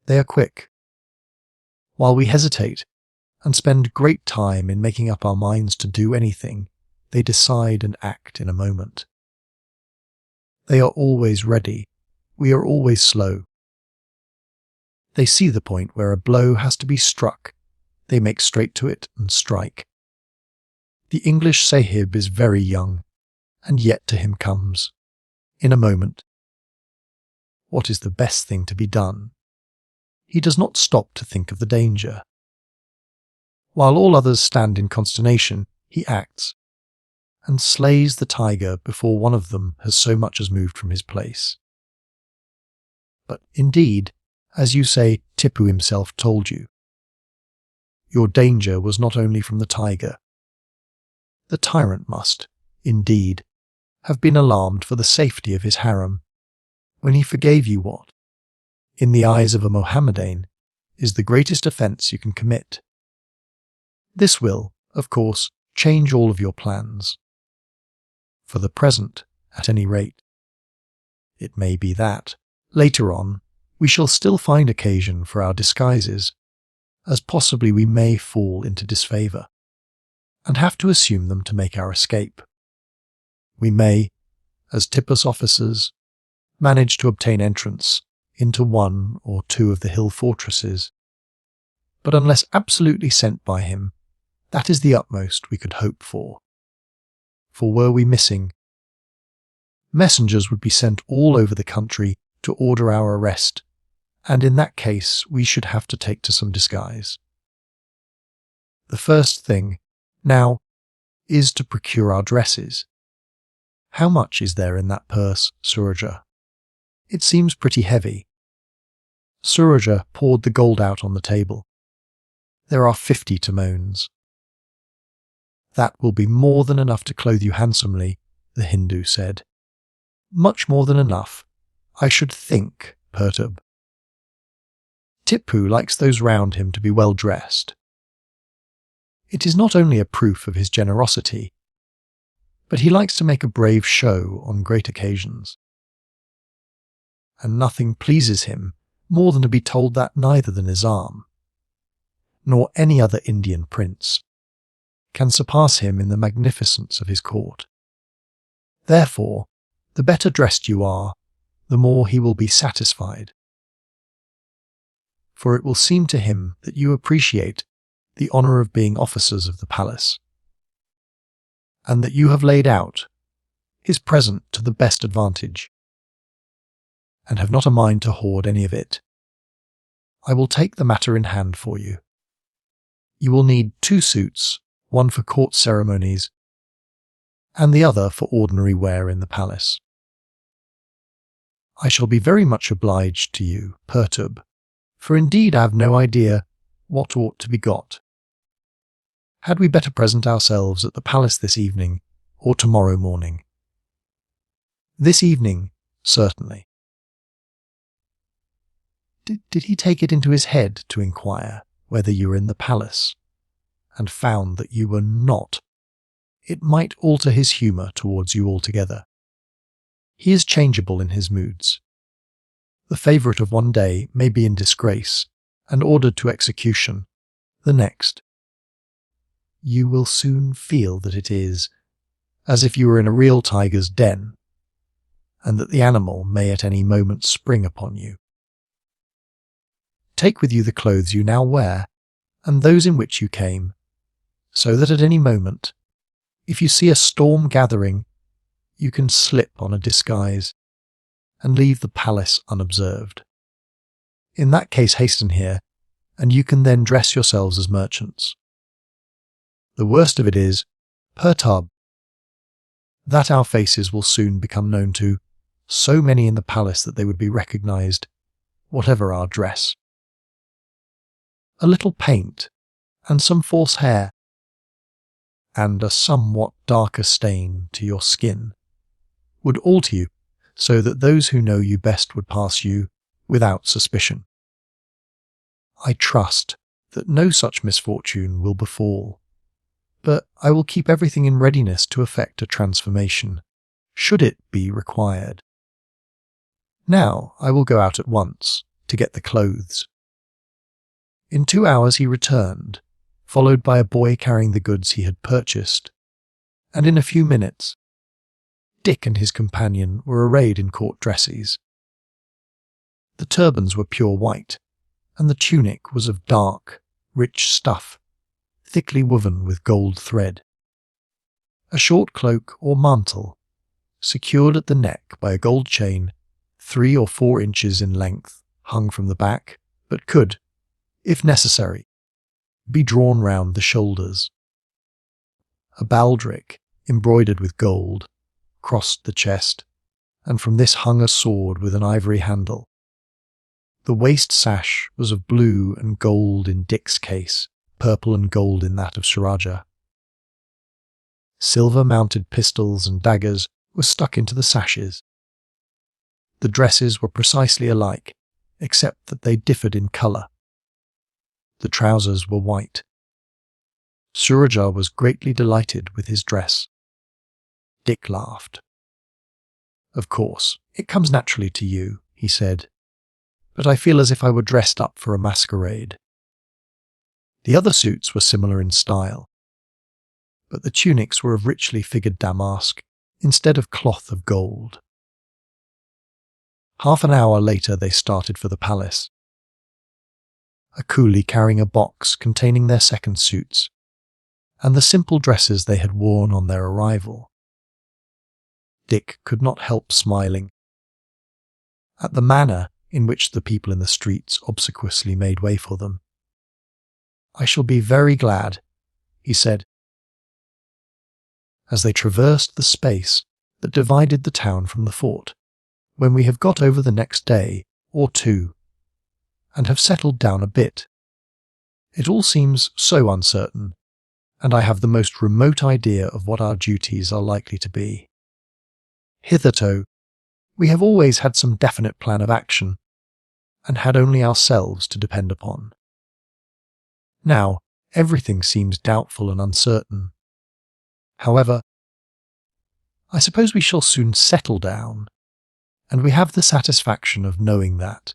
They are quick. While we hesitate, and spend great time in making up our minds to do anything, they decide and act in a moment. They are always ready. We are always slow. They see the point where a blow has to be struck. They make straight to it and strike. The English Sahib is very young, and yet to him comes, in a moment, what is the best thing to be done. He does not stop to think of the danger. While all others stand in consternation, he acts, and slays the tiger before one of them has so much as moved from his place. But indeed, as you say, Tipu himself told you, your danger was not only from the tiger. The tyrant must, indeed, have been alarmed for the safety of his harem, when he forgave you what, in the eyes of a Mohammedan, is the greatest offence you can commit. This will, of course, change all of your plans. For the present, at any rate. It may be that, later on, we shall still find occasion for our disguises, as possibly we may fall into disfavour, and have to assume them to make our escape. We may, as Tipu's officers, manage to obtain entrance into one or two of the hill fortresses, but unless absolutely sent by him, that is the utmost we could hope for. For were we missing, messengers would be sent all over the country to order our arrest, and in that case we should have to take to some disguise. The first thing, now, is to procure our dresses. How much is there in that purse, Surajah? It seems pretty heavy. Surajah poured the gold out on the table. There are 50 timones. That will be more than enough to clothe you handsomely, the Hindu said. Much more than enough, I should think, Perturb. Tipu likes those round him to be well dressed. It is not only a proof of his generosity, but he likes to make a brave show on great occasions. And nothing pleases him more than to be told that neither the Nizam, nor any other Indian prince, can surpass him in the magnificence of his court. Therefore, the better dressed you are, the more he will be satisfied. For it will seem to him that you appreciate the honour of being officers of the palace, and that you have laid out his present to the best advantage, and have not a mind to hoard any of it. I will take the matter in hand for you. You will need 2 suits, one for court ceremonies, and the other for ordinary wear in the palace. I shall be very much obliged to you, Perturb, for indeed I have no idea what ought to be got. Had we better present ourselves at the palace this evening, or tomorrow morning? This evening, certainly. Did he take it into his head to inquire whether you were in the palace, and found that you were not? It might alter his humour towards you altogether. He is changeable in his moods. The favourite of one day may be in disgrace, and ordered to execution the next. You will soon feel that it is as if you were in a real tiger's den, and that the animal may at any moment spring upon you. Take with you the clothes you now wear, and those in which you came, so that at any moment, if you see a storm gathering, you can slip on a disguise, and leave the palace unobserved. In that case hasten here, and you can then dress yourselves as merchants. The worst of it is, Perturb, that our faces will soon become known to so many in the palace that they would be recognized, whatever our dress. A little paint, and some false hair, and a somewhat darker stain to your skin, would alter you so that those who know you best would pass you without suspicion. I trust that no such misfortune will befall, but I will keep everything in readiness to effect a transformation, should it be required. Now I will go out at once to get the clothes. In 2 hours he returned, followed by a boy carrying the goods he had purchased, and in a few minutes, Dick and his companion were arrayed in court dresses. The turbans were pure white, and the tunic was of dark, rich stuff, thickly woven with gold thread. A short cloak or mantle, secured at the neck by a gold chain 3 or 4 inches in length, hung from the back, but could, if necessary, be drawn round the shoulders. A baldric, embroidered with gold, crossed the chest, and from this hung a sword with an ivory handle. The waist sash was of blue and gold in Dick's case, purple and gold in that of Rajah. Silver-mounted pistols and daggers were stuck into the sashes. The dresses were precisely alike, except that they differed in colour. The trousers were white. Rajah was greatly delighted with his dress. Dick laughed. "Of course, it comes naturally to you," he said, "but I feel as if I were dressed up for a masquerade." The other suits were similar in style, but the tunics were of richly figured damask instead of cloth of gold. Half an hour later they started for the palace. A coolie carrying a box containing their second suits, and the simple dresses they had worn on their arrival. Dick could not help smiling at the manner in which the people in the streets obsequiously made way for them. "I shall be very glad," he said, as they traversed the space that divided the town from the fort, "when we have got over the next day or 2 and have settled down a bit. It all seems so uncertain, and I have the most remote idea of what our duties are likely to be. Hitherto, we have always had some definite plan of action, and had only ourselves to depend upon. Now, everything seems doubtful and uncertain. However, I suppose we shall soon settle down, and we have the satisfaction of knowing that,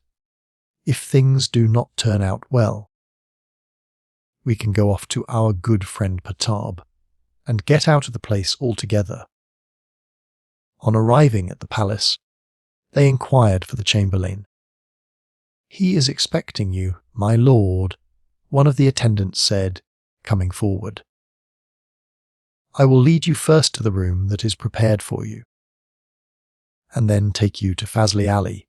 if things do not turn out well, we can go off to our good friend Pertab and get out of the place altogether." On arriving at the palace, they inquired for the chamberlain. "He is expecting you, my lord," one of the attendants said, coming forward. "I will lead you first to the room that is prepared for you, and then take you to Fazli Ali."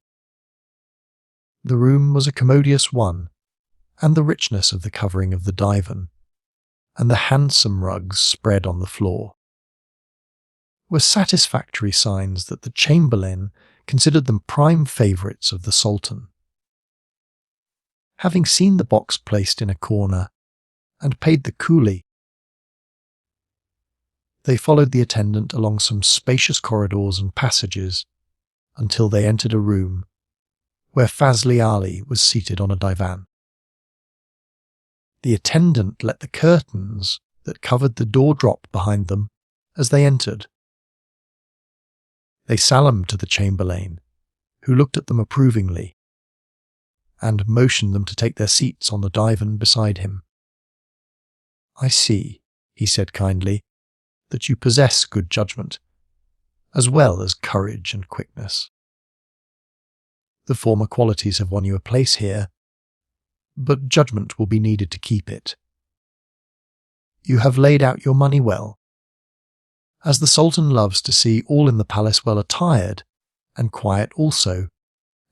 The room was a commodious one, and the richness of the covering of the divan, and the handsome rugs spread on the floor, were satisfactory signs that the chamberlain considered them prime favourites of the Sultan. Having seen the box placed in a corner, and paid the coolie, they followed the attendant along some spacious corridors and passages until they entered a room where Fazli Ali was seated on a divan. The attendant let the curtains that covered the door drop behind them as they entered. They salaamed to the chamberlain, who looked at them approvingly, and motioned them to take their seats on the divan beside him. "I see," he said kindly, "that you possess good judgment, as well as courage and quickness. The former qualities have won you a place here, but judgment will be needed to keep it. You have laid out your money well, as the Sultan loves to see all in the palace well attired, and quiet also,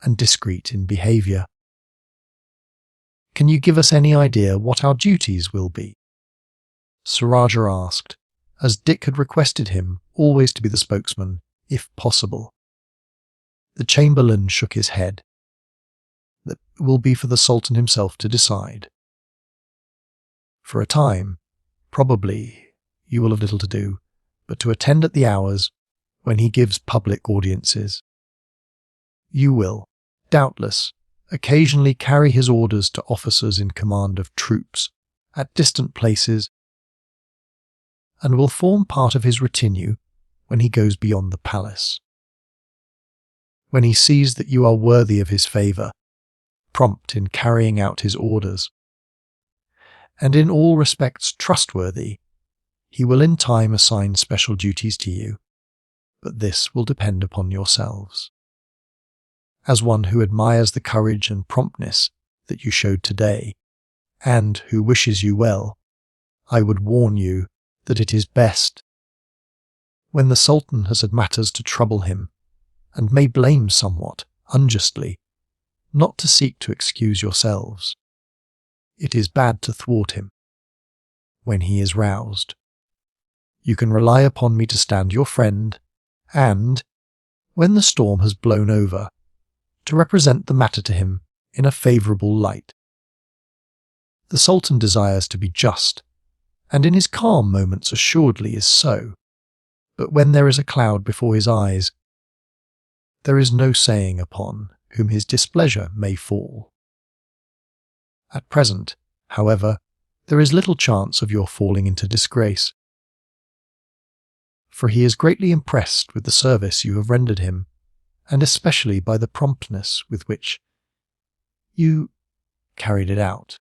and discreet in behaviour. Can you give us any idea what our duties will be?" Rajah asked, as Dick had requested him always to be the spokesman, if possible. The chamberlain shook his head. "That will be for the Sultan himself to decide. For a time, probably, you will have little to do but to attend at the hours when he gives public audiences. You will, doubtless, occasionally carry his orders to officers in command of troops at distant places, and will form part of his retinue when he goes beyond the palace. When he sees that you are worthy of his favour, prompt in carrying out his orders, and in all respects trustworthy, he will in time assign special duties to you, but this will depend upon yourselves. As one who admires the courage and promptness that you showed today, and who wishes you well, I would warn you that it is best, when the Sultan has had matters to trouble him, and may blame somewhat unjustly, not to seek to excuse yourselves. It is bad to thwart him when he is roused. You can rely upon me to stand your friend, and, when the storm has blown over, to represent the matter to him in a favourable light. The Sultan desires to be just, and in his calm moments assuredly is so, but when there is a cloud before his eyes, there is no saying upon whom his displeasure may fall. At present, however, there is little chance of your falling into disgrace, for he is greatly impressed with the service you have rendered him, and especially by the promptness with which you carried it out.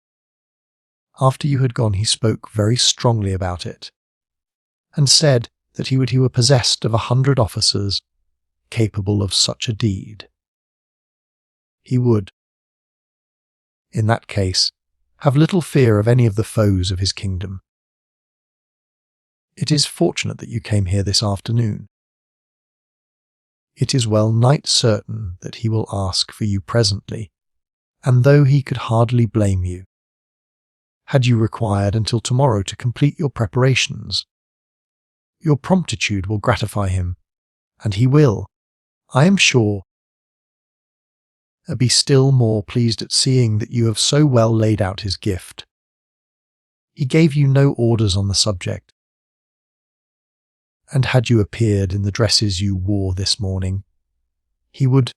After you had gone, he spoke very strongly about it, and said that he were possessed of 100 officers capable of such a deed. He would, in that case, have little fear of any of the foes of his kingdom. It is fortunate that you came here this afternoon. It is well nigh certain that he will ask for you presently, and though he could hardly blame you, had you required until tomorrow to complete your preparations, your promptitude will gratify him, and he will, I am sure, be still more pleased at seeing that you have so well laid out his gift. He gave you no orders on the subject, and had you appeared in the dresses you wore this morning, he would,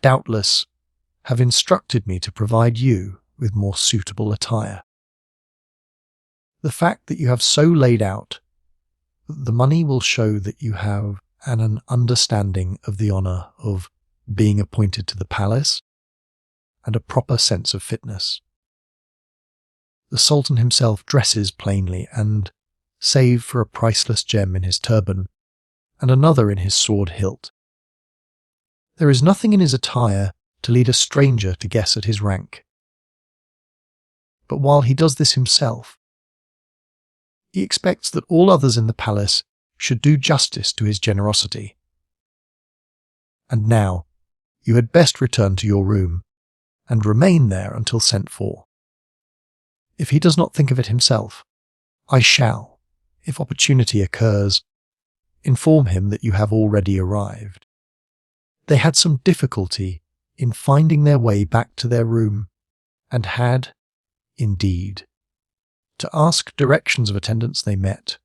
doubtless, have instructed me to provide you with more suitable attire. The fact that you have so laid out that the money will show that you have an understanding of the honour of being appointed to the palace, and a proper sense of fitness. The Sultan himself dresses plainly, and, save for a priceless gem in his turban, and another in his sword hilt, there is nothing in his attire to lead a stranger to guess at his rank. But while he does this himself, he expects that all others in the palace should do justice to his generosity. And now, you had best return to your room, and remain there until sent for. If he does not think of it himself, I shall, if opportunity occurs, inform him that you have already arrived. They had some difficulty in finding their way back to their room, and had, indeed, to ask directions of attendants they met,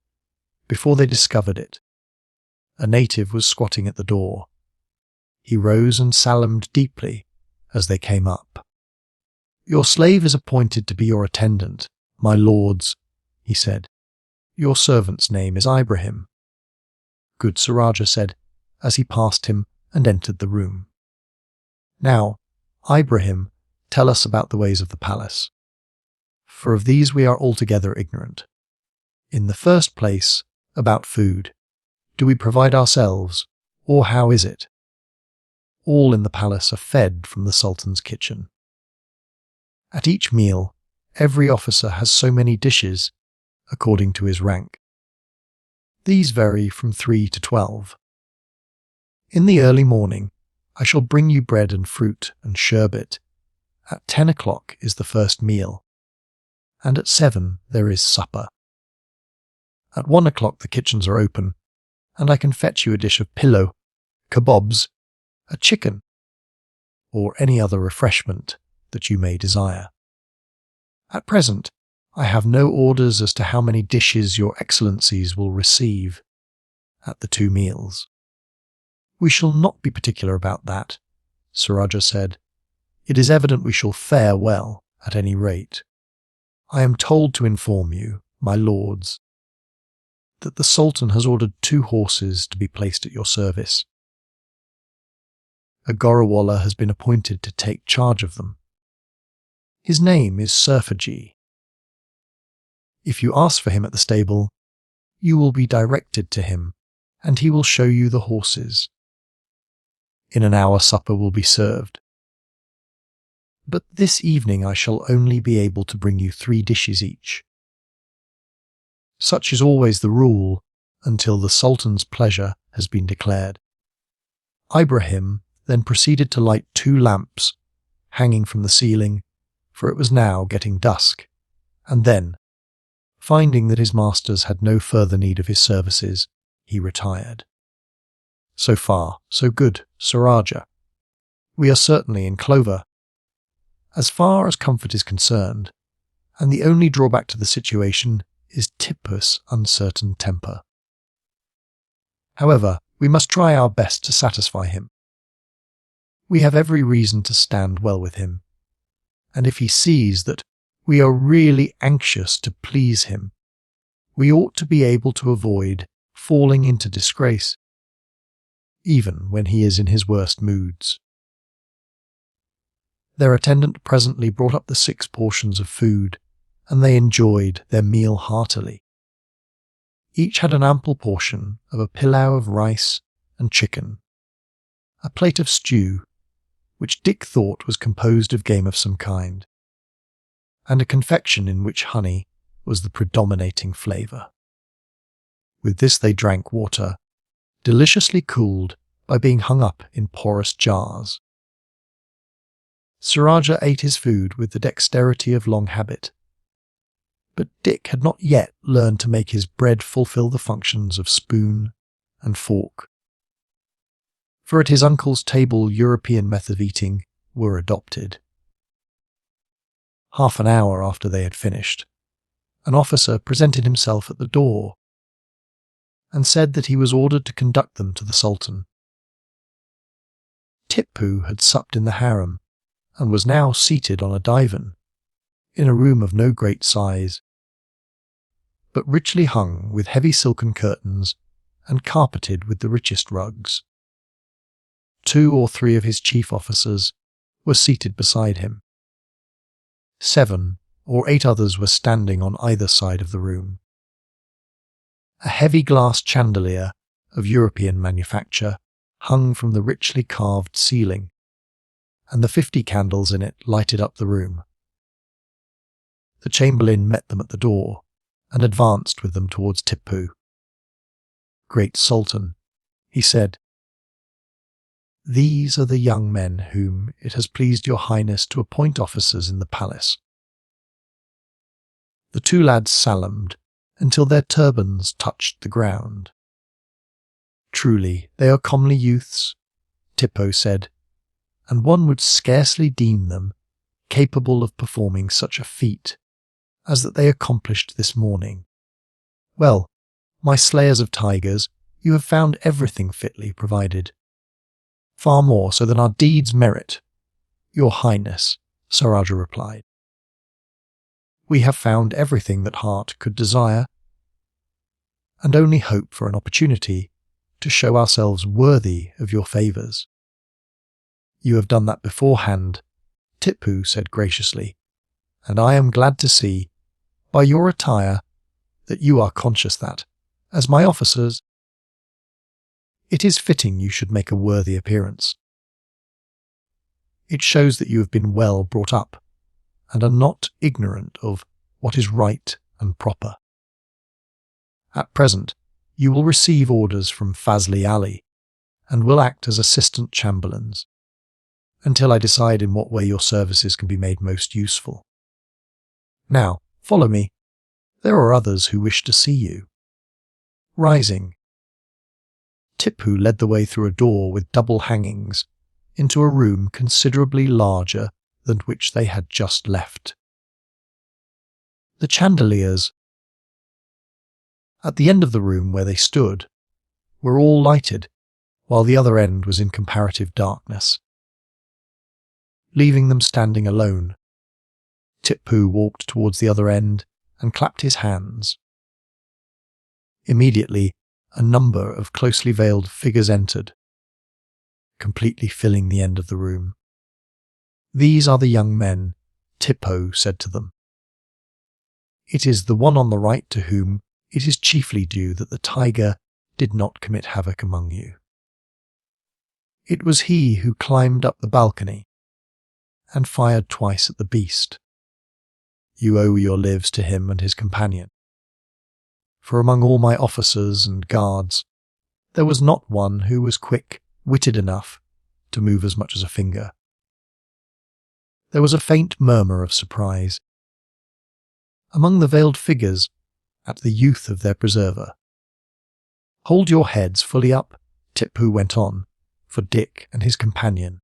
before they discovered it. A native was squatting at the door. He rose and salaamed deeply as they came up. "Your slave is appointed to be your attendant, my lords," he said. "Your servant's name is Ibrahim." Good Sir Rajah said, as he passed him and entered the room. "Now, Ibrahim, tell us about the ways of the palace, for of these we are altogether ignorant. In the first place, about food. Do we provide ourselves, or how is it? All in the palace are fed from the Sultan's kitchen. At each meal, every officer has so many dishes, according to his rank. These vary from 3 to 12. In the early morning, I shall bring you bread and fruit and sherbet. At 10 o'clock is the first meal, and at 7 there is supper. At 1 o'clock the kitchens are open, and I can fetch you a dish of pillau, kebabs, a chicken, or any other refreshment that you may desire. At present, I have no orders as to how many dishes your excellencies will receive at the 2 meals. We shall not be particular about that, Sir Rajah said. It is evident we shall fare well, at any rate. I am told to inform you, my lords, that the Sultan has ordered 2 horses to be placed at your service. A Gorawalla has been appointed to take charge of them. His name is Surfaji. If you ask for him at the stable, you will be directed to him, and he will show you the horses. In an hour supper will be served. But this evening I shall only be able to bring you 3 dishes each. Such is always the rule until the Sultan's pleasure has been declared. Ibrahim then proceeded to light 2 lamps hanging from the ceiling, for it was now getting dusk, and then, finding that his masters had no further need of his services, he retired. So far, so good, Sir Rajah. We are certainly in clover. As far as comfort is concerned, and the only drawback to the situation is Tipu's uncertain temper. However, we must try our best to satisfy him. We have every reason to stand well with him, and if he sees that we are really anxious to please him, we ought to be able to avoid falling into disgrace, even when he is in his worst moods. Their attendant presently brought up the 6 portions of food, and they enjoyed their meal heartily. Each had an ample portion of a pilau of rice and chicken, a plate of stew, which Dick thought was composed of game of some kind, and a confection in which honey was the predominating flavour. With this they drank water, deliciously cooled by being hung up in porous jars. Sir Rajah ate his food with the dexterity of long habit, but Dick had not yet learned to make his bread fulfil the functions of spoon and fork. For at his uncle's table European methods of eating were adopted. Half an hour after they had finished, an officer presented himself at the door and said that he was ordered to conduct them to the Sultan. Tipu had supped in the harem and was now seated on a divan in a room of no great size, but richly hung with heavy silken curtains and carpeted with the richest rugs. 2 or 3 of his chief officers were seated beside him. 7 or 8 others were standing on either side of the room. A heavy glass chandelier of European manufacture hung from the richly carved ceiling, and the 50 candles in it lighted up the room. The chamberlain met them at the door and advanced with them towards Tipu. "Great Sultan," he said, "these are the young men whom it has pleased your highness to appoint officers in the palace." The 2 lads salaamed until their turbans touched the ground. "Truly, they are comely youths," Tipu said, "and one would scarcely deem them capable of performing such a feat as that they accomplished this morning. Well, my slayers of tigers, you have found everything fitly provided. Far more so than our deeds merit, your highness," Sir Rajah replied. "We have found everything that heart could desire, and only hope for an opportunity to show ourselves worthy of your favours." "You have done that beforehand," Tipu said graciously, "and I am glad to see, by your attire, that you are conscious that, as my officers, it is fitting you should make a worthy appearance. It shows that you have been well brought up, and are not ignorant of what is right and proper. At present, you will receive orders from Fazli Ali, and will act as assistant chamberlains, until I decide in what way your services can be made most useful. Now, follow me. There are others who wish to see you." Rising, Tipu led the way through a door with double hangings into a room considerably larger than which they had just left. The chandeliers at the end of the room where they stood were all lighted, while the other end was in comparative darkness. Leaving them standing alone, Tipu walked towards the other end and clapped his hands. Immediately, a number of closely veiled figures entered, completely filling the end of the room. "These are the young men," Tipu said to them. It is the one on the right to whom it is chiefly due that the tiger did not commit havoc among you. It was he who climbed up the balcony and fired twice at the beast. You owe your lives to him and his companion. For among all my officers and guards, there was not one who was quick-witted enough to move as much as a finger. There was a faint murmur of surprise among the veiled figures at the youth of their preserver. "Hold your heads fully up," Tipu went on, for Dick and his companion,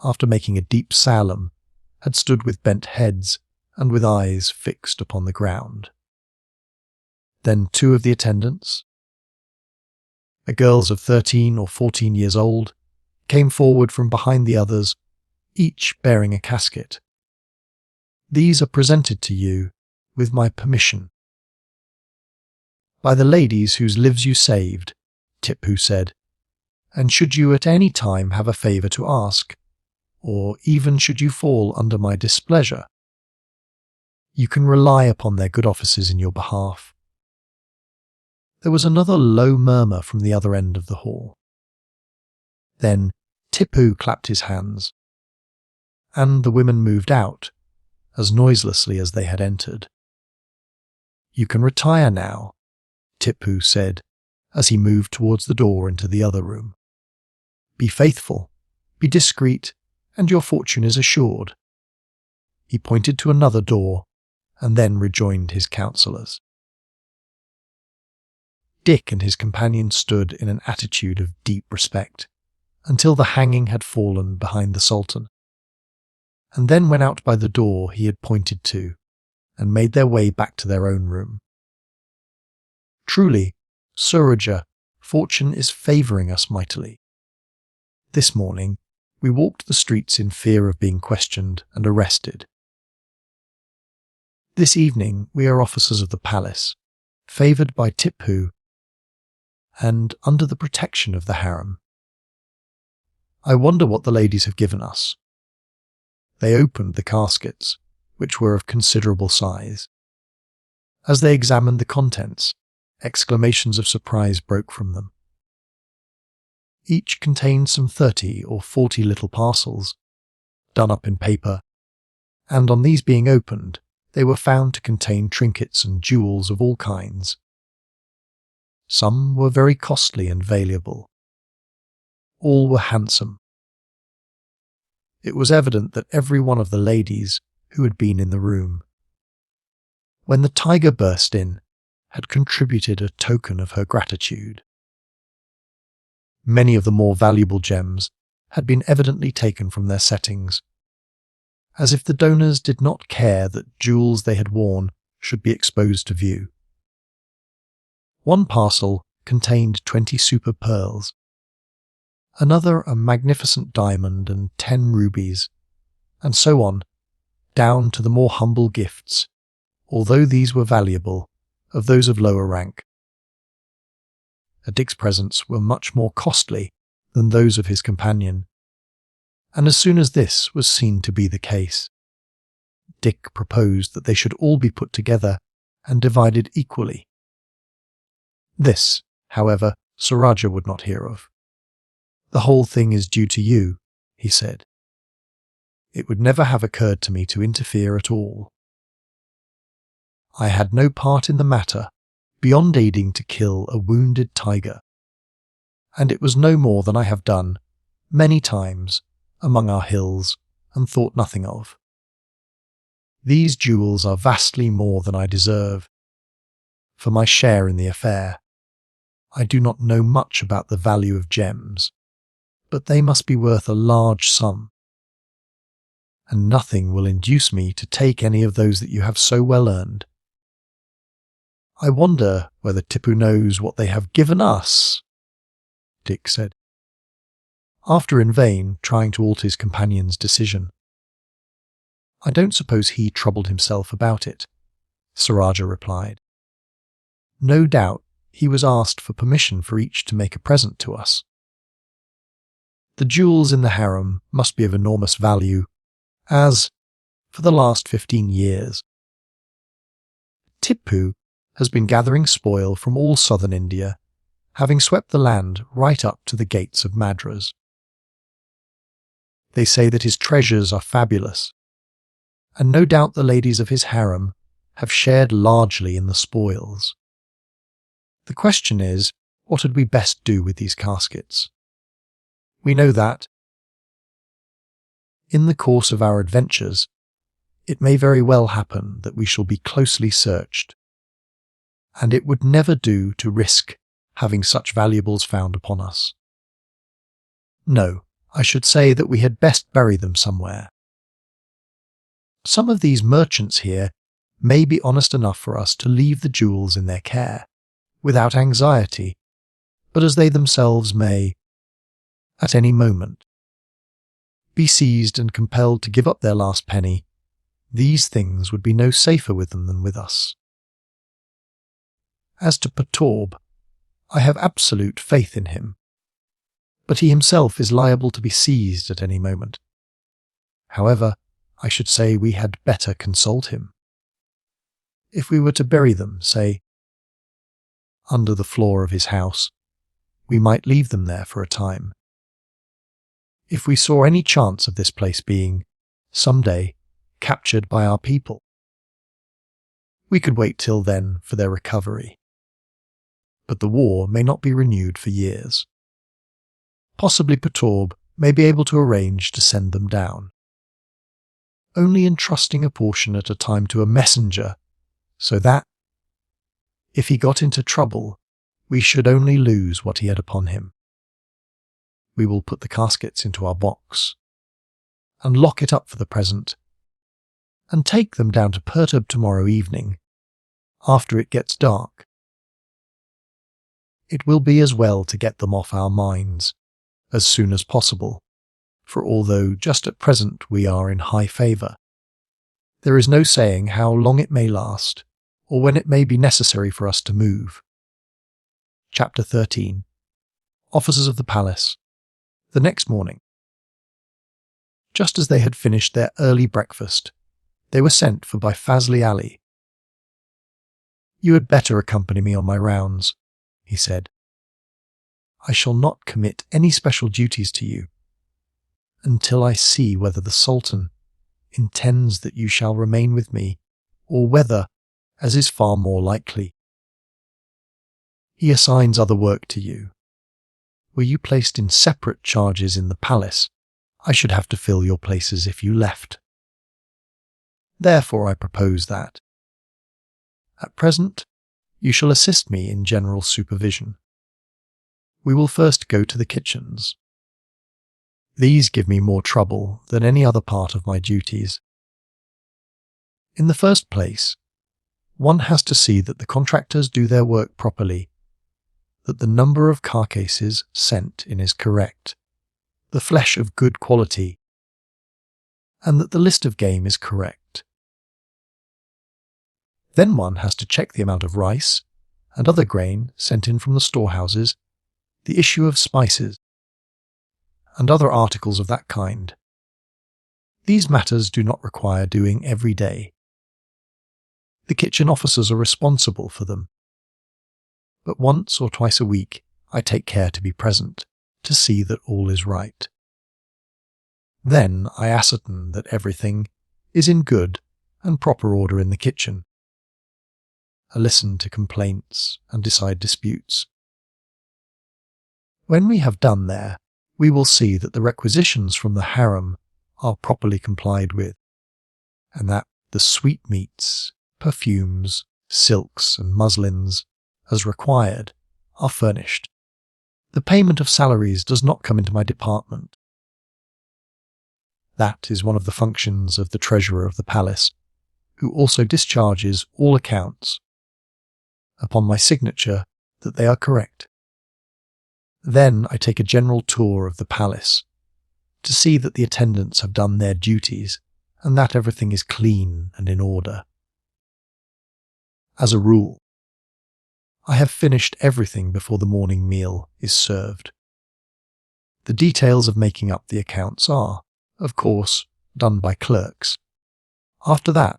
after making a deep salaam, had stood with bent heads and with eyes fixed upon the ground. Then two of the attendants, girls of 13 or 14 years old, came forward from behind the others, each bearing a casket. "These are presented to you with my permission." "By the ladies whose lives you saved," Tipu said, "and should you at any time have a favour to ask, or even should you fall under my displeasure, you can rely upon their good offices in your behalf." There was another low murmur from the other end of the hall. Then Tipu clapped his hands, and the women moved out, as noiselessly as they had entered. "You can retire now," Tipu said, as he moved towards the door into the other room. "Be faithful, be discreet, and your fortune is assured." He pointed to another door, and then rejoined his counsellors. Dick and his companion stood in an attitude of deep respect, until the hanging had fallen behind the Sultan, and then went out by the door he had pointed to, and made their way back to their own room. "Truly, Rajah, fortune is favouring us mightily. This morning we walked the streets in fear of being questioned and arrested. This evening we are officers of the palace, favoured by Tipu, and under the protection of the harem. I wonder what the ladies have given us." They opened the caskets, which were of considerable size. As they examined the contents, exclamations of surprise broke from them. Each contained some 30 or 40 little parcels, done up in paper, and on these being opened, they were found to contain trinkets and jewels of all kinds. Some were very costly and valuable. All were handsome. It was evident that every one of the ladies who had been in the room, when the tiger burst in, had contributed a token of her gratitude. Many of the more valuable gems had been evidently taken from their settings, as if the donors did not care that jewels they had worn should be exposed to view. One parcel contained 20 super pearls, another a magnificent diamond and 10 rubies, and so on, down to the more humble gifts, although these were valuable, of those of lower rank. Dick's presents were much more costly than those of his companion, and as soon as this was seen to be the case, Dick proposed that they should all be put together and divided equally. This, however, Rajah would not hear of. "The whole thing is due to you," he said. "It would never have occurred to me to interfere at all. I had no part in the matter beyond aiding to kill a wounded tiger, and it was no more than I have done many times among our hills and thought nothing of. These jewels are vastly more than I deserve for my share in the affair. I do not know much about the value of gems, but they must be worth a large sum, and nothing will induce me to take any of those that you have so well earned. I wonder whether Tipu knows what they have given us," Dick said, after in vain trying to alter his companion's decision. "I don't suppose he troubled himself about it," Rajah replied. "No doubt he was asked for permission for each to make a present to us. The jewels in the harem must be of enormous value, as, for the last 15 years, Tipu has been gathering spoil from all southern India, having swept the land right up to the gates of Madras. They say that his treasures are fabulous, and no doubt the ladies of his harem have shared largely in the spoils. The question is, what had we best do with these caskets? We know that, in the course of our adventures, it may very well happen that we shall be closely searched, and it would never do to risk having such valuables found upon us. No, I should say that we had best bury them somewhere. Some of these merchants here may be honest enough for us to leave the jewels in their care, without anxiety, but as they themselves may, at any moment, be seized and compelled to give up their last penny, these things would be no safer with them than with us. As to Perturb, I have absolute faith in him, but he himself is liable to be seized at any moment. However, I should say we had better consult him. If we were to bury them, say, under the floor of his house, we might leave them there for a time. If we saw any chance of this place being, some day, captured by our people, we could wait till then for their recovery. But the war may not be renewed for years. Possibly Perturb may be able to arrange to send them down, only entrusting a portion at a time to a messenger, so that, if he got into trouble, we should only lose what he had upon him. We will put the caskets into our box, and lock it up for the present, and take them down to Perturb tomorrow evening, after it gets dark. It will be as well to get them off our minds as soon as possible, for although just at present we are in high favour, there is no saying how long it may last, or when it may be necessary for us to move. Chapter 13. Officers of the Palace. The next morning, just as they had finished their early breakfast, they were sent for by Fazli Ali. "You had better accompany me on my rounds," he said. "I shall not commit any special duties to you until I see whether the Sultan intends that you shall remain with me, or whether, as is far more likely, he assigns other work to you. Were you placed in separate charges in the palace, I should have to fill your places if you left. Therefore I propose that, at present, you shall assist me in general supervision. We will first go to the kitchens. These give me more trouble than any other part of my duties. In the first place, one has to see that the contractors do their work properly, that the number of carcasses sent in is correct, the flesh of good quality, and that the list of game is correct. Then one has to check the amount of rice and other grain sent in from the storehouses, the issue of spices, and other articles of that kind. These matters do not require doing every day. The kitchen officers are responsible for them, but once or twice a week I take care to be present, to see that all is right. Then I ascertain that everything is in good and proper order in the kitchen. I listen to complaints and decide disputes. When we have done there, we will see that the requisitions from the harem are properly complied with, and that the sweetmeats, perfumes, silks and muslins, as required, are furnished. The payment of salaries does not come into my department. That is one of the functions of the treasurer of the palace, who also discharges all accounts, upon my signature that they are correct. Then I take a general tour of the palace, to see that the attendants have done their duties, and that everything is clean and in order. As a rule, I have finished everything before the morning meal is served. The details of making up the accounts are, of course, done by clerks. After that,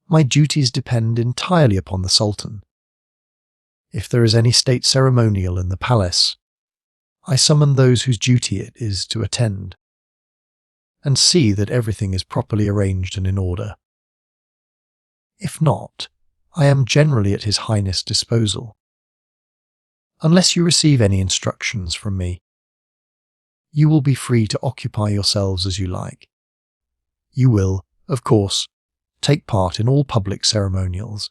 My duties depend entirely upon the Sultan. If there is any state ceremonial in the palace, I summon those whose duty it is to attend, and see that everything is properly arranged and in order. If not, I am generally at His Highness' disposal. Unless you receive any instructions from me, you will be free to occupy yourselves as you like. You will, of course, take part in all public ceremonials.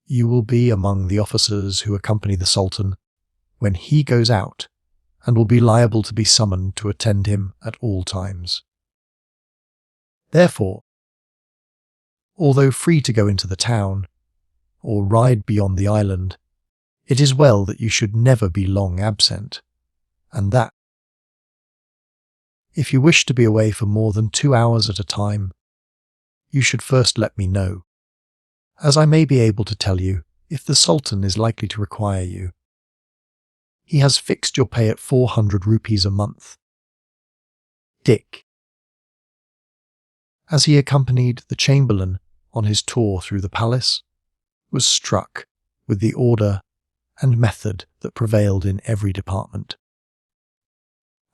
You will be among the officers who accompany the Sultan when he goes out, and will be liable to be summoned to attend him at all times. Therefore, although free to go into the town, or ride beyond the island, it is well that you should never be long absent, and that, if you wish to be away for more than 2 hours at a time, you should first let me know, as I may be able to tell you if the Sultan is likely to require you. He has fixed your pay at 400 rupees a month. Dick. As he accompanied the Chamberlain on his tour through the palace, was struck with the order and method that prevailed in every department.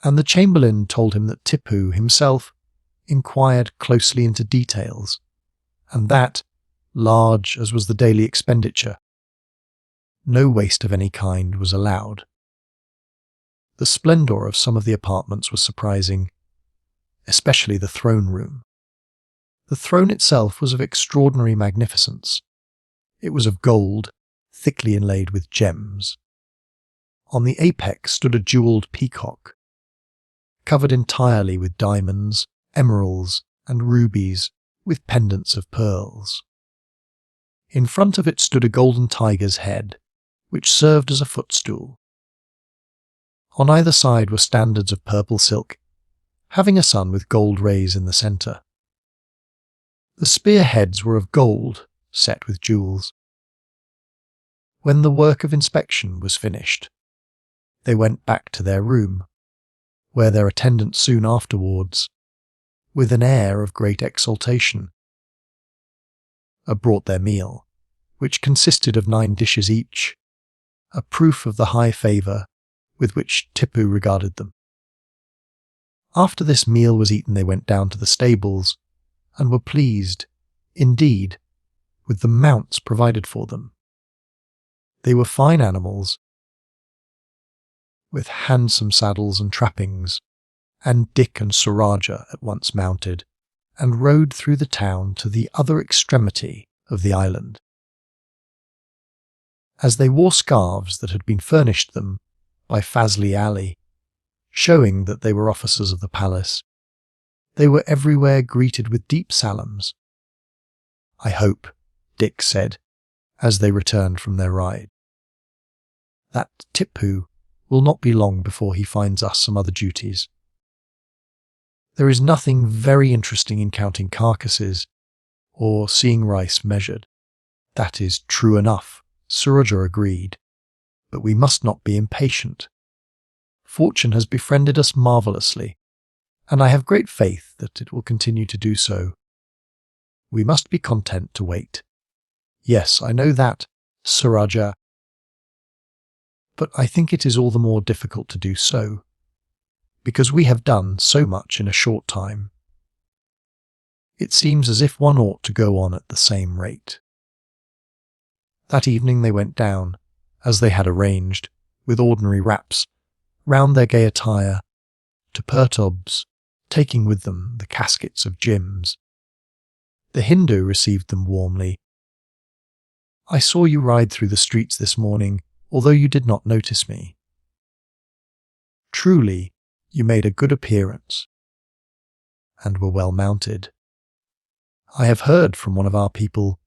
And the Chamberlain told him that Tipu himself inquired closely into details, and that, large as was the daily expenditure, no waste of any kind was allowed. The splendour of some of the apartments was surprising, especially the throne room. The throne itself was of extraordinary magnificence. It was of gold, thickly inlaid with gems. On the apex stood a jewelled peacock, covered entirely with diamonds, emeralds, and rubies, with pendants of pearls. In front of it stood a golden tiger's head, which served as a footstool. On either side were standards of purple silk, having a sun with gold rays in the centre. The spearheads were of gold, set with jewels. When the work of inspection was finished, they went back to their room, where their attendant soon afterwards, with an air of great exultation, brought their meal, which consisted of 9 dishes each, a proof of the high favour with which Tipu regarded them. After this meal was eaten, they went down to the stables, and were pleased, indeed, with the mounts provided for them. They were fine animals, with handsome saddles and trappings, and Dick and Sir Rajah at once mounted, and rode through the town to the other extremity of the island. As they wore scarves that had been furnished them by Fazli Ali, showing that they were officers of the palace, they were everywhere greeted with deep salams. "I hope," Dick said, as they returned from their ride, "that Tipu will not be long before he finds us some other duties. There is nothing very interesting in counting carcasses or seeing rice measured." "That is true enough," Sir Rajah agreed, "but we must not be impatient. Fortune has befriended us marvellously, and I have great faith that it will continue to do so. We must be content to wait." "Yes, I know that, Sir Rajah, but I think it is all the more difficult to do so, because we have done so much in a short time. It seems as if one ought to go on at the same rate." That evening they went down, as they had arranged, with ordinary wraps, round their gay attire, to Pertob's, taking with them the caskets of gems. The Hindu received them warmly. "I saw you ride through the streets this morning, although you did not notice me. Truly, you made a good appearance, and were well mounted. I have heard from one of our people,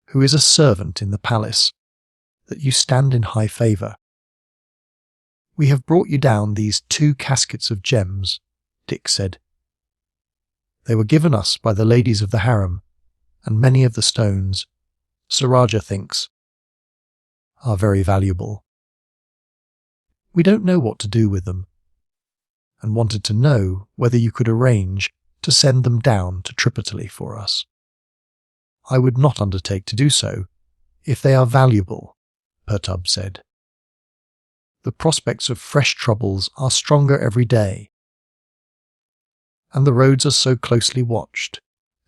who is a servant in the palace, that you stand in high favour. We have brought you down these 2 caskets of gems," Dick said. "They were given us by the ladies of the harem, and many of the stones, Sir Rajah thinks, are very valuable. We don't know what to do with them, and wanted to know whether you could arrange to send them down to Tripataly for us." I would not undertake to do so, if they are valuable, Pertub said. The prospects of fresh troubles are stronger every day, and the roads are so closely watched,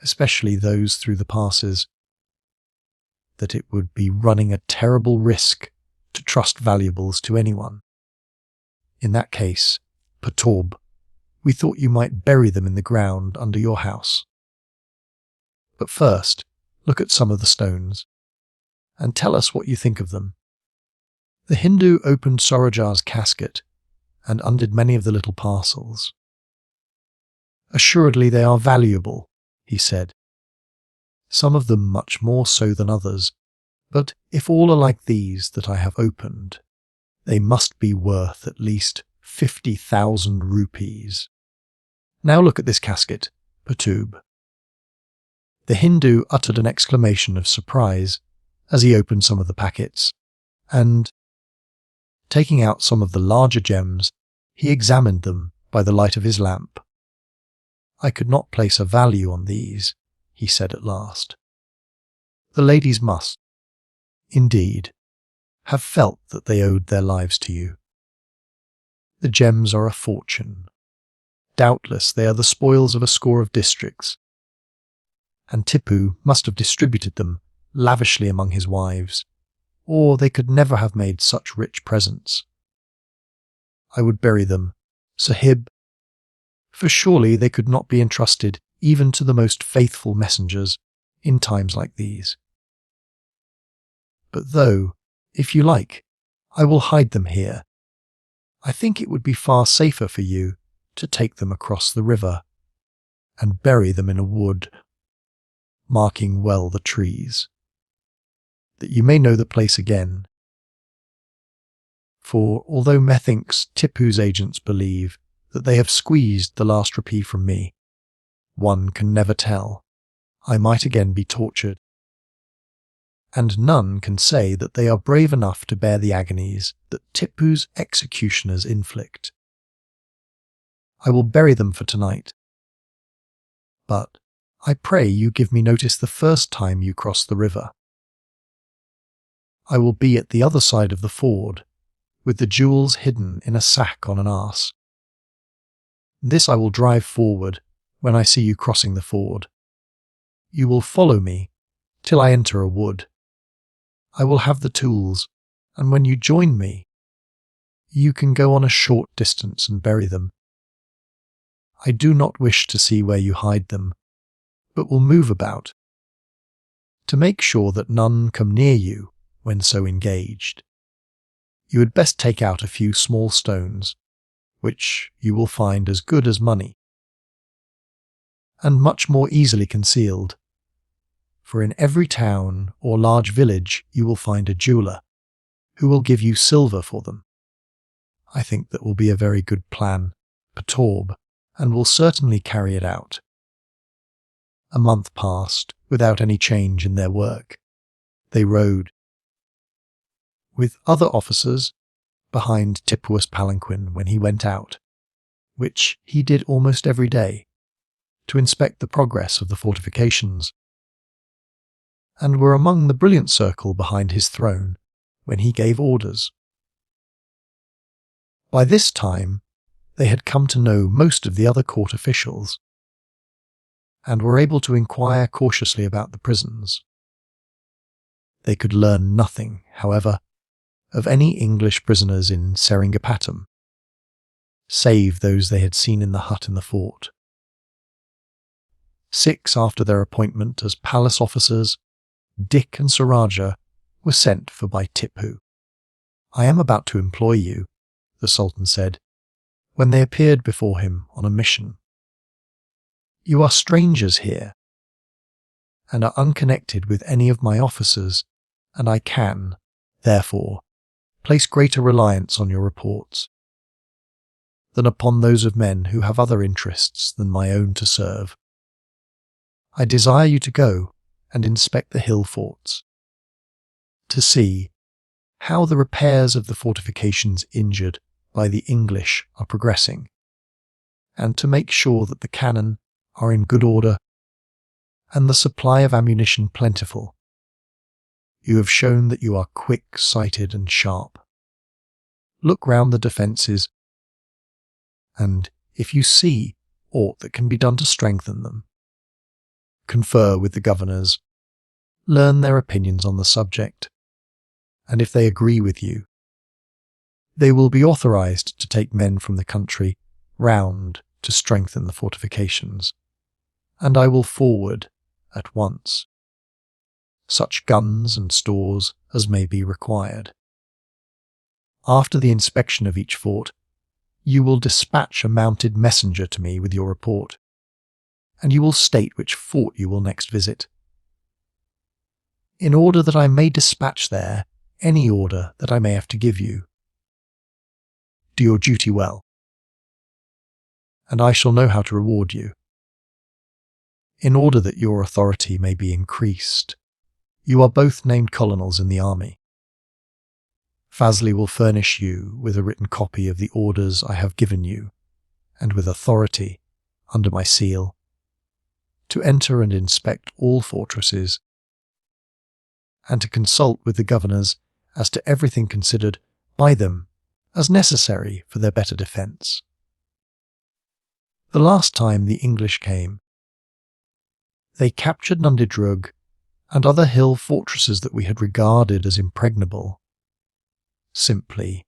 especially those through the passes, that it would be running a terrible risk to trust valuables to anyone. In that case, Perturb, we thought you might bury them in the ground under your house. But first, look at some of the stones, and tell us what you think of them. The Hindu opened Surajar's casket and undid many of the little parcels. Assuredly they are valuable, he said. Some of them much more so than others, but if all are like these that I have opened, they must be worth at least 50,000 rupees. Now look at this casket, Perturb. The Hindu uttered an exclamation of surprise as he opened some of the packets, and, taking out some of the larger gems, he examined them by the light of his lamp. I could not place a value on these, he said at last. The ladies must, indeed, have felt that they owed their lives to you. The gems are a fortune. Doubtless they are the spoils of a score of districts, and Tipu must have distributed them lavishly among his wives, or they could never have made such rich presents. I would bury them, Sahib, for surely they could not be entrusted even to the most faithful messengers in times like these. But though, if you like, I will hide them here, I think it would be far safer for you to take them across the river and bury them in a wood, marking well the trees, that you may know the place again. For although methinks Tipu's agents believe that they have squeezed the last rupee from me, one can never tell. I might again be tortured, and none can say that they are brave enough to bear the agonies that Tipu's executioners inflict. I will bury them for tonight, but I pray you give me notice the first time you cross the river. I will be at the other side of the ford, with the jewels hidden in a sack on an ass. This I will drive forward when I see you crossing the ford. You will follow me till I enter a wood. I will have the tools, and when you join me, you can go on a short distance and bury them. I do not wish to see where you hide them, but will move about, to make sure that none come near you when so engaged. You had best take out a few small stones, which you will find as good as money, and much more easily concealed, for in every town or large village you will find a jeweller, who will give you silver for them. I think that will be a very good plan, Perturb, and will certainly carry it out. A month passed without any change in their work. They rode, with other officers, behind Tipu's palanquin when he went out, which he did almost every day, to inspect the progress of the fortifications, and were among the brilliant circle behind his throne when he gave orders. By this time, they had come to know most of the other court officials, and were able to inquire cautiously about the prisons. They could learn nothing, however, of any English prisoners in Seringapatam, save those they had seen in the hut in the fort. 6 after their appointment as palace officers, Dick and Sir Rajah were sent for by Tipu. "I am about to employ you," the Sultan said, when they appeared before him on a mission. "You are strangers here, and are unconnected with any of my officers, and I can, therefore, place greater reliance on your reports than upon those of men who have other interests than my own to serve. I desire you to go and inspect the hill forts, to see how the repairs of the fortifications injured by the English are progressing, and to make sure that the cannon are in good order, and the supply of ammunition plentiful. You have shown that you are quick-sighted and sharp. Look round the defences, and if you see aught that can be done to strengthen them, confer with the governors, learn their opinions on the subject, and if they agree with you, they will be authorized to take men from the country round to strengthen the fortifications, and I will forward, at once, such guns and stores as may be required. After the inspection of each fort, you will dispatch a mounted messenger to me with your report, and you will state which fort you will next visit, in order that I may dispatch there any order that I may have to give you. Do your duty well, and I shall know how to reward you. In order that your authority may be increased, you are both named colonels in the army. Fazli will furnish you with a written copy of the orders I have given you, and with authority, under my seal, to enter and inspect all fortresses, and to consult with the governors as to everything considered by them as necessary for their better defence. The last time the English came, they captured Nundidrug and other hill fortresses that we had regarded as impregnable, simply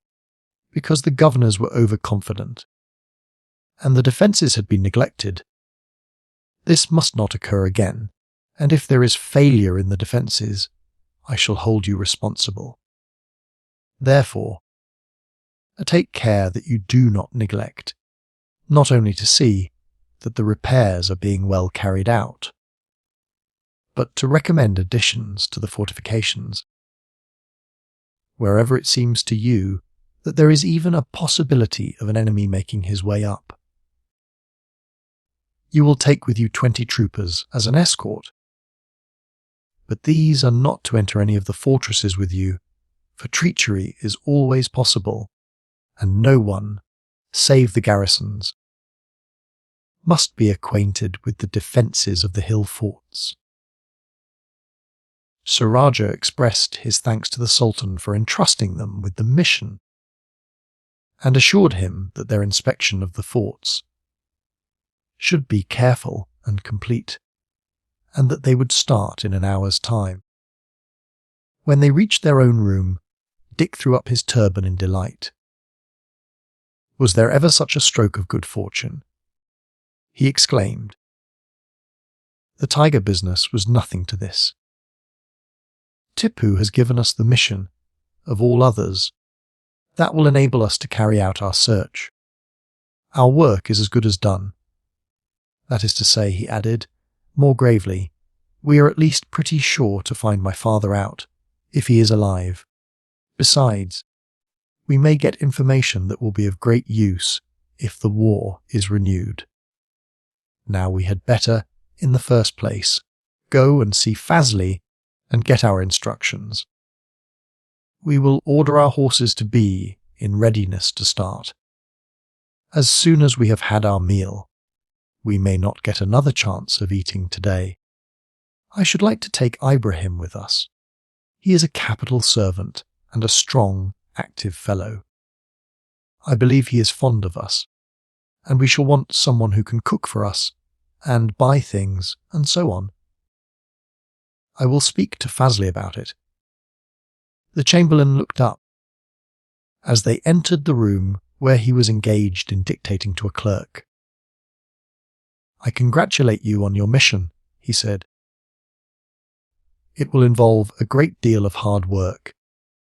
because the governors were overconfident, and the defences had been neglected. This must not occur again, and if there is failure in the defences, I shall hold you responsible. Therefore, take care that you do not neglect, not only to see that the repairs are being well carried out, but to recommend additions to the fortifications, wherever it seems to you that there is even a possibility of an enemy making his way up. You will take with you 20 troopers as an escort, but these are not to enter any of the fortresses with you, for treachery is always possible, and no one, save the garrisons, must be acquainted with the defences of the hill forts. Sir Rajah expressed his thanks to the Sultan for entrusting them with the mission, and assured him that their inspection of the forts should be careful and complete, and that they would start in an hour's time. When they reached their own room, Dick threw up his turban in delight. Was there ever such a stroke of good fortune? He exclaimed. The tiger business was nothing to this. Tipu has given us the mission, of all others, that will enable us to carry out our search. Our work is as good as done. That is to say, he added, more gravely, we are at least pretty sure to find my father out, if he is alive. Besides, we may get information that will be of great use if the war is renewed. Now we had better, in the first place, go and see Fazli and get our instructions. We will order our horses to be in readiness to start. As soon as we have had our meal, we may not get another chance of eating today. I should like to take Ibrahim with us. He is a capital servant and a strong, active fellow. I believe he is fond of us, and we shall want someone who can cook for us and buy things and so on. I will speak to Fazli about it. The chamberlain looked up as they entered the room where he was engaged in dictating to a clerk. I congratulate you on your mission, he said. It will involve a great deal of hard work,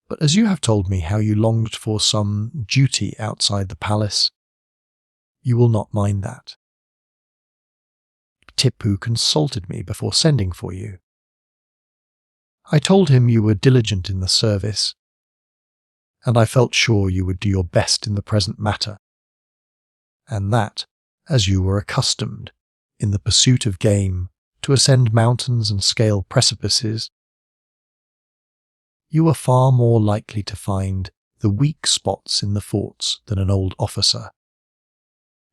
but as you have told me how you longed for some duty outside the palace, you will not mind that. Tipu consulted me before sending for you. I told him you were diligent in the service, and I felt sure you would do your best in the present matter, and that, as you were accustomed, in the pursuit of game, to ascend mountains and scale precipices, you are far more likely to find the weak spots in the forts than an old officer,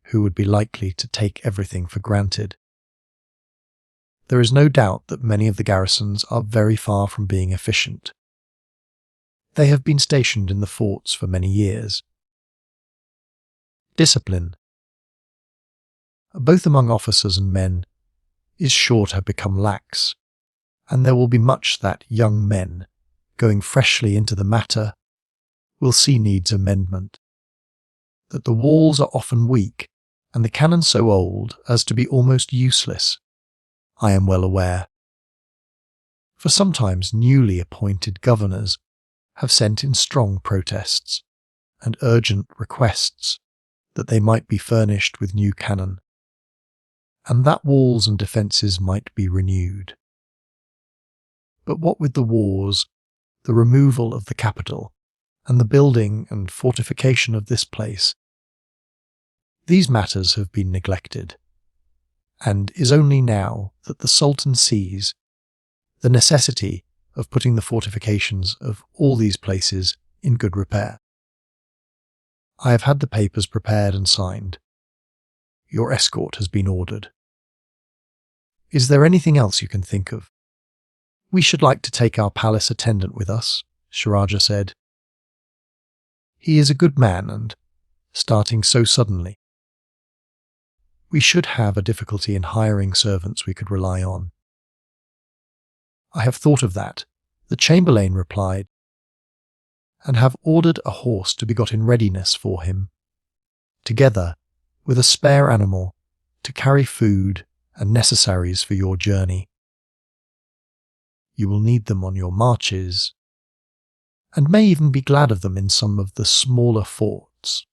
who would be likely to take everything for granted. There is no doubt that many of the garrisons are very far from being efficient. They have been stationed in the forts for many years. Discipline, both among officers and men, is sure to have become lax, and there will be much that young men, going freshly into the matter, will see needs amendment. That the walls are often weak, and the cannon so old as to be almost useless, I am well aware. For sometimes newly appointed governors have sent in strong protests and urgent requests that they might be furnished with new cannon, and that walls and defences might be renewed. But what with the wars, the removal of the capital, and the building and fortification of this place, these matters have been neglected, and is only now that the Sultan sees the necessity of putting the fortifications of all these places in good repair. I have had the papers prepared and signed. Your escort has been ordered. Is there anything else you can think of? We should like to take our palace attendant with us, Rajah said. He is a good man and, starting so suddenly, we should have a difficulty in hiring servants we could rely on. I have thought of that, the Chamberlain replied, and have ordered a horse to be got in readiness for him, together with a spare animal to carry food and necessaries for your journey. You will need them on your marches, and may even be glad of them in some of the smaller forts,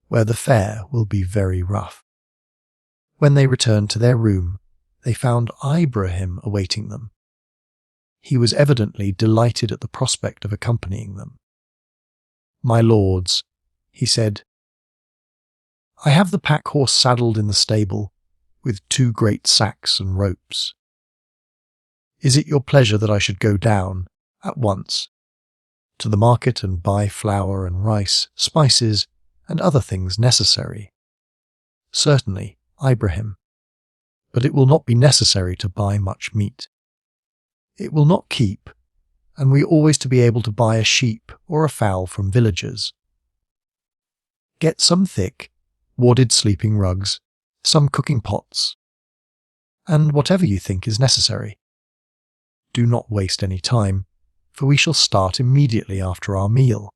where the fare will be very rough. When they returned to their room, they found Ibrahim awaiting them. He was evidently delighted at the prospect of accompanying them. My lords, he said, I have the pack horse saddled in the stable, with 2 great sacks and ropes. Is it your pleasure that I should go down, at once, to the market and buy flour and rice, spices, and other things necessary? Certainly, Ibrahim, but it will not be necessary to buy much meat. It will not keep, and we always to be able to buy a sheep or a fowl from villagers. Get some thick, wadded sleeping rugs, some cooking pots, and whatever you think is necessary. Do not waste any time, for we shall start immediately after our meal.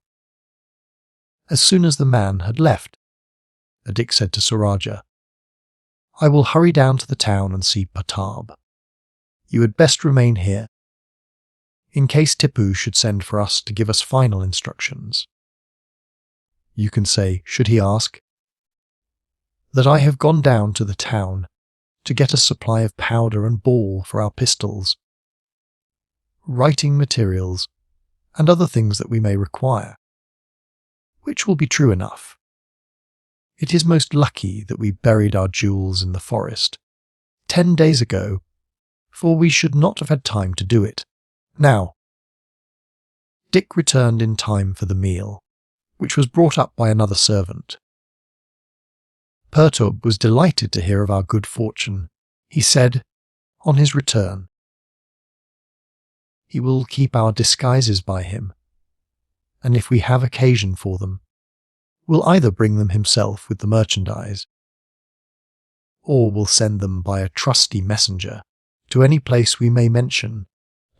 As soon as the man had left, Adik said to Rajah, I will hurry down to the town and see Pertab. You had best remain here, in case Tipu should send for us to give us final instructions. You can say, should he ask, that I have gone down to the town to get a supply of powder and ball for our pistols, writing materials, and other things that we may require, which will be true enough. It is most lucky that we buried our jewels in the forest 10 days ago, for we should not have had time to do it. Now, Dick returned in time for the meal, which was brought up by another servant. Pertab was delighted to hear of our good fortune. He said, on his return, he will keep our disguises by him, and if we have occasion for them, will either bring them himself with the merchandise, or will send them by a trusty messenger to any place we may mention,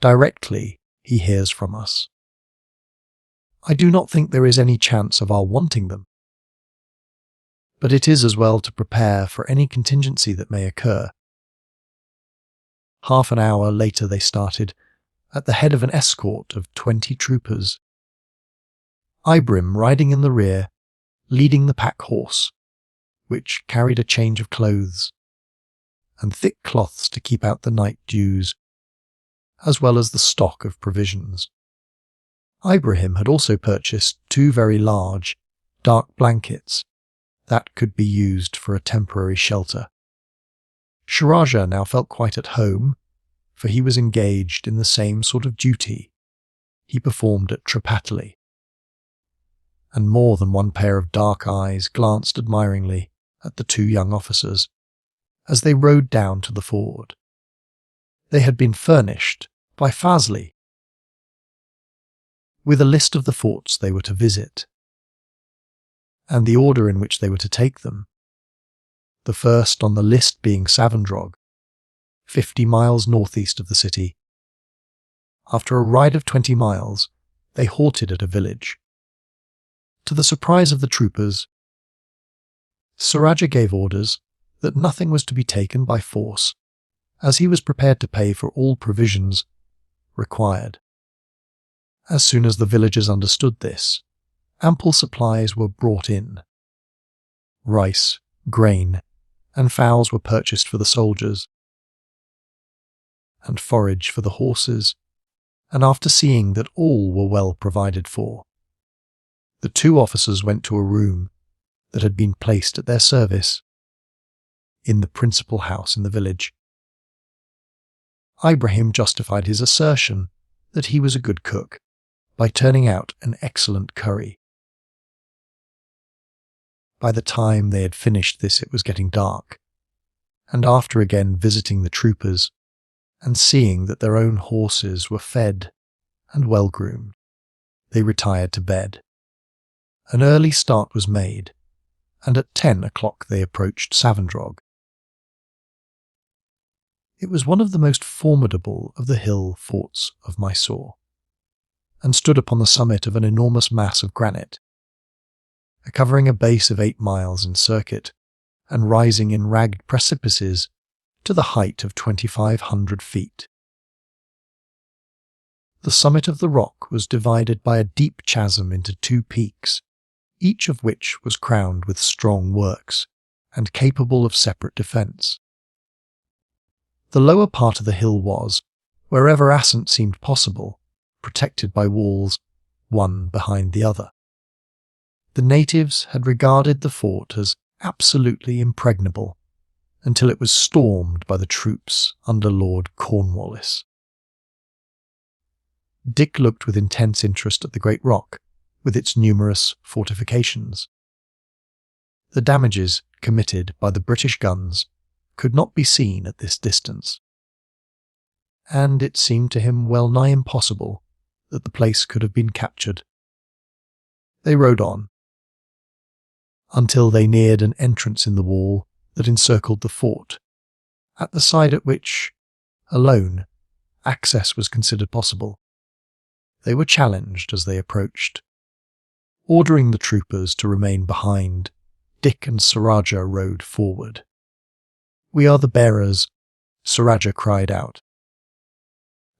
directly he hears from us. I do not think there is any chance of our wanting them, but it is as well to prepare for any contingency that may occur. Half an hour later they started, at the head of an escort of 20 troopers, Ibrahim riding in the rear, leading the pack horse, which carried a change of clothes, and thick cloths to keep out the night dews, as well as the stock of provisions. Ibrahim had also purchased 2 very large, dark blankets that could be used for a temporary shelter. Rajah now felt quite at home, for he was engaged in the same sort of duty he performed at Tripataly, and more than one pair of dark eyes glanced admiringly at the 2 young officers as they rode down to the ford. They had been furnished by Fazli with a list of the forts they were to visit, and the order in which they were to take them. The first on the list being Savandrog, 50 miles northeast of the city. After a ride of 20 miles, they halted at a village. To the surprise of the troopers, Rajah gave orders that nothing was to be taken by force, as he was prepared to pay for all provisions required. As soon as the villagers understood this, ample supplies were brought in. Rice, grain, and fowls were purchased for the soldiers, and forage for the horses, and after seeing that all were well provided for, the two officers went to a room that had been placed at their service in the principal house in the village. Ibrahim justified his assertion that he was a good cook by turning out an excellent curry. By the time they had finished this, it was getting dark, and after again visiting the troopers and seeing that their own horses were fed and well groomed, they retired to bed. An early start was made, and at 10 o'clock they approached Savandrog. It was one of the most formidable of the hill forts of Mysore, and stood upon the summit of an enormous mass of granite, covering a base of 8 miles in circuit, and rising in ragged precipices to the height of 2,500 feet. The summit of the rock was divided by a deep chasm into 2 peaks, each of which was crowned with strong works, and capable of separate defence. The lower part of the hill was, wherever ascent seemed possible, protected by walls, one behind the other. The natives had regarded the fort as absolutely impregnable, until it was stormed by the troops under Lord Cornwallis. Dick looked with intense interest at the great rock, with its numerous fortifications. The damages committed by the British guns could not be seen at this distance, and it seemed to him well nigh impossible that the place could have been captured. They rode on, until they neared an entrance in the wall that encircled the fort, at the side at which, alone, access was considered possible. They were challenged as they approached. Ordering the troopers to remain behind, Dick and Rajah rode forward. "We are the bearers," Rajah cried out,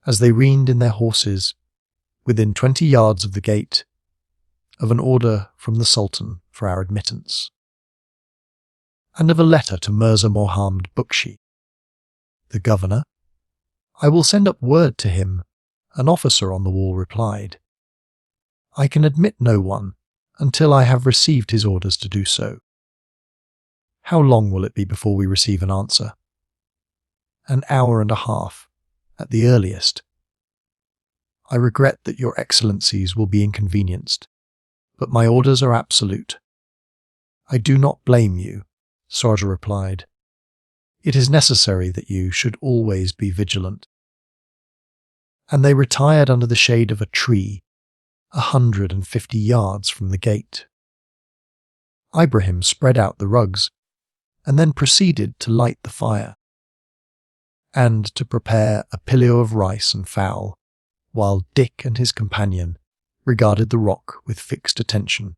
as they reined in their horses, within 20 yards of the gate, of an order from the Sultan for our admittance, and of a letter to Mirza Mohammed Bukshi, the governor. "I will send up word to him," an officer on the wall replied. "I can admit no one until I have received his orders to do so." "How long will it be before we receive an answer?" "An hour and a half, at the earliest." "I regret that your excellencies will be inconvenienced, but my orders are absolute." "I do not blame you," Rajah replied. "It is necessary that you should always be vigilant." And they retired under the shade of a tree 150 yards from the gate. Ibrahim spread out the rugs, and then proceeded to light the fire, and to prepare a pillau of rice and fowl, while Dick and his companion regarded the rock with fixed attention,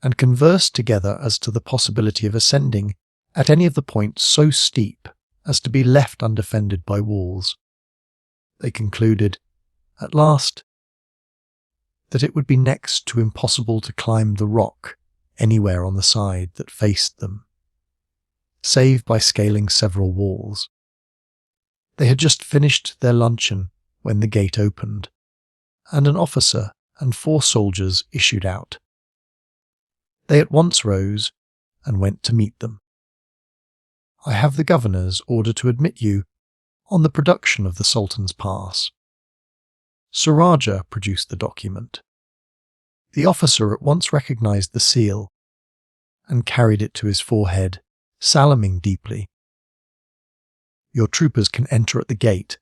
and conversed together as to the possibility of ascending at any of the points so steep as to be left undefended by walls. They concluded, at last, that it would be next to impossible to climb the rock anywhere on the side that faced them, save by scaling several walls. They had just finished their luncheon when the gate opened, and an officer and 4 soldiers issued out. They at once rose and went to meet them. "I have the governor's order to admit you on the production of the Sultan's pass." Rajah produced the document. The officer at once recognized the seal and carried it to his forehead, salaaming deeply. Your troopers can enter at the gate,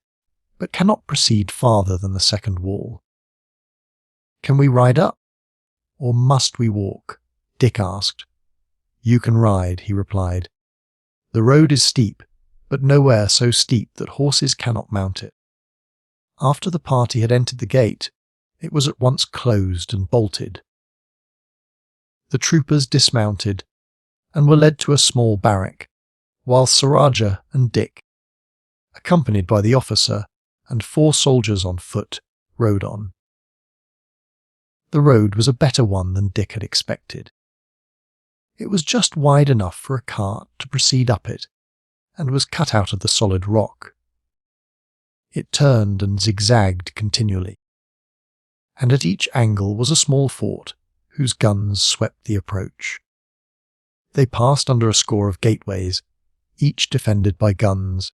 but cannot proceed farther than the second wall. Can we ride up, or must we walk? Dick asked. You can ride, he replied. The road is steep, but nowhere so steep that horses cannot mount it. After the party had entered the gate, it was at once closed and bolted. The troopers dismounted and were led to a small barrack, while Rajah and Dick, accompanied by the officer and 4 soldiers on foot, rode on. The road was a better one than Dick had expected. It was just wide enough for a cart to proceed up it, and was cut out of the solid rock. It turned and zigzagged continually, and at each angle was a small fort whose guns swept the approach. They passed under a score of gateways, each defended by guns,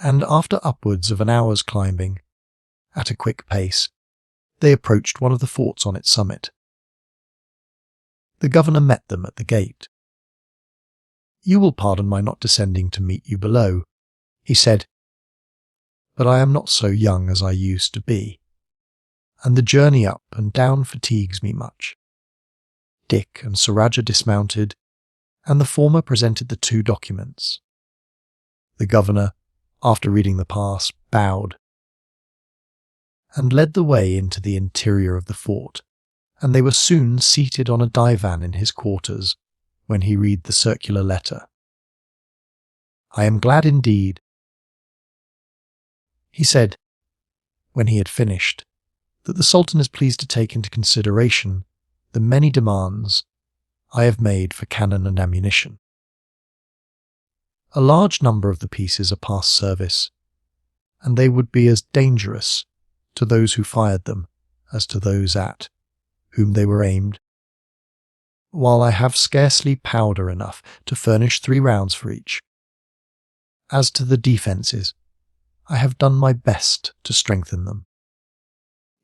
and after upwards of an hour's climbing, at a quick pace, they approached one of the forts on its summit. The governor met them at the gate. You will pardon my not descending to meet you below, he said, but I am not so young as I used to be, and the journey up and down fatigues me much. Dick and Rajah dismounted, and the former presented the 2 documents. The governor, after reading the pass, bowed, and led the way into the interior of the fort, and they were soon seated on a divan in his quarters when he read the circular letter. I am glad indeed, he said, when he had finished, that the Sultan is pleased to take into consideration the many demands I have made for cannon and ammunition. A large number of the pieces are past service, and they would be as dangerous to those who fired them as to those at whom they were aimed, while I have scarcely powder enough to furnish 3 rounds for each. As to the defences, I have done my best to strengthen them.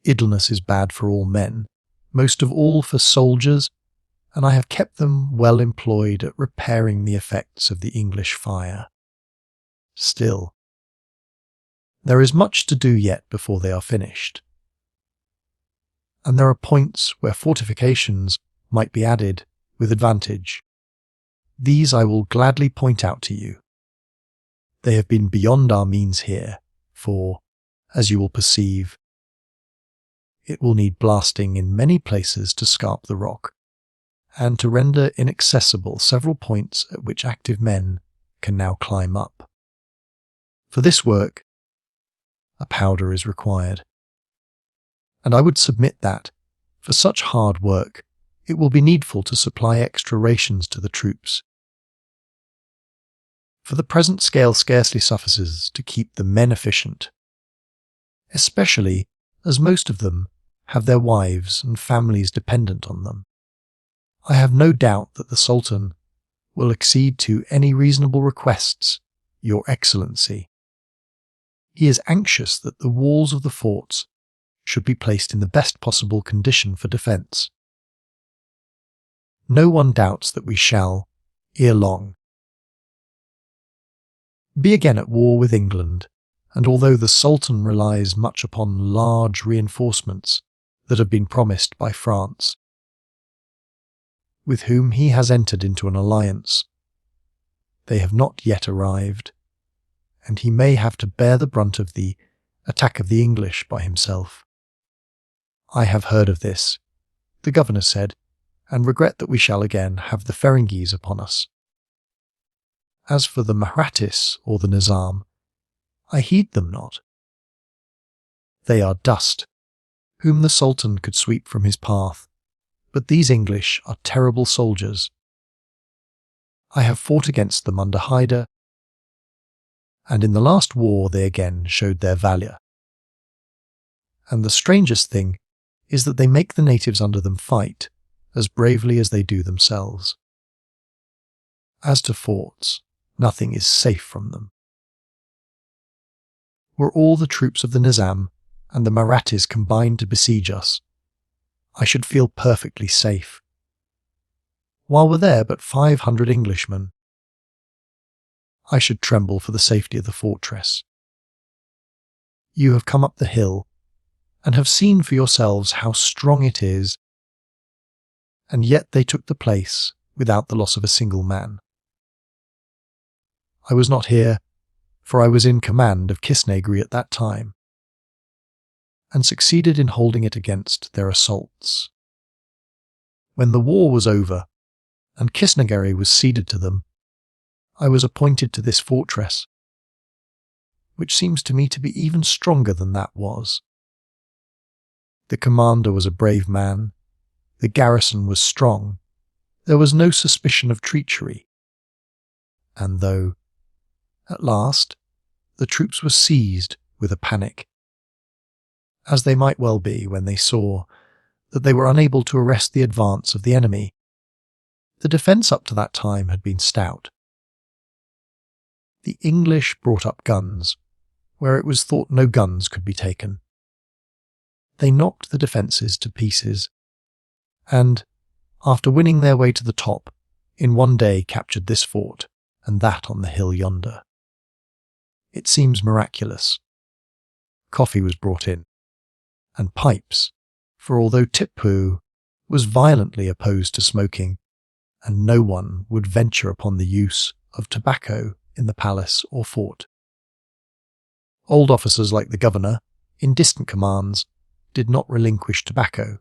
Idleness is bad for all men, most of all for soldiers, and I have kept them well employed at repairing the effects of the English fire. Still, there is much to do yet before they are finished, and there are points where fortifications might be added with advantage. These I will gladly point out to you. They have been beyond our means here, for, as you will perceive, it will need blasting in many places to scarp the rock, and to render inaccessible several points at which active men can now climb up. For this work, a powder is required, and I would submit that, for such hard work, it will be needful to supply extra rations to the troops. For the present scale scarcely suffices to keep the men efficient, especially as most of them have their wives and families dependent on them. I have no doubt that the Sultan will accede to any reasonable requests, Your Excellency. He is anxious that the walls of the forts should be placed in the best possible condition for defence. No one doubts that we shall, ere long, be again at war with England, and although the Sultan relies much upon large reinforcements that have been promised by France, with whom he has entered into an alliance, they have not yet arrived, and he may have to bear the brunt of the attack of the English by himself. I have heard of this, the governor said, and regret that we shall again have the Ferengis upon us. As for the Mahrattis or the Nizam, I heed them not. They are dust, whom the Sultan could sweep from his path, but these English are terrible soldiers. I have fought against them under Hyder, and in the last war they again showed their valour. And the strangest thing is that they make the natives under them fight as bravely as they do themselves. As to forts, nothing is safe from them. Were all the troops of the Nizam and the Mahrattis combined to besiege us, I should feel perfectly safe. While we're there but 500 Englishmen, I should tremble for the safety of the fortress. You have come up the hill and have seen for yourselves how strong it is, and yet they took the place without the loss of a single man. I was not here, for I was in command of Kisnagri at that time, and succeeded in holding it against their assaults. When the war was over, and Kisnagri was ceded to them, I was appointed to this fortress, which seems to me to be even stronger than that was. The commander was a brave man, the garrison was strong, there was no suspicion of treachery, and though, at last, the troops were seized with a panic, as they might well be when they saw that they were unable to arrest the advance of the enemy, the defence up to that time had been stout. The English brought up guns, where it was thought no guns could be taken. They knocked the defences to pieces, and, after winning their way to the top, in one day captured this fort and that on the hill yonder. It seems miraculous. Coffee was brought in, and pipes, for although Tipu was violently opposed to smoking, and no one would venture upon the use of tobacco in the palace or fort. Old officers like the governor, in distant commands, did not relinquish tobacco.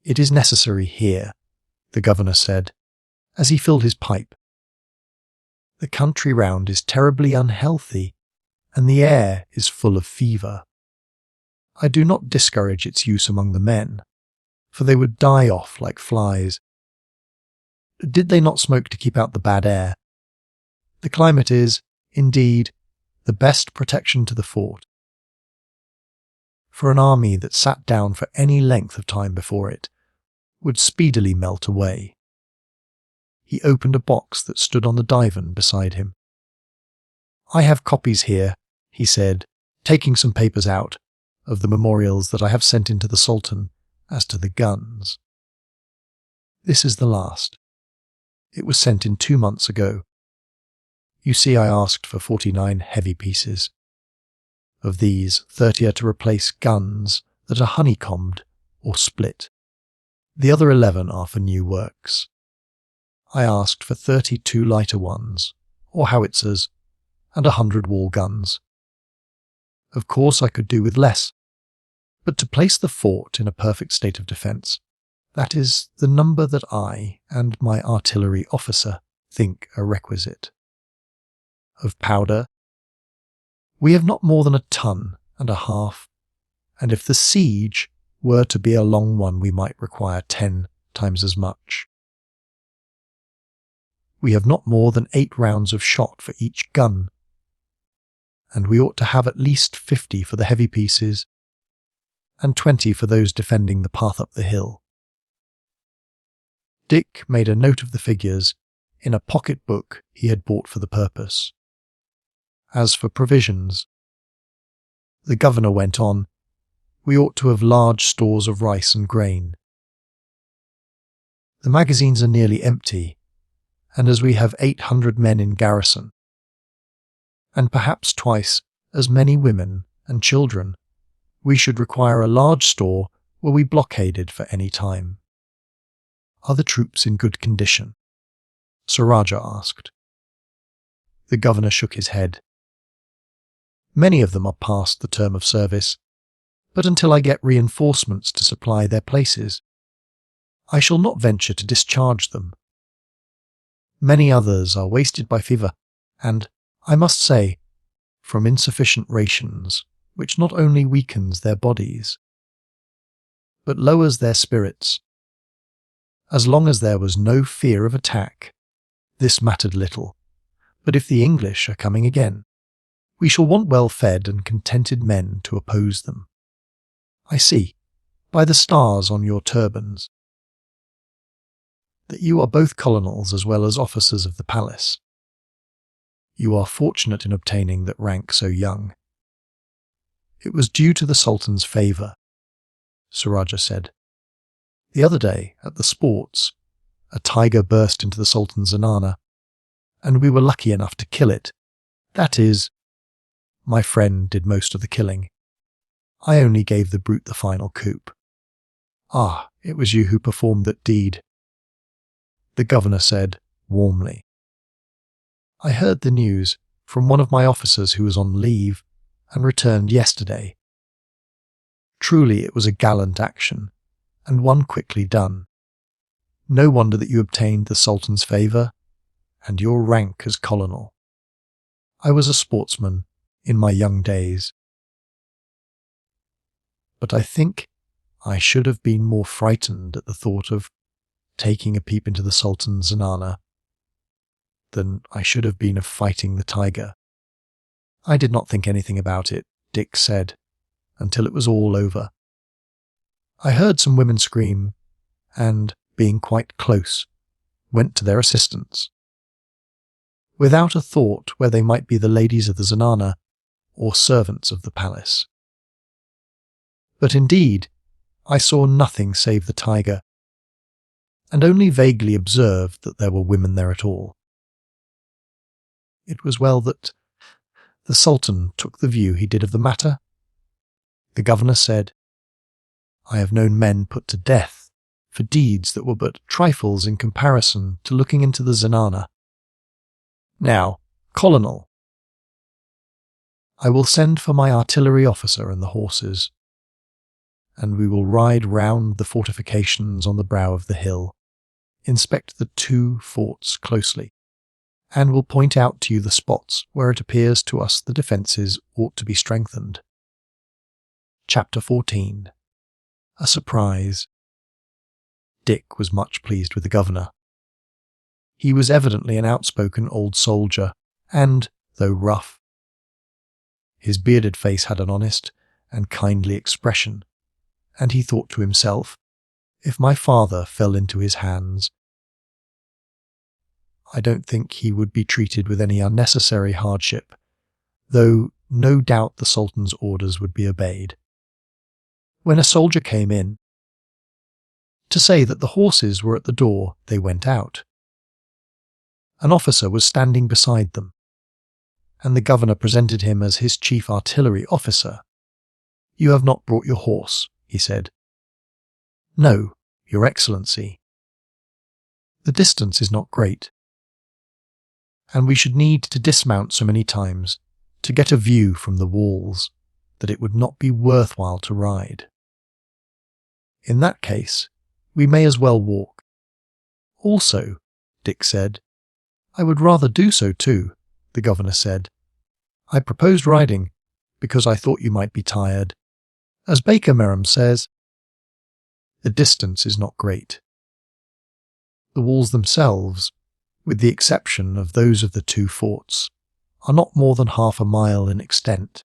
"It is necessary here," the governor said, as he filled his pipe. "The country round is terribly unhealthy, and the air is full of fever. I do not discourage its use among the men, for they would die off like flies. Did they not smoke to keep out the bad air? The climate is, indeed, the best protection to the fort. For an army that sat down for any length of time before it would speedily melt away." He opened a box that stood on the divan beside him. "I have copies here," he said, taking some papers out, "of the memorials that I have sent in to the Sultan as to the guns. This is the last. It was sent in 2 months ago. You see, I asked for 49 heavy pieces. Of these, 30 are to replace guns that are honeycombed or split. The other 11 are for new works. I asked for 32 lighter ones, or howitzers, and 100 wall guns. Of course I could do with less, but to place the fort in a perfect state of defence, that is the number that I and my artillery officer think a requisite. Of powder, we have not more than 1.5 tons, and if the siege were to be a long one we might require 10 times as much. We have not more than 8 rounds of shot for each gun, and we ought to have at least 50 for the heavy pieces, and 20 for those defending the path up the hill." Dick made a note of the figures in a pocket book he had bought for the purpose. As for provisions, the governor went on, "We ought to have large stores of rice and grain. The magazines are nearly empty, and as we have 800 men in garrison, and perhaps twice as many women and children, we should require a large store were we blockaded for any time." "Are the troops in good condition?" Sir Rajah asked. The governor shook his head. "Many of them are past the term of service, but until I get reinforcements to supply their places, I shall not venture to discharge them. Many others are wasted by fever, and, I must say, from insufficient rations, which not only weakens their bodies, but lowers their spirits. As long as there was no fear of attack, this mattered little, but if the English are coming again, we shall want well-fed and contented men to oppose them. I see, by the stars on your turbans, that you are both colonels as well as officers of the palace. You are fortunate in obtaining that rank so young." "It was due to the Sultan's favour," Sir Rajah said. "The other day, at the sports, a tiger burst into the Sultan's Zenana, and we were lucky enough to kill it. That is, my friend did most of the killing. I only gave the brute the final coup. Ah, it was you who performed that deed, the governor said warmly. I heard the news from one of my officers who was on leave and returned yesterday. Truly it was a gallant action, and one quickly done. No wonder that you obtained the Sultan's favour, and your rank as Colonial. I was a sportsman in my young days, but I think I should have been more frightened at the thought of taking a peep into the Sultan's Zenana than I should have been of fighting the tiger. I did not think anything about it, Dick said, until it was all over. I heard some women scream, and, being quite close, went to their assistance, without a thought where they might be the ladies of the Zenana or servants of the palace. But indeed, I saw nothing save the tiger, and only vaguely observed that there were women there at all. It was well that the Sultan took the view he did of the matter. The governor said, I have known men put to death for deeds that were but trifles in comparison to looking into the Zenana. Now, Colonial, I will send for my artillery officer and the horses, and we will ride round the fortifications on the brow of the hill, inspect the 2 forts closely, and will point out to you the spots where it appears to us the defences ought to be strengthened. Chapter 14. A Surprise. Dick was much pleased with the governor. He was evidently an outspoken old soldier, and, though rough, his bearded face had an honest and kindly expression, and he thought to himself, if my father fell into his hands, I don't think he would be treated with any unnecessary hardship, though no doubt the Sultan's orders would be obeyed. When a soldier came in to say that the horses were at the door, they went out. An officer was standing beside them, and the governor presented him as his chief artillery officer. You have not brought your horse, he said. No, your excellency. The distance is not great, and we should need to dismount so many times to get a view from the walls that it would not be worthwhile to ride. In that case, we may as well walk. Also, Dick said, I would rather do so too, the governor said. I proposed riding because I thought you might be tired. As Baker Merrim says, the distance is not great. The walls themselves, with the exception of those of the 2 forts, are not more than half a mile in extent,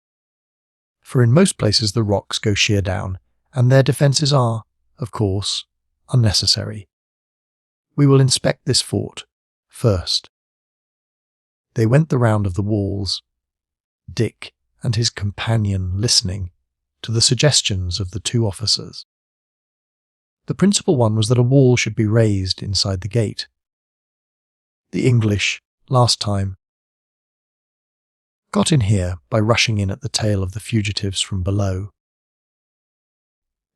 for in most places the rocks go sheer down, and their defences are, of course, unnecessary. We will inspect this fort first. They went the round of the walls, Dick and his companion listening to the suggestions of the 2 officers. The principal one was that a wall should be raised inside the gate. The English, last time, got in here by rushing in at the tail of the fugitives from below.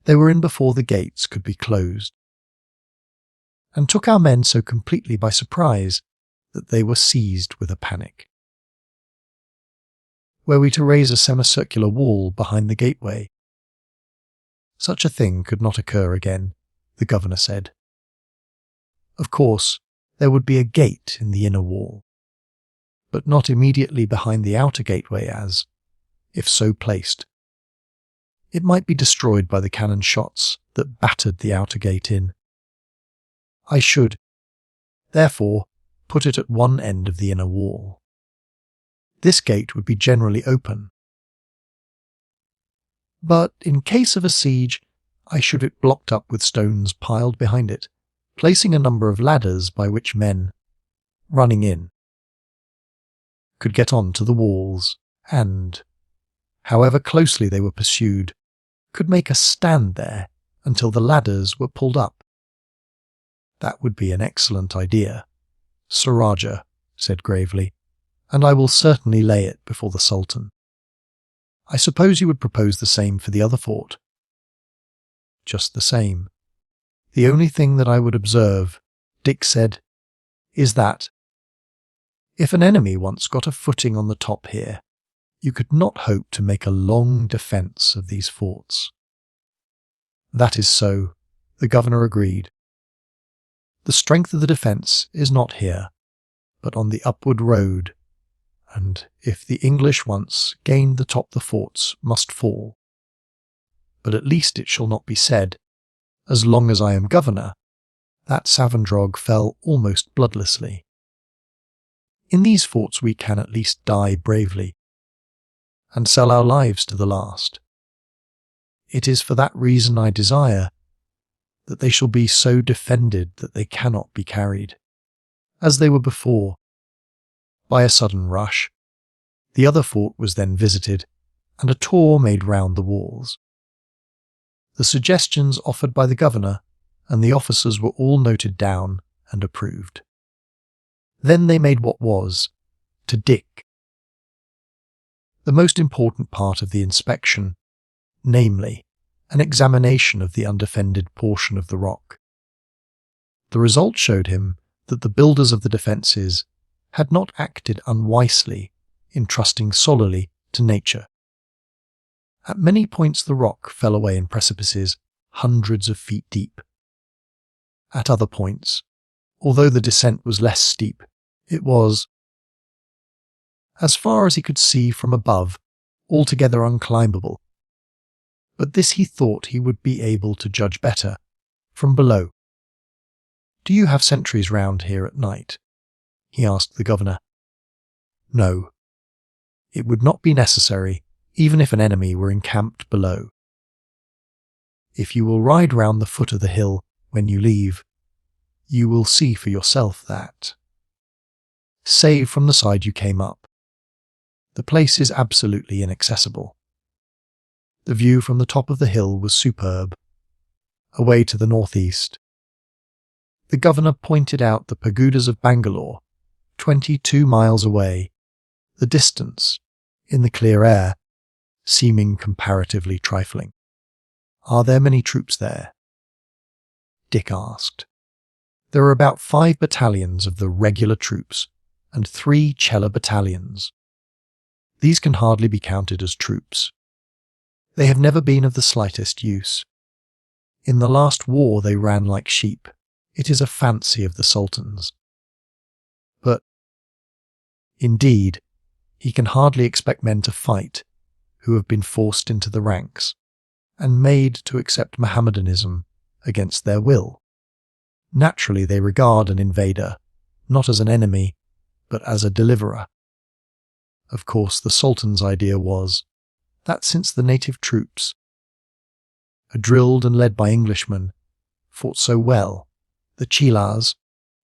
They were in before the gates could be closed, and took our men so completely by surprise that they were seized with a panic. Were we to raise a semicircular wall behind the gateway? Such a thing could not occur again, the governor said. Of course, there would be a gate in the inner wall, but not immediately behind the outer gateway as, if so placed, it might be destroyed by the cannon shots that battered the outer gate in. I should, therefore, put it at one end of the inner wall. This gate would be generally open, but in case of a siege, I should it blocked up with stones piled behind it, placing a number of ladders by which men, running in, could get on to the walls and, however closely they were pursued, could make us stand there until the ladders were pulled up. That would be an excellent idea, Sir Rajah said gravely, "and I will certainly lay it before the Sultan. I suppose you would propose the same for the other fort?" "Just the same. The only thing that I would observe," Dick said, "is that, if an enemy once got a footing on the top here, you could not hope to make a long defence of these forts." "That is so," the governor agreed. "The strength of the defence is not here, but on the upward road, and if the English once gained the top, the forts must fall. But at least it shall not be said, as long as I am governor, that Savandrog fell almost bloodlessly. In these forts we can at least die bravely, and sell our lives to the last. It is for that reason I desire that they shall be so defended that they cannot be carried, as they were before, by a sudden rush." The other fort was then visited, and a tour made round the walls. The suggestions offered by the governor and the officers were all noted down and approved. Then they made what was, to Dick, the most important part of the inspection, namely, an examination of the undefended portion of the rock. The result showed him that the builders of the defences had not acted unwisely in trusting solely to nature. At many points the rock fell away in precipices hundreds of feet deep. At other points, although the descent was less steep, it was, as far as he could see from above, altogether unclimbable. But this he thought he would be able to judge better from below. "Do you have sentries round here at night?" he asked the governor. "No. It would not be necessary, even if an enemy were encamped below. If you will ride round the foot of the hill when you leave, you will see for yourself that, save from the side you came up, the place is absolutely inaccessible." The view from the top of the hill was superb. Away to the northeast, the governor pointed out the pagodas of Bangalore, 22 miles away, the distance, in the clear air, seeming comparatively trifling. "Are there many troops there?" Dick asked. "There are about 5 battalions of the regular troops and 3 Cheller battalions. These can hardly be counted as troops. They have never been of the slightest use. In the last war they ran like sheep. It is a fancy of the Sultan's. But, indeed, he can hardly expect men to fight who have been forced into the ranks and made to accept Mohammedanism against their will. Naturally they regard an invader not as an enemy, but as a deliverer. Of course, the Sultan's idea was that since the native troops, drilled and led by Englishmen, fought so well, the Chelas,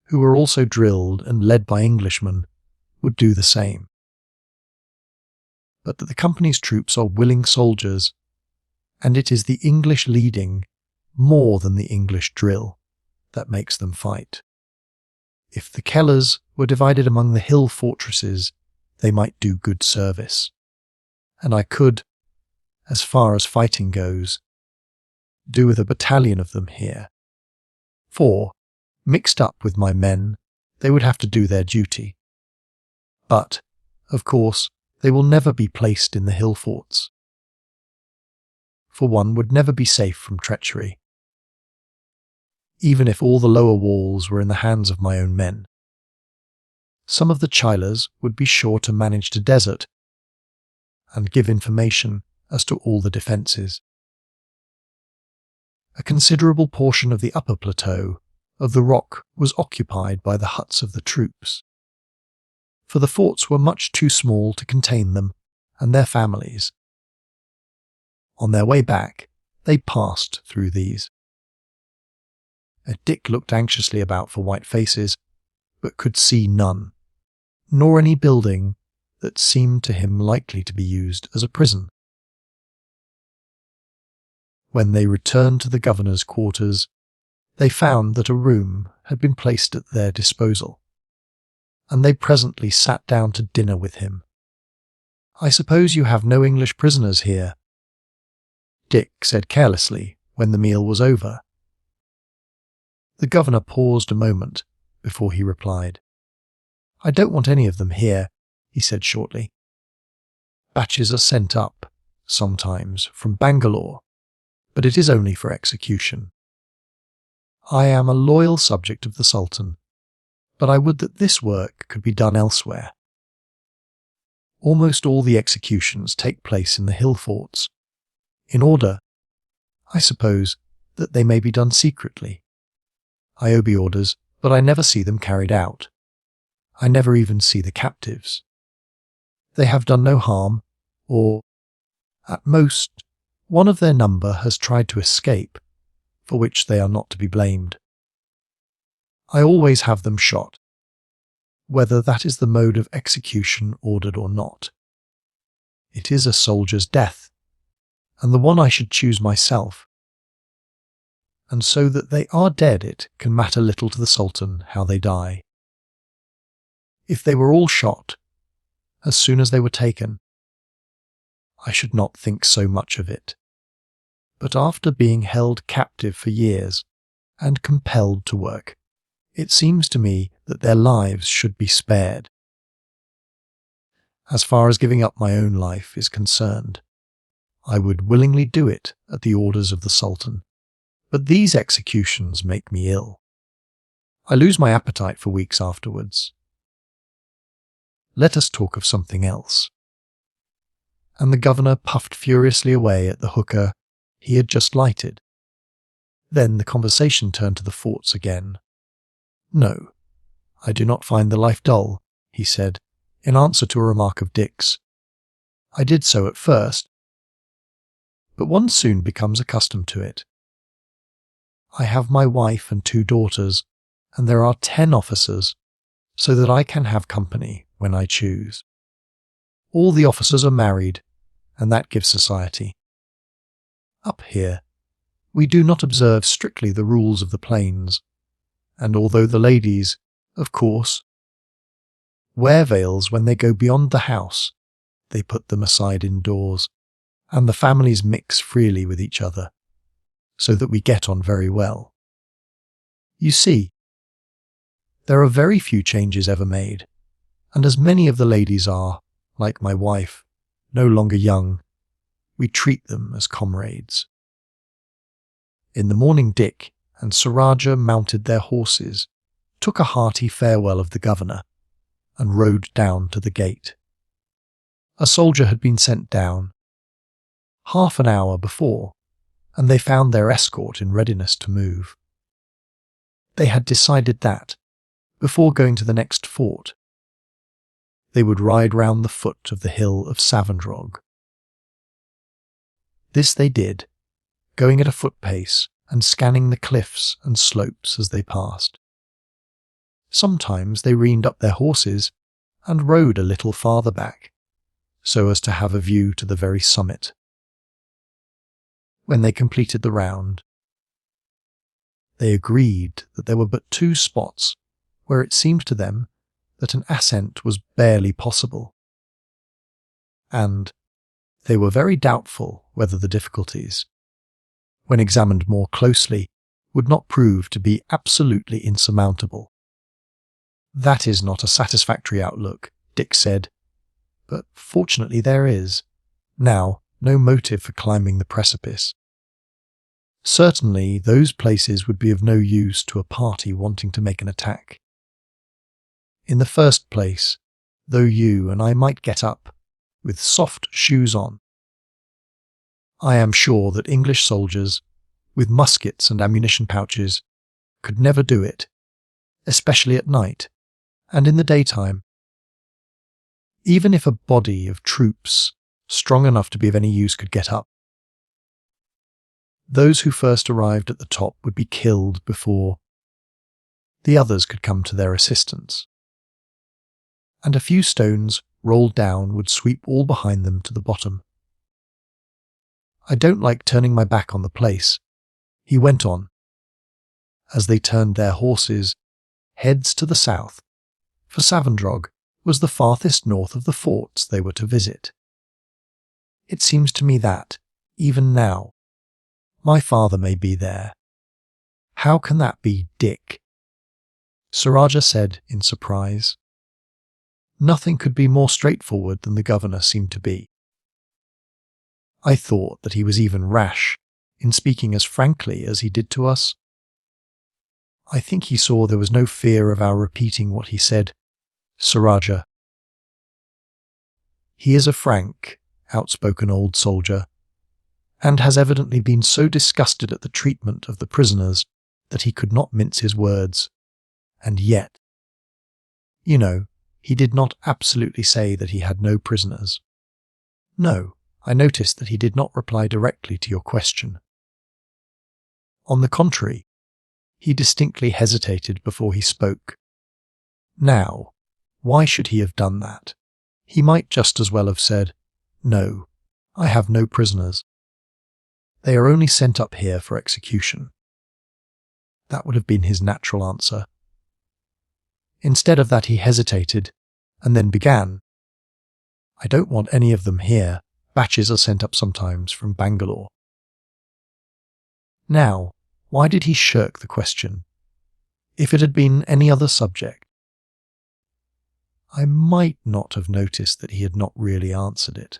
who were also drilled and led by Englishmen, would do the same. But that the company's troops are willing soldiers, and it is the English leading, more than the English drill, that makes them fight. If the Kellers were divided among the hill fortresses, they might do good service, and I could, as far as fighting goes, do with a battalion of them here. For, mixed up with my men, they would have to do their duty. But, of course, they will never be placed in the hill forts, for one would never be safe from treachery, even if all the lower walls were in the hands of my own men. Some of the Chilers would be sure to manage to desert and give information as to all the defences. A considerable portion of the upper plateau of the rock was occupied by the huts of the troops, for the forts were much too small to contain them and their families. On their way back, they passed through these. Dick looked anxiously about for white faces, but could see none, nor any building that seemed to him likely to be used as a prison. When they returned to the governor's quarters, they found that a room had been placed at their disposal. and they presently sat down to dinner with him. "I suppose you have no English prisoners here?" Dick said carelessly when the meal was over. The governor paused a moment before he replied. "I don't want any of them here," he said shortly. "Batches are sent up, sometimes, from Bangalore, but it is only for execution. I am a loyal subject of the Sultan, but I would that this work could be done elsewhere. Almost all the executions take place in the hill forts, in order, I suppose, that they may be done secretly. I obey orders, but I never see them carried out. I never even see the captives. They have done no harm, or, at most, one of their number has tried to escape, for which they are not to be blamed. I always have them shot, whether that is the mode of execution ordered or not. It is a soldier's death, and the one I should choose myself. And so that they are dead, it can matter little to the Sultan how they die. If they were all shot, as soon as they were taken, I should not think so much of it. But after being held captive for years and compelled to work, it seems to me that their lives should be spared. As far as giving up my own life is concerned, I would willingly do it at the orders of the Sultan. But these executions make me ill. I lose my appetite for weeks afterwards. Let us talk of something else." And the governor puffed furiously away at the hookah he had just lighted. Then the conversation turned to the forts again. "No, I do not find the life dull," he said, in answer to a remark of Dick's. "I did so at first, but one soon becomes accustomed to it. I have my wife and 2 daughters, and there are 10 officers, so that I can have company when I choose. All the officers are married, and that gives society. Up here, we do not observe strictly the rules of the plains, and although the ladies, of course, wear veils when they go beyond the house, they put them aside indoors, and the families mix freely with each other, so that we get on very well. You see, there are very few changes ever made, and as many of the ladies are, like my wife, no longer young, we treat them as comrades." In the morning Dick and Sir Rajah mounted their horses, took a hearty farewell of the governor, and rode down to the gate. A soldier had been sent down half an hour before, and they found their escort in readiness to move. They had decided that, before going to the next fort, they would ride round the foot of the hill of Savandrog. This they did, going at a foot pace and scanning the cliffs and slopes as they passed. Sometimes they reined up their horses and rode a little farther back, so as to have a view to the very summit. When they completed the round, they agreed that there were but 2 spots where it seemed to them that an ascent was barely possible, and they were very doubtful whether the difficulties, when examined more closely, would not prove to be absolutely insurmountable. "That is not a satisfactory outlook," Dick said, "but fortunately there is, now, no motive for climbing the precipice. Certainly those places would be of no use to a party wanting to make an attack. In the first place, though you and I might get up, with soft shoes on, I am sure that English soldiers, with muskets and ammunition pouches, could never do it, especially at night, and in the daytime. Even if a body of troops strong enough to be of any use could get up, those who first arrived at the top would be killed before the others could come to their assistance, and a few stones rolled down would sweep all behind them to the bottom. I don't like turning my back on the place," he went on, as they turned their horses, heads to the south, for Savandrog was the farthest north of the forts they were to visit. It seems to me that, even now, my father may be there. How can that be, Dick? Sir Rajah said in surprise. Nothing could be more straightforward than the governor seemed to be. I thought that he was even rash in speaking as frankly as he did to us. I think he saw there was no fear of our repeating what he said. Sir Rajah. He is a frank, outspoken old soldier, and has evidently been so disgusted at the treatment of the prisoners that he could not mince his words. And yet, he did not absolutely say that he had no prisoners. No, I noticed that he did not reply directly to your question. On the contrary, he distinctly hesitated before he spoke. Now, why should he have done that? He might just as well have said, "No, I have no prisoners. They are only sent up here for execution." That would have been his natural answer. Instead of that, he hesitated, and then began. "I don't want any of them here. Batches are sent up sometimes from Bangalore." Now, why did he shirk the question? If it had been any other subject, I might not have noticed that he had not really answered it.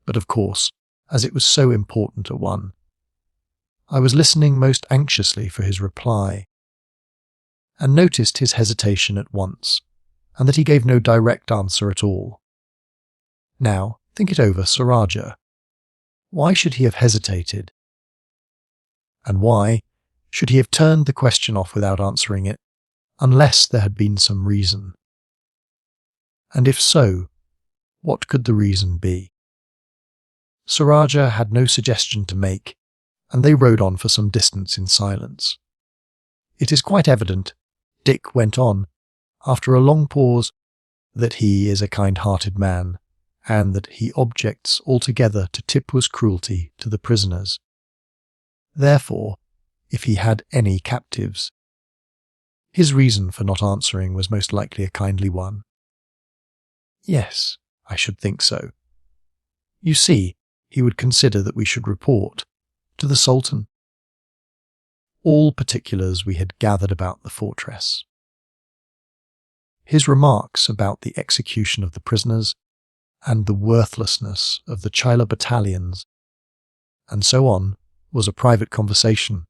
But of course, as it was so important a one, I was listening most anxiously for his reply, and noticed his hesitation at once, and that he gave no direct answer at all. Now, think it over, Sir Rajah. Why should he have hesitated? And why should he have turned the question off without answering it, unless there had been some reason? And if so, what could the reason be? Sir Rajah had no suggestion to make, and they rode on for some distance in silence. It is quite evident, Dick went on, after a long pause, that he is a kind-hearted man, and that he objects altogether to Tipu's cruelty to the prisoners. Therefore, if he had any captives, his reason for not answering was most likely a kindly one. Yes, I should think so. You see, he would consider that we should report to the Sultan all particulars we had gathered about the fortress. His remarks about the execution of the prisoners and the worthlessness of the Chila battalions, and so on, was a private conversation,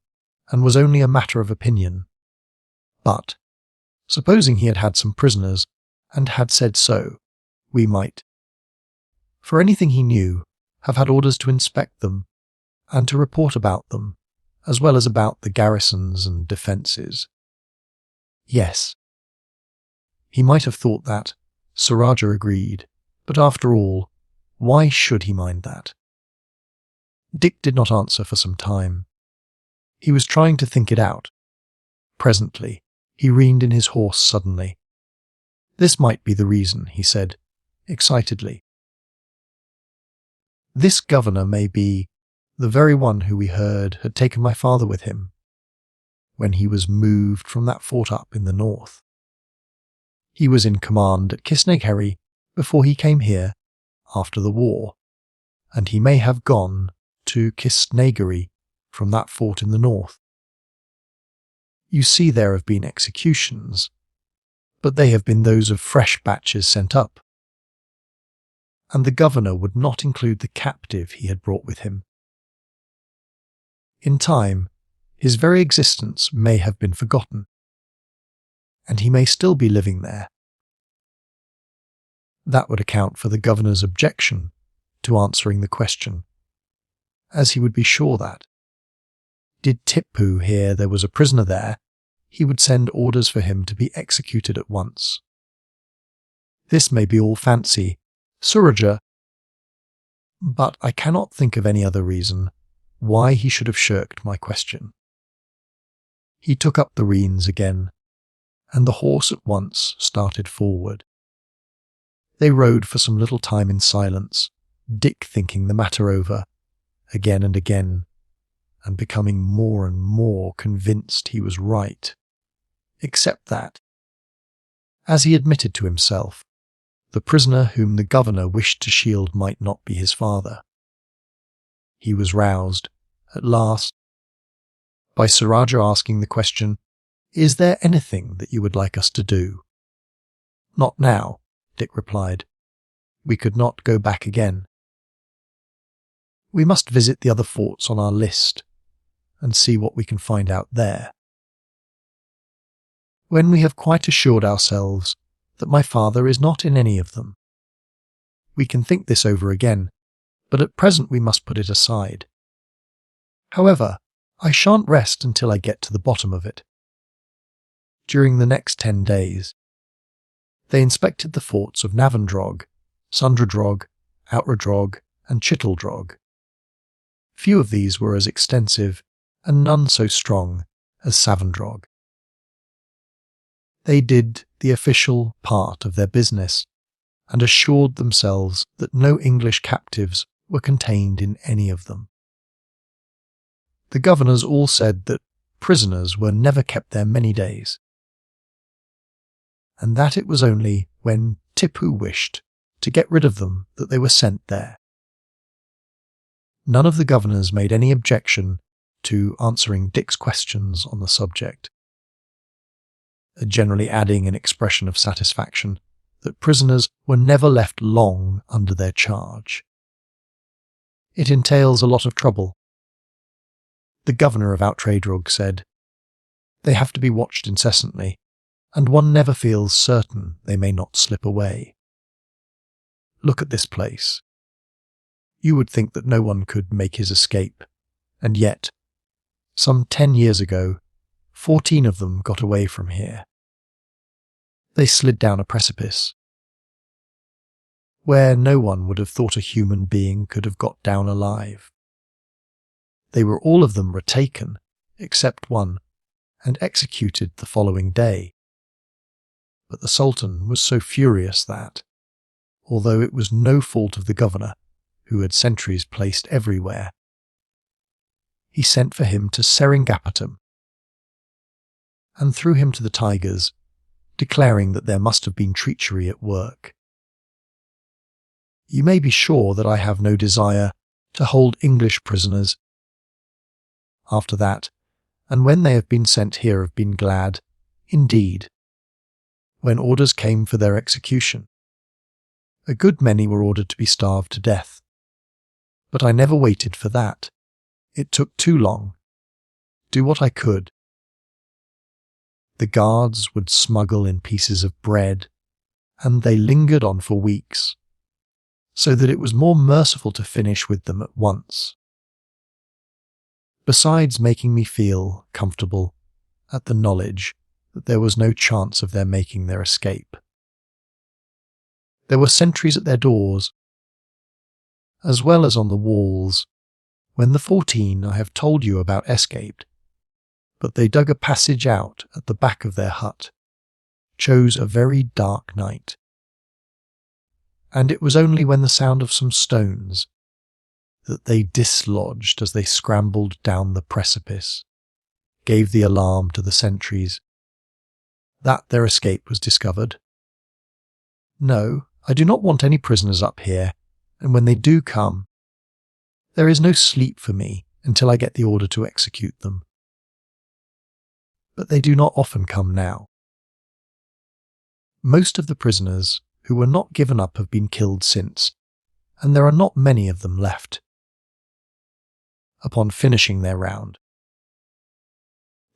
and was only a matter of opinion. But, supposing he had had some prisoners, and had said so, we might, for anything he knew, have had orders to inspect them, and to report about them, as well as about the garrisons and defences. Yes. He might have thought that, Sir Rajah agreed, but after all, why should he mind that? Dick did not answer for some time. He was trying to think it out. Presently, he reined in his horse suddenly. "This might be the reason," he said, excitedly. "This governor may be the very one who we heard had taken my father with him, when he was moved from that fort up in the north. He was in command at Kisnegherry before he came here, after the war, and he may have gone to Kisnegherry from that fort in the north. You see, there have been executions, but they have been those of fresh batches sent up, and the governor would not include the captive he had brought with him. In time, his very existence may have been forgotten, and he may still be living there. That would account for the governor's objection to answering the question, as he would be sure that, did Tipu hear there was a prisoner there, he would send orders for him to be executed at once. This may be all fancy, Sir Rajah, but I cannot think of any other reason why he should have shirked my question." He took up the reins again, and the horse at once started forward. They rode for some little time in silence, Dick thinking the matter over, again and again, and becoming more and more convinced he was right, except that, As he admitted to himself, the prisoner whom the governor wished to shield might not be his father. He was roused, at last, by Sir Rajah asking the question, "Is there anything that you would like us to do?" "Not now," Dick replied. "We could not go back again. We must visit the other forts on our list and see what we can find out there. When we have quite assured ourselves that my father is not in any of them, we can think this over again, but at present we must put it aside. However, I shan't rest until I get to the bottom of it." During the next 10 days, they inspected the forts of Navandrog, Sundradrog, Outradrog, and Chittledrog. Few of these were as extensive, and none so strong, as Savandrog. They did the official part of their business, and assured themselves that no English captives were contained in any of them. The governors all said that prisoners were never kept there many days, and that it was only when Tipu wished to get rid of them that they were sent there. None of the governors made any objection to answering Dick's questions on the subject, generally adding an expression of satisfaction that prisoners were never left long under their charge. "It entails a lot of trouble," the governor of Outradrog said. "They have to be watched incessantly, and one never feels certain they may not slip away. Look at this place. You would think that no one could make his escape, and yet, some 10 years ago, 14 of them got away from here. They slid down a precipice, where no one would have thought a human being could have got down alive. They were all of them retaken, except one, and executed the following day. But the Sultan was so furious that, although it was no fault of the governor, who had sentries placed everywhere, he sent for him to Seringapatam and threw him to the tigers, declaring that there must have been treachery at work. You may be sure that I have no desire to hold English prisoners. After that, and when they have been sent here, have been glad, indeed, when orders came for their execution. A good many were ordered to be starved to death. But I never waited for that. It took too long. Do what I could. The guards would smuggle in pieces of bread, and they lingered on for weeks, so that it was more merciful to finish with them at once. Besides making me feel comfortable at the knowledge that there was no chance of their making their escape. There were sentries at their doors, as well as on the walls, when the 14 I have told you about escaped, but they dug a passage out at the back of their hut, chose a very dark night, and it was only when the sound of some stones that they dislodged as they scrambled down the precipice, gave the alarm to the sentries, that their escape was discovered. No, I do not want any prisoners up here, and when they do come, there is no sleep for me until I get the order to execute them. But they do not often come now. Most of the prisoners who were not given up have been killed since, and there are not many of them left. Upon finishing their round,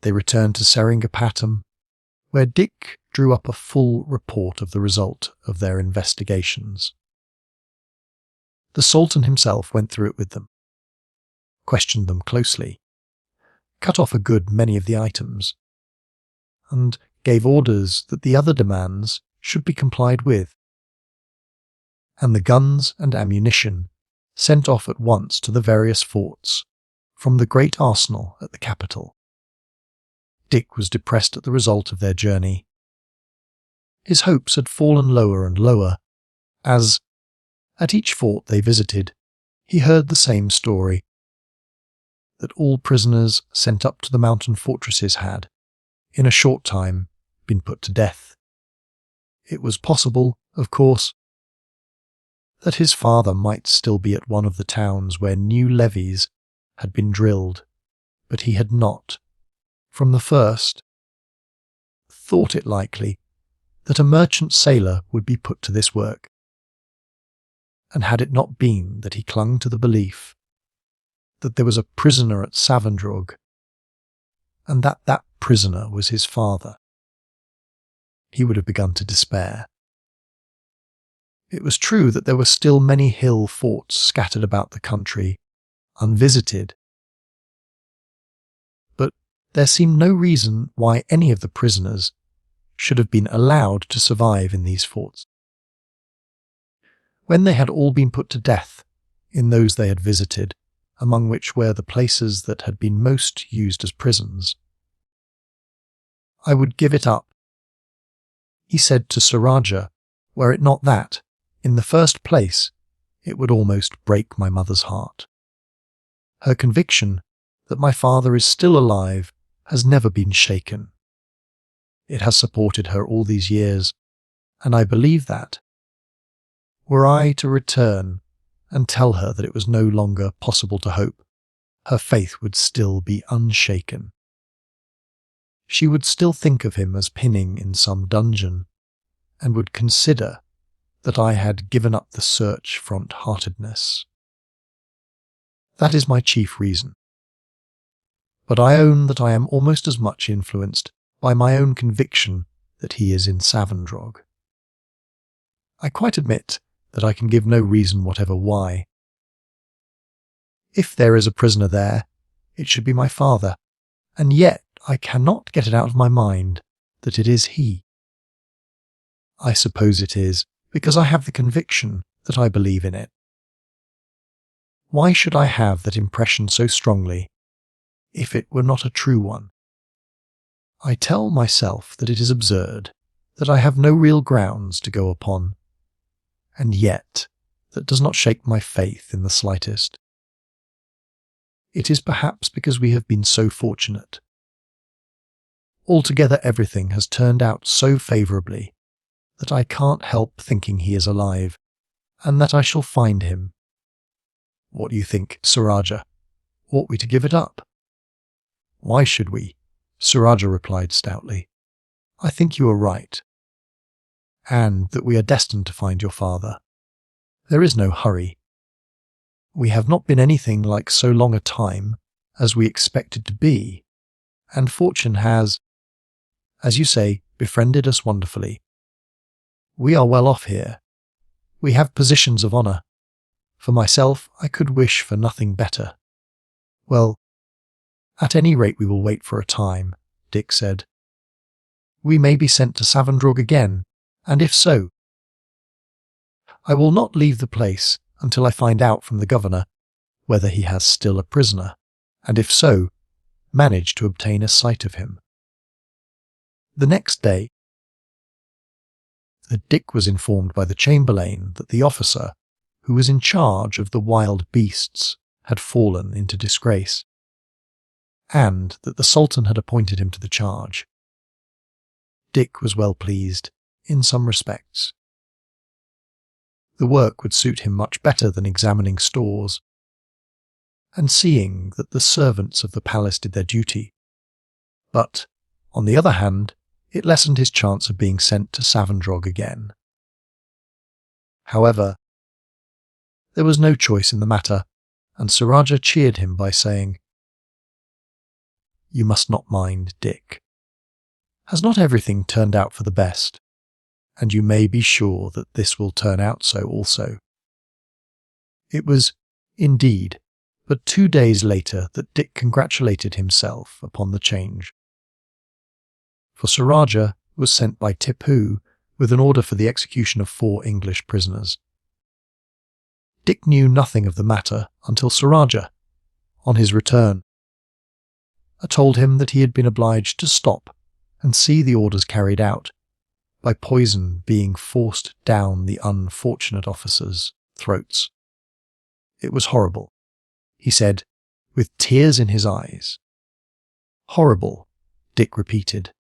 they returned to Seringapatam, where Dick drew up a full report of the result of their investigations. The Sultan himself went through it with them, questioned them closely, cut off a good many of the items, and gave orders that the other demands should be complied with, and the guns and ammunition sent off at once to the various forts from the great arsenal at the capital. Dick was depressed at the result of their journey. His hopes had fallen lower and lower, as, at each fort they visited, he heard the same story, that all prisoners sent up to the mountain fortresses had, in a short time, been put to death. It was possible, of course, that his father might still be at one of the towns where new levies had been drilled, but he had not, from the first, thought it likely that a merchant sailor would be put to this work. And had it not been that he clung to the belief that there was a prisoner at Savandrog, and that that prisoner was his father, he would have begun to despair. It was true that there were still many hill forts scattered about the country, unvisited, but there seemed no reason why any of the prisoners should have been allowed to survive in these forts. When they had all been put to death in those they had visited, among which were the places that had been most used as prisons, I would give it up, he said to Sir Rajah, were it not that, in the first place, it would almost break my mother's heart. Her conviction that my father is still alive has never been shaken. It has supported her all these years, and I believe that, were I to return and tell her that it was no longer possible to hope, her faith would still be unshaken. She would still think of him as pinning in some dungeon, and would consider that I had given up the search front-heartedness. That is my chief reason. But I own that I am almost as much influenced by my own conviction that he is in Savandrog. I quite admit that I can give no reason whatever why. If there is a prisoner there, it should be my father, and yet I cannot get it out of my mind that it is he. I suppose it is because I have the conviction that I believe in it. Why should I have that impression so strongly, if it were not a true one? I tell myself that it is absurd, that I have no real grounds to go upon, and yet that does not shake my faith in the slightest. It is perhaps because we have been so fortunate. Altogether everything has turned out so favourably that I can't help thinking he is alive, and that I shall find him. What do you think, Sir Rajah? Ought we to give it up? Why should we? Sir Rajah replied stoutly. I think you are right, and that we are destined to find your father. There is no hurry. We have not been anything like so long a time as we expected to be, and fortune has, as you say, befriended us wonderfully. We are well off here. We have positions of honour. For myself, I could wish for nothing better. Well, at any rate we will wait for a time, Dick said. We may be sent to Savandrog again, and if so, I will not leave the place until I find out from the governor whether he has still a prisoner, and if so, manage to obtain a sight of him. The next day, Dick was informed by the chamberlain that the officer who was in charge of the wild beasts had fallen into disgrace, and that the Sultan had appointed him to the charge. Dick was well pleased, in some respects. The work would suit him much better than examining stores, and seeing that the servants of the palace did their duty. But, on the other hand, it lessened his chance of being sent to Savandrog again. However, there was no choice in the matter, and Sir Rajah cheered him by saying, You must not mind, Dick. Has not everything turned out for the best? And you may be sure that this will turn out so also. It was, indeed, but 2 days later that Dick congratulated himself upon the change. For Sir Rajah was sent by Tipu with an order for the execution of 4 English prisoners. Dick knew nothing of the matter until Sir Rajah, on his return, told him that he had been obliged to stop and see the orders carried out, by poison being forced down the unfortunate officers' throats. It was horrible, he said, with tears in his eyes. Horrible, Dick repeated.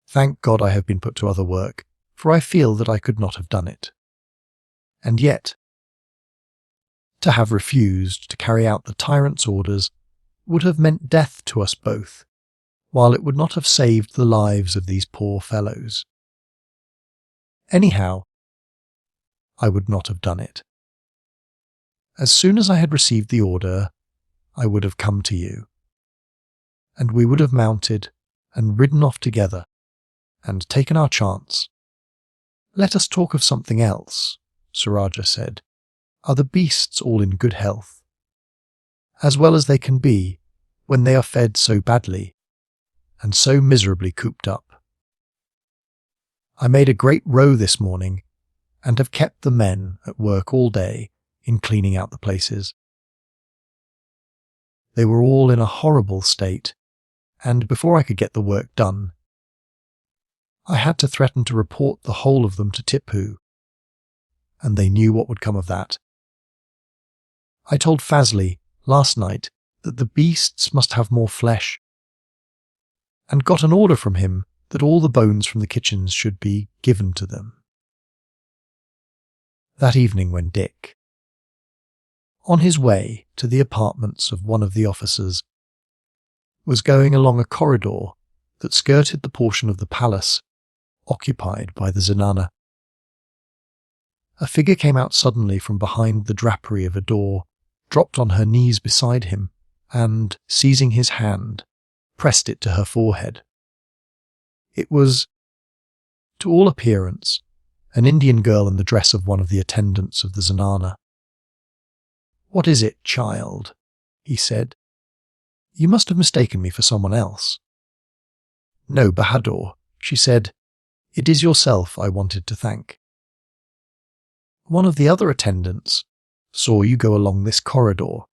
Thank God I have been put to other work, for I feel that I could not have done it. And yet, to have refused to carry out the tyrant's orders would have meant death to us both, while it would not have saved the lives of these poor fellows. Anyhow, I would not have done it. As soon as I had received the order, I would have come to you, and we would have mounted and ridden off together and taken our chance. Let us talk of something else, Sir Rajah said. Are the beasts all in good health? As well as they can be when they are fed so badly and so miserably cooped up. I made a great row this morning and have kept the men at work all day in cleaning out the places. They were all in a horrible state, and before I could get the work done, I had to threaten to report the whole of them to Tipu, and they knew what would come of that. I told Fazli last night that the beasts must have more flesh, and got an order from him that all the bones from the kitchens should be given to them. That evening when Dick, on his way to the apartments of one of the officers, was going along a corridor that skirted the portion of the palace occupied by the Zenana, a figure came out suddenly from behind the drapery of a door, dropped on her knees beside him, and, seizing his hand, pressed it to her forehead. It was, to all appearance, an Indian girl in the dress of one of the attendants of the Zenana. "What is it, child?" he said. "You must have mistaken me for someone else." "No, Bahadur," she said. "It is yourself I wanted to thank. One of the other attendants saw you go along this corridor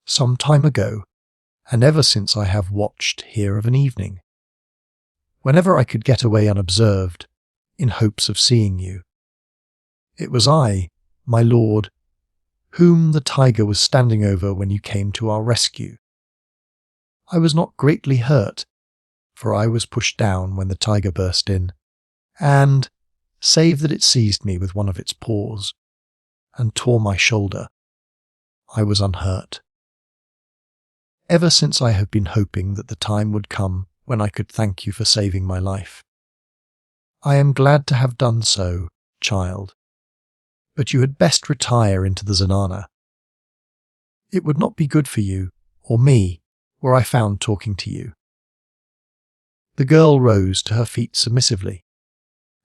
some time ago, and ever since I have watched here of an evening, whenever I could get away unobserved, in hopes of seeing you. It was I, my lord, whom the tiger was standing over when you came to our rescue. I was not greatly hurt, for I was pushed down when the tiger burst in, and, save that it seized me with one of its paws and tore my shoulder, I was unhurt. Ever since I have been hoping that the time would come when I could thank you for saving my life. I am glad to have done so, child, but you had best retire into the Zenana. It would not be good for you, or me, were I found talking to you." The girl rose to her feet submissively,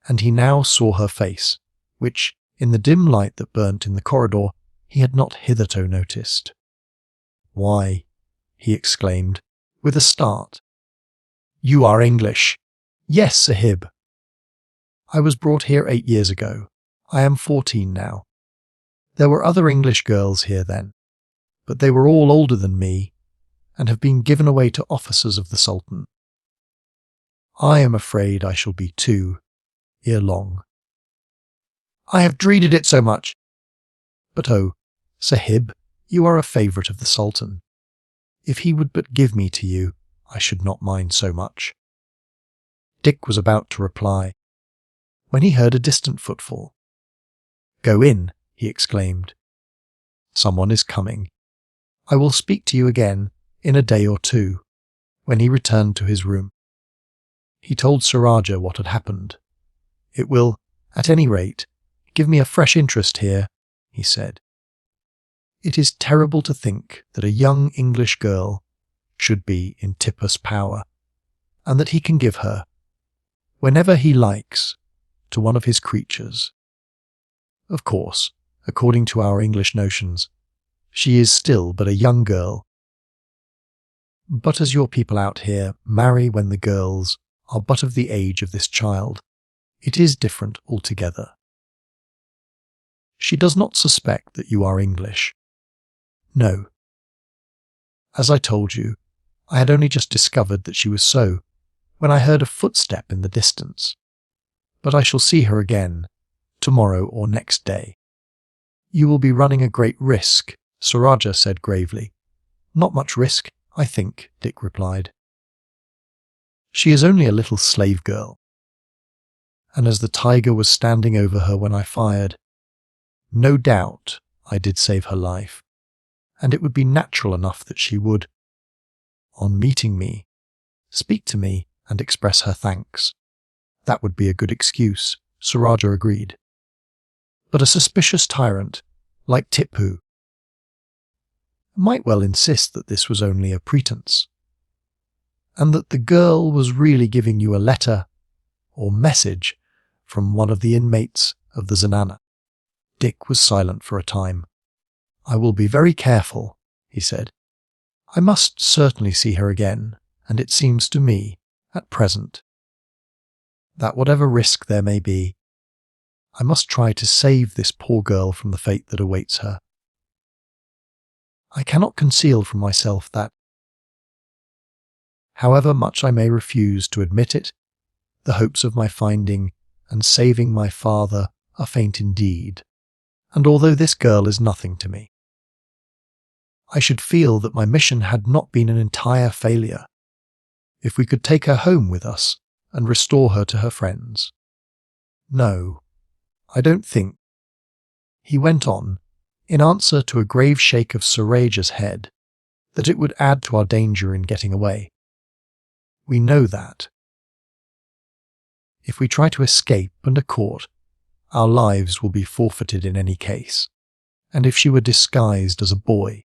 and he now saw her face, which, in the dim light that burnt in the corridor, he had not hitherto noticed. "Why," he exclaimed, with a start, "you are English." "Yes, Sahib. I was brought here 8 years ago. I am 14 now. There were other English girls here then, but they were all older than me, and have been given away to officers of the Sultan. I am afraid I shall be too, ere long. I have dreaded it so much. But oh, Sahib, you are a favourite of the Sultan. If he would but give me to you, I should not mind so much." Dick was about to reply, when he heard a distant footfall. "Go in," he exclaimed. "Someone is coming. I will speak to you again in a day or two." When he returned to his room, he told Sir Rajah what had happened. "It will, at any rate, give me a fresh interest here," he said. "It is terrible to think that a young English girl should be in Tipu's power, and that he can give her, whenever he likes, to one of his creatures. Of course, according to our English notions, she is still but a young girl. But as your people out here marry when the girls are but of the age of this child, it is different altogether. She does not suspect that you are English. No. As I told you, I had only just discovered that she was so, when I heard a footstep in the distance. But I shall see her again, tomorrow or next day." "You will be running a great risk," Sir Rajah said gravely. "Not much risk, I think," Dick replied. "She is only a little slave girl, and as the tiger was standing over her when I fired, no doubt I did save her life, and it would be natural enough that she would, on meeting me, speak to me and express her thanks. That would be a good excuse, Sir Rajah agreed. But a suspicious tyrant, like Tipu, might well insist that this was only a pretense, and that the girl was really giving you a letter or message from one of the inmates of the Zenana. Dick was silent for a time. "I will be very careful," he said. "I must certainly see her again, and it seems to me, at present, that whatever risk there may be, I must try to save this poor girl from the fate that awaits her. I cannot conceal from myself that, however much I may refuse to admit it, the hopes of my finding and saving my father are faint indeed, and although this girl is nothing to me, I should feel that my mission had not been an entire failure if we could take her home with us and restore her to her friends. No, I don't think," he went on, in answer to a grave shake of Sir Rajah's head, "that it would add to our danger in getting away. We know that. If we try to escape and are caught, our lives will be forfeited in any case, and if she were disguised as a boy,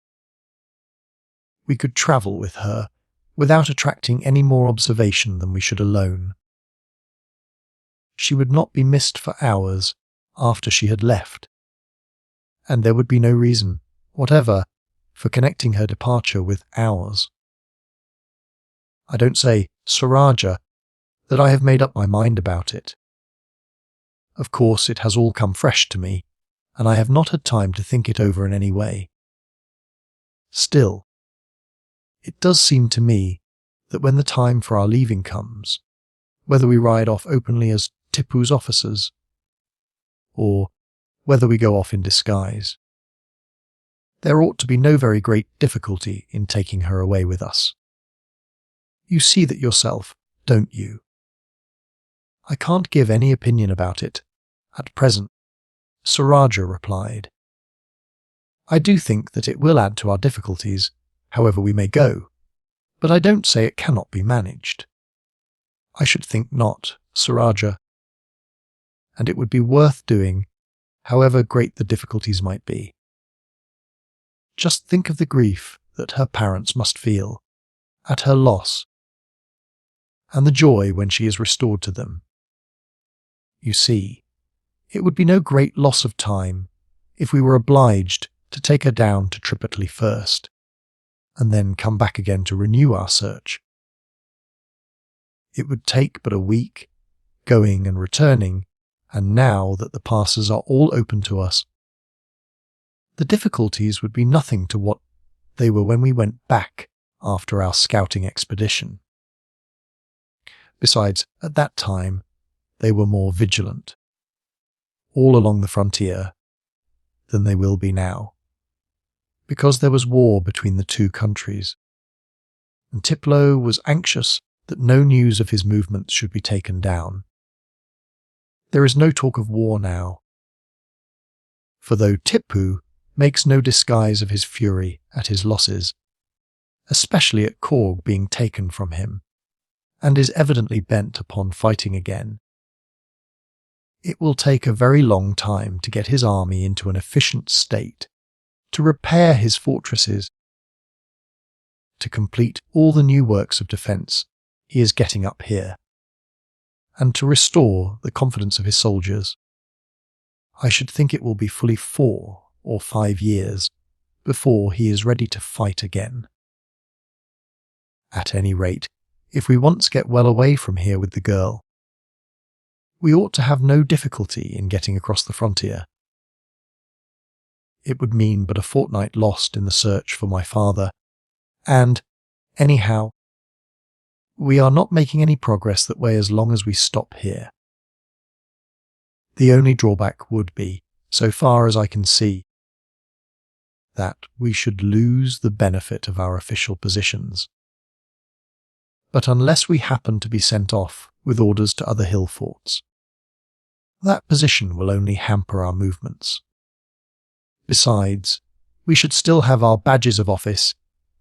we could travel with her without attracting any more observation than we should alone. She would not be missed for hours after she had left, and there would be no reason whatever for connecting her departure with ours. I don't say, Sir Rajah, that I have made up my mind about it. Of course, it has all come fresh to me, and I have not had time to think it over in any way. Still, it does seem to me that when the time for our leaving comes, whether we ride off openly as Tipu's officers, or whether we go off in disguise, there ought to be no very great difficulty in taking her away with us. You see that yourself, don't you? I can't give any opinion about it at present," Sir Rajah replied. "I do think that it will add to our difficulties, however we may go, but I don't say it cannot be managed." "I should think not, Sir Rajah, and it would be worth doing, however great the difficulties might be. Just think of the grief that her parents must feel at her loss, and the joy when she is restored to them. You see, it would be no great loss of time if we were obliged to take her down to Tripataly first, and then come back again to renew our search. It would take but a week, going and returning, and now that the passes are all open to us, the difficulties would be nothing to what they were when we went back after our scouting expedition. Besides, at that time, they were more vigilant, all along the frontier, than they will be now, because there was war between the two countries, and Tiplo was anxious that no news of his movements should be taken down. There is no talk of war now, for though Tipu makes no disguise of his fury at his losses, especially at Korg being taken from him, and is evidently bent upon fighting again, it will take a very long time to get his army into an efficient state, to repair his fortresses, to complete all the new works of defence he is getting up here, and to restore the confidence of his soldiers. I should think it will be fully 4 or 5 years before he is ready to fight again. At any rate, if we once get well away from here with the girl, we ought to have no difficulty in getting across the frontier. It would mean but a fortnight lost in the search for my father, and, anyhow, we are not making any progress that way as long as we stop here. The only drawback would be, so far as I can see, that we should lose the benefit of our official positions. But unless we happen to be sent off with orders to other hill forts, That position will only hamper our movements. Besides, we should still have our badges of office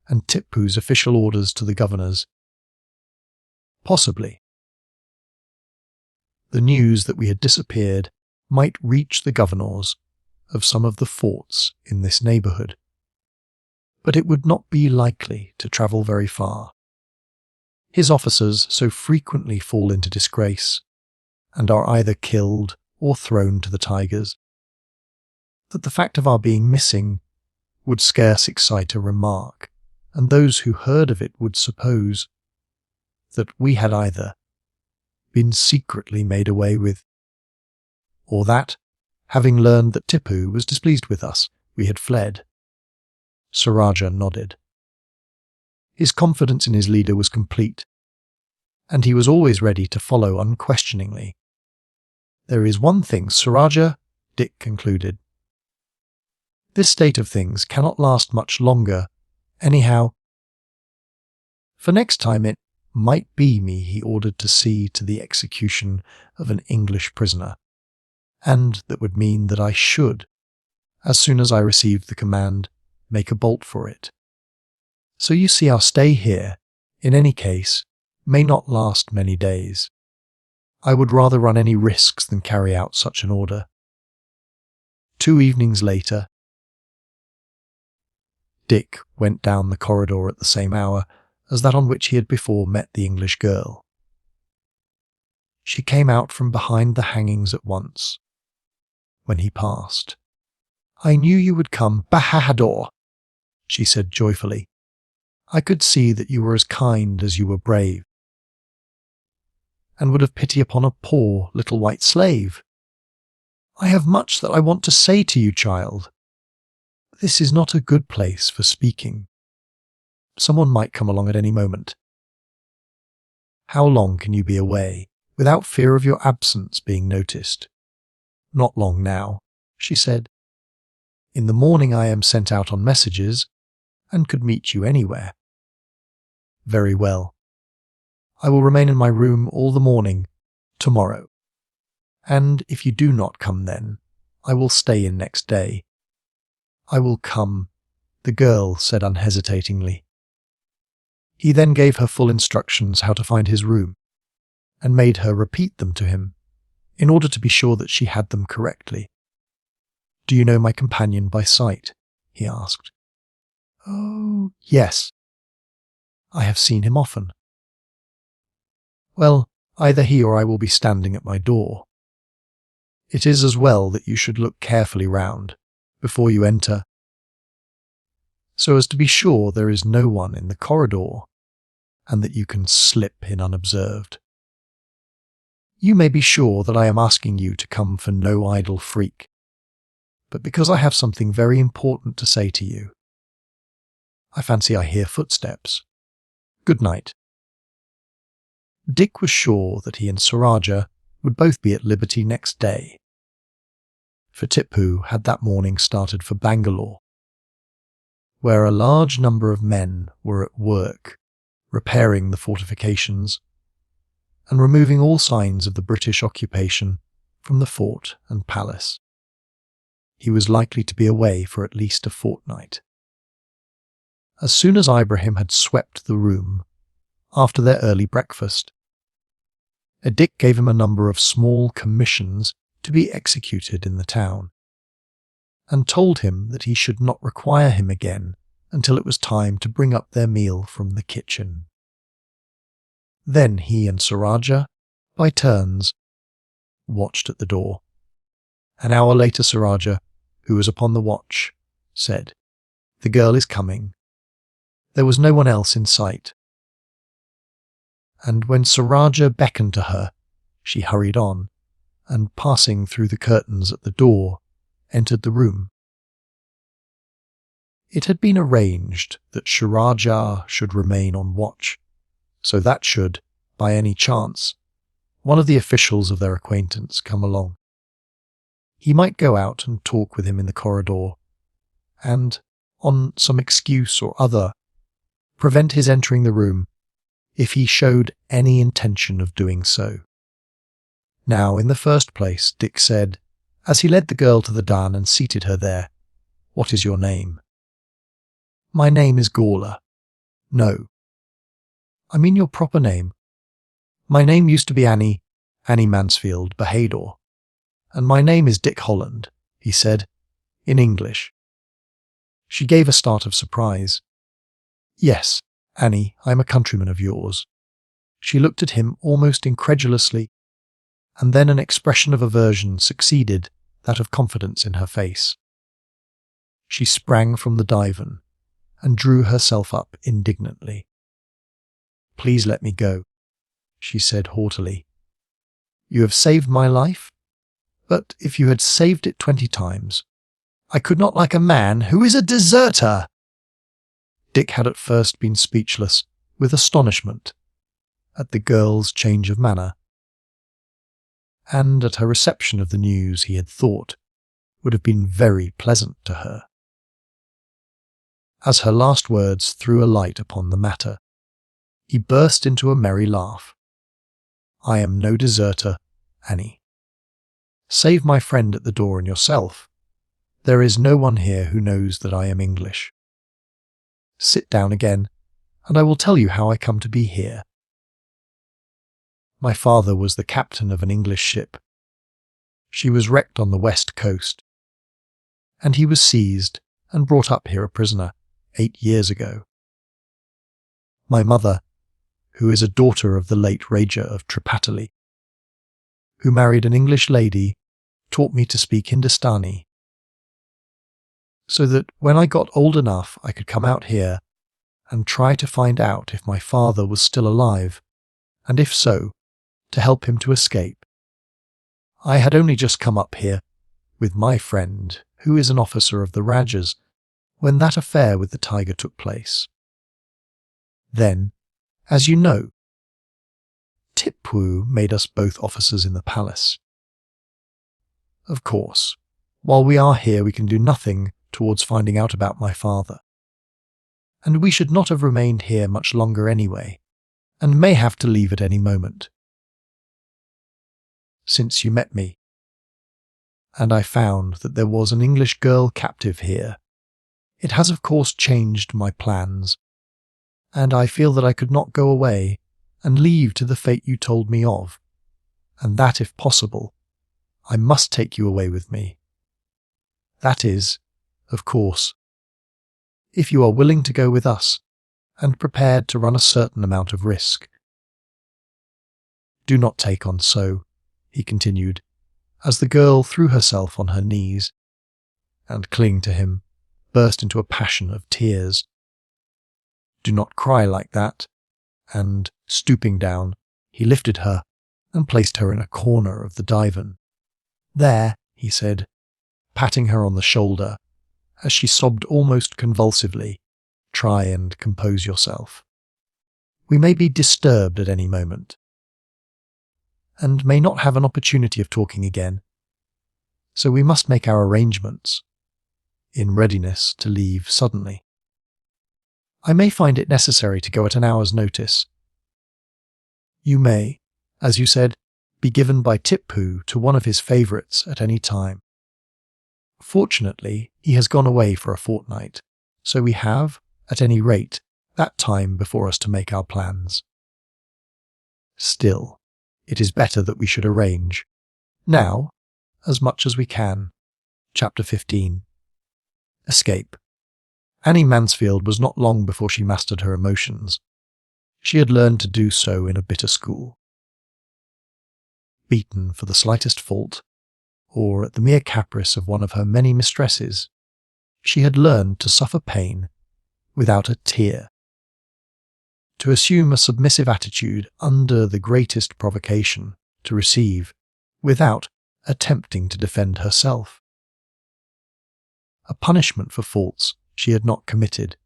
and Tipu's official orders to the governors. Possibly. The news that we had disappeared might reach the governors of some of the forts in this neighbourhood, but it would not be likely to travel very far. His officers so frequently fall into disgrace and are either killed or thrown to the tigers, that the fact of our being missing would scarce excite a remark, and those who heard of it would suppose that we had either been secretly made away with, or that, having learned that Tipu was displeased with us, we had fled. Rajah nodded. His confidence in his leader was complete, and he was always ready to follow unquestioningly. There is one thing, Rajah, Dick concluded. This state of things cannot last much longer, anyhow. For next time it might be me he ordered to see to the execution of an English prisoner, and that would mean that I should, as soon as I received the command, make a bolt for it. So you see our stay here, in any case, may not last many days. I would rather run any risks than carry out such an order. 2 evenings later, Dick went down the corridor at the same hour as that on which he had before met the English girl. She came out from behind the hangings at once, when he passed. "I knew you would come, Bahadur," she said joyfully. "I could see that you were as kind as you were brave, and would have pity upon a poor little white slave. I have much that I want to say to you, child. This is not a good place for speaking. Someone might come along at any moment. How long can you be away, without fear of your absence being noticed?" "Not long now," she said. "In the morning I am sent out on messages, and could meet you anywhere." "Very well. I will remain in my room all the morning, tomorrow. And if you do not come then, I will stay in next day." "I will come," the girl said unhesitatingly. He then gave her full instructions how to find his room, and made her repeat them to him, in order to be sure that she had them correctly. "Do you know my companion by sight?" he asked. "Oh, yes. I have seen him often." "Well, either he or I will be standing at my door. It is as well that you should look carefully round, before you enter, so as to be sure there is no one in the corridor, and that you can slip in unobserved. You may be sure that I am asking you to come for no idle freak, but because I have something very important to say to you. I fancy I hear footsteps. Good night." Dick was sure that he and Rajah would both be at liberty next day, for Tipu had that morning started for Bangalore, where a large number of men were at work repairing the fortifications and removing all signs of the British occupation from the fort and palace. He was likely to be away for at least a fortnight. As soon as Ibrahim had swept the room, after their early breakfast, Dick gave him a number of small commissions to be executed in the town, and told him that he should not require him again until it was time to bring up their meal from the kitchen. Then he and Rajah, by turns, watched at the door. An hour later Rajah, who was upon the watch, said, "The girl is coming." There was no one else in sight, and when Rajah beckoned to her, she hurried on, and passing through the curtains at the door, entered the room. It had been arranged that Rajah should remain on watch, so that should, by any chance, one of the officials of their acquaintance come along, he might go out and talk with him in the corridor, and, on some excuse or other, prevent his entering the room if he showed any intention of doing so. "Now, in the first place," Dick said, as he led the girl to the divan and seated her there, "what is your name?" "My name is Gawler." "No. I mean your proper name." "My name used to be Annie Mansfield Bahador, and my name is Dick Holland," he said, in English. She gave a start of surprise. "Yes, Annie, I am a countryman of yours." She looked at him almost incredulously, and then an expression of aversion succeeded that of confidence in her face. She sprang from the divan and drew herself up indignantly. "Please let me go," she said haughtily. "You have saved my life, but if you had saved it 20 times, I could not like a man who is a deserter." Dick had at first been speechless with astonishment at the girl's change of manner, and at her reception of the news he had thought would have been very pleasant to her. As her last words threw a light upon the matter, he burst into a merry laugh. "I am no deserter, Annie. Save my friend at the door and yourself. There is no one here who knows that I am English. Sit down again, and I will tell you how I come to be here. My father was the captain of an English ship. She was wrecked on the west coast, and he was seized and brought up here a prisoner 8 years ago. My mother, who is a daughter of the late Rajah of Tripataly, who married an English lady, taught me to speak Hindustani, so that when I got old enough I could come out here and try to find out if my father was still alive, and if so, to help him to escape. I had only just come up here with my friend, who is an officer of the Rajah's, when that affair with the tiger took place. Then, as you know, Tipu made us both officers in the palace. Of course, while we are here we can do nothing towards finding out about my father, and we should not have remained here much longer anyway, and may have to leave at any moment. Since you met me, and I found that there was an English girl captive here, it has of course changed my plans, and I feel that I could not go away and leave to the fate you told me of, and that, if possible, I must take you away with me. That is, of course, if you are willing to go with us and prepared to run a certain amount of risk. Do not take on so," he continued, as the girl threw herself on her knees, and clinging to him, burst into a passion of tears. "Do not cry like that," and, stooping down, he lifted her and placed her in a corner of the divan. "There," he said, patting her on the shoulder, as she sobbed almost convulsively, "try and compose yourself. We may be disturbed at any moment, and may not have an opportunity of talking again, so we must make our arrangements, in readiness to leave suddenly. I may find it necessary to go at an hour's notice. You may, as you said, be given by Tipu to one of his favourites at any time. Fortunately, he has gone away for a fortnight, so we have, at any rate, that time before us to make our plans. Still, it is better that we should arrange, now, as much as we can." Chapter 15. Escape. Annie Mansfield was not long before she mastered her emotions. She had learned to do so in a bitter school. Beaten for the slightest fault, or at the mere caprice of one of her many mistresses, she had learned to suffer pain without a tear, to assume a submissive attitude under the greatest provocation, to receive, without attempting to defend herself. A punishment for faults she had not committed,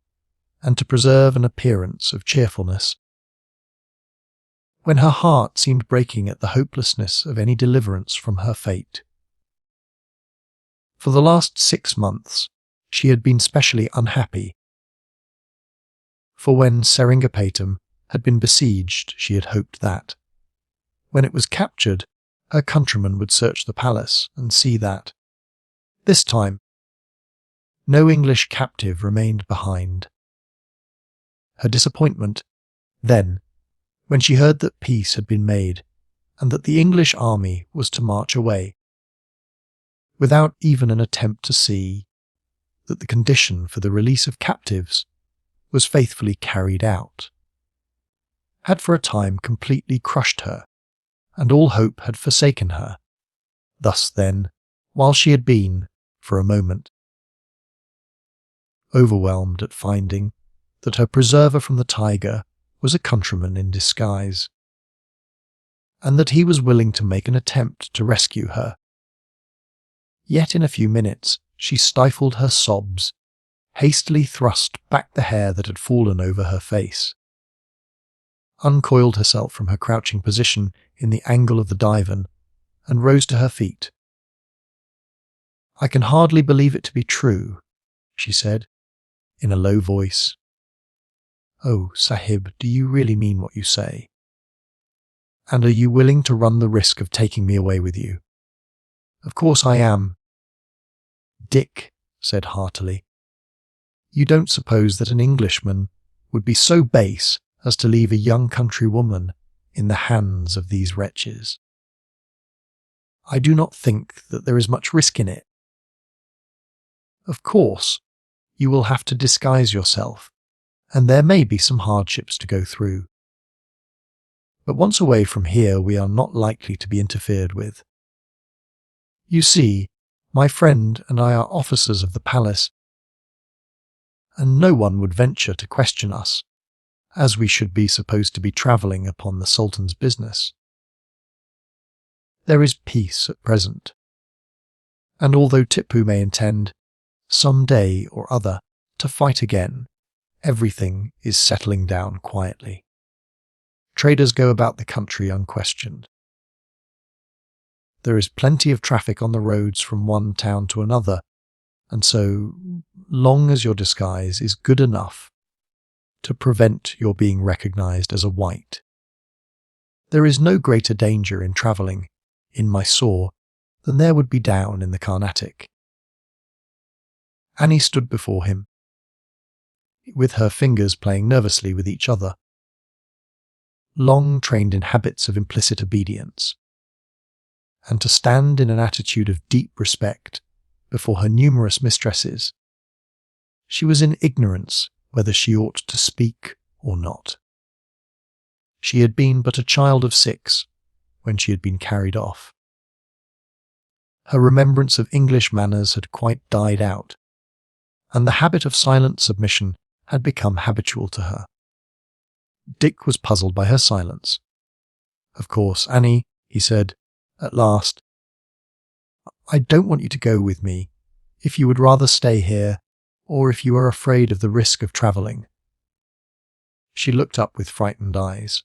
and to preserve an appearance of cheerfulness. When her heart seemed breaking at the hopelessness of any deliverance from her fate. For the last 6 months, she had been specially unhappy. For when Seringapatam had been besieged, she had hoped that, when it was captured, her countrymen would search the palace and see that, this time, no English captive remained behind. Her disappointment, then, when she heard that peace had been made and that the English army was to march away, without even an attempt to see that the condition for the release of captives was faithfully carried out, had for a time completely crushed her, and all hope had forsaken her, thus then, while she had been, for a moment, overwhelmed at finding that her preserver from the tiger was a countryman in disguise, and that he was willing to make an attempt to rescue her. Yet in a few minutes she stifled her sobs, hastily thrust back the hair that had fallen over her face, uncoiled herself from her crouching position in the angle of the divan, and rose to her feet. "I can hardly believe it to be true," she said, in a low voice. "Oh, Sahib, do you really mean what you say? And are you willing to run the risk of taking me away with you?" "Of course I am," Dick said heartily. "You don't suppose that an Englishman would be so base as to leave a young countrywoman in the hands of these wretches?" "I do not think that there is much risk in it. Of course, you will have to disguise yourself, and there may be some hardships to go through. But once away from here, we are not likely to be interfered with. You see, my friend and I are officers of the palace, and no one would venture to question us, as we should be supposed to be travelling upon the Sultan's business. There is peace at present, and although Tipu may intend, some day or other, to fight again, everything is settling down quietly. Traders go about the country unquestioned. There is plenty of traffic on the roads from one town to another, and so long as your disguise is good enough to prevent your being recognized as a white, there is no greater danger in travelling in Mysore than there would be down in the Carnatic. Annie stood before him, with her fingers playing nervously with each other, long trained in habits of implicit obedience, and to stand in an attitude of deep respect before her numerous mistresses. She was in ignorance whether she ought to speak or not. She had been but a child of 6 when she had been carried off. Her remembrance of English manners had quite died out, and the habit of silent submission had become habitual to her. Dick was puzzled by her silence. "Of course, Annie," he said, at last, "I don't want you to go with me, if you would rather stay here, or if you are afraid of the risk of travelling." She looked up with frightened eyes.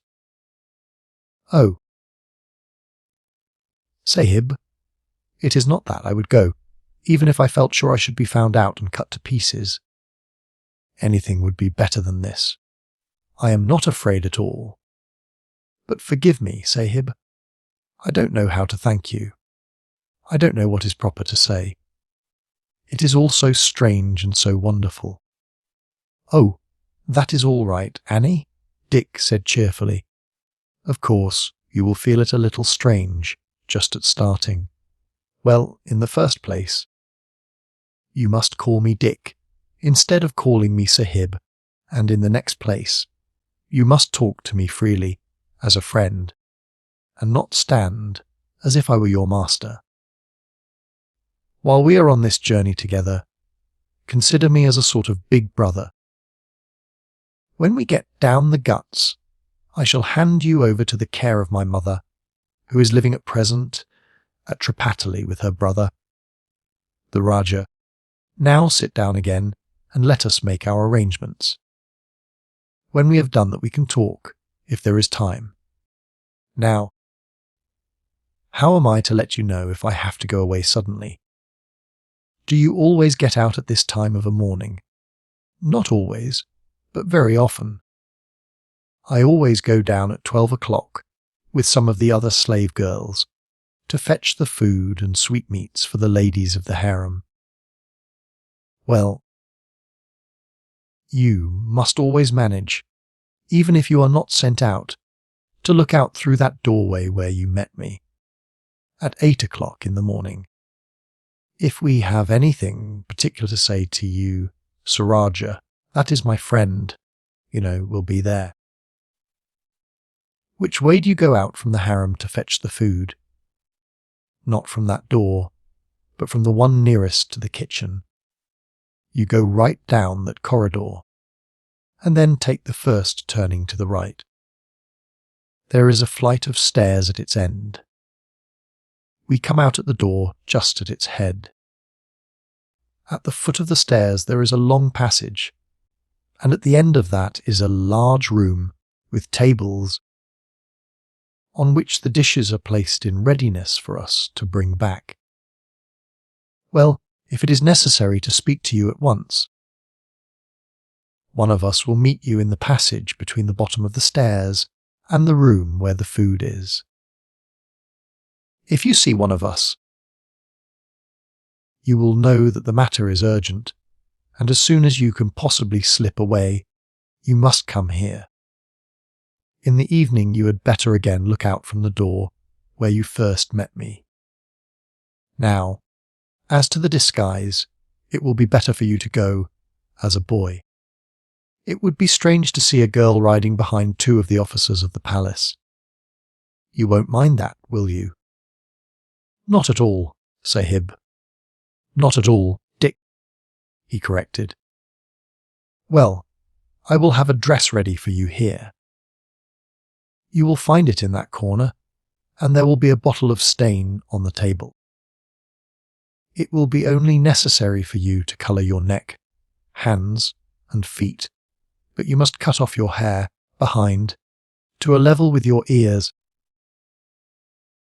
"Oh, Sahib, it is not that I would go, even if I felt sure I should be found out and cut to pieces. Anything would be better than this. I am not afraid at all. But forgive me, Sahib. I don't know how to thank you. I don't know what is proper to say. It is all so strange and so wonderful." "Oh, that is all right, Annie," Dick said cheerfully. "Of course, you will feel it a little strange, just at starting. Well, in the first place, you must call me Dick, instead of calling me Sahib, and in the next place, you must talk to me freely, as a friend, and not stand as if I were your master. While we are on this journey together, consider me as a sort of big brother. When we get down the guts, I shall hand you over to the care of my mother, who is living at present at Tripataly with her brother, the Rajah. Now sit down again and let us make our arrangements. When we have done that, we can talk, if there is time. Now, how am I to let you know if I have to go away suddenly? Do you always get out at this time of a morning? Not always, but very often. I always go down at 12 o'clock with some of the other slave girls to fetch the food and sweetmeats for the ladies of the harem. Well, you must always manage, even if you are not sent out, to look out through that doorway where you met me, at 8 o'clock in the morning. If we have anything particular to say to you, Sir Rajah, that is my friend, will be there. Which way do you go out from the harem to fetch the food? Not from that door, but from the one nearest to the kitchen. You go right down that corridor, and then take the first turning to the right. There is a flight of stairs at its end. We come out at the door just at its head. At the foot of the stairs there is a long passage, and at the end of that is a large room with tables on which the dishes are placed in readiness for us to bring back. Well, if it is necessary to speak to you at once, one of us will meet you in the passage between the bottom of the stairs and the room where the food is. If you see one of us, you will know that the matter is urgent, and as soon as you can possibly slip away, you must come here. In the evening you had better again look out from the door where you first met me. Now, as to the disguise, it will be better for you to go as a boy. It would be strange to see a girl riding behind two of the officers of the palace. You won't mind that, will you? Not at all, Sahib. Not at all, Dick, he corrected. Well, I will have a dress ready for you here. You will find it in that corner, and there will be a bottle of stain on the table. It will be only necessary for you to colour your neck, hands, and feet, but you must cut off your hair behind to a level with your ears,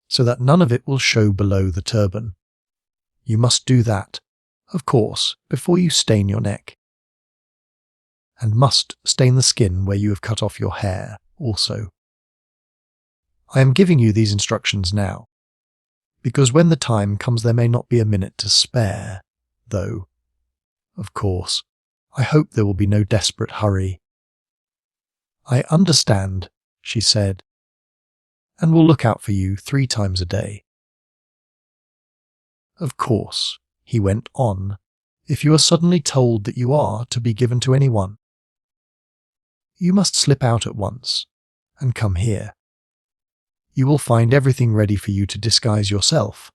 so that none of it will show below the turban. You must do that, of course, before you stain your neck, and must stain the skin where you have cut off your hair also. I am giving you these instructions now, because when the time comes there may not be a minute to spare, though, of course, I hope there will be no desperate hurry. I understand, she said, and will look out for you 3 times a day. Of course, he went on, if you are suddenly told that you are to be given to anyone, you must slip out at once and come here. You will find everything ready for you to disguise yourself,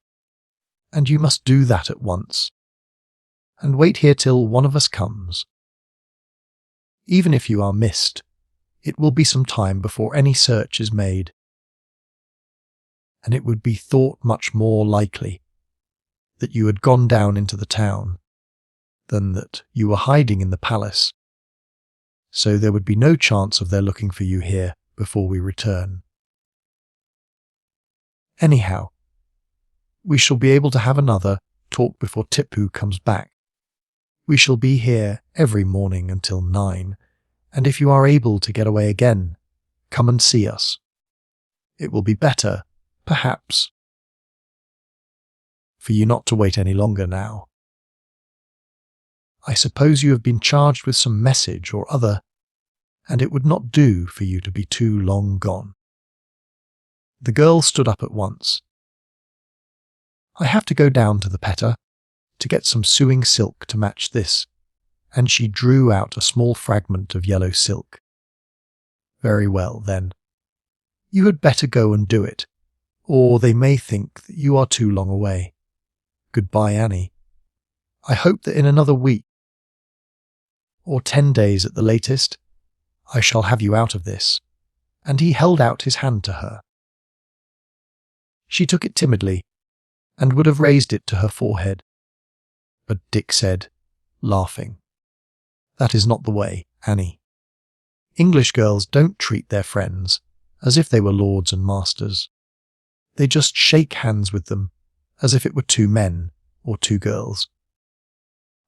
and you must do that at once, and wait here till one of us comes. Even if you are missed, it will be some time before any search is made, and it would be thought much more likely that you had gone down into the town than that you were hiding in the palace, so there would be no chance of their looking for you here before we return. Anyhow, we shall be able to have another talk before Tipu comes back. We shall be here every morning until 9, and if you are able to get away again, come and see us. It will be better, perhaps, for you not to wait any longer now. I suppose you have been charged with some message or other, and it would not do for you to be too long gone. The girl stood up at once. I have to go down to the petter to get some sewing silk to match this, and she drew out a small fragment of yellow silk. Very well, then. You had better go and do it, or they may think that you are too long away. Goodbye, Annie. I hope that in another week, or 10 days at the latest, I shall have you out of this. And he held out his hand to her. She took it timidly, and would have raised it to her forehead. But Dick said, laughing, "That is not the way, Annie. English girls don't treat their friends as if they were lords and masters. They just shake hands with them as if it were 2 men or 2 girls.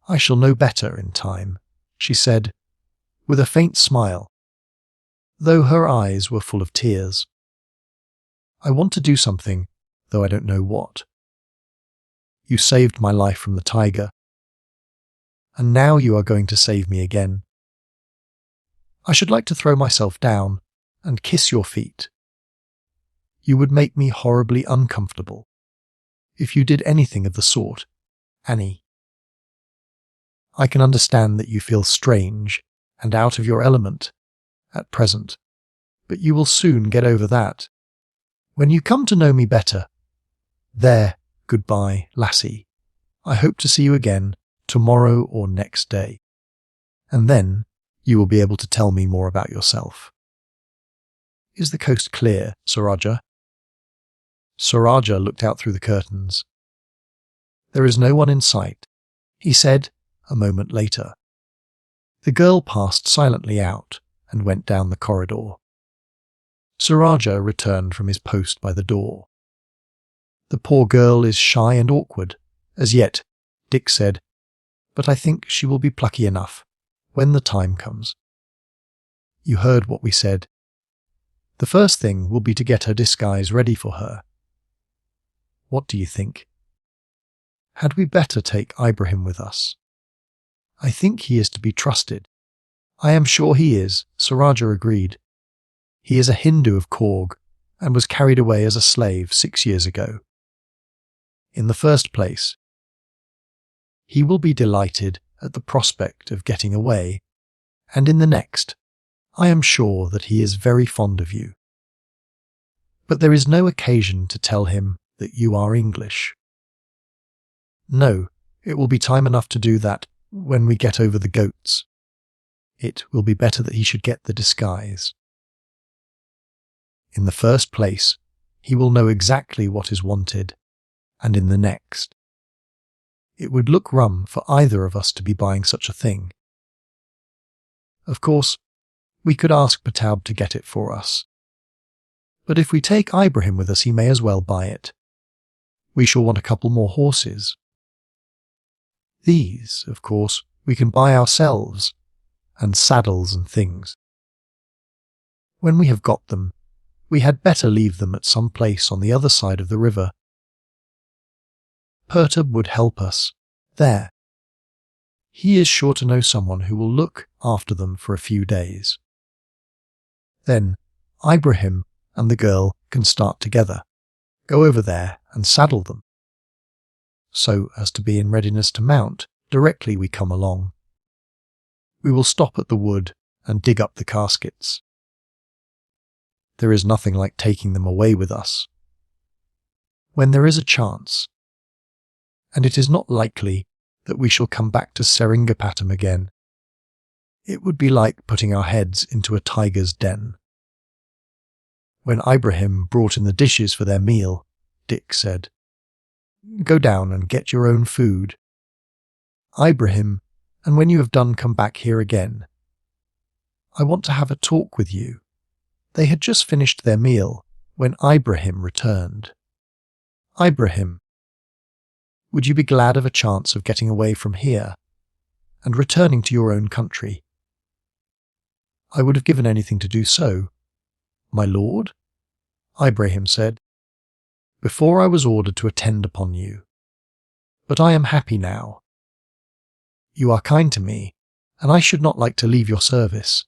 I shall know better in time," she said, with a faint smile, though her eyes were full of tears. "I want to do something though I don't know what. You saved my life from the tiger, and now you are going to save me again. I should like to throw myself down and kiss your feet. You would make me horribly uncomfortable if you did anything of the sort, Annie. I can understand that you feel strange and out of your element at present, but you will soon get over that. When you come to know me better. There, goodbye, lassie. I hope to see you again tomorrow or next day, and then you will be able to tell me more about yourself. Is the coast clear, Sir Rajah? Sir Rajah looked out through the curtains. There is no one in sight, he said a moment later. The girl passed silently out and went down the corridor. Sir Rajah returned from his post by the door. The poor girl is shy and awkward, as yet, Dick said, but I think she will be plucky enough when the time comes. You heard what we said. The first thing will be to get her disguise ready for her. What do you think? Had we better take Ibrahim with us? I think he is to be trusted. I am sure he is, Sir Rajah agreed. He is a Hindu of Korg and was carried away as a slave 6 years ago. In the first place, he will be delighted at the prospect of getting away, and in the next, I am sure that he is very fond of you. But there is no occasion to tell him that you are English. No, it will be time enough to do that when we get over the goats. It will be better that he should get the disguise. In the first place, he will know exactly what is wanted, and in the next, it would look rum for either of us to be buying such a thing. Of course, we could ask Patab to get it for us. But if we take Ibrahim with us, he may as well buy it. We shall want a couple more horses. These, of course, we can buy ourselves, and saddles and things. When we have got them, we had better leave them at some place on the other side of the river. Pertab would help us there. He is sure to know someone who will look after them for a few days. Then Ibrahim and the girl can start together, go over there and saddle them, so as to be in readiness to mount directly we come along. We will stop at the wood and dig up the caskets. There is nothing like taking them away with us, when there is a chance, and it is not likely that we shall come back to Seringapatam again. It would be like putting our heads into a tiger's den. When Ibrahim brought in the dishes for their meal, Dick said, "Go down and get your own food, Ibrahim, and when you have done come back here again. I want to have a talk with you." They had just finished their meal when Ibrahim returned. "Ibrahim, would you be glad of a chance of getting away from here and returning to your own country?" "I would have given anything to do so, my lord," Ibrahim said, "before I was ordered to attend upon you. But I am happy now. You are kind to me, and I should not like to leave your service.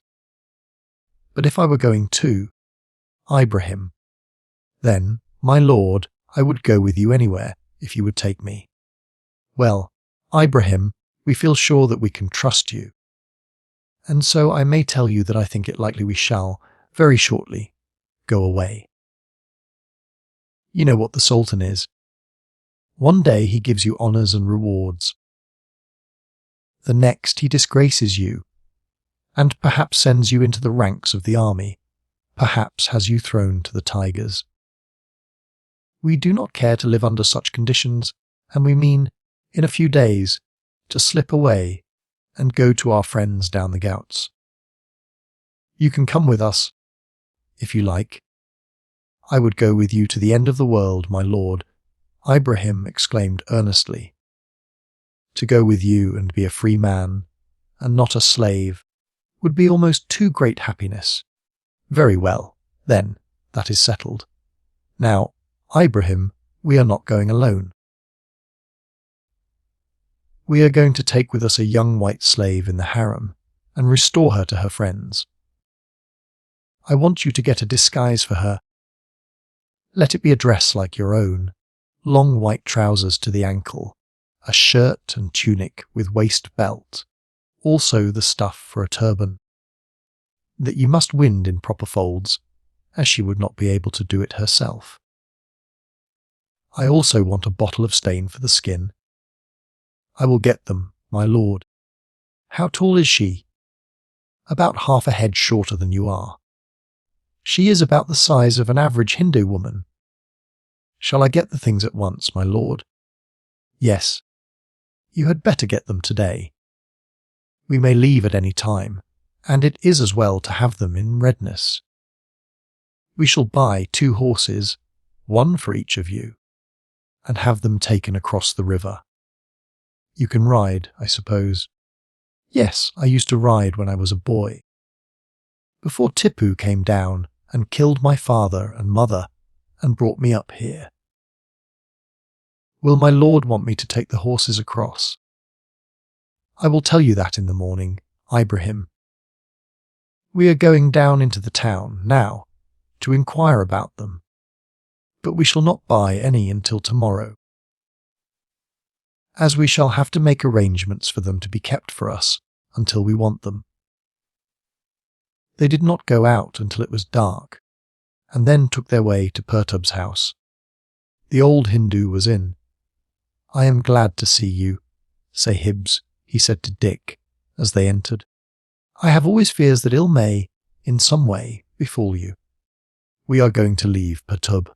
But if I were going too, Ibrahim, then, my lord, I would go with you anywhere if you would take me. Well, Ibrahim, we feel sure that we can trust you. And so I may tell you that I think it likely we shall, very shortly, go away. You know what the Sultan is. One day he gives you honours and rewards. The next he disgraces you, and perhaps sends you into the ranks of the army, perhaps has you thrown to the tigers. We do not care to live under such conditions, and we mean, in a few days, to slip away and go to our friends down the Ghauts. You can come with us, if you like." "I would go with you to the end of the world, my lord," Ibrahim exclaimed earnestly. "To go with you and be a free man, and not a slave, would be almost too great happiness. Very well, then, that is settled. Now, Ibrahim, We are not going alone. We are going to take with us a young white slave in the harem and restore her to her friends. I want you to get a disguise for her. Let it be a dress like your own, long white trousers to the ankle, a shirt and tunic with waist belt, also the stuff for a turban, that you must wind in proper folds, as she would not be able to do it herself. I also want a bottle of stain for the skin. I will get them, my lord. How tall is she? About half a head shorter than you are. She is about the size of an average Hindu woman. Shall I get the things at once, my lord? Yes. You had better get them today. We may leave at any time, and it is as well to have them in readiness. We shall buy 2 horses, 1 for each of you, and have them taken across the river. You can ride, I suppose. Yes, I used to ride when I was a boy. Before Tipu came down and killed my father and mother and brought me up here. Will my lord want me to take the horses across? I will tell you that in the morning, Ibrahim. We are going down into the town now to inquire about them, but we shall not buy any until tomorrow, as we shall have to make arrangements for them to be kept for us until we want them. They did not go out until it was dark, and then took their way to Pertub's house. The old Hindu was in. I am glad to see you, Sahibs, he said to Dick as they entered. I have always fears that ill may, in some way, befall you. We are going to leave Pertub.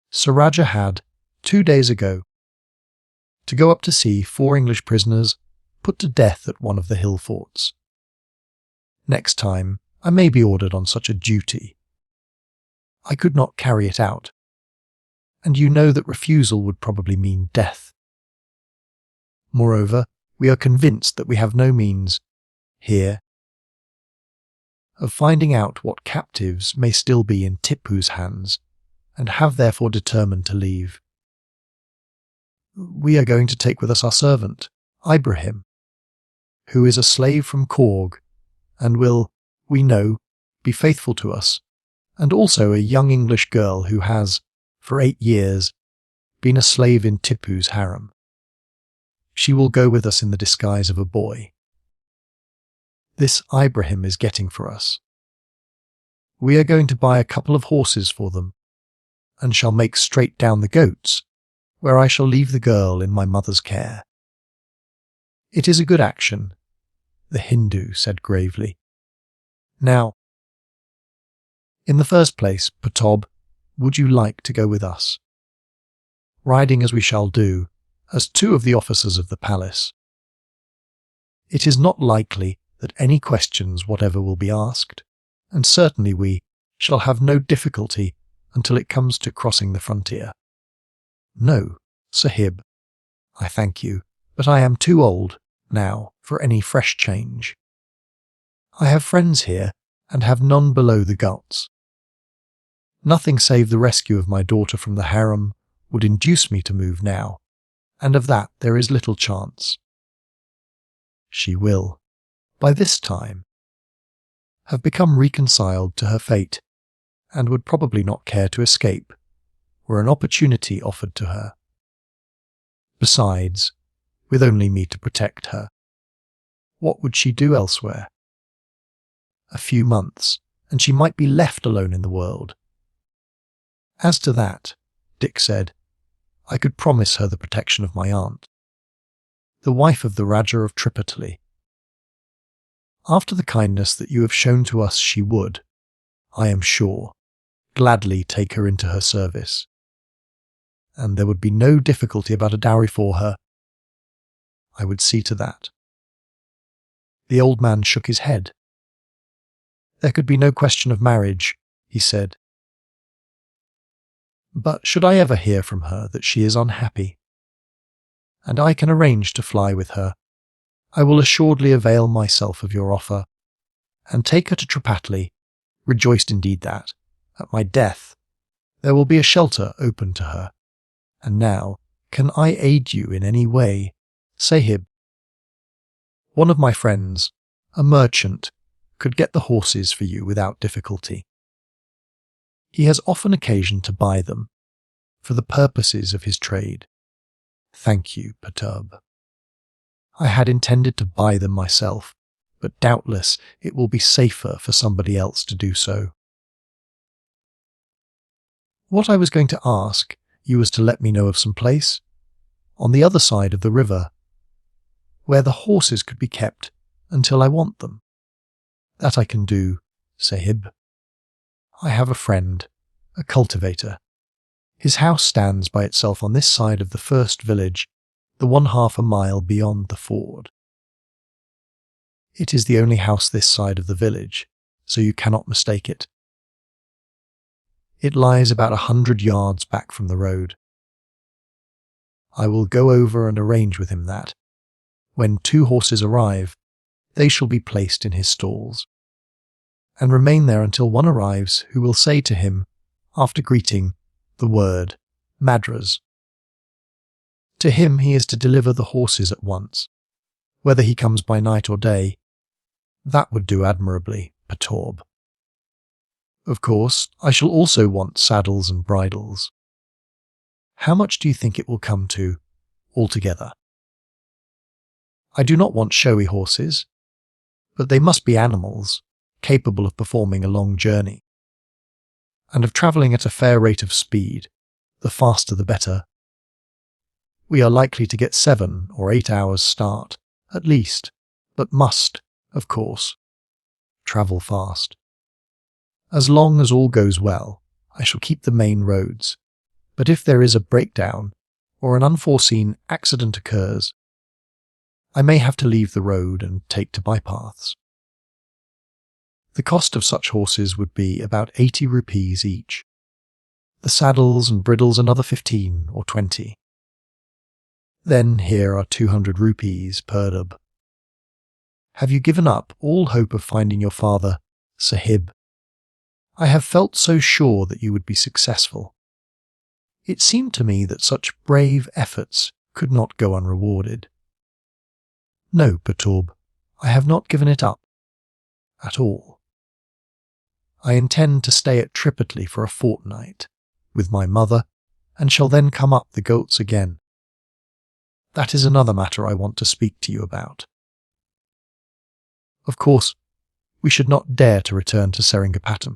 Sir Rajah had, 2 days ago, to go up to see 4 English prisoners put to death at one of the hill forts. Next time, I may be ordered on such a duty. I could not carry it out, and you know that refusal would probably mean death. Moreover, we are convinced that we have no means, here, of finding out what captives may still be in Tipu's hands, and have therefore determined to leave. We are going to take with us our servant, Ibrahim, who is a slave from Korg, and will, we know, be faithful to us, and also a young English girl who has, for 8 years, been a slave in Tipu's harem. She will go with us in the disguise of a boy. This Ibrahim is getting for us. We are going to buy a couple of horses for them, and shall make straight down the goats, where I shall leave the girl in my mother's care. It is a good action, the Hindu said gravely. Now, in the first place, Pertob, would you like to go with us? Riding as we shall do, as 2 of the officers of the palace. It is not likely that any questions whatever will be asked, and certainly we shall have no difficulty until it comes to crossing the frontier. No, Sahib, I thank you, but I am too old now for any fresh change. I have friends here, and have none below the Ghats. Nothing save the rescue of my daughter from the harem would induce me to move now, and of that there is little chance. She will, by this time, have become reconciled to her fate, and would probably not care to escape, were an opportunity offered to her. Besides, with only me to protect her, what would she do elsewhere? A few months, and she might be left alone in the world. As to that, Dick said, I could promise her the protection of my aunt, the wife of the Rajah of Tripataly. After the kindness that you have shown to us, she would, I am sure, gladly take her into her service. And there would be no difficulty about a dowry for her. I would see to that. The old man shook his head. There could be no question of marriage, he said. But should I ever hear from her that she is unhappy, and I can arrange to fly with her, I will assuredly avail myself of your offer, and take her to Tripataly, rejoiced indeed that, at my death, there will be a shelter open to her, And now, can I aid you in any way, Sahib? One of my friends, a merchant, could get the horses for you without difficulty. He has often occasion to buy them, for the purposes of his trade. Thank you, Perturb. I had intended to buy them myself, but doubtless it will be safer for somebody else to do so. What I was going to ask you was to let me know of some place, on the other side of the river, where the horses could be kept until I want them. That I can do, Sahib. I have a friend, a cultivator. His house stands by itself on this side of the first village, the 1/2 a mile beyond the ford. It is the only house this side of the village, so you cannot mistake it. It lies about 100 yards back from the road. I will go over and arrange with him that, when 2 horses arrive, they shall be placed in his stalls, and remain there until one arrives who will say to him, after greeting, the word Madras. To him he is to deliver the horses at once, whether he comes by night or day. That would do admirably, Perturb. Of course, I shall also want saddles and bridles. How much do you think it will come to, altogether? I do not want showy horses, but they must be animals, capable of performing a long journey, and of travelling at a fair rate of speed, the faster the better. We are likely to get 7 or 8 hours' start, at least, but must, of course, travel fast. As long as all goes well, I shall keep the main roads, but if there is a breakdown or an unforeseen accident occurs, I may have to leave the road and take to bypaths. The cost of such horses would be about 80 rupees each. The saddles and bridles another 15 or 20. Then here are 200 rupees per dub. Have you given up all hope of finding your father, Sahib? I have felt so sure that you would be successful. It seemed to me that such brave efforts could not go unrewarded. No, Perturb, I have not given it up. At all. I intend to stay at Tripataly for a fortnight, with my mother, and shall then come up the Ghats again. That is another matter I want to speak to you about. Of course, we should not dare to return to Seringapatam,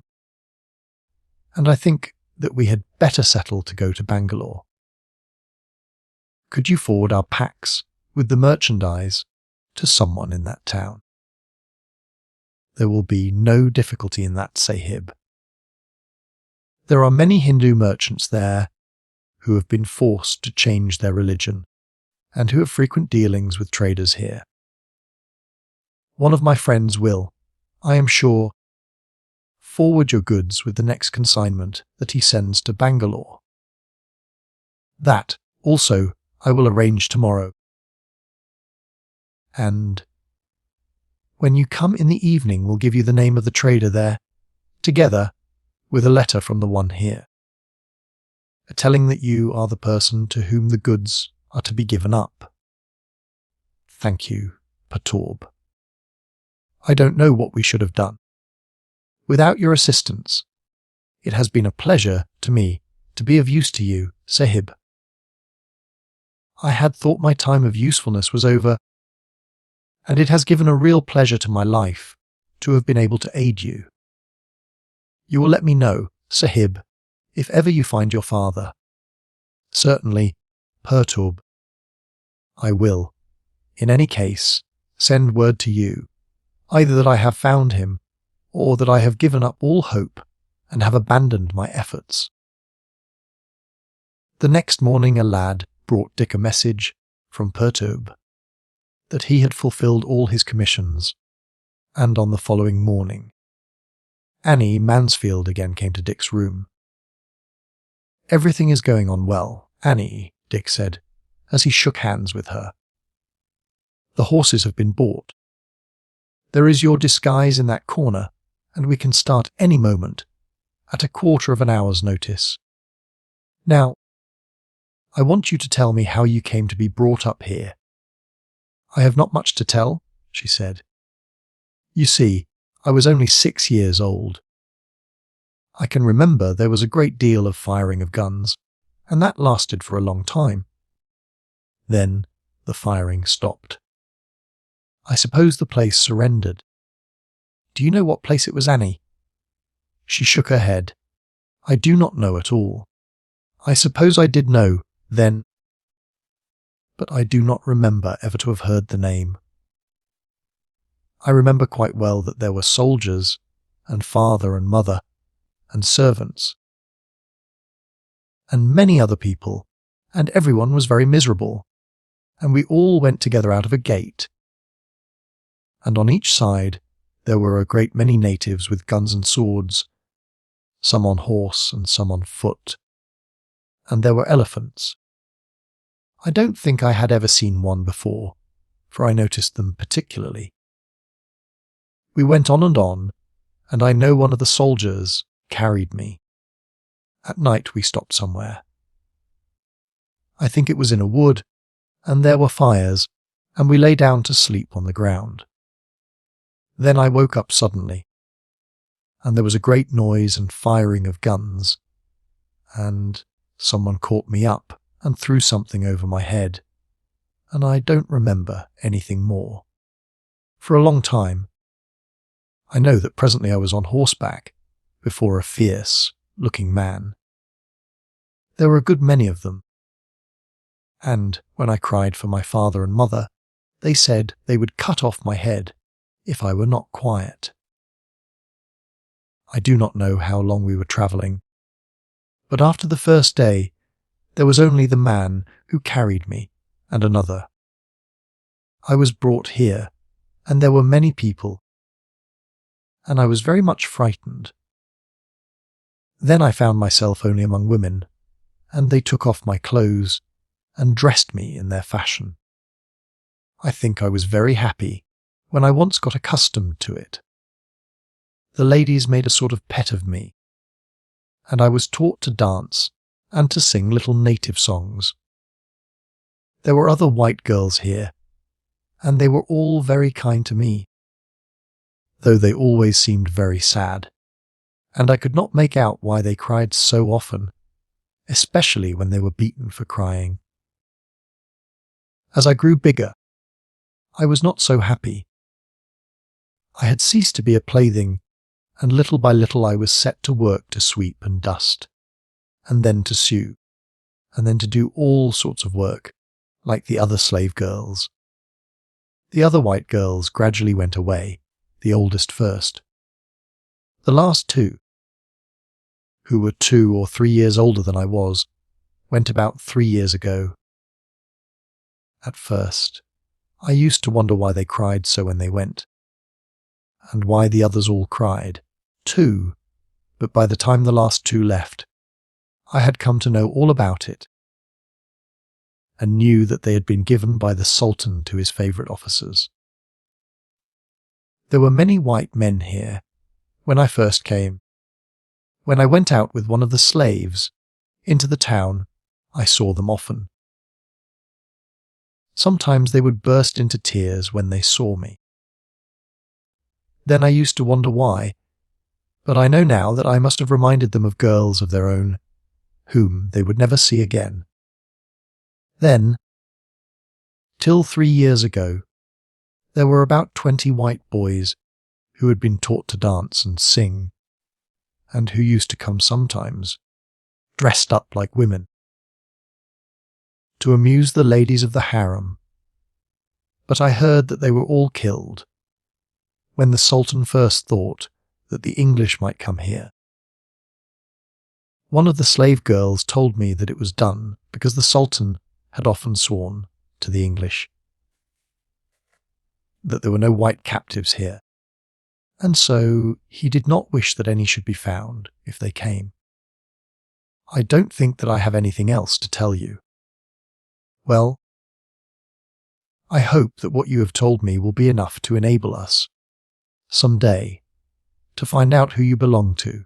and I think that we had better settle to go to Bangalore. Could you forward our packs with the merchandise to someone in that town? There will be no difficulty in that, Sahib. There are many Hindu merchants there who have been forced to change their religion and who have frequent dealings with traders here. One of my friends will, I am sure, forward your goods with the next consignment that he sends to Bangalore. That, also, I will arrange tomorrow. And when you come in the evening, we'll give you the name of the trader there, together with a letter from the one here, telling that you are the person to whom the goods are to be given up. Thank you, Perturb. I don't know what we should have done. Without your assistance, it has been a pleasure to me to be of use to you, Sahib. I had thought my time of usefulness was over, and it has given a real pleasure to my life to have been able to aid you. You will let me know, Sahib, if ever you find your father. Certainly, Perturb. I will, in any case, send word to you, either that I have found him, or that I have given up all hope and have abandoned my efforts. The next morning a lad brought Dick a message from Perturb that he had fulfilled all his commissions, and on the following morning, Annie Mansfield again came to Dick's room. Everything is going on well, Annie, Dick said, as he shook hands with her. The horses have been bought. There is your disguise in that corner, and we can start any moment, at a quarter of an hour's notice. Now, I want you to tell me how you came to be brought up here." "I have not much to tell," she said. "You see, I was only 6 years old. I can remember there was a great deal of firing of guns, and that lasted for a long time. Then the firing stopped. I suppose the place surrendered. Do you know what place it was, Annie?" She shook her head. "I do not know at all. I suppose I did know then, but I do not remember ever to have heard the name. I remember quite well that there were soldiers, and father and mother, and servants, and many other people, and everyone was very miserable, and we all went together out of a gate. And on each side there were a great many natives with guns and swords, some on horse and some on foot, and there were elephants. I don't think I had ever seen one before, for I noticed them particularly. We went on, and I know one of the soldiers carried me. At night we stopped somewhere. I think it was in a wood, and there were fires, and we lay down to sleep on the ground. Then I woke up suddenly, and there was a great noise and firing of guns, and someone caught me up and threw something over my head, and I don't remember anything more. For a long time. I know that presently I was on horseback, before a fierce-looking man. There were a good many of them, and when I cried for my father and mother, they said they would cut off my head if I were not quiet. I do not know how long we were travelling, but after the first day there was only the man who carried me and another. I was brought here, and there were many people, and I was very much frightened. Then I found myself only among women, and they took off my clothes and dressed me in their fashion. I think I was very happy when I once got accustomed to it. The ladies made a sort of pet of me, and I was taught to dance and to sing little native songs. There were other white girls here, and they were all very kind to me, though they always seemed very sad, and I could not make out why they cried so often, especially when they were beaten for crying. As I grew bigger, I was not so happy. I had ceased to be a plaything, and little by little I was set to work to sweep and dust, and then to sew, and then to do all sorts of work, like the other slave girls. The other white girls gradually went away, the oldest first. The last two, who were 2 or 3 years older than I was, went about 3 years ago. At first, I used to wonder why they cried so when they went, and why the others all cried, too, but by the time the last 2 left, I had come to know all about it, and knew that they had been given by the Sultan to his favourite officers. There were many white men here when I first came. When I went out with one of the slaves into the town, I saw them often. Sometimes they would burst into tears when they saw me. Then I used to wonder why, but I know now that I must have reminded them of girls of their own, whom they would never see again. Then, till 3 years ago, there were about 20 white boys who had been taught to dance and sing, and who used to come sometimes, dressed up like women, to amuse the ladies of the harem. But I heard that they were all killed, when the Sultan first thought that the English might come here. One of the slave girls told me that it was done because the Sultan had often sworn to the English that there were no white captives here, and so he did not wish that any should be found if they came. I don't think that I have anything else to tell you. Well, I hope that what you have told me will be enough to enable us, some day, to find out who you belong to.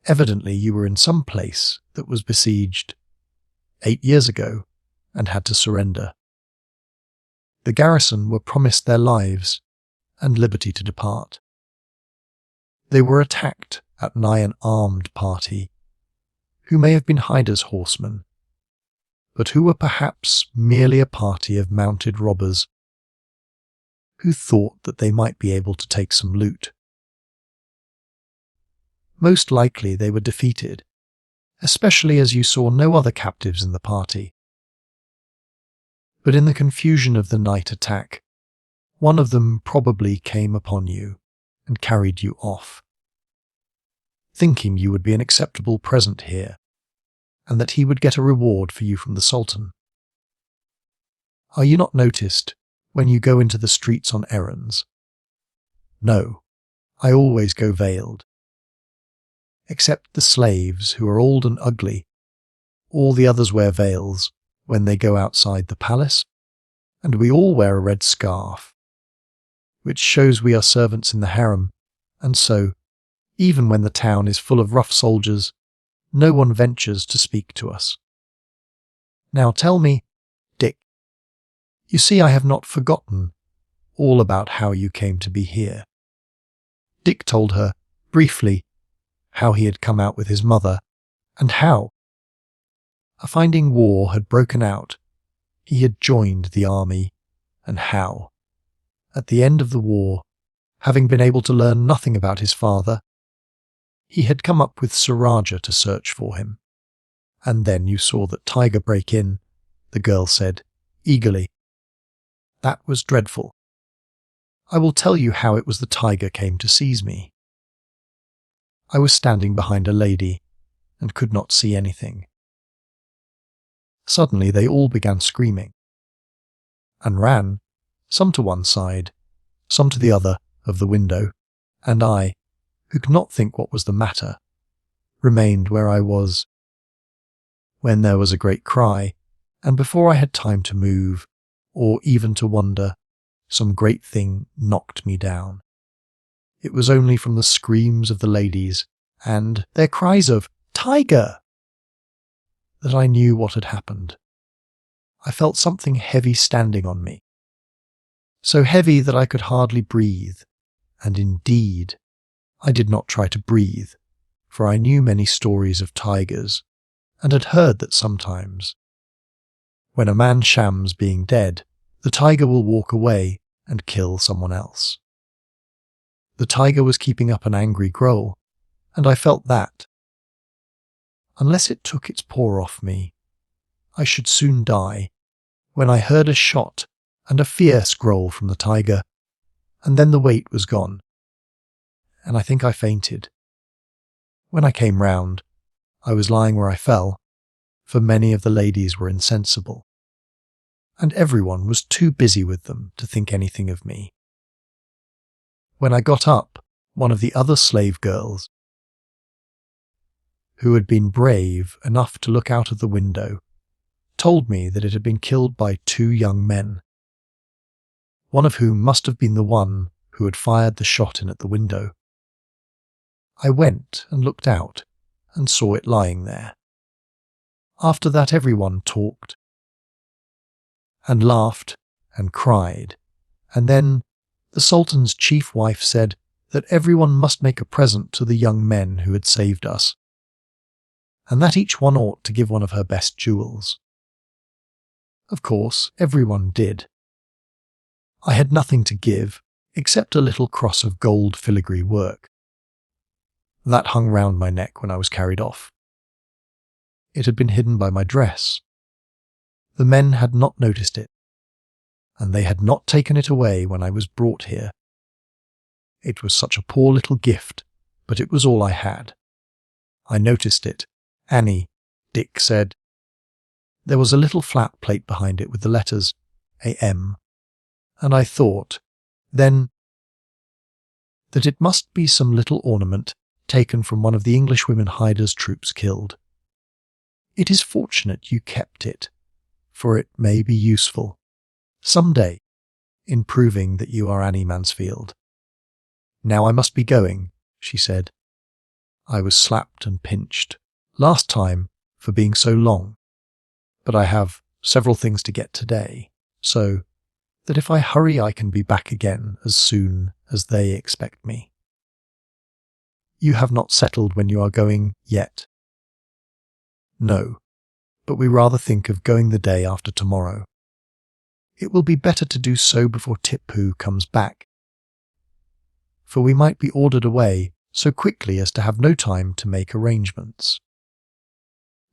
Evidently you were in some place that was besieged, 8 years ago and had to surrender. The garrison were promised their lives and liberty to depart. They were attacked at nigh an armed party, who may have been Hyder's horsemen, but who were perhaps merely a party of mounted robbers who thought that they might be able to take some loot. Most likely they were defeated, especially as you saw no other captives in the party. But in the confusion of the night attack, one of them probably came upon you and carried you off, thinking you would be an acceptable present here, and that he would get a reward for you from the Sultan. Are you not noticed when you go into the streets on errands? No, I always go veiled. Except the slaves, who are old and ugly, all the others wear veils when they go outside the palace, and we all wear a red scarf, which shows we are servants in the harem, and so, even when the town is full of rough soldiers, no one ventures to speak to us. Now tell me, Dick, you see I have not forgotten all about how you came to be here. Dick told her, briefly, how he had come out with his mother, and how, finding war had broken out, he had joined the army, and how, at the end of the war, having been able to learn nothing about his father, he had come up with Sir Rajah to search for him. And then you saw that tiger break in, the girl said, eagerly. That was dreadful. I will tell you how it was the tiger came to seize me. I was standing behind a lady and could not see anything. Suddenly they all began screaming and ran, some to one side, some to the other of the window, and I, who could not think what was the matter, remained where I was, when there was a great cry, and before I had time to move, or even to wonder, some great thing knocked me down. It was only from the screams of the ladies, and their cries of, "Tiger!" that I knew what had happened. I felt something heavy standing on me, so heavy that I could hardly breathe, and indeed, I did not try to breathe, for I knew many stories of tigers, and had heard that sometimes, when a man shams being dead, the tiger will walk away and kill someone else. The tiger was keeping up an angry growl, and I felt that, unless it took its paw off me, I should soon die, when I heard a shot and a fierce growl from the tiger, and then the weight was gone, and I think I fainted. When I came round, I was lying where I fell, for many of the ladies were insensible, and everyone was too busy with them to think anything of me. When I got up, one of the other slave girls, who had been brave enough to look out of the window, told me that it had been killed by 2 young men, one of whom must have been the one who had fired the shot in at the window. I went and looked out and saw it lying there. After that everyone talked and laughed and cried, and then the Sultan's chief wife said that everyone must make a present to the young men who had saved us, and that each one ought to give one of her best jewels. Of course, everyone did. I had nothing to give except a little cross of gold filigree work. That hung round my neck when I was carried off. It had been hidden by my dress. The men had not noticed it, and they had not taken it away when I was brought here. It was such a poor little gift, but it was all I had. I noticed it. Annie, Dick said. There was a little flat plate behind it with the letters AM, and I thought, then, that it must be some little ornament taken from one of the Englishwomen Hyder's troops killed. It is fortunate you kept it, for it may be useful, some day, in proving that you are Annie Mansfield. Now I must be going, she said. I was slapped and pinched, last time, for being so long. but I have several things to get today, so that if I hurry I can be back again as soon as they expect me. You have not settled when you are going yet? No, but we rather think of going the day after tomorrow. It will be better to do so before Tipu comes back, for we might be ordered away so quickly as to have no time to make arrangements.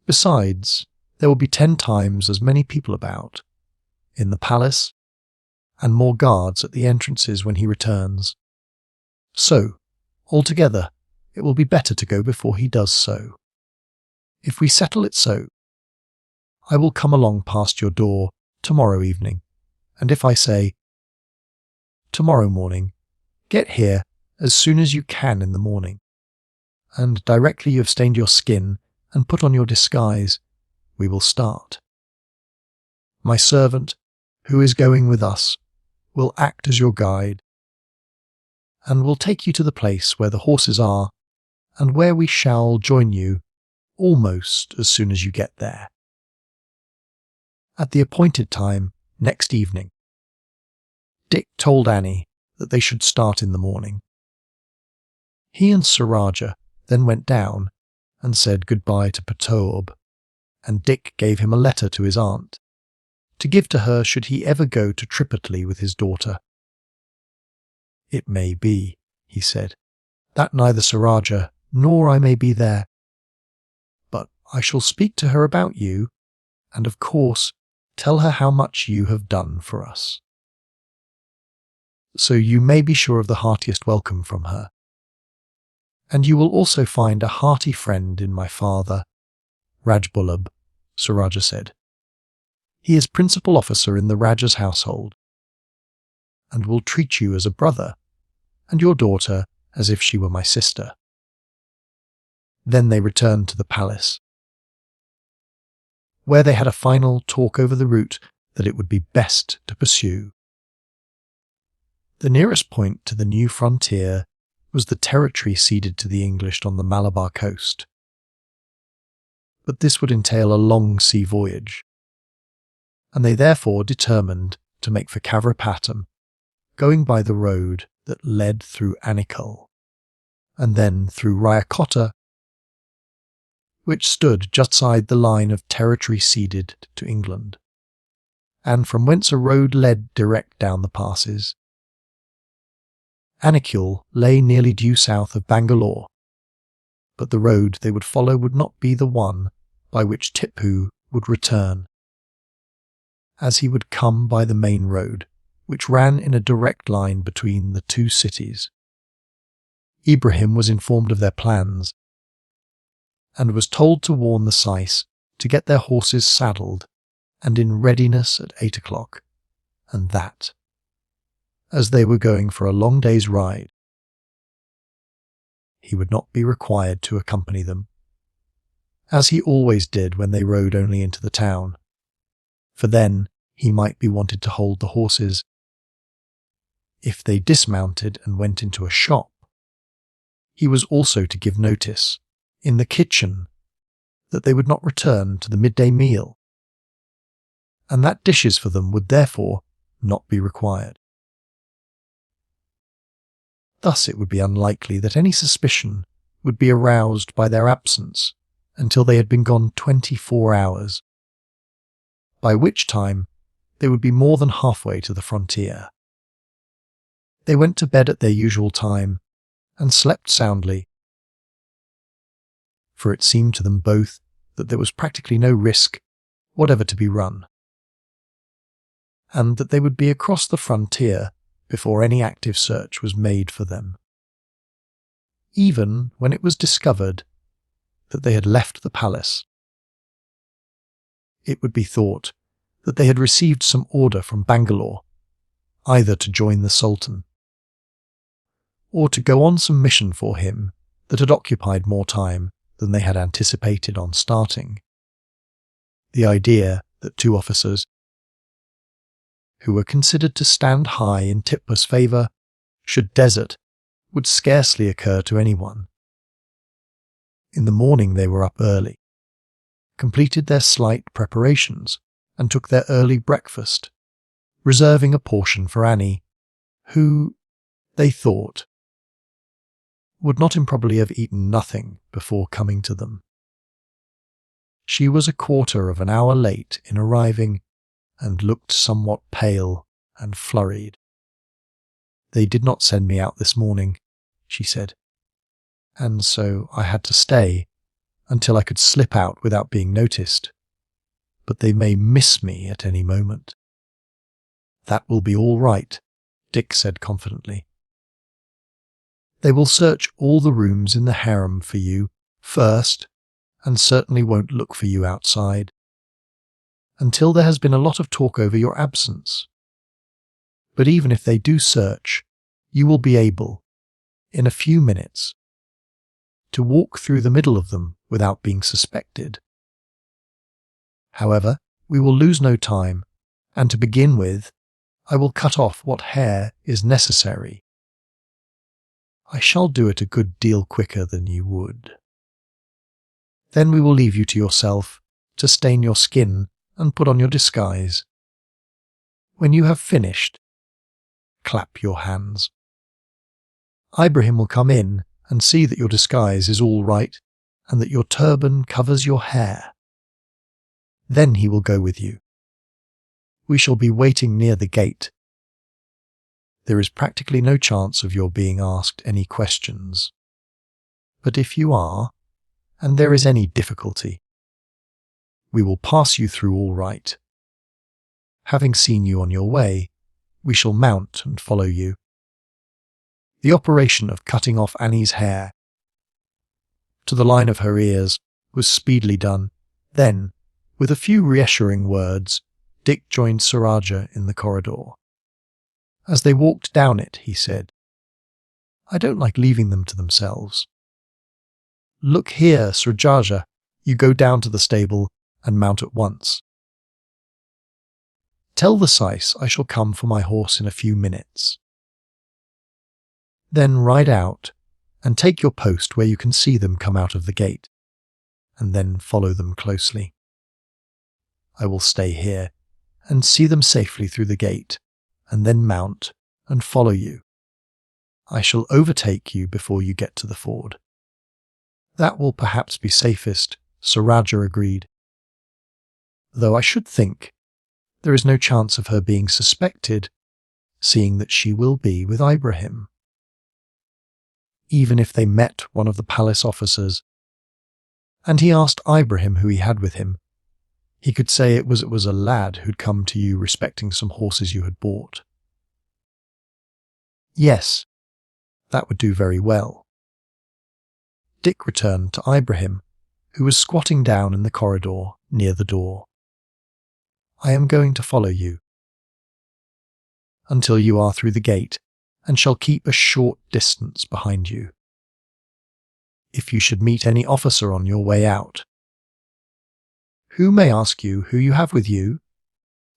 Besides, there will be 10 times as many people about, in the palace, and more guards at the entrances when he returns. So, altogether, it will be better to go before he does so. If we settle it so, I will come along past your door tomorrow evening, and if I say, tomorrow morning, get here as soon as you can in the morning, and directly you have stained your skin and put on your disguise, we will start. My servant, who is going with us, will act as your guide, and will take you to the place where the horses are, and where we shall join you almost as soon as you get there. At the appointed time next evening, Dick told Annie that they should start in the morning. He and Sir Rajah then went down and said goodbye to Patob, and Dick gave him a letter to his aunt, to give to her should he ever go to Tripataly with his daughter. It may be, he said, that neither Sir Rajah nor I may be there, but I shall speak to her about you, and of course tell her how much you have done for us. So you may be sure of the heartiest welcome from her. And you will also find a hearty friend in my father, Rajbullub, Sir Rajah said. He is principal officer in the Rajah's household, and will treat you as a brother, and your daughter as if she were my sister. Then they returned to the palace, where they had a final talk over the route that it would be best to pursue. The nearest point to the new frontier was the territory ceded to the English on the Malabar coast. But this would entail a long sea voyage, and they therefore determined to make for Kavrapatam, going by the road that led through Anikul, and then through Rayakota, which stood just side the line of territory ceded to England, and from whence a road led direct down the passes. Anikul lay nearly due south of Bangalore, but the road they would follow would not be the one by which Tipu would return, as he would come by the main road, which ran in a direct line between the two cities. Ibrahim was informed of their plans, and was told to warn the Sais to get their horses saddled and in readiness at 8 o'clock, and that, as they were going for a long day's ride, he would not be required to accompany them, as he always did when they rode only into the town, for then he might be wanted to hold the horses. If they dismounted and went into a shop, he was also to give notice, in the kitchen, that they would not return to the midday meal, and that dishes for them would therefore not be required. Thus it would be unlikely that any suspicion would be aroused by their absence until they had been gone 24 hours, by which time they would be more than halfway to the frontier. They went to bed at their usual time and slept soundly, for it seemed to them both that there was practically no risk whatever to be run, and that they would be across the frontier before any active search was made for them, even when it was discovered that they had left the palace. It would be thought that they had received some order from Bangalore, either to join the Sultan, or to go on some mission for him that had occupied more time than they had anticipated on starting. The idea that 2 officers, who were considered to stand high in Tipu's favour, should desert would scarcely occur to anyone. In the morning they were up early, completed their slight preparations and took their early breakfast, reserving a portion for Annie, who, they thought, would not improbably have eaten nothing before coming to them. She was a quarter of an hour late in arriving and looked somewhat pale and flurried. "They did not send me out this morning," she said, "and so I had to stay until I could slip out without being noticed. But they may miss me at any moment." "That will be all right," Dick said confidently. "They will search all the rooms in the harem for you first, and certainly won't look for you outside, until there has been a lot of talk over your absence. But even if they do search, you will be able, in a few minutes, to walk through the middle of them without being suspected. However, we will lose no time, and to begin with, I will cut off what hair is necessary. I shall do it a good deal quicker than you would. Then we will leave you to yourself, to stain your skin and put on your disguise. When you have finished, clap your hands. Ibrahim will come in and see that your disguise is all right and that your turban covers your hair. Then he will go with you. We shall be waiting near the gate. There is practically no chance of your being asked any questions. But if you are, and there is any difficulty, we will pass you through all right. Having seen you on your way, we shall mount and follow you." The operation of cutting off Annie's hair to the line of her ears was speedily done. Then, with a few reassuring words, Dick joined Sir Rajah in the corridor. As they walked down it, he said, "I don't like leaving them to themselves. Look here, Sir Rajah, you go down to the stable and mount at once. Tell the syce I shall come for my horse in a few minutes. Then ride out and take your post where you can see them come out of the gate, and then follow them closely. I will stay here and see them safely through the gate, and then mount and follow you. I shall overtake you before you get to the ford." "That will perhaps be safest," Sir Rajah agreed. "Though I should think there is no chance of her being suspected, seeing that she will be with Ibrahim. Even if they met one of the palace officers, and he asked Ibrahim who he had with him, he could say it was a lad who'd come to you respecting some horses you had bought." "Yes, that would do very well." Dick returned to Ibrahim, who was squatting down in the corridor near the door. "I am going to follow you until you are through the gate, and shall keep a short distance behind you. If you should meet any officer on your way out, who may ask you who you have with you,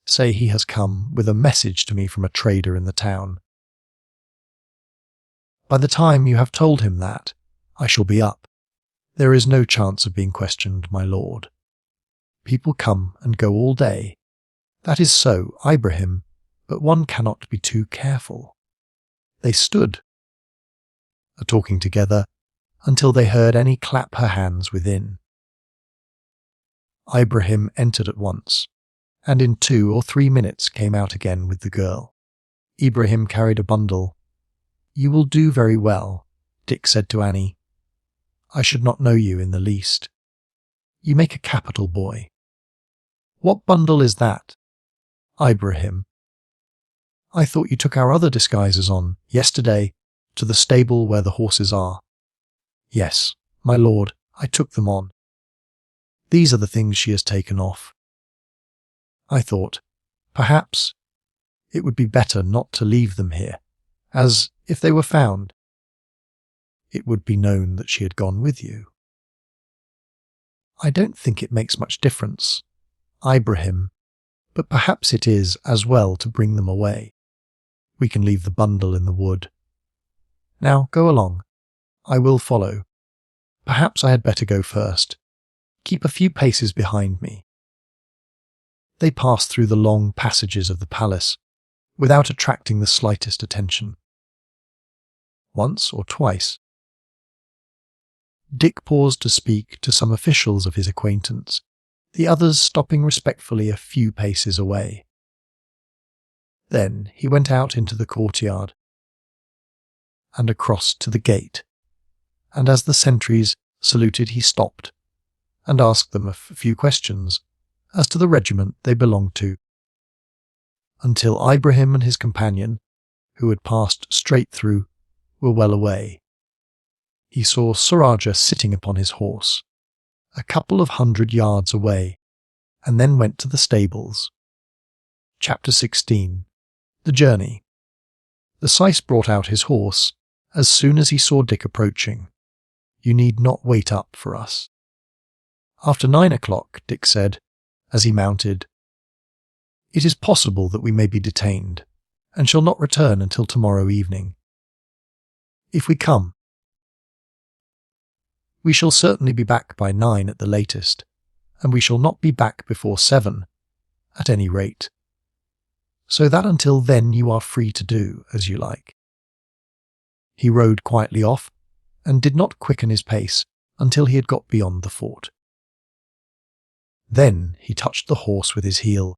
say he has come with a message to me from a trader in the town. By the time you have told him that, I shall be up. There is no chance of being questioned, my lord. People come and go all day. That is so, Ibrahim, but one cannot be too careful." They stood, talking together, until they heard Annie clap her hands within. Ibrahim entered at once, and in 2 or 3 minutes came out again with the girl. Ibrahim carried a bundle. "You will do very well," Dick said to Annie. "I should not know you in the least. You make a capital boy. What bundle is that?" "Ibrahim. I thought you took our other disguises on, yesterday, to the stable where the horses are." "Yes, my lord, I took them on. These are the things she has taken off. I thought, perhaps, it would be better not to leave them here, as, if they were found, it would be known that she had gone with you." "I don't think it makes much difference, Ibrahim, but perhaps it is as well to bring them away. We can leave the bundle in the wood. Now go along. I will follow. Perhaps I had better go first. Keep a few paces behind me." They passed through the long passages of the palace without attracting the slightest attention. Once or twice, Dick paused to speak to some officials of his acquaintance, the others stopping respectfully a few paces away. Then he went out into the courtyard and across to the gate, and as the sentries saluted he stopped and asked them a few questions as to the regiment they belonged to, until Ibrahim and his companion, who had passed straight through, were well away. He saw Rajah sitting upon his horse, a couple of 100 yards away, and then went to the stables. Chapter 16. The Journey. The Syce brought out his horse as soon as he saw Dick approaching. "You need not wait up for us." "After 9 o'clock, Dick said, as he mounted. "It is possible that we may be detained, and shall not return until tomorrow evening. If we come, we shall certainly be back by 9 at the latest, and we shall not be back before 7, at any rate. So that until then you are free to do as you like." He rode quietly off, and did not quicken his pace until he had got beyond the fort. Then he touched the horse with his heel,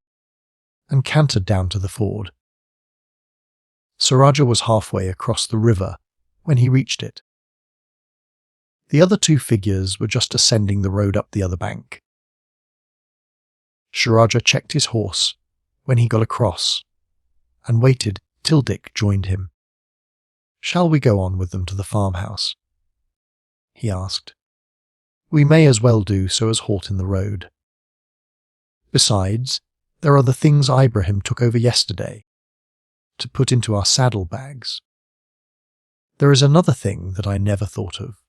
and cantered down to the ford. Rajah was halfway across the river when he reached it. The other two figures were just ascending the road up the other bank. Rajah checked his horse when he got across, and waited till Dick joined him. "Shall we go on with them to the farmhouse?" he asked. "We may as well do so as halt in the road. Besides, there are the things Ibrahim took over yesterday, to put into our saddle bags. There is another thing that I never thought of.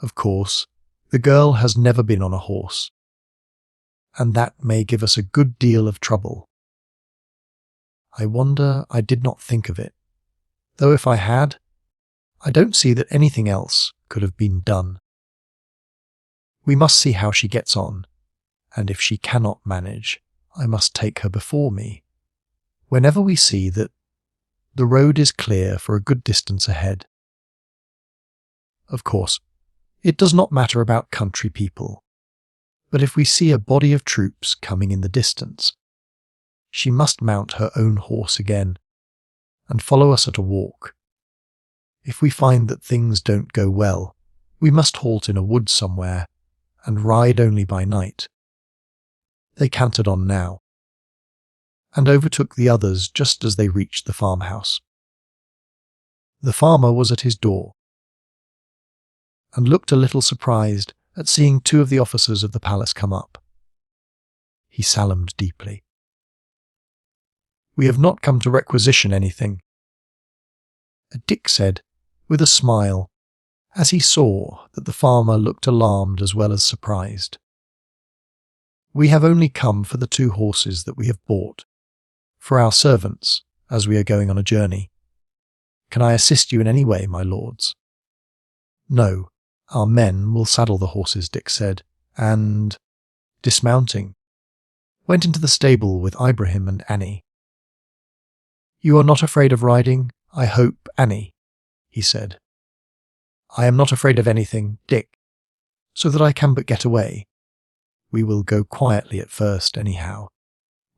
Of course, the girl has never been on a horse, and that may give us a good deal of trouble. I wonder I did not think of it, though if I had, I don't see that anything else could have been done. We must see how she gets on, and if she cannot manage, I must take her before me, whenever we see that the road is clear for a good distance ahead. Of course, it does not matter about country people, but if we see a body of troops coming in the distance, she must mount her own horse again, and follow us at a walk. If we find that things don't go well, we must halt in a wood somewhere, and ride only by night." They cantered on now, and overtook the others just as they reached the farmhouse. The farmer was at his door, and looked a little surprised at seeing two of the officers of the palace come up. He salaamed deeply. "We have not come to requisition anything," Dick said, with a smile, as he saw that the farmer looked alarmed as well as surprised. "We have only come for the 2 horses that we have bought, for our servants, as we are going on a journey. Can I assist you in any way, my lords?" "No, our men will saddle the horses," Dick said, and, dismounting, went into the stable with Ibrahim and Annie. "You are not afraid of riding, I hope, Annie," he said. "I am not afraid of anything, Dick, so that I can but get away. We will go quietly at first, anyhow.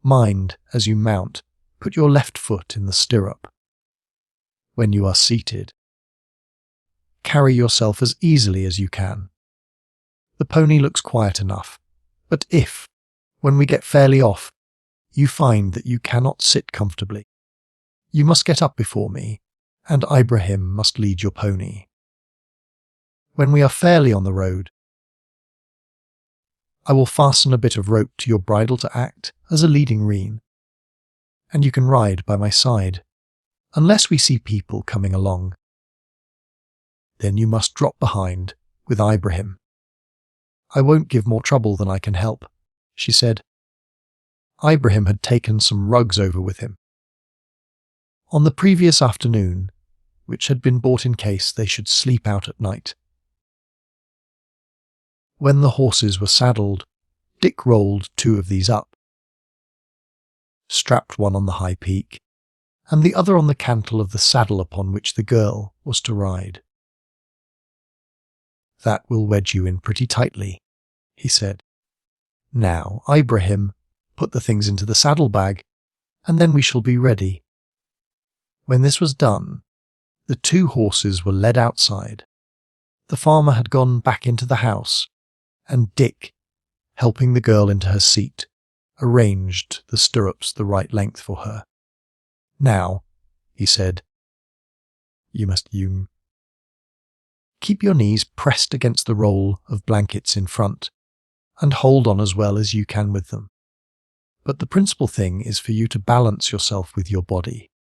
Mind, as you mount, put your left foot in the stirrup. When you are seated, carry yourself as easily as you can. The pony looks quiet enough, but if, when we get fairly off, you find that you cannot sit comfortably, you must get up before me, and Ibrahim must lead your pony. When we are fairly on the road, I will fasten a bit of rope to your bridle to act as a leading rein, and you can ride by my side, unless we see people coming along. Then you must drop behind with Ibrahim. I won't give more trouble than I can help," she said. Ibrahim had taken some rugs over with him on the previous afternoon, which had been bought in case they should sleep out at night. When the horses were saddled, Dick rolled 2 of these up, strapped one on the high peak, and the other on the cantle of the saddle upon which the girl was to ride. "That will wedge you in pretty tightly," he said. "Now, Ibrahim, put the things into the saddle-bag, and then we shall be ready." When this was done, the 2 horses were led outside. The farmer had gone back into the house, and Dick, helping the girl into her seat, arranged the stirrups the right length for her. "Now," he said, you must keep your knees pressed against the roll of blankets in front, and hold on as well as you can with them. But the principal thing is for you to balance yourself with your body.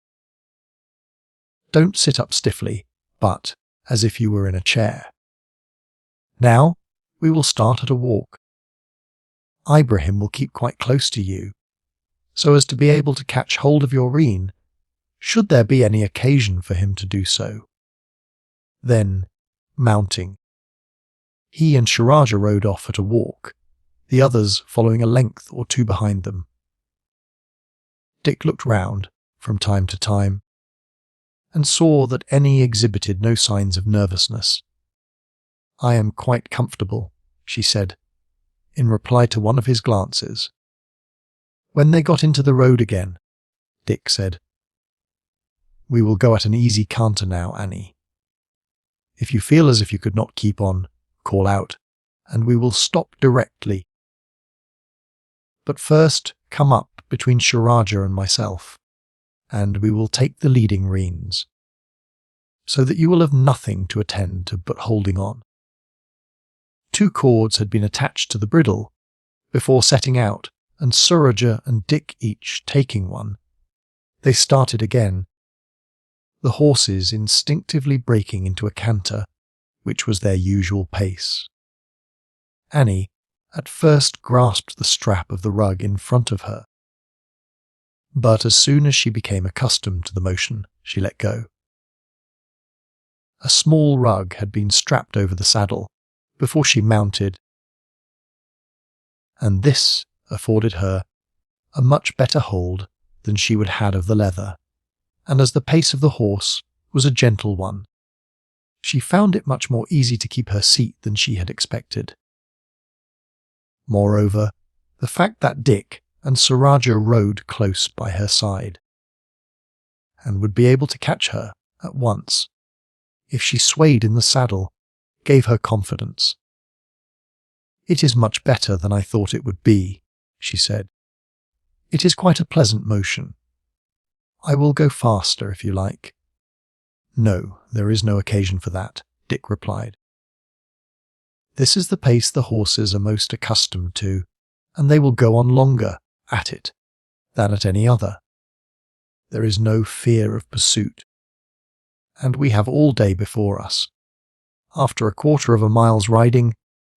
Don't sit up stiffly, but as if you were in a chair. Now, we will start at a walk. Ibrahim will keep quite close to you, so as to be able to catch hold of your rein, should there be any occasion for him to do so. Then, mounting, he and Rajah rode off at a walk, the others following a length or 2 behind them. Dick looked round, from time to time, and saw that any exhibited no signs of nervousness. "I am quite comfortable," she said, in reply to one of his glances. When they got into the road again, Dick said, "We will go at an easy canter now, Annie. If you feel as if you could not keep on, call out, and we will stop directly. But first come up between Rajah and myself, and we will take the leading reins, so that you will have nothing to attend to but holding on." 2 cords had been attached to the bridle before setting out, and Rajah and Dick each taking one. They started again, the horses instinctively breaking into a canter, which was their usual pace. Annie at first grasped the strap of the rug in front of her, but as soon as she became accustomed to the motion, she let go. A small rug had been strapped over the saddle before she mounted, and this afforded her a much better hold than she would had of the leather, and as the pace of the horse was a gentle one, she found it much more easy to keep her seat than she had expected. Moreover, the fact that Dick and Rajah rode close by her side, and would be able to catch her at once if she swayed in the saddle, gave her confidence. "It is much better than I thought it would be," she said. "It is quite a pleasant motion. I will go faster if you like." "No, there is no occasion for that," Dick replied. "This is the pace the horses are most accustomed to, and they will go on longer at it than at any other. There is no fear of pursuit, and we have all day before us." After a 1/4 of a mile's riding,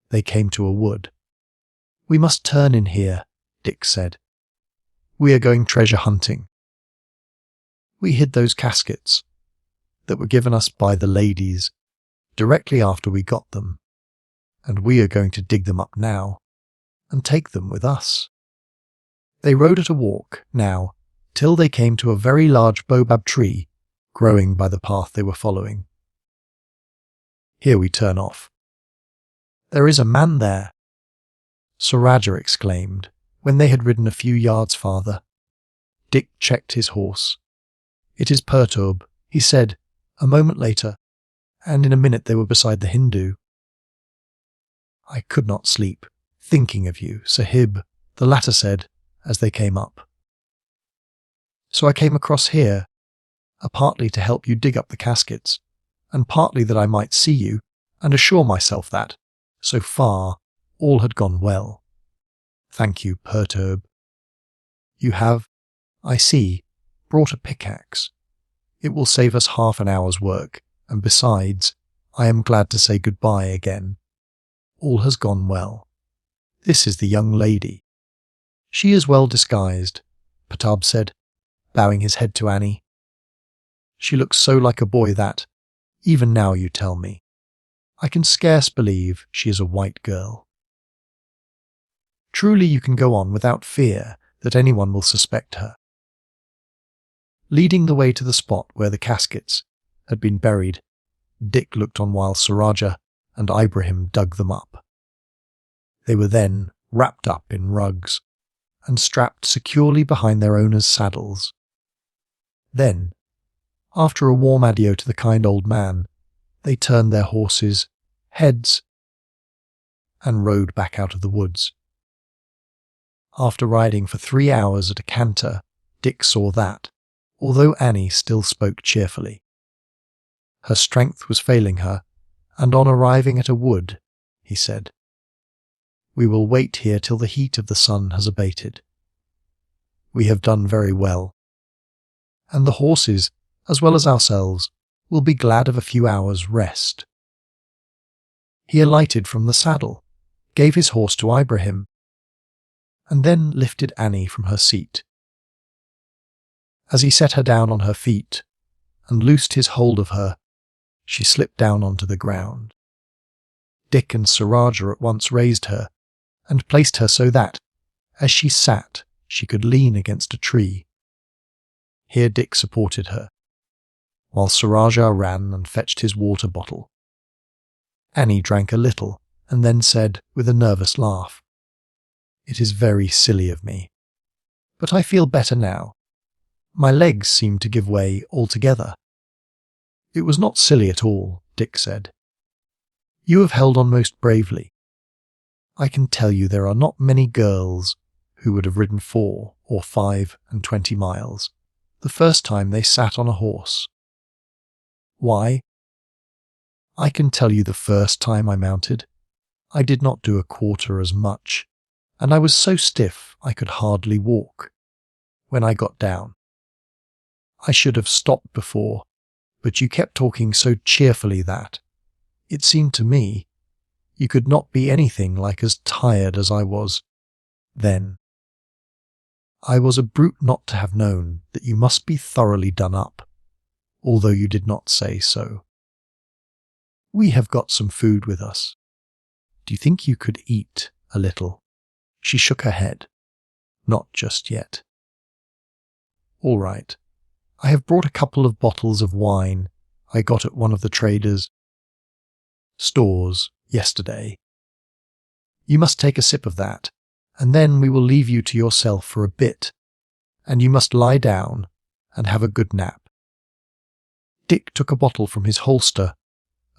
they came to a wood. "We must turn in here," Dick said. "We are going treasure hunting. We hid those caskets that were given us by the ladies directly after we got them, and we are going to dig them up now and take them with us." They rode at a walk now till they came to a very large baobab tree growing by the path they were following. "Here we turn off. There is a man there," Rajah exclaimed when they had ridden a few yards farther. Dick checked his horse. "It is Perturb," he said a moment later, and in a minute they were beside the Hindu. "I could not sleep, thinking of you, Sahib," the latter said as they came up. "So I came across here, partly to help you dig up the caskets, and partly that I might see you and assure myself that, so far, all had gone well. Thank you, Perturb. You have, I see, brought a pickaxe. It will save us half an hour's work, and besides, I am glad to say goodbye again. All has gone well. This is the young lady." "She is well disguised," Perturb said, bowing his head to Annie. "She looks so like a boy that, even now you tell me, I can scarce believe she is a white girl." Truly you can go on without fear that anyone will suspect her. Leading the way to the spot where the caskets had been buried, Dick looked on while Rajah and Ibrahim dug them up. They were then wrapped up in rugs and strapped securely behind their owners' saddles. Then, after a warm adieu to the kind old man, they turned their horses' heads and rode back out of the woods. After riding for 3 hours at a canter, Dick saw that, although Annie still spoke cheerfully, her strength was failing her, and on arriving at a wood, he said, "We will wait here till the heat of the sun has abated. We have done very well, and the horses, as well as ourselves, will be glad of a few hours' rest." He alighted from the saddle, gave his horse to Ibrahim, and then lifted Annie from her seat. As he set her down on her feet and loosed his hold of her, she slipped down onto the ground. Dick and Rajah at once raised her and placed her so that, as she sat, she could lean against a tree. Here Dick supported her, while Rajah ran and fetched his water bottle. Annie drank a little and then said, with a nervous laugh, "It is very silly of me, but I feel better now. My legs seem to give way altogether." "It was not silly at all," Dick said. "You have held on most bravely. I can tell you there are not many girls who would have ridden 4 or 25 miles the first time they sat on a horse. Why? I can tell you the first time I mounted, I did not do a quarter as much, and I was so stiff I could hardly walk. When I got down, I should have stopped before, but you kept talking so cheerfully that, it seemed to me, you could not be anything like as tired as I was then. I was a brute not to have known that you must be thoroughly done up, although you did not say so. We have got some food with us. Do you think you could eat a little?" She shook her head. "Not just yet." "All right. I have brought a couple of bottles of wine I got at one of the traders' stores yesterday. You must take a sip of that, and then we will leave you to yourself for a bit, and you must lie down and have a good nap." Dick took a bottle from his holster,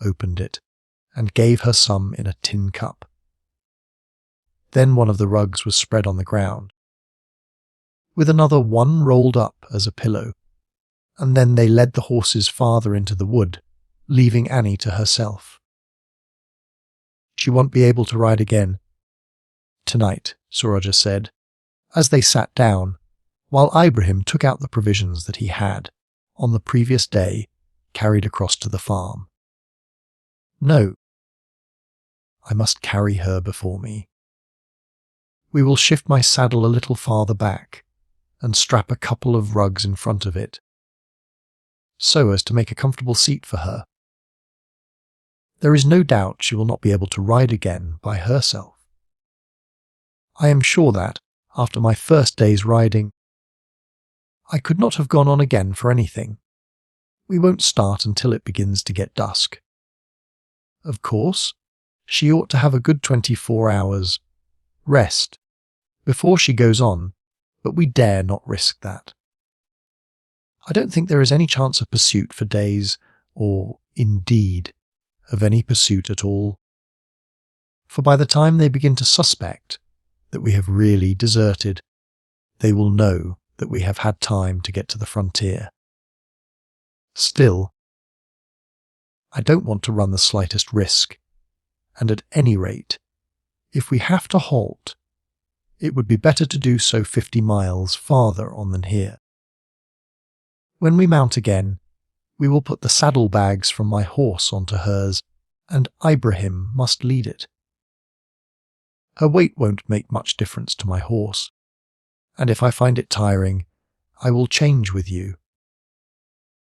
opened it, and gave her some in a tin cup. Then one of the rugs was spread on the ground, with another one rolled up as a pillow, and then they led the horses farther into the wood, leaving Annie to herself. "She won't be able to ride again tonight," Rajah said, as they sat down, while Ibrahim took out the provisions that he had, on the previous day, carried across to the farm. "No. I must carry her before me. We will shift my saddle a little farther back, and strap a couple of rugs in front of it, so as to make a comfortable seat for her. There is no doubt she will not be able to ride again by herself. I am sure that, after my first day's riding, I could not have gone on again for anything. We won't start until it begins to get dusk. Of course, she ought to have a good 24 hours rest before she goes on, but we dare not risk that. I don't think there is any chance of pursuit for days, or, indeed, of any pursuit at all. For by the time they begin to suspect that we have really deserted, they will know that we have had time to get to the frontier. Still, I don't want to run the slightest risk, and at any rate, if we have to halt, it would be better to do so 50 miles farther on than here. When we mount again, we will put the saddlebags from my horse onto hers, and Ibrahim must lead it. Her weight won't make much difference to my horse, and if I find it tiring, I will change with you.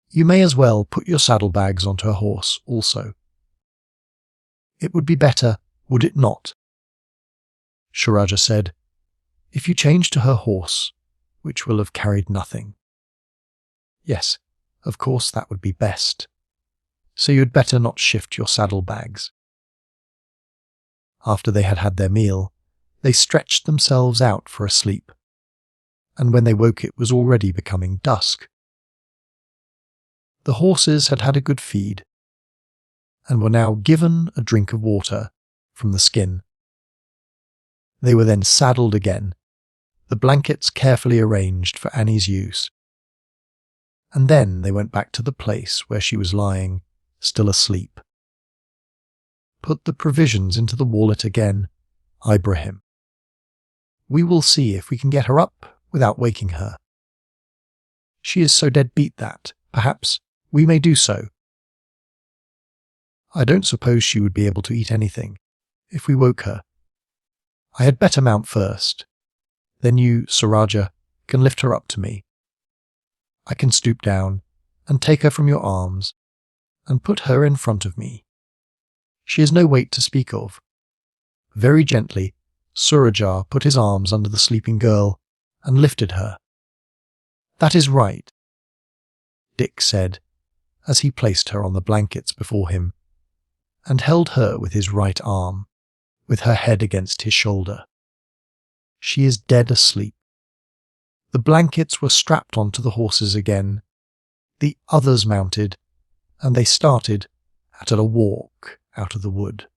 You may as well put your saddlebags onto her horse also. It would be better, would it not?" Rajah said, If you change to her horse, which will have carried nothing. Yes, of course that would be best. So you'd better not shift your saddlebags. After they had had their meal, they stretched themselves out for a sleep, and when they woke it was already becoming dusk. The horses had had a good feed, and were now given a drink of water from the skin. They were then saddled again, the blankets carefully arranged for Annie's use, and then they went back to the place where she was lying, still asleep. Put the provisions into the wallet again, Ibrahim. We will see if we can get her up without waking her. She is so dead beat that, perhaps, we may do so. I don't suppose she would be able to eat anything, if we woke her. I had better mount first. Then you, Sir Rajah, can lift her up to me. I can stoop down and take her from your arms and put her in front of me. She has no weight to speak of. Very gently, Surajah put his arms under the sleeping girl and lifted her. That is right, Dick said, as he placed her on the blankets before him, and held her with his right arm, with her head against his shoulder. She is dead asleep. The blankets were strapped onto the horses again, the others mounted, and they started at a walk out of the wood.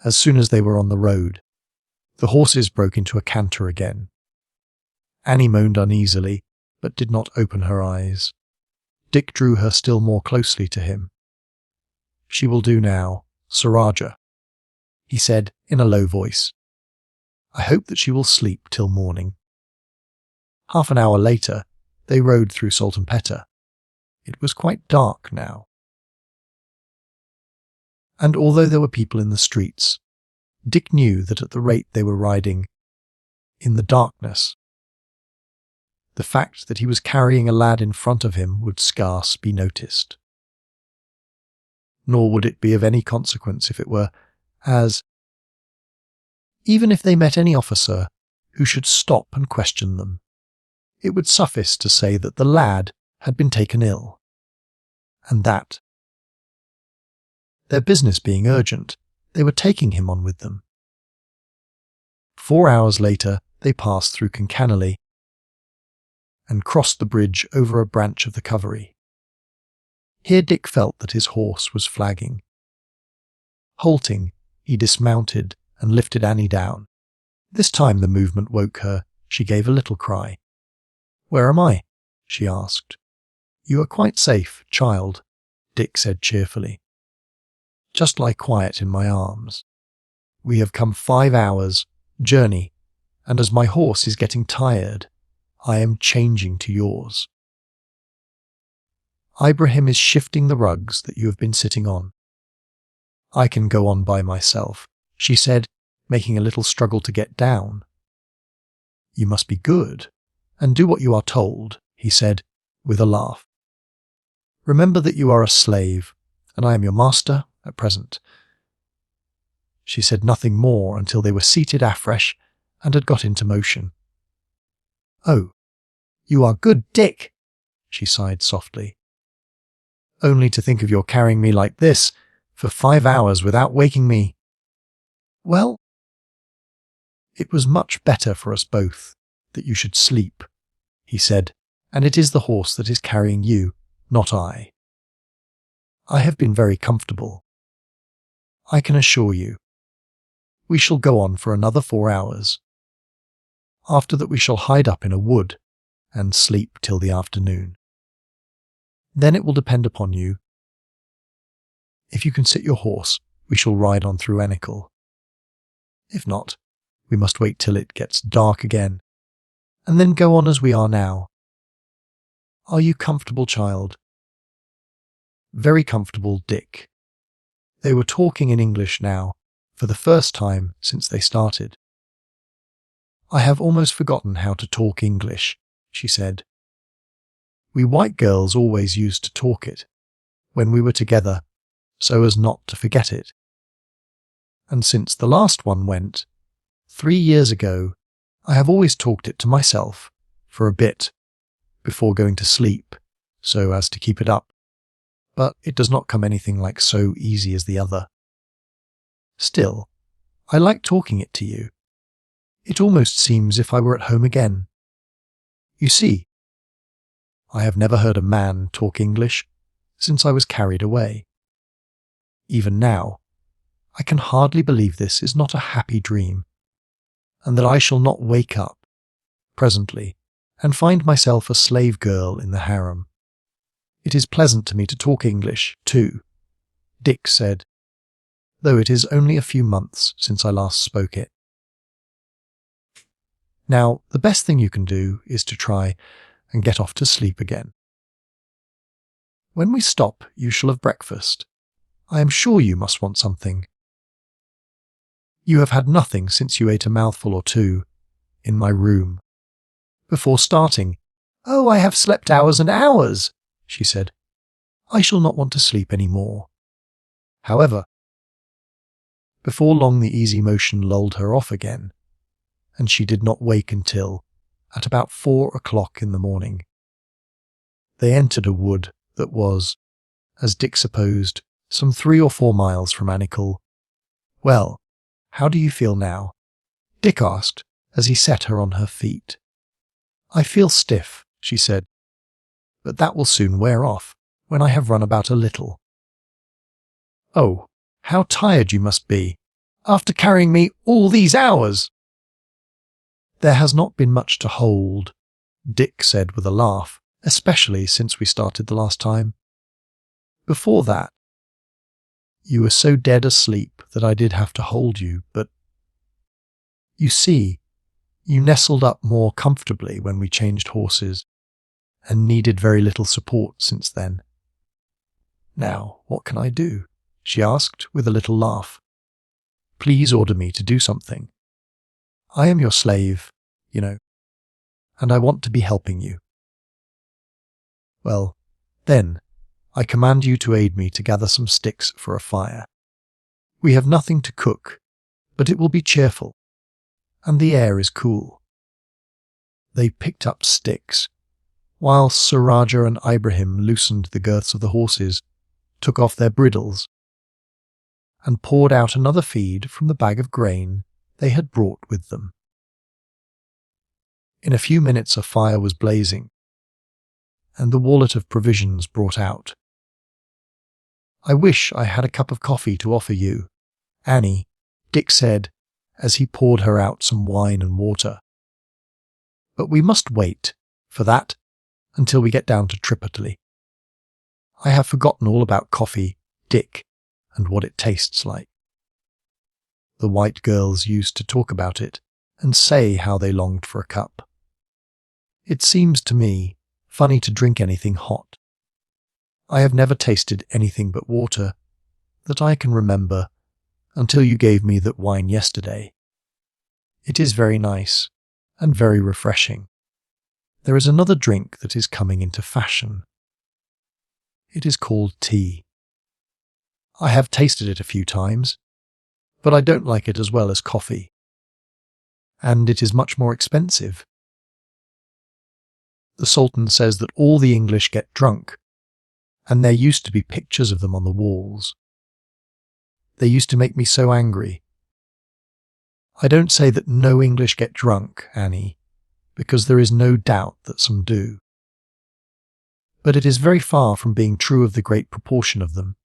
As soon as they were on the road, the horses broke into a canter again. Annie moaned uneasily, but did not open her eyes. Dick drew her still more closely to him. She will do now, Sir Rajah, he said in a low voice. I hope that she will sleep till morning. Half an hour later, they rode through Sultanpetta. It was quite dark now. And although there were people in the streets, Dick knew that at the rate they were riding, in the darkness, the fact that he was carrying a lad in front of him would scarce be noticed. Nor would it be of any consequence if it were, even if they met any officer who should stop and question them, it would suffice to say that the lad had been taken ill, and that, their business being urgent, they were taking him on with them. 4 hours later, they passed through Colonial and crossed the bridge over a branch of the Covey. Here Dick felt that his horse was flagging. Halting, he dismounted and lifted Annie down. This time the movement woke her. She gave a little cry. Where am I? She asked. You are quite safe, child, Dick said cheerfully. Just lie quiet in my arms. We have come 5 hours' journey, and as my horse is getting tired, I am changing to yours. Ibrahim is shifting the rugs that you have been sitting on. I can go on by myself, she said, making a little struggle to get down. You must be good, and do what you are told, he said, with a laugh. Remember that you are a slave, and I am your master at present. She said nothing more until they were seated afresh and had got into motion. Oh, you are good, Dick, she sighed softly. Only to think of your carrying me like this for 5 hours without waking me. Well, it was much better for us both that you should sleep, he said, and it is the horse that is carrying you, not I. I have been very comfortable. I can assure you. We shall go on for another 4 hours. After that we shall hide up in a wood and sleep till the afternoon. Then it will depend upon you. If you can sit your horse, we shall ride on through Enicle. If not, we must wait till it gets dark again, and then go on as we are now. Are you comfortable, child? Very comfortable, Dick. They were talking in English now, for the first time since they started. I have almost forgotten how to talk English, she said. We white girls always used to talk it, when we were together, so as not to forget it. And since the last one went, 3 years ago, I have always talked it to myself for a bit before going to sleep, so as to keep it up, but it does not come anything like so easy as the other. Still, I like talking it to you. It almost seems if I were at home again. You see, I have never heard a man talk English since I was carried away. Even now, I can hardly believe this is not a happy dream, and that I shall not wake up presently and find myself a slave girl in the harem. It is pleasant to me to talk English, too, Dick said, though it is only a few months since I last spoke it. Now, the best thing you can do is to try and get off to sleep again. When we stop, you shall have breakfast. I am sure you must want something. You have had nothing since you ate a mouthful or two in my room. Before starting, "Oh, I have slept hours and hours," she said. "I shall not want to sleep any more." However, before long the easy motion lulled her off again, and she did not wake until at about 4 o'clock in the morning. They entered a wood that was, as Dick supposed, some 3 or 4 miles from Anicle. "Well, how do you feel now?" Dick asked as he set her on her feet. "I feel stiff," she said, "but that will soon wear off when I have run about a little." "Oh, how tired you must be, after carrying me all these hours!" "There has not been much to hold," Dick said with a laugh, "especially since we started the last time. Before that, you were so dead asleep that I did have to hold you, but you see, you nestled up more comfortably when we changed horses, and needed very little support since then. Now, what can I do?" she asked with a little laugh. "Please order me to do something. I am your slave, you know, and I want to be helping you." "Well, then, I command you to aid me to gather some sticks for a fire. We have nothing to cook, but it will be cheerful, and the air is cool." They picked up sticks, while Sir Rajah and Ibrahim loosened the girths of the horses, took off their bridles, and poured out another feed from the bag of grain they had brought with them. In a few minutes a fire was blazing, and the wallet of provisions brought out. "I wish I had a cup of coffee to offer you, Annie," Dick said, as he poured her out some wine and water. "But we must wait for that until we get down to Tripataly. I have forgotten all about coffee, Dick, and what it tastes like." The white girls used to talk about it and say how they longed for a cup. It seems to me funny to drink anything hot. I have never tasted anything but water that I can remember until you gave me that wine yesterday. It is very nice and very refreshing. There is another drink that is coming into fashion. It is called tea. I have tasted it a few times, but I don't like it as well as coffee. And it is much more expensive. The Sultan says that all the English get drunk, and there used to be pictures of them on the walls. They used to make me so angry. I don't say that no English get drunk, Annie, because there is no doubt that some do. But it is very far from being true of the great proportion of them.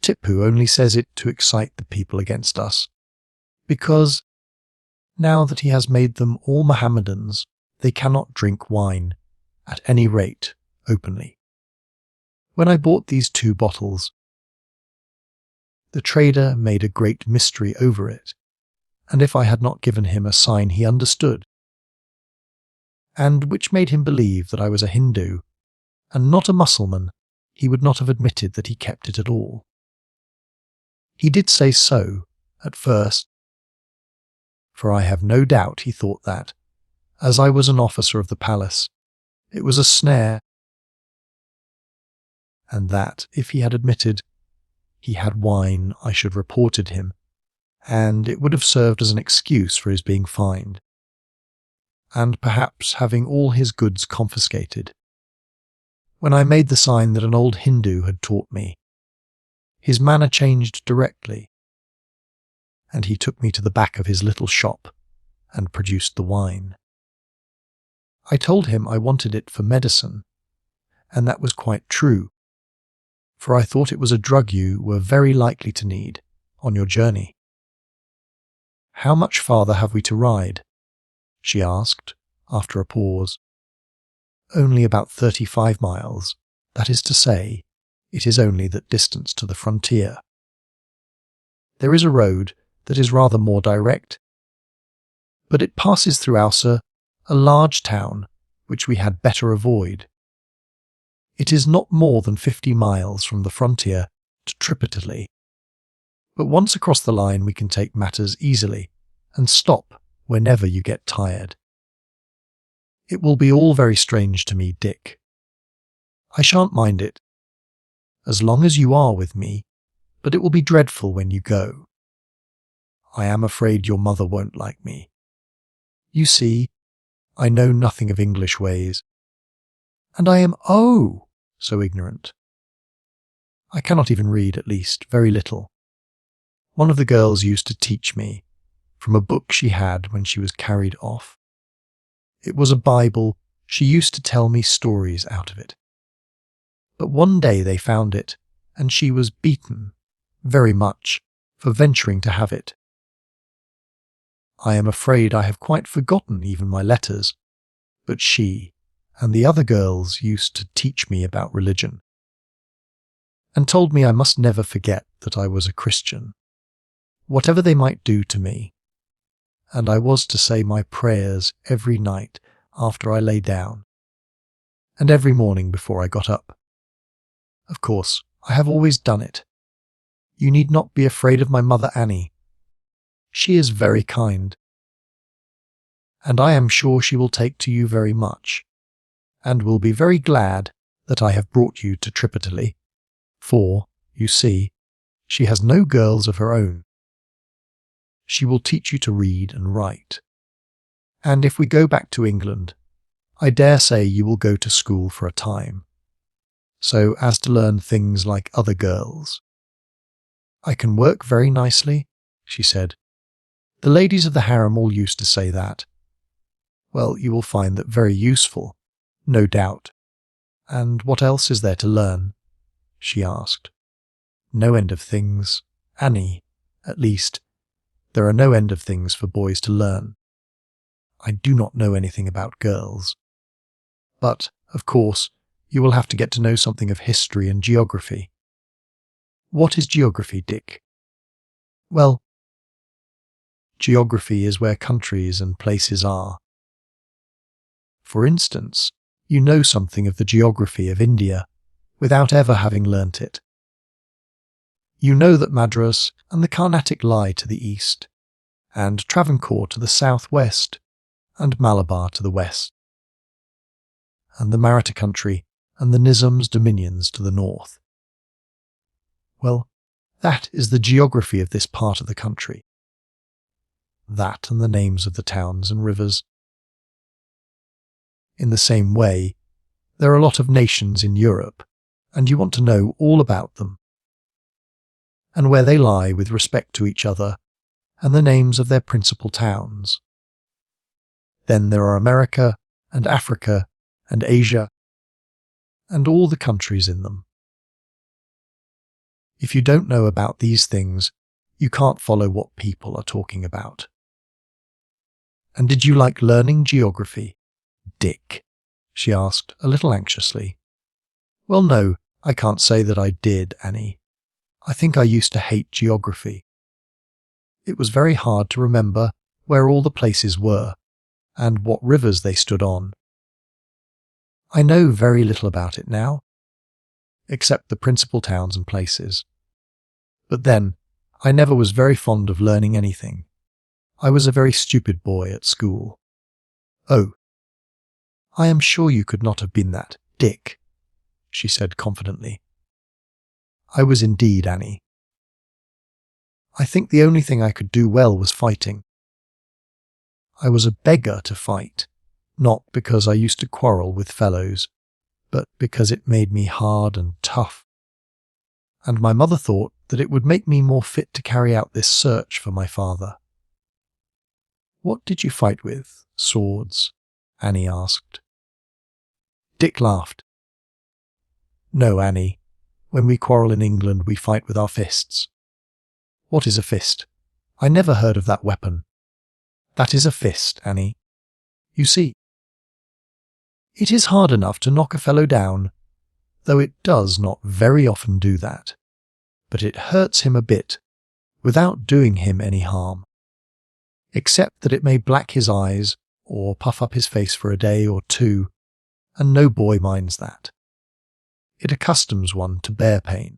Tipu only says it to excite the people against us, because, now that he has made them all Mohammedans, they cannot drink wine, at any rate, openly. When I bought these 2 bottles, the trader made a great mystery over it, and if I had not given him a sign he understood, and which made him believe that I was a Hindu, and not a Mussulman, he would not have admitted that he kept it at all. He did say so, at first, for I have no doubt he thought that, as I was an officer of the palace, it was a snare, and that, if he had admitted he had wine, I should have reported him, and it would have served as an excuse for his being fined, and perhaps having all his goods confiscated. When I made the sign that an old Hindu had taught me, his manner changed directly, and he took me to the back of his little shop and produced the wine. I told him I wanted it for medicine, and that was quite true, for I thought it was a drug you were very likely to need on your journey. "How much farther have we to ride?" she asked, after a pause. "Only about 35 miles. That is to say, it is only that distance to the frontier. There is a road that is rather more direct, but it passes through Ausa, a large town which we had better avoid. It is not more than 50 miles from the frontier to Tripataly, but once across the line we can take matters easily and stop whenever you get tired. It will be all very strange to me, Dick. I shan't mind it, as long as you are with me, but it will be dreadful when you go. I am afraid your mother won't like me. You see, I know nothing of English ways, and I am, oh, so ignorant. I cannot even read, at least, very little. One of the girls used to teach me, from a book she had when she was carried off. It was a Bible. She used to tell me stories out of it. But one day they found it, and she was beaten, very much, for venturing to have it. I am afraid I have quite forgotten even my letters, but she and the other girls used to teach me about religion, and told me I must never forget that I was a Christian, whatever they might do to me, and I was to say my prayers every night after I lay down, and every morning before I got up. Of course, I have always done it. You need not be afraid of my mother Annie. She is very kind, and I am sure she will take to you very much, and will be very glad that I have brought you to Tripataly, for, you see, she has no girls of her own. She will teach you to read and write, and if we go back to England, I dare say you will go to school for a time, so as to learn things like other girls. I can work very nicely, she said. The ladies of the harem all used to say that. Well, you will find that very useful, no doubt. And what else is there to learn? She asked. No end of things, Annie, at least. There are no end of things for boys to learn. I do not know anything about girls. But, of course, you will have to get to know something of history and geography. What is geography, Dick? Well, geography is where countries and places are. For instance, you know something of the geography of India without ever having learnt it. You know that Madras and the Carnatic lie to the east, and Travancore to the southwest, and Malabar to the west, and the Maratha country and the Nizam's dominions to the north. Well, that is the geography of this part of the country. That and the names of the towns and rivers. In the same way, there are a lot of nations in Europe, and you want to know all about them, and where they lie with respect to each other, and the names of their principal towns. Then there are America, and Africa, and Asia, and all the countries in them. If you don't know about these things, you can't follow what people are talking about. And did you like learning geography, Dick? She asked, a little anxiously. Well, no, I can't say that I did, Annie. I think I used to hate geography. It was very hard to remember where all the places were, and what rivers they stood on. I know very little about it now, except the principal towns and places. But then, I never was very fond of learning anything. I was a very stupid boy at school. Oh, I am sure you could not have been that, Dick, she said confidently. I was indeed, Annie. I think the only thing I could do well was fighting. I was a beggar to fight, not because I used to quarrel with fellows, but because it made me hard and tough. And my mother thought that it would make me more fit to carry out this search for my father. "What did you fight with? Swords?" Annie asked. Dick laughed. "No, Annie. When we quarrel in England, we fight with our fists." "What is a fist? I never heard of that weapon." "That is a fist, Annie. You see, it is hard enough to knock a fellow down, though it does not very often do that. But it hurts him a bit, without doing him any harm, except that it may black his eyes or puff up his face for a day or two, and no boy minds that. It accustoms one to bear pain,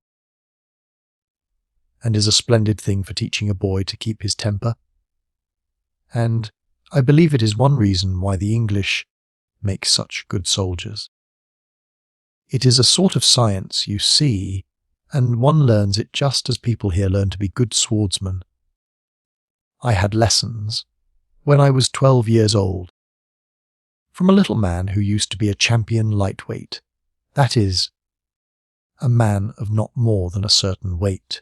and is a splendid thing for teaching a boy to keep his temper. And I believe it is one reason why the English make such good soldiers. It is a sort of science, you see, and one learns it just as people here learn to be good swordsmen. I had lessons, when I was 12 years old, from a little man who used to be a champion lightweight, that is, a man of not more than a certain weight.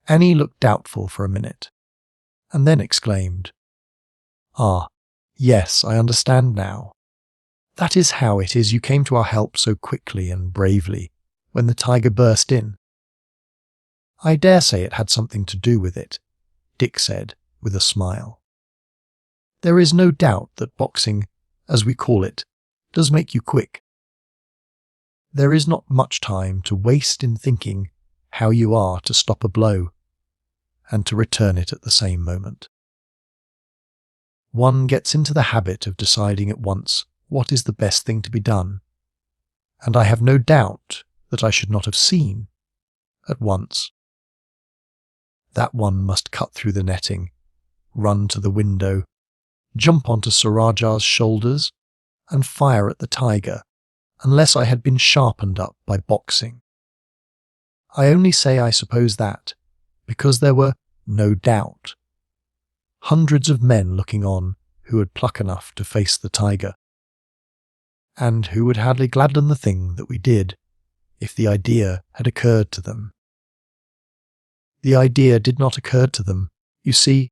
Annie looked doubtful for a minute, and then exclaimed, "Ah, yes, I understand now. That is how it is you came to our help so quickly and bravely when the tiger burst in." "I dare say it had something to do with it," Dick said with a smile. "There is no doubt that boxing, as we call it, does make you quick. There is not much time to waste in thinking how you are to stop a blow, and to return it at the same moment. One gets into the habit of deciding at once what is the best thing to be done, and I have no doubt that I should not have seen, at once, that one must cut through the netting, run to the window, jump onto Sir Rajah's shoulders, and fire at the tiger, unless I had been sharpened up by boxing. I only say I suppose that, because there were, no doubt, hundreds of men looking on who had pluck enough to face the tiger, and who would hardly gladden the thing that we did if the idea had occurred to them. The idea did not occur to them, you see,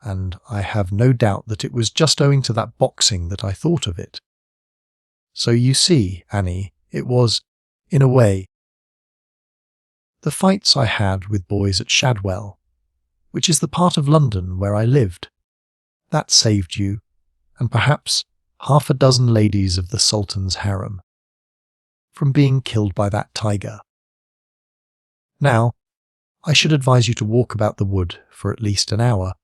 and I have no doubt that it was just owing to that boxing that I thought of it. So you see, Annie, it was, in a way, the fights I had with boys at Shadwell, which is the part of London where I lived, that saved you, and perhaps half a dozen ladies of the Sultan's harem, from being killed by that tiger. Now, I should advise you to walk about the wood for at least an hour,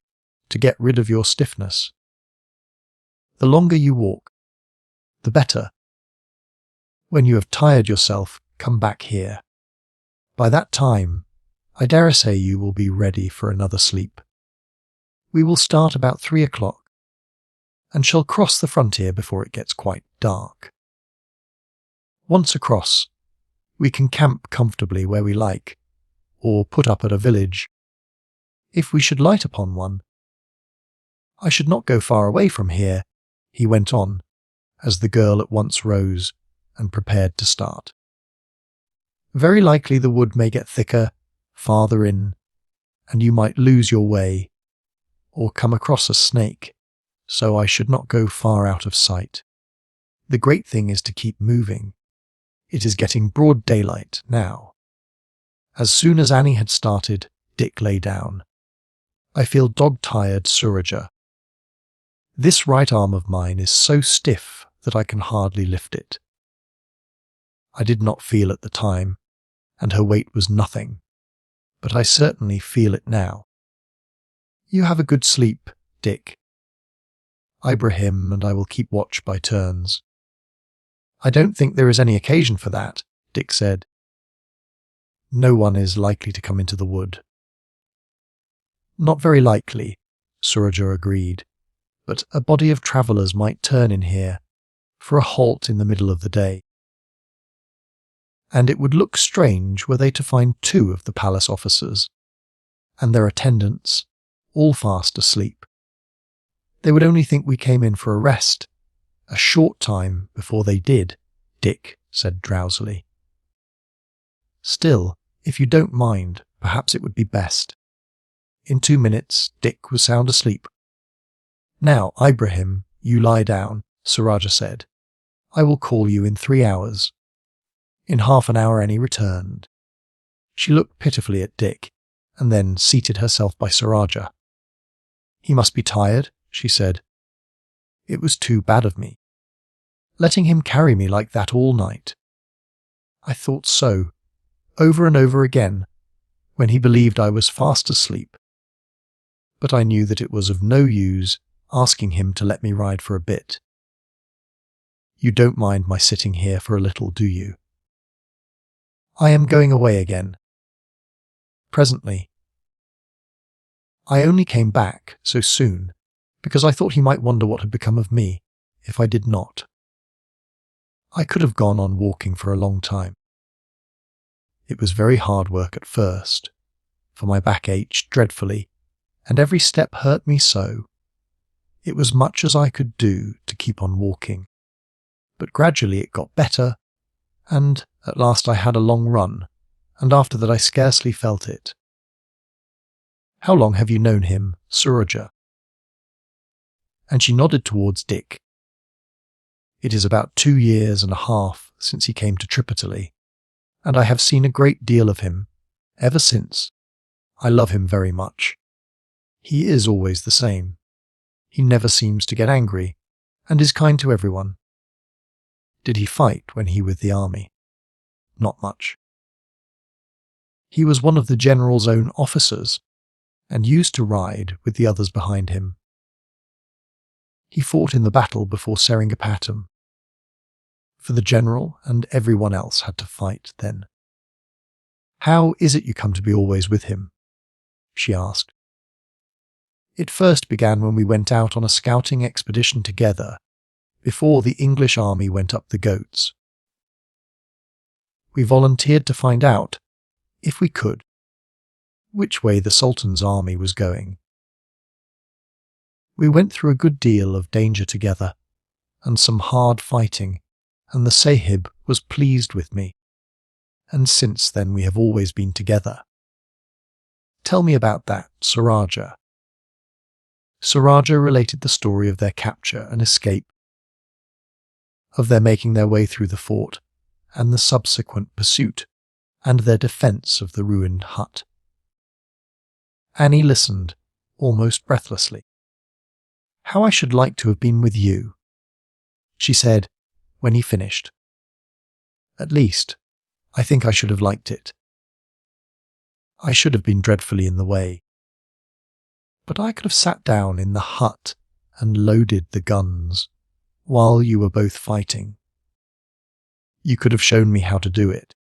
to get rid of your stiffness. The longer you walk, the better. When you have tired yourself, come back here. By that time, I dare say you will be ready for another sleep. We will start about 3 o'clock, and shall cross the frontier before it gets quite dark. Once across, we can camp comfortably where we like, or put up at a village. If we should light upon one, I should not go far away from here," he went on, as the girl at once rose and prepared to start. "Very likely the wood may get thicker, farther in, and you might lose your way, or come across a snake, so I should not go far out of sight. The great thing is to keep moving. It is getting broad daylight now." As soon as Annie had started, Dick lay down. "I feel dog-tired, Surajah. This right arm of mine is so stiff that I can hardly lift it." I did not feel at the time, and her weight was nothing, but I certainly feel it now. "You have a good sleep, Dick. Ibrahim and I will keep watch by turns." "I don't think there is any occasion for that," Dick said. "No one is likely to come into the wood." "Not very likely," Surajah agreed, "but a body of travellers might turn in here for a halt in the middle of the day. And it would look strange were they to find 2 of the palace officers and their attendants, all fast asleep. They would only think we came in for a rest, a short time before they did, Dick said drowsily. Still, if you don't mind, perhaps it would be best. In 2 minutes, Dick was sound asleep. Now, Ibrahim, you lie down, Sir Rajah said. I will call you in 3 hours. In half an hour Annie returned. She looked pitifully at Dick, and then seated herself by Sir Rajah. He must be tired, she said. It was too bad of me, letting him carry me like that all night. I thought so, over and over again, when he believed I was fast asleep. But I knew that it was of no use asking him to let me ride for a bit. You don't mind my sitting here for a little, do you? I am going away again. Presently. I only came back so soon because I thought he might wonder what had become of me if I did not. I could have gone on walking for a long time. It was very hard work at first, for my back ached dreadfully, and every step hurt me so. It was much as I could do to keep on walking, but gradually it got better, and at last I had a long run, and after that I scarcely felt it. How long have you known him, Sir Rajah? And she nodded towards Dick. It is about 2 years and a half since he came to Tripataly, and I have seen a great deal of him ever since. I love him very much. He is always the same. He never seems to get angry, and is kind to everyone. Did he fight when he was with the army? Not much. He was one of the general's own officers, and used to ride with the others behind him. He fought in the battle before Seringapatam, for the general and everyone else had to fight then. How is it you come to be always with him? She asked. It first began when we went out on a scouting expedition together, before the English army went up the Ghats. We volunteered to find out, if we could, which way the Sultan's army was going. We went through a good deal of danger together, and some hard fighting, and the Sahib was pleased with me, and since then we have always been together. Tell me about that, Sir Rajah. Sir Rajah related the story of their capture and escape, of their making their way through the fort, and the subsequent pursuit, and their defence of the ruined hut. Annie listened, almost breathlessly. How I should like to have been with you, she said, when he finished. At least, I think I should have liked it. I should have been dreadfully in the way. But I could have sat down in the hut and loaded the guns, while you were both fighting. You could have shown me how to do it.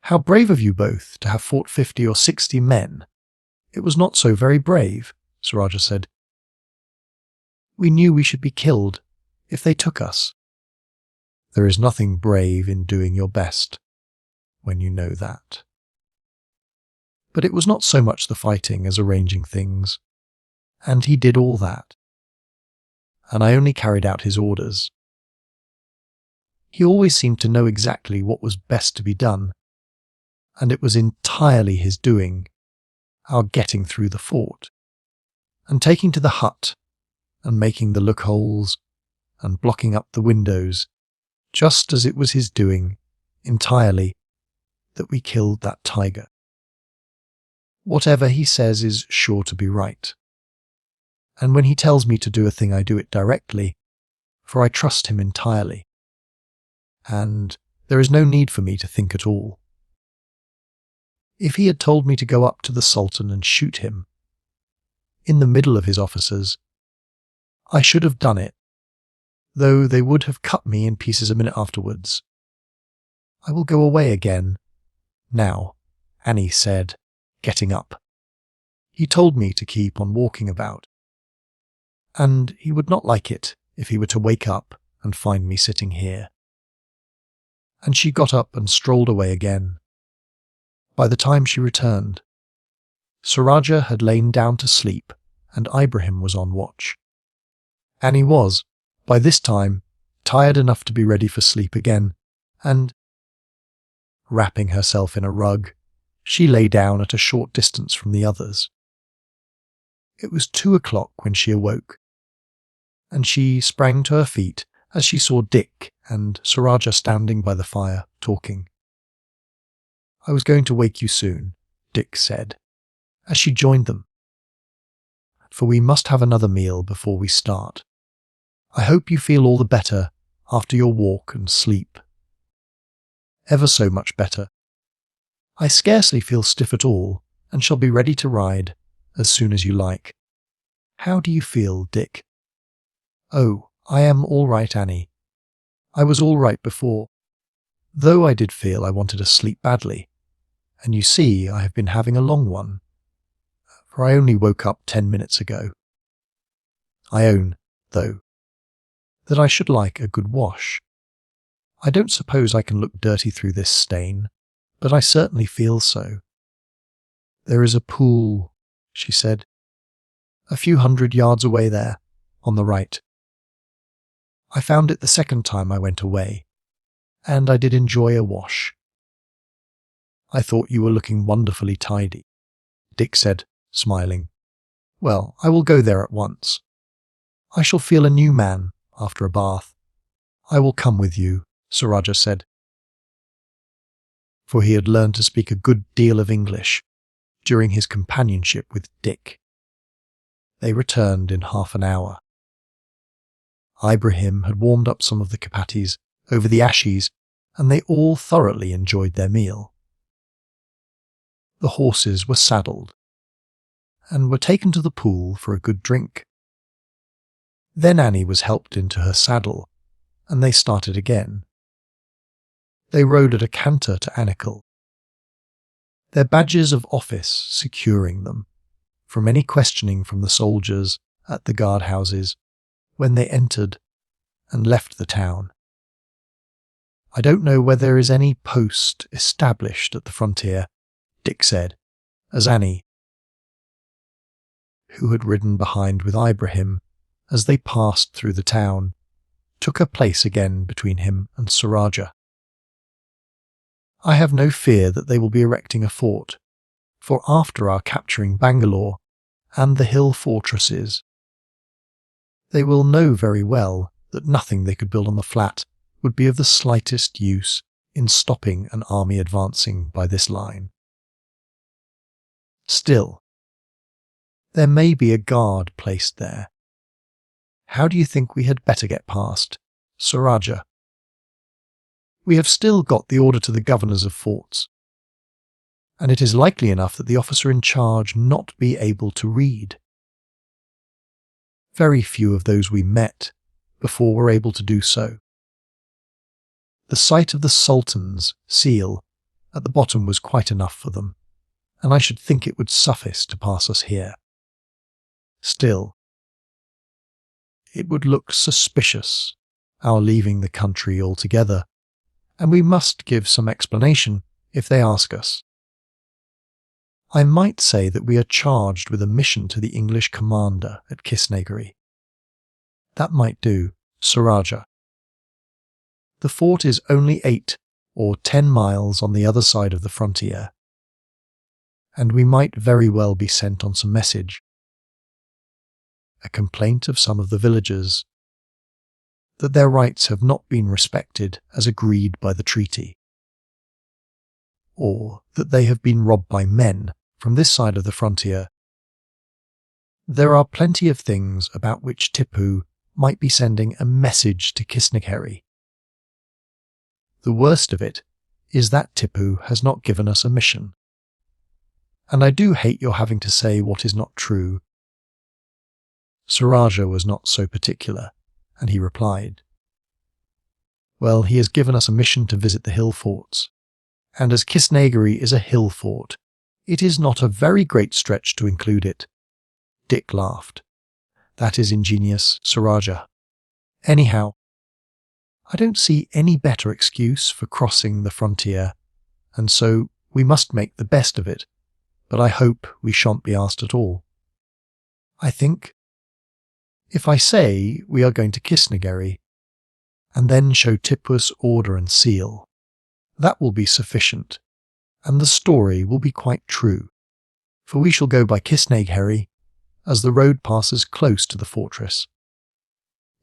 How brave of you both to have fought 50 or 60 men. It was not so very brave, Sir Rajah said. We knew we should be killed if they took us. There is nothing brave in doing your best, when you know that. But it was not so much the fighting as arranging things, and he did all that. And I only carried out his orders. He always seemed to know exactly what was best to be done, and it was entirely his doing, our getting through the fort, and taking to the hut, and making the loopholes, and blocking up the windows, just as it was his doing, entirely, that we killed that tiger. Whatever he says is sure to be right. And when he tells me to do a thing, I do it directly, for I trust him entirely. And there is no need for me to think at all. If he had told me to go up to the Sultan and shoot him, in the middle of his officers, I should have done it, though they would have cut me in pieces a minute afterwards. I will go away again, now, Annie said, getting up. He told me to keep on walking about, and he would not like it if he were to wake up and find me sitting here. And she got up and strolled away again. By the time she returned, Rajah had lain down to sleep, and Ibrahim was on watch. Annie was, by this time, tired enough to be ready for sleep again, and, wrapping herself in a rug, she lay down at a short distance from the others. It was 2 o'clock when she awoke, and she sprang to her feet as she saw Dick and Rajah standing by the fire, talking. "I was going to wake you soon," Dick said, as she joined them, "for we must have another meal before we start. I hope you feel all the better after your walk and sleep." "Ever so much better. I scarcely feel stiff at all, and shall be ready to ride as soon as you like. How do you feel, Dick?" "Oh, I am all right, Annie. I was all right before, though I did feel I wanted to sleep badly, and you see I have been having a long one, for I only woke up 10 minutes ago. I own, though, that I should like a good wash. I don't suppose I can look dirty through this stain, but I certainly feel so." "There is a pool," she said, "a few 100 yards away there, on the right. I found it the second time I went away, and I did enjoy a wash." "I thought you were looking wonderfully tidy," Dick said, smiling. "Well, I will go there at once. I shall feel a new man after a bath." "I will come with you," Rajah said, for he had learned to speak a good deal of English during his companionship with Dick. They returned in half an hour. Ibrahim had warmed up some of the chapatis over the ashes, and they all thoroughly enjoyed their meal. The horses were saddled, and were taken to the pool for a good drink. Then Annie was helped into her saddle, and they started again. They rode at a canter to Anicle, their badges of office securing them from any questioning from the soldiers at the guardhouses when they entered and left the town. "I don't know whether there is any post established at the frontier," Dick said, as Annie, who had ridden behind with Ibrahim as they passed through the town, took her place again between him and Rajah. "I have no fear that they will be erecting a fort, for after our capturing Bangalore and the hill fortresses, they will know very well that nothing they could build on the flat would be of the slightest use in stopping an army advancing by this line. Still, there may be a guard placed there. How do you think we had better get past, Rajah? We have still got the order to the governors of forts, and it is likely enough that the officer in charge not be able to read. Very few of those we met before were able to do so. The sight of the Sultan's seal at the bottom was quite enough for them, and I should think it would suffice to pass us here. Still, it would look suspicious, our leaving the country altogether, and we must give some explanation if they ask us. I might say that we are charged with a mission to the English commander at Kisnagiri. That might do, Rajah. The fort is only 8 or 10 miles on the other side of the frontier, and we might very well be sent on some message. A complaint of some of the villagers that their rights have not been respected as agreed by the treaty, or that they have been robbed by men from this side of the frontier. There are plenty of things about which Tipu might be sending a message to Kisnagiri. The worst of it is that Tipu has not given us a mission. And I do hate your having to say what is not true. Rajah was not so particular, and he replied, "Well, he has given us a mission to visit the hill forts, and as Kisnagiri is a hill fort, it is not a very great stretch to include it." Dick laughed. "That is ingenious, Rajah. Anyhow, I don't see any better excuse for crossing the frontier, and so we must make the best of it, but I hope we shan't be asked at all. I think, if I say we are going to Kisnageri, and then show Tipu's order and seal, that will be sufficient, and the story will be quite true, for we shall go by Kisnageri, as the road passes close to the fortress.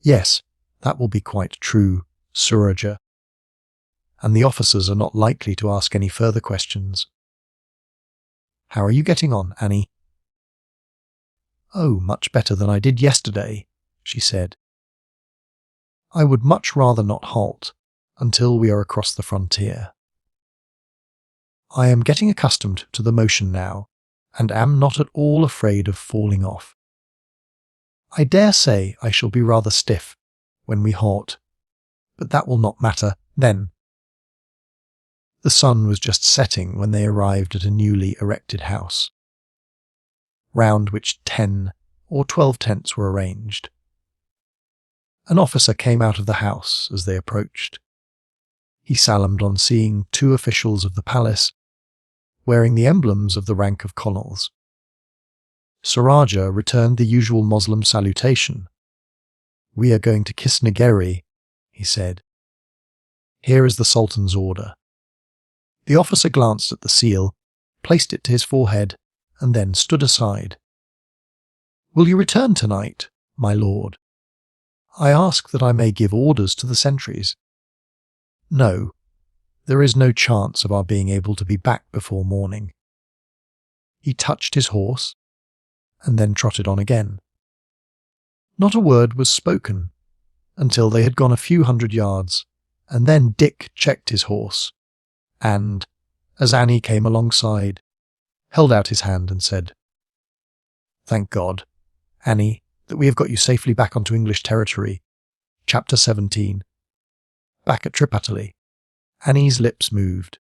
Yes, that will be quite true, Rajah, and the officers are not likely to ask any further questions. How are you getting on, Annie? Oh, much better than I did yesterday, she said. I would much rather not halt until we are across the frontier. I am getting accustomed to the motion now, and am not at all afraid of falling off. I dare say I shall be rather stiff when we halt, but that will not matter then. The sun was just setting when they arrived at a newly erected house, round which 10 or 12 tents were arranged. An officer came out of the house as they approached. He salaamed on seeing 2 officials of the palace, wearing the emblems of the rank of colonels. Rajah returned the usual Moslem salutation. "We are going to Kisnageri," he said. "Here is the Sultan's order." The officer glanced at the seal, placed it to his forehead, and then stood aside. "Will you return tonight, my lord? I ask that I may give orders to the sentries." "No, there is no chance of our being able to be back before morning." He touched his horse, and then trotted on again. Not a word was spoken until they had gone a few hundred yards, and then Dick checked his horse, and, as Annie came alongside, held out his hand and said, "Thank God, Annie, that we have got you safely back onto English territory." Chapter 17. Back at Tripataly, Annie's lips moved.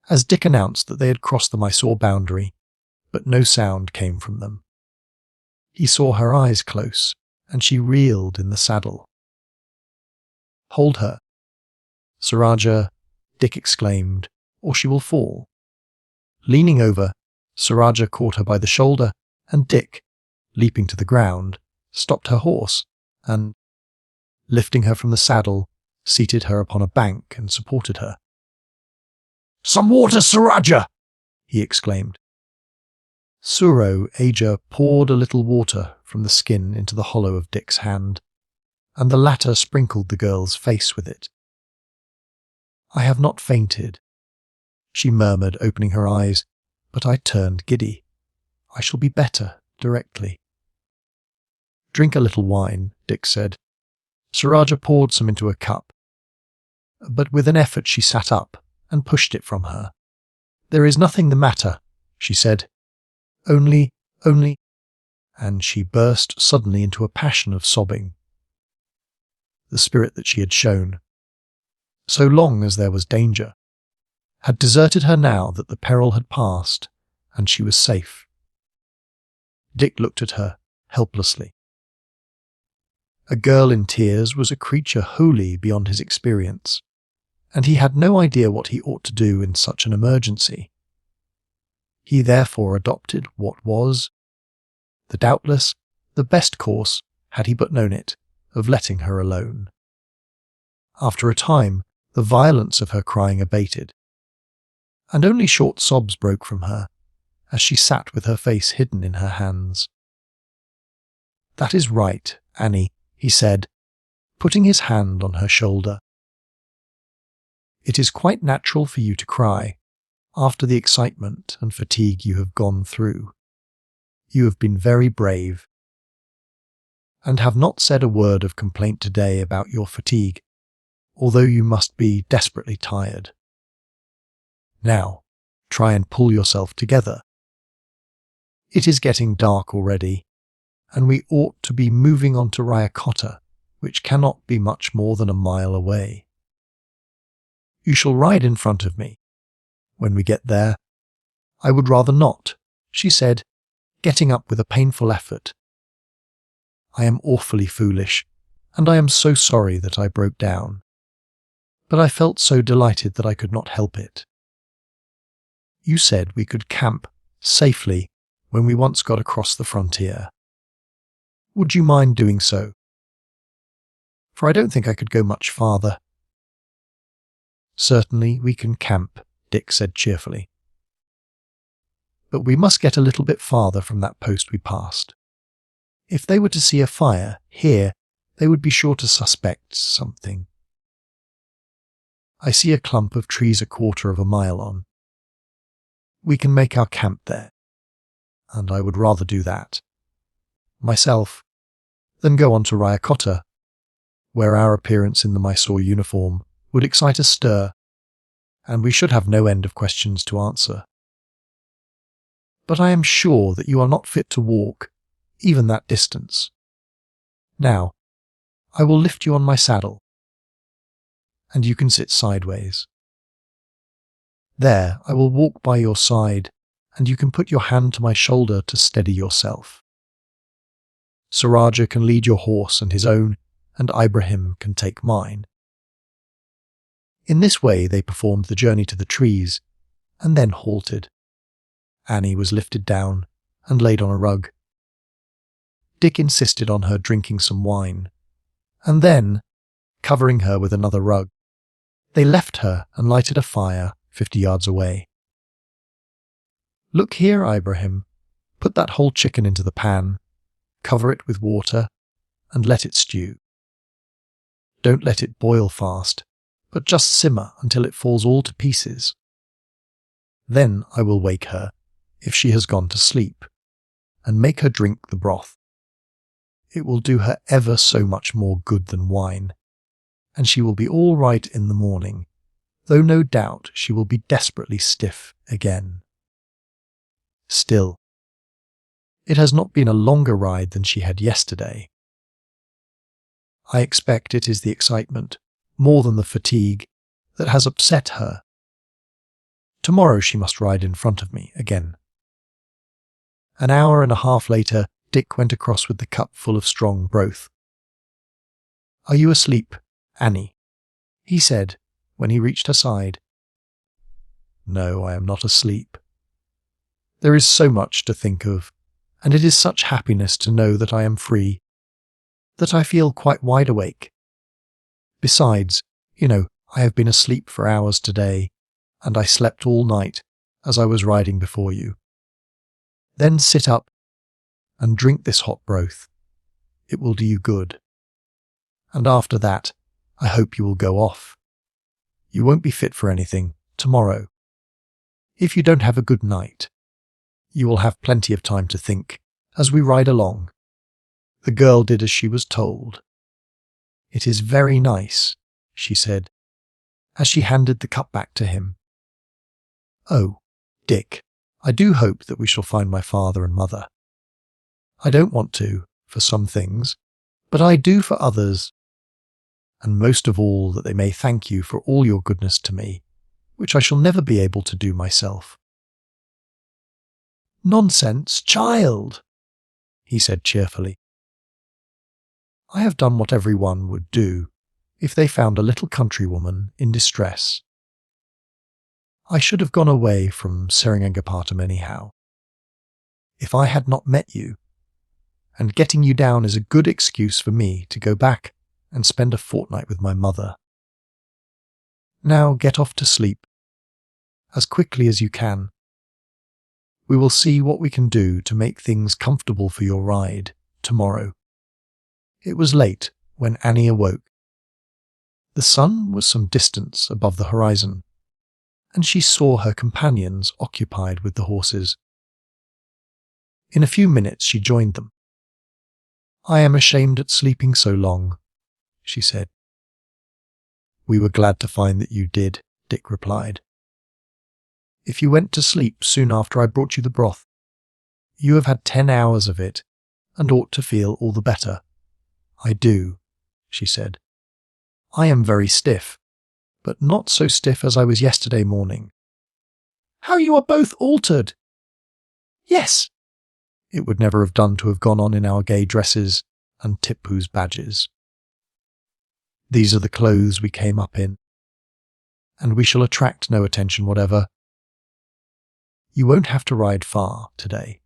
As Dick announced that they had crossed the Mysore boundary, but no sound came from them. He saw her eyes close, and she reeled in the saddle. "Hold her, Rajah," Dick exclaimed, "or she will fall." Leaning over, Rajah caught her by the shoulder, and Dick, leaping to the ground, stopped her horse, and, lifting her from the saddle, seated her upon a bank and supported her. "Some water, Rajah!" he exclaimed. Suro Aja poured a little water from the skin into the hollow of Dick's hand, and the latter sprinkled the girl's face with it. "I have not fainted," she murmured, opening her eyes, "but I turned giddy. I shall be better directly." "Drink a little wine," Dick said. Rajah poured some into a cup, but with an effort she sat up and pushed it from her. "There is nothing the matter," she said. Only, and she burst suddenly into a passion of sobbing. The spirit that she had shown, so long as there was danger, had deserted her now that the peril had passed and she was safe. Dick looked at her helplessly. A girl in tears was a creature wholly beyond his experience, and he had no idea what he ought to do in such an emergency. He therefore adopted what was, doubtless, the best course, had he but known it, of letting her alone. After a time, the violence of her crying abated, and only short sobs broke from her, as she sat with her face hidden in her hands. "That is right, Annie," he said, putting his hand on her shoulder. "It is quite natural for you to cry, after the excitement and fatigue you have gone through. You have been very brave, and have not said a word of complaint today about your fatigue, although you must be desperately tired. Now, try and pull yourself together. It is getting dark already, and we ought to be moving on to Rayakota, which cannot be much more than a mile away. You shall ride in front of me. When we get there, I would rather not," she said, getting up with a painful effort. "I am awfully foolish, and I am so sorry that I broke down. But I felt so delighted that I could not help it." You said we could camp safely when we once got across the frontier. Would you mind doing so? For I don't think I could go much farther. Certainly we can camp, Dick said cheerfully. But we must get a little bit farther from that post we passed. If they were to see a fire here, they would be sure to suspect something. I see a clump of trees 1/4 of a mile on. We can make our camp there, and I would rather do that, myself, than go on to Rajah, where our appearance in the Mysore uniform would excite a stir, and we should have no end of questions to answer. But I am sure that you are not fit to walk even that distance. Now, I will lift you on my saddle, and you can sit sideways. There, I will walk by your side, and you can put your hand to my shoulder to steady yourself. Sir Rajah can lead your horse and his own, and Ibrahim can take mine. In this way they performed the journey to the trees, and then halted. Annie was lifted down and laid on a rug. Dick insisted on her drinking some wine, and then, covering her with another rug, they left her and lighted a fire 50 yards away. Look here, Ibrahim. Put that whole chicken into the pan, cover it with water, and let it stew. Don't let it boil fast, but just simmer until it falls all to pieces. Then I will wake her, if she has gone to sleep, and make her drink the broth. It will do her ever so much more good than wine, and she will be all right in the morning, though no doubt she will be desperately stiff again. Still, it has not been a longer ride than she had yesterday. I expect it is the excitement, more than the fatigue, that has upset her. Tomorrow she must ride in front of me again. An hour and a half later, Dick went across with the cup full of strong broth. "Are you asleep, Annie?" he said, when he reached her side. "No, I am not asleep. There is so much to think of, and it is such happiness to know that I am free, that I feel quite wide awake. Besides, I have been asleep for hours today, and I slept all night as I was riding before you. Then sit up and drink this hot broth. It will do you good. And after that, I hope you will go off. You won't be fit for anything tomorrow. If you don't have a good night, you will have plenty of time to think as we ride along." The girl did as she was told. "It is very nice," she said, as she handed the cup back to him. "Oh, Dick, I do hope that we shall find my father and mother. I don't want to, for some things, but I do for others. And most of all that they may thank you for all your goodness to me, which I shall never be able to do myself." "Nonsense, child," he said cheerfully. "I have done what every one would do if they found a little countrywoman in distress. I should have gone away from Seringapatam anyhow. If I had not met you, and getting you down is a good excuse for me to go back and spend a fortnight with my mother. Now get off to sleep, as quickly as you can. We will see what we can do to make things comfortable for your ride tomorrow." It was late when Annie awoke. The sun was some distance above the horizon, and she saw her companions occupied with the horses. In a few minutes she joined them. "I am ashamed at sleeping so long," she said. "We were glad to find that you did," Dick replied. "If you went to sleep soon after I brought you the broth, you have had 10 hours of it, and ought to feel all the better." "I do," she said. "I am very stiff, but not so stiff as I was yesterday morning." "How you are both altered!" "Yes, it would never have done to have gone on in our gay dresses and Tipu's badges. These are the clothes we came up in, and we shall attract no attention whatever. You won't have to ride far today.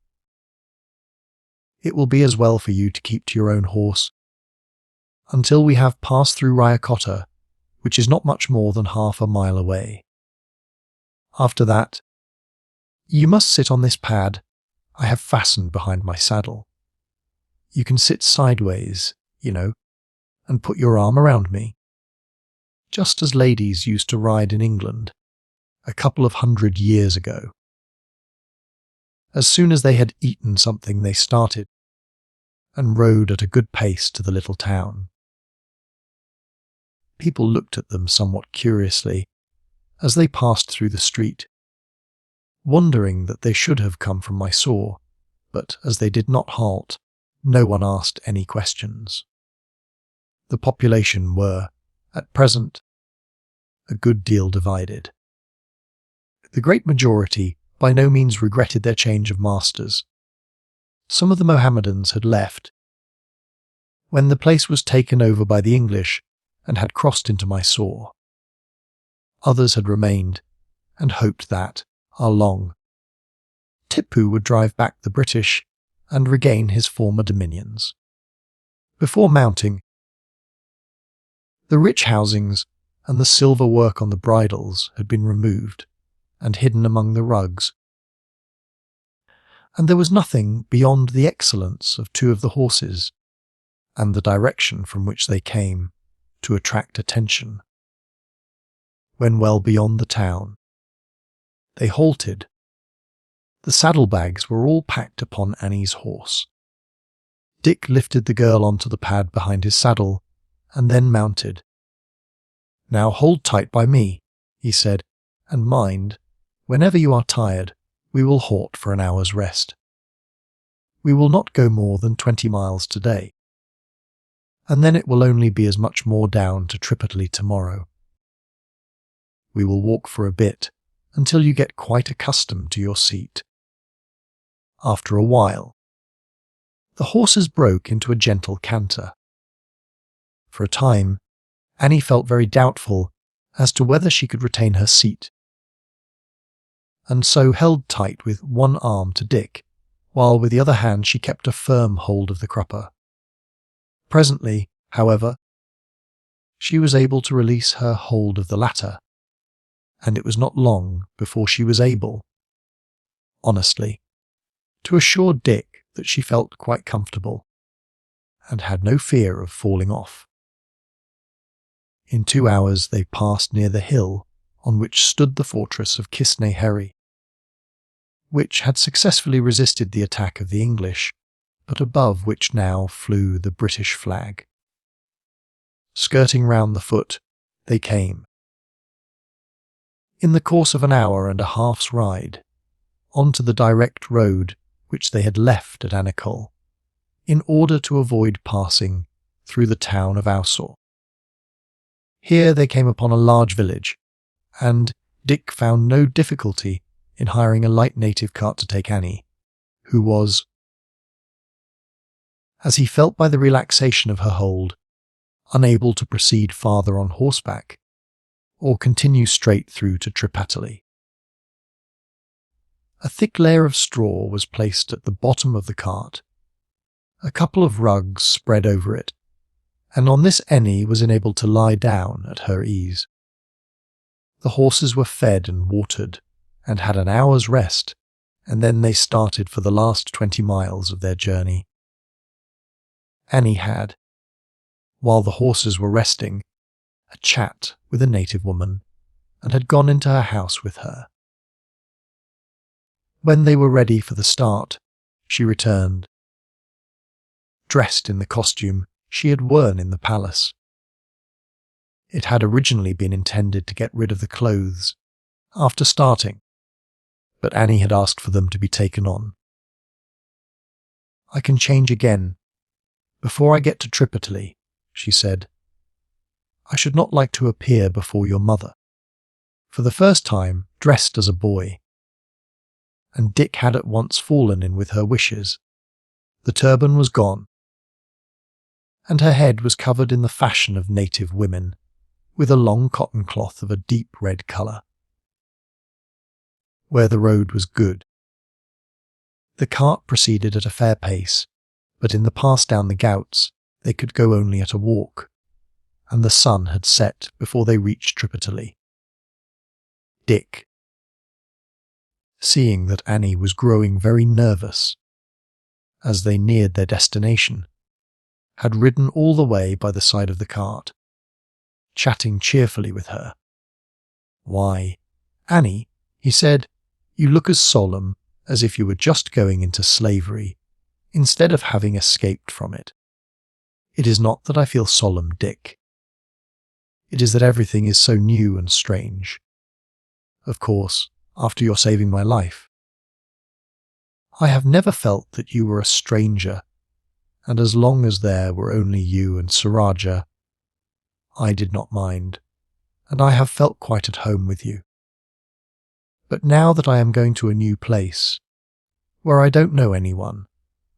It will be as well for you to keep to your own horse until we have passed through Rajah, which is not much more than half a mile away. After that, you must sit on this pad I have fastened behind my saddle. You can sit sideways, and put your arm around me, just as ladies used to ride in England a couple of 100 years ago. As soon as they had eaten something, they started and rode at a good pace to the little town. People looked at them somewhat curiously as they passed through the street, wondering that they should have come from Mysore, but as they did not halt, no one asked any questions. The population were, at present, a good deal divided. The great majority by no means regretted their change of masters. Some of the Mohammedans had left when the place was taken over by the English and had crossed into Mysore. Others had remained and hoped that, ere long, Tipu would drive back the British and regain his former dominions. Before mounting, the rich housings and the silver work on the bridles had been removed and hidden among the rugs, and there was nothing beyond the excellence of two of the horses and the direction from which they came to attract attention. When well beyond the town, they halted. The saddlebags were all packed upon Annie's horse. Dick lifted the girl onto the pad behind his saddle and then mounted. "Now hold tight by me," he said, "and mind, whenever you are tired, we will halt for an hour's rest. We will not go more than 20 miles today, and then it will only be as much more down to Tripataly tomorrow. We will walk for a bit until you get quite accustomed to your seat." After a while, the horses broke into a gentle canter. For a time, Annie felt very doubtful as to whether she could retain her seat, and so held tight with one arm to Dick, while with the other hand she kept a firm hold of the crupper. Presently, however, she was able to release her hold of the latter, and it was not long before she was able, honestly, to assure Dick that she felt quite comfortable and had no fear of falling off. In 2 hours they passed near the hill on which stood the fortress of Kisneheri, which had successfully resisted the attack of the English, but above which now flew the British flag. Skirting round the foot, they came, in the course of an hour and a half's ride, onto the direct road which they had left at Anikol, in order to avoid passing through the town of Ausor. Here they came upon a large village, and Dick found no difficulty in hiring a light native cart to take Annie, who was, as he felt by the relaxation of her hold, unable to proceed farther on horseback, or continue straight through to Tripataly. A thick layer of straw was placed at the bottom of the cart, a couple of rugs spread over it, and on this Annie was enabled to lie down at her ease. The horses were fed and watered, and had an hour's rest, and then they started for the last 20 miles of their journey. Annie had, while the horses were resting, a chat with a native woman, and had gone into her house with her. When they were ready for the start, she returned, dressed in the costume she had worn in the palace. It had originally been intended to get rid of the clothes after starting, but Annie had asked for them to be taken on. "I can change again before I get to Tripataly," she said. "I should not like to appear before your mother, for the first time dressed as a boy." And Dick had at once fallen in with her wishes. The turban was gone, and her head was covered in the fashion of native women, with a long cotton cloth of a deep red colour. where the road was good. The cart proceeded at a fair pace, but in the pass down the Ghauts they could go only at a walk, and the sun had set before they reached Tripataly. Dick, seeing that Annie was growing very nervous as they neared their destination, had ridden all the way by the side of the cart, chatting cheerfully with her. "Why, Annie," he said, "you look as solemn as if you were just going into slavery, instead of having escaped from it." "It is not that I feel solemn, Dick. It is that everything is so new and strange. Of course, after your saving my life. I have never felt that you were a stranger, and as long as there were only you and Rajah, I did not mind, and I have felt quite at home with you. But now that I am going to a new place, where I don't know anyone,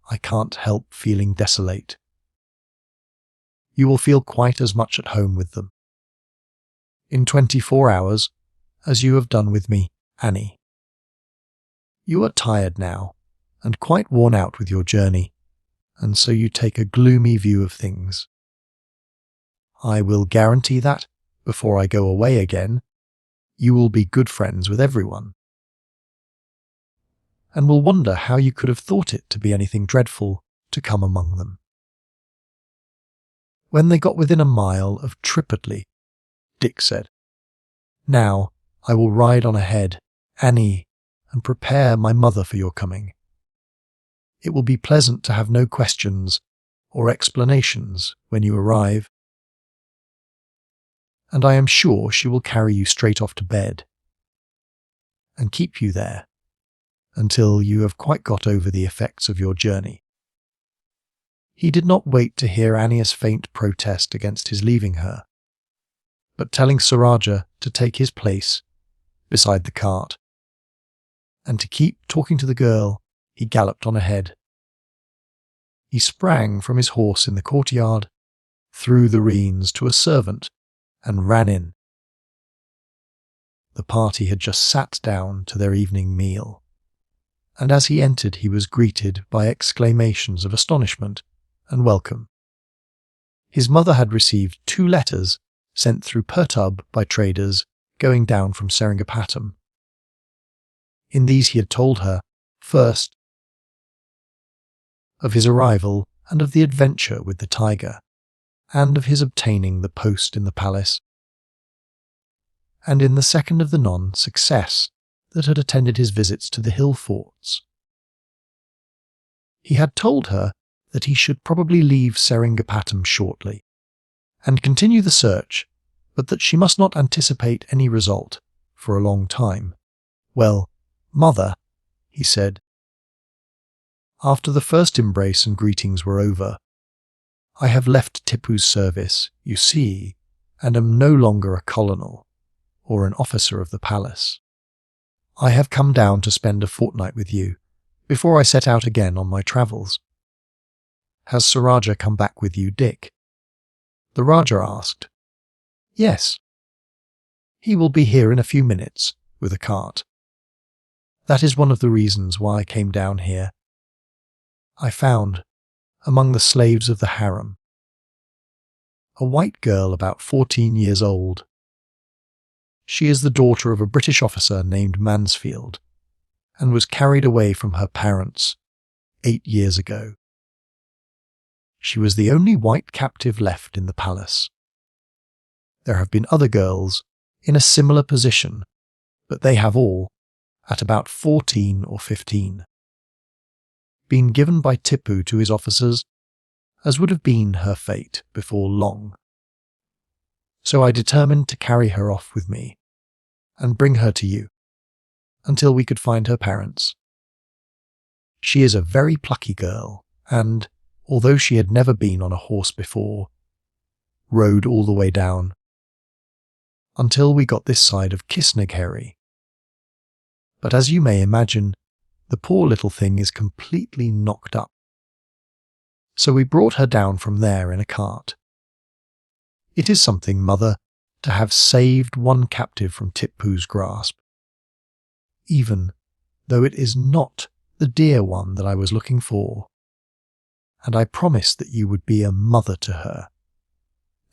I can't help feeling desolate. You will feel quite as much at home with them in 24 hours as you have done with me, Annie. You are tired now, and quite worn out with your journey, and so you take a gloomy view of things. I will guarantee that, before I go away again, you will be good friends with everyone, and will wonder how you could have thought it to be anything dreadful to come among them." When they got within a mile of Tripataly, Dick said, "Now I will ride on ahead, Annie, and prepare my mother for your coming. It will be pleasant to have no questions or explanations when you arrive, and I am sure she will carry you straight off to bed and keep you there until you have quite got over the effects of your journey." He did not wait to hear Annie's faint protest against his leaving her, but telling Rajah to take his place beside the cart and to keep talking to the girl, he galloped on ahead. He sprang from his horse in the courtyard, threw the reins to a servant, and ran in. The party had just sat down to their evening meal, and as he entered he was greeted by exclamations of astonishment and welcome. His mother had received 2 letters sent through Pertub by traders going down from Seringapatam. In these he had told her, first, of his arrival and of the adventure with the tiger, and of his obtaining the post in the palace, and in the second of the non-success that had attended his visits to the hill forts. He had told her that he should probably leave Seringapatam shortly, and continue the search, but that she must not anticipate any result for a long time. "Well, Mother," he said, after the first embrace and greetings were over, "I have left Tipu's service, you see, and am no longer a colonel or an officer of the palace. I have come down to spend a fortnight with you before I set out again on my travels." "Has Rajah come back with you, Dick?" the Rajah asked. "Yes. He will be here in a few minutes with a cart. That is one of the reasons why I came down here. I found, among the slaves of the harem, a white girl about 14 years old. She is the daughter of a British officer named Mansfield, and was carried away from her parents 8 years ago. She was the only white captive left in the palace. There have been other girls in a similar position, but they have all, at about 14 or 15, been given by Tipu to his officers, as would have been her fate before long. So I determined to carry her off with me, and bring her to you, until we could find her parents. She is a very plucky girl, and, although she had never been on a horse before, rode all the way down, until we got this side of Kisnagheri. But as you may imagine, the poor little thing is completely knocked up. So we brought her down from there in a cart. It is something, Mother, to have saved one captive from Tipu's grasp. even though it is not the dear one that I was looking for. And I promised that you would be a mother to her,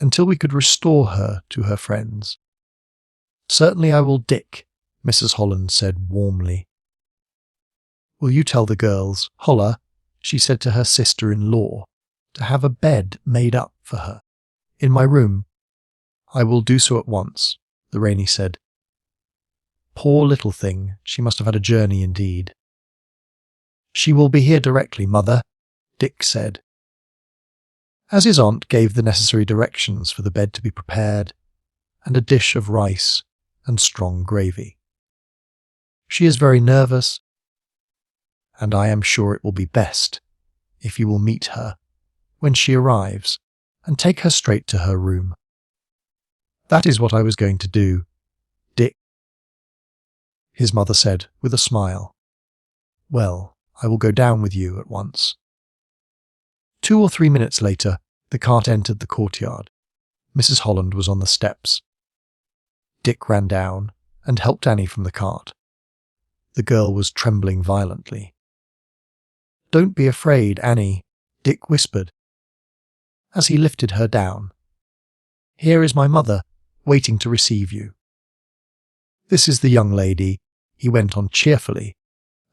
until we could restore her to her friends. Certainly I will, Dick, Mrs. Holland said warmly. Will you tell the girls, Holla, she said to her sister-in-law, to have a bed made up for her in my room? I will do so at once, the Rainey said. Poor little thing, she must have had a journey indeed. She will be here directly, mother, Dick said. As his aunt gave the necessary directions for the bed to be prepared, and a dish of rice and strong gravy. She is very nervous, and I am sure it will be best if you will meet her when she arrives and take her straight to her room. That is what I was going to do, Dick, his mother said with a smile. Well, I will go down with you at once. 2 or 3 minutes later, the cart entered the courtyard. Mrs. Holland was on the steps. Dick ran down and helped Annie from the cart. The girl was trembling violently. Don't be afraid, Annie, Dick whispered, as he lifted her down. Here is my mother, waiting to receive you. This is the young lady, he went on cheerfully,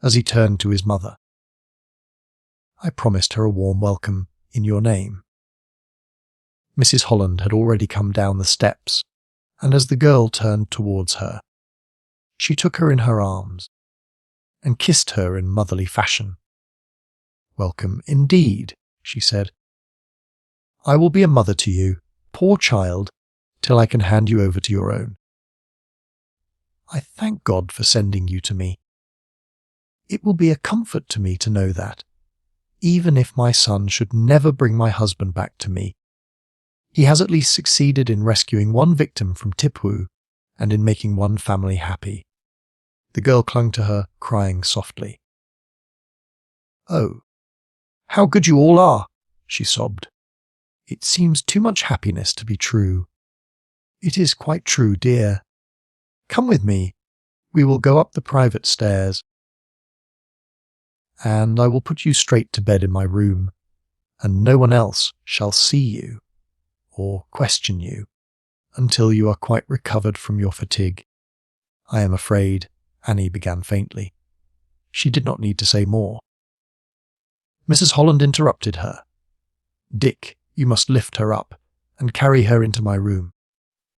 as he turned to his mother. I promised her a warm welcome in your name. Mrs. Holland had already come down the steps, and as the girl turned towards her, she took her in her arms and kissed her in motherly fashion. Welcome indeed, she said. I will be a mother to you, poor child, till I can hand you over to your own. I thank God for sending you to me. It will be a comfort to me to know that, even if my son should never bring my husband back to me, he has at least succeeded in rescuing one victim from Tipu and in making one family happy. The girl clung to her, crying softly. Oh, how good you all are, she sobbed. It seems too much happiness to be true. It is quite true, dear. Come with me. We will go up the private stairs, and I will put you straight to bed in my room, and no one else shall see you or question you until you are quite recovered from your fatigue. I am afraid, Annie began faintly. She did not need to say more. Mrs. Holland interrupted her. Dick, you must lift her up and carry her into my room.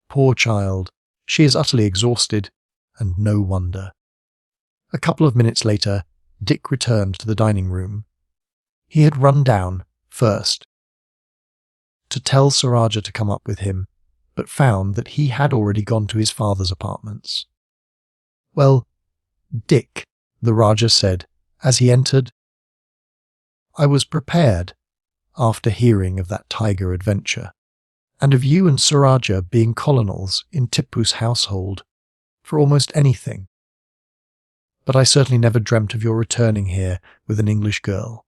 Poor child, she is utterly exhausted, and no wonder. A couple of minutes later, Dick returned to the dining room. He had run down, first, to tell Sir Rajah to come up with him, but found that he had already gone to his father's apartments. Well, Dick, the Rajah said, as he entered, I was prepared, after hearing of that tiger adventure, and of you and Sir Rajah being colonels in Tipu's household, for almost anything. But I certainly never dreamt of your returning here with an English girl.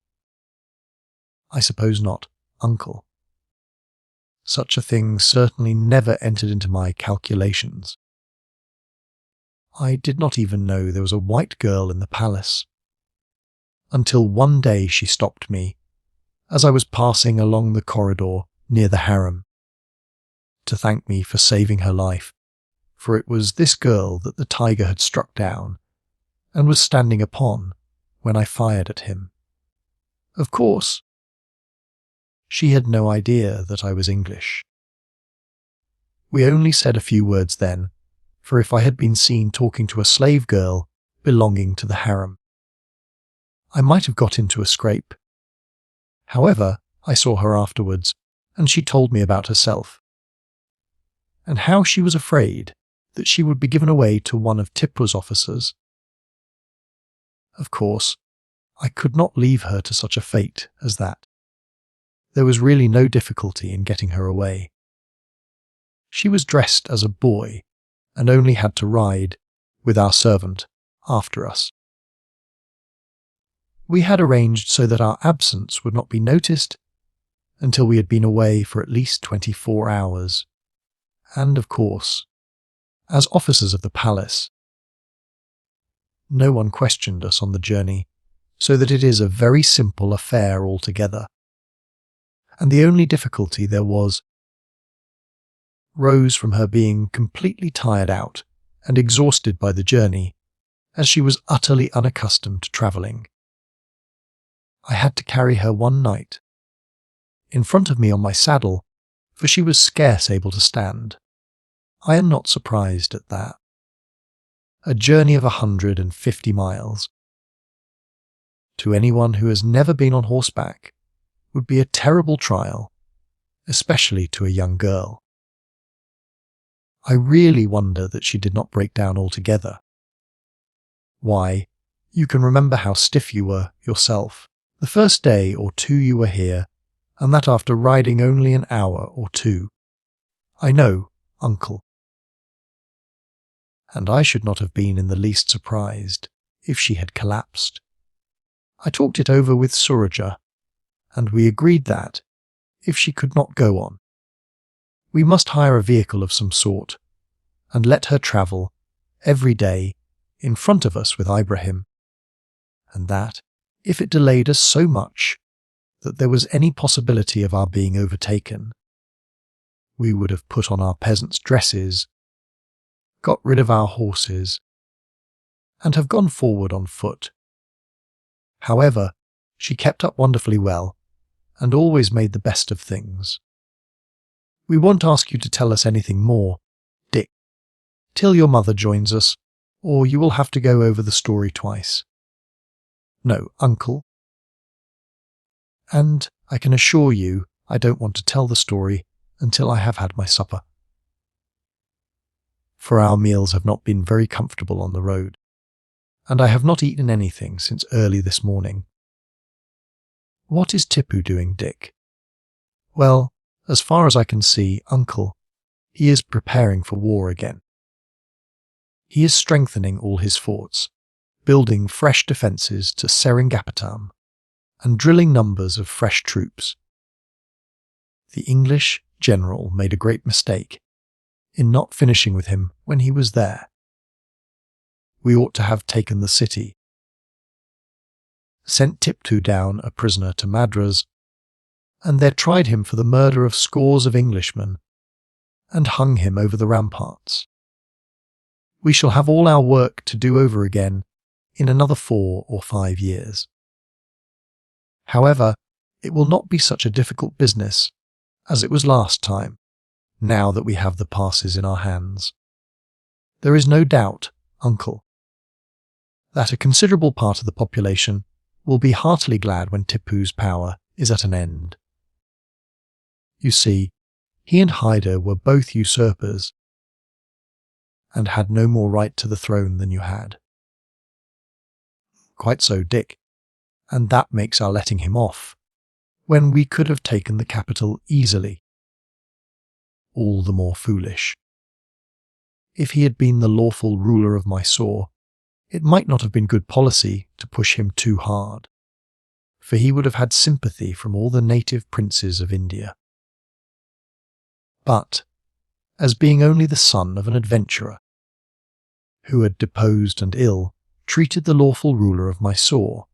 I suppose not, uncle. Such a thing certainly never entered into my calculations. I did not even know there was a white girl in the palace, until one day she stopped me, as I was passing along the corridor near the harem, to thank me for saving her life, for it was this girl that the tiger had struck down, and was standing upon when I fired at him. Of course, she had no idea that I was English. We only said a few words then, for if I had been seen talking to a slave girl belonging to the harem, I might have got into a scrape. However, I saw her afterwards, and she told me about herself, and how she was afraid that she would be given away to one of Tipu's officers. Of course, I could not leave her to such a fate as that. There was really no difficulty in getting her away. She was dressed as a boy, and only had to ride, with our servant, after us. We had arranged so that our absence would not be noticed until we had been away for at least 24 hours, and of course, as officers of the palace, no one questioned us on the journey, so that it is a very simple affair altogether. And the only difficulty there was rose from her being completely tired out and exhausted by the journey, as she was utterly unaccustomed to travelling. I had to carry her one night, in front of me on my saddle, for she was scarce able to stand. I am not surprised at that. A journey of 150 miles, to anyone who has never been on horseback, would be a terrible trial, especially to a young girl. I really wonder that she did not break down altogether. Why, you can remember how stiff you were yourself the first day or two you were here, and that after riding only an hour or two. I know, uncle. And I should not have been in the least surprised if she had collapsed. I talked it over with Rajah, and we agreed that, if she could not go on, we must hire a vehicle of some sort, and let her travel, every day, in front of us with Ibrahim, and that, if it delayed us so much that there was any possibility of our being overtaken, we would have put on our peasants' dresses, got rid of our horses, and have gone forward on foot. However, she kept up wonderfully well, and always made the best of things. We won't ask you to tell us anything more, Dick, till your mother joins us, or you will have to go over the story twice. No, uncle. And I can assure you I don't want to tell the story until I have had my supper. For our meals have not been very comfortable on the road, and I have not eaten anything since early this morning. What is Tipu doing, Dick? Well, as far as I can see, uncle, he is preparing for war again. He is strengthening all his forts, building fresh defences to Seringapatam, and drilling numbers of fresh troops. The English general made a great mistake in not finishing with him when he was there. We ought to have taken the city, sent Tipu down a prisoner to Madras, and there tried him for the murder of scores of Englishmen, and hung him over the ramparts. We shall have all our work to do over again in another 4 or 5 years. However, it will not be such a difficult business as it was last time, now that we have the passes in our hands. There is no doubt, uncle, that a considerable part of the population will be heartily glad when Tipu's power is at an end. You see, he and Hyder were both usurpers, and had no more right to the throne than you had. Quite so, Dick, and that makes our letting him off, when we could have taken the capital easily, all the more foolish. If he had been the lawful ruler of Mysore, it might not have been good policy to push him too hard, for he would have had sympathy from all the native princes of India. But, as being only the son of an adventurer, who had deposed and ill-treated the lawful ruler of Mysore,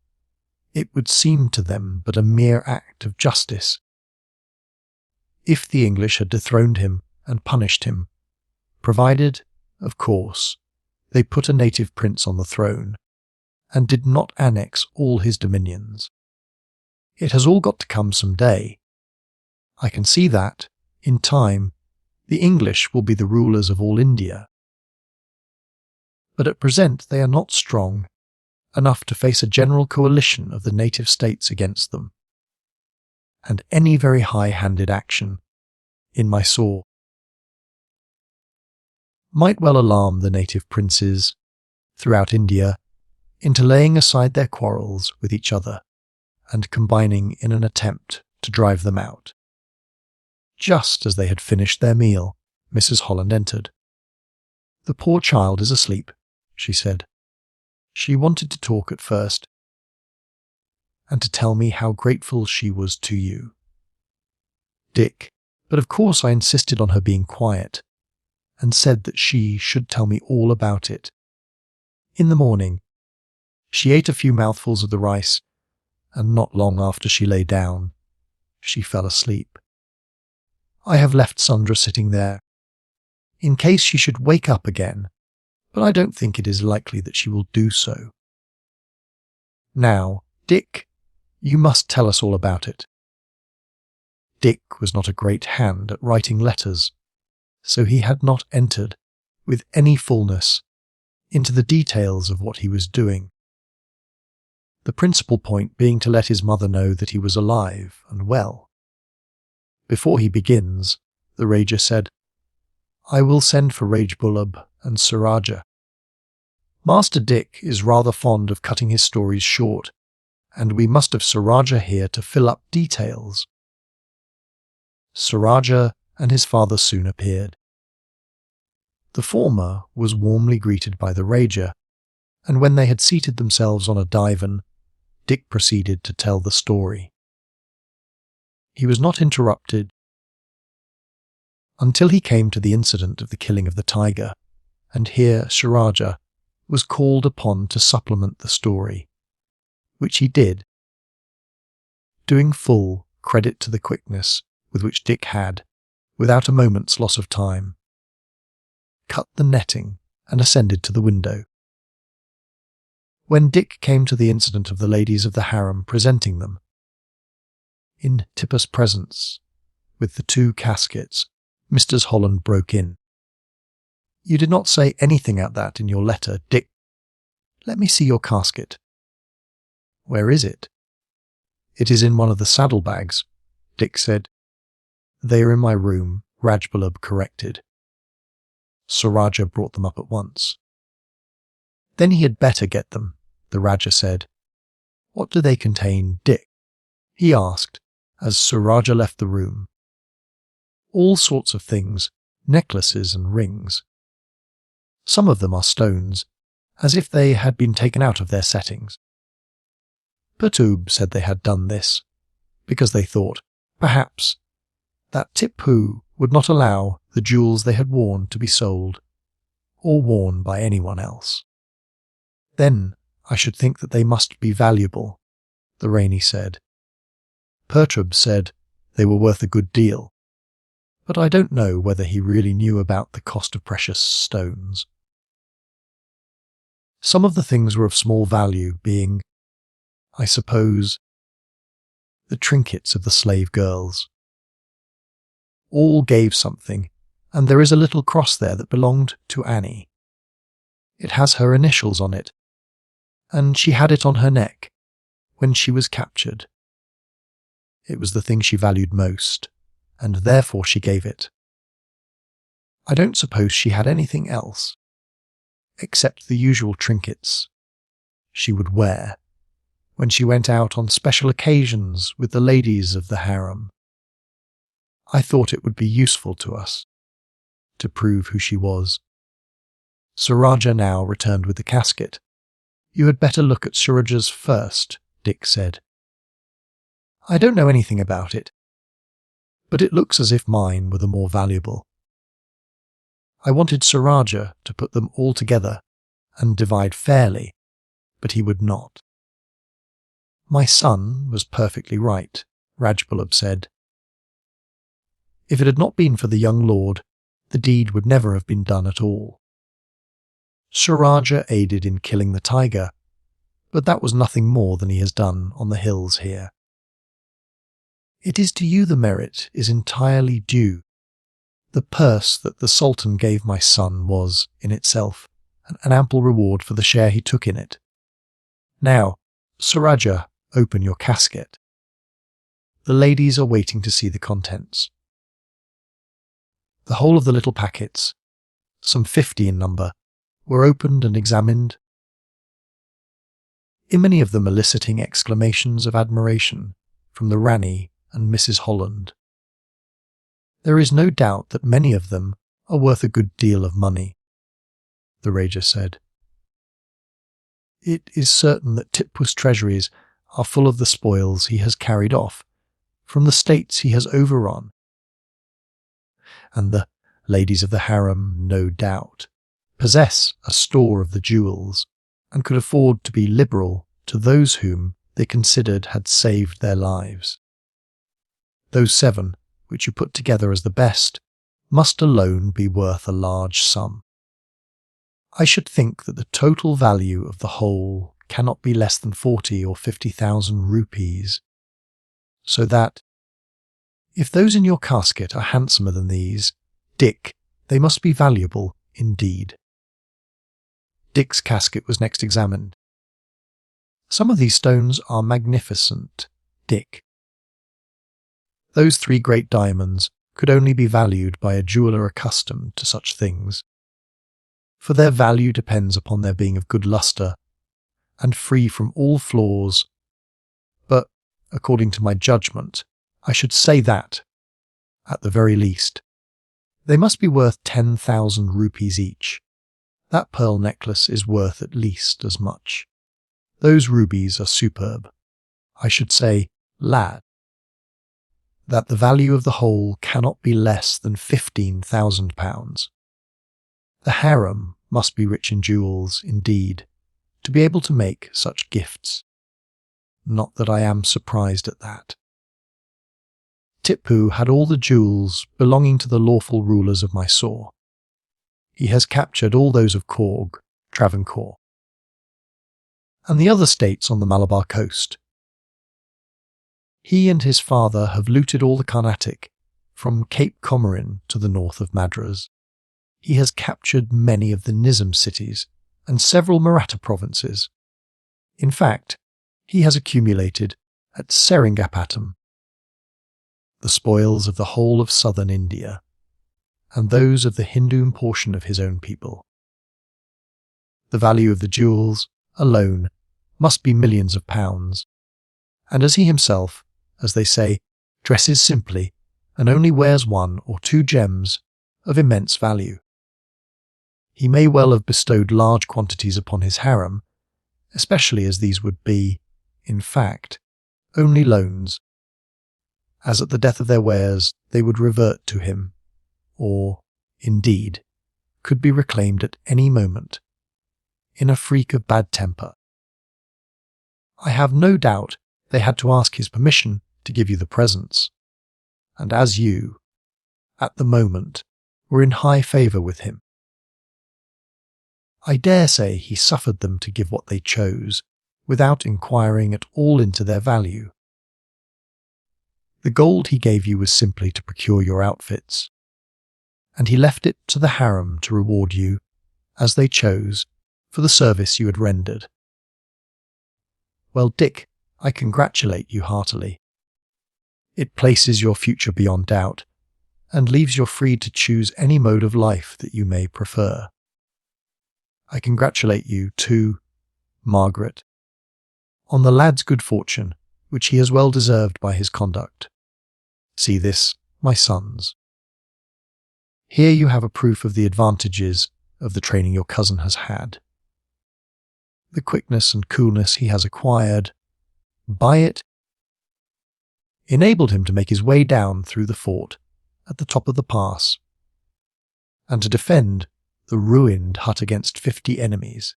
it would seem to them but a mere act of justice. If the English had dethroned him and punished him, provided, of course, they put a native prince on the throne, and did not annex all his dominions. It has all got to come some day. I can see that, in time, the English will be the rulers of all India. But at present they are not strong enough to face a general coalition of the native states against them, and any very high-handed action in Mysore might well alarm the native princes throughout India into laying aside their quarrels with each other and combining in an attempt to drive them out. Just as they had finished their meal, Mrs. Holland entered. "The poor child is asleep," she said. "She wanted to talk at first, and to tell me how grateful she was to you, Dick, but of course I insisted on her being quiet, and said that she should tell me all about it. In the morning, She ate a few mouthfuls of the rice, and not long after she lay down, she fell asleep. I have left Sundra sitting there, in case she should wake up again, but I don't think it is likely that she will do so. Now, Dick, you must tell us all about it. Dick was not a great hand at writing letters, so he had not entered, with any fullness, into the details of what he was doing. The principal point being to let his mother know that he was alive and well. Before he begins, the Rajah said, "I will send for Rajbulub and Sir Rajah. Master Dick is rather fond of cutting his stories short, and we must have Sir Rajah here to fill up details." Sir Rajah and his father soon appeared. The former was warmly greeted by the Rajah, and when they had seated themselves on a divan, Dick proceeded to tell the story. He was not interrupted until he came to the incident of the killing of the tiger, and here Sir Rajah was called upon to supplement the story, which he did, doing full credit to the quickness with which Dick had, without a moment's loss of time, cut the netting and ascended to the window. When Dick came to the incident of the ladies of the harem presenting them, in Tipu's presence, with the 2 caskets, Mr. Holland broke in. "You did not say anything at that in your letter, Dick. Let me see your casket." "Where is it?" "It is in one of the saddlebags," Dick said. "They are in my room," Rajbulub corrected. Sir Rajah brought them up at once. "Then he had better get them," the Rajah said. "What do they contain, Dick?" he asked, as Sir Rajah left the room. "All sorts of things, necklaces and rings. Some of them are stones, as if they had been taken out of their settings." Pertub said they had done this, because they thought, perhaps, that Tipu would not allow the jewels they had worn to be sold, or worn by anyone else. "Then I should think that they must be valuable," the Rainey said. Pertub said they were worth a good deal, but I don't know whether he really knew about the cost of precious stones. Some of the things were of small value, being, I suppose, the trinkets of the slave girls. All gave something, and there is a little cross there that belonged to Annie. It has her initials on it, and she had it on her neck when she was captured. It was the thing she valued most, and therefore she gave it. I don't suppose she had anything else, except the usual trinkets she would wear when she went out on special occasions with the ladies of the harem. I thought it would be useful to us, to prove who she was. Sir Rajah now returned with the casket. "You had better look at Sir Rajah's first," Dick said. "I don't know anything about it, but it looks as if mine were the more valuable." I wanted Sir Rajah to put them all together and divide fairly, but he would not. "My son was perfectly right," Rajbulub said. "If it had not been for the young lord, the deed would never have been done at all. Sir Rajah aided in killing the tiger, but that was nothing more than he has done on the hills here. It is to you the merit is entirely due. The purse that the Sultan gave my son was, in itself, an ample reward for the share he took in it. Now, Sir Rajah, open your casket. The ladies are waiting to see the contents." The whole of the little packets, some 50 in number, were opened and examined, in many of them eliciting exclamations of admiration from the Rani and Mrs. Holland. "There is no doubt that many of them are worth a good deal of money," the Rajah said. "It is certain that Tipu's treasuries are full of the spoils he has carried off from the states he has overrun, and the ladies of the harem, no doubt, possess a store of the jewels and could afford to be liberal to those whom they considered had saved their lives. Those 7, which you put together as the best, must alone be worth a large sum. I should think that the total value of the whole cannot be less than 40 or 50,000 rupees, so that, if those in your casket are handsomer than these, Dick, they must be valuable indeed. Dick's casket was next examined. Some of these stones are magnificent, Dick. Those 3 great diamonds could only be valued by a jeweller accustomed to such things, for their value depends upon their being of good lustre and free from all flaws, but, according to my judgment, I should say that, at the very least, they must be worth 10,000 rupees each. That pearl necklace is worth at least as much. Those rubies are superb. I should say, lad, that the value of the whole cannot be less than £15,000. The harem must be rich in jewels, indeed, to be able to make such gifts. Not that I am surprised at that. Tipu had all the jewels belonging to the lawful rulers of Mysore. He has captured all those of Coorg, Travancore, and the other states on the Malabar coast. He and his father have looted all the Carnatic, from Cape Comorin to the north of Madras. He has captured many of the Nizam cities and several Maratha provinces. In fact, he has accumulated at Seringapatam the spoils of the whole of southern India, and those of the Hindu portion of his own people. The value of the jewels, alone, must be millions of pounds, and as he himself, as they say, dresses simply and only wears 1 or 2 gems of immense value, he may well have bestowed large quantities upon his harem, especially as these would be, in fact, only loans, as at the death of their wares they would revert to him, or, indeed, could be reclaimed at any moment, in a freak of bad temper. I have no doubt they had to ask his permission to give you the presents, and as you, at the moment, were in high favour with him, I dare say he suffered them to give what they chose, without inquiring at all into their value. The gold he gave you was simply to procure your outfits, and he left it to the harem to reward you, as they chose, for the service you had rendered. Well, Dick, I congratulate you heartily. It places your future beyond doubt, and leaves you free to choose any mode of life that you may prefer. I congratulate you, too, Margaret, on the lad's good fortune, which he has well deserved by his conduct. See this, my sons. Here you have a proof of the advantages of the training your cousin has had. The quickness and coolness he has acquired, by it, enabled him to make his way down through the fort at the top of the pass, and to defend the ruined hut against 50 enemies.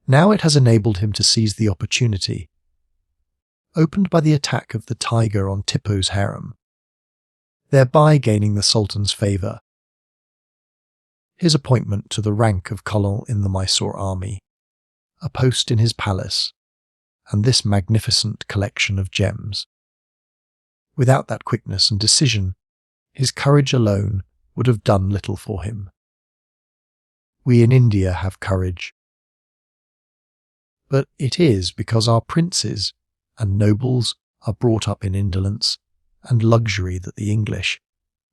Now it has enabled him to seize the opportunity, opened by the attack of the tiger on Tipu's harem, thereby gaining the Sultan's favour. His appointment to the rank of Colonel in the Mysore army, a post in his palace, and this magnificent collection of gems. Without that quickness and decision, his courage alone would have done little for him. We in India have courage, but it is because our princes and nobles are brought up in indolence and luxury that the English,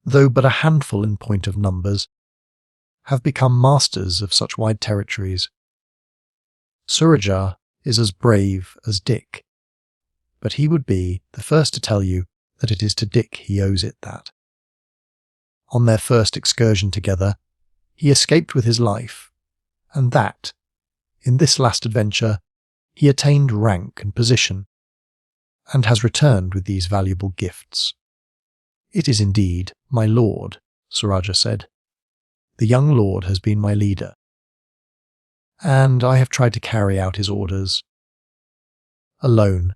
though but a handful in point of numbers, have become masters of such wide territories. Rajah is as brave as Dick, but he would be the first to tell you that it is to Dick he owes it that. On their first excursion together, he escaped with his life, and that, in this last adventure, he attained rank and position, and has returned with these valuable gifts. It is indeed my lord, Rajah said. The young lord has been my leader. and I have tried to carry out his orders. Alone,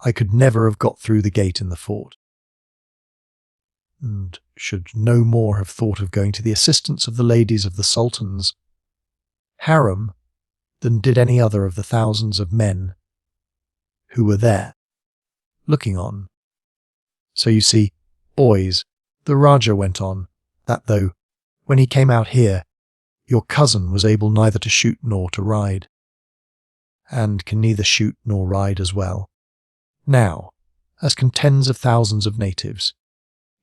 I could never have got through the gate in the fort, and should no more have thought of going to the assistance of the ladies of the Sultan's harem than did any other of the thousands of men who were there, looking on. So you see, boys, the Rajah went on, that though, when he came out here, your cousin was able neither to shoot nor to ride, and can neither shoot nor ride as well. Now, as can tens of thousands of natives,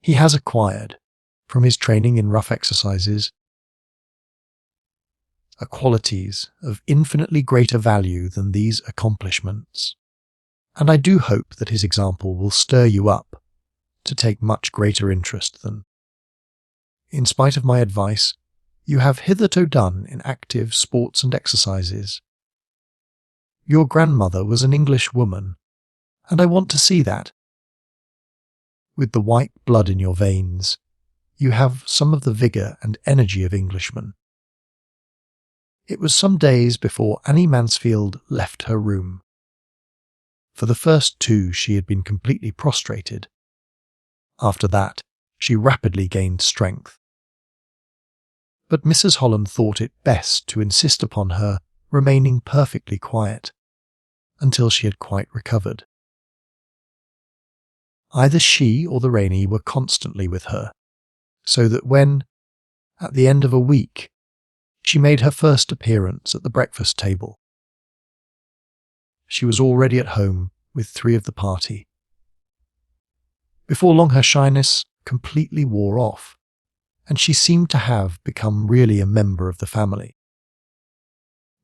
he has acquired, from his training in rough exercises, qualities of infinitely greater value than these accomplishments, and I do hope that his example will stir you up to take much greater interest than, in spite of my advice, you have hitherto done in active sports and exercises. Your grandmother was an English woman, and I want to see that. With the white blood in your veins, you have some of the vigour and energy of Englishmen. It was some days before Annie Mansfield left her room. For the first 2 she had been completely prostrated. After that, she rapidly gained strength. But Mrs. Holland thought it best to insist upon her remaining perfectly quiet until she had quite recovered. Either she or the Ranee were constantly with her, so that when, at the end of a week, she made her first appearance at the breakfast table, she was already at home with 3 of the party. Before long her shyness completely wore off, and she seemed to have become really a member of the family.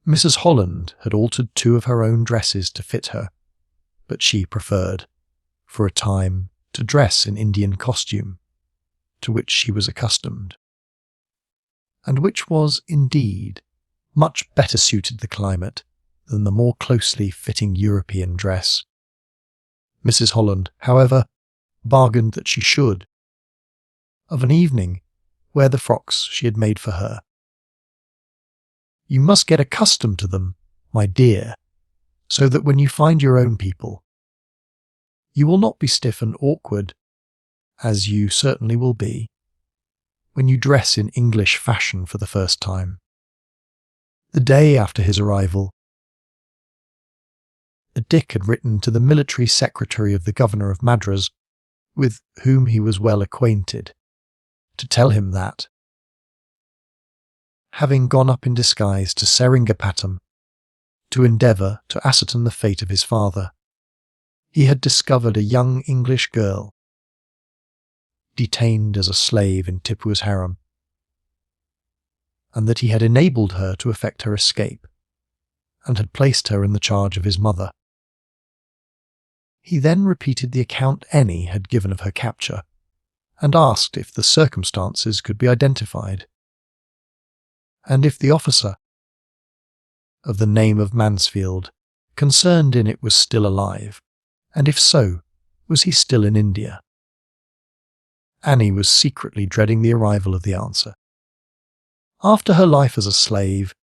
Mrs. Holland had altered 2 of her own dresses to fit her, but she preferred, for a time, to dress in Indian costume, to which she was accustomed, and which was, indeed, much better suited the climate than the more closely fitting European dress. Mrs. Holland, however, bargained that she should, of an evening, wear the frocks she had made for her. You must get accustomed to them, my dear, so that when you find your own people, you will not be stiff and awkward, as you certainly will be when you dress in English fashion for the first time. The day after his arrival, Dick had written to the military secretary of the governor of Madras, with whom he was well acquainted, to tell him that, having gone up in disguise to Seringapatam to endeavour to ascertain the fate of his father, he had discovered a young English girl detained as a slave in Tipu's harem, and that he had enabled her to effect her escape, and had placed her in the charge of his mother. He then repeated the account Annie had given of her capture, and asked if the circumstances could be identified, and if the officer of the name of Mansfield concerned in it was still alive, and if so, was he still in India? Annie was secretly dreading the arrival of the answer. After her life as a slave,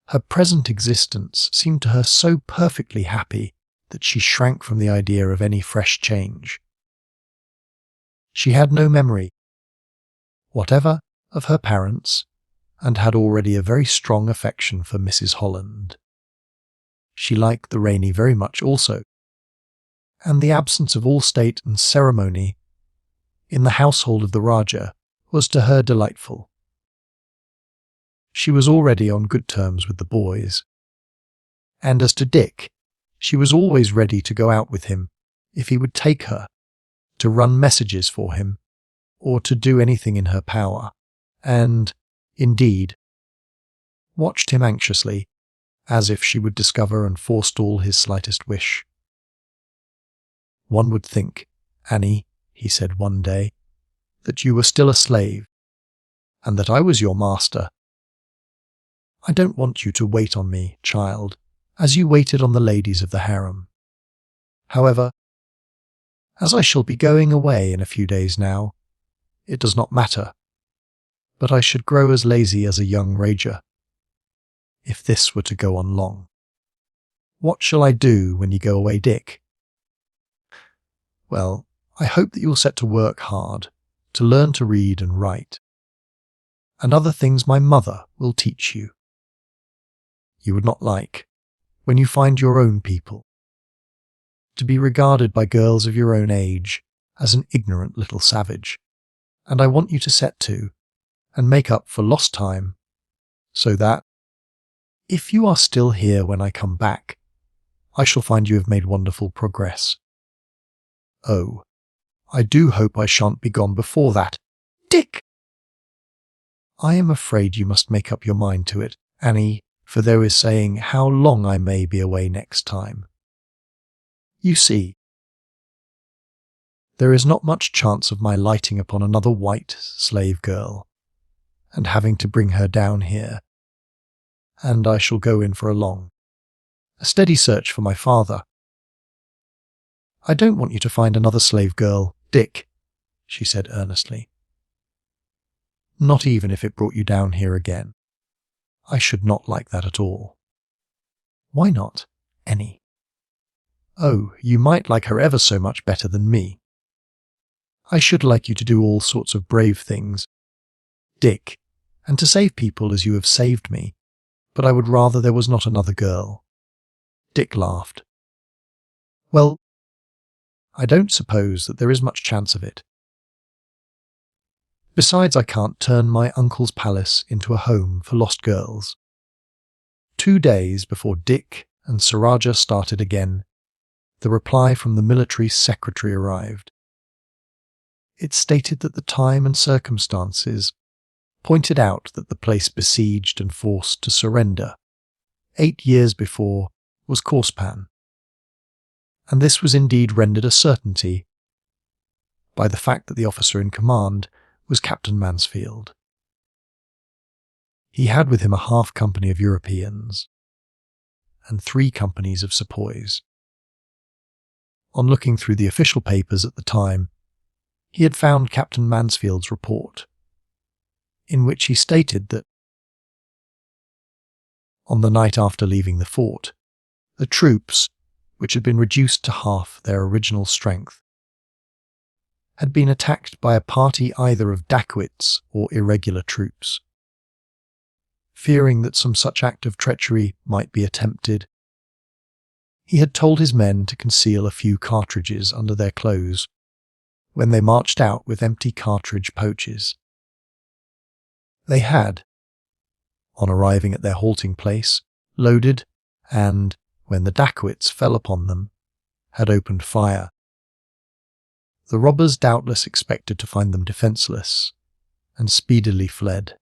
her present existence seemed to her so perfectly happy that she shrank from the idea of any fresh change. She had no memory whatever of her parents, and had already a very strong affection for Mrs. Holland. She liked the Ranee very much also, and the absence of all state and ceremony in the household of the Rajah was to her delightful. She was already on good terms with the boys, and as to Dick, she was always ready to go out with him if he would take her, to run messages for him, or to do anything in her power, and, indeed, watched him anxiously, as if she would discover and forestall his slightest wish. "One would think, Annie," he said one day, "that you were still a slave, and that I was your master. I don't want you to wait on me, child, as you waited on the ladies of the harem. However, as I shall be going away in a few days now, it does not matter, but I should grow as lazy as a young Rajah. if this were to go on long. "What shall I do when you go away, Dick?" "Well, I hope that you will set to work hard to learn to read and write, and other things my mother will teach you. You would not like, when you find your own people, to be regarded by girls of your own age as an ignorant little savage, and I want you to set to and make up for lost time, so that, if you are still here when I come back, I shall find you have made wonderful progress. Oh, I do hope I shan't be gone before that. Dick!" "I am afraid you must make up your mind to it, Annie, for there is saying how long I may be away next time. You see, there is not much chance of my lighting upon another white slave girl, and having to bring her down here, and I shall go in for a steady search for my father. I don't want you to find another slave girl, Dick," she said earnestly. "Not even if it brought you down here again. I should not like that at all." "Why not, Annie?" "Oh, you might like her ever so much better than me. I should like you to do all sorts of brave things, Dick, and to save people as you have saved me, but I would rather there was not another girl." Dick laughed. "Well, I don't suppose that there is much chance of it. Besides, I can't turn my uncle's palace into a home for lost girls." 2 days before Dick and Sir Rajah started again, the reply from the military secretary arrived. It stated that the time and circumstances pointed out that the place besieged and forced to surrender 8 years before was Corspan, and this was indeed rendered a certainty by the fact that the officer in command was Captain Mansfield. He had with him a half company of Europeans and 3 companies of sepoys. On looking through the official papers at the time, he had found Captain Mansfield's report, in which he stated that on the night after leaving the fort, the troops, which had been reduced to half their original strength, had been attacked by a party either of dacoits or irregular troops. Fearing that some such act of treachery might be attempted, he had told his men to conceal a few cartridges under their clothes when they marched out with empty cartridge pouches. They had, on arriving at their halting place, loaded and, when the dacoits fell upon them, had opened fire. The robbers doubtless expected to find them defenceless, and speedily fled.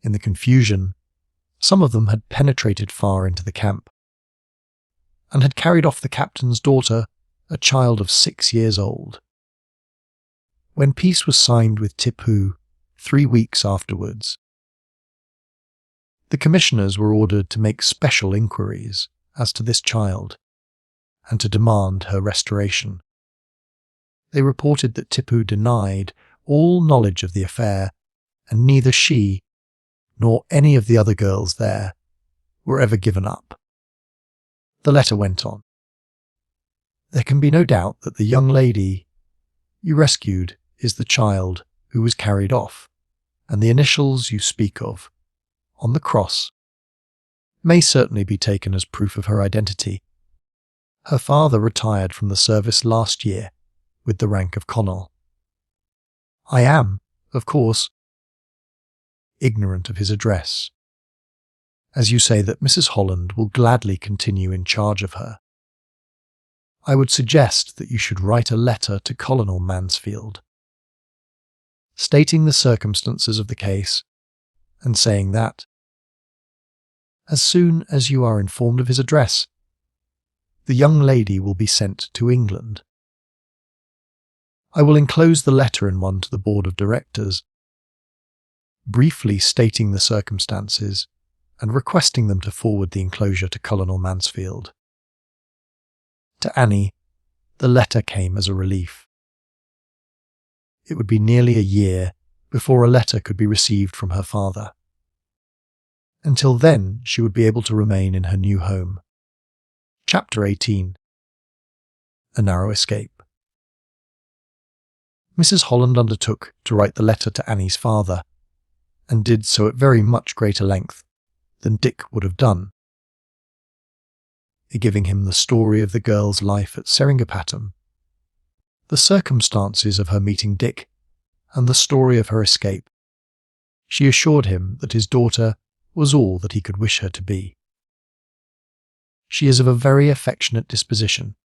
In the confusion, some of them had penetrated far into the camp, and had carried off the captain's daughter, a child of 6 years old. When peace was signed with Tipu 3 weeks afterwards, the commissioners were ordered to make special inquiries as to this child, and to demand her restoration. They reported that Tipu denied all knowledge of the affair, and neither she nor any of the other girls there were ever given up. The letter went on. "There can be no doubt that the young lady you rescued is the child who was carried off, and the initials you speak of on the cross may certainly be taken as proof of her identity. Her father retired from the service last year with the rank of Colonel. I am, of course, ignorant of his address, as you say that Mrs. Holland will gladly continue in charge of her. I would suggest that you should write a letter to Colonel Mansfield, stating the circumstances of the case, and saying that, as soon as you are informed of his address, the young lady will be sent to England. I will enclose the letter in one to the Board of Directors, briefly stating the circumstances and requesting them to forward the enclosure to Colonel Mansfield." To Annie, the letter came as a relief. It would be nearly a year before a letter could be received from her father, Until then, she would be able to remain in her new home. Chapter 18. A Narrow Escape. Mrs. Holland undertook to write the letter to Annie's father, and did so at very much greater length than Dick would have done, giving him the story of the girl's life at Seringapatam, the circumstances of her meeting Dick, and the story of her escape. She assured him that his daughter was all that he could wish her to be. She is of a very affectionate disposition.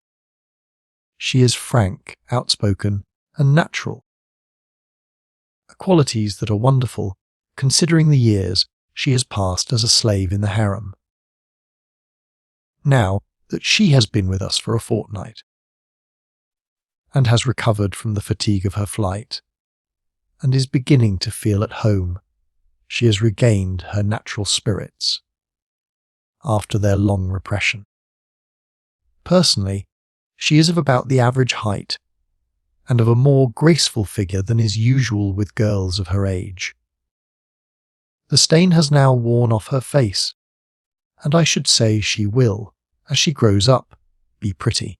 She is frank, outspoken, and natural, qualities that are wonderful, considering the years she has passed as a slave in the harem. Now that she has been with us for a fortnight, and has recovered from the fatigue of her flight, and is beginning to feel at home, she has regained her natural spirits after their long repression. Personally, she is of about the average height, and of a more graceful figure than is usual with girls of her age. The stain has now worn off her face, and I should say she will, as she grows up, be pretty.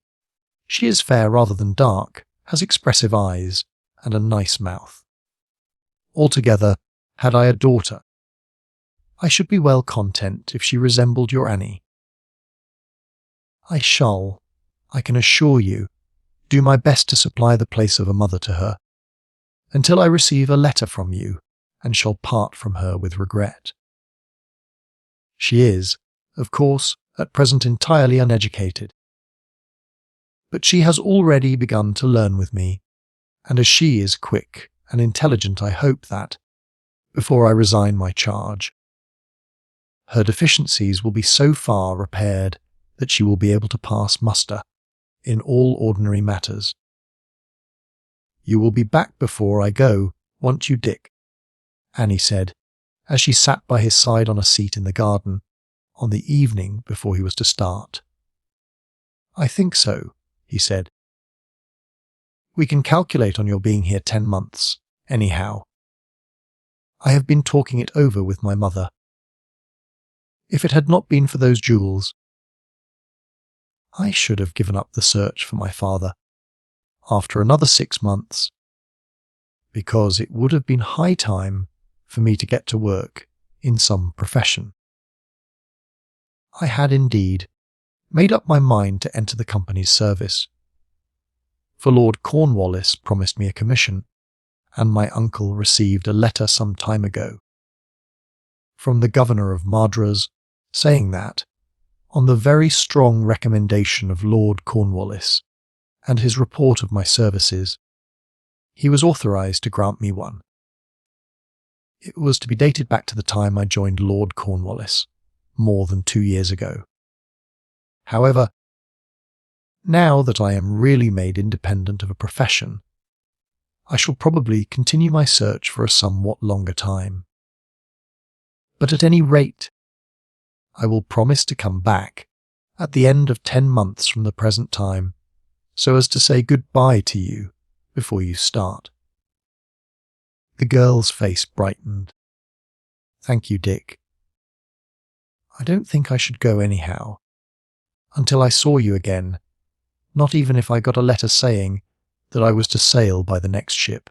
She is fair rather than dark, has expressive eyes, and a nice mouth. Altogether, had I a daughter, I should be well content if she resembled your Annie. I shall, I can assure you, do my best to supply the place of a mother to her, until I receive a letter from you, and shall part from her with regret. She is, of course, at present entirely uneducated, but she has already begun to learn with me, and as she is quick and intelligent, I hope that, before I resign my charge, her deficiencies will be so far repaired that she will be able to pass muster in all ordinary matters. You will be back before I go, won't you, Dick? Annie said, as she sat by his side on a seat in the garden on the evening before he was to start. I think so, he said. We can calculate on your being here 10 months, anyhow. I have been talking it over with my mother. If it had not been for those jewels, I should have given up the search for my father after another 6 months, because it would have been high time for me to get to work in some profession. I had indeed made up my mind to enter the company's service, for Lord Cornwallis promised me a commission, and my uncle received a letter some time ago from the governor of Madras saying that, on the very strong recommendation of Lord Cornwallis and his report of my services, he was authorised to grant me one. It was to be dated back to the time I joined Lord Cornwallis, more than 2 years ago. However, now that I am really made independent of a profession, I shall probably continue my search for a somewhat longer time. But at any rate, I will promise to come back at the end of 10 months from the present time, so as to say goodbye to you before you start. The girl's face brightened. Thank you, Dick. I don't think I should go anyhow, until I saw you again, not even if I got a letter saying that I was to sail by the next ship.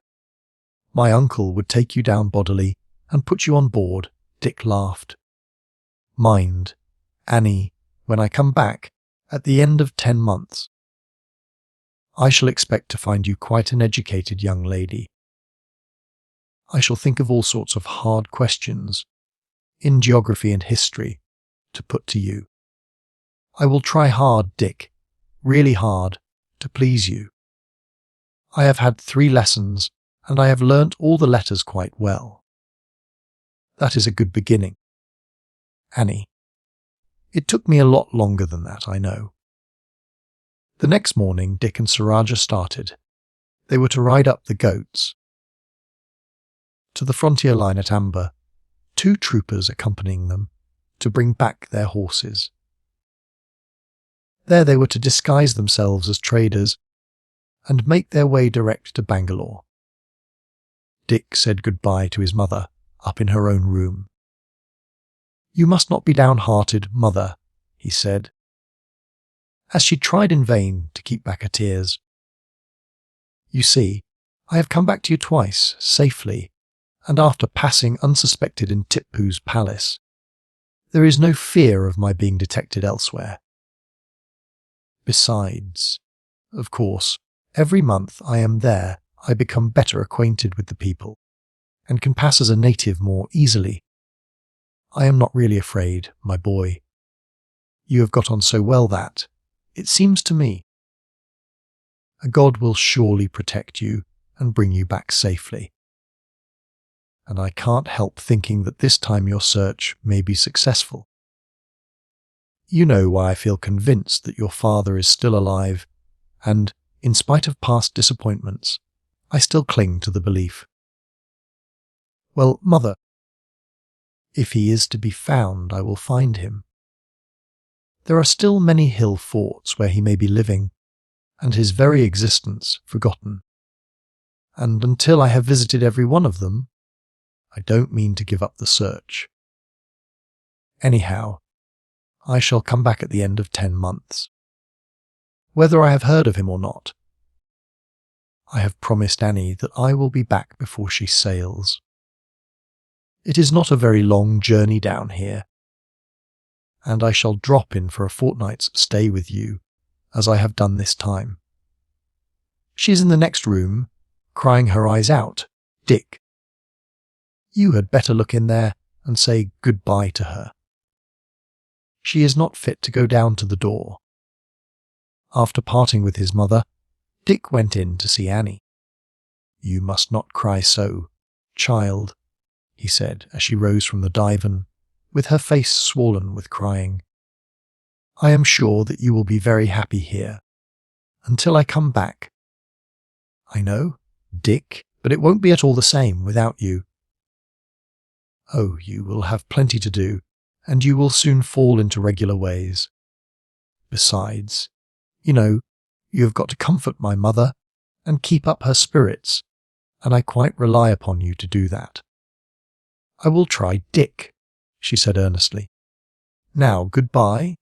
My uncle would take you down bodily and put you on board. Dick laughed. Mind, Annie, when I come back at the end of 10 months, I shall expect to find you quite an educated young lady. I shall think of all sorts of hard questions, in geography and history, to put to you. I will try hard, Dick, really hard, to please you. I have had 3 lessons, and I have learnt all the letters quite well. That is a good beginning. Annie. It took me a lot longer than that, I know. The next morning, Dick and Sir Rajah started. They were to ride up the goats to the frontier line at Amber, 2 troopers accompanying them to bring back their horses. There they were to disguise themselves as traders and make their way direct to Bangalore. Dick said goodbye to his mother up in her own room. "You must not be downhearted, mother," he said, as she tried in vain to keep back her tears. "You see, I have come back to you twice, safely, and after passing unsuspected in Tipu's palace. There is no fear of my being detected elsewhere. Besides, of course, every month I am there, I become better acquainted with the people, and can pass as a native more easily. I am not really afraid, my boy. You have got on so well that, it seems to me, a God will surely protect you and bring you back safely. And I can't help thinking that this time your search may be successful. You know why I feel convinced that your father is still alive, and, in spite of past disappointments, I still cling to the belief. Well, mother, if he is to be found, I will find him. There are still many hill forts where he may be living, and his very existence forgotten. And until I have visited every one of them, I don't mean to give up the search. Anyhow, I shall come back at the end of 10 months. Whether I have heard of him or not, I have promised Annie that I will be back before she sails. It is not a very long journey down here, and I shall drop in for a fortnight's stay with you, as I have done this time. She is in the next room, crying her eyes out. Dick, you had better look in there and say goodbye to her. She is not fit to go down to the door." After parting with his mother, Dick went in to see Annie. "You must not cry so, child," he said as she rose from the divan, with her face swollen with crying. "I am sure that you will be very happy here, until I come back. I know, Dick, but it won't be at all the same without you. Oh, you will have plenty to do, and you will soon fall into regular ways. Besides, you know, you have got to comfort my mother and keep up her spirits, and I quite rely upon you to do that." "I will try, Dick," she said earnestly. "Now, goodbye,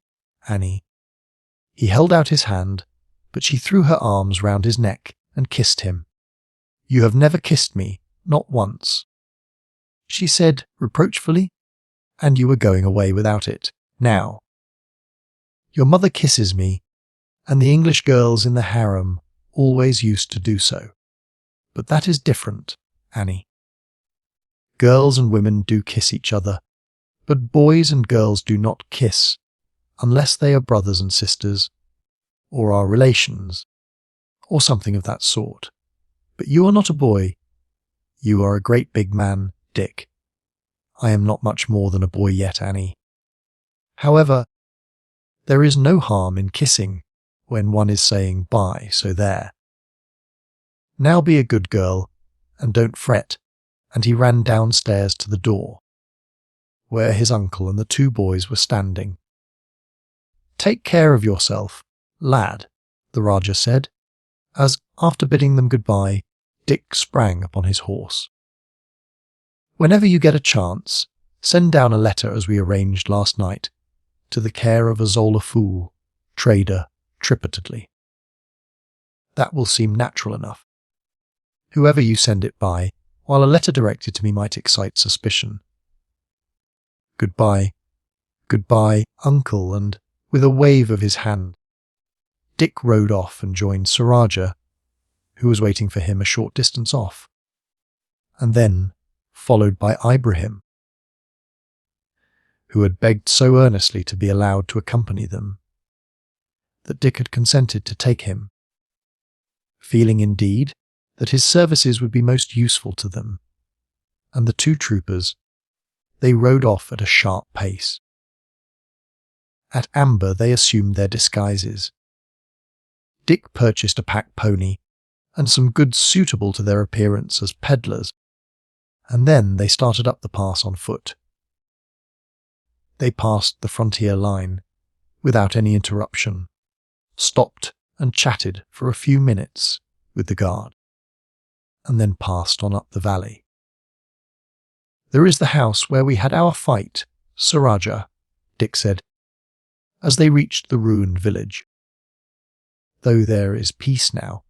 Annie." He held out his hand, but she threw her arms round his neck and kissed him. "You have never kissed me, not once," she said reproachfully, "and you were going away without it. Now, your mother kisses me, and the English girls in the harem always used to do so. But that is different, Annie. Girls and women do kiss each other, but boys and girls do not kiss, unless they are brothers and sisters, or are relations, or something of that sort. But you are not a boy. You are a great big man, Dick. I am not much more than a boy yet, Annie. However, there is no harm in kissing when one is saying bye, so there. Now be a good girl, and don't fret," and he ran downstairs to the door, where his uncle and the two boys were standing. "Take care of yourself, lad," the Rajah said, as, after bidding them goodbye, Dick sprang upon his horse. "Whenever you get a chance, send down a letter as we arranged last night, to the care of a Zola fool, trader, Tripataly. That will seem natural enough. Whoever you send it by, while a letter directed to me might excite suspicion. Goodbye, uncle," and, with a wave of his hand, Dick rode off and joined Sir Rajah, who was waiting for him a short distance off, and then followed by Ibrahim, who had begged so earnestly to be allowed to accompany them, that Dick had consented to take him, feeling indeed that his services would be most useful to them, and the two troopers, they rode off at a sharp pace. At Amber they assumed their disguises. Dick purchased a pack pony, and some goods suitable to their appearance as peddlers, and then they started up the pass on foot. They passed the frontier line, without any interruption, stopped and chatted for a few minutes with the guard, and then passed on up the valley. "There is the house where we had our fight," Sir Rajah, Dick said, as they reached the ruined village. Though there is peace now,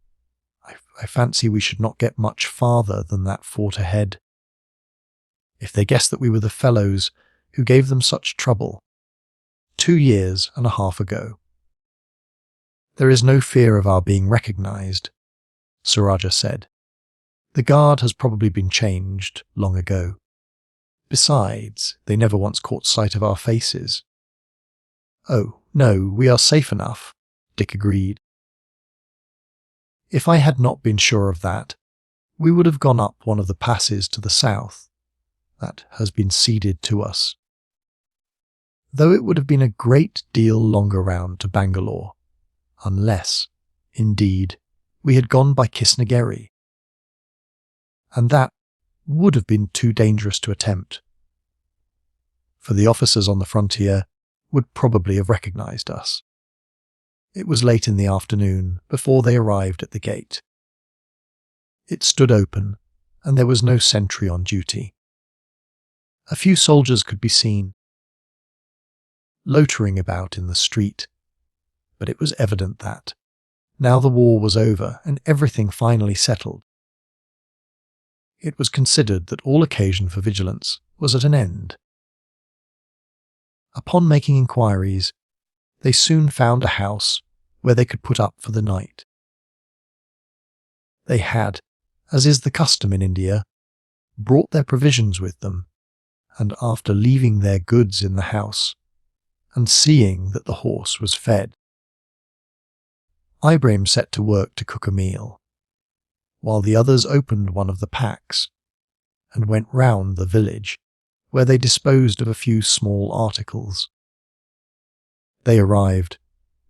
I fancy we should not get much farther than that fort ahead. If they guess that we were the fellows who gave them such trouble 2 years and a half ago. There is no fear of our being recognized, Sir Rajah said. The guard has probably been changed long ago. Besides, they never once caught sight of our faces. Oh, no, we are safe enough, Dick agreed. If I had not been sure of that, we would have gone up one of the passes to the south that has been ceded to us. Though it would have been a great deal longer round to Bangalore, unless, indeed, we had gone by Kisnageri. And that would have been too dangerous to attempt, for the officers on the frontier would probably have recognized us. It was late in the afternoon before they arrived at the gate. It stood open, and there was no sentry on duty. A few soldiers could be seen loitering about in the street, but it was evident that, now the war was over and everything finally settled, it was considered that all occasion for vigilance was at an end. Upon making inquiries, they soon found a house where they could put up for the night. They had, as is the custom in India, brought their provisions with them, and after leaving their goods in the house, and seeing that the horse was fed, Ibrahim set to work to cook a meal, while the others opened one of the packs and went round the village, where they disposed of a few small articles. They arrived,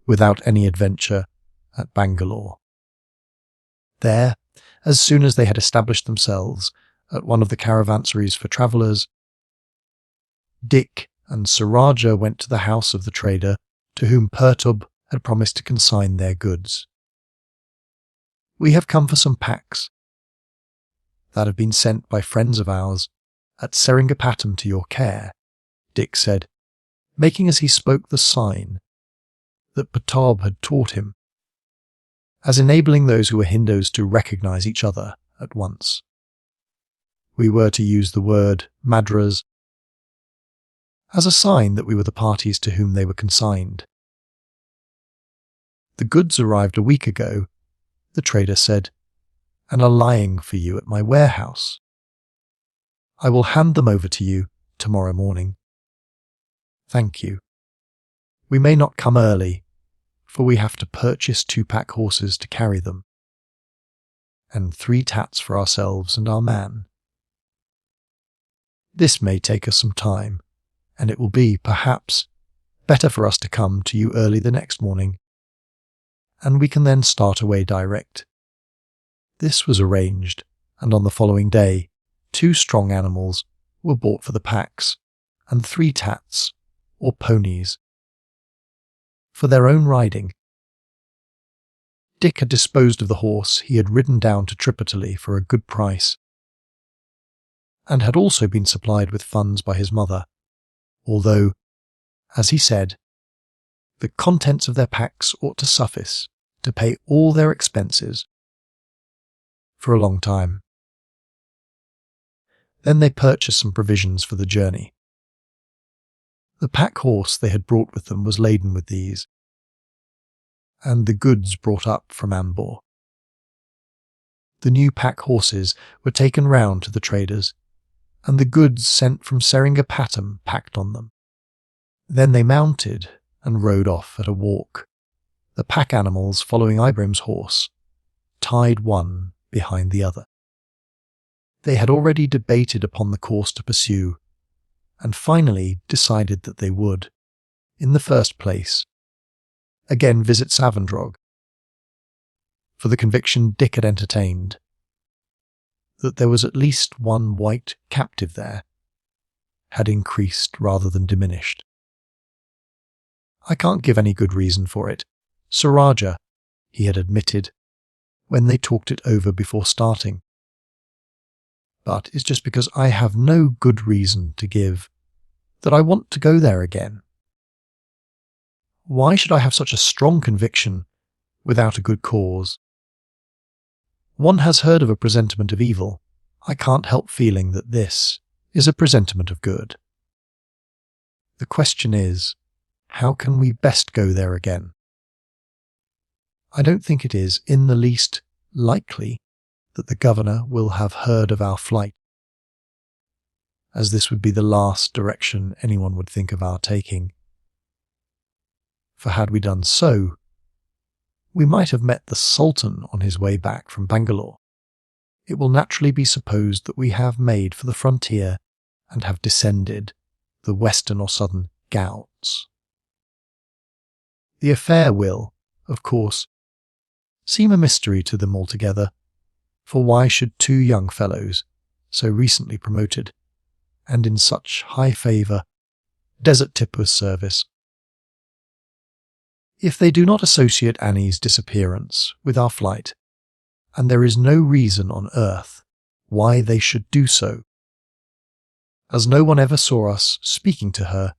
without any adventure, at Bangalore. There, as soon as they had established themselves at one of the caravansaries for travellers, Dick and Sir Rajah went to the house of the trader to whom Pertub had promised to consign their goods. "We have come for some packs that have been sent by friends of ours at Seringapatam to your care," Dick said, making as he spoke the sign that Pertub had taught him, as enabling those who were Hindus to recognize each other at once. We were to use the word Madras as a sign that we were the parties to whom they were consigned. "The goods arrived a week ago," the trader said, "and are lying for you at my warehouse. I will hand them over to you tomorrow morning." "Thank you. We may not come early, for we have to purchase 2 pack horses to carry them, and 3 tats for ourselves and our man. This may take us some time, and it will be, perhaps, better for us to come to you early the next morning, and we can then start away direct." This was arranged, and on the following day, 2 strong animals were bought for the packs, and 3 tats, or ponies, for their own riding. Dick had disposed of the horse he had ridden down to Tripataly for a good price, and had also been supplied with funds by his mother, although, as he said, the contents of their packs ought to suffice to pay all their expenses for a long time. Then they purchased some provisions for the journey. The pack horse they had brought with them was laden with these, and the goods brought up from Ambor. The new pack horses were taken round to the traders, and the goods sent from Seringapatam packed on them. Then they mounted and rode off at a walk, the pack animals following Ibrahim's horse, tied one behind the other. They had already debated upon the course to pursue, and finally decided that they would, in the first place, again visit Savandrog, for the conviction Dick had entertained that there was at least one white captive there had increased rather than diminished. "I can't give any good reason for it, Sir Rajah," he had admitted when they talked it over before starting. "But it's just because I have no good reason to give that I want to go there again. Why should I have such a strong conviction without a good cause? One has heard of a presentiment of evil. I can't help feeling that this is a presentiment of good. The question is, how can we best go there again? I don't think it is in the least likely that the governor will have heard of our flight, as this would be the last direction anyone would think of our taking. For had we done so, we might have met the Sultan on his way back from Bangalore. It will naturally be supposed that we have made for the frontier and have descended the western or southern Ghauts. The affair will, of course, seem a mystery to them altogether, for why should two young fellows, so recently promoted, and in such high favour, desert Tipu's service? If they do not associate Annie's disappearance with our flight, and there is no reason on earth why they should do so, as no one ever saw us speaking to her,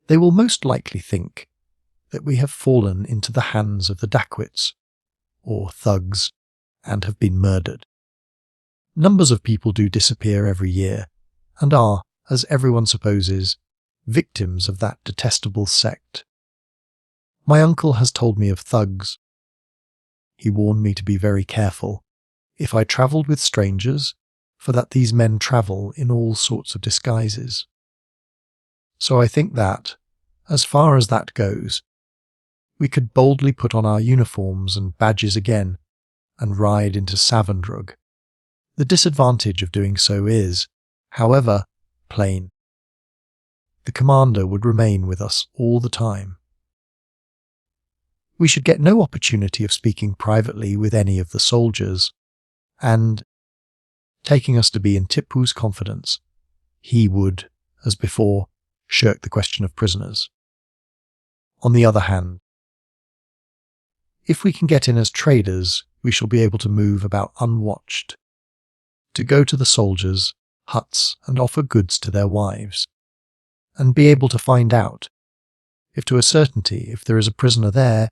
they will most likely think that we have fallen into the hands of the dacoits, or thugs, and have been murdered. Numbers of people do disappear every year, and are, as everyone supposes, victims of that detestable sect. My uncle has told me of thugs. He warned me to be very careful if I travelled with strangers, for that these men travel in all sorts of disguises. So I think that, as far as that goes, we could boldly put on our uniforms and badges again and ride into Savandrug. The disadvantage of doing so is, however, plain. The commander would remain with us all the time. We should get no opportunity of speaking privately with any of the soldiers, and, taking us to be in Tipu's confidence, he would, as before, shirk the question of prisoners. On the other hand, if we can get in as traders, we shall be able to move about unwatched, to go to the soldiers' huts and offer goods to their wives, and be able to find out, if to a certainty, if there is a prisoner there,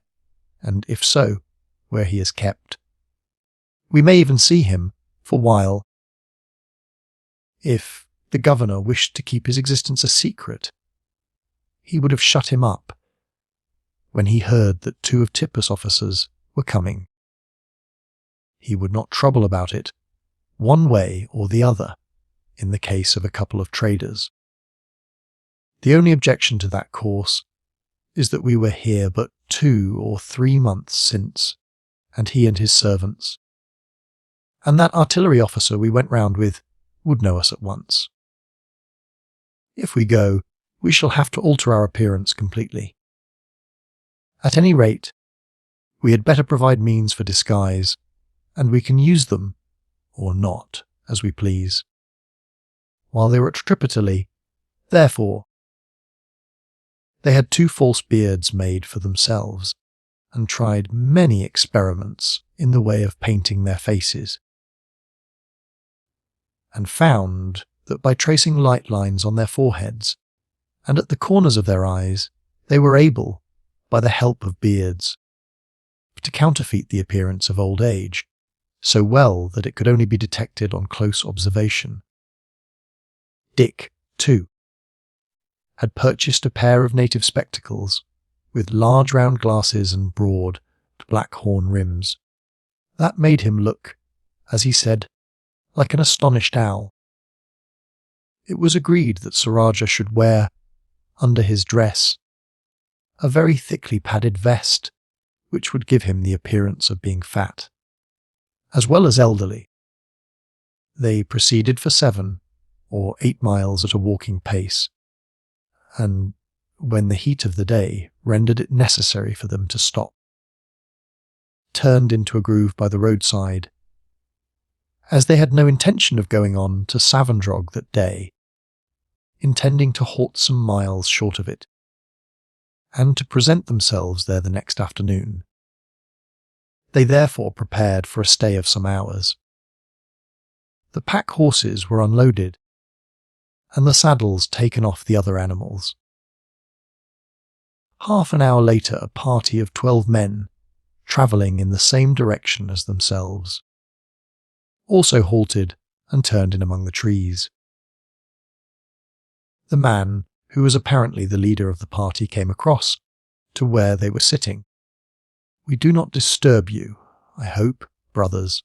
and if so, where he is kept. We may even see him for a while. If the governor wished to keep his existence a secret, he would have shut him up when he heard that two of Tipu's officers were coming. He would not trouble about it, one way or the other, in the case of a couple of traders. The only objection to that course is that we were here but 2 or 3 months since, and he and his servants, and that artillery officer we went round with would know us at once. If we go, we shall have to alter our appearance completely. At any rate, we had better provide means for disguise, and we can use them, or not, as we please. While they were at Tripataly, therefore, they had 2 false beards made for themselves, and tried many experiments in the way of painting their faces, and found that by tracing light lines on their foreheads, and at the corners of their eyes, they were able, by the help of beards, to counterfeit the appearance of old age, so well that it could only be detected on close observation. Dick, too, had purchased a pair of native spectacles, with large round glasses and broad, black horn rims. That made him look, as he said, like an astonished owl. It was agreed that Sir Rajah should wear, under his dress, a very thickly padded vest, which would give him the appearance of being fat, as well as elderly. They proceeded for 7 or 8 miles at a walking pace, and when the heat of the day rendered it necessary for them to stop, turned into a groove by the roadside, as they had no intention of going on to Savandrog that day, intending to halt some miles short of it, and to present themselves there the next afternoon. They therefore prepared for a stay of some hours. The pack horses were unloaded, and the saddles taken off the other animals. Half an hour later, a party of 12 men, travelling in the same direction as themselves, also halted and turned in among the trees. The man, who was apparently the leader of the party, came across to where they were sitting. "We do not disturb you, I hope, brothers.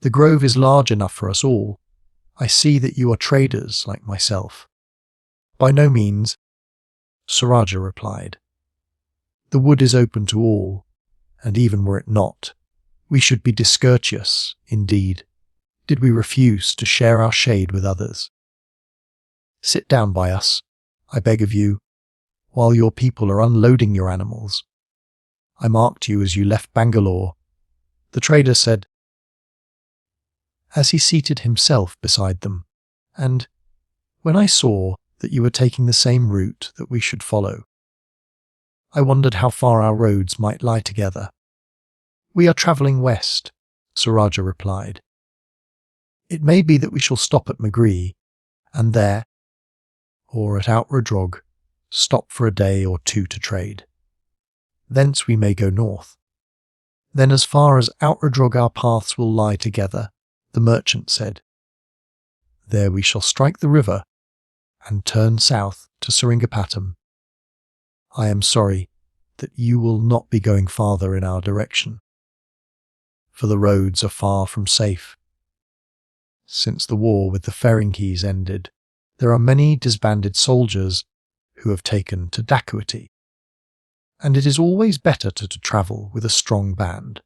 The grove is large enough for us all. I see that you are traders like myself." "By no means," Rajah replied. "The wood is open to all, and even were it not, we should be discourteous, indeed, did we refuse to share our shade with others. Sit down by us, I beg of you, while your people are unloading your animals. I marked you as you left Bangalore," the trader said, as he seated himself beside them, "and when I saw that you were taking the same route that we should follow, I wondered how far our roads might lie together." "We are travelling west," Rajah replied. "It may be that we shall stop at Magree, and there, or at Outradrog, stop for a day or two to trade. Thence we may go north. Then as far as Outradrog our paths will lie together," the merchant said. "There we shall strike the river and turn south to Seringapatam. I am sorry that you will not be going farther in our direction, for the roads are far from safe. Since the war with the Ferenghis ended, there are many disbanded soldiers who have taken to dacoity, and it is always better to travel with a strong band.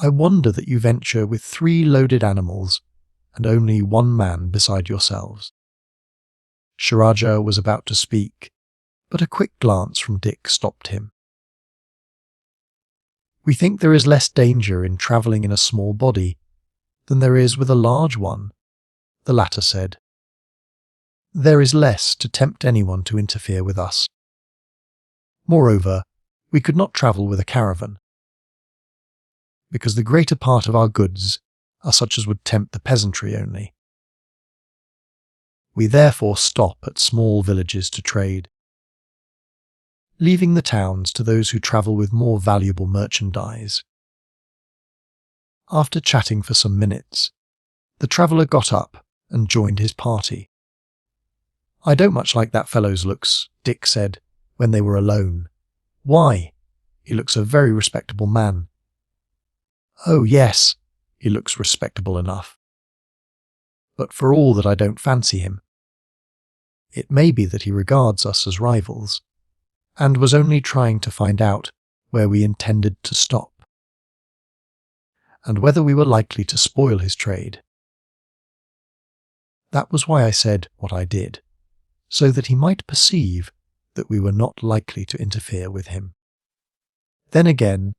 I wonder that you venture with 3 loaded animals and only 1 man beside yourselves." Rajah was about to speak, but a quick glance from Dick stopped him. "We think there is less danger in travelling in a small body than there is with a large one," the latter said. "There is less to tempt anyone to interfere with us. Moreover, we could not travel with a caravan, because the greater part of our goods are such as would tempt the peasantry only. We therefore stop at small villages to trade, leaving the towns to those who travel with more valuable merchandise." After chatting for some minutes, the traveller got up and joined his party. "I don't much like that fellow's looks," Dick said, when they were alone. "Why? He looks a very respectable man." "Oh yes, he looks respectable enough. But for all that I don't fancy him. It may be that he regards us as rivals, and was only trying to find out where we intended to stop, and whether we were likely to spoil his trade. That was why I said what I did, so that he might perceive that we were not likely to interfere with him. Then again,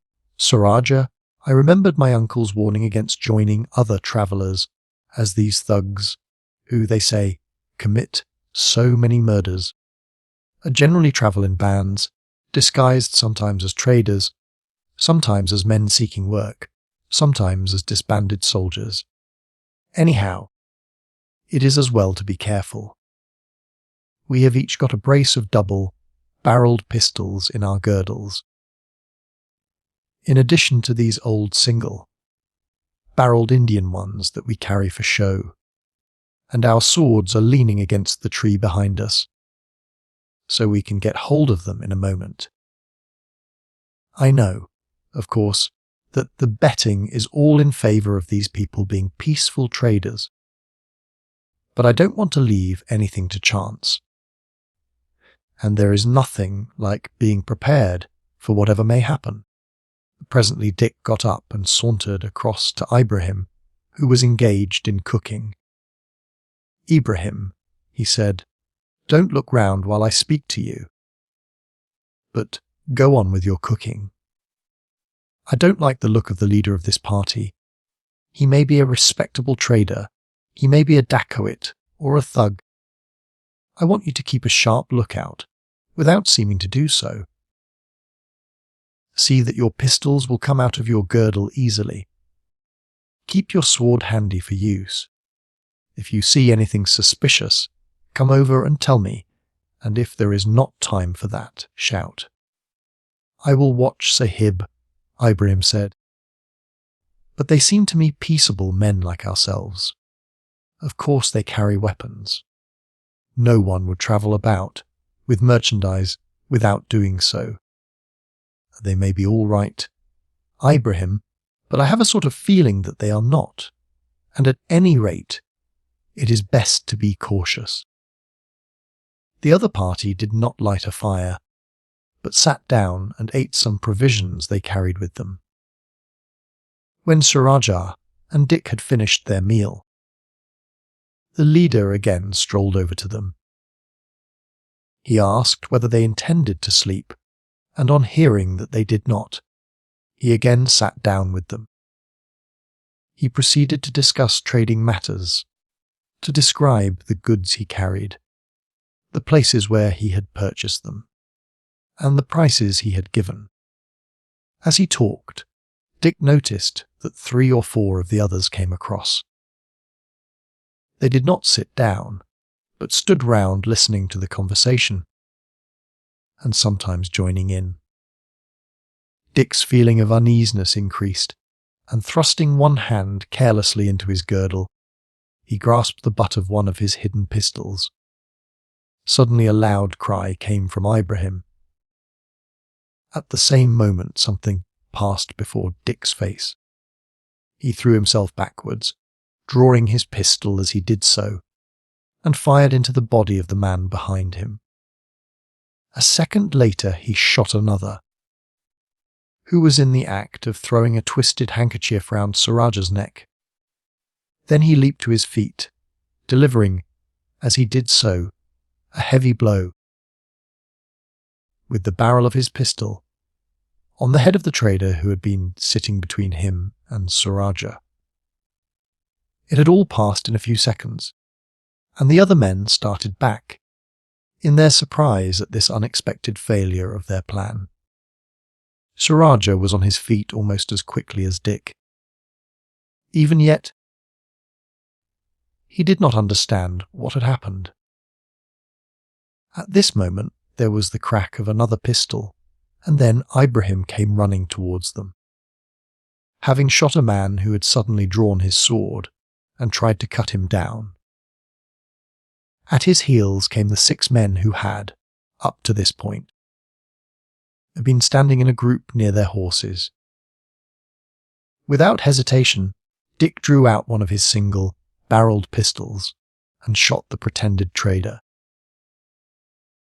Rajah, I remembered my uncle's warning against joining other travellers, as these thugs, who, they say, commit so many murders, generally travel in bands, disguised sometimes as traders, sometimes as men seeking work, sometimes as disbanded soldiers. Anyhow, it is as well to be careful. We have each got a brace of double-barreled pistols in our girdles, in addition to these old single-barreled Indian ones that we carry for show, and our swords are leaning against the tree behind us, so we can get hold of them in a moment. I know, of course, that the betting is all in favour of these people being peaceful traders, but I don't want to leave anything to chance. And there is nothing like being prepared for whatever may happen." Presently Dick got up and sauntered across to Ibrahim, who was engaged in cooking. "Ibrahim," he said, "don't look round while I speak to you, but go on with your cooking. I don't like the look of the leader of this party. He may be a respectable trader, he may be a dacoit or a thug. I want you to keep a sharp lookout, without seeming to do so. See that your pistols will come out of your girdle easily. Keep your sword handy for use. If you see anything suspicious, come over and tell me, and if there is not time for that, shout." "I will watch, Sahib," Ibrahim said. "But they seem to me peaceable men like ourselves. Of course they carry weapons. No one would travel about with merchandise without doing so. They may be all right, Ibrahim, but I have a sort of feeling that they are not, and at any rate, it is best to be cautious." The other party did not light a fire, but sat down and ate some provisions they carried with them. When Rajah and Dick had finished their meal, the leader again strolled over to them. He asked whether they intended to sleep, and on hearing that they did not, he again sat down with them. He proceeded to discuss trading matters, to describe the goods he carried, the places where he had purchased them, and the prices he had given. As he talked, Dick noticed that 3 or 4 of the others came across. They did not sit down, but stood round listening to the conversation, and sometimes joining in. Dick's feeling of uneasiness increased, and thrusting one hand carelessly into his girdle, he grasped the butt of one of his hidden pistols. Suddenly a loud cry came from Ibrahim. At the same moment something passed before Dick's face. He threw himself backwards, drawing his pistol as he did so, and fired into the body of the man behind him. A second later he shot another, who was in the act of throwing a twisted handkerchief round Rajah's neck. Then he leaped to his feet, delivering, as he did so, a heavy blow with the barrel of his pistol on the head of the trader who had been sitting between him and Rajah. It had all passed in a few seconds, and the other men started back, in their surprise at this unexpected failure of their plan. Rajah was on his feet almost as quickly as Dick. Even yet, he did not understand what had happened. At this moment there was the crack of another pistol, and then Ibrahim came running towards them, having shot a man who had suddenly drawn his sword and tried to cut him down. At his heels came the 6 men who had, up to this point, been standing in a group near their horses. Without hesitation, Dick drew out one of his single-barreled pistols and shot the pretended trader,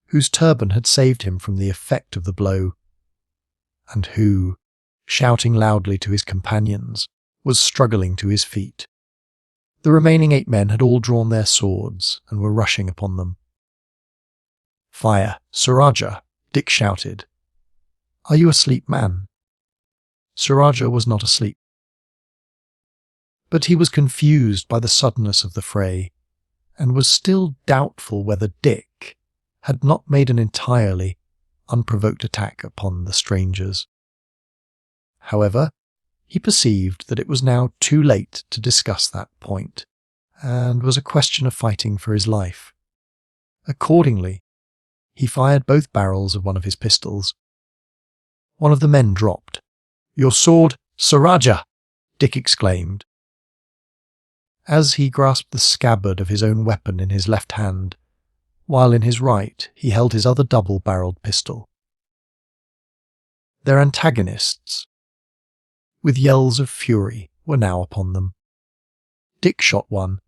whose turban had saved him from the effect of the blow, and who, shouting loudly to his companions, was struggling to his feet. The remaining 8 men had all drawn their swords and were rushing upon them. "Fire, Rajah!" Dick shouted. "Are you asleep, man?" Rajah was not asleep, but he was confused by the suddenness of the fray, and was still doubtful whether Dick had not made an entirely unprovoked attack upon the strangers. However, he perceived that it was now too late to discuss that point, and was a question of fighting for his life. Accordingly, he fired both barrels of one of his pistols. One of the men dropped. "Your sword, Rajah!" Dick exclaimed, as he grasped the scabbard of his own weapon in his left hand, while in his right he held his other double-barreled pistol. Their antagonists, with yells of fury, were now upon them. Dick shot one,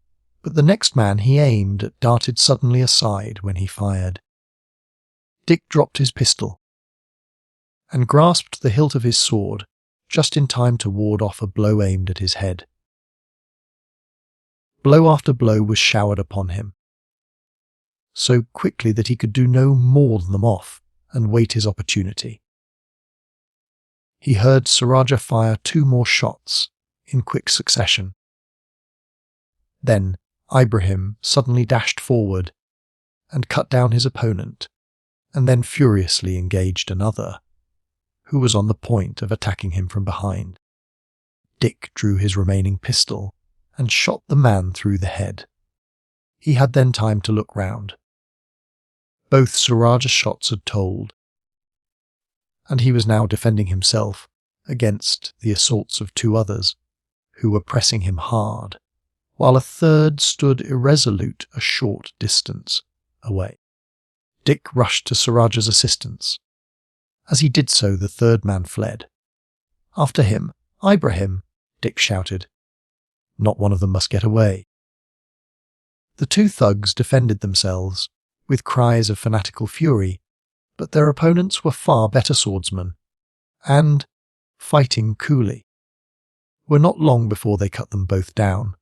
but the next man he aimed at darted suddenly aside when he fired. Dick dropped his pistol and grasped the hilt of his sword just in time to ward off a blow aimed at his head. Blow after blow was showered upon him, so quickly that he could do no more than them off and wait his opportunity. He heard Rajah fire 2 more shots in quick succession. Then Ibrahim suddenly dashed forward and cut down his opponent, and then furiously engaged another, who was on the point of attacking him from behind. Dick drew his remaining pistol and shot the man through the head, He had then time to look round. Both Rajah's shots had told, and he was now defending himself against the assaults of two others, who were pressing him hard, while a third stood irresolute a short distance away. Dick rushed to Rajah's assistance. As he did so, the third man fled. "After him, Ibrahim!" Dick shouted. "Not one of them must get away." The two thugs defended themselves with cries of fanatical fury, but their opponents were far better swordsmen, and, fighting coolly, were not long before they cut them both down.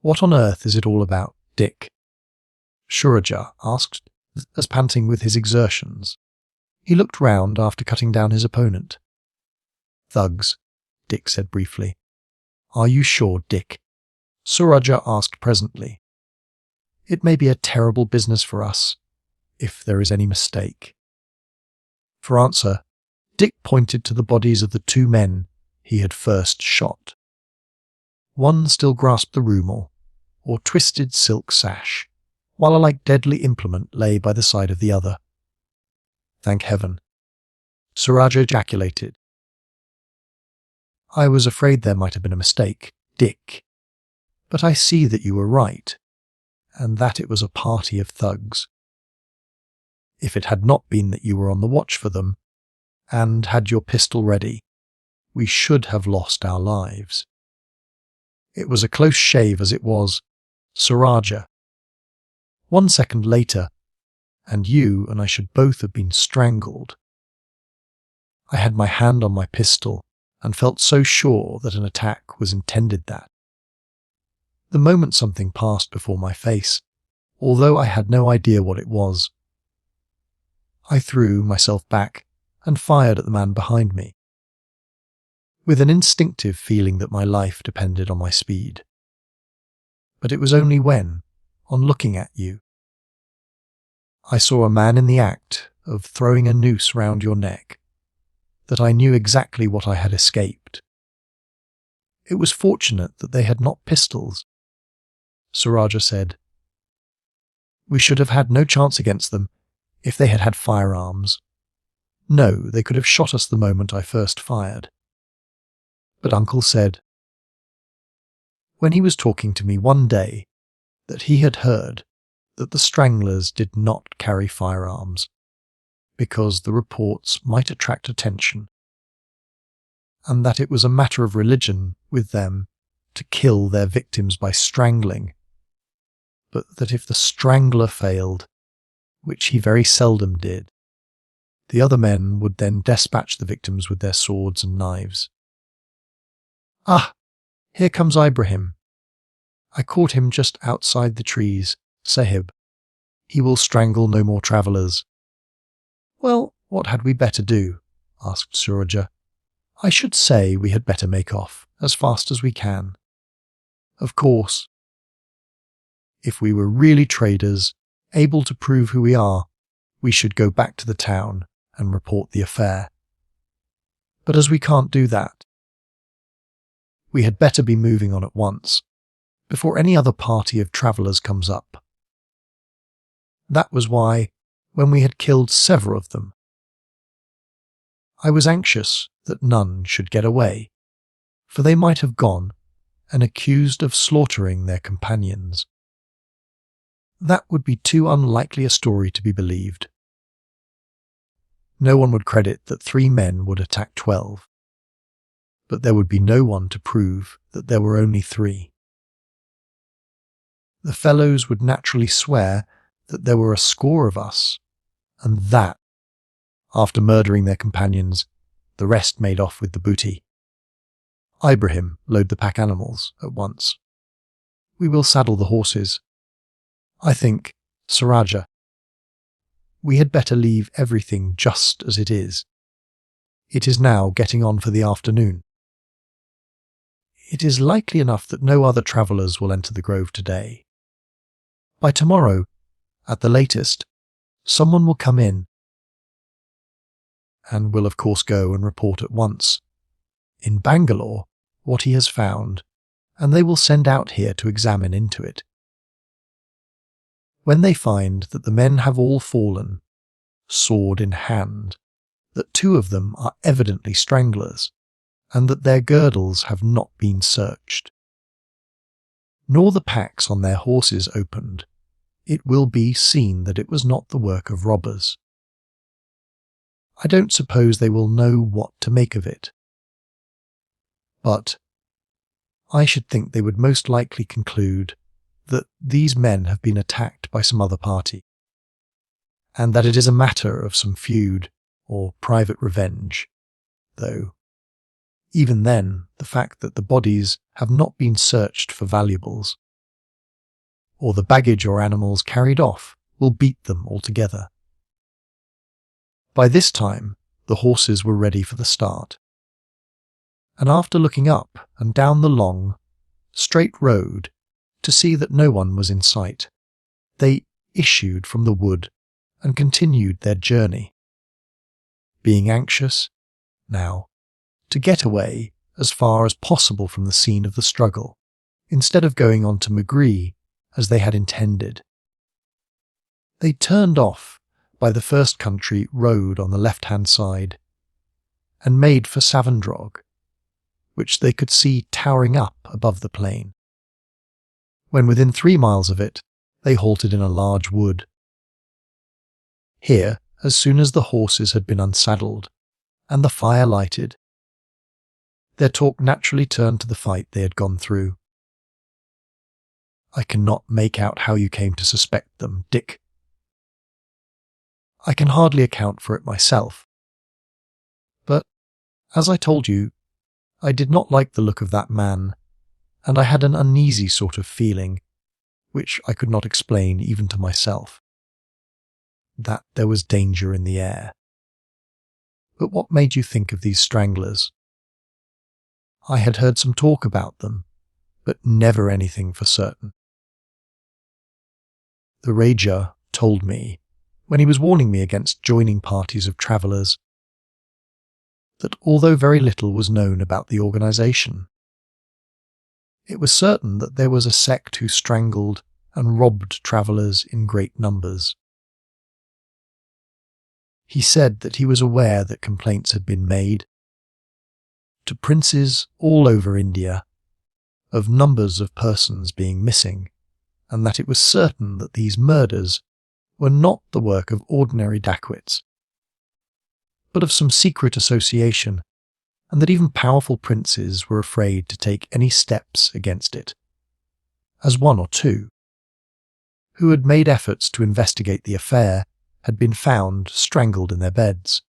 "What on earth is it all about, Dick?" Rajah asked, as panting with his exertions. He looked round after cutting down his opponent. "Thugs," Dick said briefly. "Are you sure, Dick?" Rajah asked presently. "It may be a terrible business for us, if there is any mistake." For answer, Dick pointed to the bodies of the two men he had first shot. One still grasped the rumal, or twisted silk sash, while a like deadly implement lay by the side of the other. "Thank heaven," Rajah ejaculated. "I was afraid there might have been a mistake, Dick, but I see that you were right, and that it was a party of thugs. If it had not been that you were on the watch for them, and had your pistol ready, we should have lost our lives. It was a close shave as it was, Rajah. 1 second later, and you and I should both have been strangled. I had my hand on my pistol, and felt so sure that an attack was intended that. The moment something passed before my face, although I had no idea what it was. I threw myself back and fired at the man behind me, with an instinctive feeling that my life depended on my speed. But it was only when, on looking at you, I saw a man in the act of throwing a noose round your neck, that I knew exactly what I had escaped. It was fortunate that they had not pistols," Rajah said. "We should have had no chance against them if they had had firearms. No, they could have shot us the moment I first fired. But Uncle said, when he was talking to me one day, that he had heard that the stranglers did not carry firearms, because the reports might attract attention, and that it was a matter of religion with them to kill their victims by strangling, but that if the strangler failed, which he very seldom did, the other men would then dispatch the victims with their swords and knives. Ah, here comes Ibrahim. I caught him just outside the trees, Sahib. He will strangle no more travellers." "Well, what had we better do?" asked Rajah. "I should say we had better make off as fast as we can. Of course, if we were really traders, able to prove who we are, we should go back to the town and report the affair. But as we can't do that, we had better be moving on at once, before any other party of travellers comes up." That was why, when we had killed several of them, I was anxious that none should get away, for they might have gone and accused of slaughtering their companions. That would be too unlikely a story to be believed. No one would credit that 3 men would attack 12, but there would be no one to prove that there were only 3. The fellows would naturally swear that there were a score of us, and that, after murdering their companions, the rest made off with the booty. Ibrahim, load the pack animals at once. We will saddle the horses. I think, Rajah, we had better leave everything just as it is. It is now getting on for the afternoon. It is likely enough that no other travellers will enter the grove today. By tomorrow, at the latest, someone will come in, and will of course go and report at once, in Bangalore, what he has found, and they will send out here to examine into it. when they find that the men have all fallen, sword in hand, that 2 of them are evidently stranglers, and that their girdles have not been searched, nor the packs on their horses opened, it will be seen that it was not the work of robbers. I don't suppose they will know what to make of it, but I should think they would most likely conclude that these men have been attacked by some other party, and that it is a matter of some feud or private revenge, though even then the fact that the bodies have not been searched for valuables, or the baggage or animals carried off, will beat them altogether. By this time the horses were ready for the start, and after looking up and down the long, straight road to see that no one was in sight, they issued from the wood and continued their journey, being anxious, now, to get away as far as possible from the scene of the struggle, instead of going on to Magree as they had intended. They turned off by the first country road on the left-hand side, and made for Savandrog, which they could see towering up above the plain. When within 3 miles of it, they halted in a large wood. Here, as soon as the horses had been unsaddled, and the fire lighted, their talk naturally turned to the fight they had gone through. "I cannot make out how you came to suspect them, Dick. I can hardly account for it myself. But, as I told you, I did not like the look of that man, and I had an uneasy sort of feeling, which I could not explain even to myself, that there was danger in the air. But what made you think of these stranglers? I had heard some talk about them, but never anything for certain. The Rajah told me, when he was warning me against joining parties of travellers, that although very little was known about the organisation, it was certain that there was a sect who strangled and robbed travellers in great numbers. He said that he was aware that complaints had been made to princes all over India of numbers of persons being missing, and that it was certain that these murders were not the work of ordinary dacoits, but of some secret association, and that even powerful princes were afraid to take any steps against it, as 1 or 2, who had made efforts to investigate the affair, had been found strangled in their beds.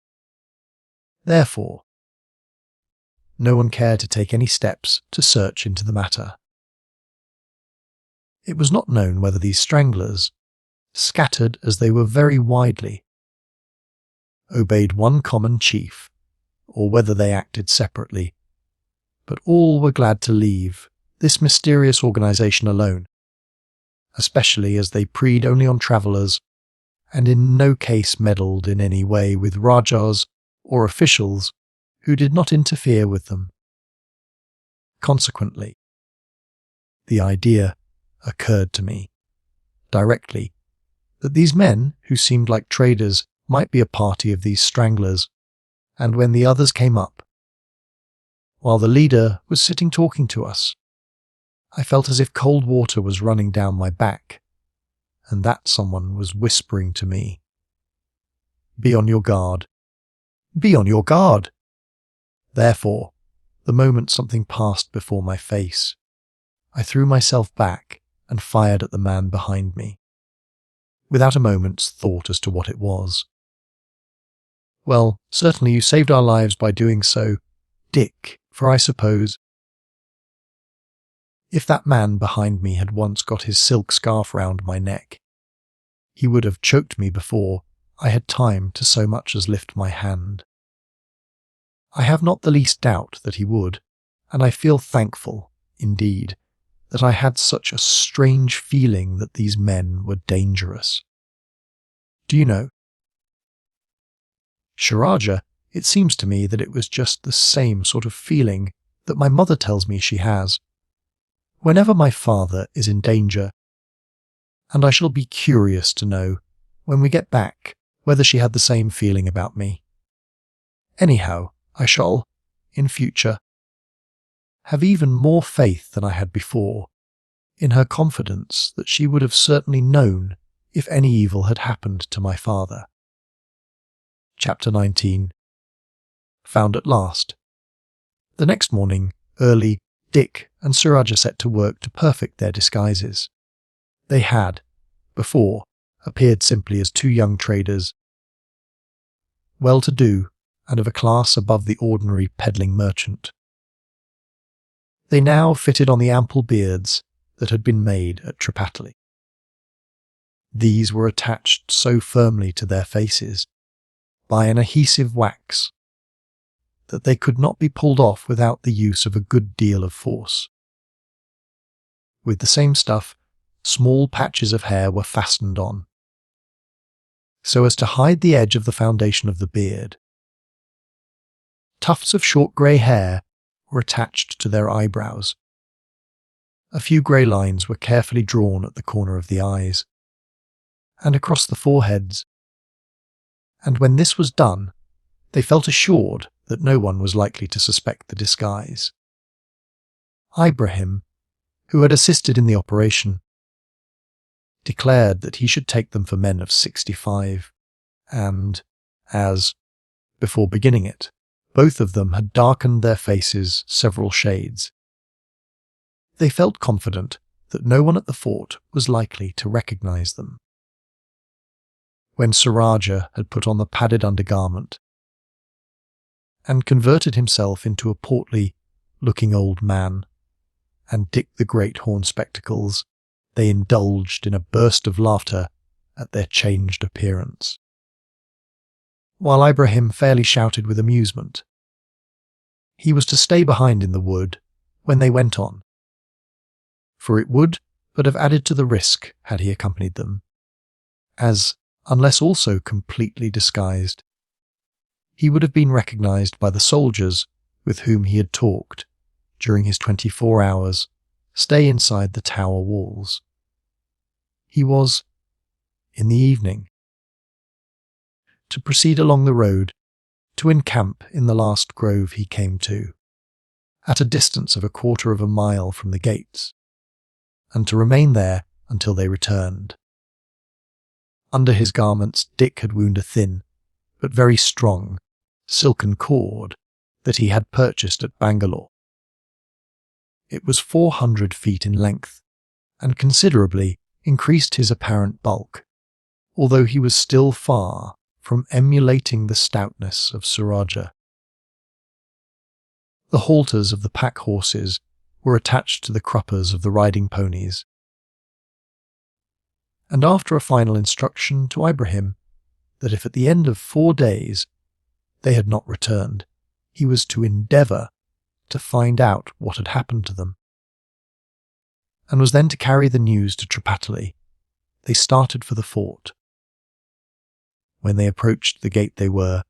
Therefore, no one cared to take any steps to search into the matter. It was not known whether these stranglers, scattered as they were very widely, obeyed one common chief, or whether they acted separately, but all were glad to leave this mysterious organisation alone, especially as they preyed only on travellers, and in no case meddled in any way with Rajahs or officials who did not interfere with them. Consequently, the idea occurred to me, directly, that these men, who seemed like traders, might be a party of these stranglers, and when the others came up, while the leader was sitting talking to us, I felt as if cold water was running down my back, and that someone was whispering to me, "Be on your guard. Be on your guard!" Therefore, the moment something passed before my face, I threw myself back and fired at the man behind me, without a moment's thought as to what it was. "Well, certainly you saved our lives by doing so, Dick, for I suppose if that man behind me had once got his silk scarf round my neck, he would have choked me before I had time to so much as lift my hand. I have not the least doubt that he would, and I feel thankful, indeed, that I had such a strange feeling that these men were dangerous. Do you know, Rajah, it seems to me that it was just the same sort of feeling that my mother tells me she has. Whenever my father is in danger, and I shall be curious to know, when we get back, whether she had the same feeling about me. Anyhow, I shall, in future, have even more faith than I had before in her confidence that she would have certainly known if any evil had happened to my father. Chapter 19. Found at last. The next morning, early, Dick and Sir Rajah set to work to perfect their disguises. They had, before, appeared simply as two young traders, well-to-do and of a class above the ordinary peddling merchant. They now fitted on the ample beards that had been made at Tripataly. These were attached so firmly to their faces by an adhesive wax that they could not be pulled off without the use of a good deal of force. With the same stuff, small patches of hair were fastened on, so as to hide the edge of the foundation of the beard. Tufts of short grey hair were attached to their eyebrows. A few grey lines were carefully drawn at the corner of the eyes, and across the foreheads, and when this was done, they felt assured that no one was likely to suspect the disguise. Ibrahim, who had assisted in the operation, declared that he should take them for men of 65, and, as, before beginning it, both of them had darkened their faces several shades, they felt confident that no one at the fort was likely to recognize them. When Sir Rajah had put on the padded undergarment and converted himself into a portly-looking old man, and Dick the great horn spectacles, they indulged in a burst of laughter at their changed appearance, while Ibrahim fairly shouted with amusement. He was to stay behind in the wood when they went on, for it would but have added to the risk had he accompanied them, as, unless also completely disguised, he would have been recognized by the soldiers with whom he had talked during his 24 hours stay inside the tower walls. He was, in the evening, to proceed along the road to encamp in the last grove he came to, at a distance of 1/4 of a mile from the gates, and to remain there until they returned. Under his garments Dick had wound a thin, but very strong, silken cord that he had purchased at Bangalore. It was 400 feet in length, and considerably increased his apparent bulk, although he was still far from emulating the stoutness of Sir Rajah. The halters of the pack horses were attached to the cruppers of the riding ponies, and after a final instruction to Ibrahim that if at the end of 4 days they had not returned, he was to endeavour to find out what had happened to them, and was then to carry the news to Tripataly, they started for the fort. When they approached the gate they were,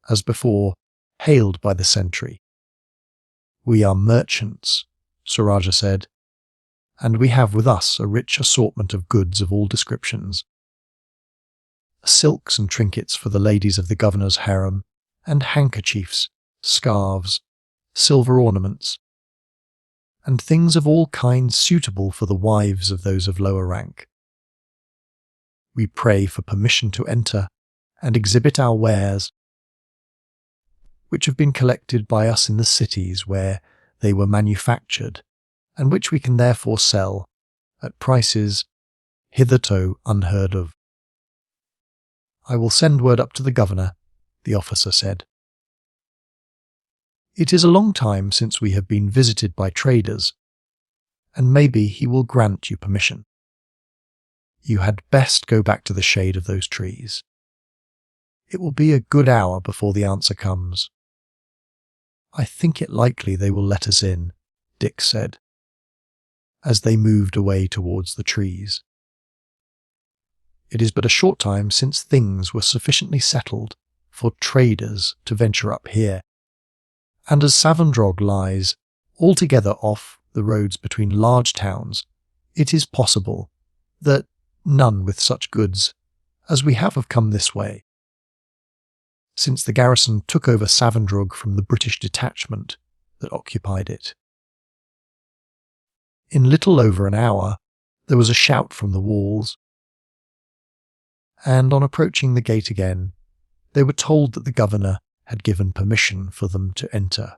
as before, hailed by the sentry. "We are merchants," Sir Rajah said, "and we have with us a rich assortment of goods of all descriptions. Silks and trinkets for the ladies of the governor's harem, and handkerchiefs, scarves, silver ornaments, and things of all kinds suitable for the wives of those of lower rank. We pray for permission to enter and exhibit our wares, which have been collected by us in the cities where they were manufactured, and which we can therefore sell at prices hitherto unheard of." "I will send word up to the governor," the officer said. "It is a long time since we have been visited by traders, and maybe he will grant you permission. You had best go back to the shade of those trees. It will be a good hour before the answer comes." "I think it likely they will let us in," Dick said, as they moved away towards the trees. "It is but a short time since things were sufficiently settled for traders to venture up here, and as Savandrog lies altogether off the roads between large towns, it is possible that none with such goods as we have come this way, since the garrison took over Savandrug from the British detachment that occupied it. In little over an hour, there was a shout from the walls, and on approaching the gate again, they were told that the governor had given permission for them to enter.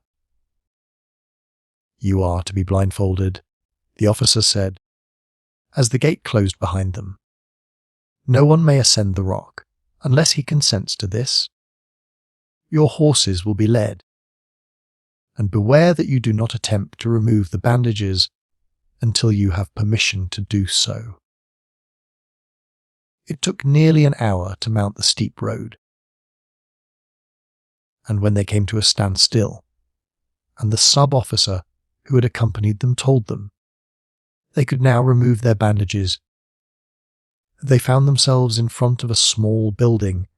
"You are to be blindfolded," the officer said, as the gate closed behind them. "No one may ascend the rock unless he consents to this. Your horses will be led, and beware that you do not attempt to remove the bandages until you have permission to do so." It took nearly an hour to mount the steep road, and when they came to a standstill, and the sub-officer who had accompanied them told them they could now remove their bandages, they found themselves in front of a small building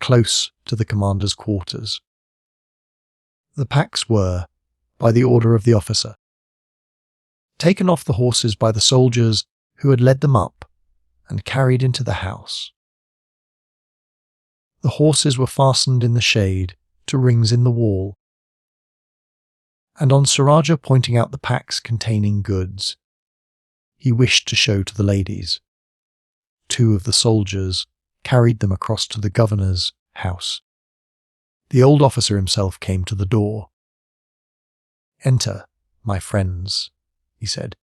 close to the commander's quarters. The packs were, by the order of the officer, taken off the horses by the soldiers who had led them up and carried into the house. The horses were fastened in the shade to rings in the wall, and on Sir Rajah pointing out the packs containing goods, he wished to show to the ladies. Two of the soldiers carried them across to the governor's house. The old officer himself came to the door. "Enter, my friends," he said.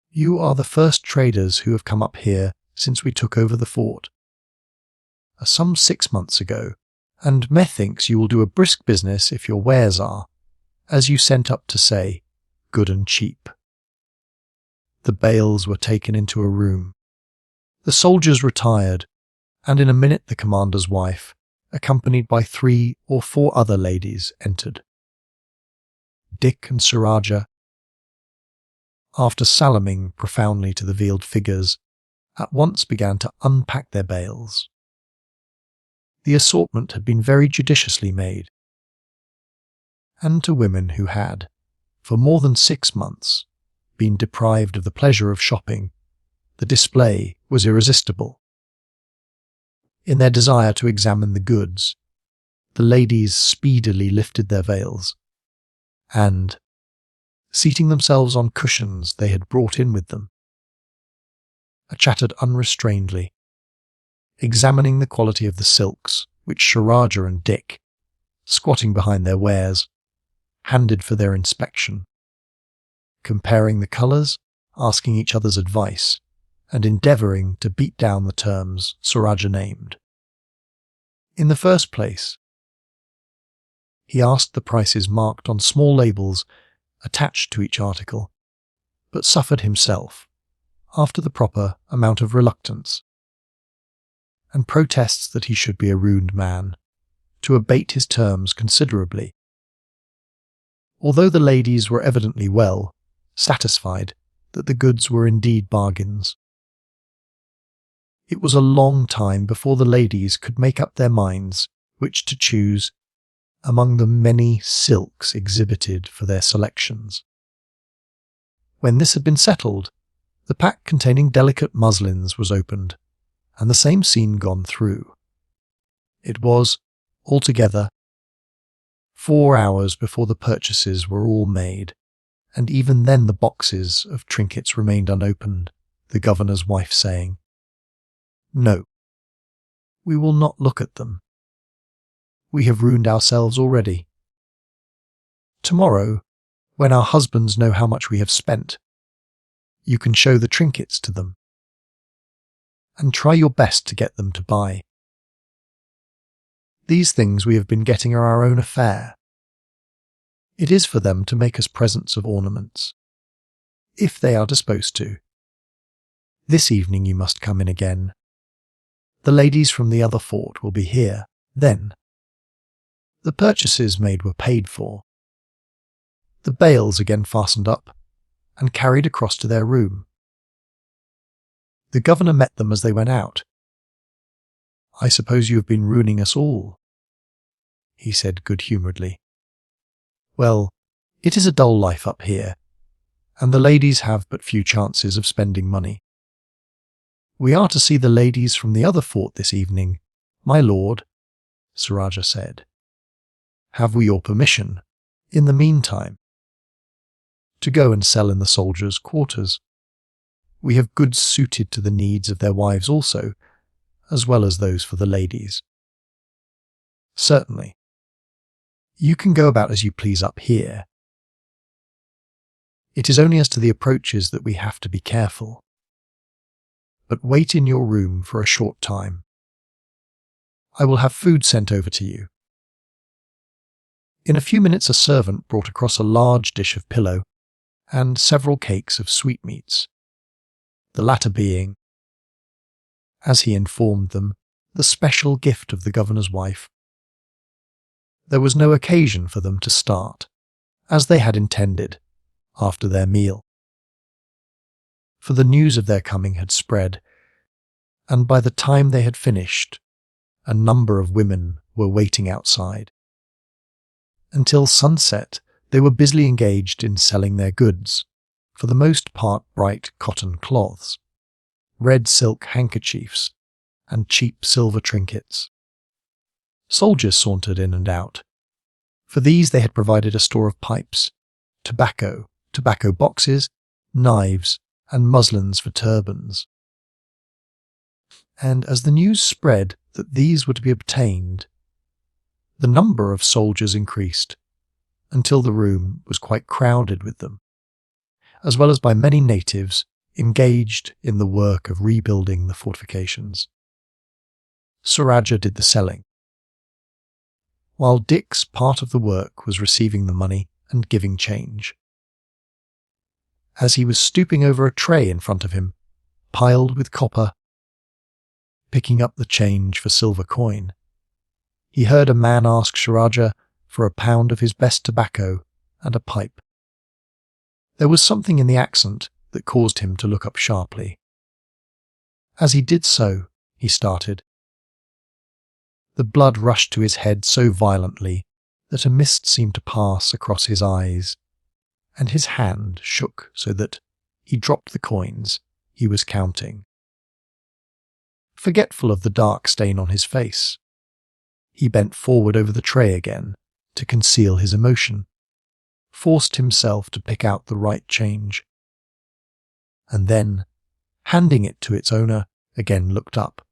"You are the first traders who have come up here since we took over the fort, some 6 months ago, and methinks you will do a brisk business if your wares are, as you sent up to say, good and cheap." The bales were taken into a room. The soldiers retired, and in a minute the commander's wife, accompanied by 3 or 4 other ladies, entered. Dick and Sir Rajah, after salaaming profoundly to the veiled figures, at once began to unpack their bales. The assortment had been very judiciously made, and to women who had, for more than 6 months, been deprived of the pleasure of shopping, the display was irresistible. In their desire to examine the goods, the ladies speedily lifted their veils, and, seating themselves on cushions they had brought in with them, chattered unrestrainedly, examining the quality of the silks which Sir Rajah and Dick, squatting behind their wares, handed for their inspection, comparing the colours, asking each other's advice, and endeavouring to beat down the terms Sir Rajah named. In the first place, he asked the prices marked on small labels attached to each article, but suffered himself, after the proper amount of reluctance, and protests that he should be a ruined man, to abate his terms considerably. Although the ladies were evidently well satisfied that the goods were indeed bargains, it was a long time before the ladies could make up their minds which to choose among the many silks exhibited for their selections. When this had been settled, the pack containing delicate muslins was opened, and the same scene gone through. It was, altogether, 4 hours before the purchases were all made, and even then the boxes of trinkets remained unopened, the governor's wife saying, "No, we will not look at them. We have ruined ourselves already. Tomorrow, when our husbands know how much we have spent, you can show the trinkets to them, and try your best to get them to buy. These things we have been getting are our own affair. It is for them to make us presents of ornaments, if they are disposed to. This evening you must come in again. The ladies from the other fort will be here then. The purchases made were paid for. The bales again fastened up and carried across to their room. The governor met them as they went out. "I suppose you have been ruining us all," he said good-humouredly. "Well, it is a dull life up here, and the ladies have but few chances of spending money. "We are to see the ladies from the other fort this evening, my lord," Rajah said. "Have we your permission, in the meantime, to go and sell in the soldiers' quarters? We have goods suited to the needs of their wives also, as well as those for the ladies." "Certainly. You can go about as you please up here. It is only as to the approaches that we have to be careful. But wait in your room for a short time. I will have food sent over to you." In a few minutes a servant brought across a large dish of pillau and several cakes of sweetmeats, the latter being, as he informed them, the special gift of the governor's wife. There was no occasion for them to start, as they had intended, after their meal. For the news of their coming had spread, and by the time they had finished, a number of women were waiting outside. Until sunset, they were busily engaged in selling their goods, for the most part bright cotton cloths, red silk handkerchiefs, and cheap silver trinkets. Soldiers sauntered in and out. For these they had provided a store of pipes, tobacco boxes, knives, and muslins for turbans. And as the news spread that these were to be obtained, the number of soldiers increased, until the room was quite crowded with them, as well as by many natives engaged in the work of rebuilding the fortifications. Rajah did the selling, while Dick's part of the work was receiving the money and giving change. As he was stooping over a tray in front of him, piled with copper, picking up the change for silver coin, he heard a man ask Rajah for a pound of his best tobacco and a pipe. There was something in the accent that caused him to look up sharply. As he did so, he started. The blood rushed to his head so violently that a mist seemed to pass across his eyes, and his hand shook so that he dropped the coins he was counting. Forgetful of the dark stain on his face, he bent forward over the tray again to conceal his emotion, forced himself to pick out the right change, and then, handing it to its owner, again looked up.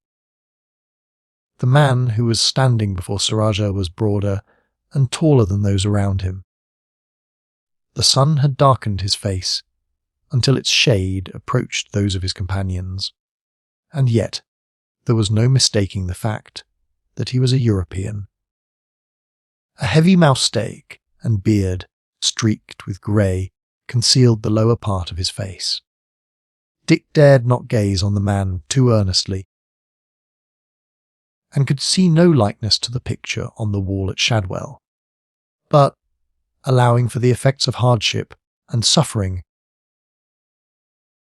The man who was standing before Rajah was broader and taller than those around him. The sun had darkened his face until its shade approached those of his companions, and yet there was no mistaking the fact that he was a European. A heavy moustache and beard, streaked with grey, concealed the lower part of his face. Dick dared not gaze on the man too earnestly, and could see no likeness to the picture on the wall at Shadwell. But, allowing for the effects of hardship and suffering,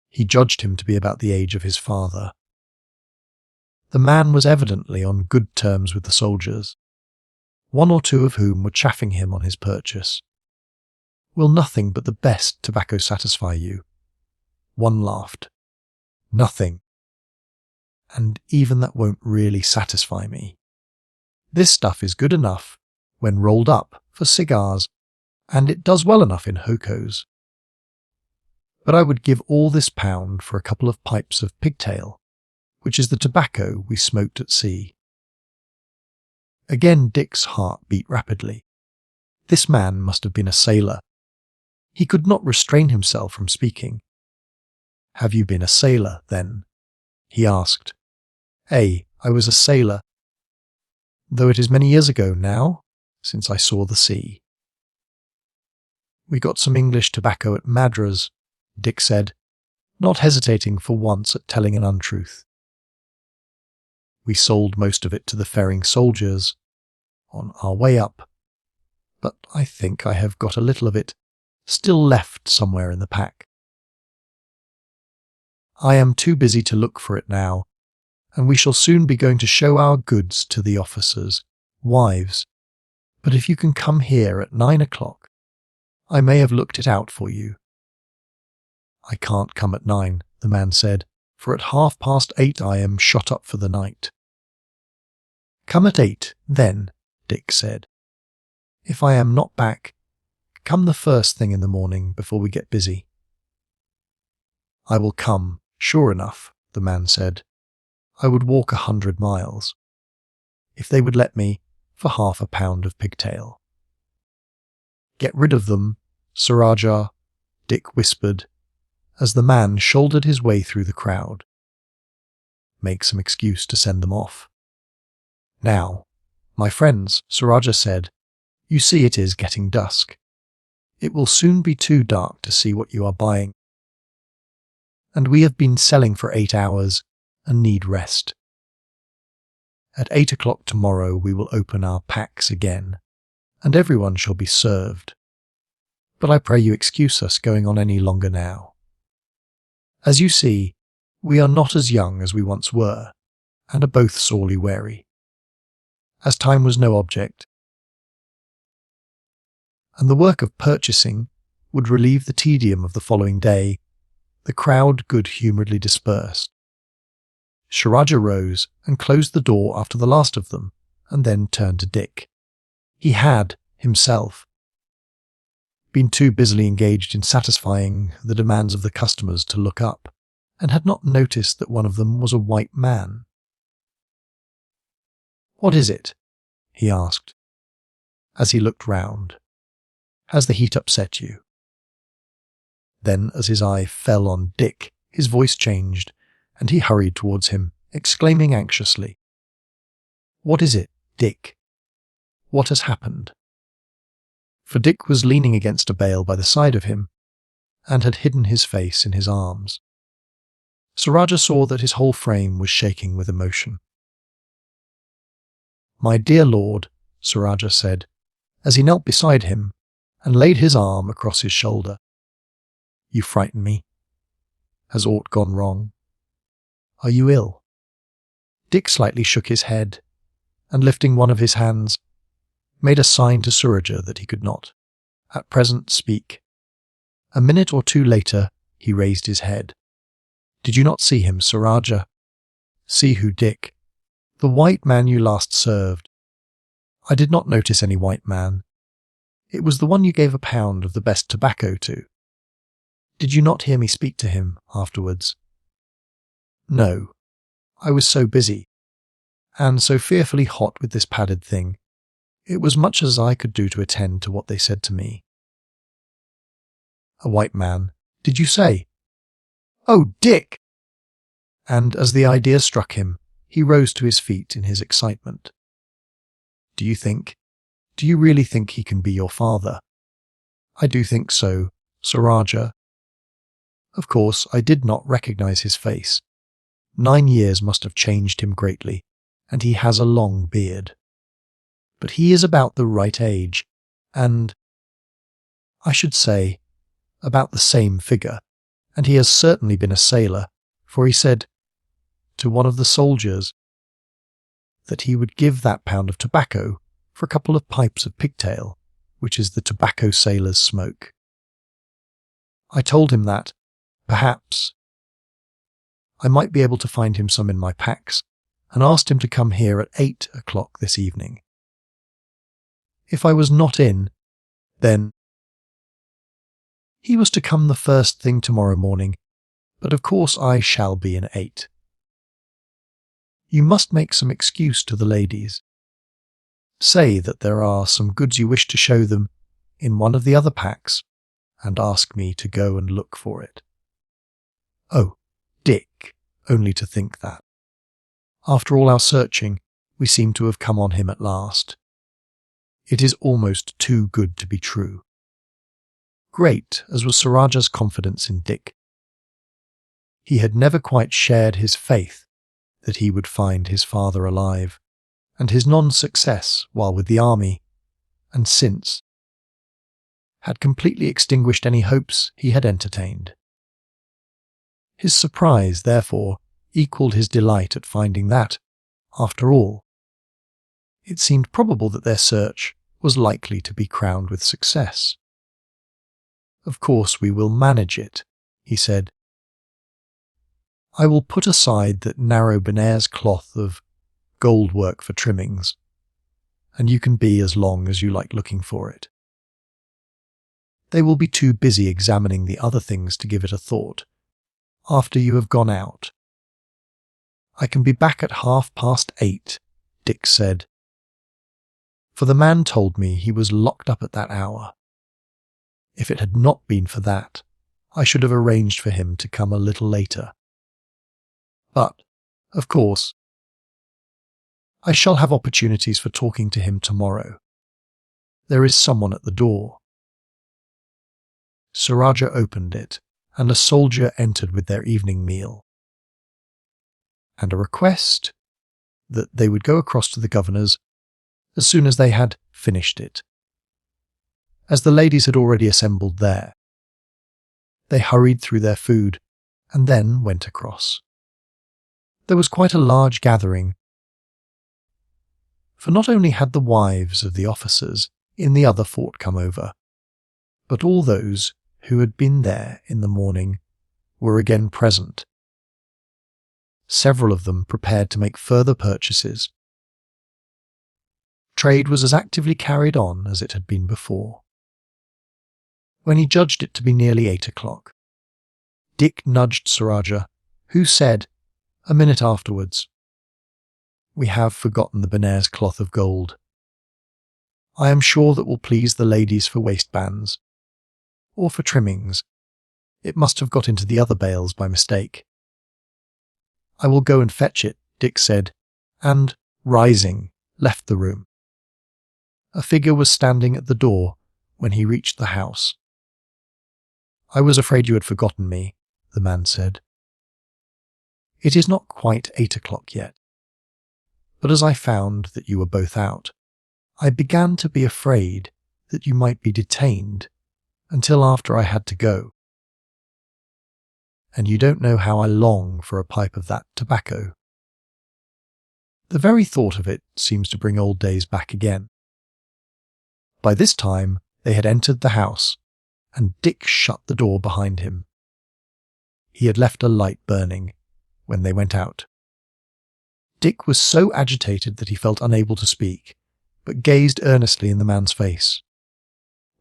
he judged him to be about the age of his father. The man was evidently on good terms with the soldiers, one or two of whom were chaffing him on his purchase. "Will nothing but the best tobacco satisfy you?" One laughed. "Nothing. And even that won't really satisfy me. This stuff is good enough, when rolled up, for cigars, and it does well enough in hokos. But I would give all this pound for a couple of pipes of pigtail, which is the tobacco we smoked at sea." Again Dick's heart beat rapidly. This man must have been a sailor. He could not restrain himself from speaking. "Have you been a sailor, then?" he asked. "Ay, I was a sailor, though it is many years ago now, since I saw the sea." "We got some English tobacco at Madras," Dick said, not hesitating for once at telling an untruth. "We sold most of it to the ferrying soldiers on our way up, but I think I have got a little of it still left somewhere in the pack. I am too busy to look for it now, and we shall soon be going to show our goods to the officers' wives, but if you can come here at 9 o'clock, I may have looked it out for you." "I can't come at 9, the man said, for at 8:30 I am shot up for the night." "Come at 8, then," Dick said. "If I am not back, come the first thing in the morning before we get busy." "I will come, sure enough," the man said. "I would walk 100 miles, if they would let me, for half a pound of pigtail." "Get rid of them, Sir Rajah," Dick whispered, as the man shouldered his way through the crowd. "Make some excuse to send them off." "Now, my friends," Sir Rajah said, "you see it is getting dusk. It will soon be too dark to see what you are buying, and we have been selling for 8 hours and need rest. At 8 o'clock tomorrow we will open our packs again, and everyone shall be served. But I pray you excuse us going on any longer now. As you see, we are not as young as we once were, and are both sorely weary. As time was no object, and the work of purchasing would relieve the tedium of the following day, the crowd good-humouredly dispersed. Sir Rajah rose and closed the door after the last of them, and then turned to Dick. He had, himself, been too busily engaged in satisfying the demands of the customers to look up, and had not noticed that one of them was a white man. "What is it?" he asked, as he looked round. "Has the heat upset you?" Then, as his eye fell on Dick, his voice changed, and he hurried towards him, exclaiming anxiously, "What is it, Dick? What has happened?" For Dick was leaning against a bale by the side of him, and had hidden his face in his arms. Sir Rajah saw that his whole frame was shaking with emotion. "My dear lord," Sir Rajah said, as he knelt beside him and laid his arm across his shoulder, "you frighten me. Has aught gone wrong? Are you ill?" Dick slightly shook his head, and lifting one of his hands, made a sign to Sir Rajah that he could not, at present, speak. A minute or two later, he raised his head. "Did you not see him, Sir Rajah?" "See who, Dick?" "The white man you last served." "I did not notice any white man. It was the one you gave a pound of the best tobacco to." "Did you not hear me speak to him afterwards?" "No. I was so busy, and so fearfully hot with this padded thing. It was much as I could do to attend to what they said to me." "A white man, did you say?" "Oh, Dick!" And as the idea struck him, he rose to his feet in his excitement. Do you really think he can be your father?" "I do think so, Sir Rajah. Of course, I did not recognize his face. 9 years must have changed him greatly, and he has a long beard. But he is about the right age, and, I should say, about the same figure, and he has certainly been a sailor, for he said to one of the soldiers that he would give that pound of tobacco for a couple of pipes of pigtail, which is the tobacco sailors smoke. I told him that, perhaps, I might be able to find him some in my packs, and asked him to come here at 8 o'clock this evening. If I was not in, then he was to come the first thing tomorrow morning, but of course I shall be in at 8. You must make some excuse to the ladies. Say that there are some goods you wish to show them in one of the other packs, and ask me to go and look for it." "Oh, Dick, only to think that. After all our searching, we seem to have come on him at last. It is almost too good to be true." Great as was Sir Rajah's confidence in Dick, he had never quite shared his faith that he would find his father alive, and his non-success while with the army, and since, had completely extinguished any hopes he had entertained. His surprise, therefore, equalled his delight at finding that, after all, it seemed probable that their search was likely to be crowned with success. "Of course we will manage it," he said. I will put aside that narrow Benares cloth of gold work for trimmings, and you can be as long as you like looking for it. They will be too busy examining the other things to give it a thought after you have gone out. I can be back at 8:30, Dick said, for the man told me he was locked up at that hour. If it had not been for that, I should have arranged for him to come a little later. But, of course, I shall have opportunities for talking to him tomorrow. There is someone at the door. Rajah opened it, and a soldier entered with their evening meal, and a request that they would go across to the governor's as soon as they had finished it. As the ladies had already assembled there, they hurried through their food and then went across. There was quite a large gathering, for not only had the wives of the officers in the other fort come over, but all those who had been there in the morning were again present. Several of them prepared to make further purchases. Trade was as actively carried on as it had been before. When he judged it to be nearly 8 o'clock, Dick nudged Rajah, who said, a minute afterwards, "We have forgotten the Benares cloth of gold. I am sure that will please the ladies for waistbands, or for trimmings. It must have got into the other bales by mistake." "I will go and fetch it," Dick said, and, rising, left the room. A figure was standing at the door when he reached the house. "I was afraid you had forgotten me," the man said. "It is not quite 8 o'clock yet, but as I found that you were both out, I began to be afraid that you might be detained until after I had to go. And you don't know how I long for a pipe of that tobacco. The very thought of it seems to bring old days back again." By this time they had entered the house, and Dick shut the door behind him. He had left a light burning when they went out. Dick was so agitated that he felt unable to speak, but gazed earnestly in the man's face.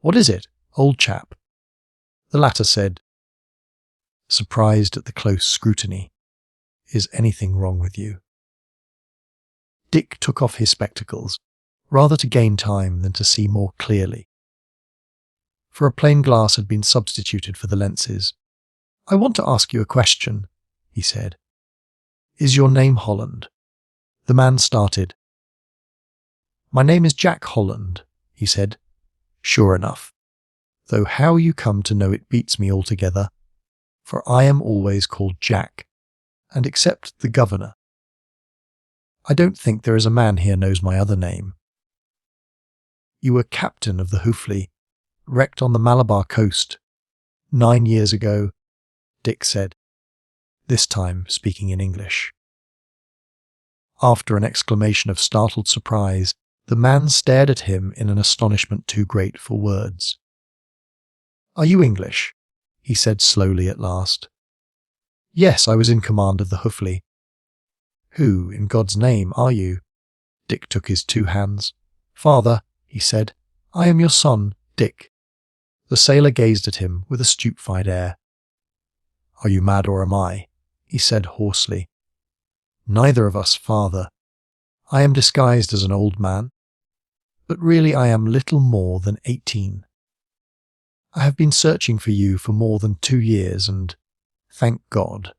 "What is it, old chap?" the latter said, surprised at the close scrutiny. "Is anything wrong with you?" Dick took off his spectacles, rather to gain time than to see more clearly, for a plain glass had been substituted for the lenses. "I want to ask you a question," he said. "Is your name Holland?" The man started. "My name is Jack Holland," he said. "Sure enough, though how you come to know it beats me altogether, for I am always called Jack, and except the governor, I don't think there is a man here knows my other name." "You were captain of the Hufli, wrecked on the Malabar coast 9 years ago," Dick said, this time speaking in English. After an exclamation of startled surprise, the man stared at him in an astonishment too great for words. "Are you English?" he said slowly at last. "Yes, I was in command of the Hufli." "Who, in God's name, are you?" Dick took his 2 hands. "Father," he said, "I am your son, Dick." The sailor gazed at him with a stupefied air. "Are you mad or am I?" he said hoarsely. "Neither of us, father. I am disguised as an old man, but really I am little more than 18. I have been searching for you for more than 2 years, and, thank God,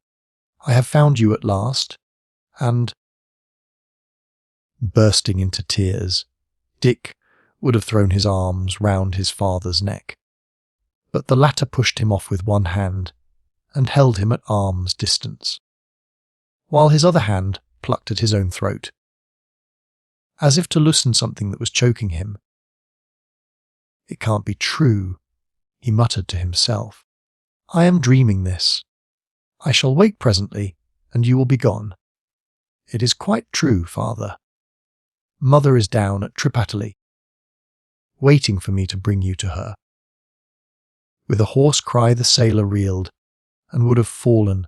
I have found you at last, and—" Bursting into tears, Dick would have thrown his arms round his father's neck, but the latter pushed him off with one hand and held him at arm's distance, while his other hand plucked at his own throat, as if to loosen something that was choking him. "It can't be true," he muttered to himself. "I am dreaming this. I shall wake presently, and you will be gone. It is quite true, father. Mother is down at Tripataly, waiting for me to bring you to her." With a hoarse cry the sailor reeled, and would have fallen.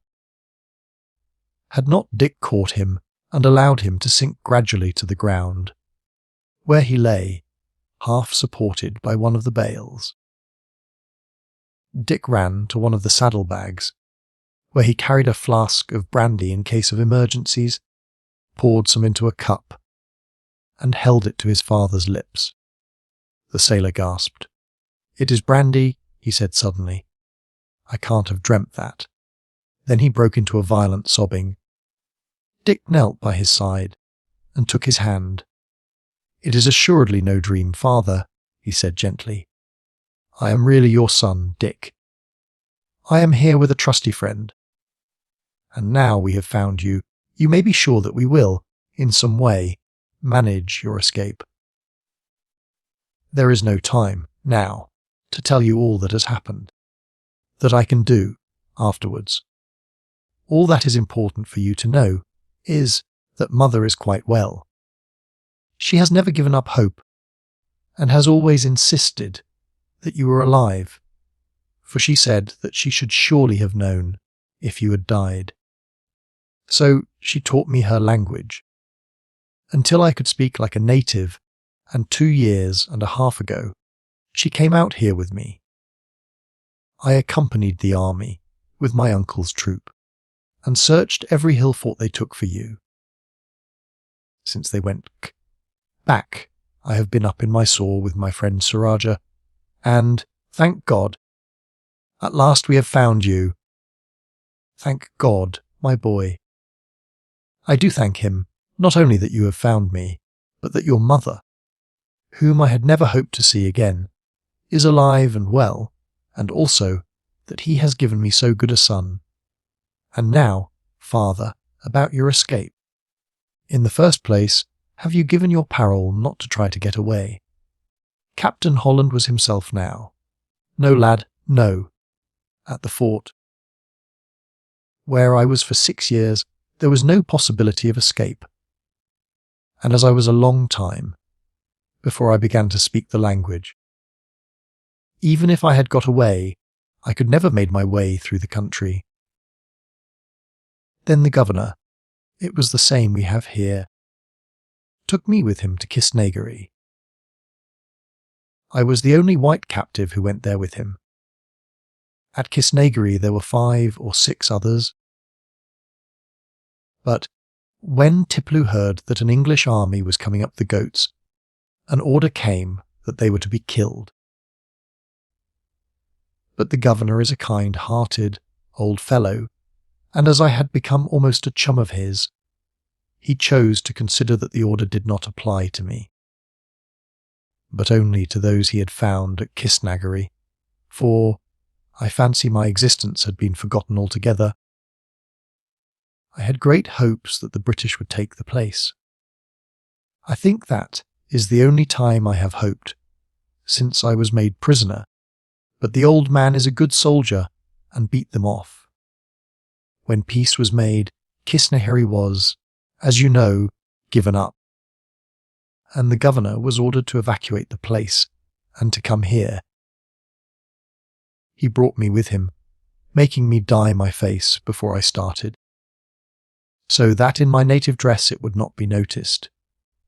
Had not Dick caught him and allowed him to sink gradually to the ground, where he lay, half supported by one of the bales. Dick ran to one of the saddlebags, where he carried a flask of brandy in case of emergencies, poured some into a cup, and held it to his father's lips. The sailor gasped. "It is brandy," he said suddenly. "I can't have dreamt that." Then he broke into a violent sobbing. Dick knelt by his side and took his hand. "It is assuredly no dream, father," he said gently. "I am really your son, Dick. I am here with a trusty friend. And now we have found you, you may be sure that we will, in some way, manage your escape. There is no time, now, to tell you all that has happened, that I can do afterwards. All that is important for you to know is that Mother is quite well. She has never given up hope, and has always insisted that you were alive, for she said that she should surely have known if you had died. So she taught me her language, until I could speak like a native, and 2 years and a half ago, she came out here with me. I accompanied the army with my uncle's troop, and searched every hill fort they took for you. Since they went back, I have been up in Mysore with my friend Sir Rajah, and, thank God, at last we have found you. Thank God, my boy. I do thank him, not only that you have found me, but that your mother, whom I had never hoped to see again, is alive and well, and also that he has given me so good a son. And now, father, about your escape. In the first place, have you given your parole not to try to get away? Captain Holland was himself now. No, lad, no. At the fort, where I was for 6 years, there was no possibility of escape. And as I was a long time before I began to speak the language, even if I had got away, I could never have made my way through the country. Then the governor, it was the same we have here, took me with him to Kisnagari. I was the only white captive who went there with him. At Kisnagari there were 5 or 6 others. But when Tipu heard that an English army was coming up the Ghats, an order came that they were to be killed. But the governor is a kind-hearted old fellow, and as I had become almost a chum of his, he chose to consider that the order did not apply to me, but only to those he had found at Kisnagari, for I fancy my existence had been forgotten altogether. I had great hopes that the British would take the place. I think that is the only time I have hoped, since I was made prisoner, but the old man is a good soldier and beat them off. When peace was made, Kisnagari was, as you know, given up, and the governor was ordered to evacuate the place and to come here. He brought me with him, making me dye my face before I started, so that in my native dress it would not be noticed,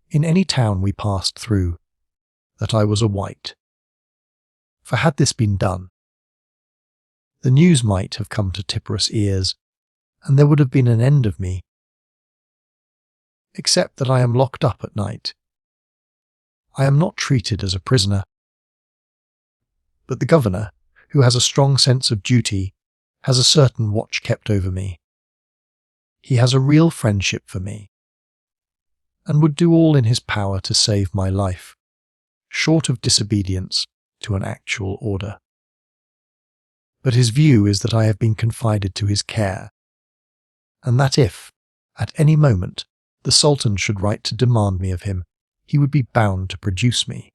in any town we passed through, that I was a white. For had this been done, the news might have come to Tipu's ears, and there would have been an end of me. Except that I am locked up at night. I am not treated as a prisoner. But the governor, who has a strong sense of duty, has a certain watch kept over me. He has a real friendship for me, and would do all in his power to save my life, short of disobedience to an actual order. But his view is that I have been confided to his care, and that if, at any moment, the Sultan should write to demand me of him, he would be bound to produce me.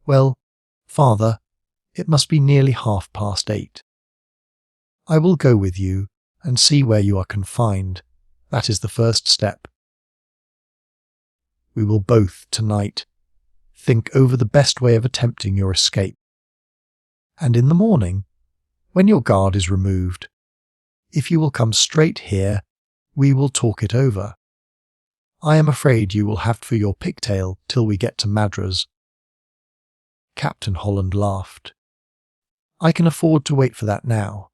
Well, father, it must be nearly 8:30. I will go with you and see where you are confined. That is the first step. We will both, tonight, think over the best way of attempting your escape. And in the morning, when your guard is removed, if you will come straight here, We will talk it over. I am afraid you will have for your pigtail till we get to Madras." Captain Holland laughed. "I can afford to wait for that now."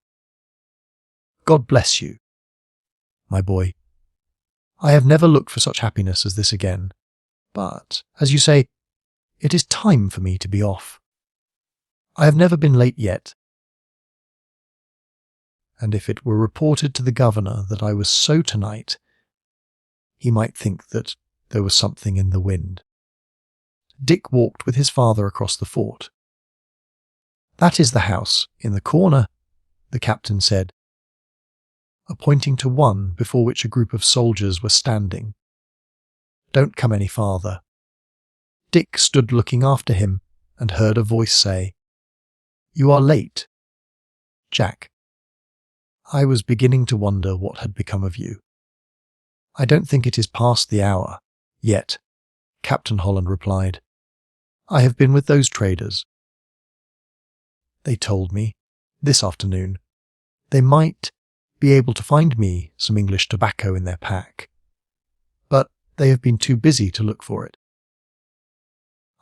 "God bless you, my boy. I have never looked for such happiness as this again. But, as you say, it is time for me to be off. I have never been late yet. And if it were reported to the governor that I was so tonight, he might think that there was something in the wind." Dick walked with his father across the fort. "That is the house in the corner," the captain said, pointing to one before which a group of soldiers were standing. "Don't come any farther." Dick stood looking after him and heard a voice say, "You are late, Jack. I was beginning to wonder what had become of you." "I don't think it is past the hour yet," Captain Holland replied. "I have been with those traders. They told me, this afternoon, they might be able to find me some English tobacco in their pack, but they have been too busy to look for it.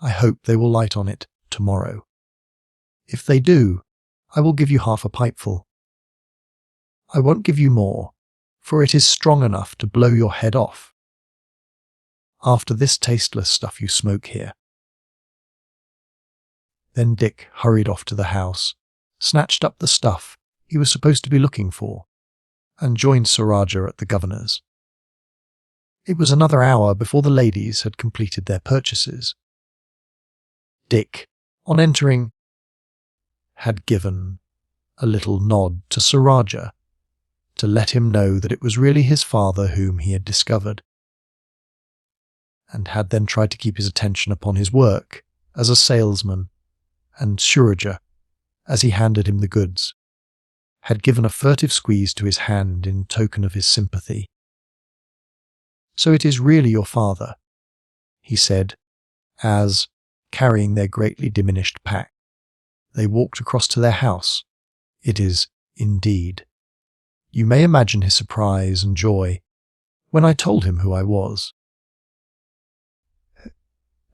I hope they will light on it tomorrow. If they do, I will give you half a pipeful. I won't give you more, for it is strong enough to blow your head off after this tasteless stuff you smoke here." Then Dick hurried off to the house, snatched up the stuff he was supposed to be looking for, and joined Sir Rajah at the governor's. It was another hour before the ladies had completed their purchases. Dick, on entering, had given a little nod to Sir Rajah to let him know that it was really his father whom he had discovered, and had then tried to keep his attention upon his work as a salesman, and Surajah, as he handed him the goods, had given a furtive squeeze to his hand in token of his sympathy. "So it is really your father," he said, as, carrying their greatly diminished pack, they walked across to their house. "It is, indeed." You may imagine his surprise and joy when I told him who I was.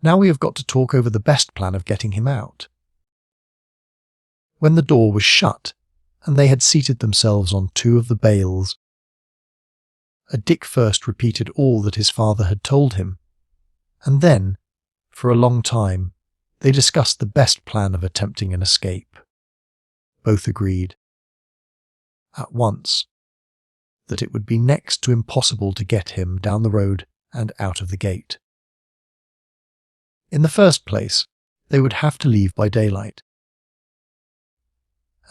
Now we have got to talk over the best plan of getting him out. When the door was shut, and they had seated themselves on two of the bales, Dick first repeated all that his father had told him, and then, for a long time, they discussed the best plan of attempting an escape. Both agreed, at once, that it would be next to impossible to get him down the road and out of the gate. In the first place, they would have to leave by daylight.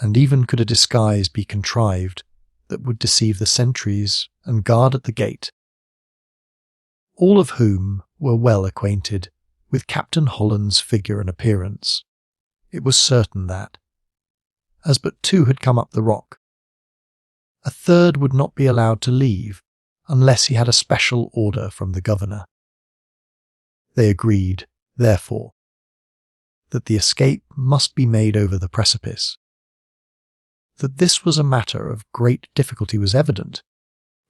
And even could a disguise be contrived that would deceive the sentries and guard at the gate, all of whom were well acquainted with Captain Holland's figure and appearance, it was certain that, as but two had come up the rock, a third would not be allowed to leave unless he had a special order from the governor. They agreed, therefore, that the escape must be made over the precipice. That this was a matter of great difficulty was evident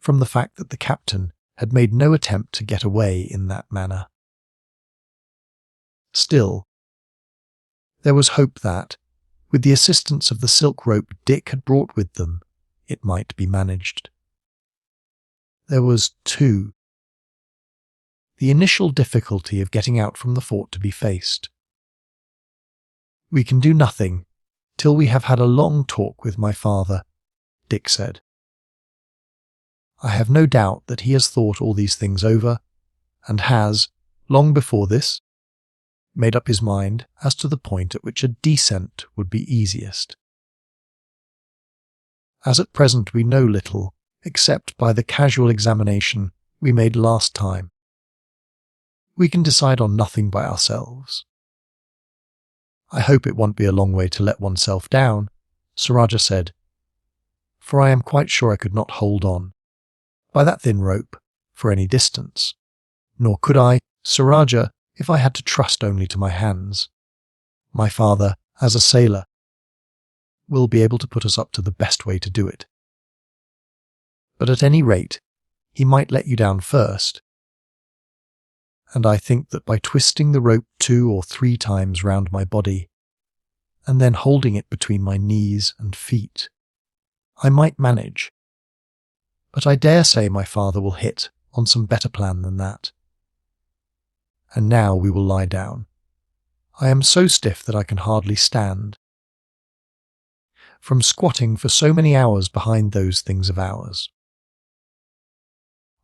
from the fact that the captain had made no attempt to get away in that manner. Still, there was hope that, with the assistance of the silk rope Dick had brought with them, it might be managed. There was, too, the initial difficulty of getting out from the fort to be faced. "We can do nothing till we have had a long talk with my father," Dick said. "I have no doubt that he has thought all these things over, and has, long before this, made up his mind as to the point at which a descent would be easiest. As at present we know little, except by the casual examination we made last time, we can decide on nothing by ourselves. I hope it won't be a long way to let oneself down," Sir Rajah said, "for I am quite sure I could not hold on, by that thin rope, for any distance. Nor could I, Sir Rajah, if I had to trust only to my hands. My father, as a sailor, will be able to put us up to the best way to do it. But at any rate, he might let you down first. And I think that by twisting the rope 2 or 3 times round my body, and then holding it between my knees and feet, I might manage. But I dare say my father will hit on some better plan than that. And now we will lie down. I am so stiff that I can hardly stand. From squatting for so many hours behind those things of ours.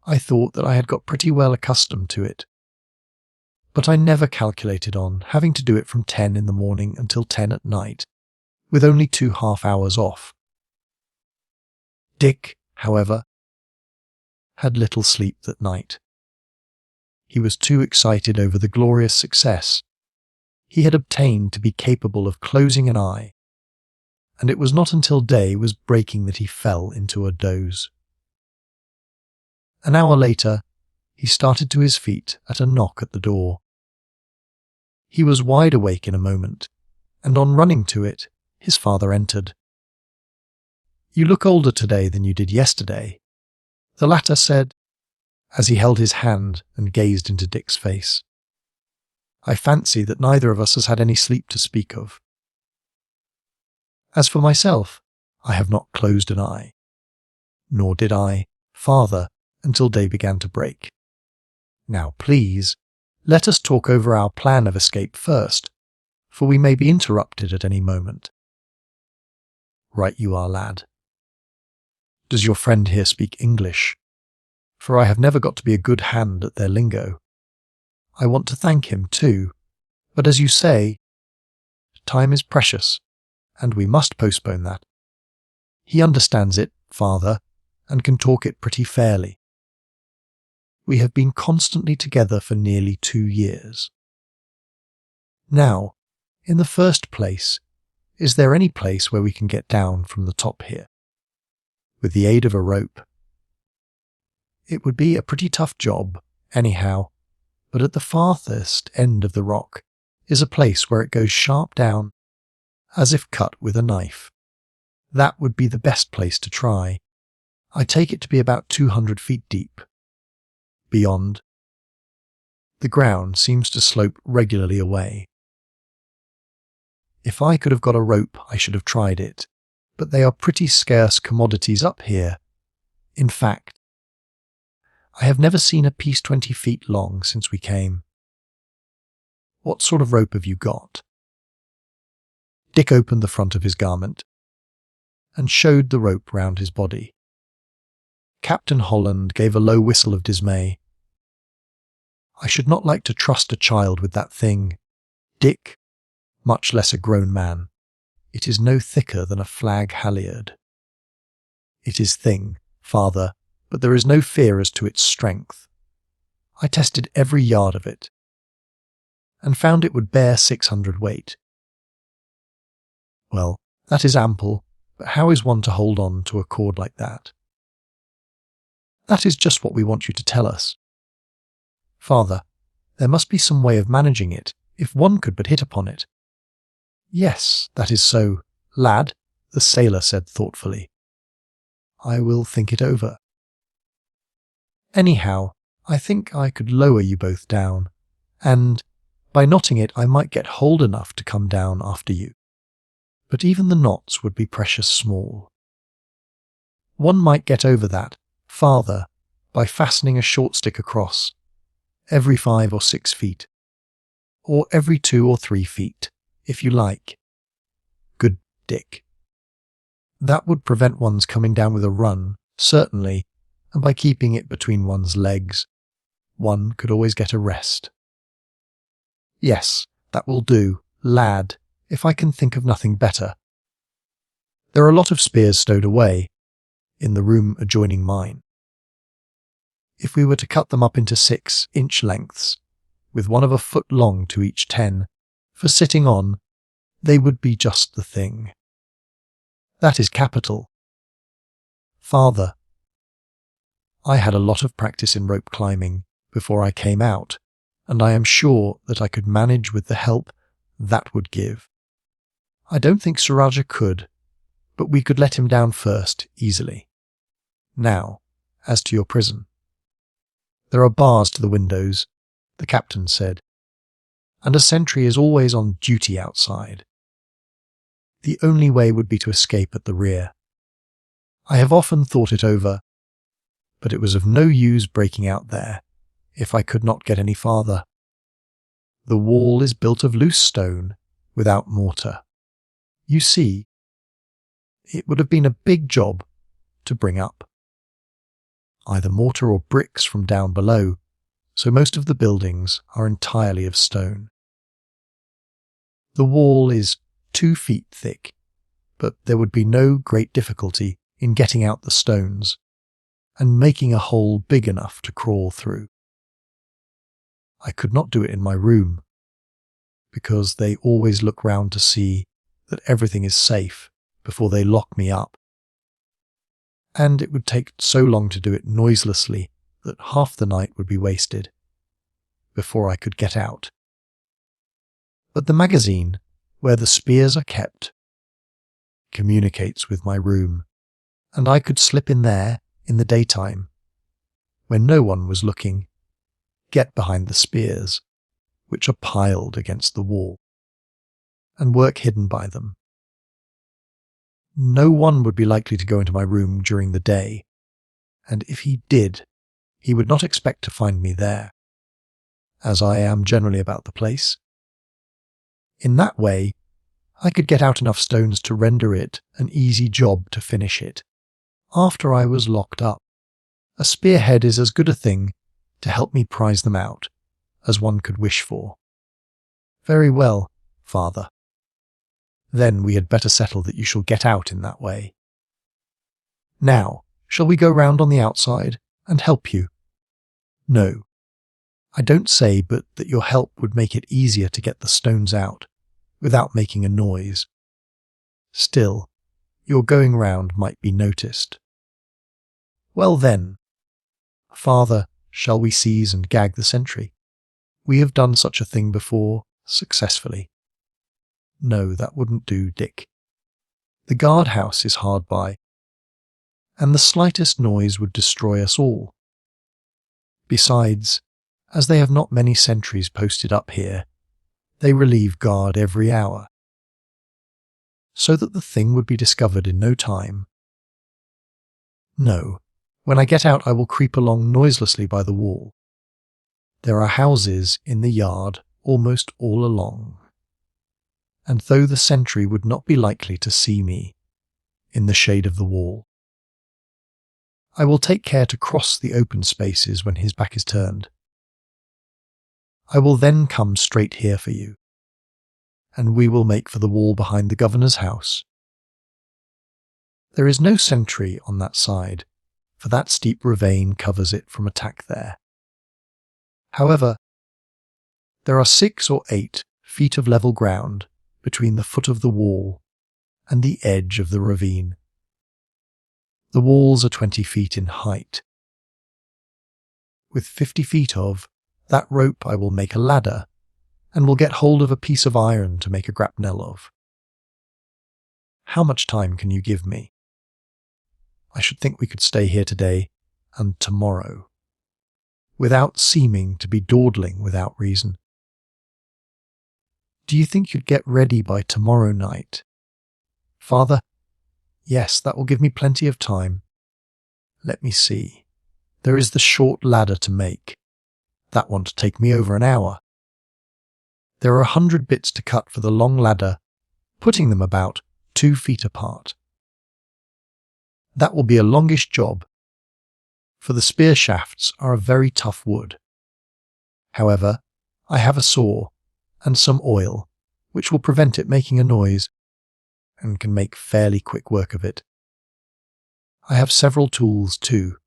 I thought that I had got pretty well accustomed to it, but I never calculated on having to do it from 10 in the morning until 10 at night, with only 2 half hours off. Dick, however, had little sleep that night. He was too excited over the glorious success he had obtained to be capable of closing an eye, and it was not until day was breaking that he fell into a doze. An hour later, he started to his feet at a knock at the door. He was wide awake in a moment, and on running to it, his father entered. "You look older today than you did yesterday," the latter said, as he held his hand and gazed into Dick's face. "I fancy that neither of us has had any sleep to speak of. As for myself, I have not closed an eye. Nor did I, father, until day began to break. Now, please, let us talk over our plan of escape first, for we may be interrupted at any moment." "Right you are, lad. Does your friend here speak English? For I have never got to be a good hand at their lingo. I want to thank him, too, but as you say, time is precious, and we must postpone that. He understands it, father, and can talk it pretty fairly. We have been constantly together for nearly 2 years. Now, in the first place, is there any place where we can get down from the top here? With the aid of a rope. It would be a pretty tough job, anyhow, but at the farthest end of the rock is a place where it goes sharp down, as if cut with a knife. That would be the best place to try. I take it to be about 200 feet deep. Beyond, the ground seems to slope regularly away. If I could have got a rope, I should have tried it, but they are pretty scarce commodities up here. In fact, I have never seen a piece 20 feet long since we came. What sort of rope have you got?" Dick opened the front of his garment and showed the rope round his body. Captain Holland gave a low whistle of dismay. "I should not like to trust a child with that thing, Dick, much less a grown man. It is no thicker than a flag halyard." "It is thin, father, but there is no fear as to its strength. I tested every yard of it, and found it would bear 600 weight. Well, that is ample, but how is one to hold on to a cord like that?" "That is just what we want you to tell us. Father, there must be some way of managing it, if one could but hit upon it." "Yes, that is so, lad," the sailor said thoughtfully. "I will think it over. Anyhow, I think I could lower you both down, and, by knotting it, I might get hold enough to come down after you. But even the knots would be precious small. One might get over that, father, by fastening a short stick across, every 5 or 6 feet, or every 2 or 3 feet, if you like. Good Dick. That would prevent one's coming down with a run, certainly, and by keeping it between one's legs, one could always get a rest." "Yes, that will do, lad, if I can think of nothing better. There are a lot of spears stowed away, in the room adjoining mine. If we were to cut them up into 6-inch lengths, with one of a foot long to each 10, for sitting on, they would be just the thing." "That is capital. Father, I had a lot of practice in rope climbing before I came out, and I am sure that I could manage with the help that would give. I don't think Sir Rajah could, but we could let him down first, easily. Now, as to your prison, There are bars to the windows, the captain said, and a sentry is always on duty outside. The only way would be to escape at the rear. I have often thought it over, but it was of no use breaking out there if I could not get any farther. The wall is built of loose stone without mortar. You see, it would have been a big job to bring up. Either mortar or bricks from down below, so most of the buildings are entirely of stone. The wall is 2 feet thick, but there would be no great difficulty in getting out the stones and making a hole big enough to crawl through. I could not do it in my room, because they always look round to see that everything is safe before they lock me up. And it would take so long to do it noiselessly that half the night would be wasted before I could get out. But the magazine, where the spears are kept, communicates with my room, and I could slip in there in the daytime, when no one was looking, get behind the spears, which are piled against the wall, and work hidden by them. No one would be likely to go into my room during the day, and if he did, he would not expect to find me there, as I am generally about the place. In that way, I could get out enough stones to render it an easy job to finish it. After I was locked up, a spearhead is as good a thing to help me prize them out as one could wish for. Very well, father. Then we had better settle that you shall get out in that way. Now, shall we go round on the outside and help you? No, I don't say but that your help would make it easier to get the stones out without making a noise. Still, your going round might be noticed. Well then, father, shall we seize and gag the sentry? We have done such a thing before, successfully. No, that wouldn't do, Dick. The guardhouse is hard by, and the slightest noise would destroy us all. Besides, as they have not many sentries posted up here, they relieve guard every hour, so that the thing would be discovered in no time. No, when I get out I will creep along noiselessly by the wall. There are houses in the yard almost all along, and though the sentry would not be likely to see me in the shade of the wall, I will take care to cross the open spaces when his back is turned. I will then come straight here for you, and we will make for the wall behind the governor's house. There is no sentry on that side, for that steep ravine covers it from attack there. However, there are 6 or 8 feet of level ground between the foot of the wall and the edge of the ravine. The walls are 20 feet in height. With 50 feet of that rope I will make a ladder, and will get hold of a piece of iron to make a grapnel of. How much time can you give me? I should think we could stay here today and tomorrow, without seeming to be dawdling without reason. Do you think you'd get ready by tomorrow night? Father? Yes, that will give me plenty of time. Let me see. There is the short ladder to make. That won't take me over an hour. There are 100 bits to cut for the long ladder, putting them about 2 feet apart. That will be a longish job, for the spear shafts are of very tough wood. However, I have a saw and some oil, which will prevent it making a noise, and can make fairly quick work of it. I have several tools too.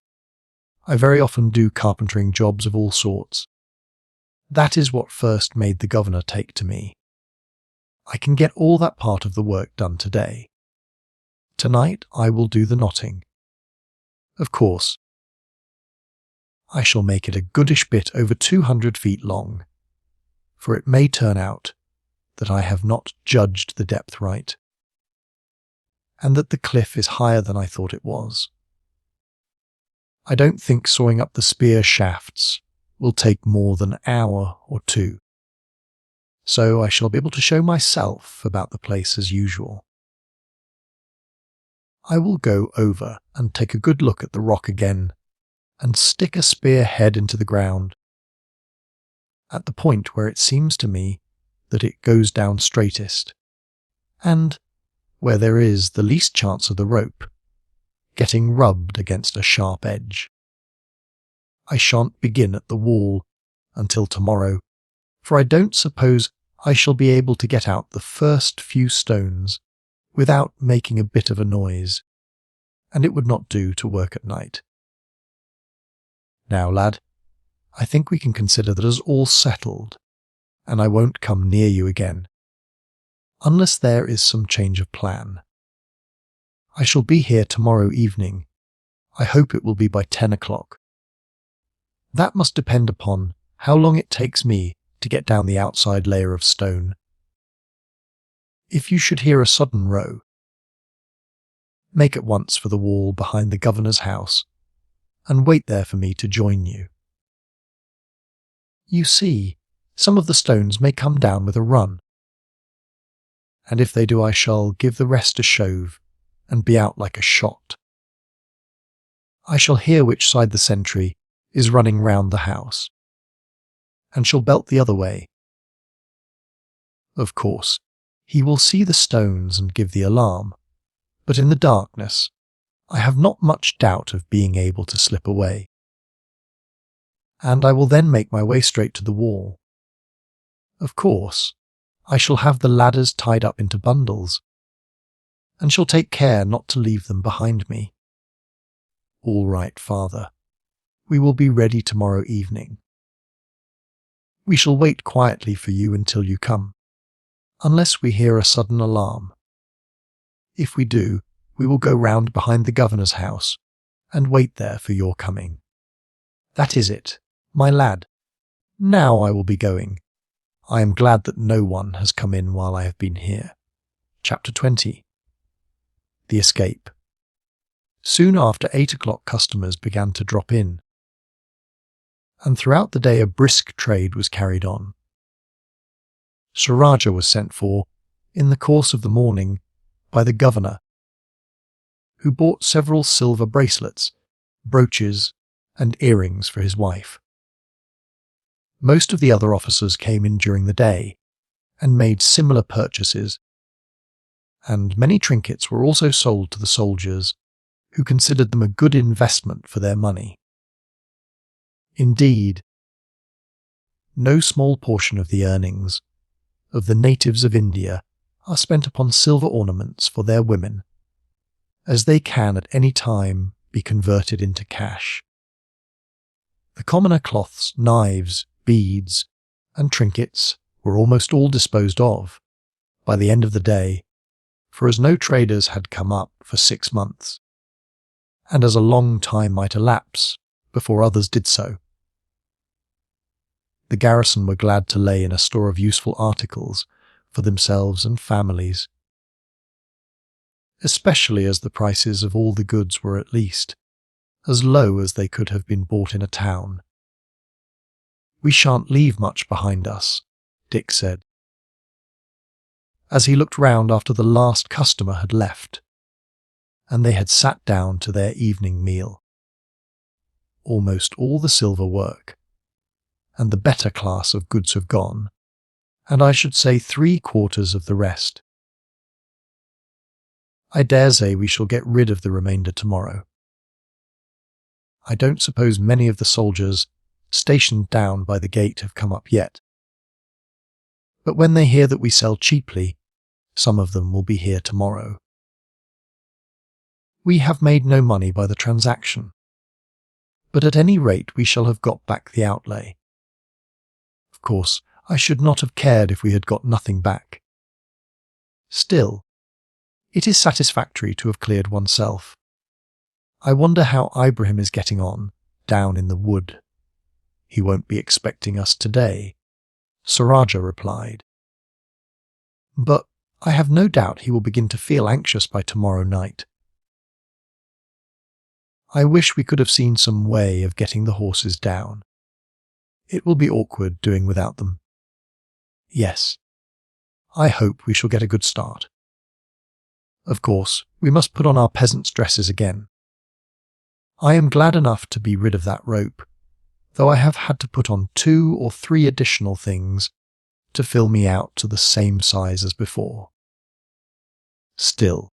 I very often do carpentering jobs of all sorts. That is what first made the governor take to me. I can get all that part of the work done today. Tonight I will do the knotting. Of course, I shall make it a goodish bit over 200 feet long, for it may turn out that I have not judged the depth right, and that the cliff is higher than I thought it was. I don't think sawing up the spear shafts will take more than an hour or two, so I shall be able to show myself about the place as usual. I will go over and take a good look at the rock again and stick a spear head into the ground, at the point where it seems to me that it goes down straightest, and where there is the least chance of the rope getting rubbed against a sharp edge. I shan't begin at the wall until tomorrow, for I don't suppose I shall be able to get out the first few stones without making a bit of a noise, and it would not do to work at night. Now, lad, I think we can consider that as all settled, and I won't come near you again, unless there is some change of plan. I shall be here tomorrow evening. I hope it will be by 10 o'clock. That must depend upon how long it takes me to get down the outside layer of stone. If you should hear a sudden row, make at once for the wall behind the governor's house, and wait there for me to join you. You see, some of the stones may come down with a run, and if they do I shall give the rest a shove and be out like a shot. I shall hear which side the sentry is running round the house, and shall belt the other way. Of course, he will see the stones and give the alarm, but in the darkness I have not much doubt of being able to slip away. And I will then make my way straight to the wall. Of course, I shall have the ladders tied up into bundles, and shall take care not to leave them behind me. All right, father. We will be ready tomorrow evening. We shall wait quietly for you until you come, unless we hear a sudden alarm. If we do, we will go round behind the governor's house and wait there for your coming. That is it, my lad. Now I will be going. I am glad that no one has come in while I have been here. Chapter 20. The Escape. Soon after 8 o'clock customers began to drop in, and throughout the day a brisk trade was carried on. Sir Rajah was sent for, in the course of the morning, by the governor, who bought several silver bracelets, brooches, and earrings for his wife. Most of the other officers came in during the day, and made similar purchases, and many trinkets were also sold to the soldiers, who considered them a good investment for their money. Indeed, no small portion of the earnings of the natives of India are spent upon silver ornaments for their women, as they can at any time be converted into cash. The commoner cloths, knives, beads, and trinkets were almost all disposed of by the end of the day, for as no traders had come up for 6 months, and as a long time might elapse before others did so, the garrison were glad to lay in a store of useful articles for themselves and families, especially as the prices of all the goods were at least as low as they could have been bought in a town. "We shan't leave much behind us," Dick said, as he looked round after the last customer had left, and they had sat down to their evening meal. "Almost all the silver work and the better class of goods have gone, and I should say 3/4 of the rest. I dare say we shall get rid of the remainder tomorrow. I don't suppose many of the soldiers stationed down by the gate have come up yet, but when they hear that we sell cheaply, some of them will be here tomorrow. We have made no money by the transaction, but at any rate we shall have got back the outlay. Of course, I should not have cared if we had got nothing back. Still, it is satisfactory to have cleared oneself. I wonder how Ibrahim is getting on down in the wood." "He won't be expecting us today," Sir Rajah replied, "but I have no doubt he will begin to feel anxious by tomorrow night." I wish we could have seen some way of getting the horses down. It will be awkward doing without them. Yes, I hope we shall get a good start. Of course, we must put on our peasants' dresses again. I am glad enough to be rid of that rope, though I have had to put on 2 or 3 additional things to fill me out to the same size as before. Still,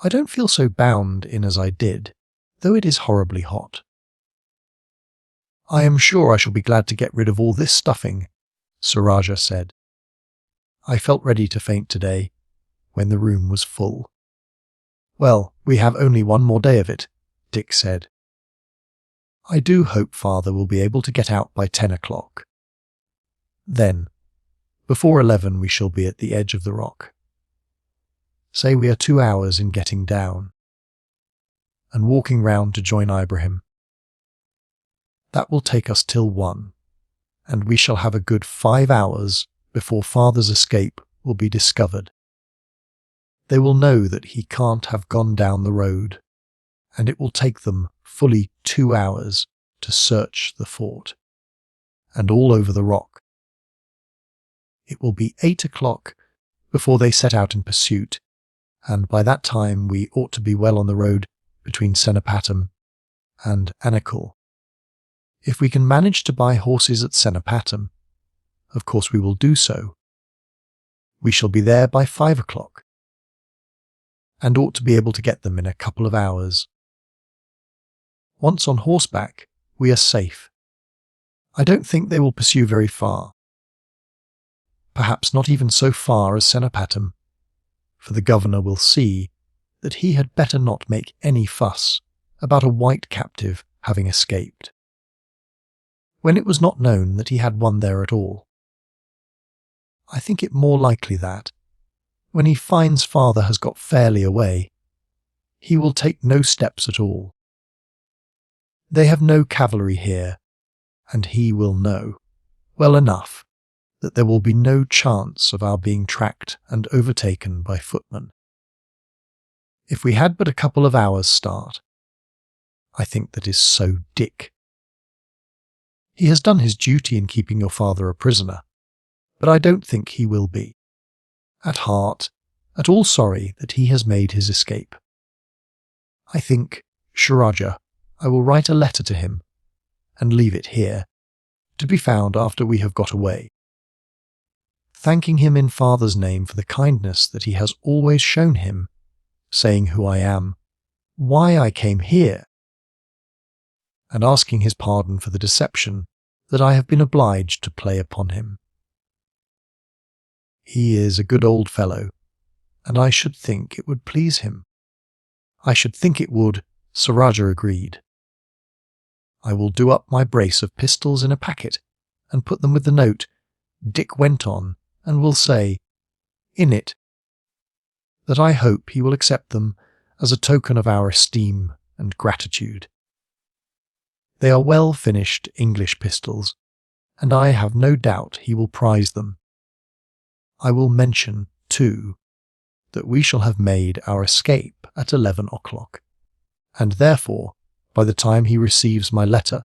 I don't feel so bound in as I did, though it is horribly hot. I am sure I shall be glad to get rid of all this stuffing, Sir Rajah said. I felt ready to faint today, when the room was full. Well, we have only one more day of it, Dick said. I do hope Father will be able to get out by 10 o'clock. Then, before 11 we shall be at the edge of the rock. Say we are 2 hours in getting down, and walking round to join Ibrahim. That will take us till 1, and we shall have a good 5 hours before Father's escape will be discovered. They will know that he can't have gone down the road, and it will take them fully 2 hours to search the fort, and all over the rock. It will be 8 o'clock before they set out in pursuit, and by that time we ought to be well on the road between Senapatam and Anakul. If we can manage to buy horses at Senapatam, of course we will do so. We shall be there by 5 o'clock, and ought to be able to get them in a couple of hours. Once on horseback, we are safe. I don't think they will pursue very far. Perhaps not even so far as Senapatam, for the governor will see that he had better not make any fuss about a white captive having escaped, when it was not known that he had one there at all. I think it more likely that, when he finds Father has got fairly away, he will take no steps at all. They have no cavalry here, and he will know, well enough, that there will be no chance of our being tracked and overtaken by footmen. If we had but a couple of hours' start, I think that is so Dick. He has done his duty in keeping your father a prisoner, but I don't think he will be, at heart, at all sorry that he has made his escape. I think, Rajah, I will write a letter to him, and leave it here, to be found after we have got away, thanking him in Father's name for the kindness that he has always shown him, saying who I am, why I came here, and asking his pardon for the deception that I have been obliged to play upon him. He is a good old fellow, and I should think it would please him. I should think it would, Sir Rajah agreed. I will do up my brace of pistols in a packet, and put them with the note Dick went on, and will say, in it, that I hope he will accept them as a token of our esteem and gratitude. They are well finished English pistols, and I have no doubt he will prize them. I will mention, too, that we shall have made our escape at 11 o'clock, and therefore, by the time he receives my letter,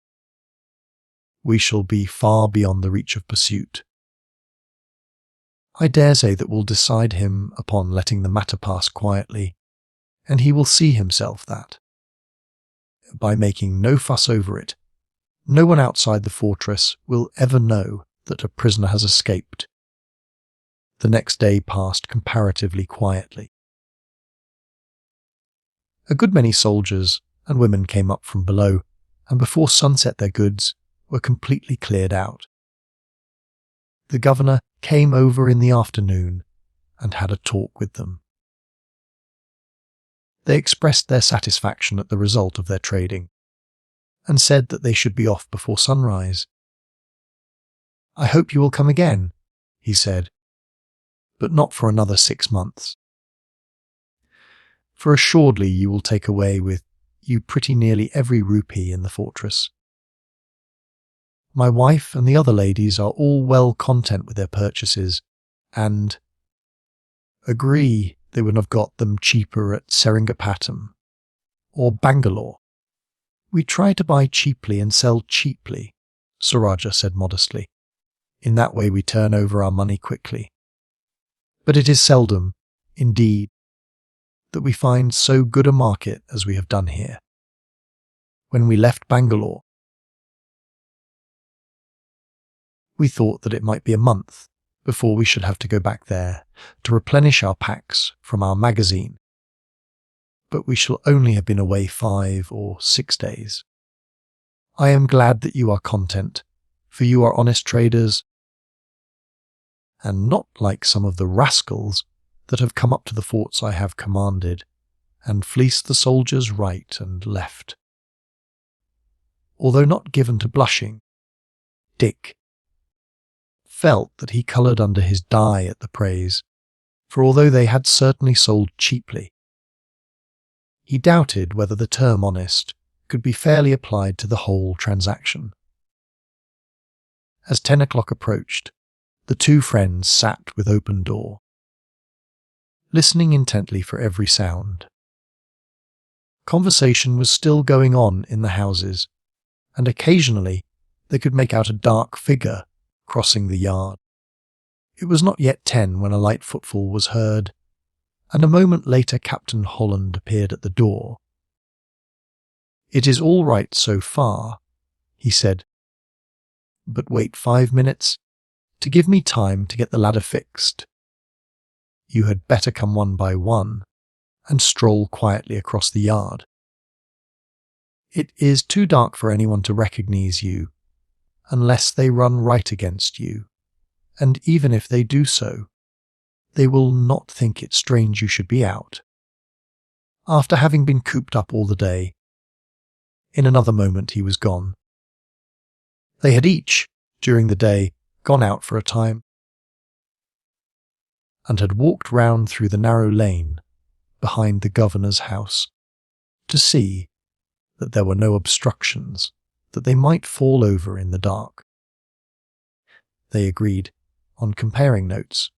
we shall be far beyond the reach of pursuit. I dare say that will decide him upon letting the matter pass quietly, and he will see himself that, by making no fuss over it, no one outside the fortress will ever know that a prisoner has escaped. The next day passed comparatively quietly. A good many soldiers and women came up from below, and before sunset their goods were completely cleared out. The governor came over in the afternoon and had a talk with them. They expressed their satisfaction at the result of their trading, and said that they should be off before sunrise. "I hope you will come again," he said, "but not for another 6 months. For assuredly you will take away with you pretty nearly every rupee in the fortress. My wife and the other ladies are all well content with their purchases, and agree they would have got them cheaper at Seringapatam, or Bangalore. We try to buy cheaply and sell cheaply, Rajah said modestly. In that way we turn over our money quickly. But it is seldom, indeed, that we find so good a market as we have done here. When we left Bangalore, we thought that it might be a month before we should have to go back there to replenish our packs from our magazine. But we shall only have been away 5 or 6 days. I am glad that you are content, for you are honest traders, and not like some of the rascals that have come up to the forts I have commanded, and fleeced the soldiers right and left. Although not given to blushing, Dick felt that he coloured under his dye at the praise, for although they had certainly sold cheaply, he doubted whether the term honest could be fairly applied to the whole transaction. As 10 o'clock approached, the two friends sat with open door, listening intently for every sound. Conversation was still going on in the houses, and occasionally they could make out a dark figure crossing the yard. It was not yet 10 when a light footfall was heard, and a moment later Captain Holland appeared at the door. "It is all right so far," he said, "but wait 5 minutes to give me time to get the ladder fixed. You had better come one by one and stroll quietly across the yard. It is too dark for anyone to recognize you, unless they run right against you, and even if they do so, they will not think it strange you should be out, after having been cooped up all the day." In another moment he was gone. They had each, during the day, gone out for a time, and had walked round through the narrow lane behind the governor's house to see that there were no obstructions that they might fall over in the dark. They agreed, on comparing notes,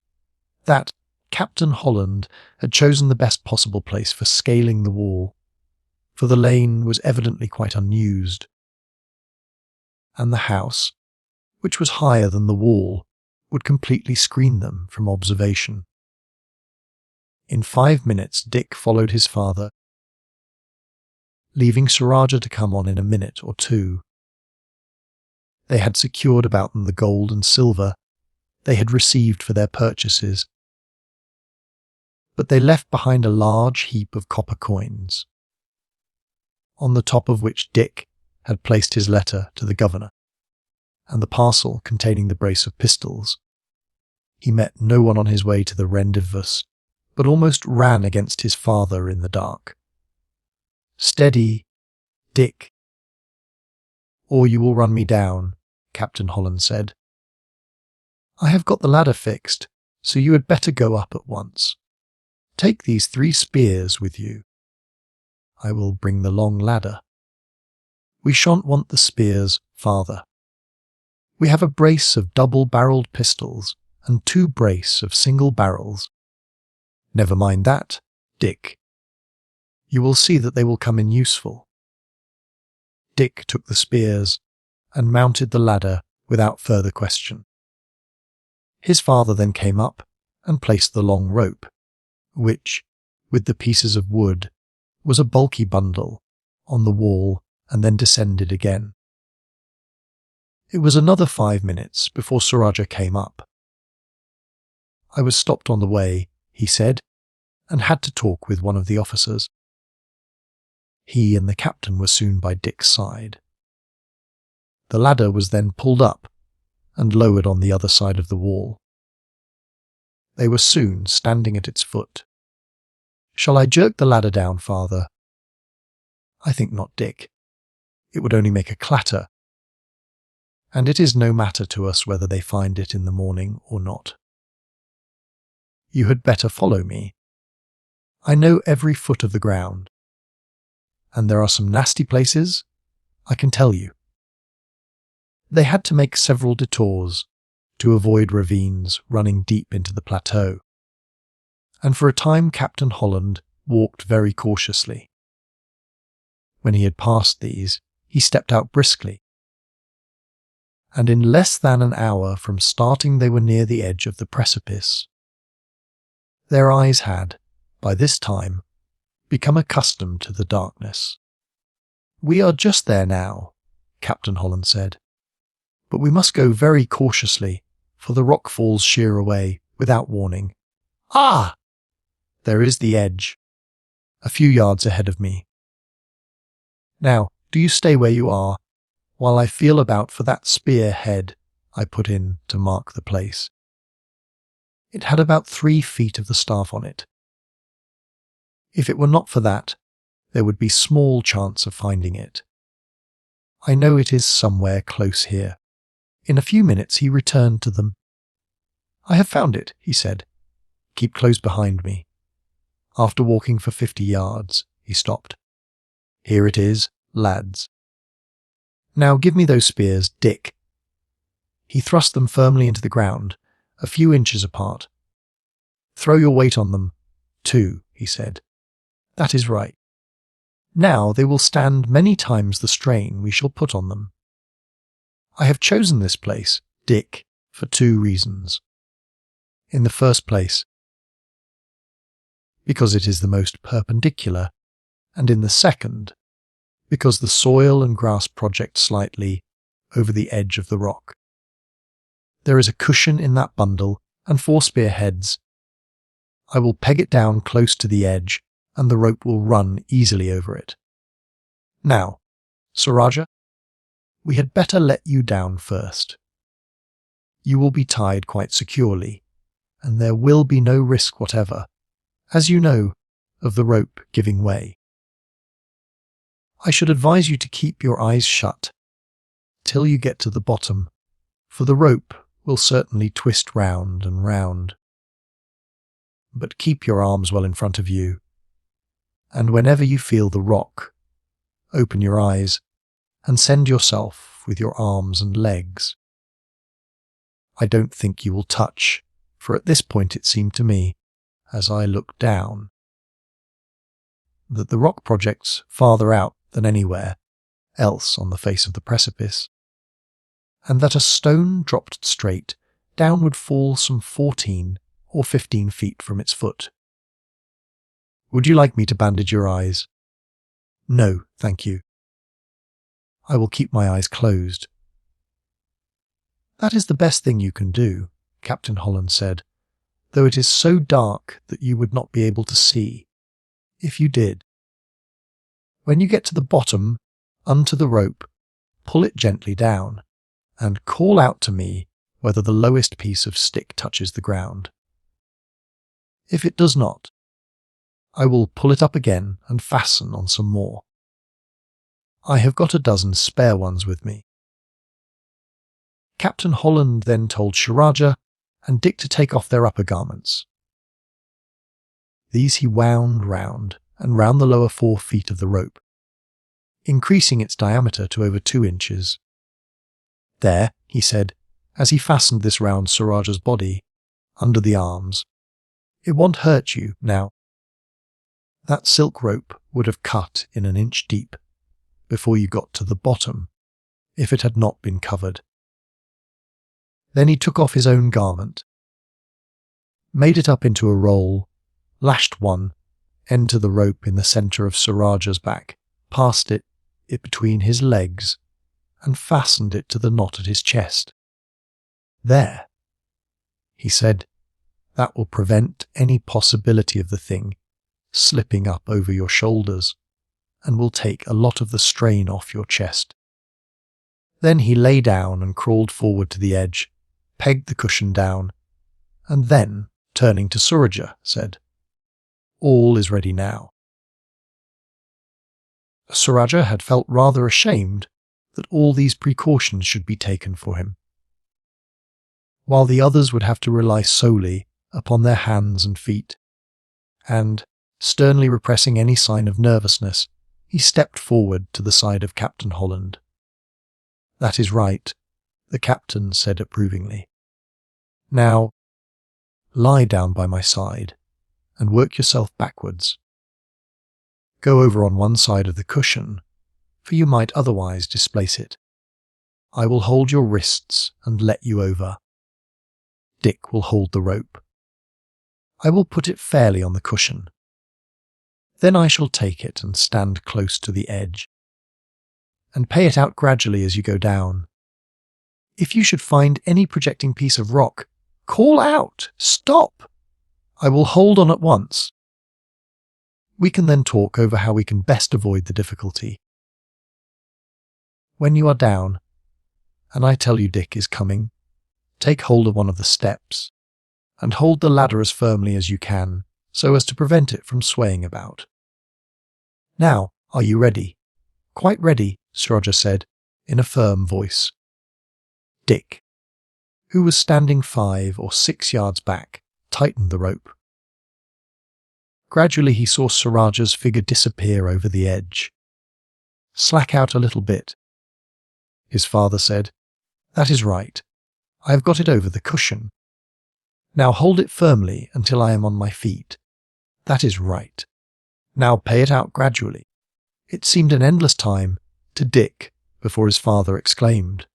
that Captain Holland had chosen the best possible place for scaling the wall, for the lane was evidently quite unused, and the house, which was higher than the wall, would completely screen them from observation. In 5 minutes Dick followed his father, leaving Rajah to come on in a minute or two. They had secured about them the gold and silver they had received for their purchases, but they left behind a large heap of copper coins, on the top of which Dick had placed his letter to the governor, and the parcel containing the brace of pistols. He met no one on his way to the rendezvous, but almost ran against his father in the dark. "Steady, Dick, or you will run me down," Captain Holland said. "I have got the ladder fixed, so you had better go up at once. Take these 3 spears with you. I will bring the long ladder. We shan't want the spears, father. We have a brace of double-barrelled pistols and 2 brace of single barrels. Never mind that, Dick. You will see that they will come in useful." Dick took the spears and mounted the ladder without further question. His father then came up and placed the long rope, which, with the pieces of wood, was a bulky bundle, on the wall, and then descended again. It was another 5 minutes before Rajah came up. "I was stopped on the way," he said, "and had to talk with one of the officers." He and the captain were soon by Dick's side. The ladder was then pulled up and lowered on the other side of the wall. They were soon standing at its foot. "Shall I jerk the ladder down, father?" "I think not, Dick. It would only make a clatter, and it is no matter to us whether they find it in the morning or not. You had better follow me. I know every foot of the ground, and there are some nasty places, I can tell you." They had to make several detours to avoid ravines running deep into the plateau, and for a time Captain Holland walked very cautiously. When he had passed these, he stepped out briskly, and in less than an hour from starting they were near the edge of the precipice. Their eyes had, by this time, become accustomed to the darkness. "We are just there now," Captain Holland said, "but we must go very cautiously, for the rock falls sheer away, without warning. Ah! There is the edge, a few yards ahead of me. Now, do you stay where you are, while I feel about for that spear head I put in to mark the place. It had about 3 feet of the staff on it. If it were not for that, there would be small chance of finding it. I know it is somewhere close here." In a few minutes he returned to them. "I have found it," he said. "Keep close behind me." After walking for 50 yards, he stopped. "Here it is, lads. Now give me those spears, Dick." He thrust them firmly into the ground, a few inches apart. "Throw your weight on them, too," he said. "That is right. Now they will stand many times the strain we shall put on them. I have chosen this place, Dick, for 2 reasons. In the first place, because it is the most perpendicular, and in the second, because the soil and grass project slightly over the edge of the rock. There is a cushion in that bundle and 4 spear heads. I will peg it down close to the edge, and the rope will run easily over it. Now, Sir Rajah, we had better let you down first. You will be tied quite securely, and there will be no risk whatever, as you know, of the rope giving way. I should advise you to keep your eyes shut till you get to the bottom, for the rope will certainly twist round and round. But keep your arms well in front of you, and whenever you feel the rock, open your eyes and send yourself with your arms and legs. I don't think you will touch, for at this point it seemed to me, as I looked down, that the rock projects farther out than anywhere else on the face of the precipice, and that a stone dropped straight down would fall some 14 or 15 feet from its foot. Would you like me to bandage your eyes? No, thank you. I will keep my eyes closed. That is the best thing you can do, Captain Holland said, though it is so dark that you would not be able to see, if you did. When you get to the bottom, unto the rope, pull it gently down, and call out to me whether the lowest piece of stick touches the ground. If it does not, I will pull it up again and fasten on some more. I have got a dozen spare ones with me. Captain Holland then told Sir Rajah and Dick to take off their upper garments. These he wound round and round the lower 4 feet of the rope, increasing its diameter to over 2 inches. There, he said, as he fastened this round Sir Rajah's body, under the arms, it won't hurt you now. That silk rope would have cut in an inch deep before you got to the bottom, if it had not been covered. Then he took off his own garment, made it up into a roll, lashed one end to the rope in the centre of Sir Rajah's back, passed it between his legs, and fastened it to the knot at his chest. There, he said, that will prevent any possibility of the thing slipping up over your shoulders, and will take a lot of the strain off your chest. Then he lay down and crawled forward to the edge, pegged the cushion down, and then, turning to Sir Rajah, said, "All is ready now." Sir Rajah had felt rather ashamed that all these precautions should be taken for him, while the others would have to rely solely upon their hands and feet, and, sternly repressing any sign of nervousness, he stepped forward to the side of Captain Holland. "That is right," the captain said approvingly. "Now, lie down by my side and work yourself backwards. Go over on one side of the cushion for you might otherwise displace it. I will hold your wrists and let you over. Dick will hold the rope. I will put it fairly on the cushion. Then I shall take it and stand close to the edge, and pay it out gradually as you go down. If you should find any projecting piece of rock, call out, "Stop!" I will hold on at once. We can then talk over how we can best avoid the difficulty. When you are down, and I tell you Dick is coming, take hold of one of the steps, and hold the ladder as firmly as you can, so as to prevent it from swaying about. Now, are you ready? Quite ready, Rajah said, in a firm voice. Dick, who was standing 5 or 6 yards back, tightened the rope. Gradually he saw Sir Rajah's figure disappear over the edge. Slack out a little bit. His father said, "That is right. I have got it over the cushion. Now hold it firmly until I am on my feet. That is right. Now pay it out gradually." It seemed an endless time to Dick before his father exclaimed,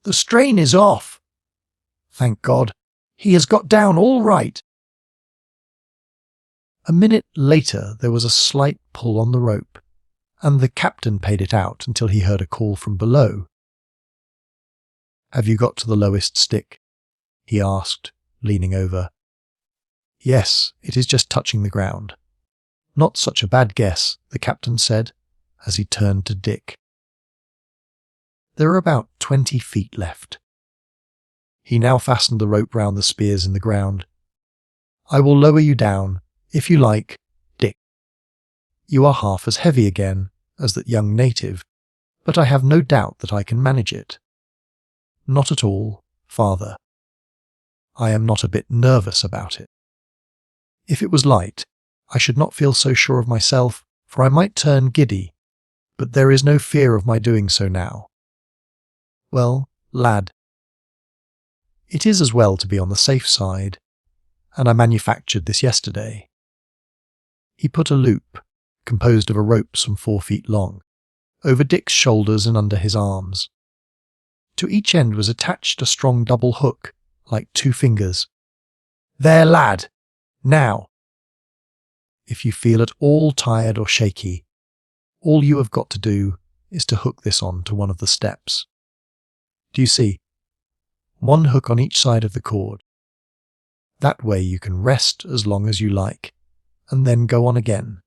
"The strain is off! Thank God, he has got down all right." A minute later there was a slight pull on the rope, and the captain paid it out until he heard a call from below. "Have you got to the lowest stick?" he asked, leaning over. "Yes, it is just touching the ground." "Not such a bad guess," the captain said, as he turned to Dick. There were about 20 feet left. He now fastened the rope round the spears in the ground. "I will lower you down, if you like, Dick. You are half as heavy again as that young native, but I have no doubt that I can manage it." "Not at all, father. I am not a bit nervous about it. If it was light, I should not feel so sure of myself, for I might turn giddy, but there is no fear of my doing so now. Well, lad, it is as well to be on the safe side, and I manufactured this yesterday." He put a loop, composed of a rope some 4 feet long, over Dick's shoulders and under his arms. To each end was attached a strong double hook, like 2 fingers. "There, lad! Now! If you feel at all tired or shaky, all you have got to do is to hook this on to one of the steps. Do you see? 1 hook on each side of the cord. That way you can rest as long as you like, and then go on again.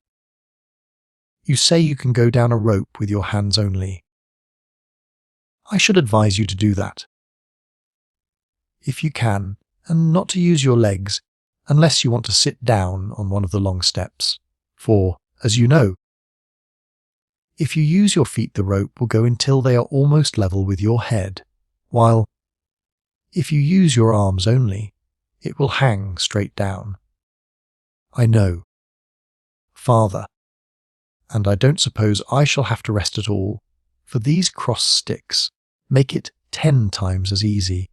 You say you can go down a rope with your hands only. I should advise you to do that, if you can, and not to use your legs unless you want to sit down on one of the long steps, for, as you know, if you use your feet the rope will go until they are almost level with your head, while, if you use your arms only, it will hang straight down. I know, father, and I don't suppose I shall have to rest at all, for these cross sticks make it 10 times as easy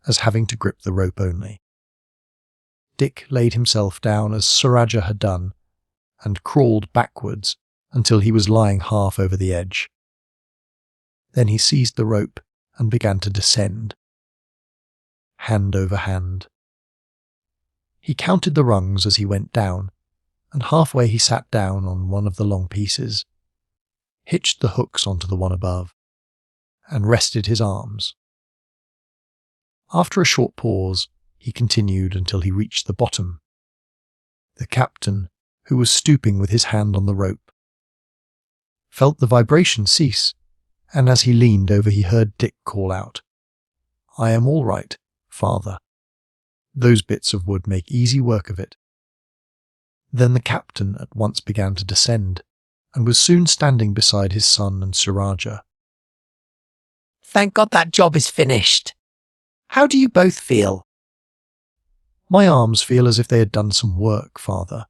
as having to grip the rope only." Dick laid himself down as Sir Rajah had done, and crawled backwards until he was lying half over the edge. Then he seized the rope and began to descend, hand over hand. He counted the rungs as he went down, and halfway he sat down on one of the long pieces, hitched the hooks onto the one above, and rested his arms. After a short pause, he continued until he reached the bottom. The captain, who was stooping with his hand on the rope, felt the vibration cease, and as he leaned over he heard Dick call out, "I am all right, father. Those bits of wood make easy work of it." Then the captain at once began to descend, and was soon standing beside his son and Sir Rajah. "Thank God that job is finished. How do you both feel?" "My arms feel as if they had done some work, father.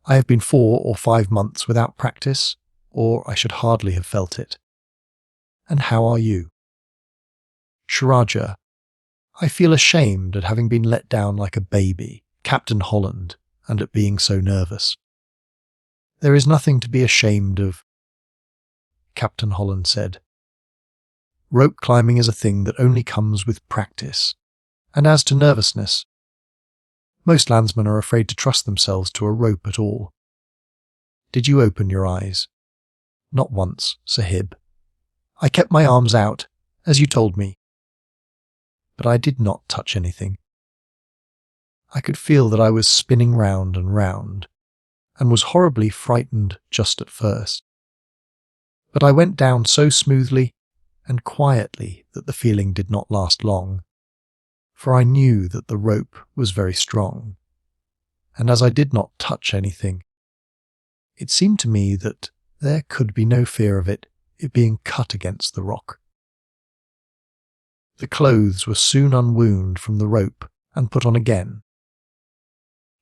I have been 4 or 5 months without practice, or I should hardly have felt it. And how are you?" "Sir Rajah, I feel ashamed at having been let down like a baby, Captain Holland, and at being so nervous." "There is nothing to be ashamed of. Captain Holland said. Rope climbing is a thing that only comes with practice. And as to nervousness, most landsmen are afraid to trust themselves to a rope at all. Did you open your eyes? Not once, Sahib. I kept my arms out, as you told me. But I did not touch anything. I could feel that I was spinning round and round, and was horribly frightened just at first. But I went down so smoothly and quietly that the feeling did not last long, for I knew that the rope was very strong, and as I did not touch anything, it seemed to me that there could be no fear of it being cut against the rock. The clothes were soon unwound from the rope and put on again.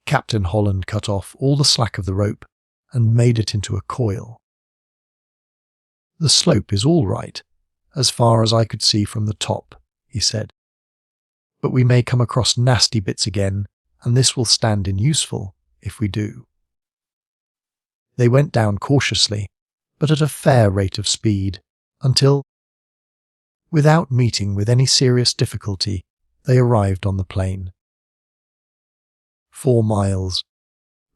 Captain Holland cut off all the slack of the rope and made it into a coil. The slope is all right, as far as I could see from the top, he said. But we may come across nasty bits again, and this will stand in useful if we do. They went down cautiously, but at a fair rate of speed, until, without meeting with any serious difficulty, they arrived on the plain. 4 miles.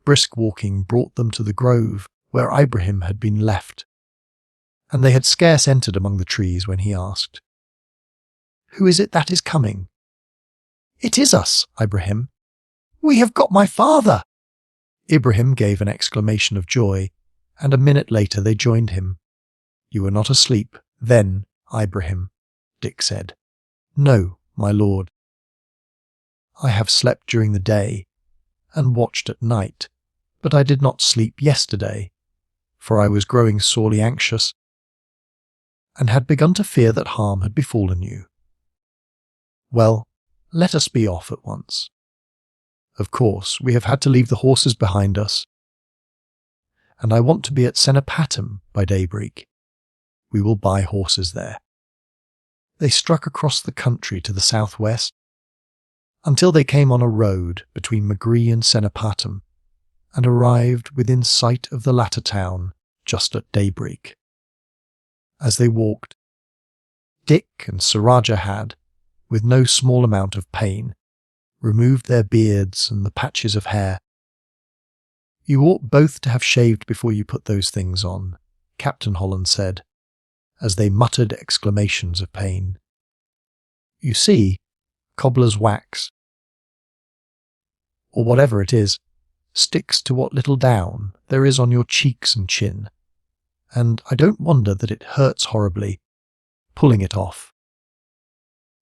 Brisk walking brought them to the grove where Ibrahim had been left, and they had scarce entered among the trees when he asked, "Who is it that is coming?" "It is us, Ibrahim. We have got my father!" Ibrahim gave an exclamation of joy, and a minute later they joined him. "You were not asleep, then, Ibrahim," Dick said. "No, my lord. I have slept during the day, and watched at night, but I did not sleep yesterday, for I was growing sorely anxious, and had begun to fear that harm had befallen you. Well, let us be off at once. Of course, we have had to leave the horses behind us, and I want to be at Senapatam by daybreak. We will buy horses there." They struck across the country to the southwest, until they came on a road between Magree and Senapatam, and arrived within sight of the latter town just at daybreak. As they walked, Dick and Sir Rajah had, with no small amount of pain, removed their beards and the patches of hair. "You ought both to have shaved before you put those things on," Captain Holland said, as they muttered exclamations of pain. "You see, cobbler's wax, or whatever it is, sticks to what little down there is on your cheeks and chin, and I don't wonder that it hurts horribly, pulling it off.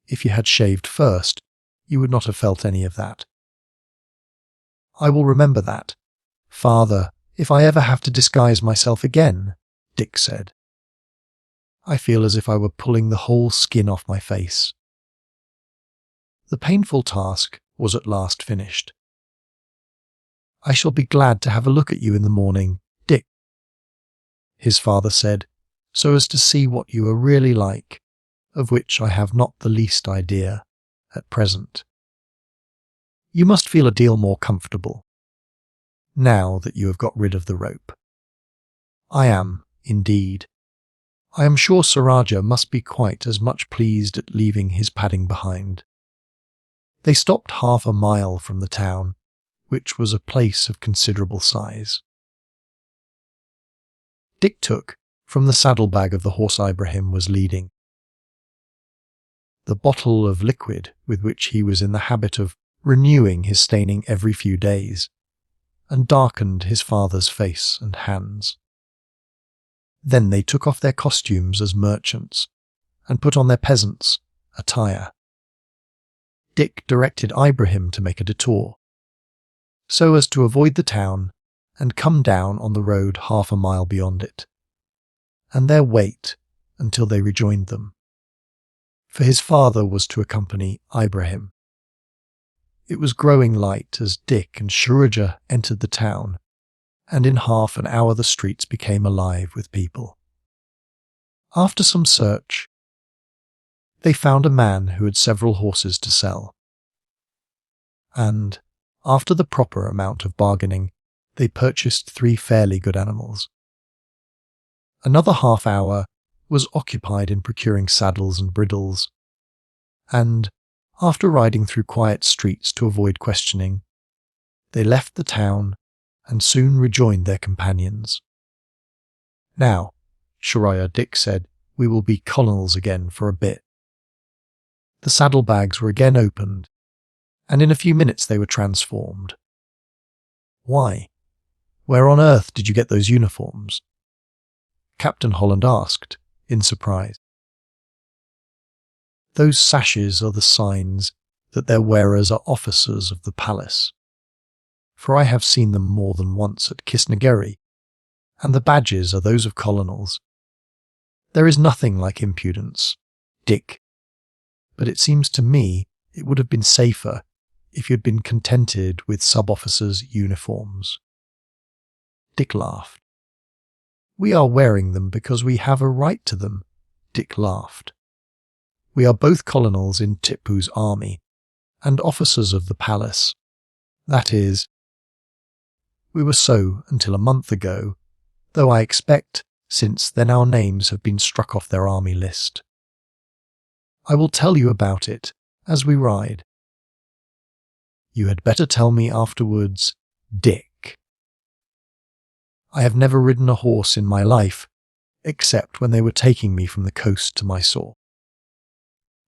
If you had shaved first, you would not have felt any of that." "I will remember that, father, if I ever have to disguise myself again," Dick said. "I feel as if I were pulling the whole skin off my face." The painful task was at last finished. "I shall be glad to have a look at you in the morning, Dick," his father said, "so as to see what you are really like, of which I have not the least idea at present. You must feel a deal more comfortable, now that you have got rid of the rope." "I am, indeed. I am sure Sir Rajah must be quite as much pleased at leaving his padding behind." They stopped 1/2 mile from the town, which was a place of considerable size. Dick took from the saddlebag of the horse Ibrahim was leading the bottle of liquid with which he was in the habit of renewing his staining every few days, and darkened his father's face and hands. Then they took off their costumes as merchants, and put on their peasants' attire. Dick directed Ibrahim to make a detour, so as to avoid the town and come down on the road 1/2 mile beyond it, and there wait until they rejoined them, for his father was to accompany Ibrahim. It was growing light as Dick and Suraja entered the town, and in 1/2 an hour the streets became alive with people. After some search, they found a man who had several horses to sell, and, after the proper amount of bargaining, they purchased 3 fairly good animals. Another half hour was occupied in procuring saddles and bridles, and, after riding through quiet streets to avoid questioning, they left the town and soon rejoined their companions. "Now," Shariah Dick said, "we will be colonels again for a bit." The saddlebags were again opened, and in a few minutes they were transformed. "Why? Where on earth did you get those uniforms?" Captain Holland asked, in surprise. "Those sashes are the signs that their wearers are officers of the palace, for I have seen them more than once at Kisnageri, and the badges are those of colonels. There is nothing like impudence, Dick, but it seems to me it would have been safer if you had been contented with sub-officers' uniforms." Dick laughed. "We are wearing them because we have a right to them," Dick laughed. "We are both colonels in Tipu's army, and officers of the palace. That is, we were so until a month ago, though I expect since then our names have been struck off their army list. I will tell you about it as we ride." "You had better tell me afterwards, Dick. I have never ridden a horse in my life, except when they were taking me from the coast to Mysore,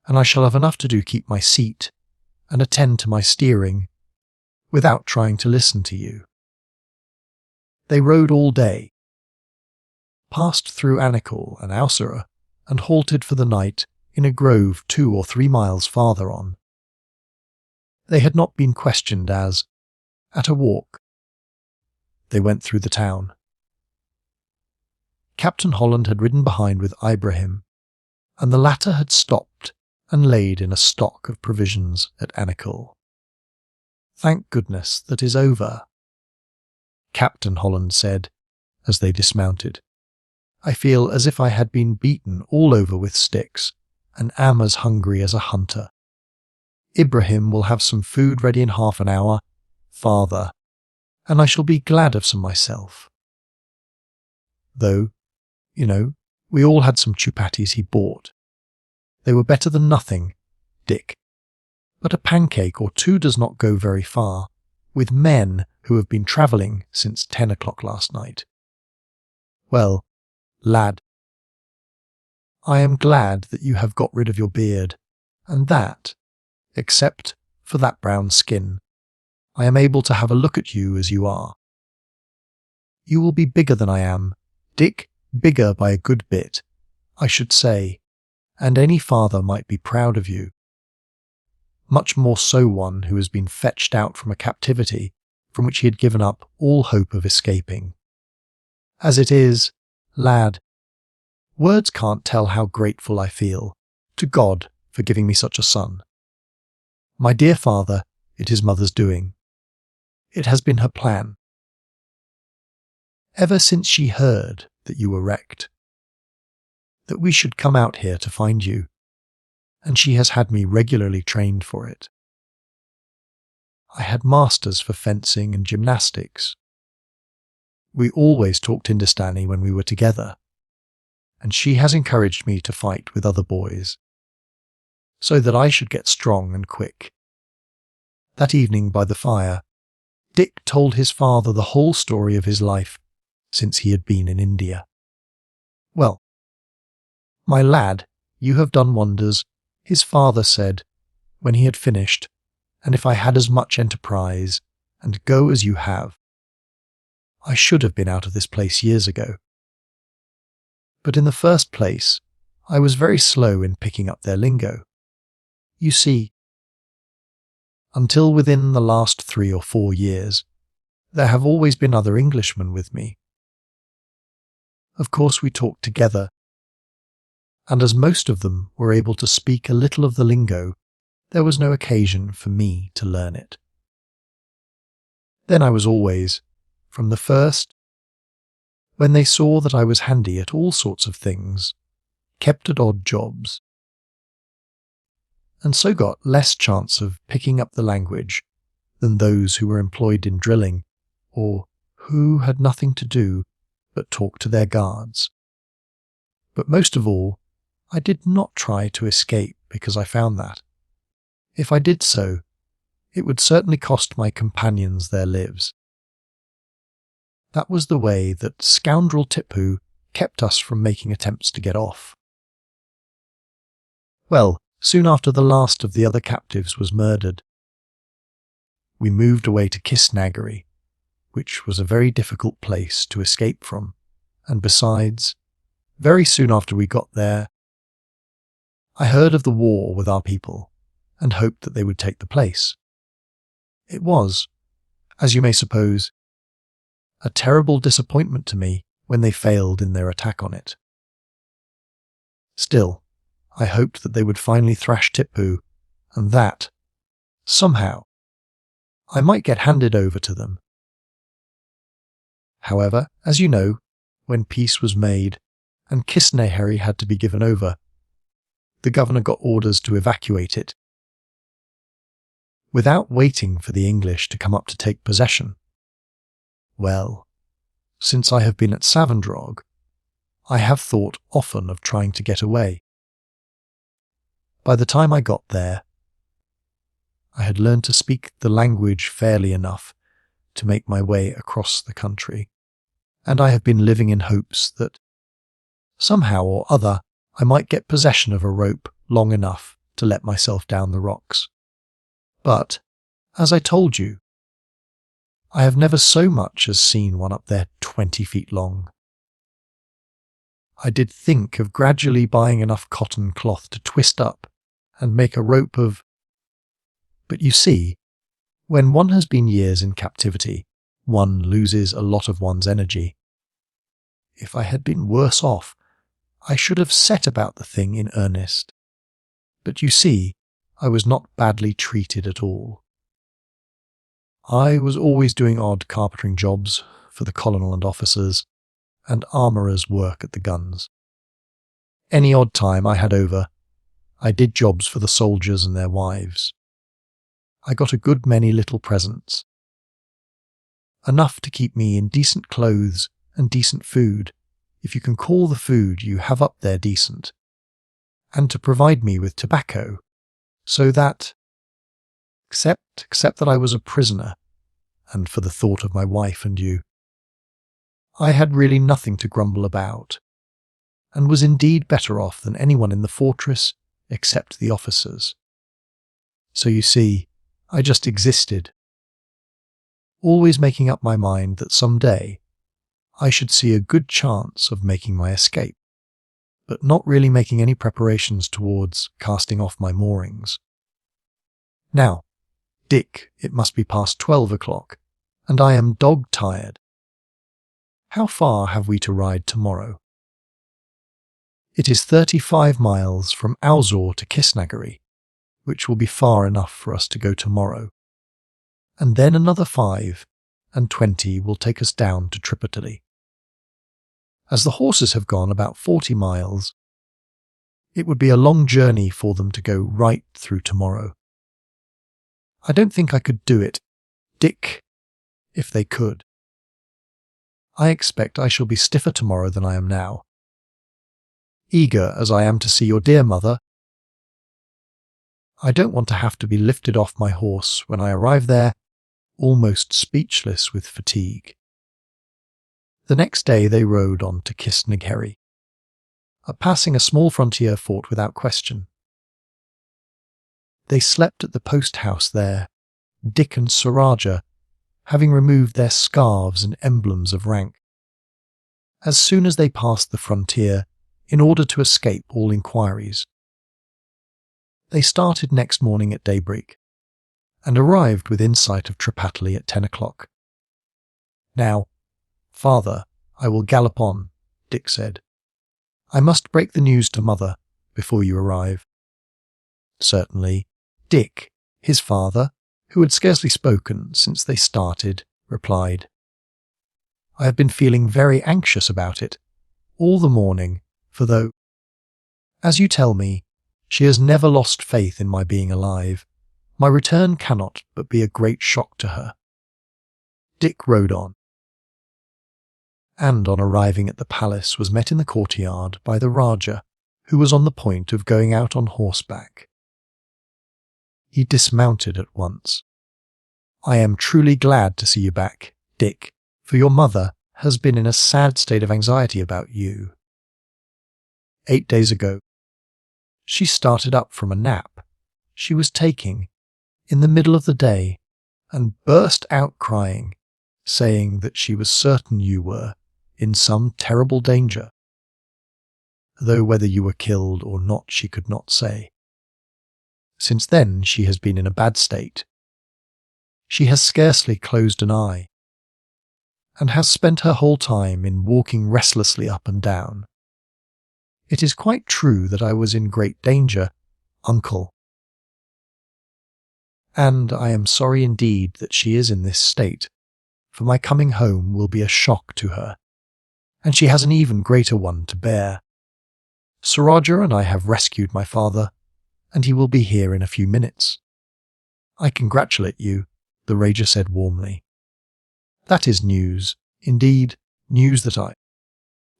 and I shall have enough to do keep my seat and attend to my steering, without trying to listen to you." They rode all day, passed through Anikal and Ausura, and halted for the night in a grove 2 or 3 miles farther on. They had not been questioned as, at a walk, they went through the town. Captain Holland had ridden behind with Ibrahim, and the latter had stopped and laid in a stock of provisions at Anikal. "Thank goodness that is over," Captain Holland said as they dismounted. "I feel as if I had been beaten all over with sticks and am as hungry as a hunter. Ibrahim will have some food ready in half an hour, father, and I shall be glad of some myself. Though, we all had some chupatis he bought. They were better than nothing, Dick. But a pancake or two does not go very far, with men who have been travelling since 10 o'clock last night. Well, lad, I am glad that you have got rid of your beard, and that, except for that brown skin, I am able to have a look at you as you are. You will be bigger than I am, Dick, bigger by a good bit, I should say, and any father might be proud of you. Much more so one who has been fetched out from a captivity from which he had given up all hope of escaping. As it is, lad, words can't tell how grateful I feel to God for giving me such a son. My dear father, it is mother's doing. It has been her plan. Ever since she heard that you were wrecked, that we should come out here to find you, and she has had me regularly trained for it. I had masters for fencing and gymnastics. We always talked Hindustani when we were together, and she has encouraged me to fight with other boys, so that I should get strong and quick. That evening by the fire, Dick told his father the whole story of his life since he had been in India. "Well, my lad, you have done wonders," his father said when he had finished, "and if I had as much enterprise and go as you have, I should have been out of this place years ago. But in the first place, I was very slow in picking up their lingo. You see, until within the last 3 or 4 years, there have always been other Englishmen with me. Of course we talked together, and as most of them were able to speak a little of the lingo, there was no occasion for me to learn it. Then I was always, from the first, when they saw that I was handy at all sorts of things, kept at odd jobs, and so got less chance of picking up the language than those who were employed in drilling, or who had nothing to do but talk to their guards. But most of all, I did not try to escape because I found that, if I did so, it would certainly cost my companions their lives. That was the way that scoundrel Tipu kept us from making attempts to get off. Well, soon after the last of the other captives was murdered, we moved away to Kisnagari, which was a very difficult place to escape from, and besides, very soon after we got there, I heard of the war with our people and hoped that they would take the place. It was, as you may suppose, a terrible disappointment to me when they failed in their attack on it. Still, I hoped that they would finally thrash Tipu, and that, somehow, I might get handed over to them. However, as you know, when peace was made and Kisnagari had to be given over, the governor got orders to evacuate it, without waiting for the English to come up to take possession. Well, since I have been at Savandrog, I have thought often of trying to get away. By the time I got there, I had learned to speak the language fairly enough to make my way across the country, and I have been living in hopes that, somehow or other, I might get possession of a rope long enough to let myself down the rocks. But, as I told you, I have never so much as seen one up there 20 feet long. I did think of gradually buying enough cotton cloth to twist up and make a rope of. But you see, when one has been years in captivity, one loses a lot of one's energy. If I had been worse off, I should have set about the thing in earnest. But you see, I was not badly treated at all. I was always doing odd carpentering jobs for the colonel and officers, and armourers' work at the guns. Any odd time I had over, I did jobs for the soldiers and their wives. I got a good many little presents. Enough to keep me in decent clothes and decent food, if you can call the food you have up there decent, and to provide me with tobacco, so that, except that I was a prisoner, and for the thought of my wife and you, I had really nothing to grumble about, and was indeed better off than anyone in the fortress except the officers. So you see, I just existed, always making up my mind that some day I should see a good chance of making my escape, but not really making any preparations towards casting off my moorings. Now, Dick, it must be past 12 o'clock, and I am dog-tired. How far have we to ride tomorrow? It is 35 miles from Alzor to Kisnagari, which will be far enough for us to go tomorrow, and then another 5, and 20 will take us down to Tripataly. As the horses have gone about 40 miles, it would be a long journey for them to go right through tomorrow. I don't think I could do it, Dick, if they could. I expect I shall be stiffer tomorrow than I am now. Eager as I am to see your dear mother, I don't want to have to be lifted off my horse when I arrive there, almost speechless with fatigue. The next day they rode on to Kisnagari, passing a small frontier fort without question. They slept at the post house there, Dick and Sir Rajah having removed their scarves and emblems of rank. As soon as they passed the frontier, in order to escape all inquiries, they started next morning at daybreak, and arrived within sight of Tripataly at 10 o'clock. Now, father, I will gallop on, Dick said. I must break the news to mother before you arrive. Certainly, Dick, his father, who had scarcely spoken since they started, replied. I have been feeling very anxious about it, all the morning, for though, as you tell me, she has never lost faith in my being alive, my return cannot but be a great shock to her. Dick rode on. and on arriving at the palace was met in the courtyard by the Rajah, who was on the point of going out on horseback. He dismounted at once. "I am truly glad to see you back, Dick, for your mother has been in a sad state of anxiety about you. 8 days ago, she started up from a nap she was taking in the middle of the day and burst out crying, saying that she was certain you were in some terrible danger, though whether you were killed or not she could not say. Since then she has been in a bad state. She has scarcely closed an eye, and has spent her whole time in walking restlessly up and down. It is quite true that I was in great danger, uncle, and I am sorry indeed that she is in this state, for my coming home will be a shock to her, and she has an even greater one to bear. Sir Rajah and I have rescued my father, and he will be here in a few minutes. I congratulate you," the Rajah said warmly. "That is news, indeed, news that I,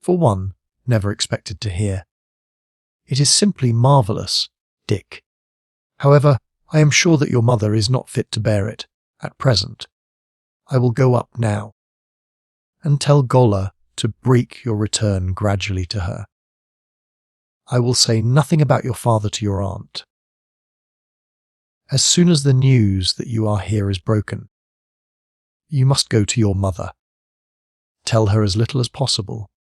for one, never expected to hear. It is simply marvellous, Dick. However, I am sure that your mother is not fit to bear it, at present. I will go up now, and tell Gola to break your return gradually to her. I will say nothing about your father to your aunt. As soon as the news that you are here is broken, you must go to your mother. Tell her as little as possible.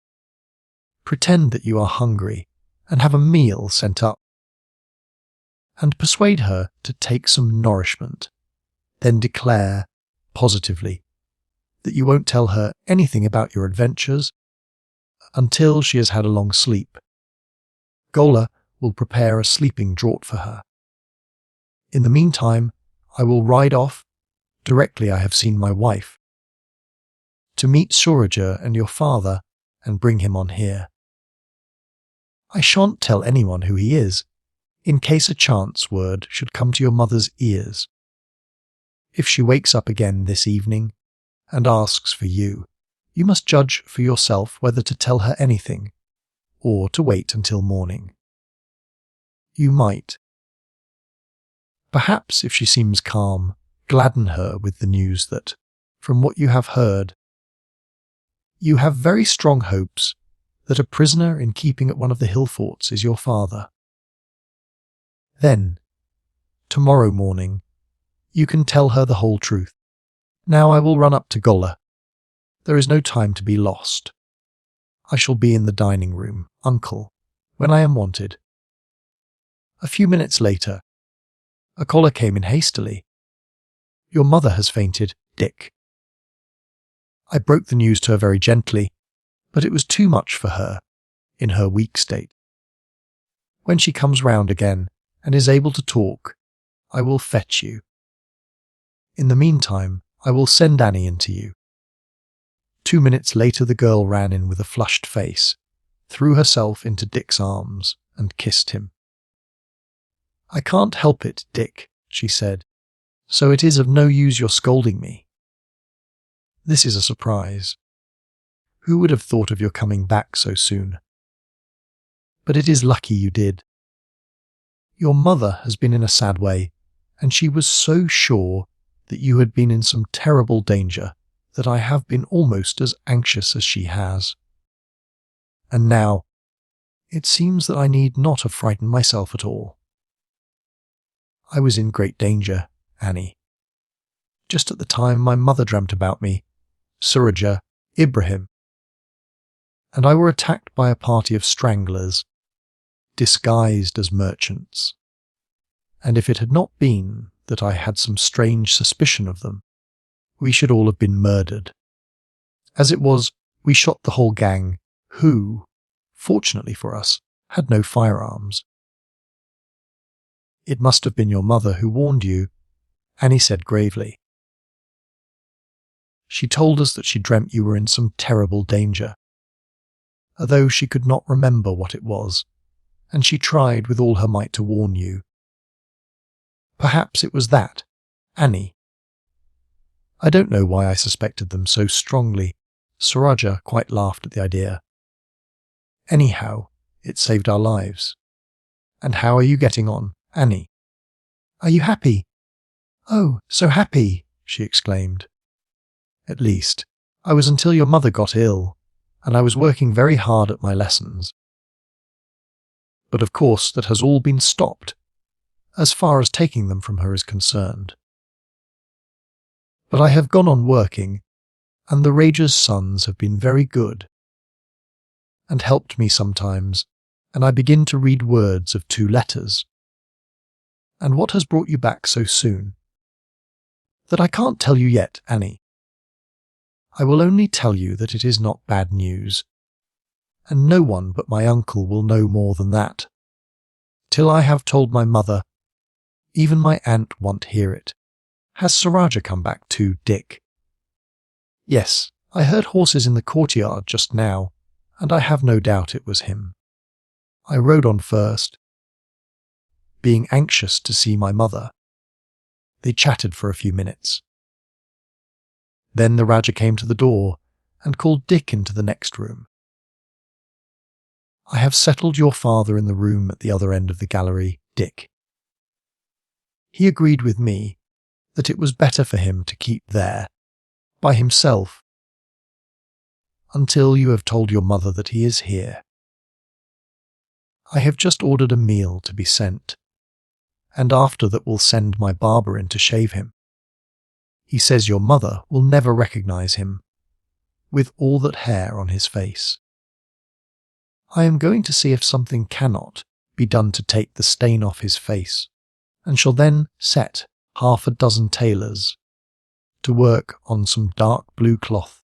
Pretend that you are hungry and have a meal sent up, and persuade her to take some nourishment. Then declare, positively, that you won't tell her anything about your adventures until she has had a long sleep. Gola will prepare a sleeping draught for her. In the meantime, I will ride off, directly I have seen my wife, to meet Surajah and your father and bring him on here. I shan't tell anyone who he is, in case a chance word should come to your mother's ears. If she wakes up again this evening and asks for you, you must judge for yourself whether to tell her anything, or to wait until morning. You might. Perhaps if she seems calm, gladden her with the news that, from what you have heard, you have very strong hopes that a prisoner in keeping at one of the hill forts is your father. Then, tomorrow morning, you can tell her the whole truth. Now I will run up to Gola. There is no time to be lost. I shall be in the dining room, uncle, when I am wanted." A few minutes later, a caller came in hastily. "Your mother has fainted, Dick." I broke the news to her very gently, but it was too much for her, in her weak state. When she comes round again and is able to talk, I will fetch you. In the meantime, I will send Annie in to you." 2 minutes later the girl ran in with a flushed face, threw herself into Dick's arms, and kissed him. "I can't help it, Dick," she said, "so it is of no use your scolding me. This is a surprise. Who would have thought of your coming back so soon? But it is lucky you did. Your mother has been in a sad way, and she was so sure that you had been in some terrible danger that I have been almost as anxious as she has. And now, it seems that I need not have frightened myself at all. I was in great danger, Annie. Just at the time my mother dreamt about me, Surajah, Ibrahim, and I were attacked by a party of stranglers, disguised as merchants. And if it had not been that I had some strange suspicion of them, we should all have been murdered. As it was, we shot the whole gang, who, fortunately for us, had no firearms. It must have been your mother who warned you, Annie said gravely. She told us that she dreamt you were in some terrible danger, although she could not remember what it was, and she tried with all her might to warn you. Perhaps it was that, Annie. I don't know why I suspected them so strongly, Rajah quite laughed at the idea. Anyhow, it saved our lives. And how are you getting on, Annie? Are you happy? Oh, so happy, she exclaimed. At least, I was until your mother got ill, and I was working very hard at my lessons. But of course that has all been stopped, as far as taking them from her is concerned. But I have gone on working, and the Rajah's sons have been very good, and helped me sometimes, and I begin to read words of 2 letters. And what has brought you back so soon? That I can't tell you yet, Annie. I will only tell you that it is not bad news, and no one but my uncle will know more than that. Till I have told my mother, even my aunt won't hear it. Has Rajah come back too, Dick? Yes, I heard horses in the courtyard just now, and I have no doubt it was him. I rode on first, being anxious to see my mother. They chatted for a few minutes. Then the Rajah came to the door and called Dick into the next room. I have settled your father in the room at the other end of the gallery, Dick. He agreed with me that it was better for him to keep there, by himself, until you have told your mother that he is here. I have just ordered a meal to be sent, and after that will send my barber in to shave him. He says your mother will never recognize him, with all that hair on his face. I am going to see if something cannot be done to take the stain off his face, and shall then set 6 tailors to work on some dark blue cloth,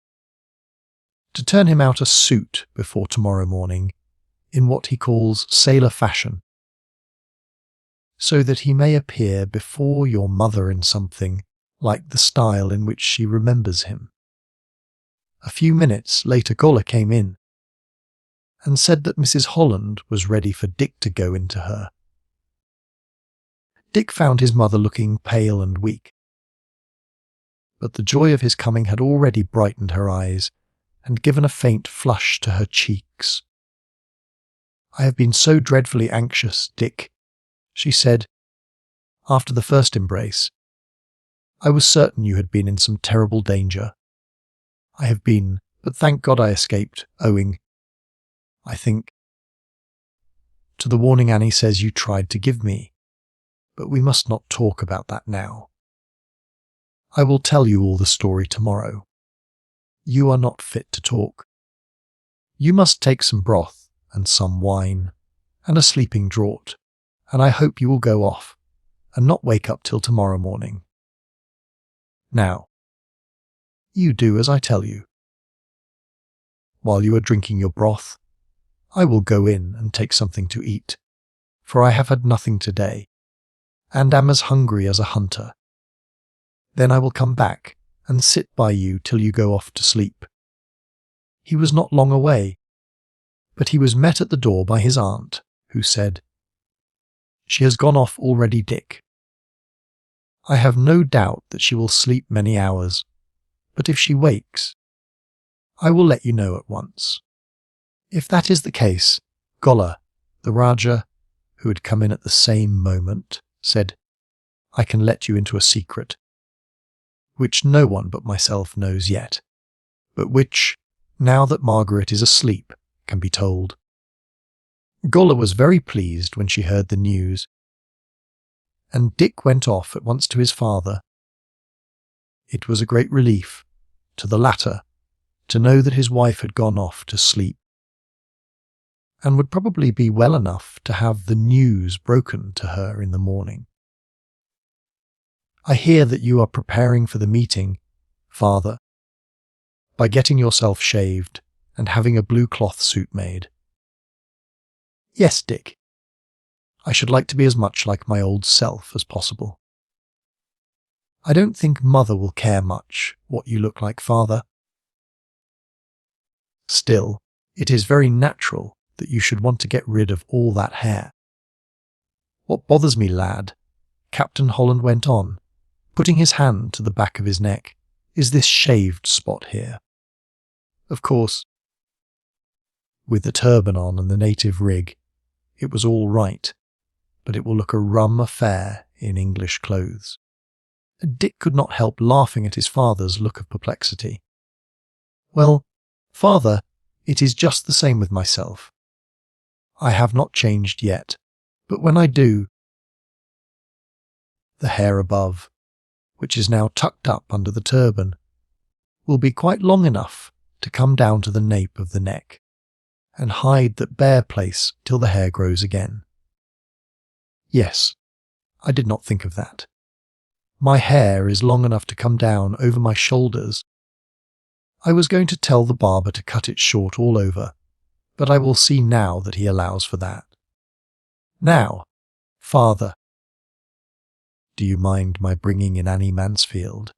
to turn him out a suit before tomorrow morning, in what he calls sailor fashion, so that he may appear before your mother in something like the style in which she remembers him. A few minutes later Gola came in, and said that Mrs. Holland was ready for Dick to go into her. Dick found his mother looking pale and weak, but the joy of his coming had already brightened her eyes and given a faint flush to her cheeks. I have been so dreadfully anxious, Dick, she said, after the first embrace. I was certain you had been in some terrible danger. I have been, but thank God I escaped, owing, I think, to the warning Annie says you tried to give me, but we must not talk about that now. I will tell you all the story tomorrow. You are not fit to talk. You must take some broth and some wine and a sleeping draught, and I hope you will go off and not wake up till tomorrow morning. Now, you do as I tell you. While you are drinking your broth, I will go in and take something to eat, for I have had nothing today, and am as hungry as a hunter. Then I will come back and sit by you till you go off to sleep. He was not long away, but he was met at the door by his aunt, who said, She has gone off already, Dick. I have no doubt that she will sleep many hours, but if she wakes, I will let you know at once. If that is the case, Gola, the Rajah, who had come in at the same moment, said, I can let you into a secret, which no one but myself knows yet, but which, now that Margaret is asleep, can be told. Gola was very pleased when she heard the news, and Dick went off at once to his father. It was a great relief to the latter to know that his wife had gone off to sleep, and would probably be well enough to have the news broken to her in the morning. I hear that you are preparing for the meeting, father, by getting yourself shaved and having a blue cloth suit made. Yes, Dick. I should like to be as much like my old self as possible. I don't think Mother will care much what you look like, father. Still, it is very natural that you should want to get rid of all that hair. What bothers me, lad, Captain Holland went on, putting his hand to the back of his neck, is this shaved spot here. Of course, with the turban on and the native rig, it was all right, but it will look a rum affair in English clothes. Dick could not help laughing at his father's look of perplexity. Well, father, it is just the same with myself. I have not changed yet, but when I do, the hair above, which is now tucked up under the turban, will be quite long enough to come down to the nape of the neck and hide that bare place till the hair grows again. Yes, I did not think of that. My hair is long enough to come down over my shoulders. I was going to tell the barber to cut it short all over, but I will see now that he allows for that. Now, father, do you mind my bringing in Annie Mansfield?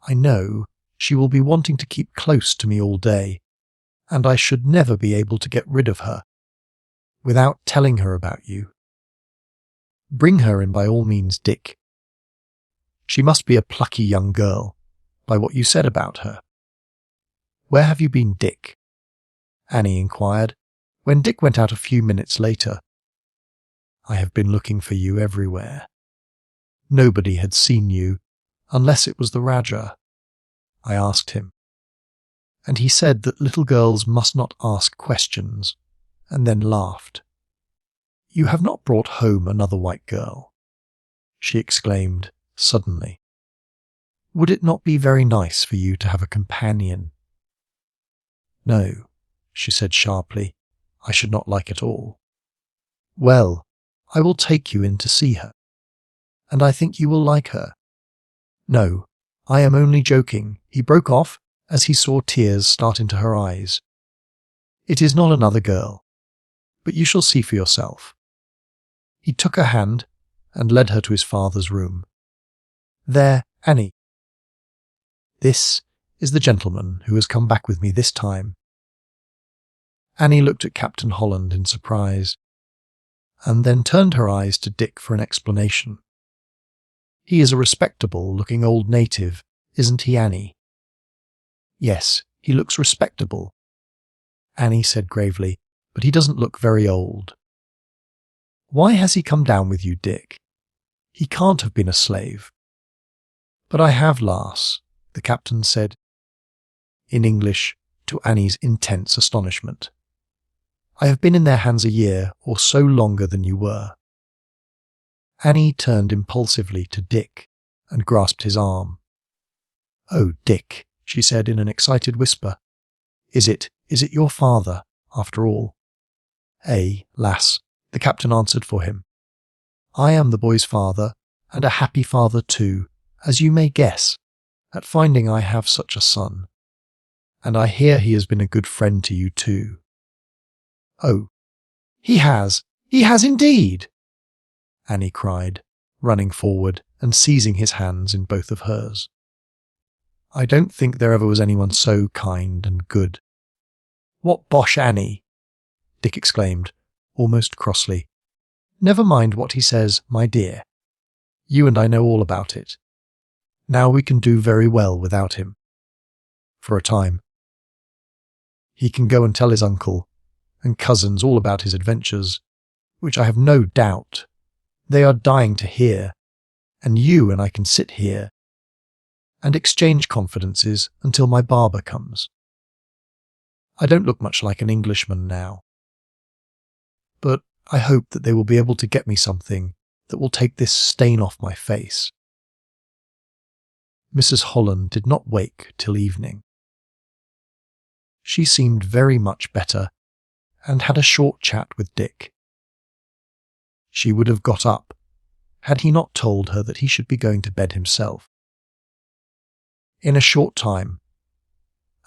I know she will be wanting to keep close to me all day, and I should never be able to get rid of her without telling her about you. Bring her in by all means, Dick. She must be a plucky young girl, by what you said about her. Where have you been, Dick? Annie inquired, when Dick went out a few minutes later. I have been looking for you everywhere. Nobody had seen you, unless it was the Rajah. I asked him, and he said that little girls must not ask questions, and then laughed. You have not brought home another white girl? She exclaimed suddenly. Would it not be very nice for you to have a companion? No, she said sharply. I should not like it all. Well, I will take you in to see her, and I think you will like her. No, I am only joking, he broke off as he saw tears start into her eyes. It is not another girl, but you shall see for yourself. He took her hand and led her to his father's room. There, Annie. This is the gentleman who has come back with me this time. Annie looked at Captain Holland in surprise, and then turned her eyes to Dick for an explanation. He is a respectable-looking old native, isn't he, Annie? Yes, he looks respectable, Annie said gravely, but he doesn't look very old. Why has he come down with you, Dick? He can't have been a slave. But I have, lass, the captain said, in English, to Annie's intense astonishment. I have been in their hands a year or so longer than you were. Annie turned impulsively to Dick and grasped his arm. Oh, Dick, she said in an excited whisper. Is it your father, after all? Lass, the captain answered for him. I am the boy's father, and a happy father too, as you may guess, at finding I have such a son. And I hear he has been a good friend to you too. Oh, he has indeed, Annie cried, running forward and seizing his hands in both of hers. I don't think there ever was anyone so kind and good. What bosh, Annie, Dick exclaimed, almost crossly. Never mind what he says, my dear. You and I know all about it. Now we can do very well without him. For a time. He can go and tell his uncle and cousins all about his adventures, which I have no doubt they are dying to hear, and you and I can sit here and exchange confidences until my barber comes. I don't look much like an Englishman now, but I hope that they will be able to get me something that will take this stain off my face. Mrs. Holland did not wake till evening. She seemed very much better and had a short chat with Dick. She would have got up had he not told her that he should be going to bed himself. In a short time,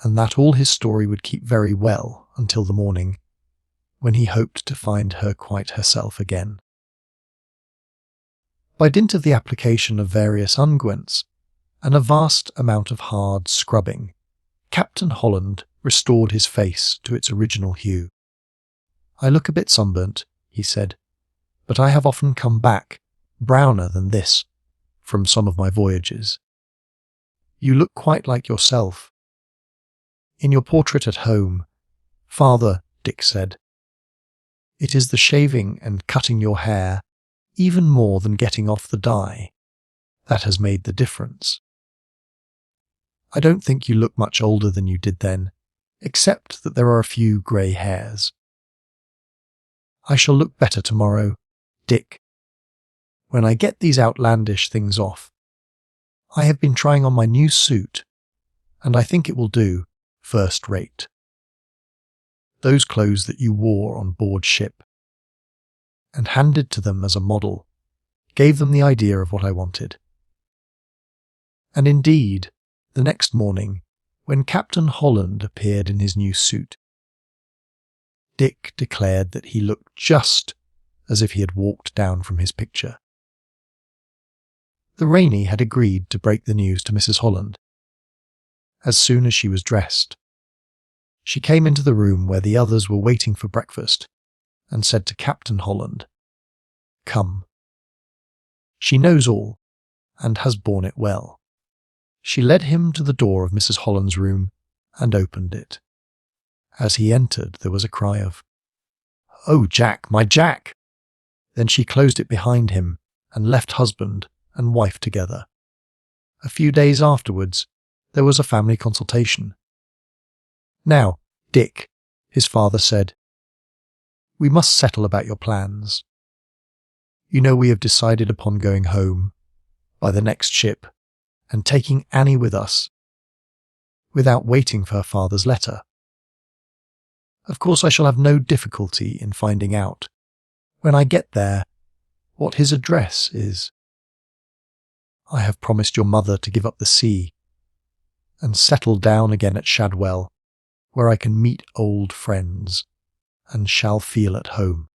and that all his story would keep very well until the morning, when he hoped to find her quite herself again. By dint of the application of various unguents and a vast amount of hard scrubbing, Captain Holland restored his face to its original hue. I look a bit sunburnt, he said, but I have often come back, browner than this, from some of my voyages. You look quite like yourself. In your portrait at home, Father, Dick said, it is the shaving and cutting your hair, even more than getting off the dye, that has made the difference. I don't think you look much older than you did then, except that there are a few grey hairs. I shall look better tomorrow, Dick. When I get these outlandish things off, I have been trying on my new suit, and I think it will do first rate. Those clothes that you wore on board ship, and handed to them as a model, gave them the idea of what I wanted. And indeed, the next morning, when Captain Holland appeared in his new suit, Dick declared that he looked just as if he had walked down from his picture. The Rainey had agreed to break the news to Mrs. Holland. As soon as she was dressed, she came into the room where the others were waiting for breakfast and said to Captain Holland, "Come." She knows all and has borne it well. She led him to the door of Mrs. Holland's room and opened it. As he entered, there was a cry of, "Oh, Jack, my Jack!" Then she closed it behind him and left husband and wife together. A few days afterwards, there was a family consultation. "Now, Dick," his father said, "we must settle about your plans. You know we have decided upon going home by the next ship and taking Annie with us, without waiting for her father's letter. Of course I shall have no difficulty in finding out, when I get there, what his address is. I have promised your mother to give up the sea and settle down again at Shadwell, where I can meet old friends and shall feel at home.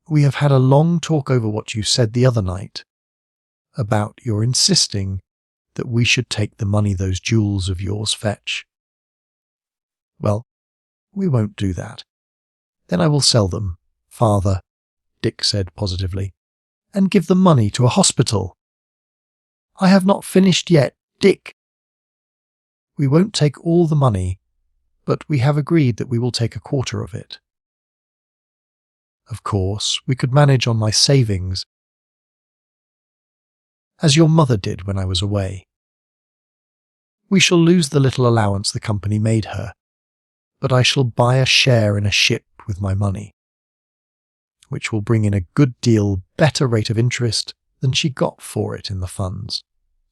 We have had a long talk over what you said the other night, about your insisting that we should take the money those jewels of yours fetch. Well, we won't do that. Then I will sell them, Father," Dick said positively, "and give the money to a hospital." "I have not finished yet, Dick." "We won't take all the money, but we have agreed that we will take a quarter of it. Of course, we could manage on my savings, as your mother did when I was away. We shall lose the little allowance the company made her, but I shall buy a share in a ship with my money, which will bring in a good deal better rate of interest than she got for it in the funds,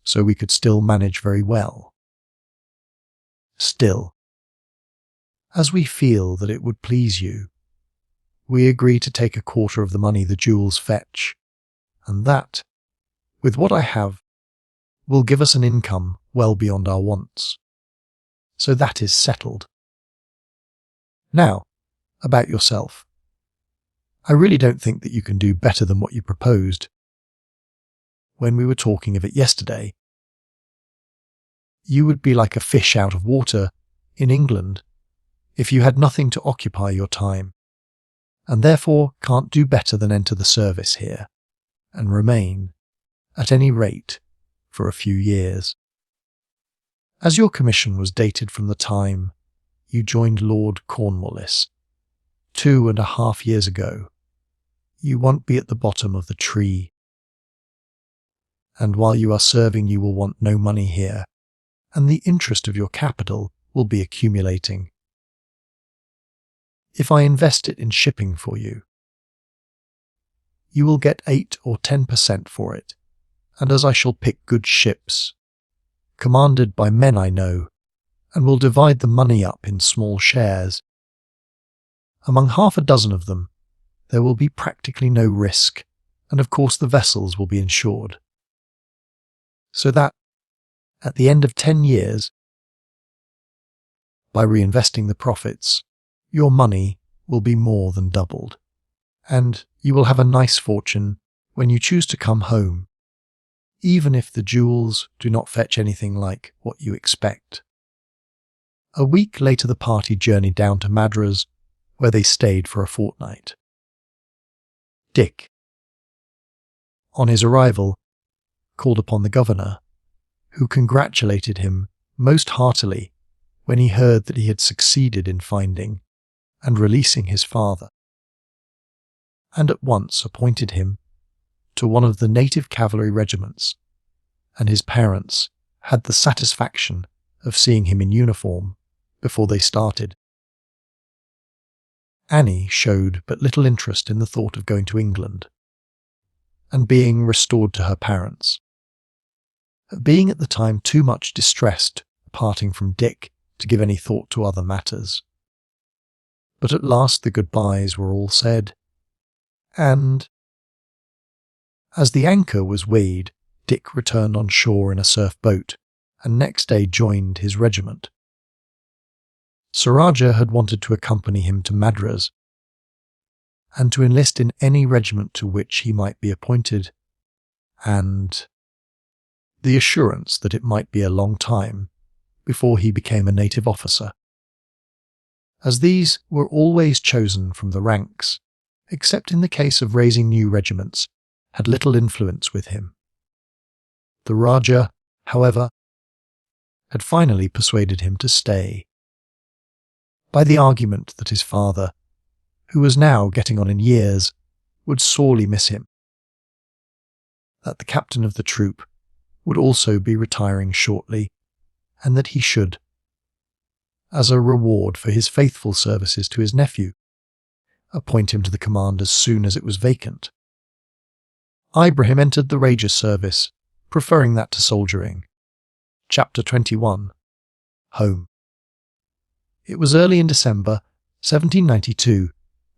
so we could still manage very well. Still, as we feel that it would please you, we agree to take a quarter of the money the jewels fetch, and that, with what I have, will give us an income well beyond our wants. So that is settled. Now, about yourself. I really don't think that you can do better than what you proposed. When we were talking of it yesterday, you would be like a fish out of water in England if you had nothing to occupy your time, and therefore can't do better than enter the service here and remain, at any rate, for a few years. As your commission was dated from the time you joined Lord Cornwallis 2.5 years ago, you won't be at the bottom of the tree. And while you are serving, you will want no money here, and the interest of your capital will be accumulating. If I invest it in shipping for you, you will get 8 or 10% for it, and as I shall pick good ships, commanded by men I know, and will divide the money up in small shares, among 6 of them, there will be practically no risk, and of course the vessels will be insured. So that, at the end of 10 years, by reinvesting the profits, your money will be more than doubled, and you will have a nice fortune when you choose to come home, even if the jewels do not fetch anything like what you expect. A week later the party journeyed down to Madras, where they stayed for a fortnight. Dick, on his arrival, called upon the governor, who congratulated him most heartily when he heard that he had succeeded in finding and releasing his father, and at once appointed him to one of the native cavalry regiments, and his parents had the satisfaction of seeing him in uniform before they started. Annie showed but little interest in the thought of going to England and being restored to her parents, being at the time too much distressed parting from Dick to give any thought to other matters. But at last the goodbyes were all said, and as the anchor was weighed, Dick returned on shore in a surf boat, and next day joined his regiment. Sir Rajah had wanted to accompany him to Madras, and to enlist in any regiment to which he might be appointed, and the assurance that it might be a long time before he became a native officer, as these were always chosen from the ranks, except in the case of raising new regiments, had little influence with him. The Rajah, however, had finally persuaded him to stay, by the argument that his father, who was now getting on in years, would sorely miss him, that the captain of the troop would also be retiring shortly, and that he should, as a reward for his faithful services to his nephew, appoint him to the command as soon as it was vacant. Ibrahim entered the Rajah service, preferring that to soldiering. Chapter 21. Home. It was early in December 1792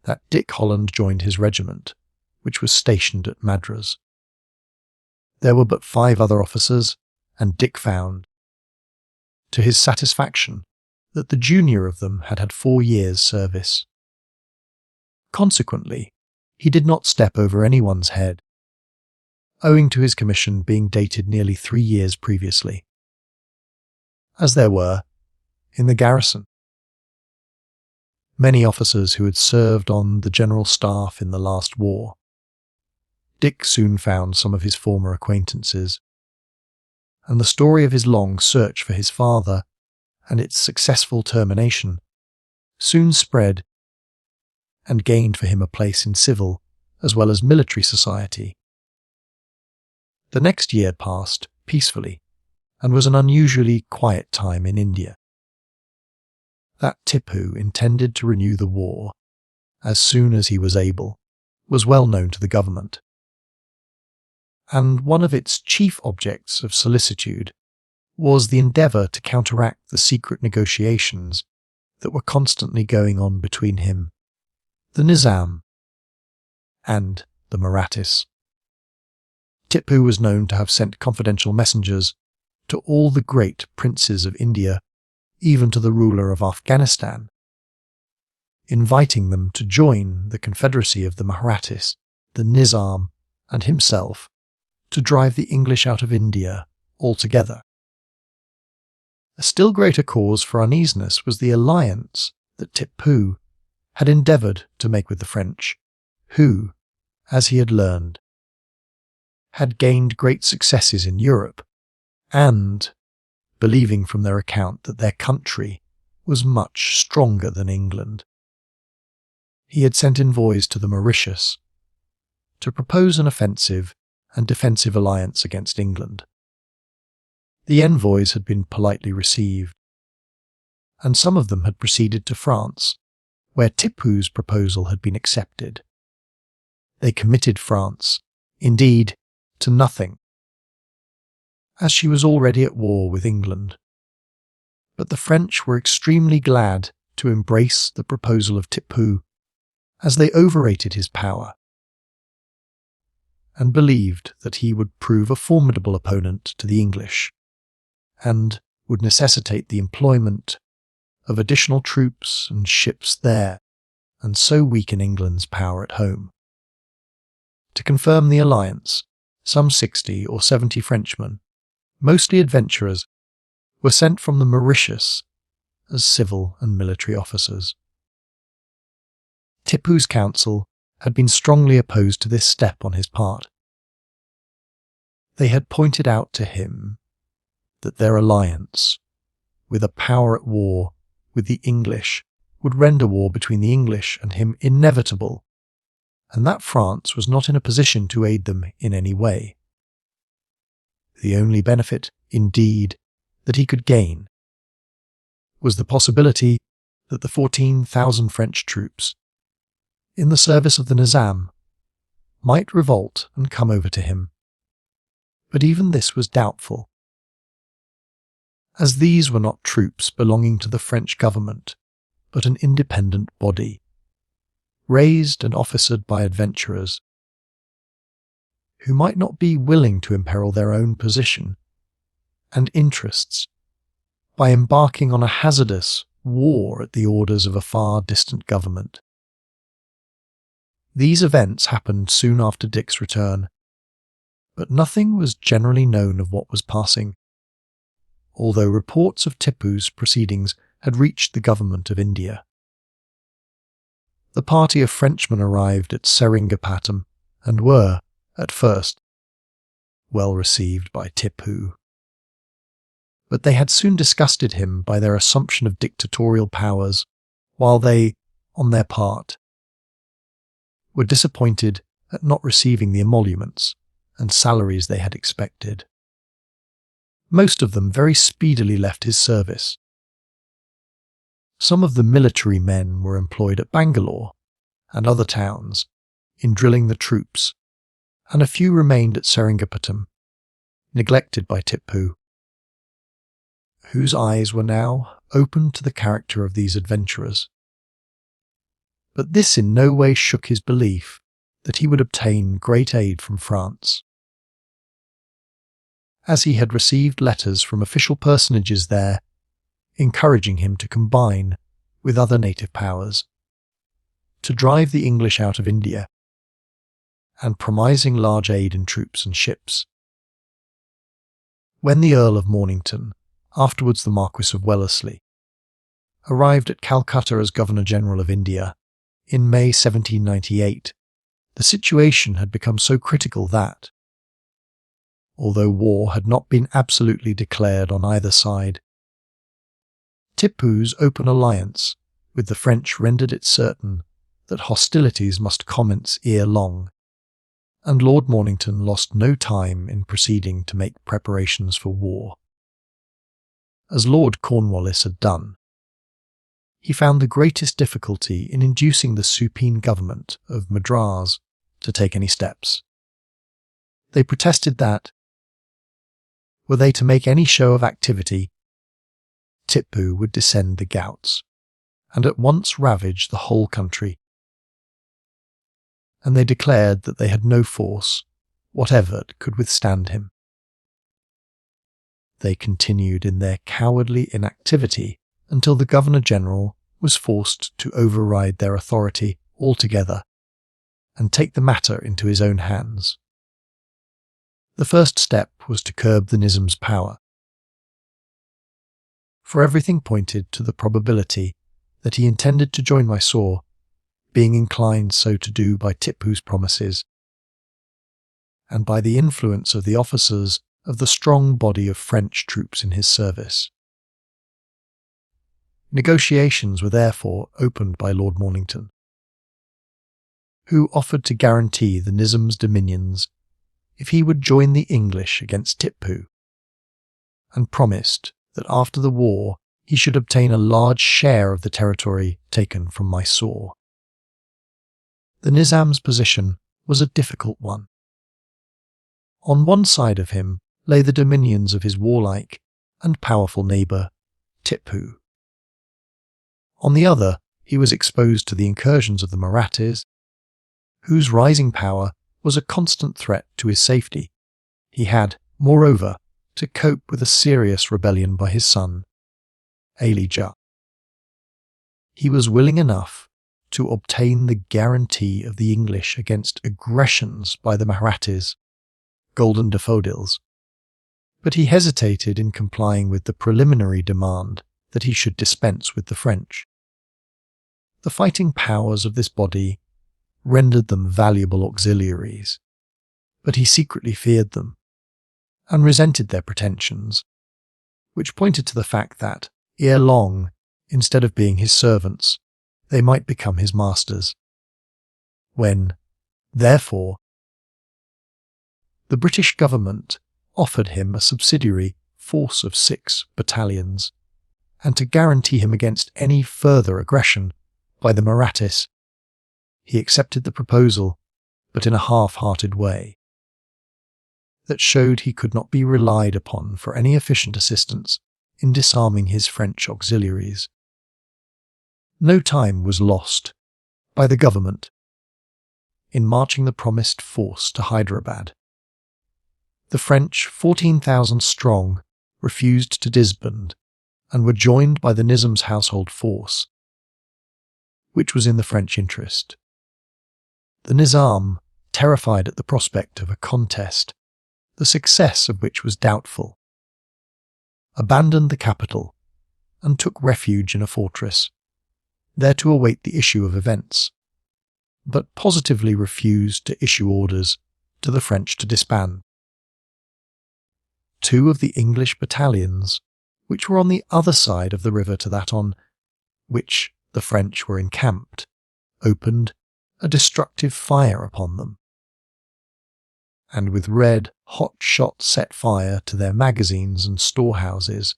that Dick Holland joined his regiment, which was stationed at Madras. There were but 5 other officers, and Dick found, to his satisfaction, that the junior of them had had 4 years' service. Consequently, he did not step over anyone's head, owing to his commission being dated nearly 3 years previously, as there were, in the garrison, many officers who had served on the general staff in the last war. Dick soon found some of his former acquaintances, and the story of his long search for his father and its successful termination soon spread and gained for him a place in civil as well as military society. The next year passed peacefully and was an unusually quiet time in India. That Tipu intended to renew the war as soon as he was able was well known to the government, and one of its chief objects of solicitude was the endeavour to counteract the secret negotiations that were constantly going on between him, the Nizam, and the Marathis. Tipu was known to have sent confidential messengers to all the great princes of India, even to the ruler of Afghanistan, inviting them to join the confederacy of the Marathis, the Nizam, and himself to drive the English out of India altogether. A still greater cause for uneasiness was the alliance that Tipu had endeavoured to make with the French, who, as he had learned, had gained great successes in Europe, and, believing from their account that their country was much stronger than England, he had sent envoys to the Mauritius to propose an offensive and defensive alliance against England. The envoys had been politely received, and some of them had proceeded to France, where Tipu's proposal had been accepted. They committed France, indeed, to nothing, as she was already at war with England. But the French were extremely glad to embrace the proposal of Tipu, as they overrated his power, and believed that he would prove a formidable opponent to the English, and would necessitate the employment of additional troops and ships there, and so weaken England's power at home. To confirm the alliance, some 60 or 70 Frenchmen, mostly adventurers, were sent from the Mauritius as civil and military officers. Tipu's council had been strongly opposed to this step on his part. They had pointed out to him that their alliance with a power at war with the English would render war between the English and him inevitable, and that France was not in a position to aid them in any way. The only benefit, indeed, that he could gain was the possibility that the 14,000 French troops, in the service of the Nizam, might revolt and come over to him. But even this was doubtful, as these were not troops belonging to the French government, but an independent body, raised and officered by adventurers, who might not be willing to imperil their own position and interests by embarking on a hazardous war at the orders of a far distant government. These events happened soon after Dick's return, but nothing was generally known of what was passing, although reports of Tipu's proceedings had reached the government of India. The party of Frenchmen arrived at Seringapatam and were, at first, well received by Tipu. But they had soon disgusted him by their assumption of dictatorial powers, while they, on their part, were disappointed at not receiving the emoluments and salaries they had expected. Most of them very speedily left his service. Some of the military men were employed at Bangalore and other towns in drilling the troops, and a few remained at Seringapatam, neglected by Tipu, whose eyes were now open to the character of these adventurers. But this in no way shook his belief that he would obtain great aid from France, as he had received letters from official personages there encouraging him to combine with other native powers to drive the English out of India, and promising large aid in troops and ships. When the Earl of Mornington, afterwards the Marquis of Wellesley, arrived at Calcutta as Governor-General of India in May 1798, the situation had become so critical that, although war had not been absolutely declared on either side, Tipu's open alliance with the French rendered it certain that hostilities must commence ere long, and Lord Mornington lost no time in proceeding to make preparations for war. As Lord Cornwallis had done, he found the greatest difficulty in inducing the supine government of Madras to take any steps. They protested that, were they to make any show of activity, Tipu would descend the Ghauts, and at once ravage the whole country. And they declared that they had no force whatever could withstand him. They continued in their cowardly inactivity until the Governor-General was forced to override their authority altogether and take the matter into his own hands. The first step was to curb the Nizam's power, for everything pointed to the probability that he intended to join Mysore, being inclined so to do by Tipu's promises, and by the influence of the officers of the strong body of French troops in his service. Negotiations were therefore opened by Lord Mornington, who offered to guarantee the Nizam's dominions if he would join the English against Tipu, and promised that after the war he should obtain a large share of the territory taken from Mysore. The Nizam's position was a difficult one. On one side of him lay the dominions of his warlike and powerful neighbour, Tipu. On the other, he was exposed to the incursions of the Marathis, whose rising power was a constant threat to his safety. He had, moreover, to cope with a serious rebellion by his son, Elijah. He was willing enough to obtain the guarantee of the English against aggressions by the Marathis, golden daffodils, but he hesitated in complying with the preliminary demand that he should dispense with the French. The fighting powers of this body rendered them valuable auxiliaries, but he secretly feared them, and resented their pretensions, which pointed to the fact that, ere long, instead of being his servants, they might become his masters. When, therefore, the British government offered him a subsidiary force of 6 battalions, and to guarantee him against any further aggression by the Marathis, he accepted the proposal, but in a half-hearted way that showed he could not be relied upon for any efficient assistance in disarming his French auxiliaries. No time was lost by the government in marching the promised force to Hyderabad. The French, 14,000 strong, refused to disband and were joined by the Nizam's household force, which was in the French interest. The Nizam, terrified at the prospect of a contest, the success of which was doubtful, abandoned the capital and took refuge in a fortress, there to await the issue of events, but positively refused to issue orders to the French to disband. 2 of the English battalions, which were on the other side of the river to that on which the French were encamped, opened a destructive fire upon them, and with red, hot shot set fire to their magazines and storehouses,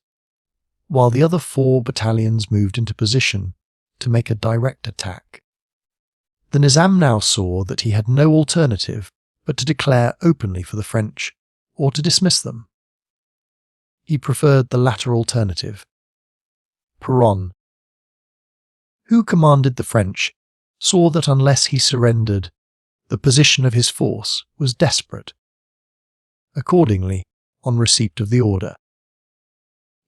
while the other 4 battalions moved into position to make a direct attack. The Nizam now saw that he had no alternative but to declare openly for the French or to dismiss them. He preferred the latter alternative. Peron, who commanded the French, saw that unless he surrendered, the position of his force was desperate. Accordingly, on receipt of the order,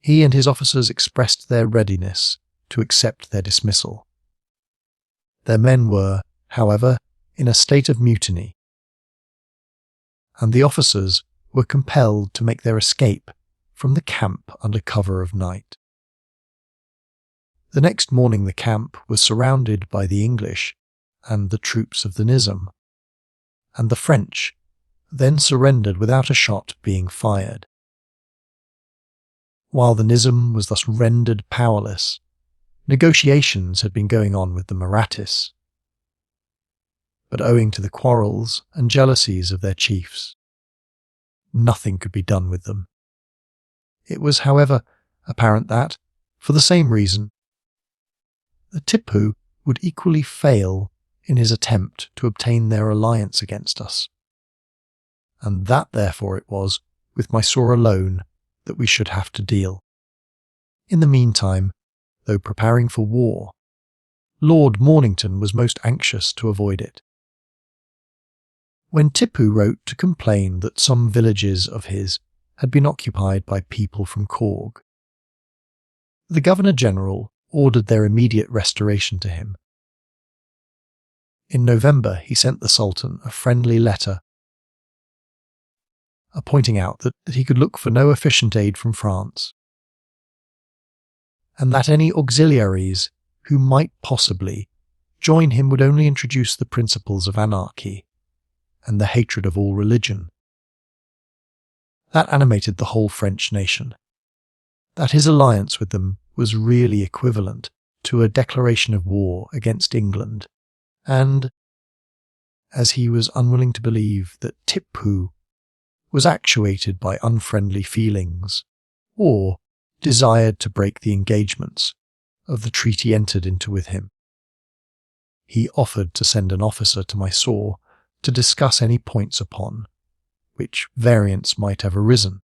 he and his officers expressed their readiness to accept their dismissal. Their men were, however, in a state of mutiny, and the officers were compelled to make their escape from the camp under cover of night. The next morning the camp was surrounded by the English and the troops of the Nizam, and the French then surrendered without a shot being fired. While the Nizam was thus rendered powerless, negotiations had been going on with the Marathis, but owing to the quarrels and jealousies of their chiefs, nothing could be done with them. It was, however, apparent that, for the same reason, the Tipu would equally fail in his attempt to obtain their alliance against us, and that therefore it was with Mysore alone that we should have to deal. In the meantime, though preparing for war, Lord Mornington was most anxious to avoid it. When Tipu wrote to complain that some villages of his had been occupied by people from Coorg, the Governor-General ordered their immediate restoration to him. In November he sent the Sultan a friendly letter pointing out that he could look for no efficient aid from France, and that any auxiliaries who might possibly join him would only introduce the principles of anarchy and the hatred of all religion. That animated the whole French nation, that his alliance with them was really equivalent to a declaration of war against England, and, as he was unwilling to believe that Tipu was actuated by unfriendly feelings, or desired to break the engagements of the treaty entered into with him, he offered to send an officer to Mysore to discuss any points upon which variance might have arisen,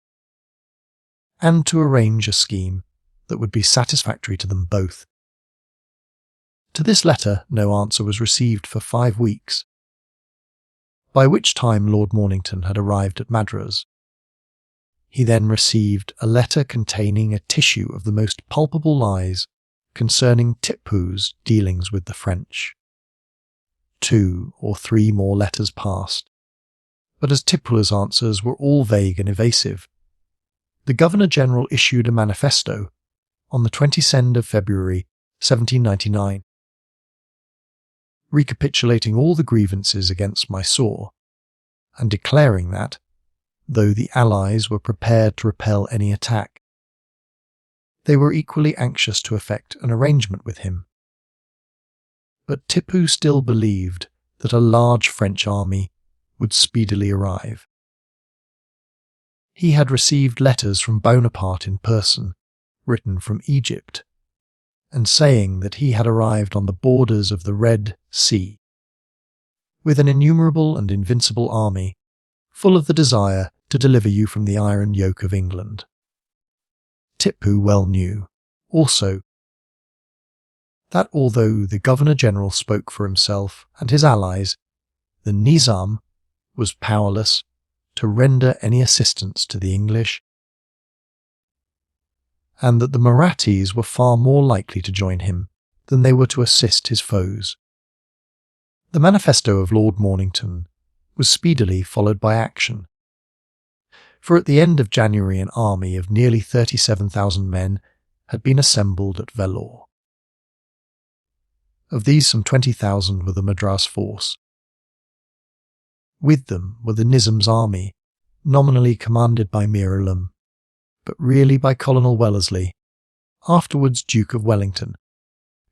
and to arrange a scheme that would be satisfactory to them both. To this letter no answer was received for 5 weeks, by which time Lord Mornington had arrived at Madras. He then received a letter containing a tissue of the most palpable lies concerning Tipu's dealings with the French. 2 or 3 more letters passed, but as Tipu's answers were all vague and evasive, the Governor-General issued a manifesto on the 22nd of February 1799, recapitulating all the grievances against Mysore, and declaring that, though the Allies were prepared to repel any attack, They were equally anxious to effect an arrangement with him. But Tipu still believed that a large French army would speedily arrive. He had received letters from Bonaparte in person, written from Egypt, and saying that he had arrived on the borders of the Red Sea, with an innumerable and invincible army, full of the desire to deliver you from the iron yoke of England. Tipu well knew, also, that although the Governor-General spoke for himself and his allies, the Nizam was powerless to render any assistance to the English, and that the Marathis were far more likely to join him than they were to assist his foes. The manifesto of Lord Mornington was speedily followed by action, for at the end of January an army of nearly 37,000 men had been assembled at Vellore. Of these, some 20,000 were the Madras force. With them were the Nizam's army, nominally commanded by Mir Alam, but really by Colonel Wellesley, afterwards Duke of Wellington,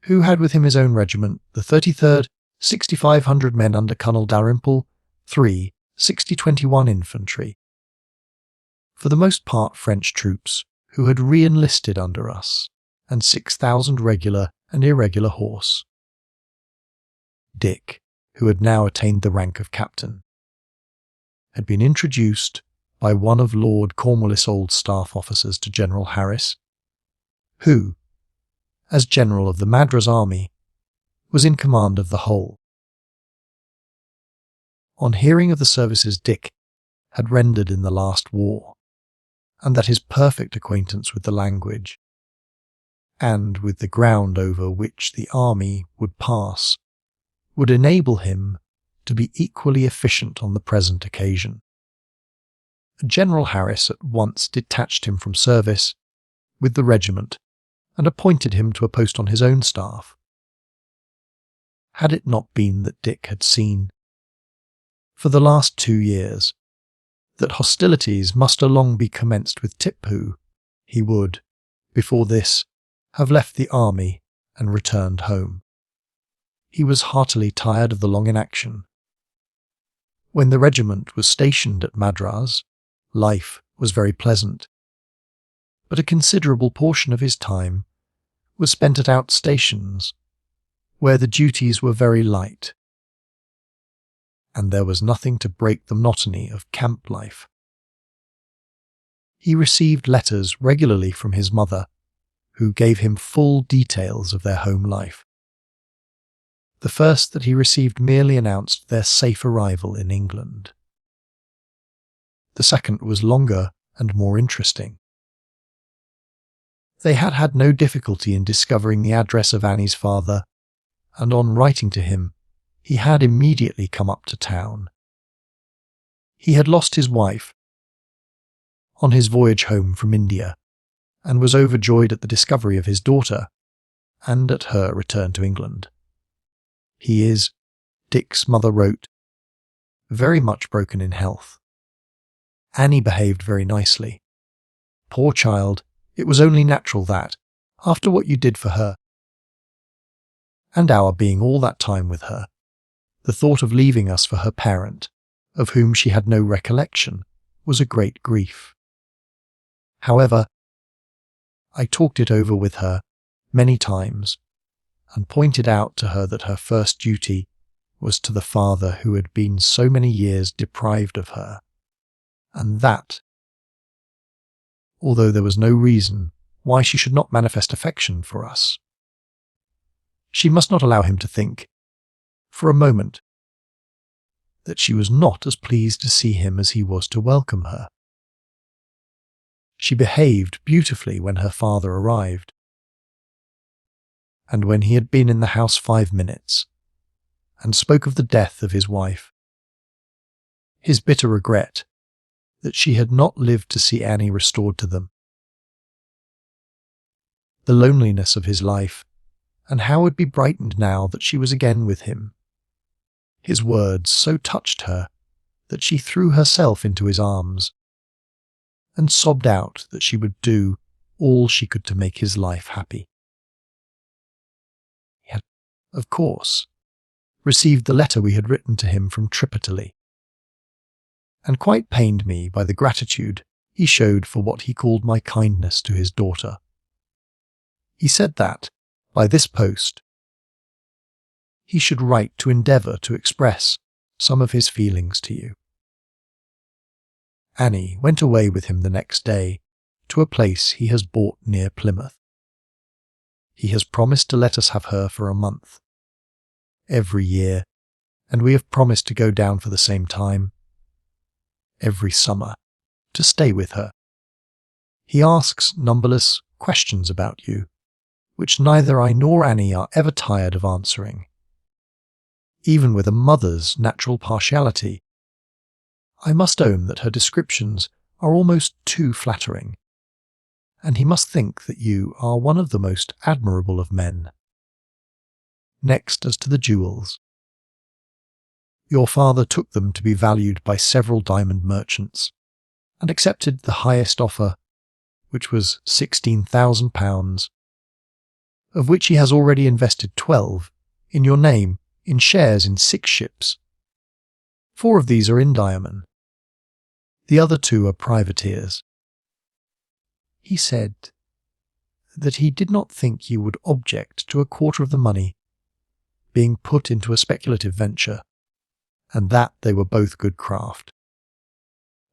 who had with him his own regiment, the 33rd, 6,500 men under Colonel Dalrymple, 3, 6021 infantry. For the most part French troops, who had re-enlisted under us, and 6,000 regular and irregular horse. Dick, who had now attained the rank of captain, had been introduced by one of Lord Cornwallis' old staff officers to General Harris, who, as general of the Madras army, was in command of the whole. On hearing of the services Dick had rendered in the last war, and that his perfect acquaintance with the language, and with the ground over which the army would pass, would enable him to be equally efficient on the present occasion, General Harris at once detached him from service with the regiment and appointed him to a post on his own staff. Had it not been that Dick had seen, for the last 2 years, that hostilities must along be commenced with Tipu, he would, before this, have left the army and returned home. He was heartily tired of the long inaction. When the regiment was stationed at Madras, life was very pleasant, but a considerable portion of his time was spent at outstations, where the duties were very light, and there was nothing to break the monotony of camp life. He received letters regularly from his mother, who gave him full details of their home life. The first that he received merely announced their safe arrival in England. The second was longer and more interesting. They had had no difficulty in discovering the address of Annie's father, and on writing to him, he had immediately come up to town. He had lost his wife on his voyage home from India, and was overjoyed at the discovery of his daughter, and at her return to England. He is, Dick's mother wrote, very much broken in health. Annie behaved very nicely. Poor child, it was only natural that, after what you did for her, and our being all that time with her, the thought of leaving us for her parent, of whom she had no recollection, was a great grief. However, I talked it over with her many times, and pointed out to her that her first duty was to the father who had been so many years deprived of her, and that, although there was no reason why she should not manifest affection for us, she must not allow him to think, for a moment, that she was not as pleased to see him as he was to welcome her. She behaved beautifully when her father arrived, and when he had been in the house 5 minutes, and spoke of the death of his wife, his bitter regret that she had not lived to see Annie restored to them, the loneliness of his life, and how it would be brightened now that she was again with him. His words so touched her that she threw herself into his arms, and sobbed out that she would do all she could to make his life happy. He had, of course, received the letter we had written to him from Tripataly, and quite pained me by the gratitude he showed for what he called my kindness to his daughter. He said that, by this post, he should write to endeavour to express some of his feelings to you. Annie went away with him the next day to a place he has bought near Plymouth. He has promised to let us have her for a month every year, and we have promised to go down for the same time every summer to stay with her. He asks numberless questions about you, which neither I nor Annie are ever tired of answering. Even with a mother's natural partiality, I must own that her descriptions are almost too flattering, and he must think that you are one of the most admirable of men. Next, as to the jewels. Your father took them to be valued by several diamond merchants, and accepted the highest offer, which was £16,000, of which he has already invested 12 in your name in shares in 6 ships. 4 of these are in diamond. The other 2 are privateers. He said that he did not think you would object to a quarter of the money being put into a speculative venture, and that they were both good craft,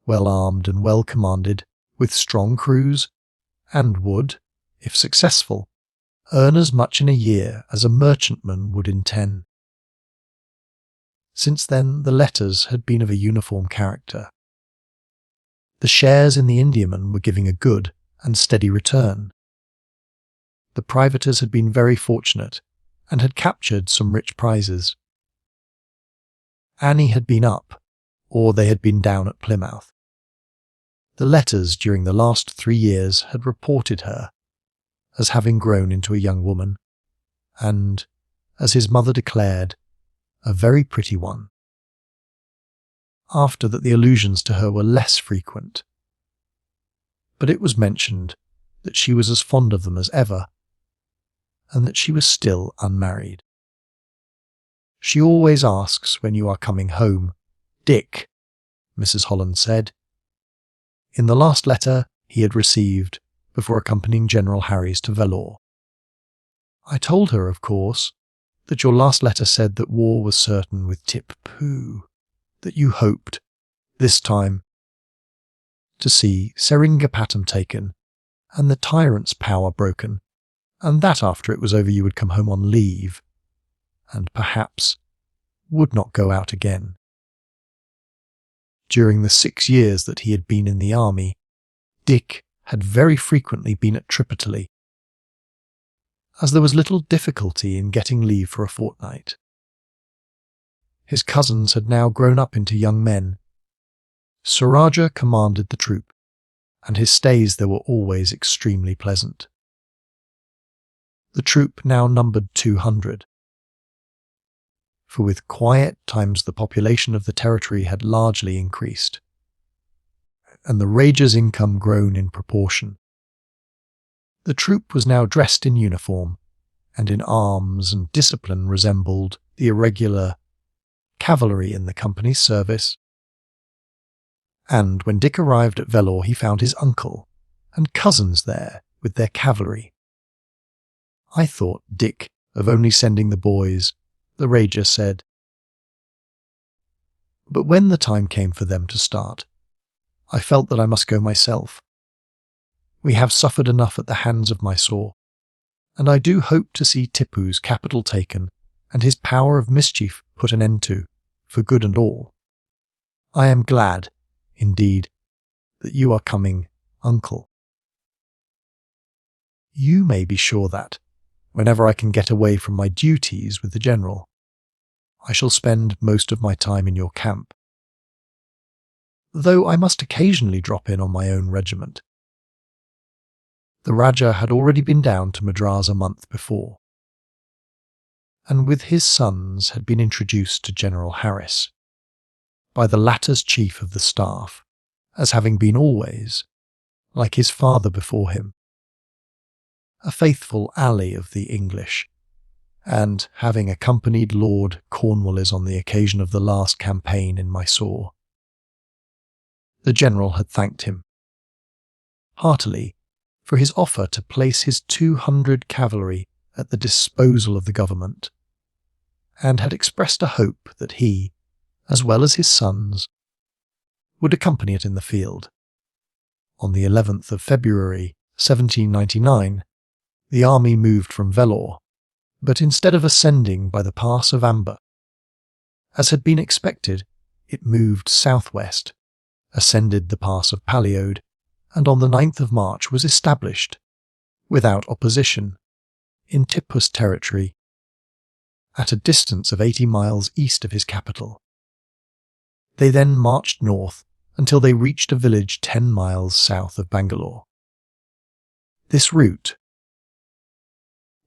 well armed and well commanded, with strong crews, and would, if successful, earn as much in a year as a merchantman would in 10. Since then the letters had been of a uniform character. The shares in the Indiaman were giving a good and steady return. The privateers had been very fortunate, and had captured some rich prizes. Annie had been up, or they had been down at Plymouth. The letters during the last 3 years had reported her as having grown into a young woman, and, as his mother declared, a very pretty one. After that the allusions to her were less frequent, but it was mentioned that she was as fond of them as ever, and that she was still unmarried. She always asks when you are coming home, Dick, Mrs. Holland said. In the last letter he had received before accompanying General Harries to Vellore. I told her, of course, that your last letter said that war was certain with Tipu, that you hoped, this time, to see Seringapatam taken and the tyrant's power broken, and that after it was over you would come home on leave, and perhaps would not go out again. During the 6 years that he had been in the army, Dick had very frequently been at Tripataly, as there was little difficulty in getting leave for a fortnight. His cousins had now grown up into young men. Sir Rajah commanded the troop, and his stays there were always extremely pleasant. The troop now numbered 200. For with quiet times the population of the territory had largely increased, and the Rajah's income grown in proportion. The troop was now dressed in uniform, and in arms and discipline resembled the irregular cavalry in the company's service. And when Dick arrived at Vellore he found his uncle and cousins there with their cavalry. I thought Dick of only sending the boys, the Rajah said. But when the time came for them to start, I felt that I must go myself. We have suffered enough at the hands of Mysore, and I do hope to see Tipu's capital taken and his power of mischief put an end to, for good and all. I am glad, indeed, that you are coming, uncle. You may be sure that, whenever I can get away from my duties with the general, I shall spend most of my time in your camp, though I must occasionally drop in on my own regiment. The Rajah had already been down to Madras a month before, and with his sons had been introduced to General Harris by the latter's chief of the staff, as having been always, like his father before him, a faithful ally of the English, and having accompanied Lord Cornwallis on the occasion of the last campaign in Mysore. The general had thanked him heartily for his offer to place his 200 cavalry at the disposal of the government, and had expressed a hope that he, as well as his sons, would accompany it in the field. On the 11th of February, 1799, the army moved from Vellore, but instead of ascending by the pass of Amber, as had been expected, it moved southwest, ascended the pass of Paliode, and on the 9th of March was established, without opposition, in Tipu's territory, at a distance of 80 miles east of his capital. They then marched north until they reached a village 10 miles south of Bangalore. This route,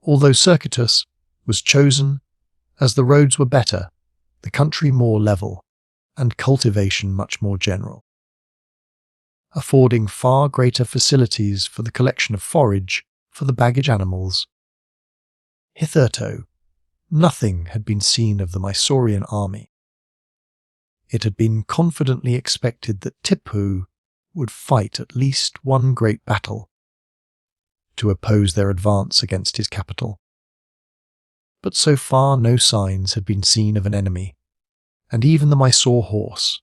although circuitous, was chosen as the roads were better, the country more level, and cultivation much more general, affording far greater facilities for the collection of forage for the baggage animals. Hitherto, nothing had been seen of the Mysorean army. It had been confidently expected that Tipu would fight at least one great battle to oppose their advance against his capital. But so far no signs had been seen of an enemy, and even the Mysore horse,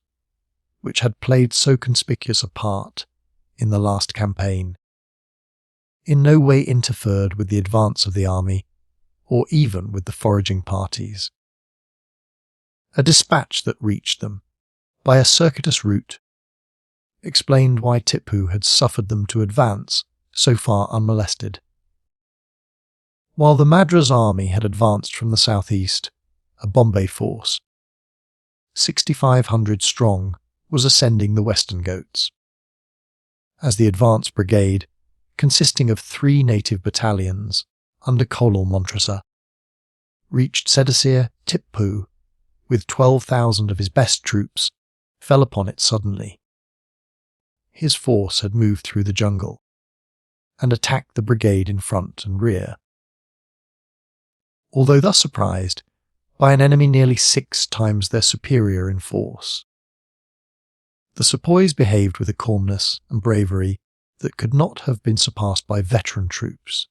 which had played so conspicuous a part in the last campaign, in no way interfered with the advance of the army, or even with the foraging parties. A dispatch that reached them, by a circuitous route, explained why Tipu had suffered them to advance so far unmolested. While the Madras army had advanced from the southeast, a Bombay force, 6,500 strong, was ascending the Western Ghats. As the advance brigade, consisting of 3 native battalions under Colonial Montressor, reached Sedasir, Tipu, with 12,000 of his best troops, fell upon it suddenly. His force had moved through the jungle and attacked the brigade in front and rear. Although thus surprised by an enemy nearly 6 times their superior in force, the sepoys behaved with a calmness and bravery that could not have been surpassed by veteran troops.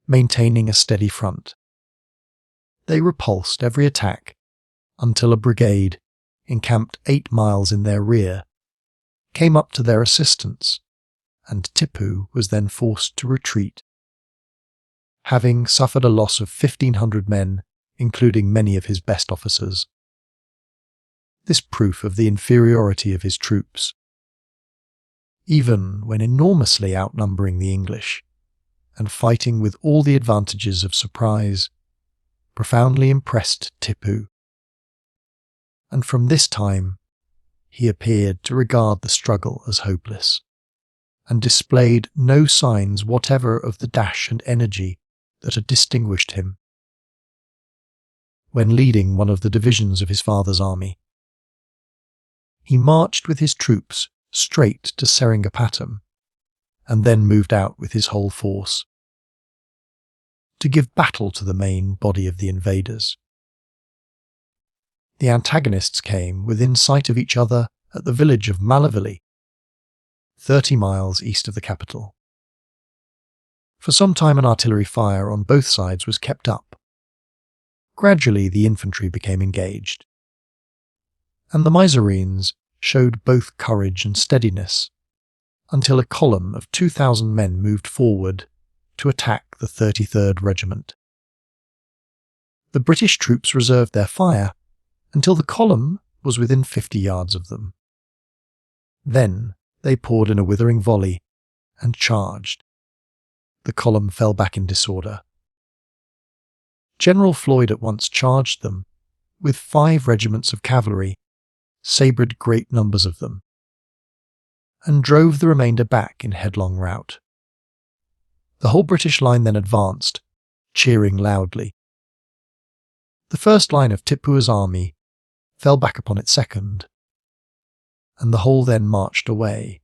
Maintaining a steady front, they repulsed every attack until a brigade, encamped 8 miles in their rear, came up to their assistance, and Tipu was then forced to retreat, having suffered a loss of 1,500 men, including many of his best officers. This proof of the inferiority of his troops, even when enormously outnumbering the English, and fighting with all the advantages of surprise, profoundly impressed Tipu. And from this time, he appeared to regard the struggle as hopeless, and displayed no signs whatever of the dash and energy that had distinguished him when leading one of the divisions of his father's army. He marched with his troops straight to Seringapatam, and then moved out with his whole force to give battle to the main body of the invaders. The antagonists came within sight of each other at the village of Malavali, 30 miles east of the capital. For some time an artillery fire on both sides was kept up. Gradually the infantry became engaged, and the Mysoreans showed both courage and steadiness, until a column of 2,000 men moved forward to attack the 33rd Regiment. The British troops reserved their fire until the column was within 50 yards of them. Then they poured in a withering volley and charged. The column fell back in disorder. General Floyd at once charged them, with 5 regiments of cavalry, sabred great numbers of them, and drove the remainder back in headlong rout. The whole British line then advanced, cheering loudly. The first line of Tipu's army fell back upon its second, and the whole then marched away.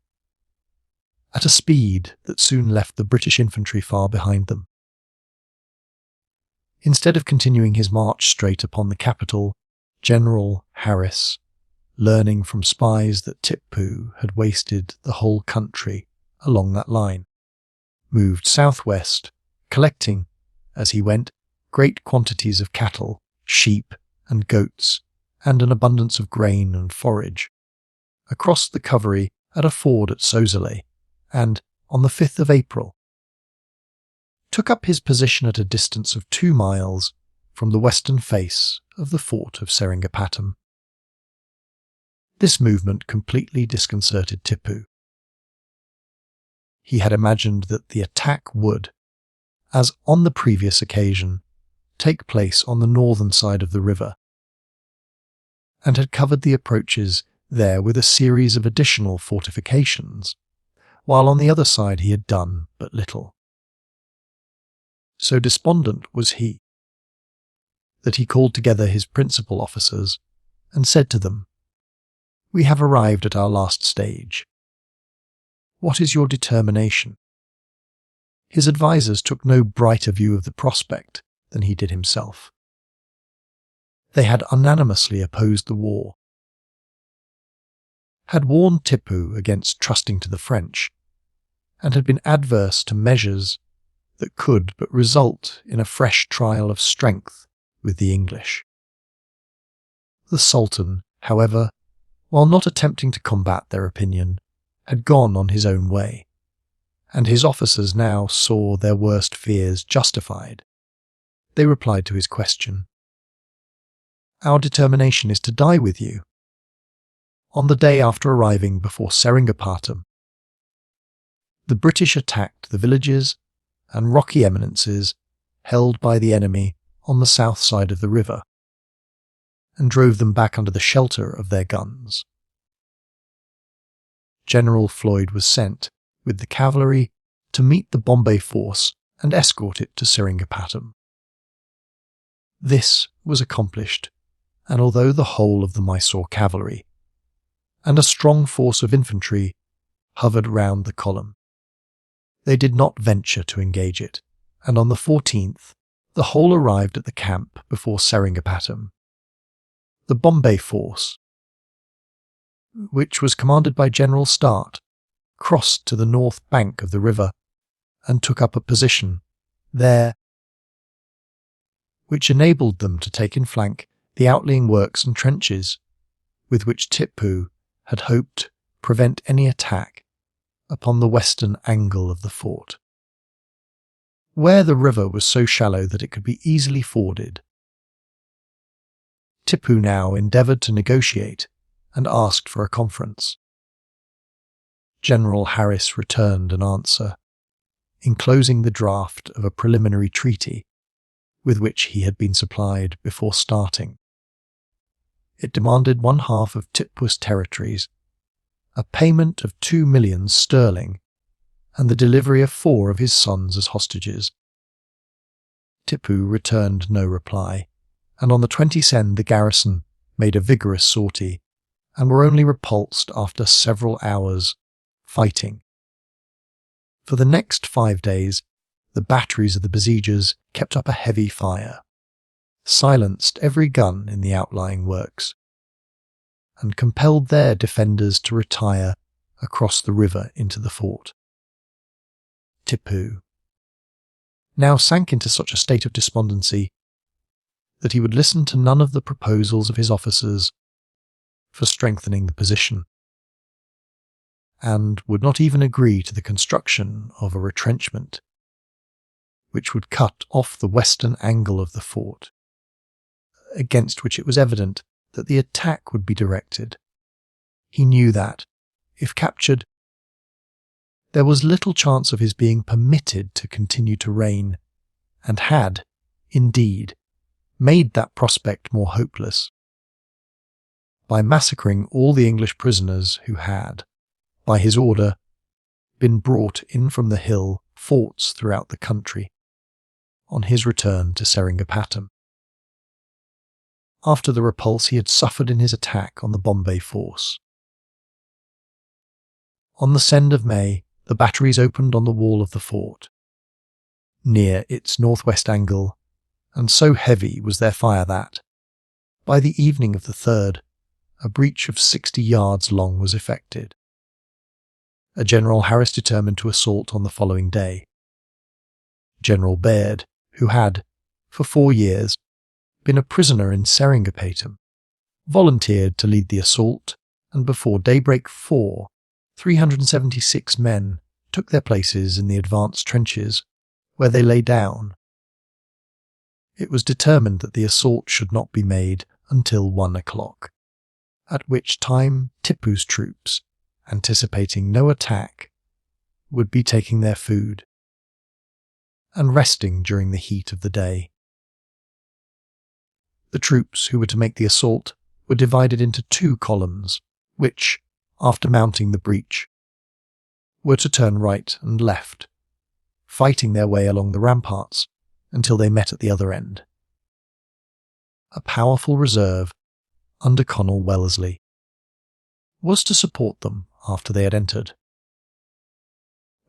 at a speed that soon left the British infantry far behind them. Instead of continuing his march straight upon the capital, General Harris, learning from spies that Tipu had wasted the whole country along that line, moved southwest, collecting, as he went, great quantities of cattle, sheep and goats, and an abundance of grain and forage, across the Covey at a ford at Sozole, and, on the 5th of April, took up his position at a distance of 2 miles from the western face of the fort of Seringapatam. This movement completely disconcerted Tipu. He had imagined that the attack would, as on the previous occasion, take place on the northern side of the river, and had covered the approaches there with a series of additional fortifications, while on the other side he had done but little. So despondent was he, that he called together his principal officers and said to them, "We have arrived at our last stage. What is your determination?" His advisers took no brighter view of the prospect than he did himself. They had unanimously opposed the war, had warned Tipu against trusting to the French, and had been adverse to measures that could but result in a fresh trial of strength with the English. The Sultan, however, while not attempting to combat their opinion, had gone on his own way, and his officers now saw their worst fears justified. They replied to his question, "Our determination is to die with you." On the day after arriving before Seringapatam, the British attacked the villages and rocky eminences held by the enemy on the south side of the river, and drove them back under the shelter of their guns. General Floyd was sent, with the cavalry, to meet the Bombay force and escort it to Seringapatam. This was accomplished, and although the whole of the Mysore cavalry and a strong force of infantry hovered round the column, they did not venture to engage it, and on the 14th the whole arrived at the camp before Seringapatam. The Bombay force, which was commanded by General Start, crossed to the north bank of the river and took up a position there, which enabled them to take in flank the outlying works and trenches with which Tipu had hoped prevent any attack upon the western angle of the fort. Where the river was so shallow that it could be easily forded, Tipu now endeavoured to negotiate and asked for a conference. General Harris returned an answer, enclosing the draft of a preliminary treaty with which he had been supplied before starting. It demanded 1/2 of Tipu's territories, a payment of 2 millions sterling, and the delivery of 4 of his sons as hostages. Tipu returned no reply, and on the 22nd the garrison made a vigorous sortie, and were only repulsed after several hours' fighting. For the next 5 days, the batteries of the besiegers kept up a heavy fire, silenced every gun in the outlying works, and compelled their defenders to retire across the river into the fort. Tipu now sank into such a state of despondency that he would listen to none of the proposals of his officers for strengthening the position, and would not even agree to the construction of a retrenchment which would cut off the western angle of the fort, against which it was evident that the attack would be directed. He knew that, if captured, there was little chance of his being permitted to continue to reign, and had, indeed, made that prospect more hopeless by massacring all the English prisoners who had, by his order, been brought in from the hill forts throughout the country on his return to Seringapatam, after the repulse he had suffered in his attack on the Bombay force. On the 2nd of May, the batteries opened on the wall of the fort, near its northwest angle, and so heavy was their fire that, by the evening of the 3rd, a breach of 60 yards long was effected. General Harris determined to assault on the following day. General Baird, who had, for 4 years, been a prisoner in Seringapatam, volunteered to lead the assault, and before daybreak 376 men took their places in the advanced trenches, where they lay down. It was determined that the assault should not be made until 1 o'clock, at which time Tipu's troops, anticipating no attack, would be taking their food and resting during the heat of the day. The troops who were to make the assault were divided into 2 columns, which, after mounting the breach, were to turn right and left, fighting their way along the ramparts until they met at the other end. A powerful reserve, under Colonel Wellesley, was to support them after they had entered.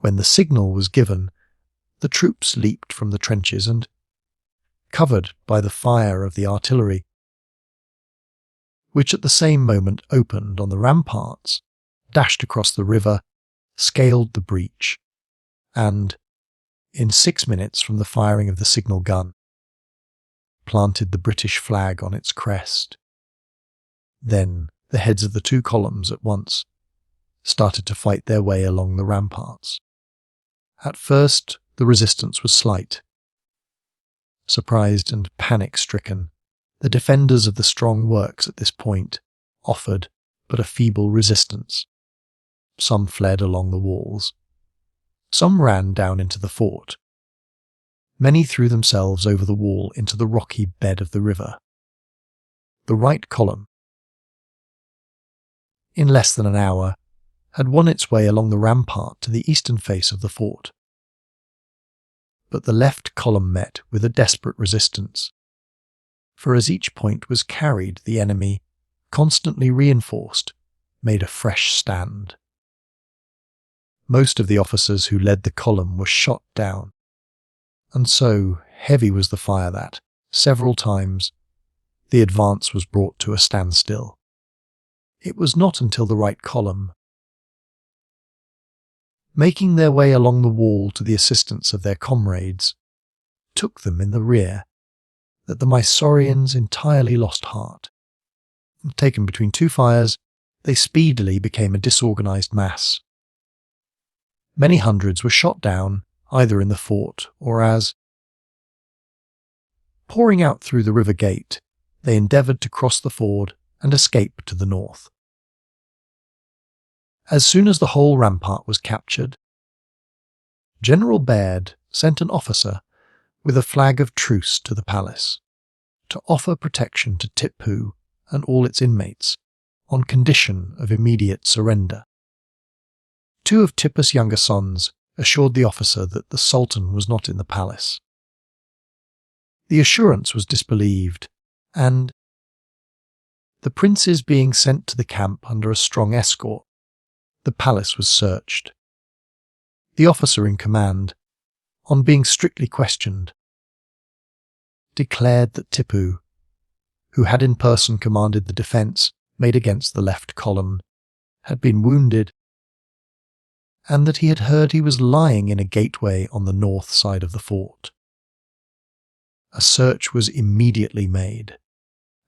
When the signal was given, the troops leaped from the trenches and, covered by the fire of the artillery, which at the same moment opened on the ramparts, dashed across the river, scaled the breach, and, in 6 minutes from the firing of the signal gun, planted the British flag on its crest. Then the heads of the 2 columns at once started to fight their way along the ramparts. At first, the resistance was slight. Surprised and panic-stricken, the defenders of the strong works at this point offered but a feeble resistance. Some fled along the walls. Some ran down into the fort. Many threw themselves over the wall into the rocky bed of the river. The right column, in less than an hour, had won its way along the rampart to the eastern face of the fort. But the left column met with a desperate resistance, for as each point was carried, the enemy, constantly reinforced, made a fresh stand. Most of the officers who led the column were shot down, and so heavy was the fire that, several times, the advance was brought to a standstill. It was not until the right column, making their way along the wall to the assistance of their comrades, took them in the rear, that the Mysoreans entirely lost heart. Taken between 2 fires, they speedily became a disorganized mass. Many hundreds were shot down, either in the fort or as, pouring out through the river gate, they endeavoured to cross the ford and escape to the north. As soon as the whole rampart was captured, General Baird sent an officer with a flag of truce to the palace, to offer protection to Tipu and all its inmates, on condition of immediate surrender. 2 of Tipu's younger sons assured the officer that the Sultan was not in the palace. The assurance was disbelieved, and, the princes being sent to the camp under a strong escort, the palace was searched. The officer in command, on being strictly questioned, declared that Tipu, who had in person commanded the defence made against the left column, had been wounded, and that he had heard he was lying in a gateway on the north side of the fort. A search was immediately made,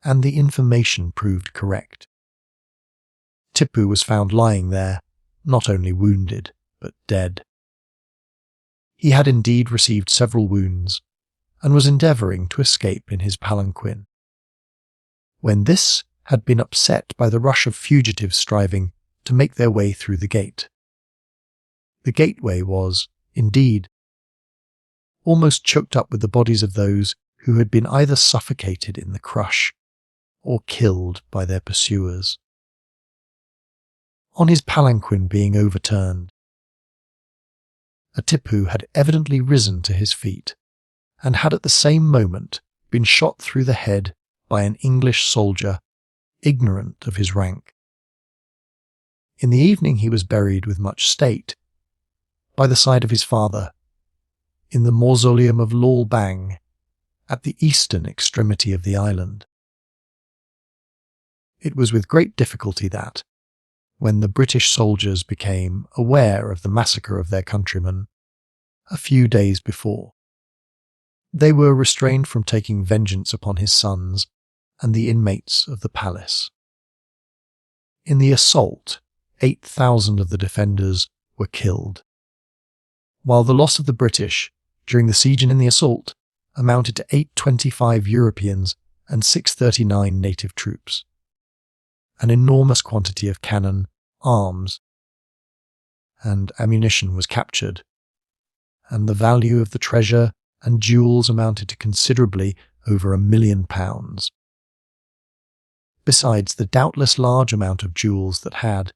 and the information proved correct. Tipu was found lying there, not only wounded, but dead. He had indeed received several wounds, and was endeavouring to escape in his palanquin, when this had been upset by the rush of fugitives striving to make their way through the gate. The gateway was, indeed, almost choked up with the bodies of those who had been either suffocated in the crush or killed by their pursuers. On his palanquin being overturned, Tipu had evidently risen to his feet, and had at the same moment been shot through the head by an English soldier, ignorant of his rank. In the evening he was buried with much state, by the side of his father, in the mausoleum of Lal Bang, at the eastern extremity of the island. It was with great difficulty that, when the British soldiers became aware of the massacre of their countrymen a few days before, they were restrained from taking vengeance upon his sons and the inmates of the palace. In the assault, 8,000 of the defenders were killed, while the loss of the British during the siege and in the assault amounted to 825 Europeans and 639 native troops. An enormous quantity of cannon, arms, and ammunition was captured, and the value of the treasure and jewels amounted to considerably over £1 million. Besides the doubtless large amount of jewels that had,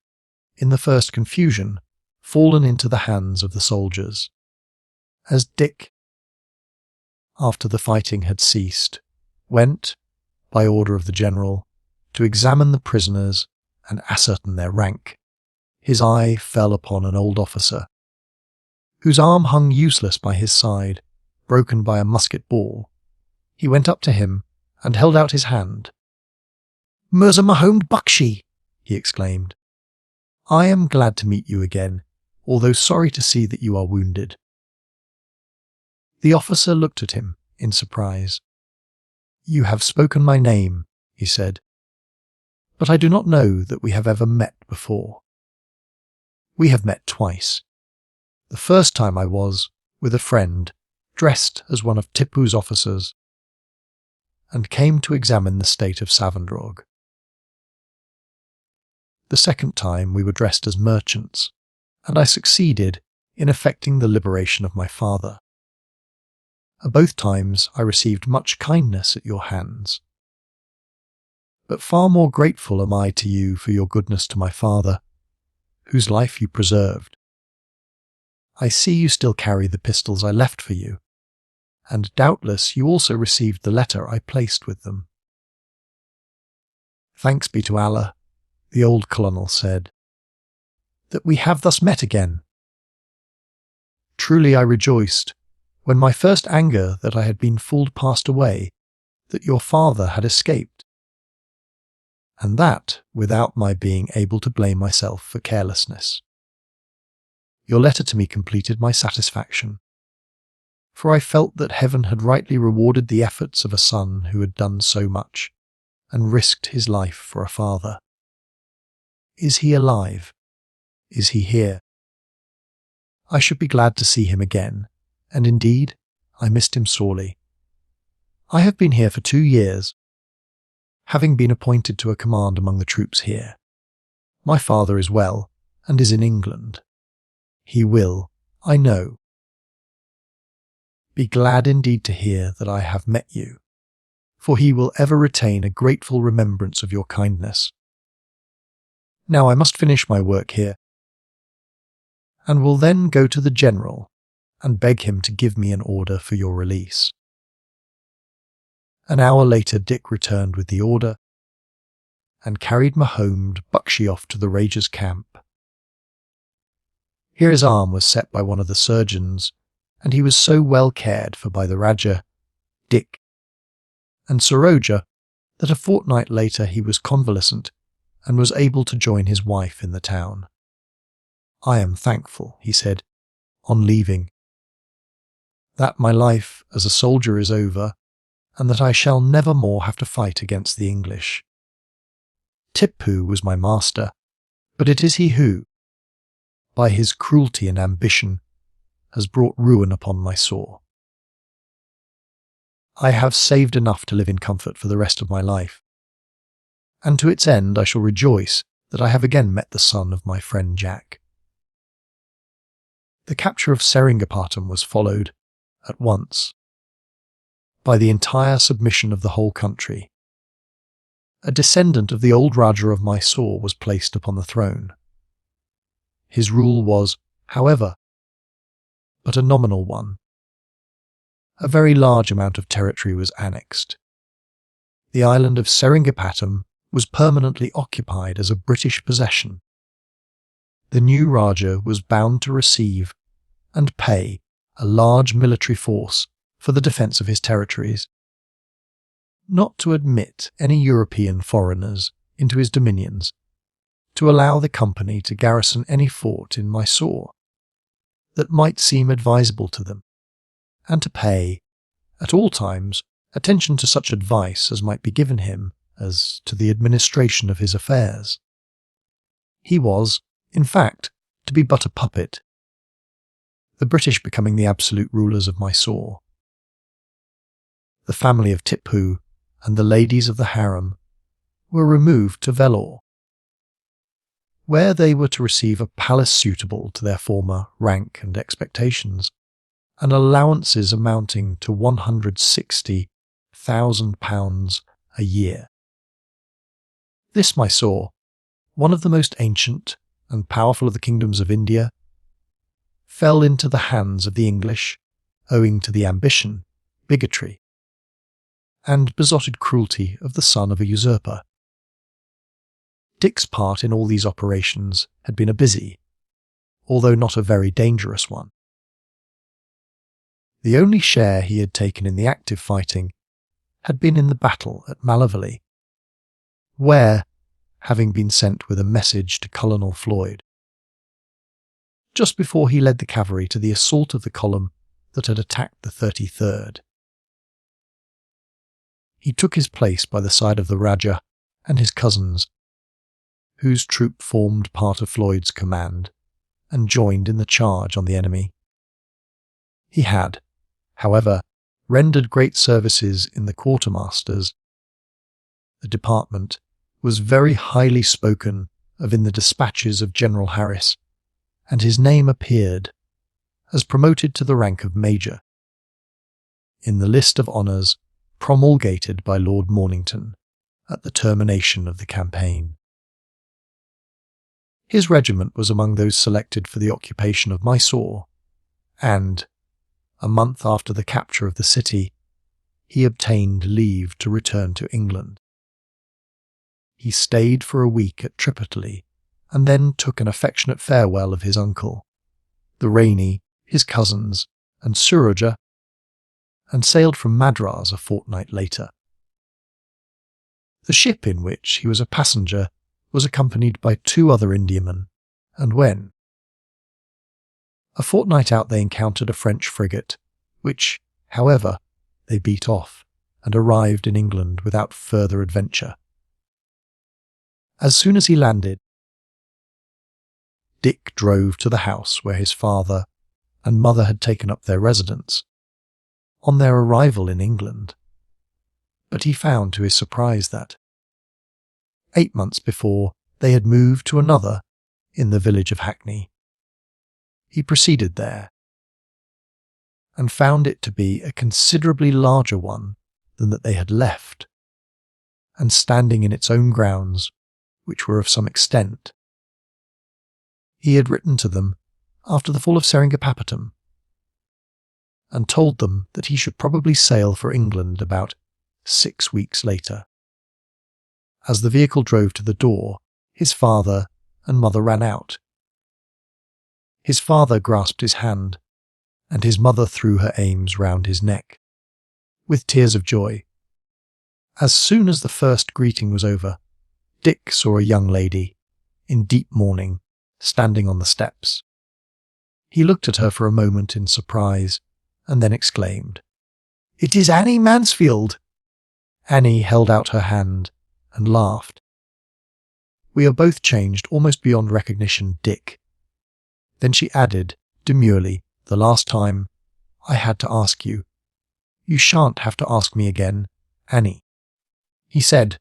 in the first confusion, fallen into the hands of the soldiers, as Dick, after the fighting had ceased, went, by order of the general, to examine the prisoners and ascertain their rank. His eye fell upon an old officer, whose arm hung useless by his side, broken by a musket ball. He went up to him and held out his hand. "Mirza Mahomed Bakshi," he exclaimed. "I am glad to meet you again, although sorry to see that you are wounded." The officer looked at him in surprise. "You have spoken my name," he said, "but I do not know that we have ever met before." "We have met twice. The first time I was, with a friend, dressed as one of Tipu's officers, and came to examine the state of Savandrog. The second time we were dressed as merchants, and I succeeded in effecting the liberation of my father. Both times I received much kindness at your hands. But far more grateful am I to you for your goodness to my father, whose life you preserved. I see you still carry the pistols I left for you, and doubtless you also received the letter I placed with them." "Thanks be to Allah," the old colonel said, "that we have thus met again. Truly I rejoiced, when my first anger that I had been fooled passed away, that your father had escaped, and that without my being able to blame myself for carelessness. Your letter to me completed my satisfaction, for I felt that heaven had rightly rewarded the efforts of a son who had done so much, and risked his life for a father. Is he alive? Is he here? I should be glad to see him again, and indeed, I missed him sorely. I have been here for 2 years, having been appointed to a command among the troops here. My father is well, and is in England. He will, I know, be glad indeed to hear that I have met you, for he will ever retain a grateful remembrance of your kindness. Now I must finish my work here, and will then go to the general and beg him to give me an order for your release." An hour later Dick returned with the order and carried Mahomed Bakshi off to the Rajah's camp. Here his arm was set by one of the surgeons, and he was so well cared for by the Rajah, Dick, and Saroja that a fortnight later he was convalescent and was able to join his wife in the town. "I am thankful," he said, on leaving, "that my life as a soldier is over, and that I shall never more have to fight against the English. Tipu was my master, but it is he who, by his cruelty and ambition, has brought ruin upon Mysore. I have saved enough to live in comfort for the rest of my life, and to its end I shall rejoice that I have again met the son of my friend Jack." The capture of Seringapatam was followed, at once, by the entire submission of the whole country. A descendant of the old Rajah of Mysore was placed upon the throne. His rule was, however, but a nominal one. A very large amount of territory was annexed. The island of Seringapatam was permanently occupied as a British possession. The new Rajah was bound to receive and pay a large military force for the defence of his territories, not to admit any European foreigners into his dominions, to allow the company to garrison any fort in Mysore that might seem advisable to them, and to pay, at all times, attention to such advice as might be given him as to the administration of his affairs. He was, in fact, to be but a puppet, the British becoming the absolute rulers of Mysore. The family of Tipu and the ladies of the harem were removed to Vellore, where they were to receive a palace suitable to their former rank and expectations, and allowances amounting to £160,000 a year. This Mysore, one of the most ancient and powerful of the kingdoms of India, fell into the hands of the English owing to the ambition, bigotry, and besotted cruelty of the son of a usurper. Dick's part in all these operations had been a busy, although not a very dangerous one. The only share he had taken in the active fighting had been in the battle at Malavalli, where, having been sent with a message to Colonel Floyd, just before he led the cavalry to the assault of the column that had attacked the 33rd, he took his place by the side of the Rajah and his cousins, whose troop formed part of Floyd's command, and joined in the charge on the enemy. He had, however, rendered great services in the quartermasters. The department was very highly spoken of in the dispatches of General Harris, and his name appeared, as promoted to the rank of Major, in the list of honours promulgated by Lord Mornington at the termination of the campaign. His regiment was among those selected for the occupation of Mysore, and, a month after the capture of the city, he obtained leave to return to England. He stayed for a week at Tripataly, and then took an affectionate farewell of his uncle, the Rainey, his cousins, and Suraja, and sailed from Madras a fortnight later. The ship in which he was a passenger was accompanied by 2 other Indiamen, and when, a fortnight out, they encountered a French frigate, which, however, they beat off and arrived in England without further adventure. As soon as he landed, Dick drove to the house where his father and mother had taken up their residence on their arrival in England, but he found to his surprise that, 8 months before, they had moved to another in the village of Hackney. He proceeded there, and found it to be a considerably larger one than that they had left, and standing in its own grounds, which were of some extent. He had written to them after the fall of Seringapatam, and told them that he should probably sail for England about 6 weeks later. As the vehicle drove to the door, his father and mother ran out. His father grasped his hand, and his mother threw her arms round his neck, with tears of joy. As soon as the first greeting was over, Dick saw a young lady, in deep mourning, standing on the steps. He looked at her for a moment in surprise, and then exclaimed, "It is Annie Mansfield!" Annie held out her hand and laughed. "We are both changed almost beyond recognition, Dick." Then she added, demurely, "The last time, I had to ask you. You shan't have to ask me again, Annie," he said,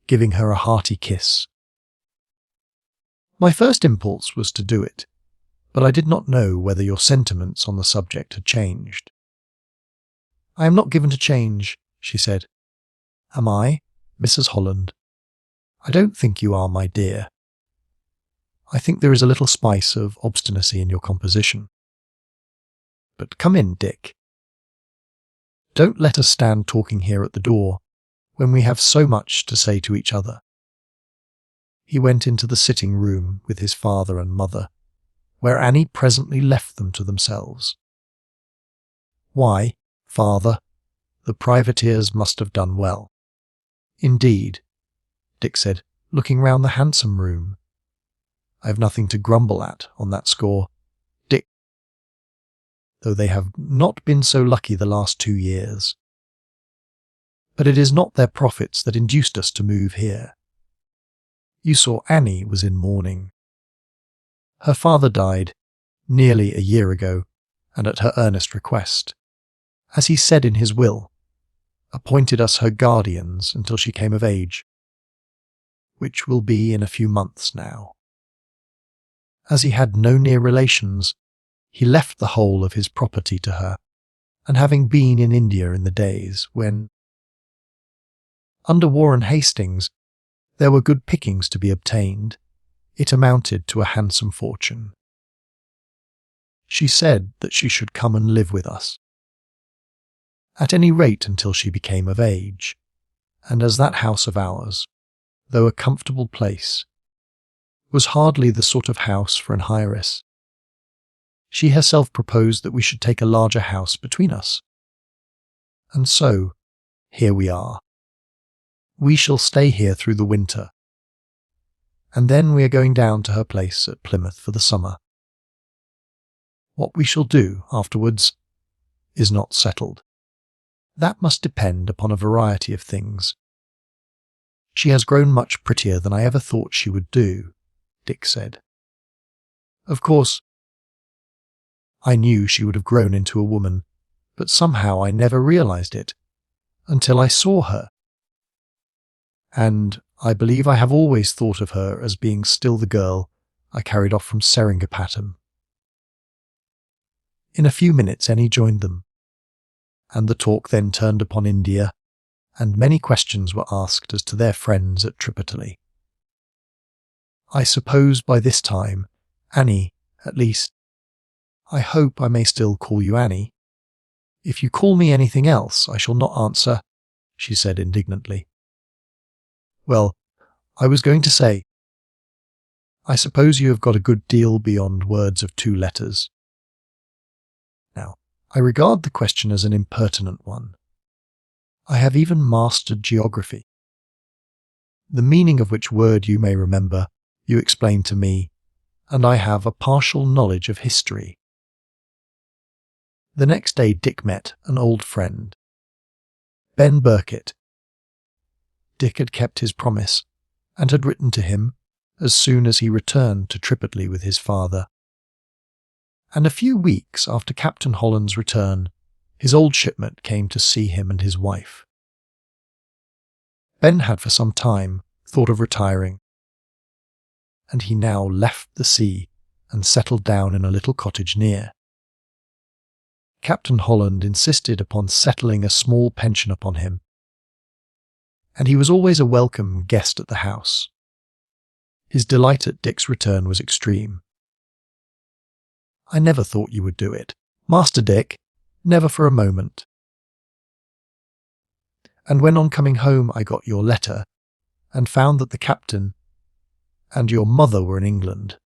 giving her a hearty kiss. "My first impulse was to do it, but I did not know whether your sentiments on the subject had changed." "I am not given to change," she said. "Am I, Mrs. Holland?" "I don't think you are, my dear. I think there is a little spice of obstinacy in your composition. But come in, Dick. Don't let us stand talking here at the door, when we have so much to say to each other." He went into the sitting room with his father and mother, where Annie presently left them to themselves. "Why, father, the privateers must have done well." "Indeed," Dick said, looking round the handsome room. "I have nothing to grumble at on that score, Dick, though they have not been so lucky the last 2 years. But it is not their profits that induced us to move here. You saw Annie was in mourning. Her father died nearly a year ago, and at her earnest request, as he said in his will, appointed us her guardians until she came of age, which will be in a few months now. As he had no near relations, he left the whole of his property to her, and having been in India in the days when, under Warren Hastings, there were good pickings to be obtained, it amounted to a handsome fortune. She said that she should come and live with us, at any rate until she became of age, and as that house of ours, though a comfortable place, was hardly the sort of house for an heiress, she herself proposed that we should take a larger house between us. And so, here we are. We shall stay here through the winter, and then we are going down to her place at Plymouth for the summer. What we shall do afterwards is not settled. That must depend upon a variety of things. She has grown much prettier than I ever thought she would do, Dick said. Of course, I knew she would have grown into a woman, but somehow I never realized it until I saw her. And I believe I have always thought of her as being still the girl I carried off from Seringapatam. In a few minutes Annie joined them, and the talk then turned upon India, and many questions were asked as to their friends at Tripataly. I suppose by this time, Annie, at least, I hope I may still call you Annie. If you call me anything else, I shall not answer, she said indignantly. Well, I was going to say, I suppose you have got a good deal beyond words of 2 letters. Now, I regard the question as an impertinent one. I have even mastered geography, the meaning of which word you may remember, you explained to me, and I have a partial knowledge of history. The next day Dick met an old friend, Ben Burkitt. Dick had kept his promise, and had written to him as soon as he returned to Tripataly with his father. And a few weeks after Captain Holland's return, his old shipmate came to see him and his wife. Ben had for some time thought of retiring, and he now left the sea and settled down in a little cottage near. Captain Holland insisted upon settling a small pension upon him, and he was always a welcome guest at the house. His delight at Dick's return was extreme. "I never thought you would do it, Master Dick, never for a moment. And when on coming home I got your letter, and found that the captain and your mother were in England,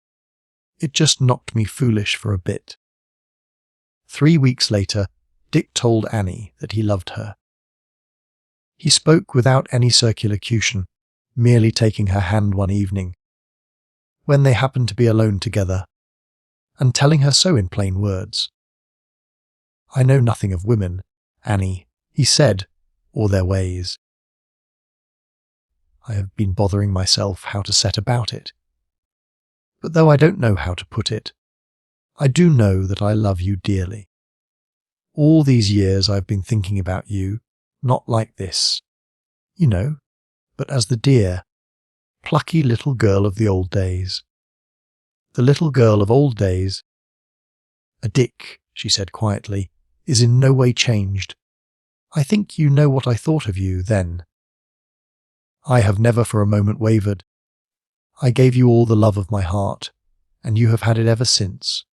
it just knocked me foolish for a bit." 3 weeks later, Dick told Annie that he loved her. He spoke without any circumlocution, merely taking her hand one evening, when they happened to be alone together, and telling her so in plain words. "I know nothing of women, Annie," he said, "or their ways. I have been bothering myself how to set about it. But though I don't know how to put it, I do know that I love you dearly. All these years I've been thinking about you, not like this, you know, but as the dear, plucky little girl of the old days. The little girl of old days. Dick," she said quietly, "is in no way changed. I think you know what I thought of you then. I have never for a moment wavered. I gave you all the love of my heart, and you have had it ever since."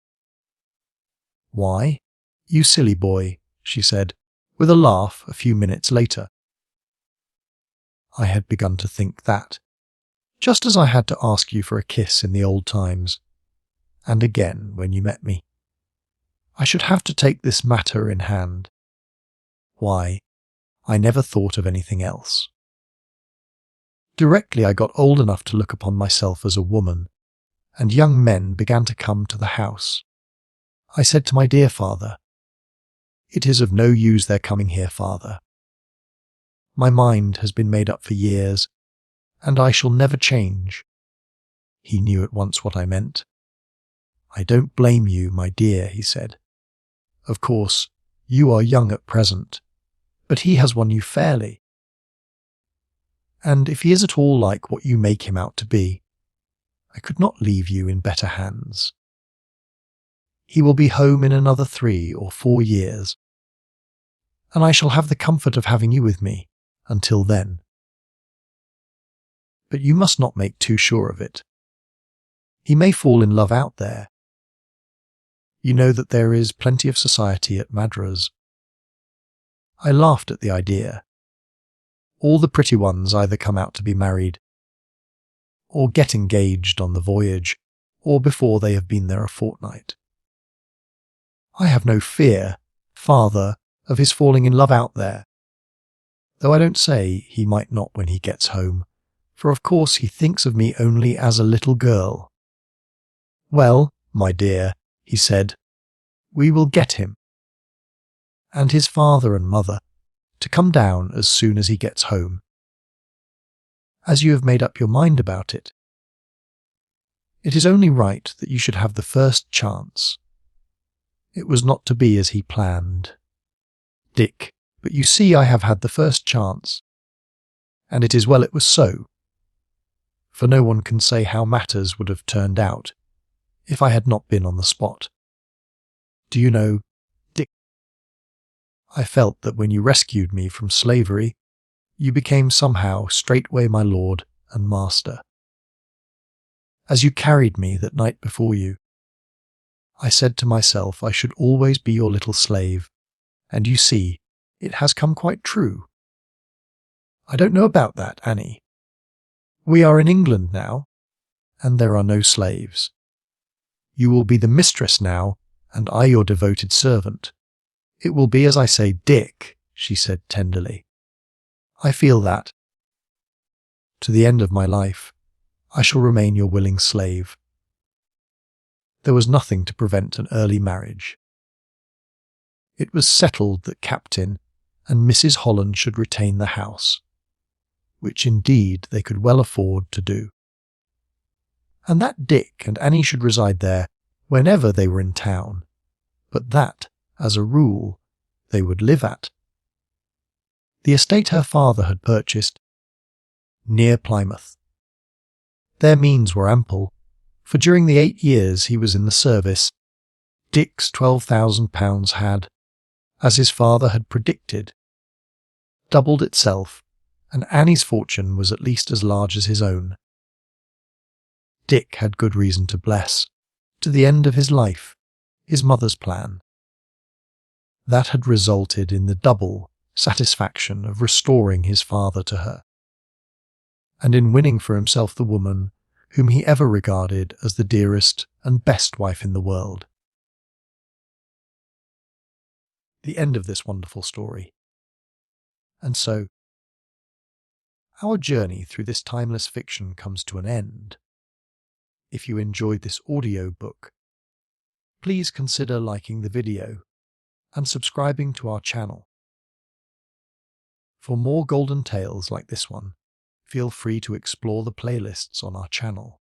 "Why, you silly boy," she said, with a laugh a few minutes later. "I had begun to think that, just as I had to ask you for a kiss in the old times, and again when you met me. I should have to take this matter in hand. Why, I never thought of anything else. Directly I got old enough to look upon myself as a woman, and young men began to come to the house. I said to my dear father, "It is of no use their coming here, father. My mind has been made up for years, and I shall never change." He knew at once what I meant. "I don't blame you, my dear," he said. "Of course, you are young at present, but he has won you fairly. And if he is at all like what you make him out to be, I could not leave you in better hands. He will be home in another 3 or 4 years, and I shall have the comfort of having you with me until then. But you must not make too sure of it. He may fall in love out there. You know that there is plenty of society at Madras." I laughed at the idea. All the pretty ones either come out to be married, or get engaged on the voyage, or before they have been there a fortnight. I have no fear, father, of his falling in love out there, though I don't say he might not when he gets home, for of course he thinks of me only as a little girl. "Well, my dear," he said, "we will get him, and his father and mother, to come down as soon as he gets home. As you have made up your mind about it, it is only right that you should have the first chance. It was not to be as he planned, Dick, but you see I have had the first chance, and it is well it was so, for no one can say how matters would have turned out if I had not been on the spot. Do you know, Dick, I felt that when you rescued me from slavery, you became somehow straightway my lord and master. As you carried me that night before you, I said to myself I should always be your little slave, and you see, it has come quite true. I don't know about that, Annie. We are in England now, and there are no slaves. You will be the mistress now, and I your devoted servant. It will be as I say, Dick," she said tenderly. "I feel that, to the end of my life, I shall remain your willing slave." There was nothing to prevent an early marriage. It was settled that Captain and Mrs. Holland should retain the house, which indeed they could well afford to do, and that Dick and Annie should reside there whenever they were in town, but that, as a rule, they would live at the estate her father had purchased near Plymouth. Their means were ample, for during the 8 years he was in the service, Dick's £12,000 had, as his father had predicted, doubled itself, and Annie's fortune was at least as large as his own. Dick had good reason to bless, to the end of his life, his mother's plan. That had resulted in the double satisfaction of restoring his father to her, and in winning for himself the woman whom he ever regarded as the dearest and best wife in the world. The end of this wonderful story. And so, our journey through this timeless fiction comes to an end. If you enjoyed this audiobook, please consider liking the video and subscribing to our channel. For more golden tales like this one, feel free to explore the playlists on our channel.